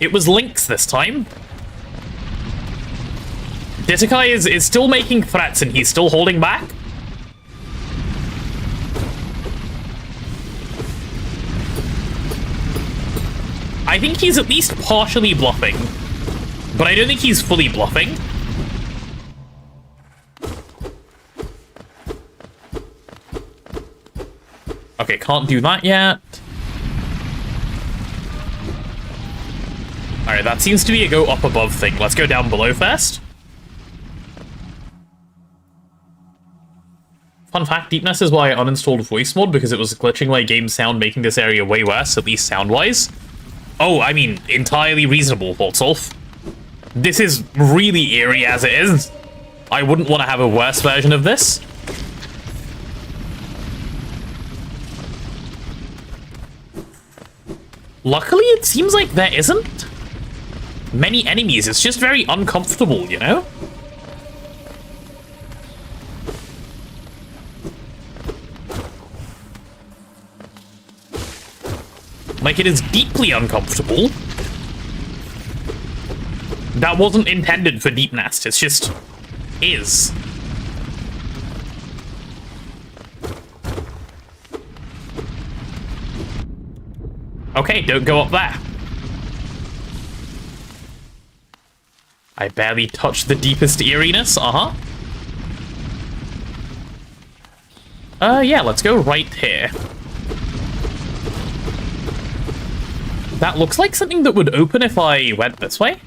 It was Lynx this time. Ditakai is still making threats and he's still holding back. I think he's at least partially bluffing, but I don't think he's fully bluffing. Okay, can't do that yet. Alright, that seems to be a go up above thing. Let's go down below first. Fun fact, Deepness is why I uninstalled voice mod, because it was glitching my game sound, making this area way worse, at least sound-wise. Oh, I mean, entirely reasonable, Fortsolf. This is really eerie as it is. I wouldn't want to have a worse version of this. Luckily, it seems like there isn't many enemies. It's just very uncomfortable, you know? Like, it is deeply uncomfortable. That wasn't intended for Deep Nest, it's just is. Okay, don't go up there. I barely touched the deepest eeriness, yeah, let's go right here. That looks like something that would open if I went this way.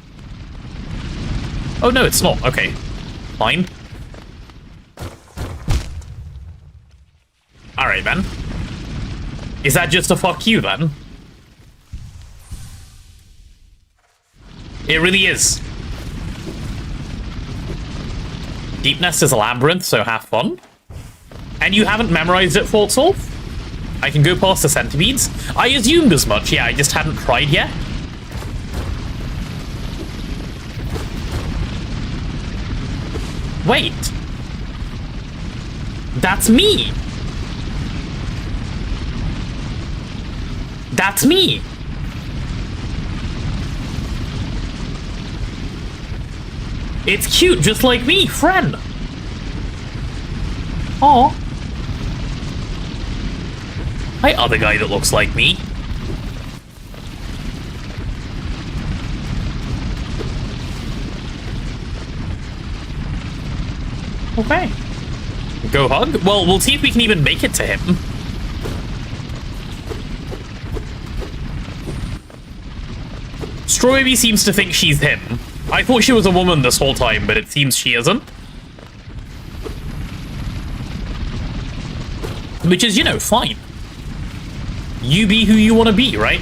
Oh, no, it's not. Okay. Fine. Alright, then. Is that just a fuck you, then? It really is. Deep Nest is a labyrinth, so have fun. And you haven't memorized it, Fortsolf? I can go past the centipedes. I assumed as much, yeah, I just hadn't tried yet. Wait. That's me. That's me. It's cute, just like me, friend. Aw. Hi, other guy that looks like me. Okay. Go hug? Well, we'll see if we can even make it to him. Straw Baby seems to think she's him. I thought she was a woman this whole time, but it seems she isn't. Which is, you know, fine. You be who you want to be, right?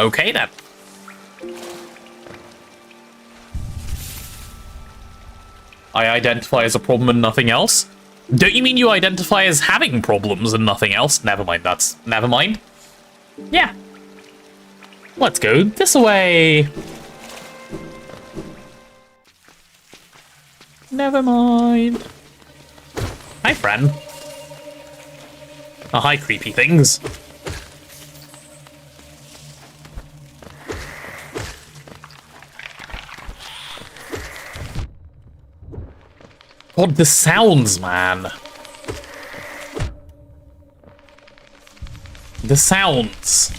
Okay then. I identify as a problem and nothing else? Don't you mean you identify as having problems and nothing else? Never mind, never mind. Yeah. Let's go this way. Never mind. Hi, friend. Oh, hi, creepy things. God, the sounds, man. The sounds.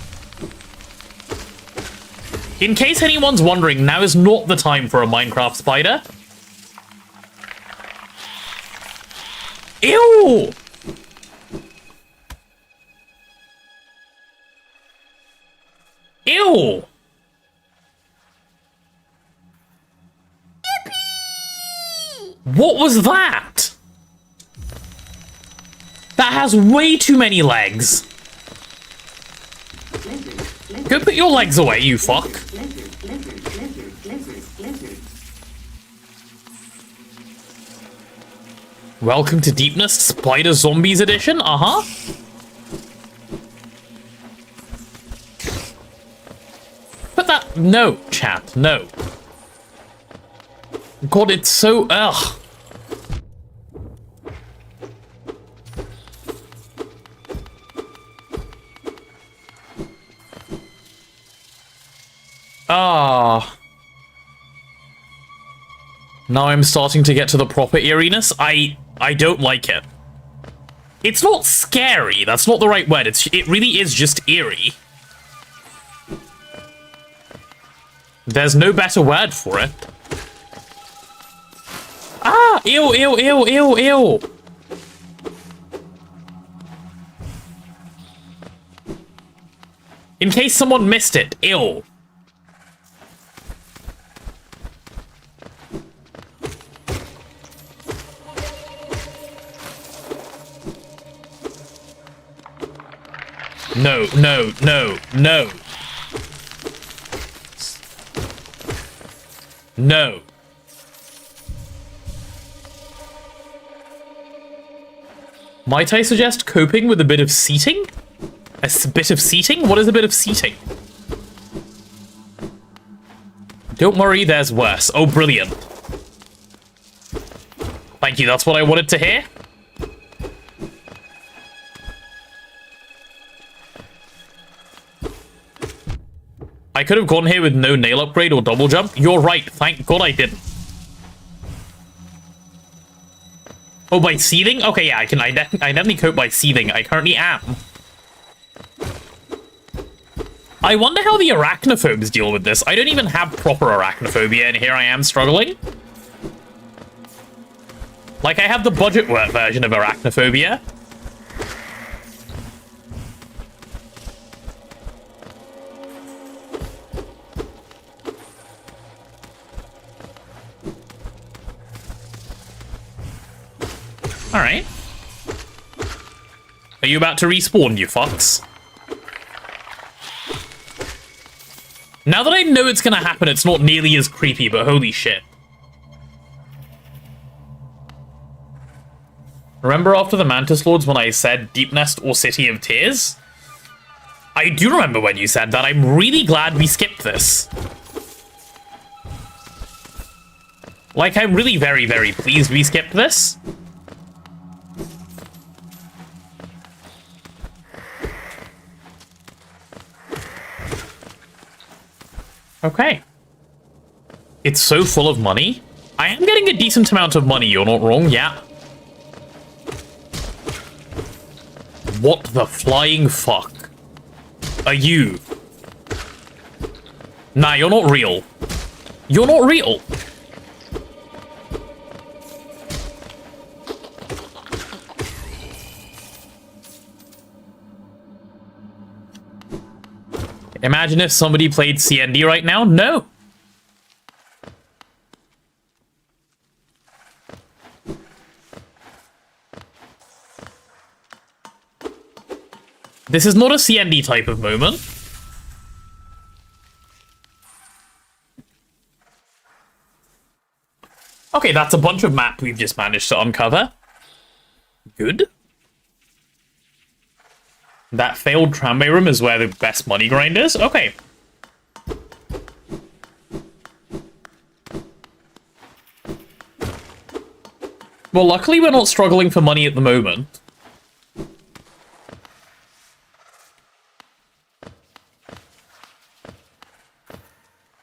In case anyone's wondering, now is not the time for a Minecraft spider. Ew! Ew! What was that? That has way too many legs. Go put your legs away, you fuck. Welcome to Deepness Spider Zombies Edition, Put that... No, chat, no. God, it's so... Ugh. Ah. Now I'm starting to get to the proper eeriness. I don't like it. It's not scary. That's not the right word. It really is just eerie. There's no better word for it. Ah! Ew, ew, ew, ew, ew! In case someone missed it. Ew. No, no, no, no. No. Might I suggest coping with a bit of seating? Bit of seating? What is a bit of seating? Don't worry, there's worse. Oh, brilliant. Thank you, that's what I wanted to hear. I could have gone here with no nail upgrade or double jump. You're right, thank God I didn't. Oh, by seething? Okay, yeah, I definitely cope by seething. I currently am. I wonder how the arachnophobes deal with this. I don't even have proper arachnophobia, and here I am struggling. Like, I have the budget version of arachnophobia. Alright. Are you about to respawn, you fucks? Now that I know it's gonna happen, it's not nearly as creepy, but holy shit. Remember after the Mantis Lords when I said Deep Nest or City of Tears? I do remember when you said that. I'm really glad we skipped this. Like, I'm really very, very pleased we skipped this. Okay. It's so full of money. I am getting a decent amount of money, you're not wrong, yeah. What the flying fuck are you? Nah, you're not real. You're not real. Imagine if somebody played CND right now. No. This is not a CND type of moment. Okay, that's a bunch of map we've just managed to uncover. Good. That failed tramway room is where the best money grind is? Okay. Well, luckily we're not struggling for money at the moment.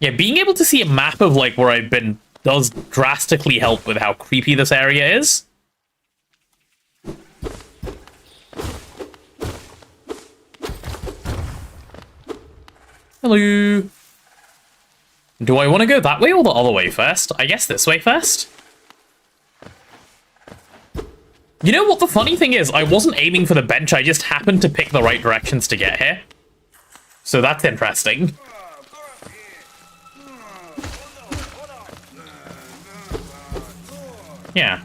Yeah, being able to see a map of, like, where I've been does drastically help with how creepy this area is. Hello. Do I want to go that way or the other way first? I guess this way first. You know what the funny thing is? I wasn't aiming for the bench, I just happened to pick the right directions to get here. So that's interesting. Yeah.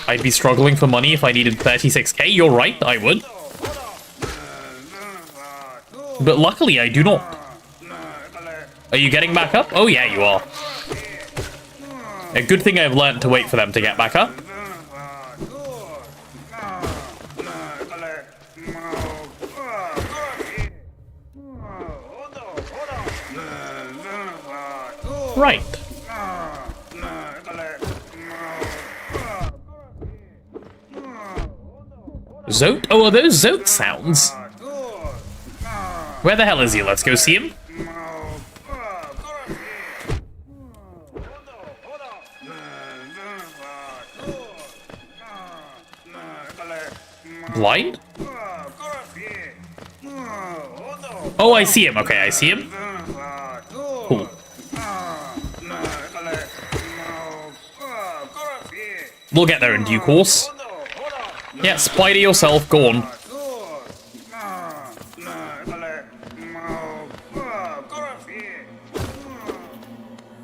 I'd be struggling for money if I needed 36k. You're right, I would. But luckily, I do not. Are you getting back up? Oh yeah, you are. A good thing I've learned to wait for them to get back up. Right. Zote? Oh, are those Zote sounds? Where the hell is he? Let's go see him. Blind? Oh, I see him. Okay, I see him. Cool. We'll get there in due course. Yeah, spider yourself, go on.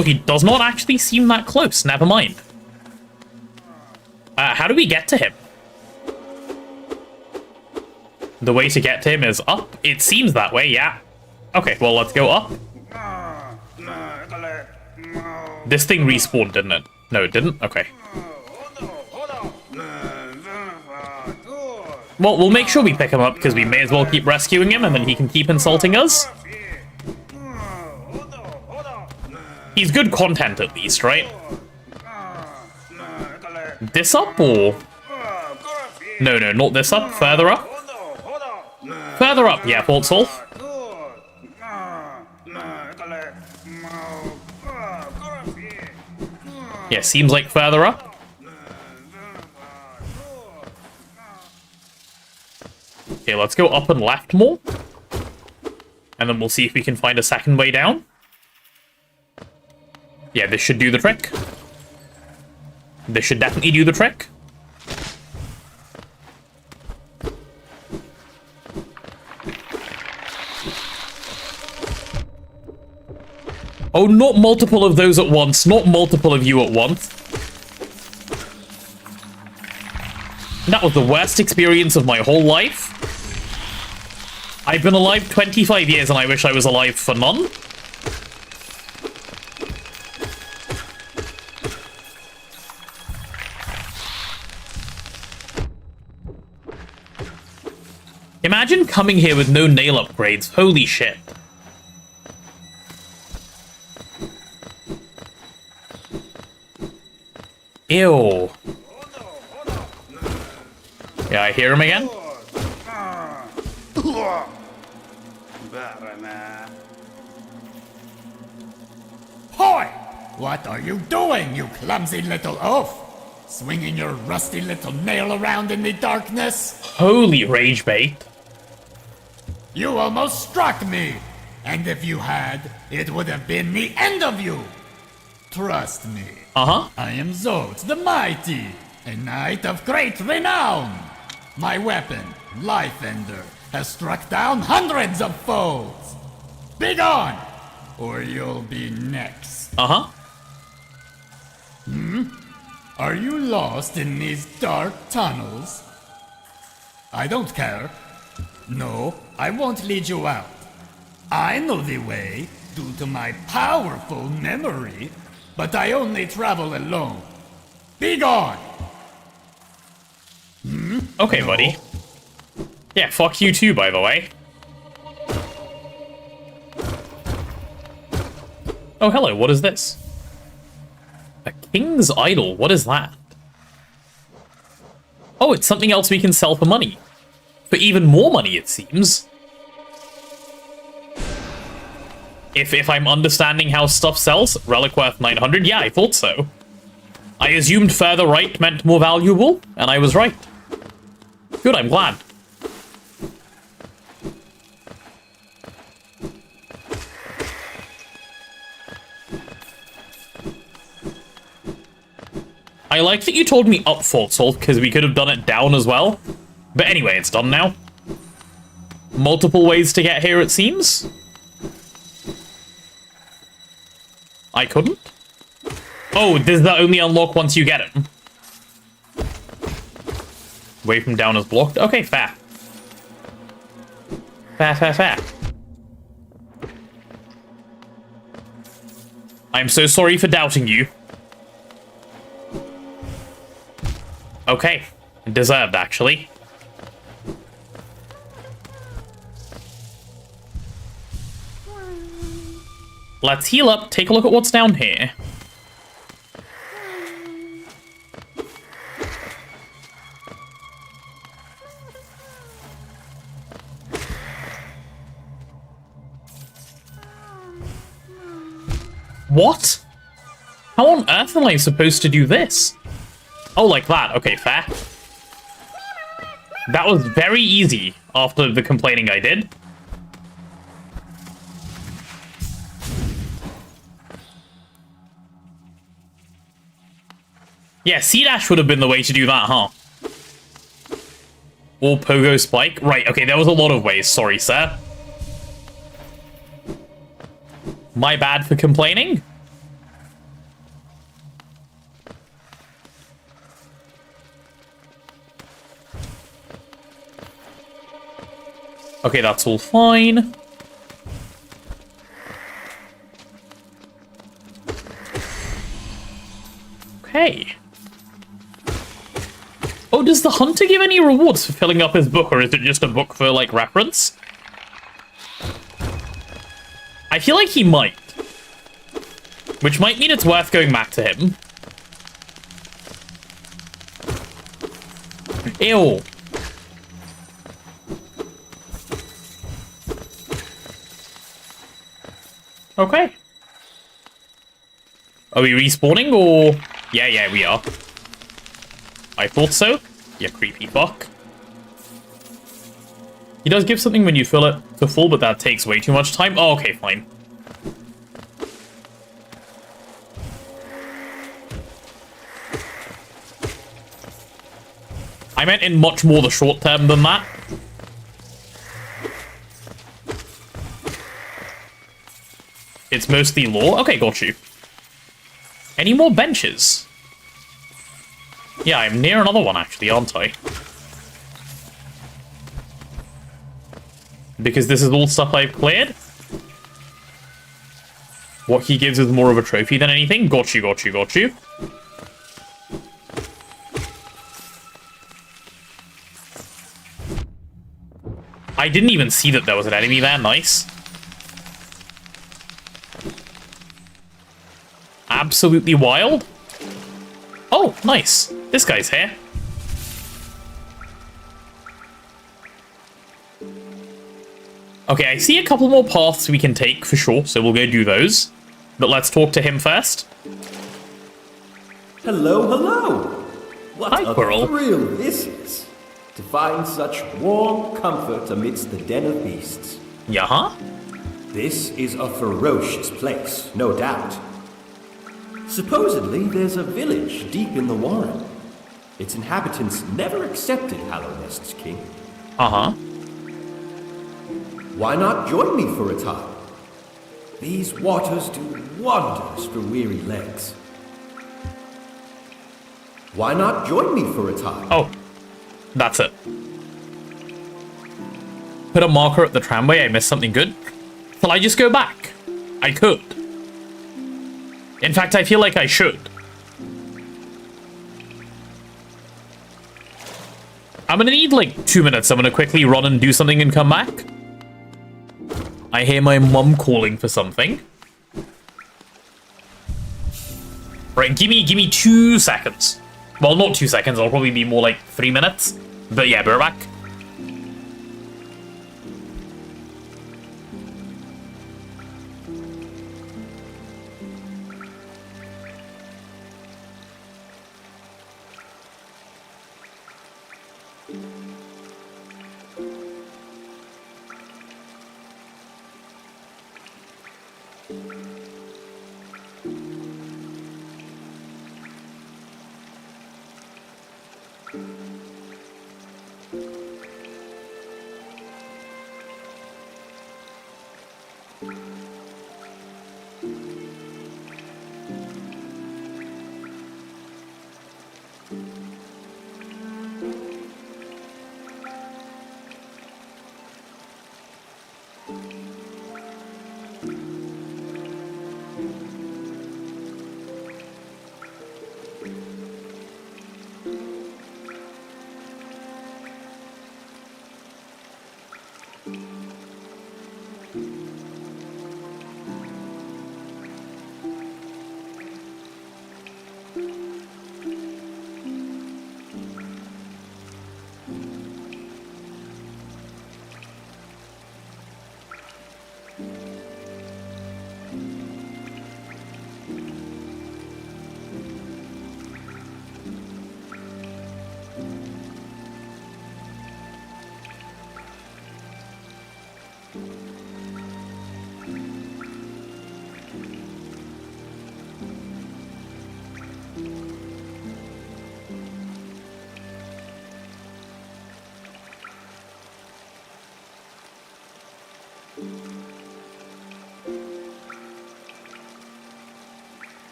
Oh, he does not actually seem that close. Never mind. How do we get to him? The way to get to him is up? It seems that way, yeah. Okay, well, let's go up. This thing respawned, didn't it? No, it didn't? Okay. Well, we'll make sure we pick him up, because we may as well keep rescuing him, and then he can keep insulting us. He's good content, at least, right? This up, or...? No, not this up. Further up? Further up, yeah, Port Solve. Yeah, seems like further up. Okay, let's go up and left more. And then we'll see if we can find a second way down. Yeah, this should do the trick. This should definitely do the trick. Oh, not multiple of those at once. Not multiple of you at once. That was the worst experience of my whole life. I've been alive 25 years and I wish I was alive for none. Imagine coming here with no nail upgrades. Holy shit. Ew. Yeah, I hear him again. Hoy! What are you doing, you clumsy little oaf? Swinging your rusty little nail around in the darkness? Holy rage bait. You almost struck me! And if you had, it would have been the end of you! Trust me. Uh-huh. I am Zod the Mighty, a knight of great renown. My weapon, Life Ender, has struck down hundreds of foes. Begone, or you'll be next. Uh-huh. Are you lost in these dark tunnels? I don't care. No, I won't lead you out. I know the way due to my powerful memory, but I only travel alone. Be gone! Okay, buddy. Yeah, fuck you too, by the way. Oh, hello, what is this? A king's idol, what is that? Oh, it's something else we can sell for money. For even more money, it seems. If I'm understanding how stuff sells, relic worth 900, yeah, I thought so. I assumed further right meant more valuable, and I was right. Good, I'm glad. I like that you told me up Fort Salt, because we could have done it down as well. But anyway, it's done now. Multiple ways to get here, it seems. I couldn't? Oh, does that only unlock once you get it? Way from down is blocked? Okay, fair. Fair. I'm so sorry for doubting you. Okay. Deserved, actually. Let's heal up, take a look at what's down here. What? How on earth am I supposed to do this? Oh, like that. Okay, fair. That was very easy after the complaining I did. Yeah, C-Dash would have been the way to do that, huh? Or Pogo Spike? Right, okay, there was a lot of ways. Sorry, sir. My bad for complaining. Okay, that's all fine. Okay. Oh, does the hunter give any rewards for filling up his book, or is it just a book for, like, reference? I feel like he might. Which might mean it's worth going back to him. Ew. Okay. Are we respawning, or...? Yeah, we are. I thought so. You creepy fuck. He does give something when you fill it to full, but that takes way too much time. Oh, okay, fine. I meant in much more the short term than that. It's mostly lore. Okay, got you. Any more benches? Yeah, I'm near another one, actually, aren't I? Because this is all stuff I've cleared? What he gives is more of a trophy than anything? Got you. I didn't even see that there was an enemy there. Nice. Absolutely wild. Oh, nice. This guy's here. Okay, I see a couple more paths we can take for sure, so we'll go do those. But let's talk to him first. Hello. What Hi, a Quirrell. thrill this is. To find such warm comfort amidst the den of beasts. Yeah? This is a ferocious place, no doubt. Supposedly, there's a village deep in the Warren. Its inhabitants never accepted Hallownest's king. Uh-huh. Why not join me for a time? These waters do wonders for weary legs. Why not join me for a time? Oh, that's it. Put a marker at the tramway. I missed something good. Shall I just go back? I could. In fact, I feel like I should. I'm gonna need like 2 minutes. I'm gonna quickly run and do something and come back. I hear my mum calling for something. Right, give me 2 seconds. Well, not 2 seconds. I'll probably be more like 3 minutes. But yeah, we're back.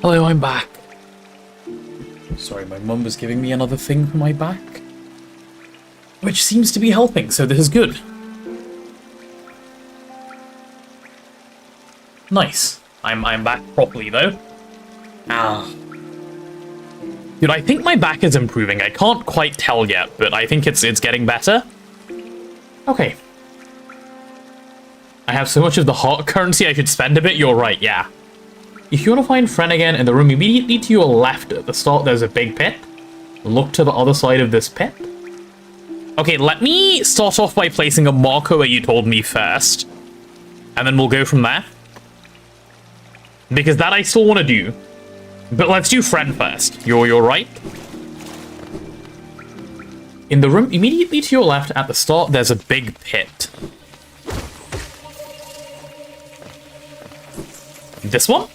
Hello, I'm back. Sorry, my mum was giving me another thing for my back, which seems to be helping, so this is good. Nice. I'm back properly, though. Dude, I think my back is improving. I can't quite tell yet, but I think it's getting better. Okay. I have so much of the heart currency I should spend a bit. You're right, yeah. If you want to find Fren again, in the room immediately to your left at the start, there's a big pit. Look to the other side of this pit. Okay, let me start off by placing a marker where you told me first. And then we'll go from there. Because that I still want to do. But let's do Fren first. You're right. In the room immediately to your left at the start, there's a big pit. This one?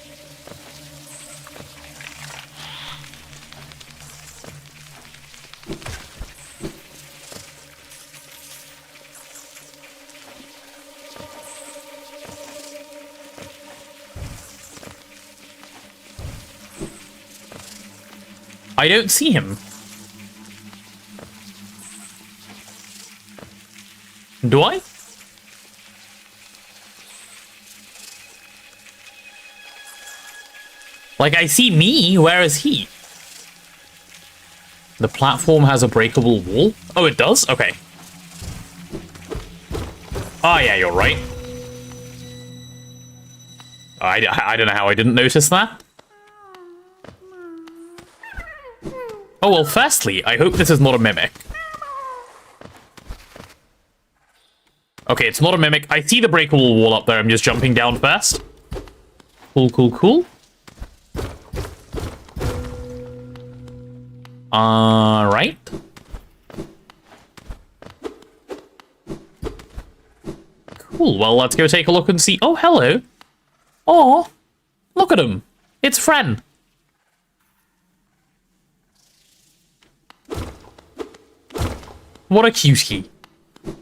I don't see him. Do I? Like, I see me, where is he? The platform has a breakable wall? Oh, it does? Okay. Oh, yeah, you're right. I don't know how I didn't notice that. Oh, well, firstly, I hope this is not a mimic. Okay, it's not a mimic. I see the breakable wall up there. I'm just jumping down first. Cool, cool, cool. Right. Cool, well, let's go take a look and see. Oh, hello. Oh, look at him. It's Fren. What a cutie.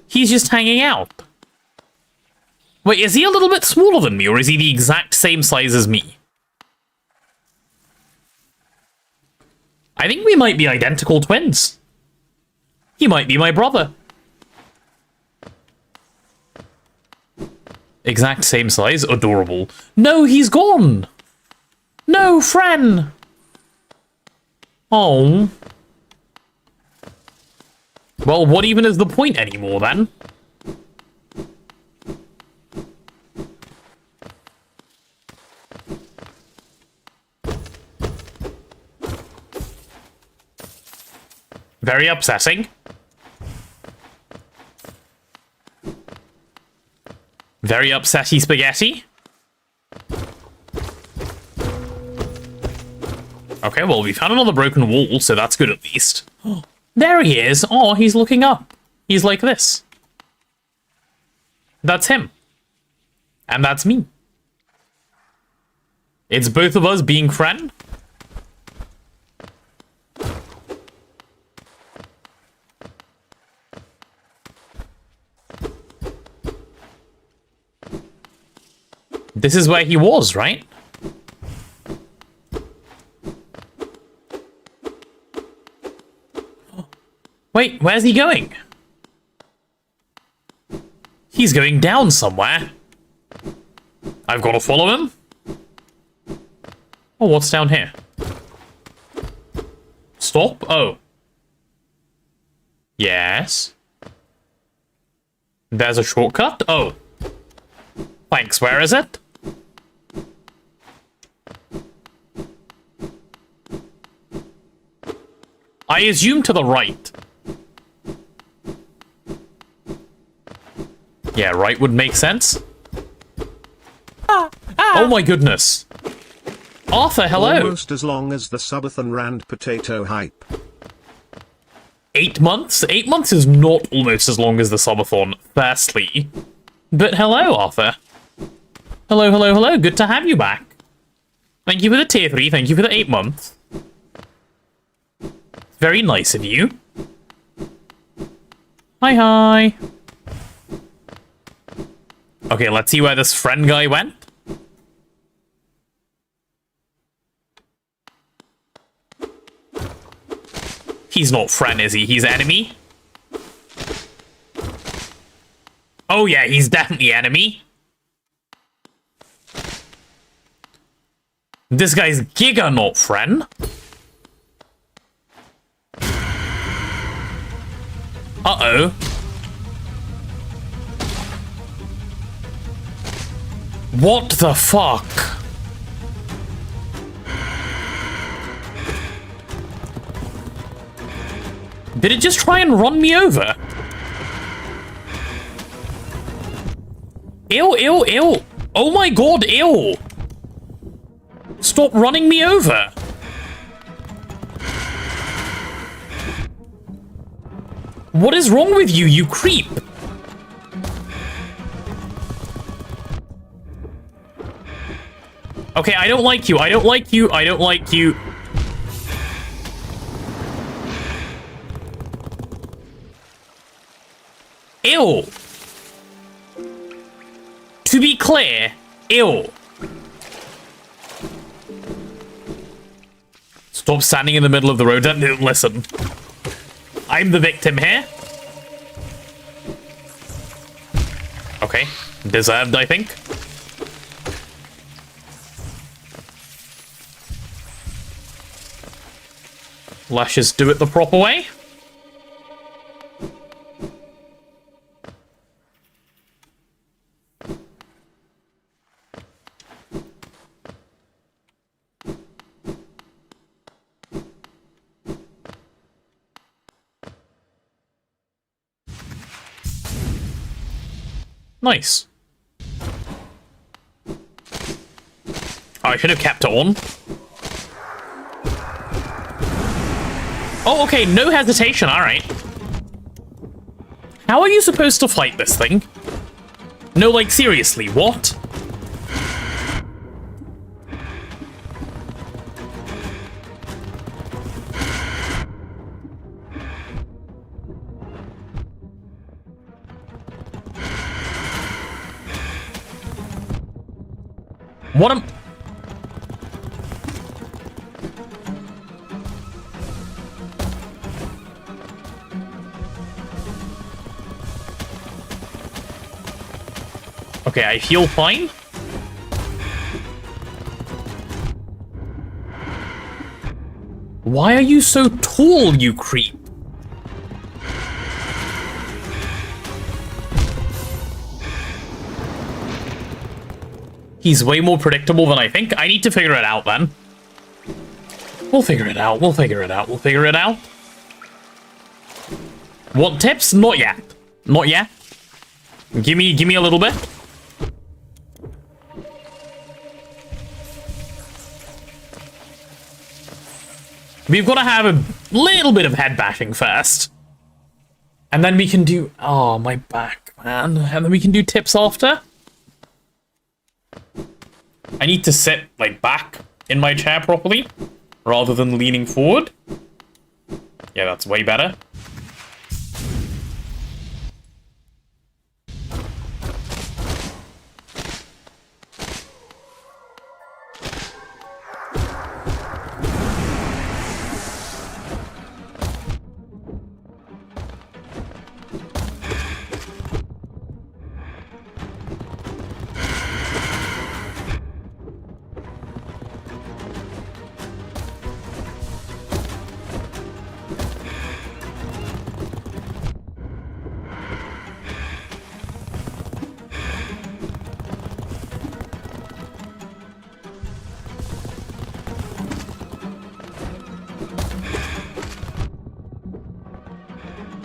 He's just hanging out. Wait, is he a little bit smaller than me, or is he the exact same size as me? I think we might be identical twins. He might be my brother. Exact same size? Adorable. No, he's gone! No, Fren! Oh. Well, what even is the point anymore, then? Very upsetting. Very upsetty spaghetti. Okay, well, we found another broken wall, so that's good at least. There he is. Oh, he's looking up. He's like this. That's him. And that's me. It's both of us being friend. This is where he was, right? Wait, where's he going? He's going down somewhere. I've got to follow him. Oh, what's down here? Stop? Oh. Yes. There's a shortcut? Oh. Thanks, where is it? I assume to the right. Yeah, right would make sense. Oh my goodness. Arthur, hello. Almost as long as the Subathon Rand potato hype. 8 months? 8 months is not almost as long as the subathon, firstly. But hello, Arthur. Hello, hello, hello. Good to have you back. Thank you for the tier 3. Thank you for the 8 months. Very nice of you. Hi, hi. Okay, let's see where this friend guy went. He's not friend, is he? He's enemy? Oh yeah, he's definitely enemy. This guy's Giga, not friend. Uh-oh. What the fuck? Did it just try and run me over? Ew, ew, ew. Oh my god, ew. Stop running me over. What is wrong with you, you creep? Okay, I don't like you. I don't like you. I don't like you. Ew. To be clear, ew. Stop standing in the middle of the road. Don't listen. I'm the victim here. Okay. Deserved, I think. Let's just do it the proper way. Nice. Oh, I should have kept it on. Oh, okay, no hesitation, alright. How are you supposed to fight this thing? No, like, seriously, what? What am... Okay, I feel fine. Why are you so tall, you creep? He's way more predictable than I think. I need to figure it out then. We'll figure it out, we'll figure it out, we'll figure it out. What tips? Not yet. Not yet. Give me a little bit. We've got to have a little bit of head bashing first. And then we can do... Oh, my back, man. And then we can do tips after. I need to sit, like, back in my chair properly, rather than leaning forward. Yeah, that's way better.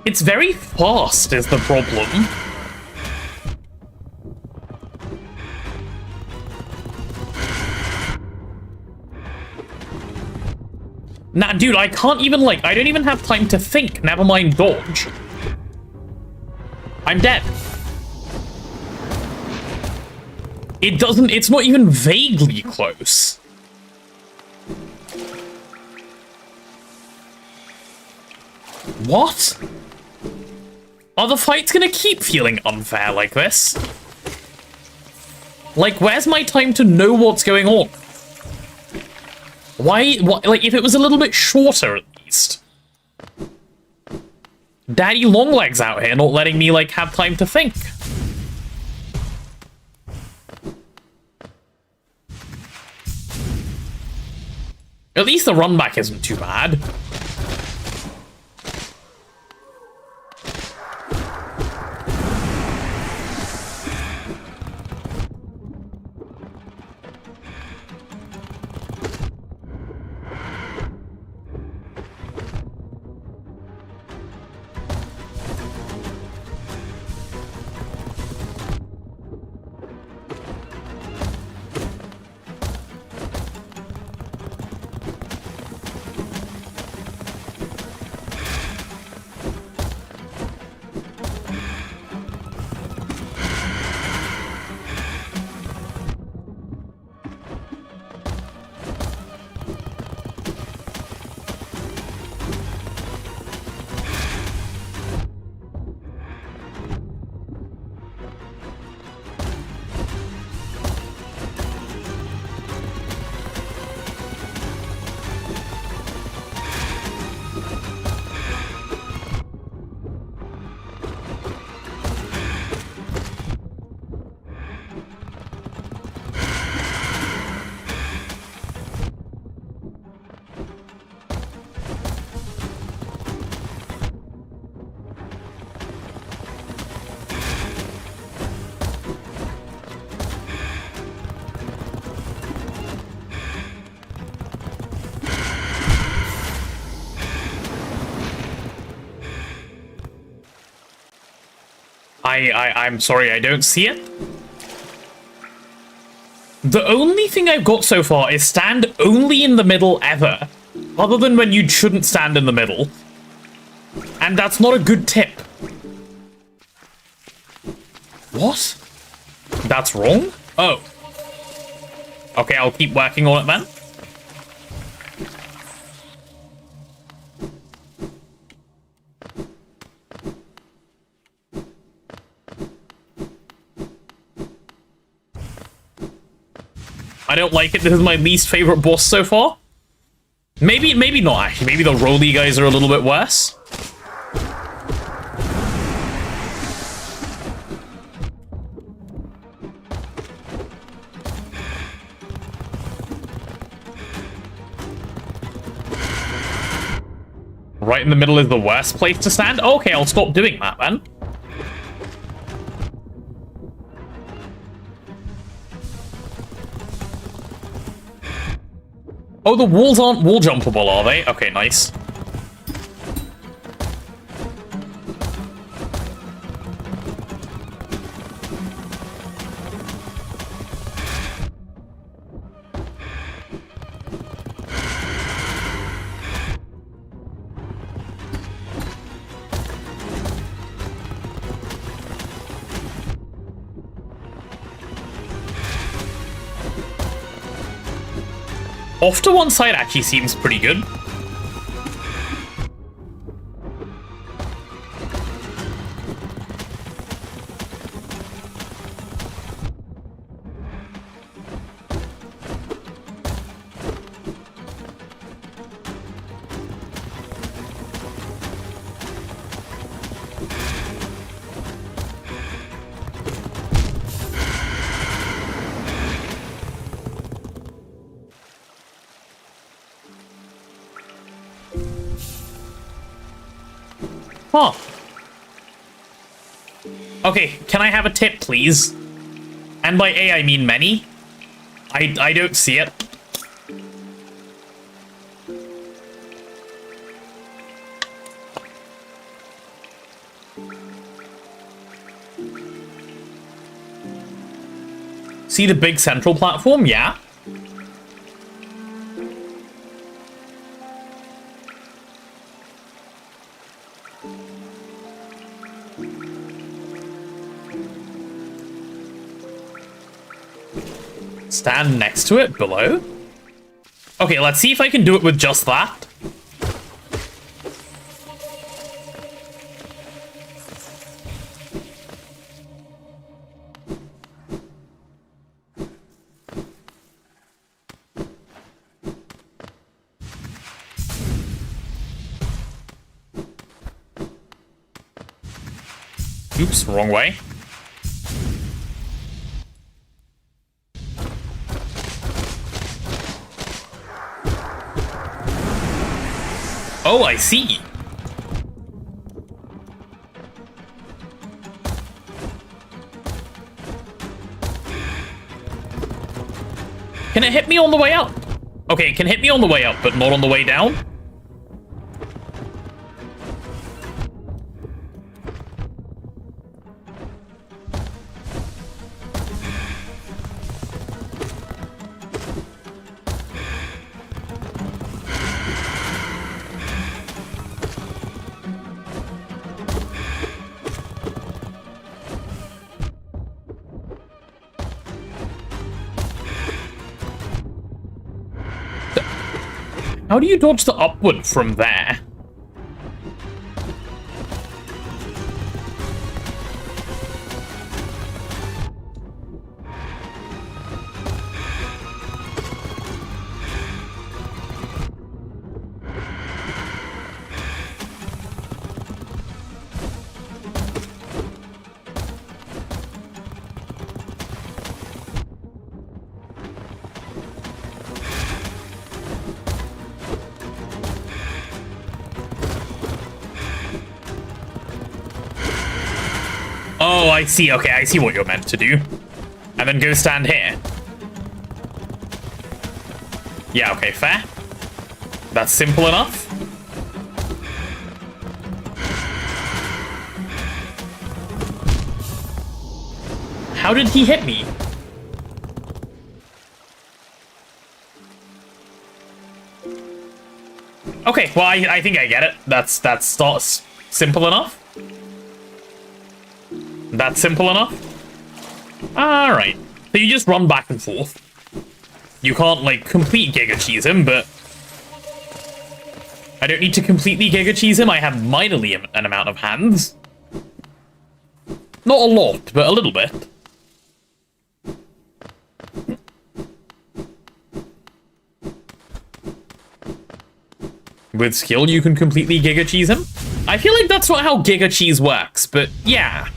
It's very fast is the problem. Nah, dude, I can't even, like, I don't even have time to think, never mind dodge. I'm dead. It doesn't, it's not even vaguely close. What? Are the fights gonna keep feeling unfair like this? Like, where's my time to know what's going on? Why, like, if it was a little bit shorter at least. Daddy Longlegs out here not letting me, like, have time to think. At least the run back isn't too bad. I'm sorry, I don't see it. The only thing I've got so far is stand only in the middle ever. Other than when you shouldn't stand in the middle. And that's not a good tip. What? That's wrong? Oh. Okay, I'll keep working on it then. I don't like it. This is my least favorite boss so far. Maybe not, actually. Maybe the Roly guys are a little bit worse. Right in the middle is the worst place to stand? Okay, I'll stop doing that then. Oh, the walls aren't wall jumpable, are they? Okay, nice. Off to one side actually seems pretty good. Huh. Okay, can I have a tip, please? And by A, I mean many. I don't see it. See the big central platform? Yeah. Stand next to it, below? Okay, let's see if I can do it with just that. Oops, wrong way. Oh, I see. Can it hit me on the way up? Okay, it can hit me on the way up, but not on the way down? How do you dodge the upward from there? Oh, I see. Okay, I see what you're meant to do. And then go stand here. Yeah, okay, fair. That's simple enough. How did he hit me? Okay, well, I think I get it. That's simple enough. That's simple enough. Alright. So you just run back and forth. You can't, like, complete Giga Cheese him, but... I don't need to completely Giga Cheese him. I have minorly an amount of hands. Not a lot, but a little bit. With skill, you can completely Giga Cheese him. I feel like that's not how Giga Cheese works, but yeah.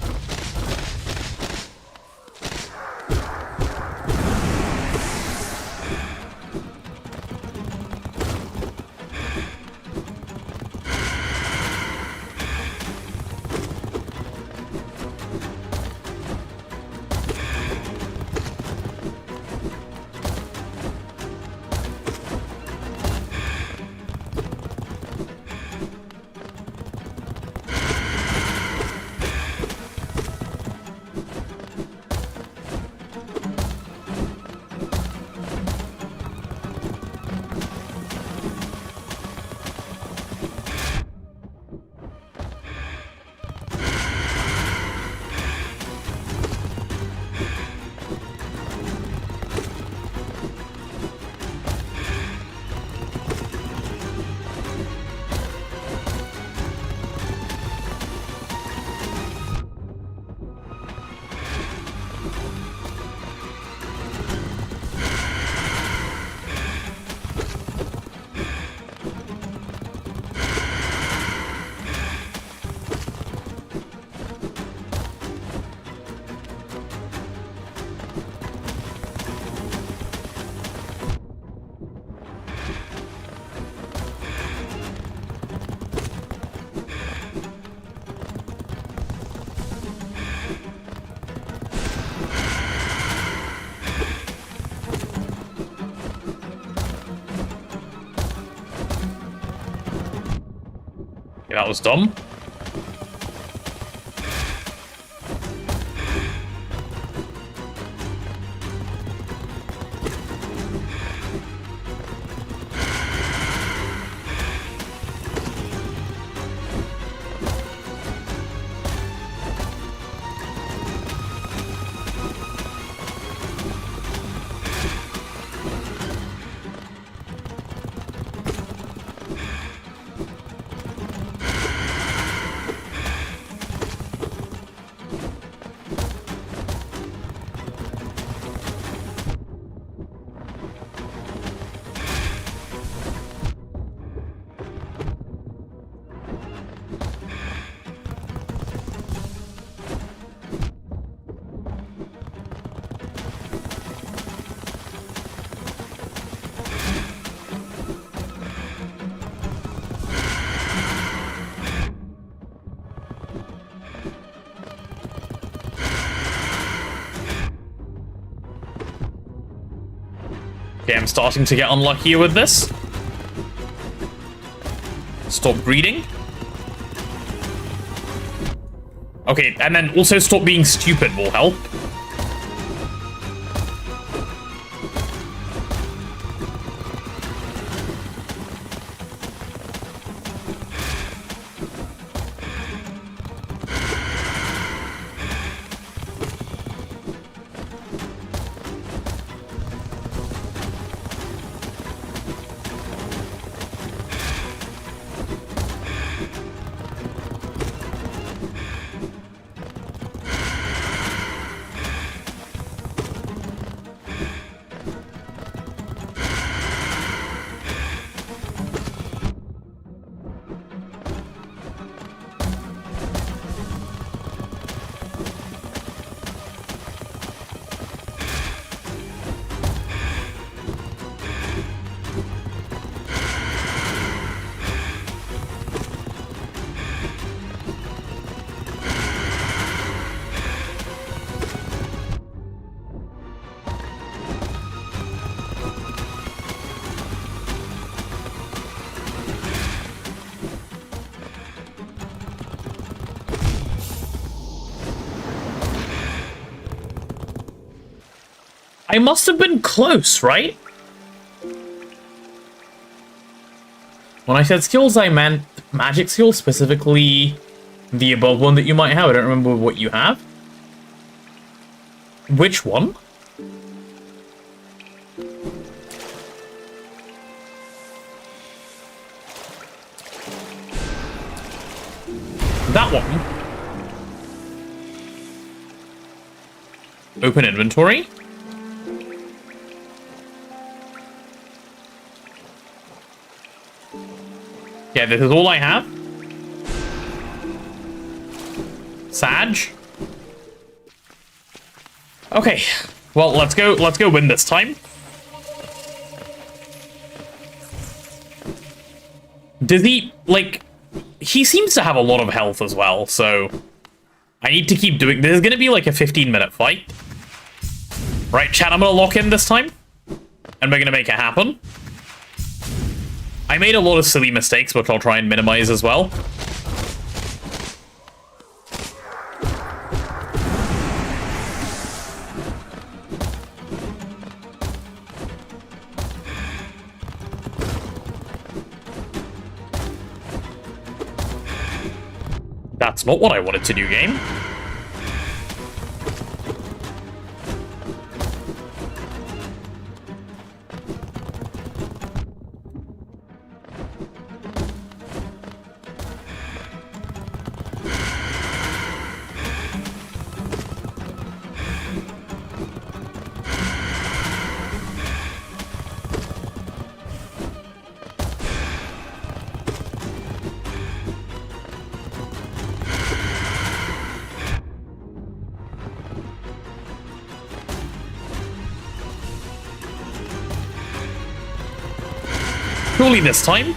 That was dumb. Okay, I'm starting to get unluckier with this. Stop breeding. Okay, and then also stop being stupid will help. I must have been close, right? When I said skills, I meant magic skills, specifically the above one that you might have. I don't remember what you have. Which one? That one. Open inventory. Yeah, this is all I have. Sag. Okay. Well, let's go win this time. Does he, like, he seems to have a lot of health as well, so I need to keep doing, this is gonna be like a 15-minute fight. Right, chat, I'm gonna lock in this time, and we're gonna make it happen. I made a lot of silly mistakes, which I'll try and minimize as well. That's not what I wanted to do, game. Surely this time.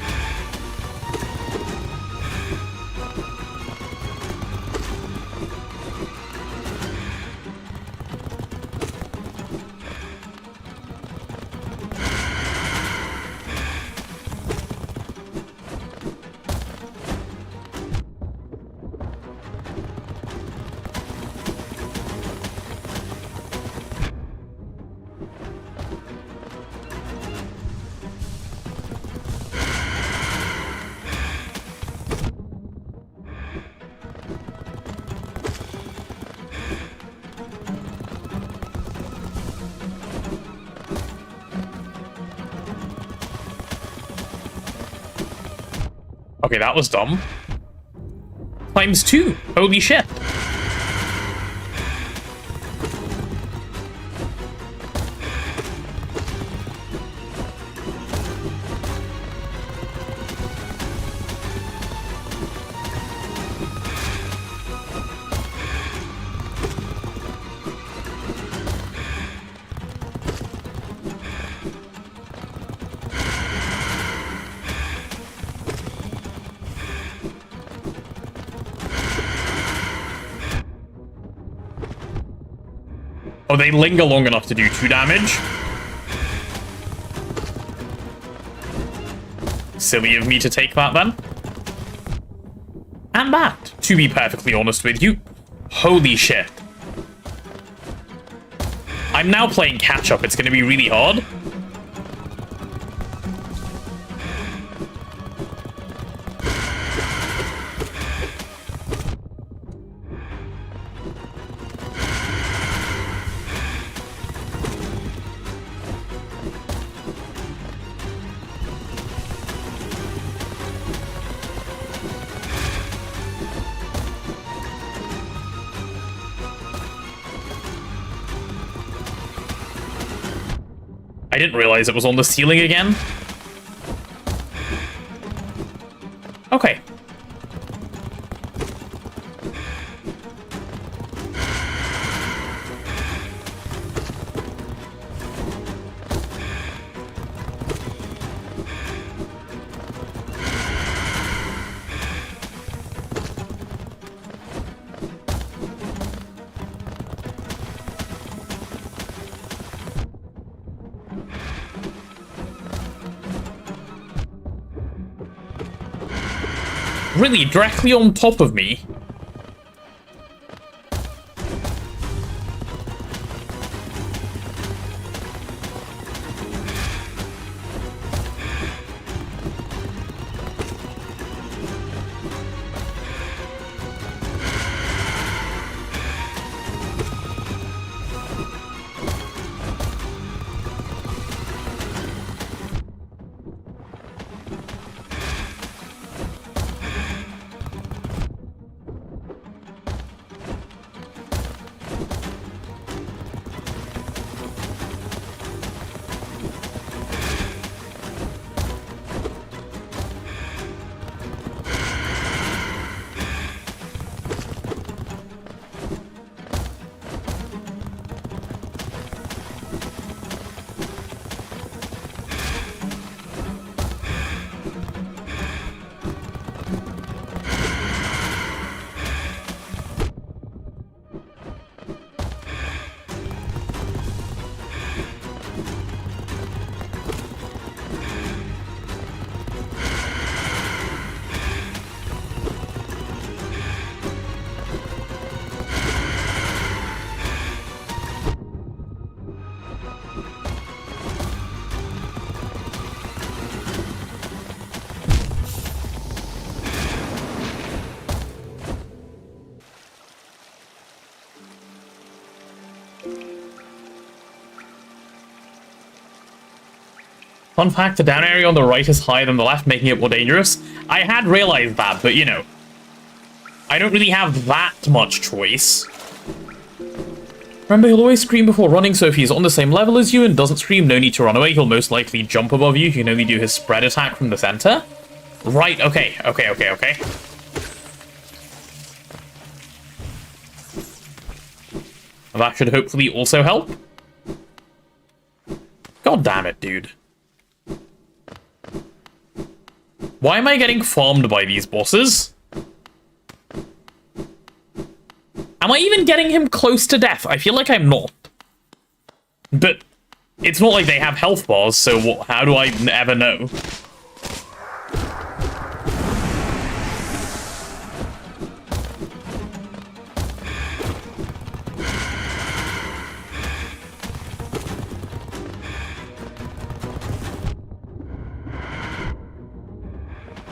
Okay, that was dumb. Times 2. Holy shit. Oh, they linger long enough to do 2 damage. Silly of me to take that, then. And that, to be perfectly honest with you. Holy shit. I'm now playing catch-up. It's going to be really hard. I didn't realize it was on the ceiling again. Okay. Really, directly on top of me. Fun fact, the down area on the right is higher than the left, making it more dangerous. I had realized that, but you know, I don't really have that much choice. Remember, he'll always scream before running, so if he's on the same level as you and doesn't scream, no need to run away. He'll most likely jump above you. He can only do his spread attack from the center. Right, okay. That should hopefully also help. God damn it, dude. Why am I getting farmed by these bosses? Am I even getting him close to death? I feel like I'm not. But it's not like they have health bars, so how do I ever know?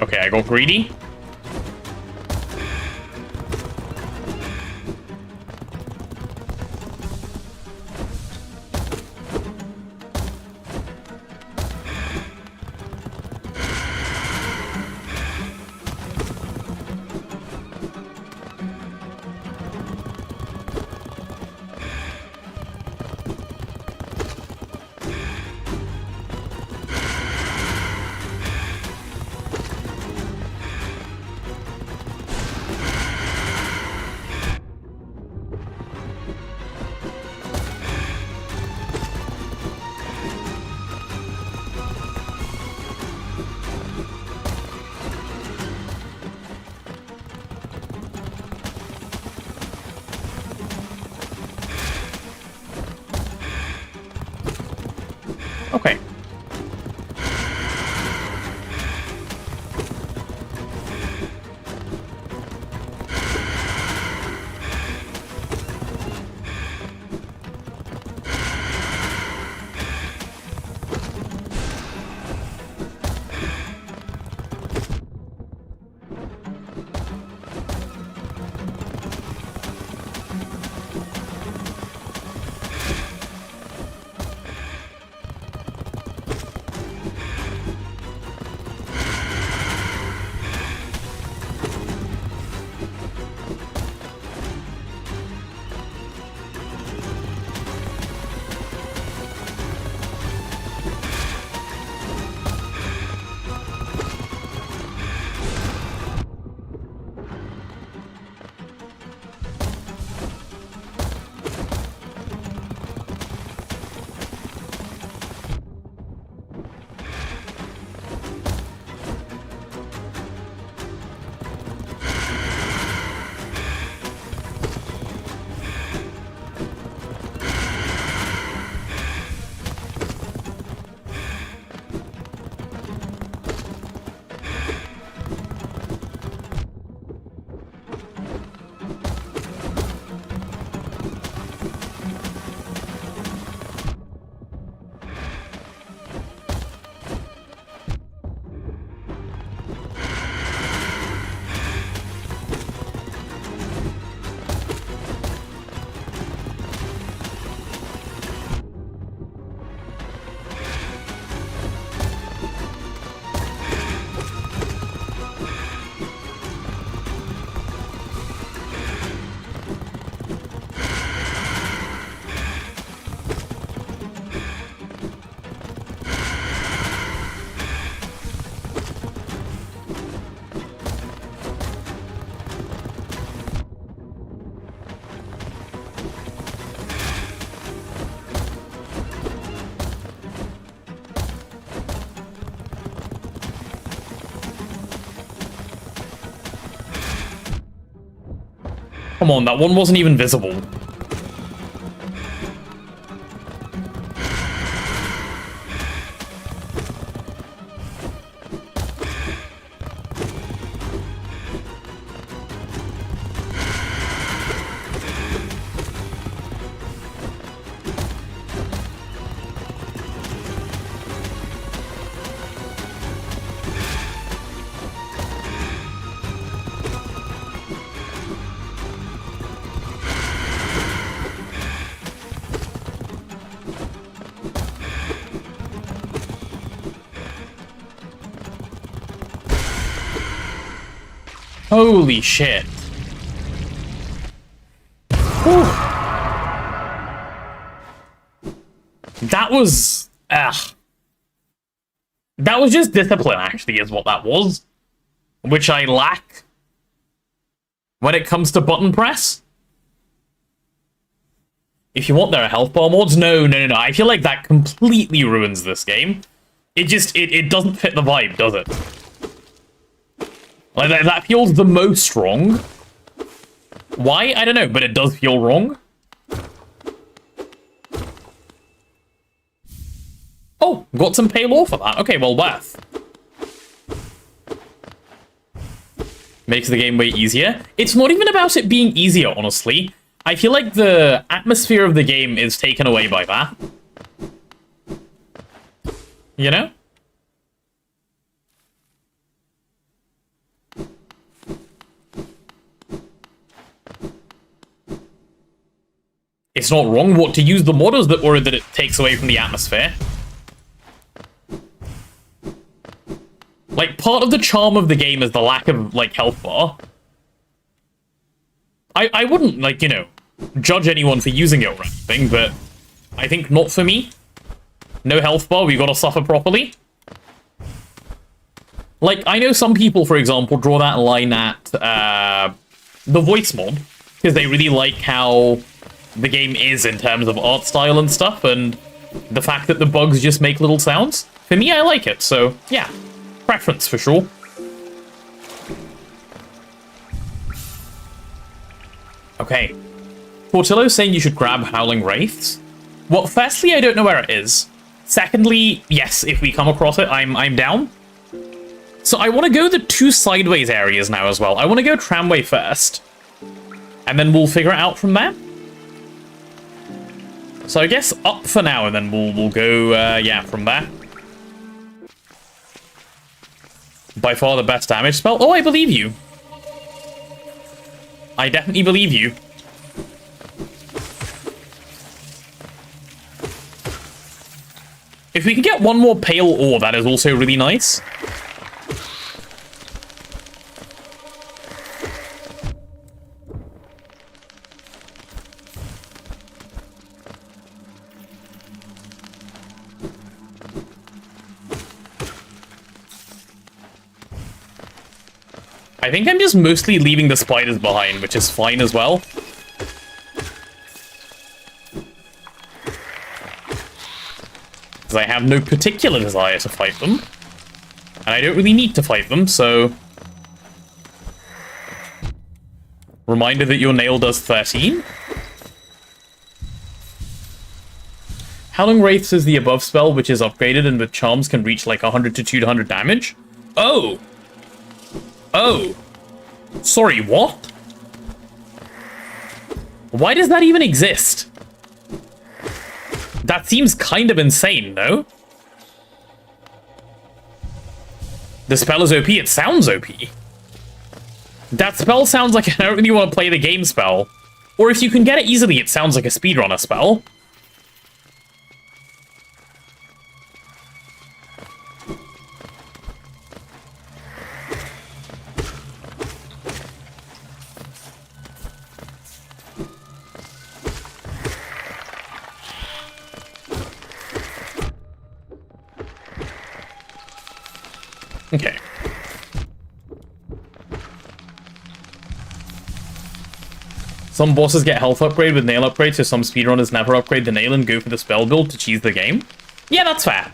Okay, I got greedy. Okay. Come on, that one wasn't even visible. Holy shit. Whew. That was... That was just discipline, actually, is what that was. Which I lack when it comes to button press. If you want, there are health bar mods. No. I feel like that completely ruins this game. It just, it doesn't fit the vibe, does it? Like, that feels the most wrong. Why? I don't know, but it does feel wrong. Oh, got some pay law for that. Okay, well, worth. Makes the game way easier. It's not even about it being easier, honestly. I feel like the atmosphere of the game is taken away by that. You know? It's not wrong what to use the models that or that it takes away from the atmosphere. Like, part of the charm of the game is the lack of, like, health bar. I wouldn't, like, you know, judge anyone for using it or anything, but I think not for me. No health bar, we gotta suffer properly. Like, I know some people, for example, draw that line at the voice mod, because they really like how the game is in terms of art style and stuff, and the fact that the bugs just make little sounds. For me, I like it, so, yeah. Preference, for sure. Okay. Portillo's saying you should grab Howling Wraiths. Well, firstly, I don't know where it is. Secondly, yes, if we come across it, I'm down. So I want to go the two sideways areas now as well. I want to go tramway first. And then we'll figure it out from there. So I guess up for now, and then we'll go, yeah, from there. By far the best damage spell. Oh, I believe you. I definitely believe you. If we can get one more pale ore, that is also really nice. I think I'm just mostly leaving the spiders behind, which is fine as well. Because I have no particular desire to fight them. And I don't really need to fight them, so... Reminder that your nail does 13. Howling Wraiths is the above spell, which is upgraded and with charms can reach like 100 to 200 damage. Oh! Oh. Sorry, what? Why does that even exist? That seems kind of insane, no? The spell is OP, it sounds OP. That spell sounds like I don't really want to play the game spell. Or if you can get it easily, it sounds like a speedrunner spell. Okay. Some bosses get health upgrade with nail upgrade, so some speedrunners never upgrade the nail and go for the spell build to cheese the game. Yeah, that's fair.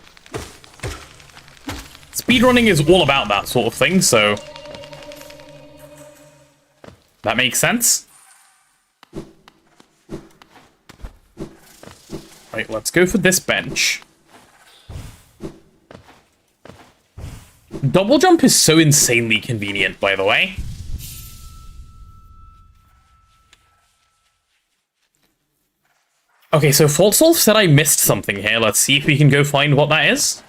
Speedrunning is all about that sort of thing, so... that makes sense. Right, let's go for this bench. Double jump is so insanely convenient, by the way. Okay, so Falsolf said I missed something here. Let's see if we can go find what that is.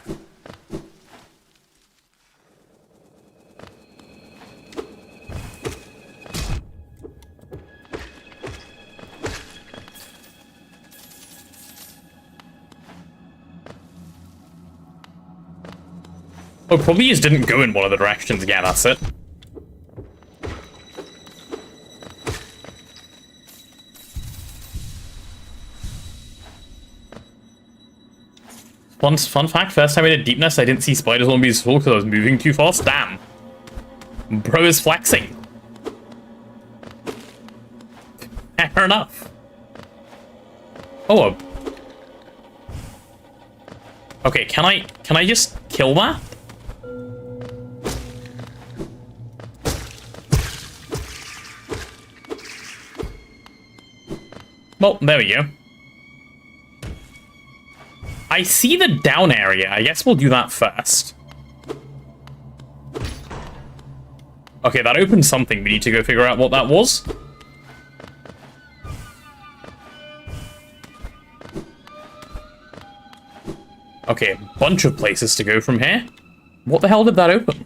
Oh, probably just didn't go in one of the directions. Yeah, that's it. Fun fact, first time I did deepness, I didn't see spider zombies at all because I was moving too fast. Damn. Bro is flexing. Fair enough. Oh. Okay, can I just kill that? Well, there we go. I see the down area. I guess we'll do that first. Okay, that opened something. We need to go figure out what that was. Okay, a bunch of places to go from here. What the hell did that open?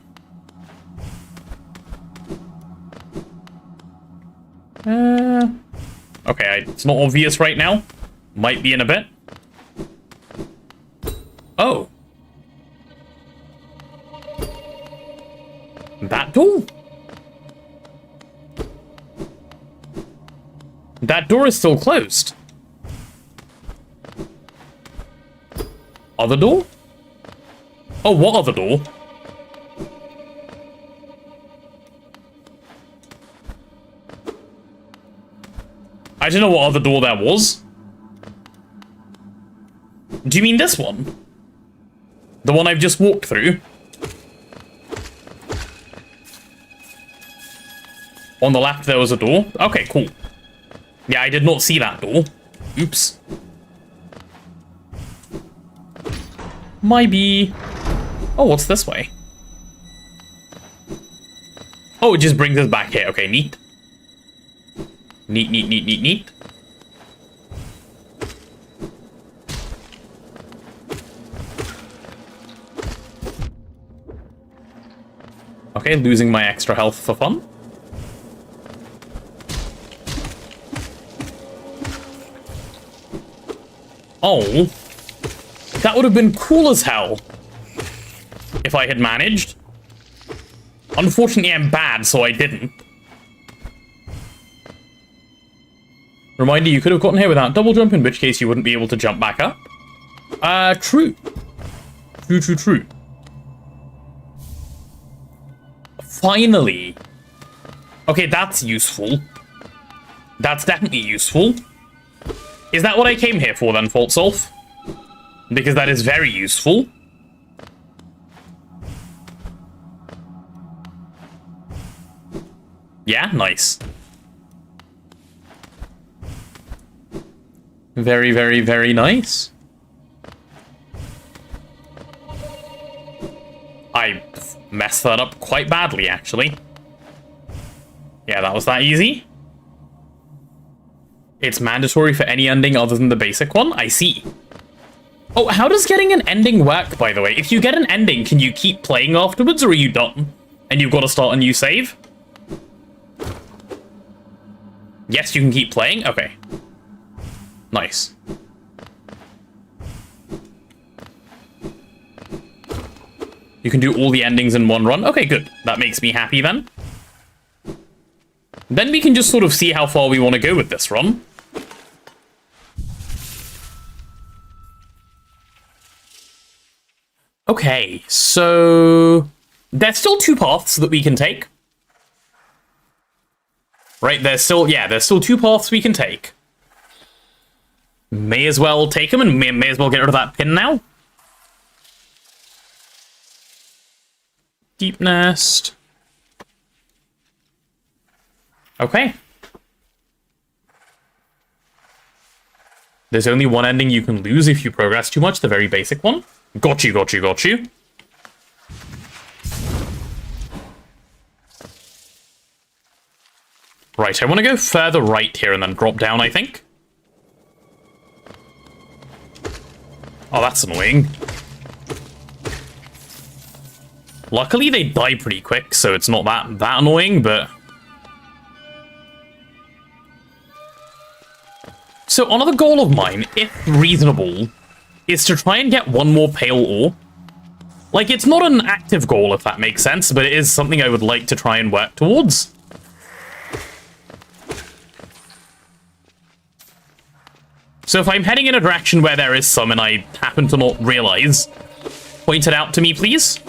Okay, it's not obvious right now. Might be in a bit. Oh. That door? That door is still closed. Other door? Oh, what other door? I don't know what other door that was. Do you mean this one? The one I've just walked through? On the left there was a door? Okay, cool. Yeah, I did not see that door. Oops. Maybe. Oh, what's this way? Oh, it just brings us back here. Okay, neat. Neat, neat, neat, neat, neat. Okay, losing my extra health for fun. Oh. That would have been cool as hell. If I had managed. Unfortunately, I'm bad, so I didn't. Reminder, you could have gotten here without double jump, in which case you wouldn't be able to jump back up. True. True, true, true. Finally. Okay, that's useful. That's definitely useful. Is that what I came here for then, Fault Solve? Because that is very useful. Yeah, nice. Very, very, very nice. I messed that up quite badly, actually. Yeah, that was that easy. It's mandatory for any ending other than the basic one? I see. Oh, how does getting an ending work, by the way? If you get an ending, can you keep playing afterwards, or are you done? And you've got to start a new save? Yes, you can keep playing? Okay. Nice. You can do all the endings in one run? Okay, good. That makes me happy then. Then we can just sort of see how far we want to go with this run. Okay, so there's still two paths that we can take. Right, there's still two paths we can take. May as well take them and may as well get rid of that pin now. Deep nest. Okay. There's only one ending you can lose if you progress too much, the very basic one. Got you, got you, got you. Right, I want to go further right here and then drop down, I think. Oh, that's annoying. Luckily, they die pretty quick, so it's not that annoying, but... So, another goal of mine, if reasonable, is to try and get one more pale ore. Like, it's not an active goal, if that makes sense, but it is something I would like to try and work towards. So if I'm heading in a direction where there is some and I happen to not realize, point it out to me, please.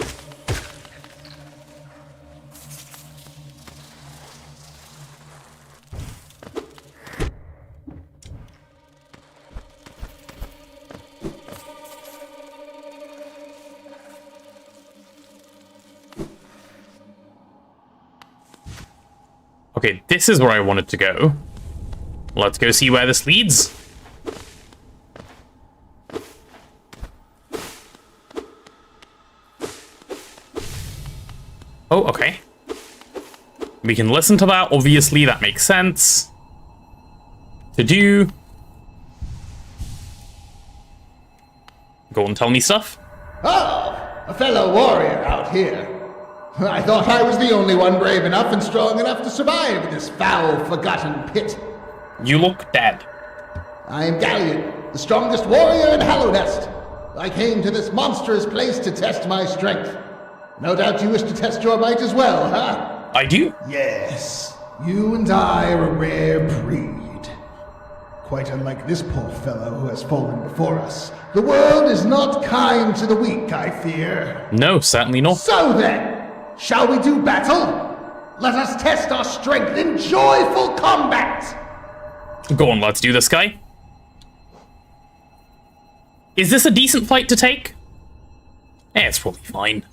Okay, this is where I wanted to go. Let's go see where this leads. Oh, okay. We can listen to that, obviously, that makes sense. To do. Go and tell me stuff. Oh, a fellow warrior out here. I thought I was the only one brave enough and strong enough to survive this foul, forgotten pit. You look dead. I am Galleon, the strongest warrior in Hallownest. I came to this monstrous place to test my strength. No doubt you wish to test your might as well, huh? I do. Yes, you and I are a rare breed. Quite unlike this poor fellow who has fallen before us. The world is not kind to the weak, I fear. No, certainly not. So then, shall we do battle? Let us test our strength in joyful combat! Go on, let's do this, guy. Is this a decent fight to take? Eh, it's probably fine.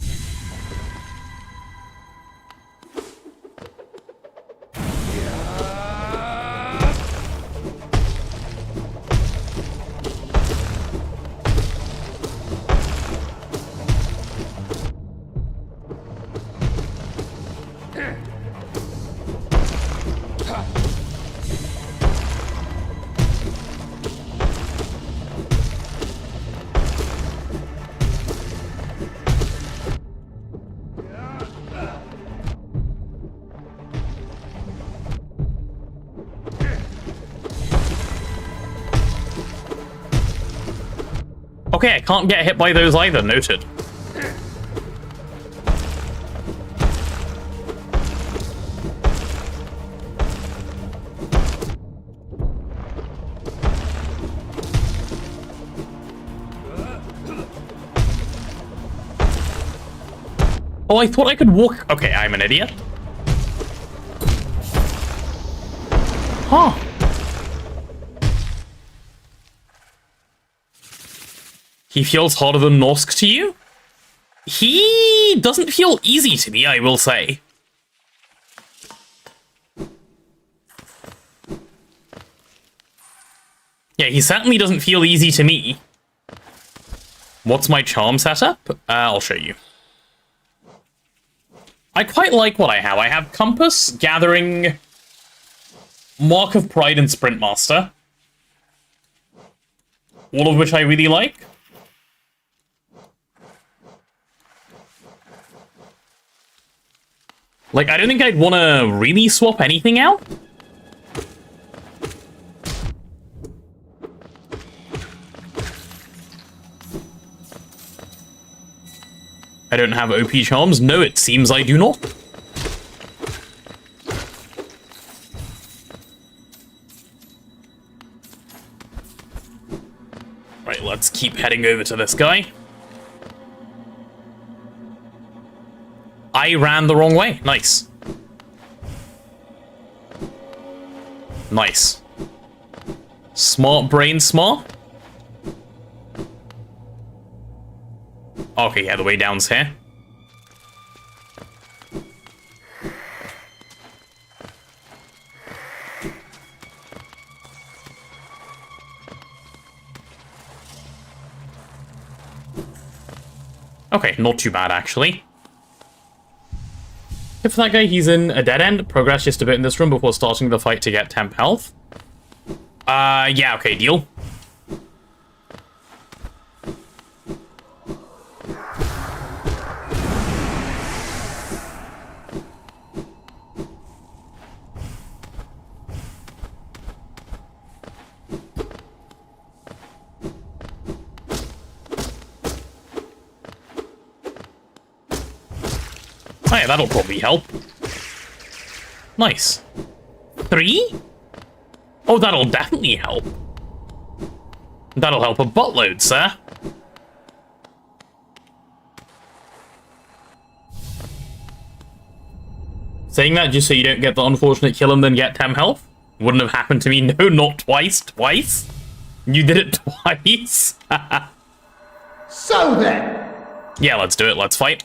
Okay, I can't get hit by those either, noted. Oh, I thought I could walk. Okay, I'm an idiot. Huh. He feels harder than Norsk to you? He doesn't feel easy to me, I will say. Yeah, he certainly doesn't feel easy to me. What's my charm setup? I'll show you. I quite like what I have. I have Compass, Gathering, Mark of Pride, and Sprint Master. All of which I really like. Like, I don't think I'd want to really swap anything out. I don't have OP charms. No, it seems I do not. Right, let's keep heading over to this guy. I ran the wrong way. Nice. Nice. Smart brain smart. Okay, yeah, the way down's here. Okay, not too bad, actually. Good for that guy, he's in a dead end. Progress just a bit in this room before starting the fight to get temp health. Yeah, okay, deal. Oh yeah, that'll probably help. Nice. 3? Oh, that'll definitely help. That'll help a buttload, sir. Saying that just so you don't get the unfortunate kill and then get 10 health? Wouldn't have happened to me. No, not twice. Twice? You did it twice? So then! Yeah, let's do it. Let's fight.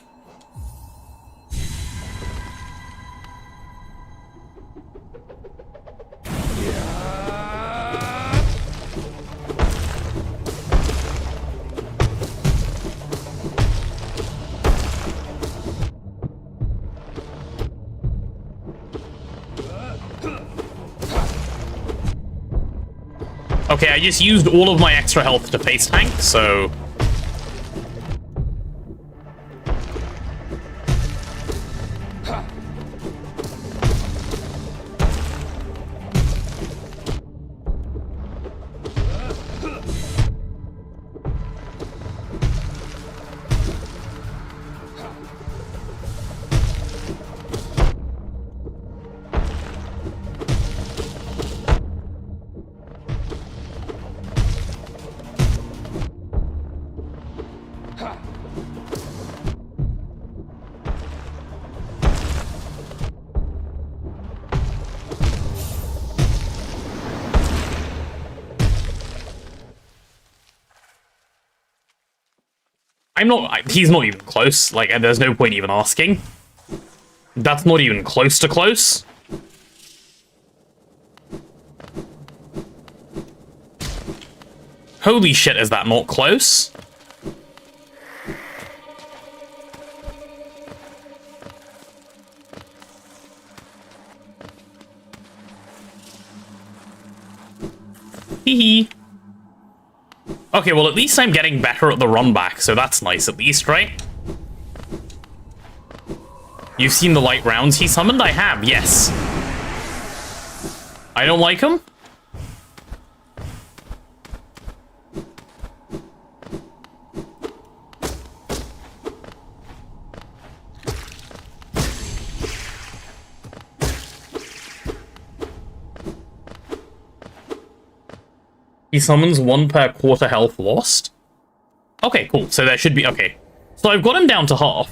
Okay, I just used all of my extra health to face tank, so... he's not even close. Like, there's no point even asking. That's not even close to close. Holy shit, is that not close? Hee hee. Okay, well, at least I'm getting better at the run back, so that's nice at least, right? You've seen the light rounds he summoned? I have, yes. I don't like him? He summons 1 per quarter health lost. Okay, cool. So there should be... Okay. So I've got him down to half.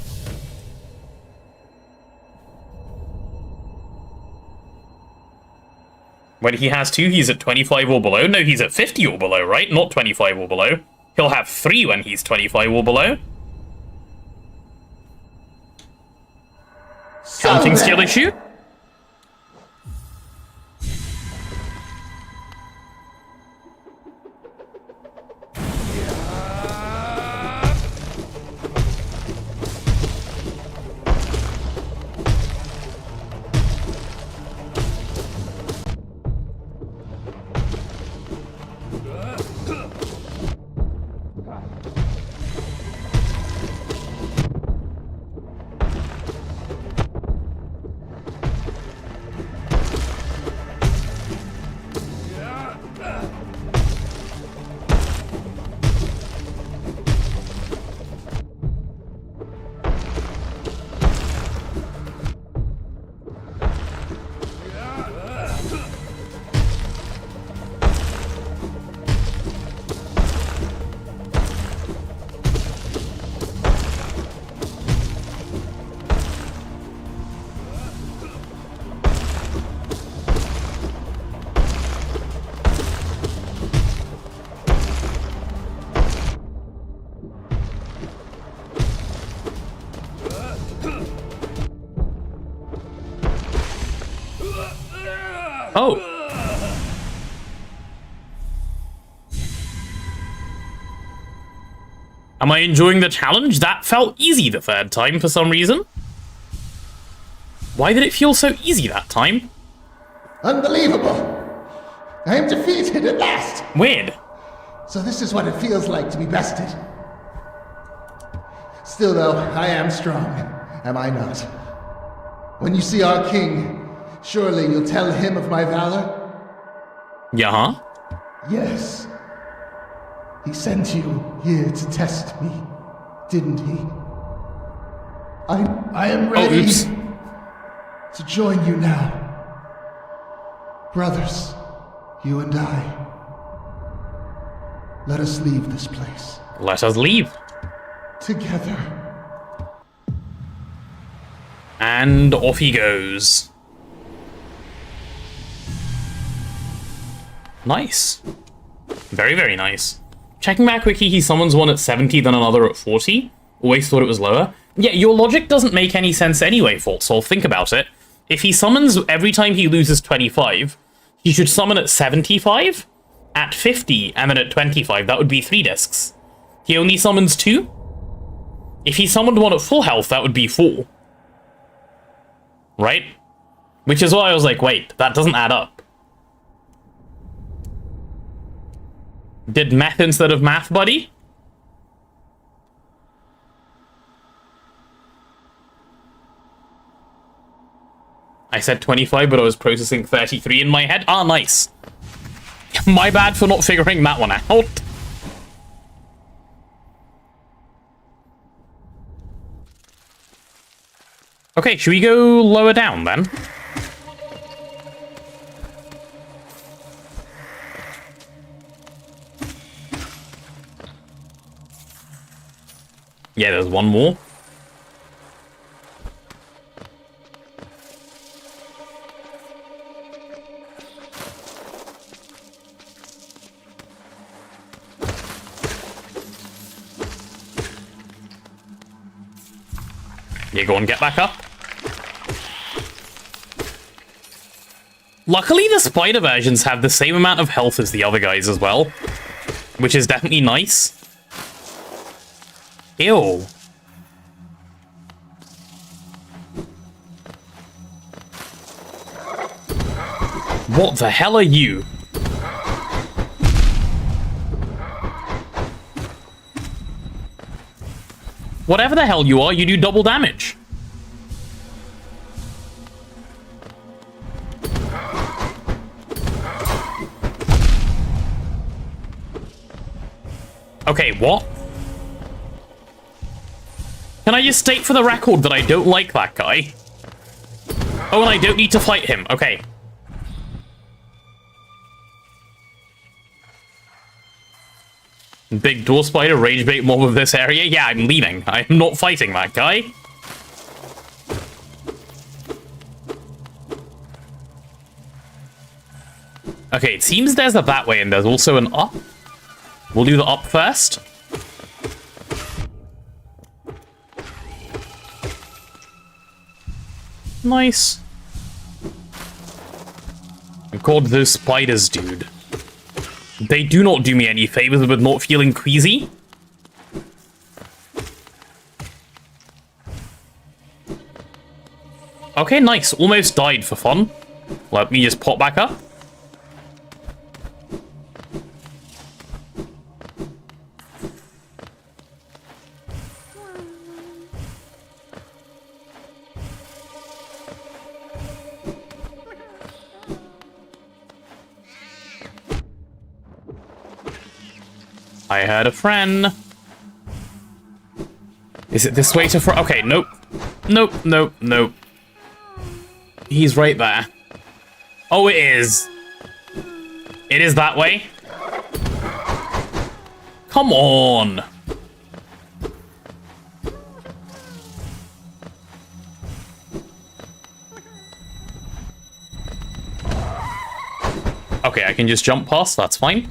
When he has 2, he's at 25 or below. No, he's at 50 or below, right? Not 25 or below. He'll have 3 when he's 25 or below. Counting skill issue? Oh. Am I enjoying the challenge? That felt easy the third time for some reason. Why did it feel so easy that time? Unbelievable! I am defeated at last! Weird. So this is what it feels like to be bested. Still though, I am strong, am I not? When you see our king, surely you'll tell him of my valor? Yeah? Yes. He sent you here to test me, didn't he? I am ready to join you now. Brothers, you and I. Let us leave this place. Let us leave. Together. And off he goes. Nice. Very, very nice. Checking back quickly, he summons one at 70, then another at 40. Always thought it was lower. Yeah, your logic doesn't make any sense anyway, Faultsolve. Think about it. If he summons every time he loses 25, he should summon at 75, at 50, and then at 25. That would be 3 discs. He only summons 2? If he summoned one at full health, that would be 4. Right? Which is why I was like, wait, that doesn't add up. Did meth instead of math, buddy? I said 25, but I was processing 33 in my head. Ah, nice. My bad for not figuring that one out. Okay, should we go lower down then? Yeah, there's one more. Yeah, go on, get back up. Luckily, the spider versions have the same amount of health as the other guys as well, which is definitely nice. Ew. What the hell are you? Whatever the hell you are, you do double damage. Okay, what? Can I just state for the record that I don't like that guy? Oh, and I don't need to fight him. Okay. Big door spider, rage bait mob of this area. Yeah, I'm leaving. I'm not fighting that guy. Okay, it seems there's a that way and there's also an up. We'll do the up first. Nice. I called those spiders, dude. They do not do me any favors with not feeling queasy. Okay, nice. Almost died for fun. Let me just pop back up. I heard a friend. Is it this way to okay, nope. Nope, nope, nope. He's right there. Oh, it is. It is that way. Come on. Okay, I can just jump past, that's fine.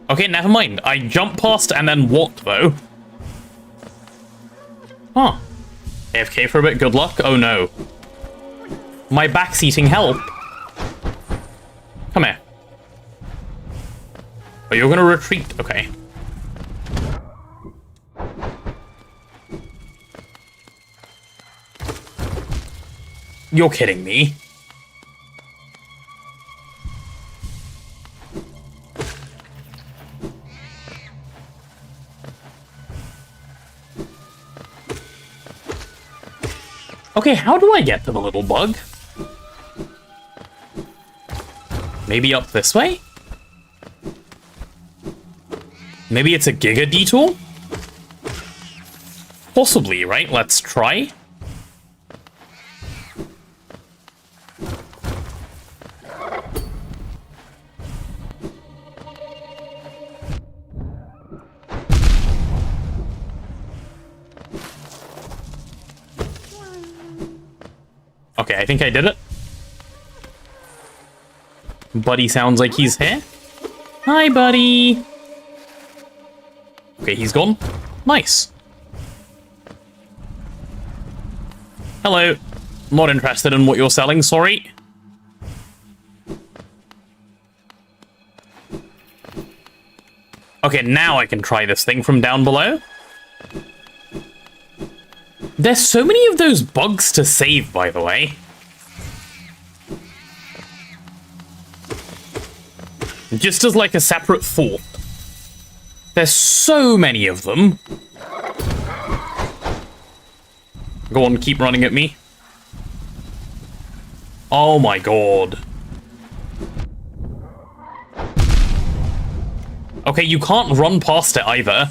Okay, never mind. I jumped past and then what, though? Huh. AFK for a bit, good luck. Oh, no. My backseating help. Come here. Oh, you're gonna retreat. Okay. You're kidding me. Okay, how do I get to the little bug? Maybe up this way? Maybe it's a Giga detour? Possibly, right? Let's try. Okay, I think I did it. Buddy sounds like he's here. Hi, buddy. Okay, he's gone. Nice. Hello. Not interested in what you're selling, sorry. Okay, now I can try this thing from down below. There's so many of those bugs to save, by the way. Just as like a separate thought. There's so many of them. Go on, keep running at me. Oh my god. Okay, you can't run past it either.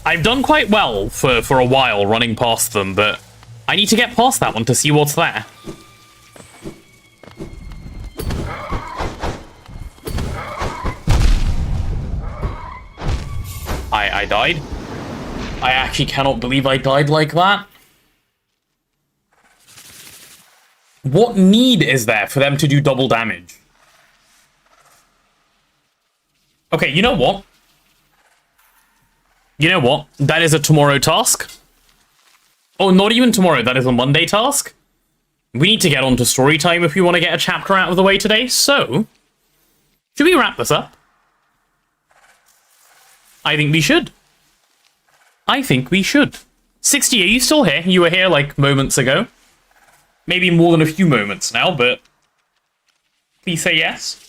I've done quite well for a while running past them, but I need to get past that one to see what's there. I died. I actually cannot believe I died like that. What need is there for them to do double damage? Okay, you know what? You know what? That is a tomorrow task. Oh, not even tomorrow. That is a Monday task. We need to get on to story time if we want to get a chapter out of the way today. So, should we wrap this up? I think we should. I think we should. 60, are you still here? You were here like moments ago. Maybe more than a few moments now, but please say yes.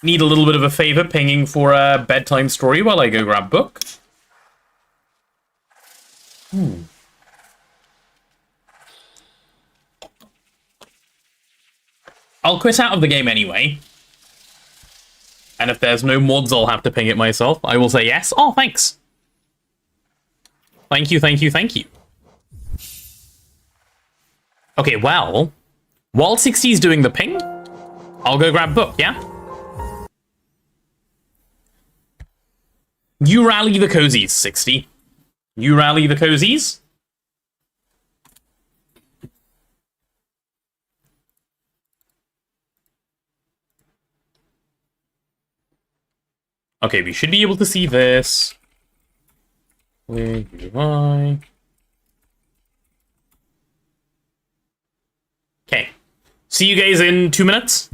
Need a little bit of a favor pinging for a bedtime story while I go grab book. I'll quit out of the game anyway. And if there's no mods, I'll have to ping it myself. I will say yes. Oh, thanks. Thank you, thank you, thank you. Okay, well, while 60's doing the ping, I'll go grab book, yeah? You rally the cozies, 60. You rally the cozies? Okay, we should be able to see this. Okay. See you guys in 2 minutes.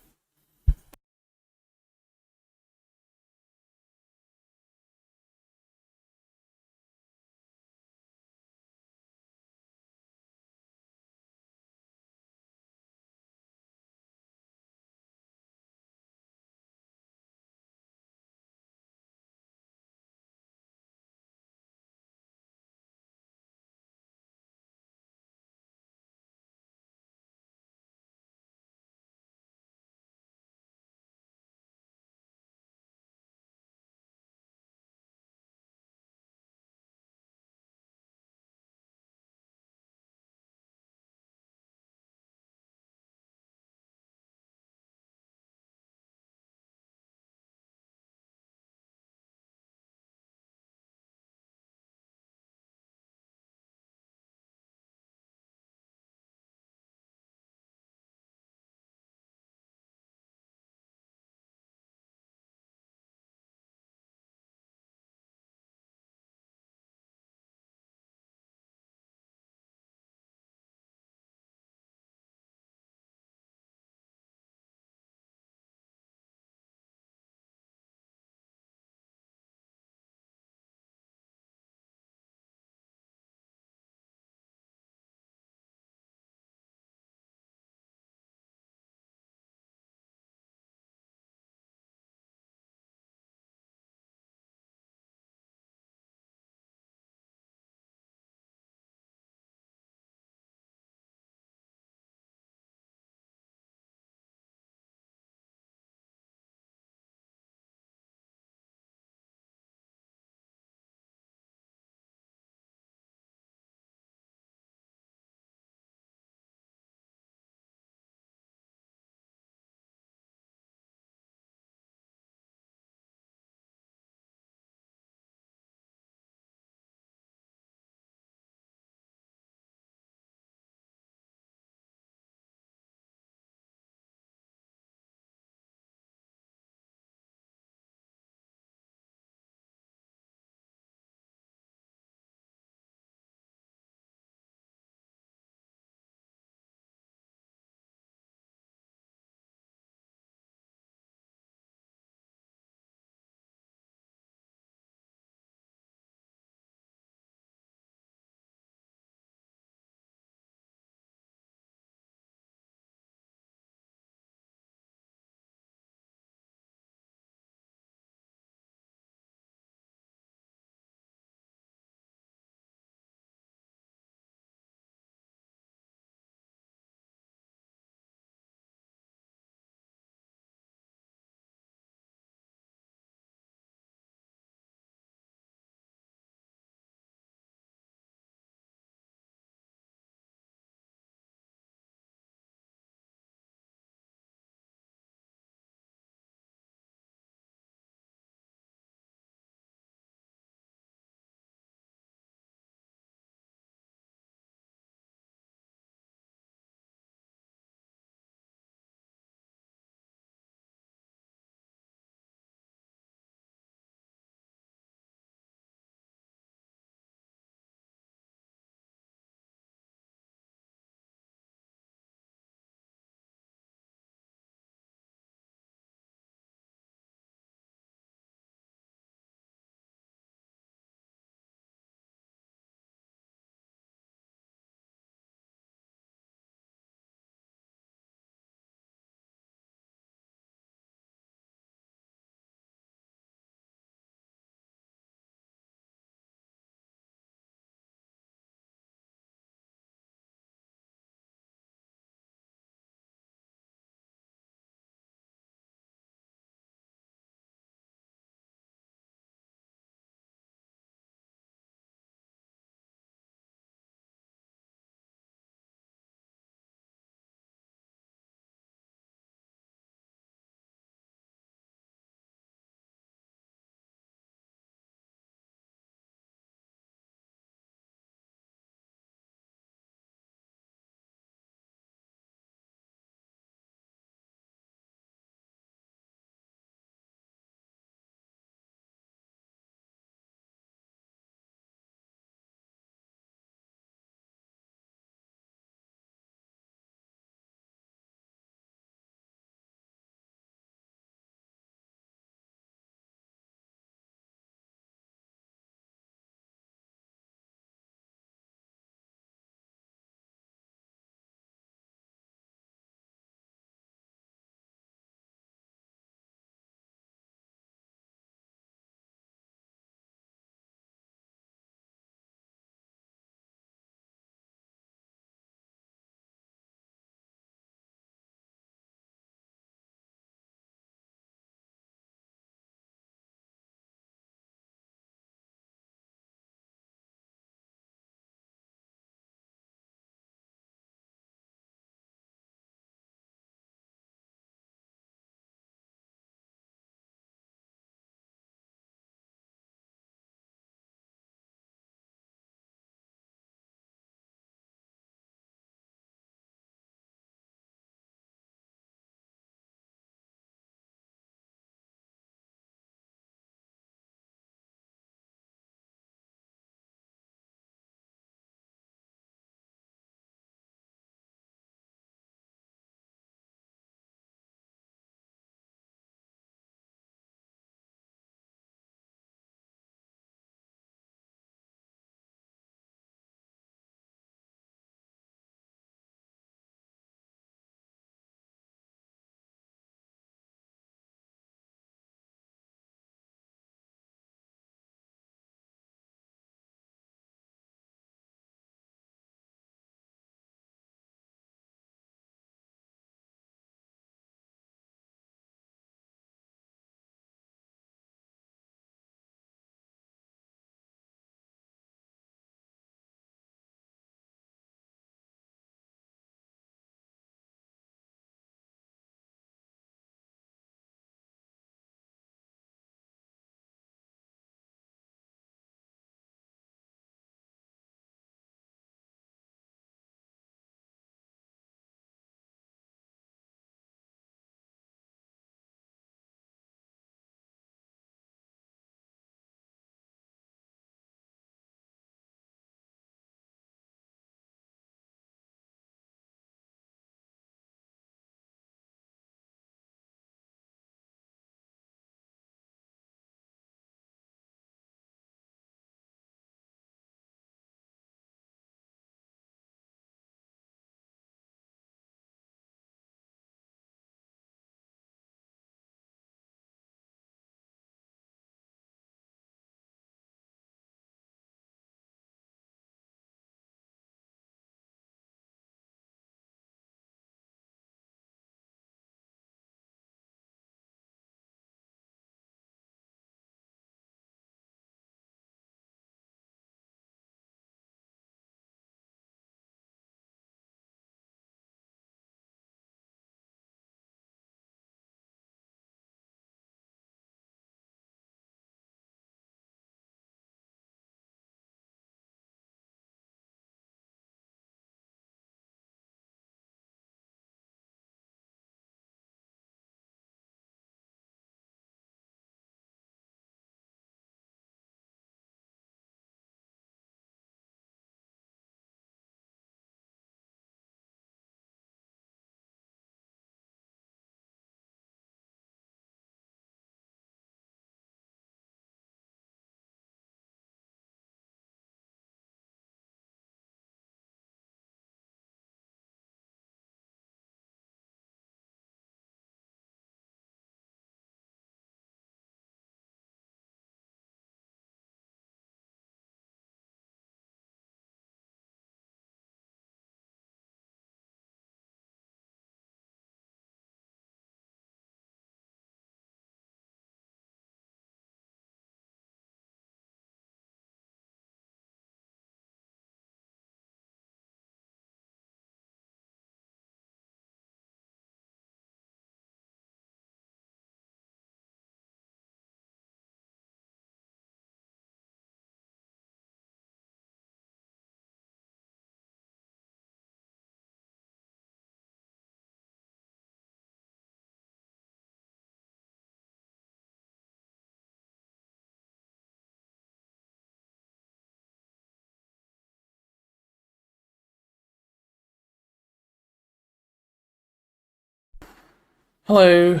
Hello.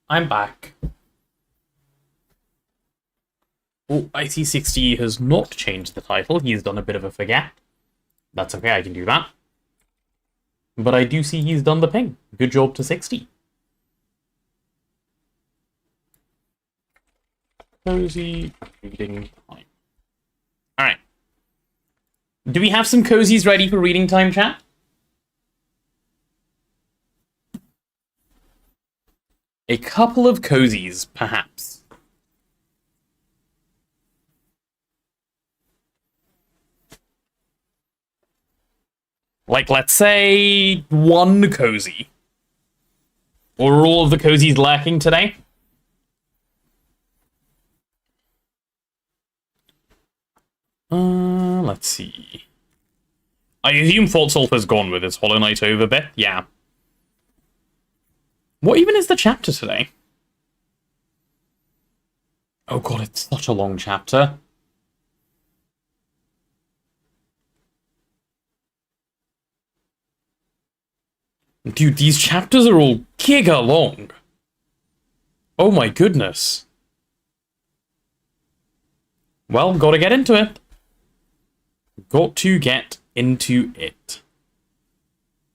I'm back. Oh, IC60 has not changed the title. He's done a bit of a forget. That's okay, I can do that. But I do see he's done the ping. Good job to 60. Cozy reading time. Alright. Do we have some cozies ready for reading time, chat? A couple of cozies, perhaps. Like, let's say, one cozy. Or are all of the cozies lacking today? Let's see. I assume Fault Sulphur's gone with his Hollow Knight over bit. Yeah. What even is the chapter today? Oh god, it's such a long chapter. Dude, these chapters are all giga long. Oh my goodness. Well, gotta get into it. Got to get into it.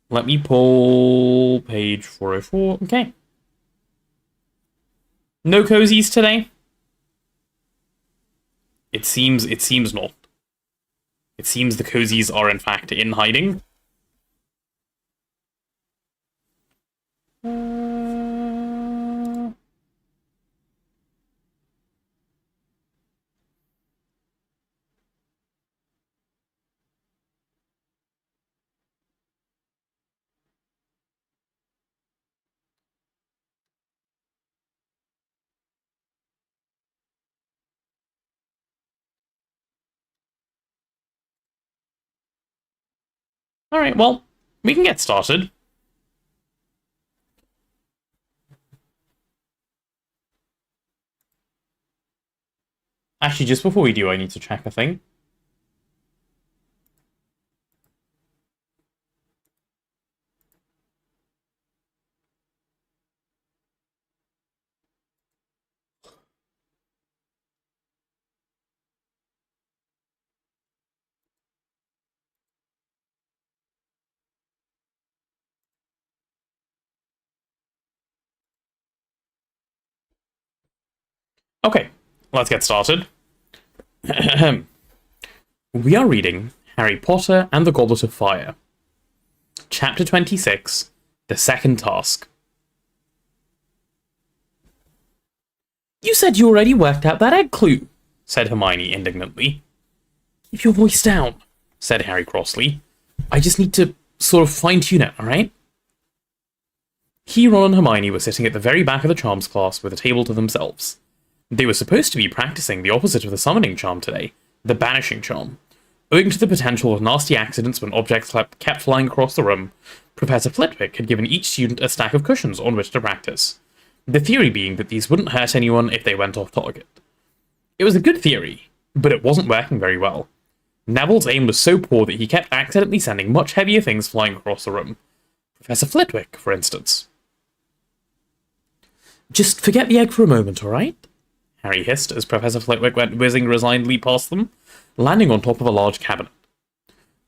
Let me pull page 404. Okay. No cozies today? It seems not. It seems the cozies are in fact in hiding. Alright, well, we can get started. Actually, just before we do, I need to check a thing. Okay, let's get started. We are reading Harry Potter and the Goblet of Fire. Chapter 26, The Second Task. You said you already worked out that egg clue, said Hermione indignantly. Keep your voice down, said Harry crossly. I just need to sort of fine-tune it, alright? He, Ron, and Hermione were sitting at the very back of the charms class with a table to themselves. They were supposed to be practicing the opposite of the summoning charm today, the banishing charm. Owing to the potential of nasty accidents when objects kept flying across the room, Professor Flitwick had given each student a stack of cushions on which to practice, the theory being that these wouldn't hurt anyone if they went off target. It was a good theory, but it wasn't working very well. Neville's aim was so poor that he kept accidentally sending much heavier things flying across the room. Professor Flitwick, for instance. Just forget the egg for a moment, alright? Harry hissed as Professor Flitwick went whizzing resignedly past them, landing on top of a large cabinet.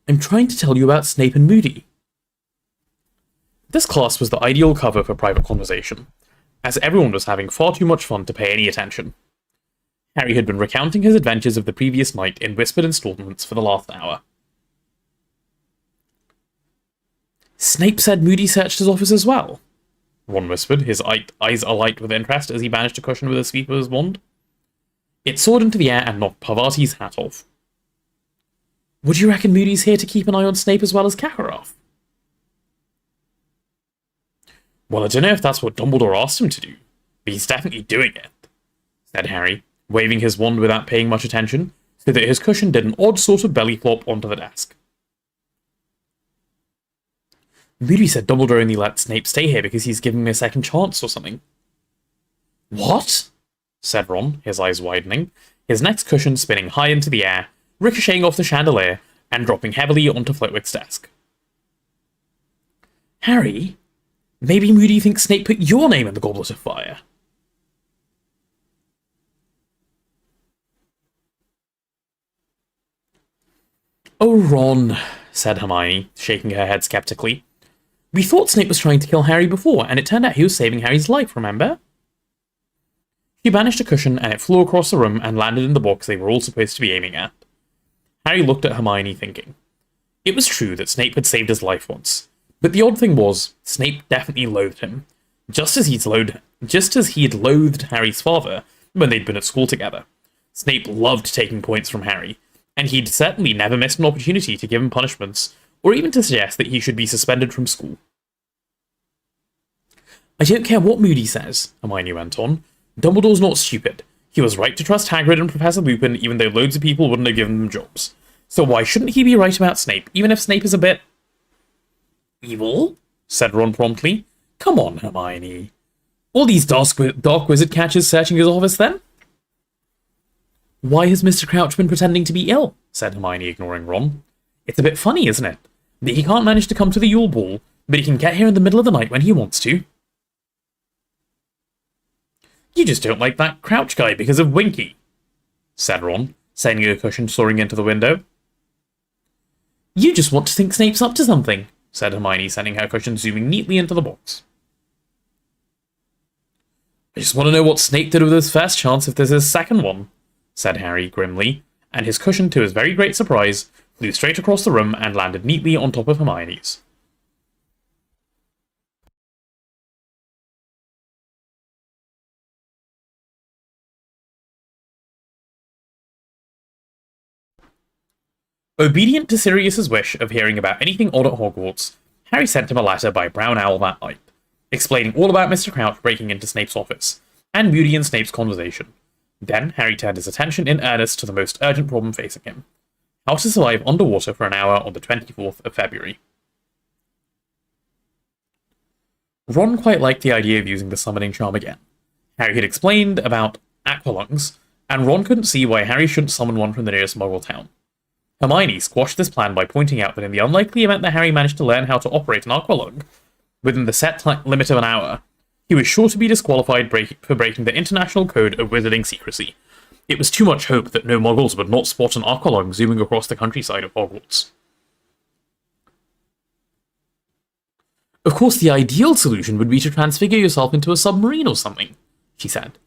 I'm trying to tell you about Snape and Moody. This class was the ideal cover for private conversation, as everyone was having far too much fun to pay any attention. Harry had been recounting his adventures of the previous night in whispered installments for the last hour. Snape said Moody searched his office as well, Ron whispered, his eyes alight with interest as he banished a cushion with a sweep of his wand. It soared into the air and knocked Parvati's hat off. Would you reckon Moody's here to keep an eye on Snape as well as Kakarot? Well, I don't know if that's what Dumbledore asked him to do, but he's definitely doing it, said Harry, waving his wand without paying much attention, so that his cushion did an odd sort of belly flop onto the desk. Moody said Dumbledore only let Snape stay here because he's giving me a second chance or something. What? Said Ron, his eyes widening, his next cushion spinning high into the air, ricocheting off the chandelier, and dropping heavily onto Flitwick's desk. Harry, Maybe Moody thinks Snape put your name in the Goblet of Fire. Oh, Ron, said Hermione, shaking her head skeptically. We thought Snape was trying to kill Harry before, and it turned out he was saving Harry's life, remember? She banished a cushion, and it flew across the room and landed in the box they were all supposed to be aiming at. Harry looked at Hermione, thinking. It was true that Snape had saved his life once, but the odd thing was, Snape definitely loathed him, just as he'd loathed Harry's father when they'd been at school together. Snape loved taking points from Harry, and he'd certainly never missed an opportunity to give him punishments, or even to suggest that he should be suspended from school. I don't care what Moody says, Hermione went on. Dumbledore's not stupid. He was right to trust Hagrid and Professor Lupin, even though loads of people wouldn't have given them jobs. So why shouldn't he be right about Snape, even if Snape is a bit... evil? Said Ron promptly. Come on, Hermione. All these dark wizard catchers searching his office, then? Why has Mr. Crouch been pretending to be ill? Said Hermione, ignoring Ron. It's a bit funny, isn't it? That he can't manage to come to the Yule Ball, but he can get here in the middle of the night when he wants to. You just don't like that Crouch guy because of Winky, said Ron, sending a cushion soaring into the window. You just want to think Snape's up to something, said Hermione, sending her cushion zooming neatly into the box. I just want to know what Snape did with his first chance if there's his second one, said Harry grimly, and his cushion, to his very great surprise, flew straight across the room and landed neatly on top of Hermione's. Obedient to Sirius's wish of hearing about anything odd at Hogwarts, Harry sent him a letter by Brown Owl that night, explaining all about Mr. Crouch breaking into Snape's office, and Moody and Snape's conversation. Then Harry turned his attention in earnest to the most urgent problem facing him: how to survive underwater for an hour on the 24th of February. Ron quite liked the idea of using the summoning charm again. Harry had explained about aqualungs, and Ron couldn't see why Harry shouldn't summon one from the nearest Muggle town. Hermione squashed this plan by pointing out that in the unlikely event that Harry managed to learn how to operate an aqualung within the set limit of an hour, he was sure to be disqualified for breaking the International Code of Wizarding Secrecy. It was too much hope that no Muggles would not spot an aqualung zooming across the countryside of Hogwarts. Of course, the ideal solution would be to transfigure yourself into a submarine or something, she said.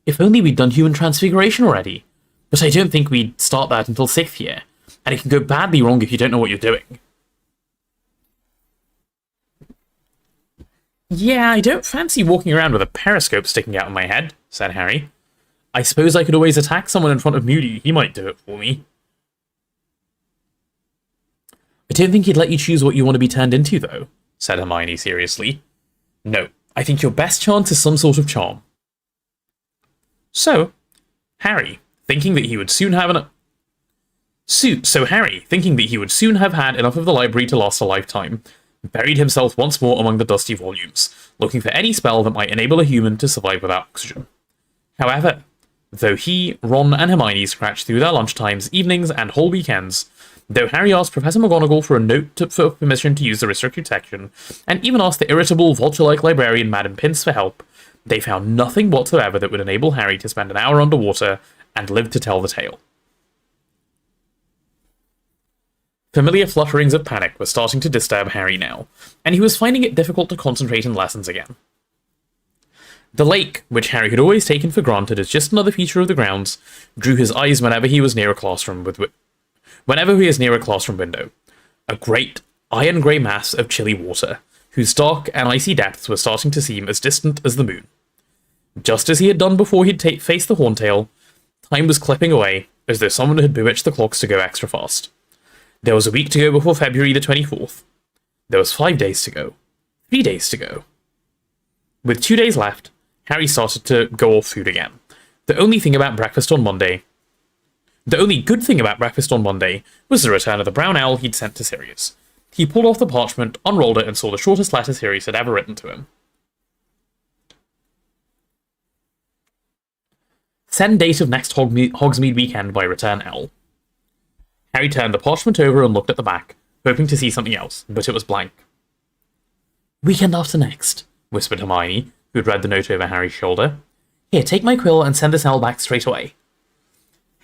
If only we'd done human transfiguration already. But I don't think we'd start that until 6th year, and it can go badly wrong if you don't know what you're doing. Yeah, I don't fancy walking around with a periscope sticking out of my head, said Harry. I suppose I could always attack someone in front of Moody. He might do it for me. I don't think he'd let you choose what you want to be turned into, though, said Hermione seriously. No, I think your best chance is some sort of charm. So, Harry, thinking that he would soon have had enough of the library to last a lifetime, buried himself once more among the dusty volumes, looking for any spell that might enable a human to survive without oxygen. However, though he, Ron, and Hermione scratched through their lunchtimes, evenings, and whole weekends, though Harry asked Professor McGonagall for a note for permission to use the restricted section, and even asked the irritable, vulture-like librarian Madam Pince for help, they found nothing whatsoever that would enable Harry to spend an hour underwater and live to tell the tale. Familiar flutterings of panic were starting to disturb Harry now, and he was finding it difficult to concentrate in lessons again. The lake, which Harry had always taken for granted as just another feature of the grounds, drew his eyes whenever he was near a classroom window. A great, iron-grey mass of chilly water, whose dark and icy depths were starting to seem as distant as the moon. Just as he had done before he'd faced the Horntail, time was clipping away, as though someone had bewitched the clocks to go extra fast. There was a week to go before February the 24th. There was 5 days to go. 3 days to go. With 2 days left, Harry started to go off food again. The only good thing about breakfast on Monday was the return of the brown owl he'd sent to Sirius. He pulled off the parchment, unrolled it, and saw the shortest letter Sirius had ever written to him. Send date of next Hogsmeade weekend by return L. Harry turned the parchment over and looked at the back, hoping to see something else, but it was blank. Weekend after next, whispered Hermione, who had read the note over Harry's shoulder. Here, take my quill and send this owl back straight away.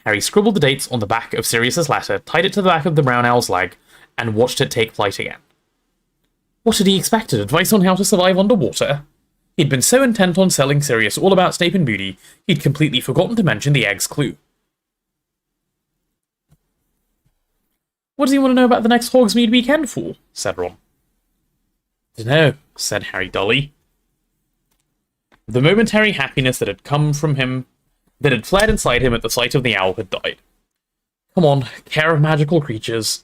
Harry scribbled the dates on the back of Sirius's letter, tied it to the back of the brown owl's leg, and watched it take flight again. What had he expected? Advice on how to survive underwater? He'd been so intent on selling Sirius all about Snape and Moody, he'd completely forgotten to mention the egg's clue. What does he want to know about the next Hogsmeade weekend for? Said Ron. Dunno, said Harry dully. The momentary happiness that had come from him, that had flared inside him at the sight of the owl, had died. Come on, care of magical creatures.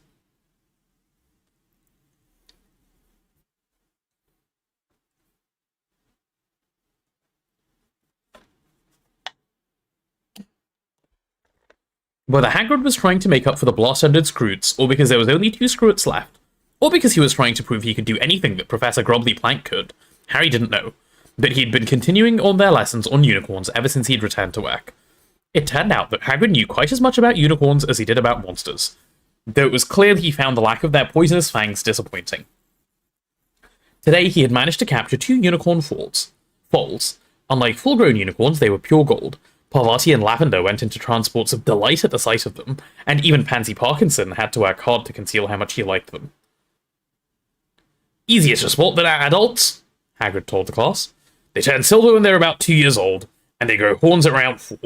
Whether Hagrid was trying to make up for the blast-ended Scroots, or because there was only 2 Scroots left, or because he was trying to prove he could do anything that Professor Grubbly Plank could, Harry didn't know, but he'd been continuing on their lessons on unicorns ever since he'd returned to work. It turned out that Hagrid knew quite as much about unicorns as he did about monsters, though it was clear that he found the lack of their poisonous fangs disappointing. Today he had managed to capture 2 unicorn foals. Unlike full-grown unicorns, they were pure gold. Parvati and Lavender went into transports of delight at the sight of them, and even Pansy Parkinson had to work hard to conceal how much he liked them. Easier to spot than our adults, Hagrid told the class. They turn silver when they're about 2 years old, and they grow horns at around 4.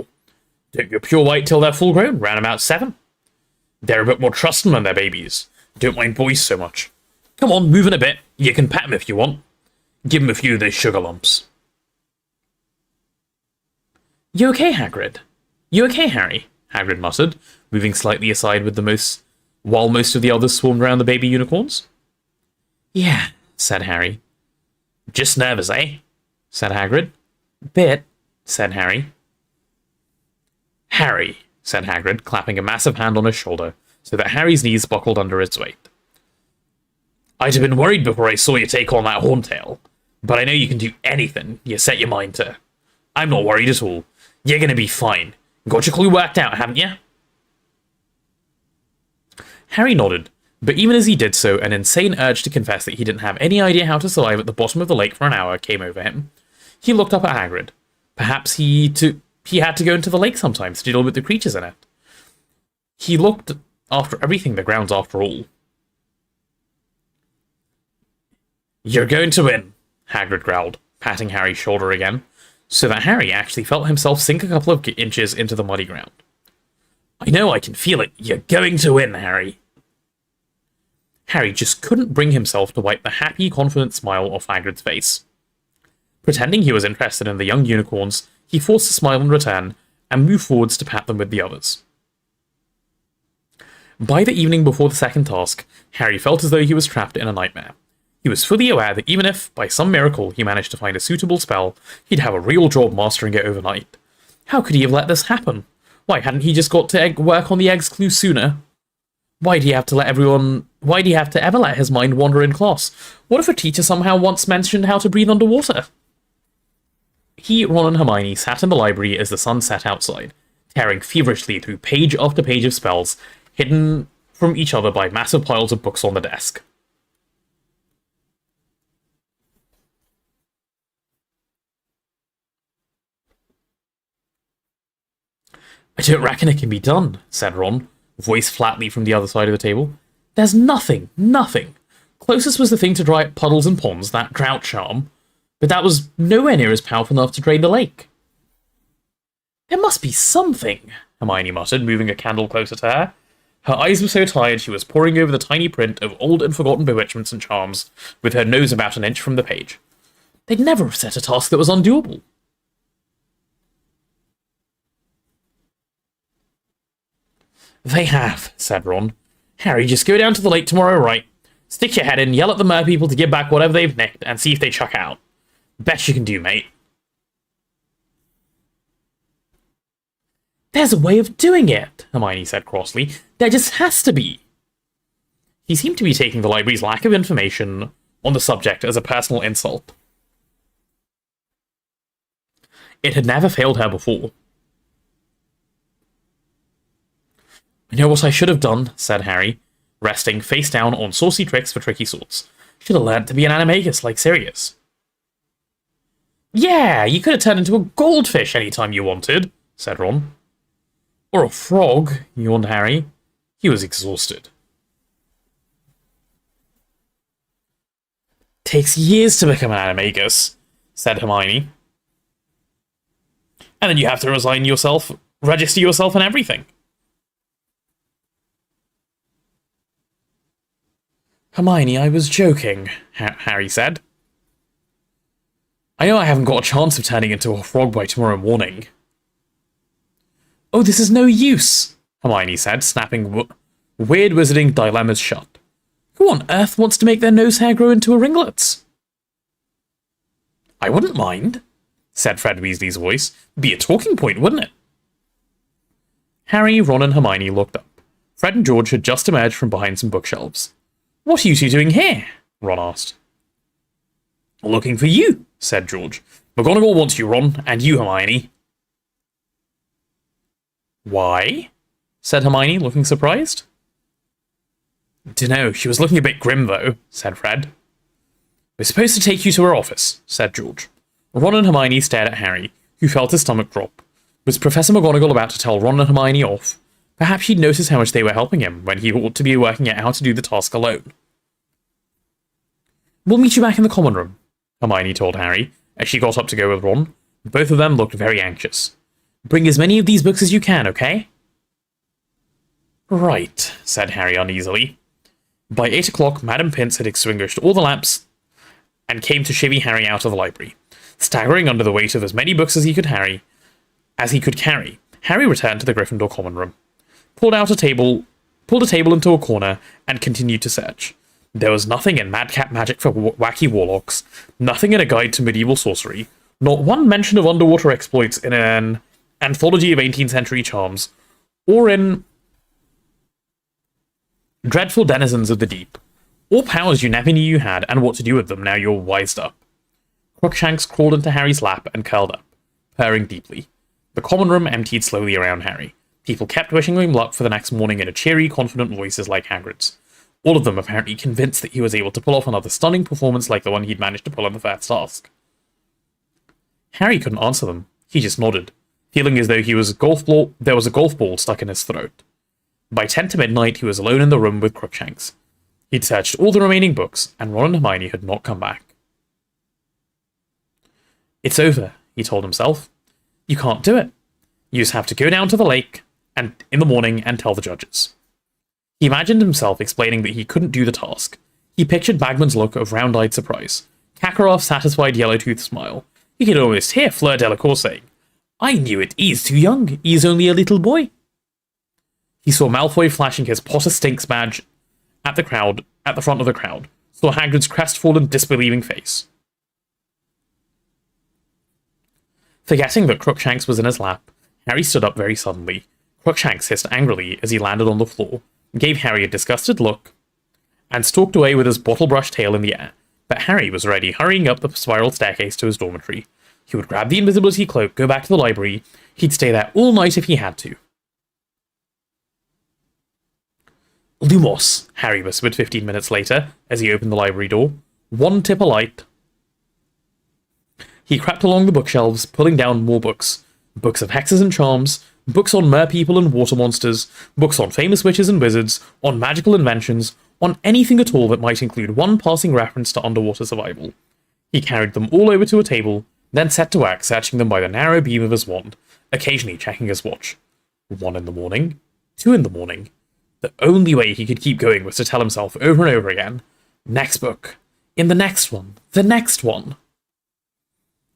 Don't go pure white till they're full grown, round about 7. They're a bit more trusting when they're babies. Don't mind boys so much. Come on, move in a bit. You can pat 'em if you want. Give 'em a few of those sugar lumps. You okay, Hagrid? You okay, Harry? Hagrid muttered, moving slightly aside while most of the others swarmed around the baby unicorns. Yeah, said Harry. Just nervous, eh? Said Hagrid. Bit, said Harry. Harry, said Hagrid, clapping a massive hand on his shoulder, so that Harry's knees buckled under its weight. I'd have been worried before I saw you take on that horntail, but I know you can do anything you set your mind to. I'm not worried at all. You're gonna be fine. Got your clue worked out, haven't you? Harry nodded, but even as he did so, an insane urge to confess that he didn't have any idea how to survive at the bottom of the lake for an hour came over him. He looked up at Hagrid. Perhaps he had to go into the lake sometimes to deal with the creatures in it. He looked after everything the grounds after all. You're going to win, Hagrid growled, patting Harry's shoulder again, so that Harry actually felt himself sink a couple of inches into the muddy ground. I know I can feel it. You're going to win, Harry. Harry just couldn't bring himself to wipe the happy, confident smile off Hagrid's face. Pretending he was interested in the young unicorns, he forced a smile in return and moved forwards to pat them with the others. By the evening before the second task, Harry felt as though he was trapped in a nightmare. He was fully aware that even if, by some miracle, he managed to find a suitable spell, he'd have a real job mastering it overnight. How could he have let this happen? Why hadn't he just got to work on the egg's clue sooner? Why'd he have to ever let his mind wander in class? What if a teacher somehow once mentioned how to breathe underwater? He, Ron, and Hermione sat in the library as the sun set outside, tearing feverishly through page after page of spells, hidden from each other by massive piles of books on the desk. I don't reckon it can be done, said Ron, voice flatly from the other side of the table. There's nothing. Closest was the thing to dry up puddles and ponds, that drought charm, but that was nowhere near as powerful enough to drain the lake. There must be something, Hermione muttered, moving a candle closer to her. Her eyes were so tired she was poring over the tiny print of old and forgotten bewitchments and charms, with her nose about an inch from the page. They'd never have set a task that was undoable. They have, said Ron. Harry, just go down to the lake tomorrow, right? Stick your head in, yell at the merpeople to give back whatever they've nicked, and see if they chuck out. Best you can do, mate. There's a way of doing it, Hermione said crossly. There just has to be. He seemed to be taking the library's lack of information on the subject as a personal insult. It had never failed her before. I know what I should have done, said Harry, resting face down on saucy tricks for tricky sorts. Should have learned to be an animagus like Sirius. Yeah, you could have turned into a goldfish anytime you wanted, said Ron. Or a frog, yawned Harry. He was exhausted. Takes years to become an animagus, said Hermione. And then you have to register yourself and everything. Hermione, I was joking, Harry said. I know I haven't got a chance of turning into a frog by tomorrow morning. Oh, this is no use, Hermione said, snapping weird wizarding dilemmas shut. Who on earth wants to make their nose hair grow into ringlets? I wouldn't mind, said Fred Weasley's voice. Be a talking point, wouldn't it? Harry, Ron, and Hermione looked up. Fred and George had just emerged from behind some bookshelves. What are you two doing here? Ron asked. Looking for you, said George. McGonagall wants you, Ron, and you, Hermione. Why? Said Hermione, looking surprised. Dunno, she was looking a bit grim, though, said Fred. We're supposed to take you to her office, said George. Ron and Hermione stared at Harry, who felt his stomach drop. Was Professor McGonagall about to tell Ron and Hermione off? Perhaps she'd notice how much they were helping him, when he ought to be working out how to do the task alone. We'll meet you back in the common room, Hermione told Harry, as she got up to go with Ron. Both of them looked very anxious. Bring as many of these books as you can, okay? Right, said Harry uneasily. By 8 o'clock, Madam Pince had extinguished all the lamps and came to chivvy Harry out of the library. Staggering under the weight of as many books as he could carry, Harry returned to the Gryffindor common room, pulled a table into a corner, and continued to search. There was nothing in Madcap Magic for Wacky Warlocks, nothing in a guide to medieval sorcery, not one mention of underwater exploits in an anthology of 18th century charms, or in Dreadful Denizens of the Deep. All powers you never knew you had, and what to do with them now you're wised up. Crookshanks crawled into Harry's lap and curled up, purring deeply. The common room emptied slowly around Harry. People kept wishing him luck for the next morning in a cheery, confident voices like Hagrid's. All of them apparently convinced that he was able to pull off another stunning performance like the one he'd managed to pull on the first task. Harry couldn't answer them. He just nodded, feeling as though there was a golf ball stuck in his throat. By 10 to midnight, he was alone in the room with Crookshanks. He'd searched all the remaining books, and Ron and Hermione had not come back. It's over, he told himself. You can't do it. You just have to go down to the lake and in the morning and tell the judges. He imagined himself explaining that he couldn't do the task. He pictured Bagman's look of round-eyed surprise, Kakaroff's satisfied yellow-toothed smile. He could almost hear Fleur Delacour saying, I knew it, he's too young, he's only a little boy. He saw Malfoy flashing his Potter Stinks badge at the front of the crowd, saw Hagrid's crestfallen, disbelieving face. Forgetting that Crookshanks was in his lap, Harry stood up very suddenly. Crookshanks hissed angrily as he landed on the floor, gave Harry a disgusted look, and stalked away with his bottle-brush tail in the air. But Harry was already hurrying up the spiral staircase to his dormitory. He would grab the invisibility cloak, go back to the library. He'd stay there all night if he had to. Lumos, Harry whispered 15 minutes later, as he opened the library door. One tip a light. He crept along the bookshelves, pulling down more books. Books of hexes and charms, books on merpeople and water monsters, books on famous witches and wizards, on magical inventions, on anything at all that might include one passing reference to underwater survival. He carried them all over to a table, then set to work searching them by the narrow beam of his wand, occasionally checking his watch. 1 in the morning, 2 in the morning. The only way he could keep going was to tell himself over and over again, next book, in the next one, the next one.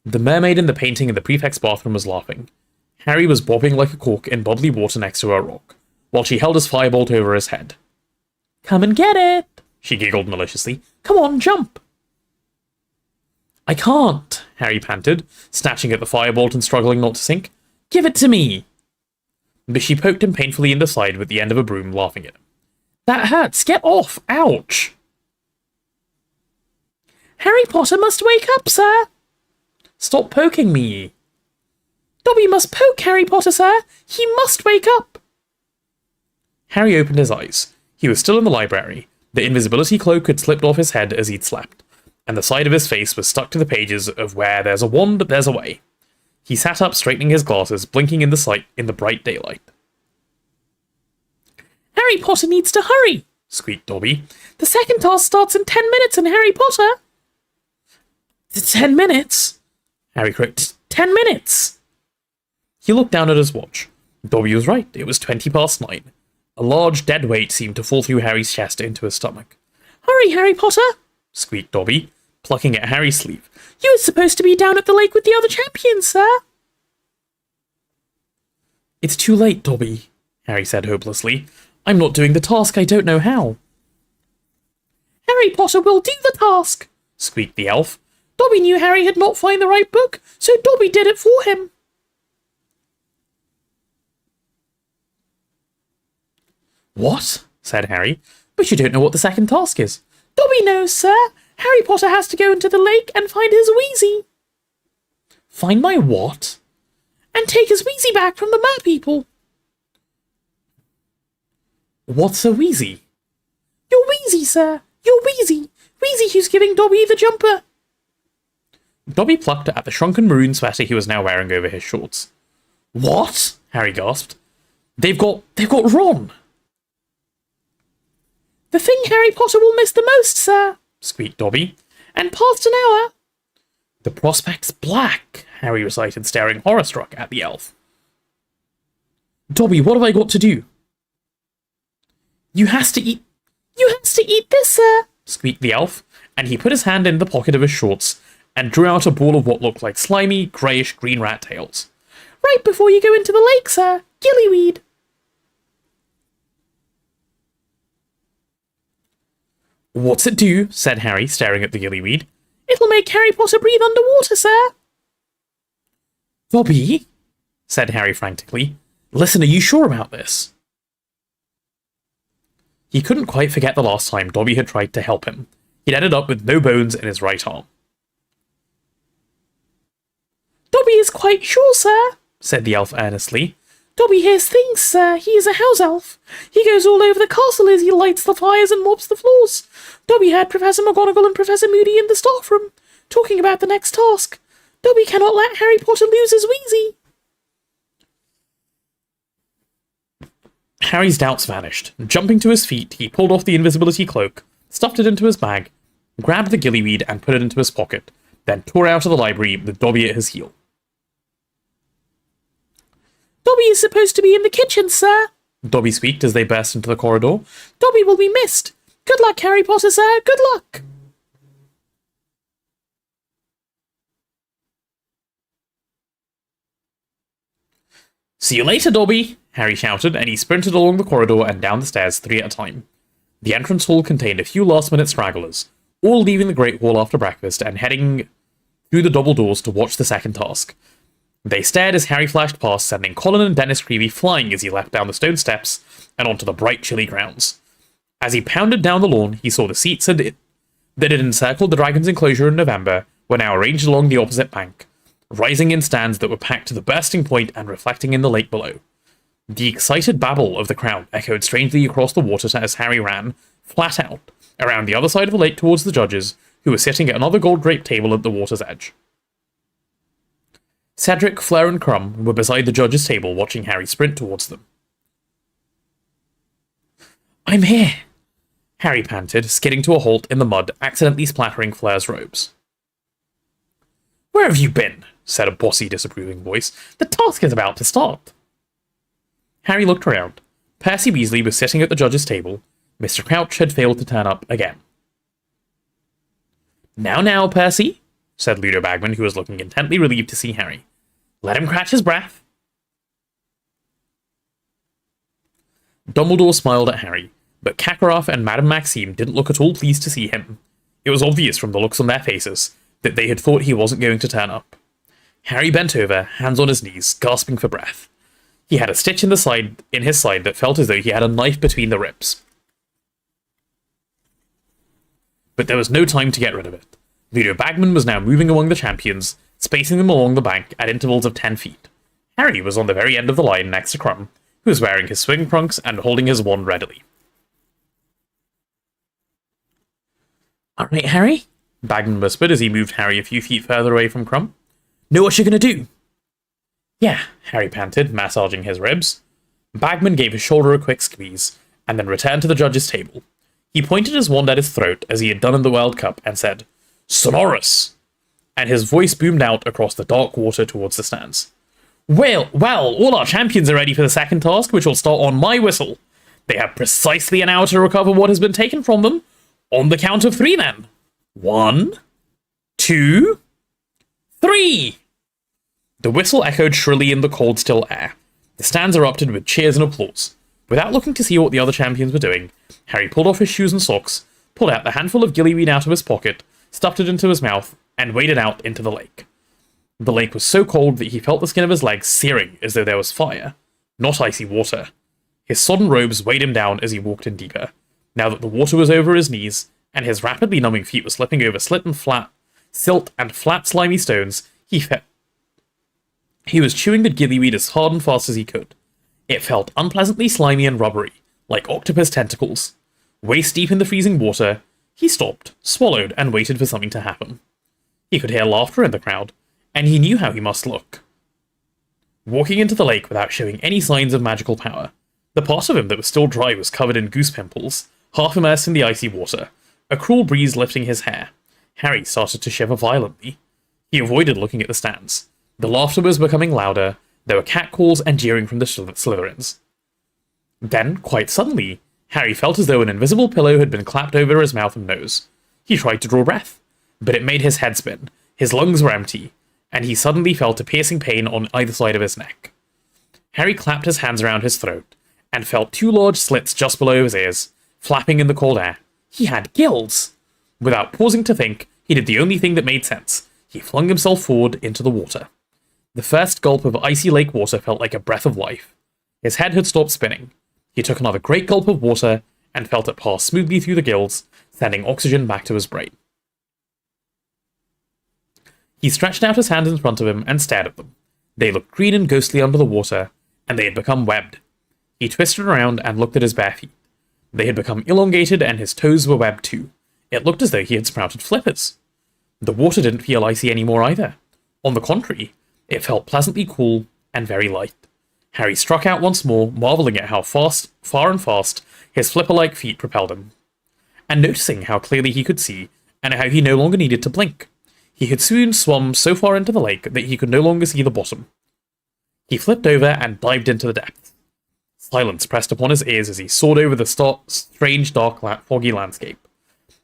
The mermaid in the painting in the prefect's bathroom was laughing. Harry was bobbing like a cork in bubbly water next to her rock, while she held his firebolt over his head. Come and get it, she giggled maliciously. Come on, jump. I can't, Harry panted, snatching at the firebolt and struggling not to sink. Give it to me. But she poked him painfully in the side with the end of a broom, laughing at him. That hurts. Get off. Ouch. Harry Potter must wake up, sir. Stop poking me. Dobby must poke Harry Potter, sir. He must wake up. Harry opened his eyes. He was still in the library, The invisibility cloak had slipped off his head as he'd slept, and the side of his face was stuck to the pages of Where There's a Wand, There's a Way. He sat up, straightening his glasses, blinking in the bright daylight. Harry Potter needs to hurry, squeaked Dobby. The second task starts in 10 minutes in Harry Potter. 10 minutes? Harry croaked. 10 minutes! He looked down at his watch. Dobby was right. It was 20 past 9. A large dead weight seemed to fall through Harry's chest into his stomach. Hurry, Harry Potter! Squeaked Dobby, plucking at Harry's sleeve. You were supposed to be down at the lake with the other champions, sir. It's too late, Dobby, Harry said hopelessly. I'm not doing the task, I don't know how. Harry Potter will do the task, squeaked the elf. Dobby knew Harry had not found the right book, so Dobby did it for him. What? Said Harry. But you don't know what the second task is. Dobby knows, sir. Harry Potter has to go into the lake and find his Weasley. Find my what? And take his Weasley back from the merpeople. What's a Weasley? Your Weasley, sir. Your Weasley. Weasley who's giving Dobby the jumper. Dobby plucked at the shrunken maroon sweater he was now wearing over his shorts. What? Harry gasped. They've got Ron. The thing Harry Potter will miss the most, sir, squeaked Dobby. And past an hour. The prospect's black, Harry recited, staring horror-struck at the elf. Dobby, what have I got to do? You has to eat this, sir, squeaked the elf, and he put his hand in the pocket of his shorts and drew out a ball of what looked like slimy, greyish green rat tails. Right before you go into the lake, sir. Gillyweed. What's it do? Said Harry, staring at the gillyweed. It'll make Harry Potter breathe underwater, sir. Dobby, said Harry frantically. Listen, are you sure about this? He couldn't quite forget the last time Dobby had tried to help him. He'd ended up with no bones in his right arm. Dobby is quite sure, sir, said the elf earnestly. Dobby hears things, sir. He is a house elf. He goes all over the castle as he lights the fires and mops the floors. Dobby heard Professor McGonagall and Professor Moody in the staff room, talking about the next task. Dobby cannot let Harry Potter lose his Weasley. Harry's doubts vanished. Jumping to his feet, he pulled off the invisibility cloak, stuffed it into his bag, grabbed the gillyweed and put it into his pocket, then tore out of the library with Dobby at his heel. Dobby is supposed to be in the kitchen, sir, Dobby squeaked as they burst into the corridor. Dobby will be missed. Good luck, Harry Potter, sir. Good luck. See you later, Dobby, Harry shouted, and he sprinted along the corridor and down the stairs 3 at a time. The entrance hall contained a few last-minute stragglers, all leaving the Great Hall after breakfast and heading through the double doors to watch the second task. They stared as Harry flashed past, sending Colin and Dennis Creevy flying as he leapt down the stone steps and onto the bright, chilly grounds. As he pounded down the lawn, he saw the seats that had encircled the dragon's enclosure in November were now arranged along the opposite bank, rising in stands that were packed to the bursting point and reflecting in the lake below. The excited babble of the crowd echoed strangely across the water as Harry ran, flat out, around the other side of the lake towards the judges, who were sitting at another gold-draped table at the water's edge. Cedric, Fleur, and Crumb were beside the judges' table watching Harry sprint towards them. I'm here, Harry panted, skidding to a halt in the mud, accidentally splattering Fleur's robes. Where have you been? Said a bossy, disapproving voice. The task is about to start. Harry looked around. Percy Weasley was sitting at the judges' table. Mr. Crouch had failed to turn up again. Now, Percy, said Ludo Bagman, who was looking intently relieved to see Harry. Let him catch his breath. Dumbledore smiled at Harry, but Kakarot and Madame Maxime didn't look at all pleased to see him. It was obvious from the looks on their faces that they had thought he wasn't going to turn up. Harry bent over, hands on his knees, gasping for breath. He had a stitch in his side that felt as though he had a knife between the ribs. But there was no time to get rid of it. Ludo Bagman was now moving among the champions, spacing them along the bank at intervals of 10 feet. Harry was on the very end of the line next to Crumb, who was wearing his swing trunks and holding his wand readily. Alright, Harry? Bagman whispered as he moved Harry a few feet further away from Crumb. Know what you're gonna do? Yeah, Harry panted, massaging his ribs. Bagman gave his shoulder a quick squeeze, and then returned to the judge's table. He pointed his wand at his throat as he had done in the World Cup and said, Sonorous! And his voice boomed out across the dark water towards the stands. Well, all our champions are ready for the second task, which will start on my whistle. They have precisely an hour to recover what has been taken from them. On the count of 3, then. 1, 2, 3! The whistle echoed shrilly in the cold, still air. The stands erupted with cheers and applause. Without looking to see what the other champions were doing, Harry pulled off his shoes and socks, pulled out the handful of gillyweed out of his pocket, stuffed it into his mouth, and waded out into the lake. The lake was so cold that he felt the skin of his legs searing as though there was fire, not icy water. His sodden robes weighed him down as he walked in deeper. Now that the water was over his knees, and his rapidly numbing feet were slipping over silt and flat slimy stones, he was chewing the gillyweed as hard and fast as he could. It felt unpleasantly slimy and rubbery, like octopus tentacles. Waist deep in the freezing water, he stopped, swallowed, and waited for something to happen. He could hear laughter in the crowd, and he knew how he must look. Walking into the lake without showing any signs of magical power, the part of him that was still dry was covered in goose pimples, half immersed in the icy water, a cruel breeze lifting his hair. Harry started to shiver violently. He avoided looking at the stands. The laughter was becoming louder. There were catcalls and jeering from the Slytherins. Then, quite suddenly, Harry felt as though an invisible pillow had been clapped over his mouth and nose. He tried to draw breath, but it made his head spin. His lungs were empty, and he suddenly felt a piercing pain on either side of his neck. Harry clapped his hands around his throat, and felt 2 large slits just below his ears, flapping in the cold air. He had gills! Without pausing to think, he did the only thing that made sense. He flung himself forward into the water. The first gulp of icy lake water felt like a breath of life. His head had stopped spinning. He took another great gulp of water, and felt it pass smoothly through the gills, sending oxygen back to his brain. He stretched out his hands in front of him and stared at them. They looked green and ghostly under the water, and they had become webbed. He twisted around and looked at his bare feet. They had become elongated, and his toes were webbed too. It looked as though he had sprouted flippers. The water didn't feel icy anymore either. On the contrary, it felt pleasantly cool and very light. Harry struck out once more, marveling at how far and fast, his flipper-like feet propelled him, and noticing how clearly he could see, and how he no longer needed to blink. He had soon swum so far into the lake that he could no longer see the bottom. He flipped over and dived into the depths. Silence pressed upon his ears as he soared over the strange, dark, foggy landscape.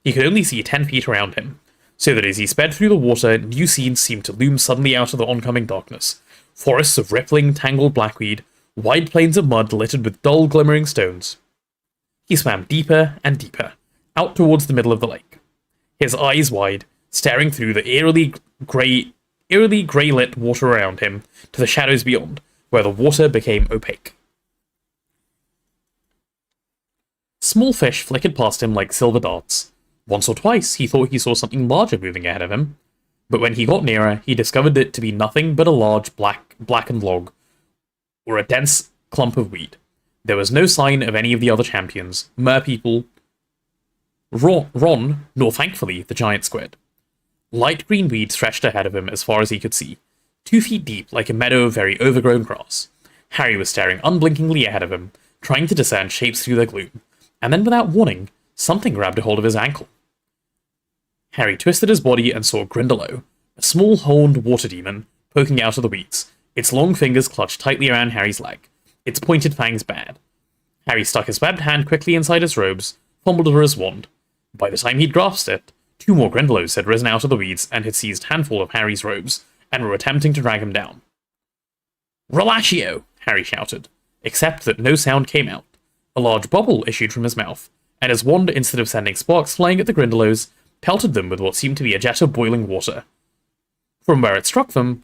He could only see 10 feet around him, so that as he sped through the water, new scenes seemed to loom suddenly out of the oncoming darkness. Forests of rippling, tangled blackweed, wide plains of mud littered with dull, glimmering stones. He swam deeper and deeper, out towards the middle of the lake, his eyes wide, staring through the eerily grey-lit water around him to the shadows beyond, where the water became opaque. Small fish flickered past him like silver darts. Once or twice he thought he saw something larger moving ahead of him, but when he got nearer, he discovered it to be nothing but a large blackened log, or a dense clump of weed. There was no sign of any of the other champions, merpeople, Ron, nor thankfully the giant squid. Light green weed stretched ahead of him as far as he could see, 2 feet deep like a meadow of very overgrown grass. Harry was staring unblinkingly ahead of him, trying to discern shapes through the gloom, and then without warning, something grabbed a hold of his ankle. Harry twisted his body and saw Grindylow, a small horned water demon, poking out of the weeds, its long fingers clutched tightly around Harry's leg, its pointed fangs bared. Harry stuck his webbed hand quickly inside his robes, fumbled for his wand. By the time he'd grasped it, 2 more Grindylows had risen out of the weeds and had seized a handful of Harry's robes, and were attempting to drag him down. "Relatio!" Harry shouted, except that no sound came out. A large bubble issued from his mouth, and his wand, instead of sending sparks flying at the Grindylows, pelted them with what seemed to be a jet of boiling water. From where it struck them,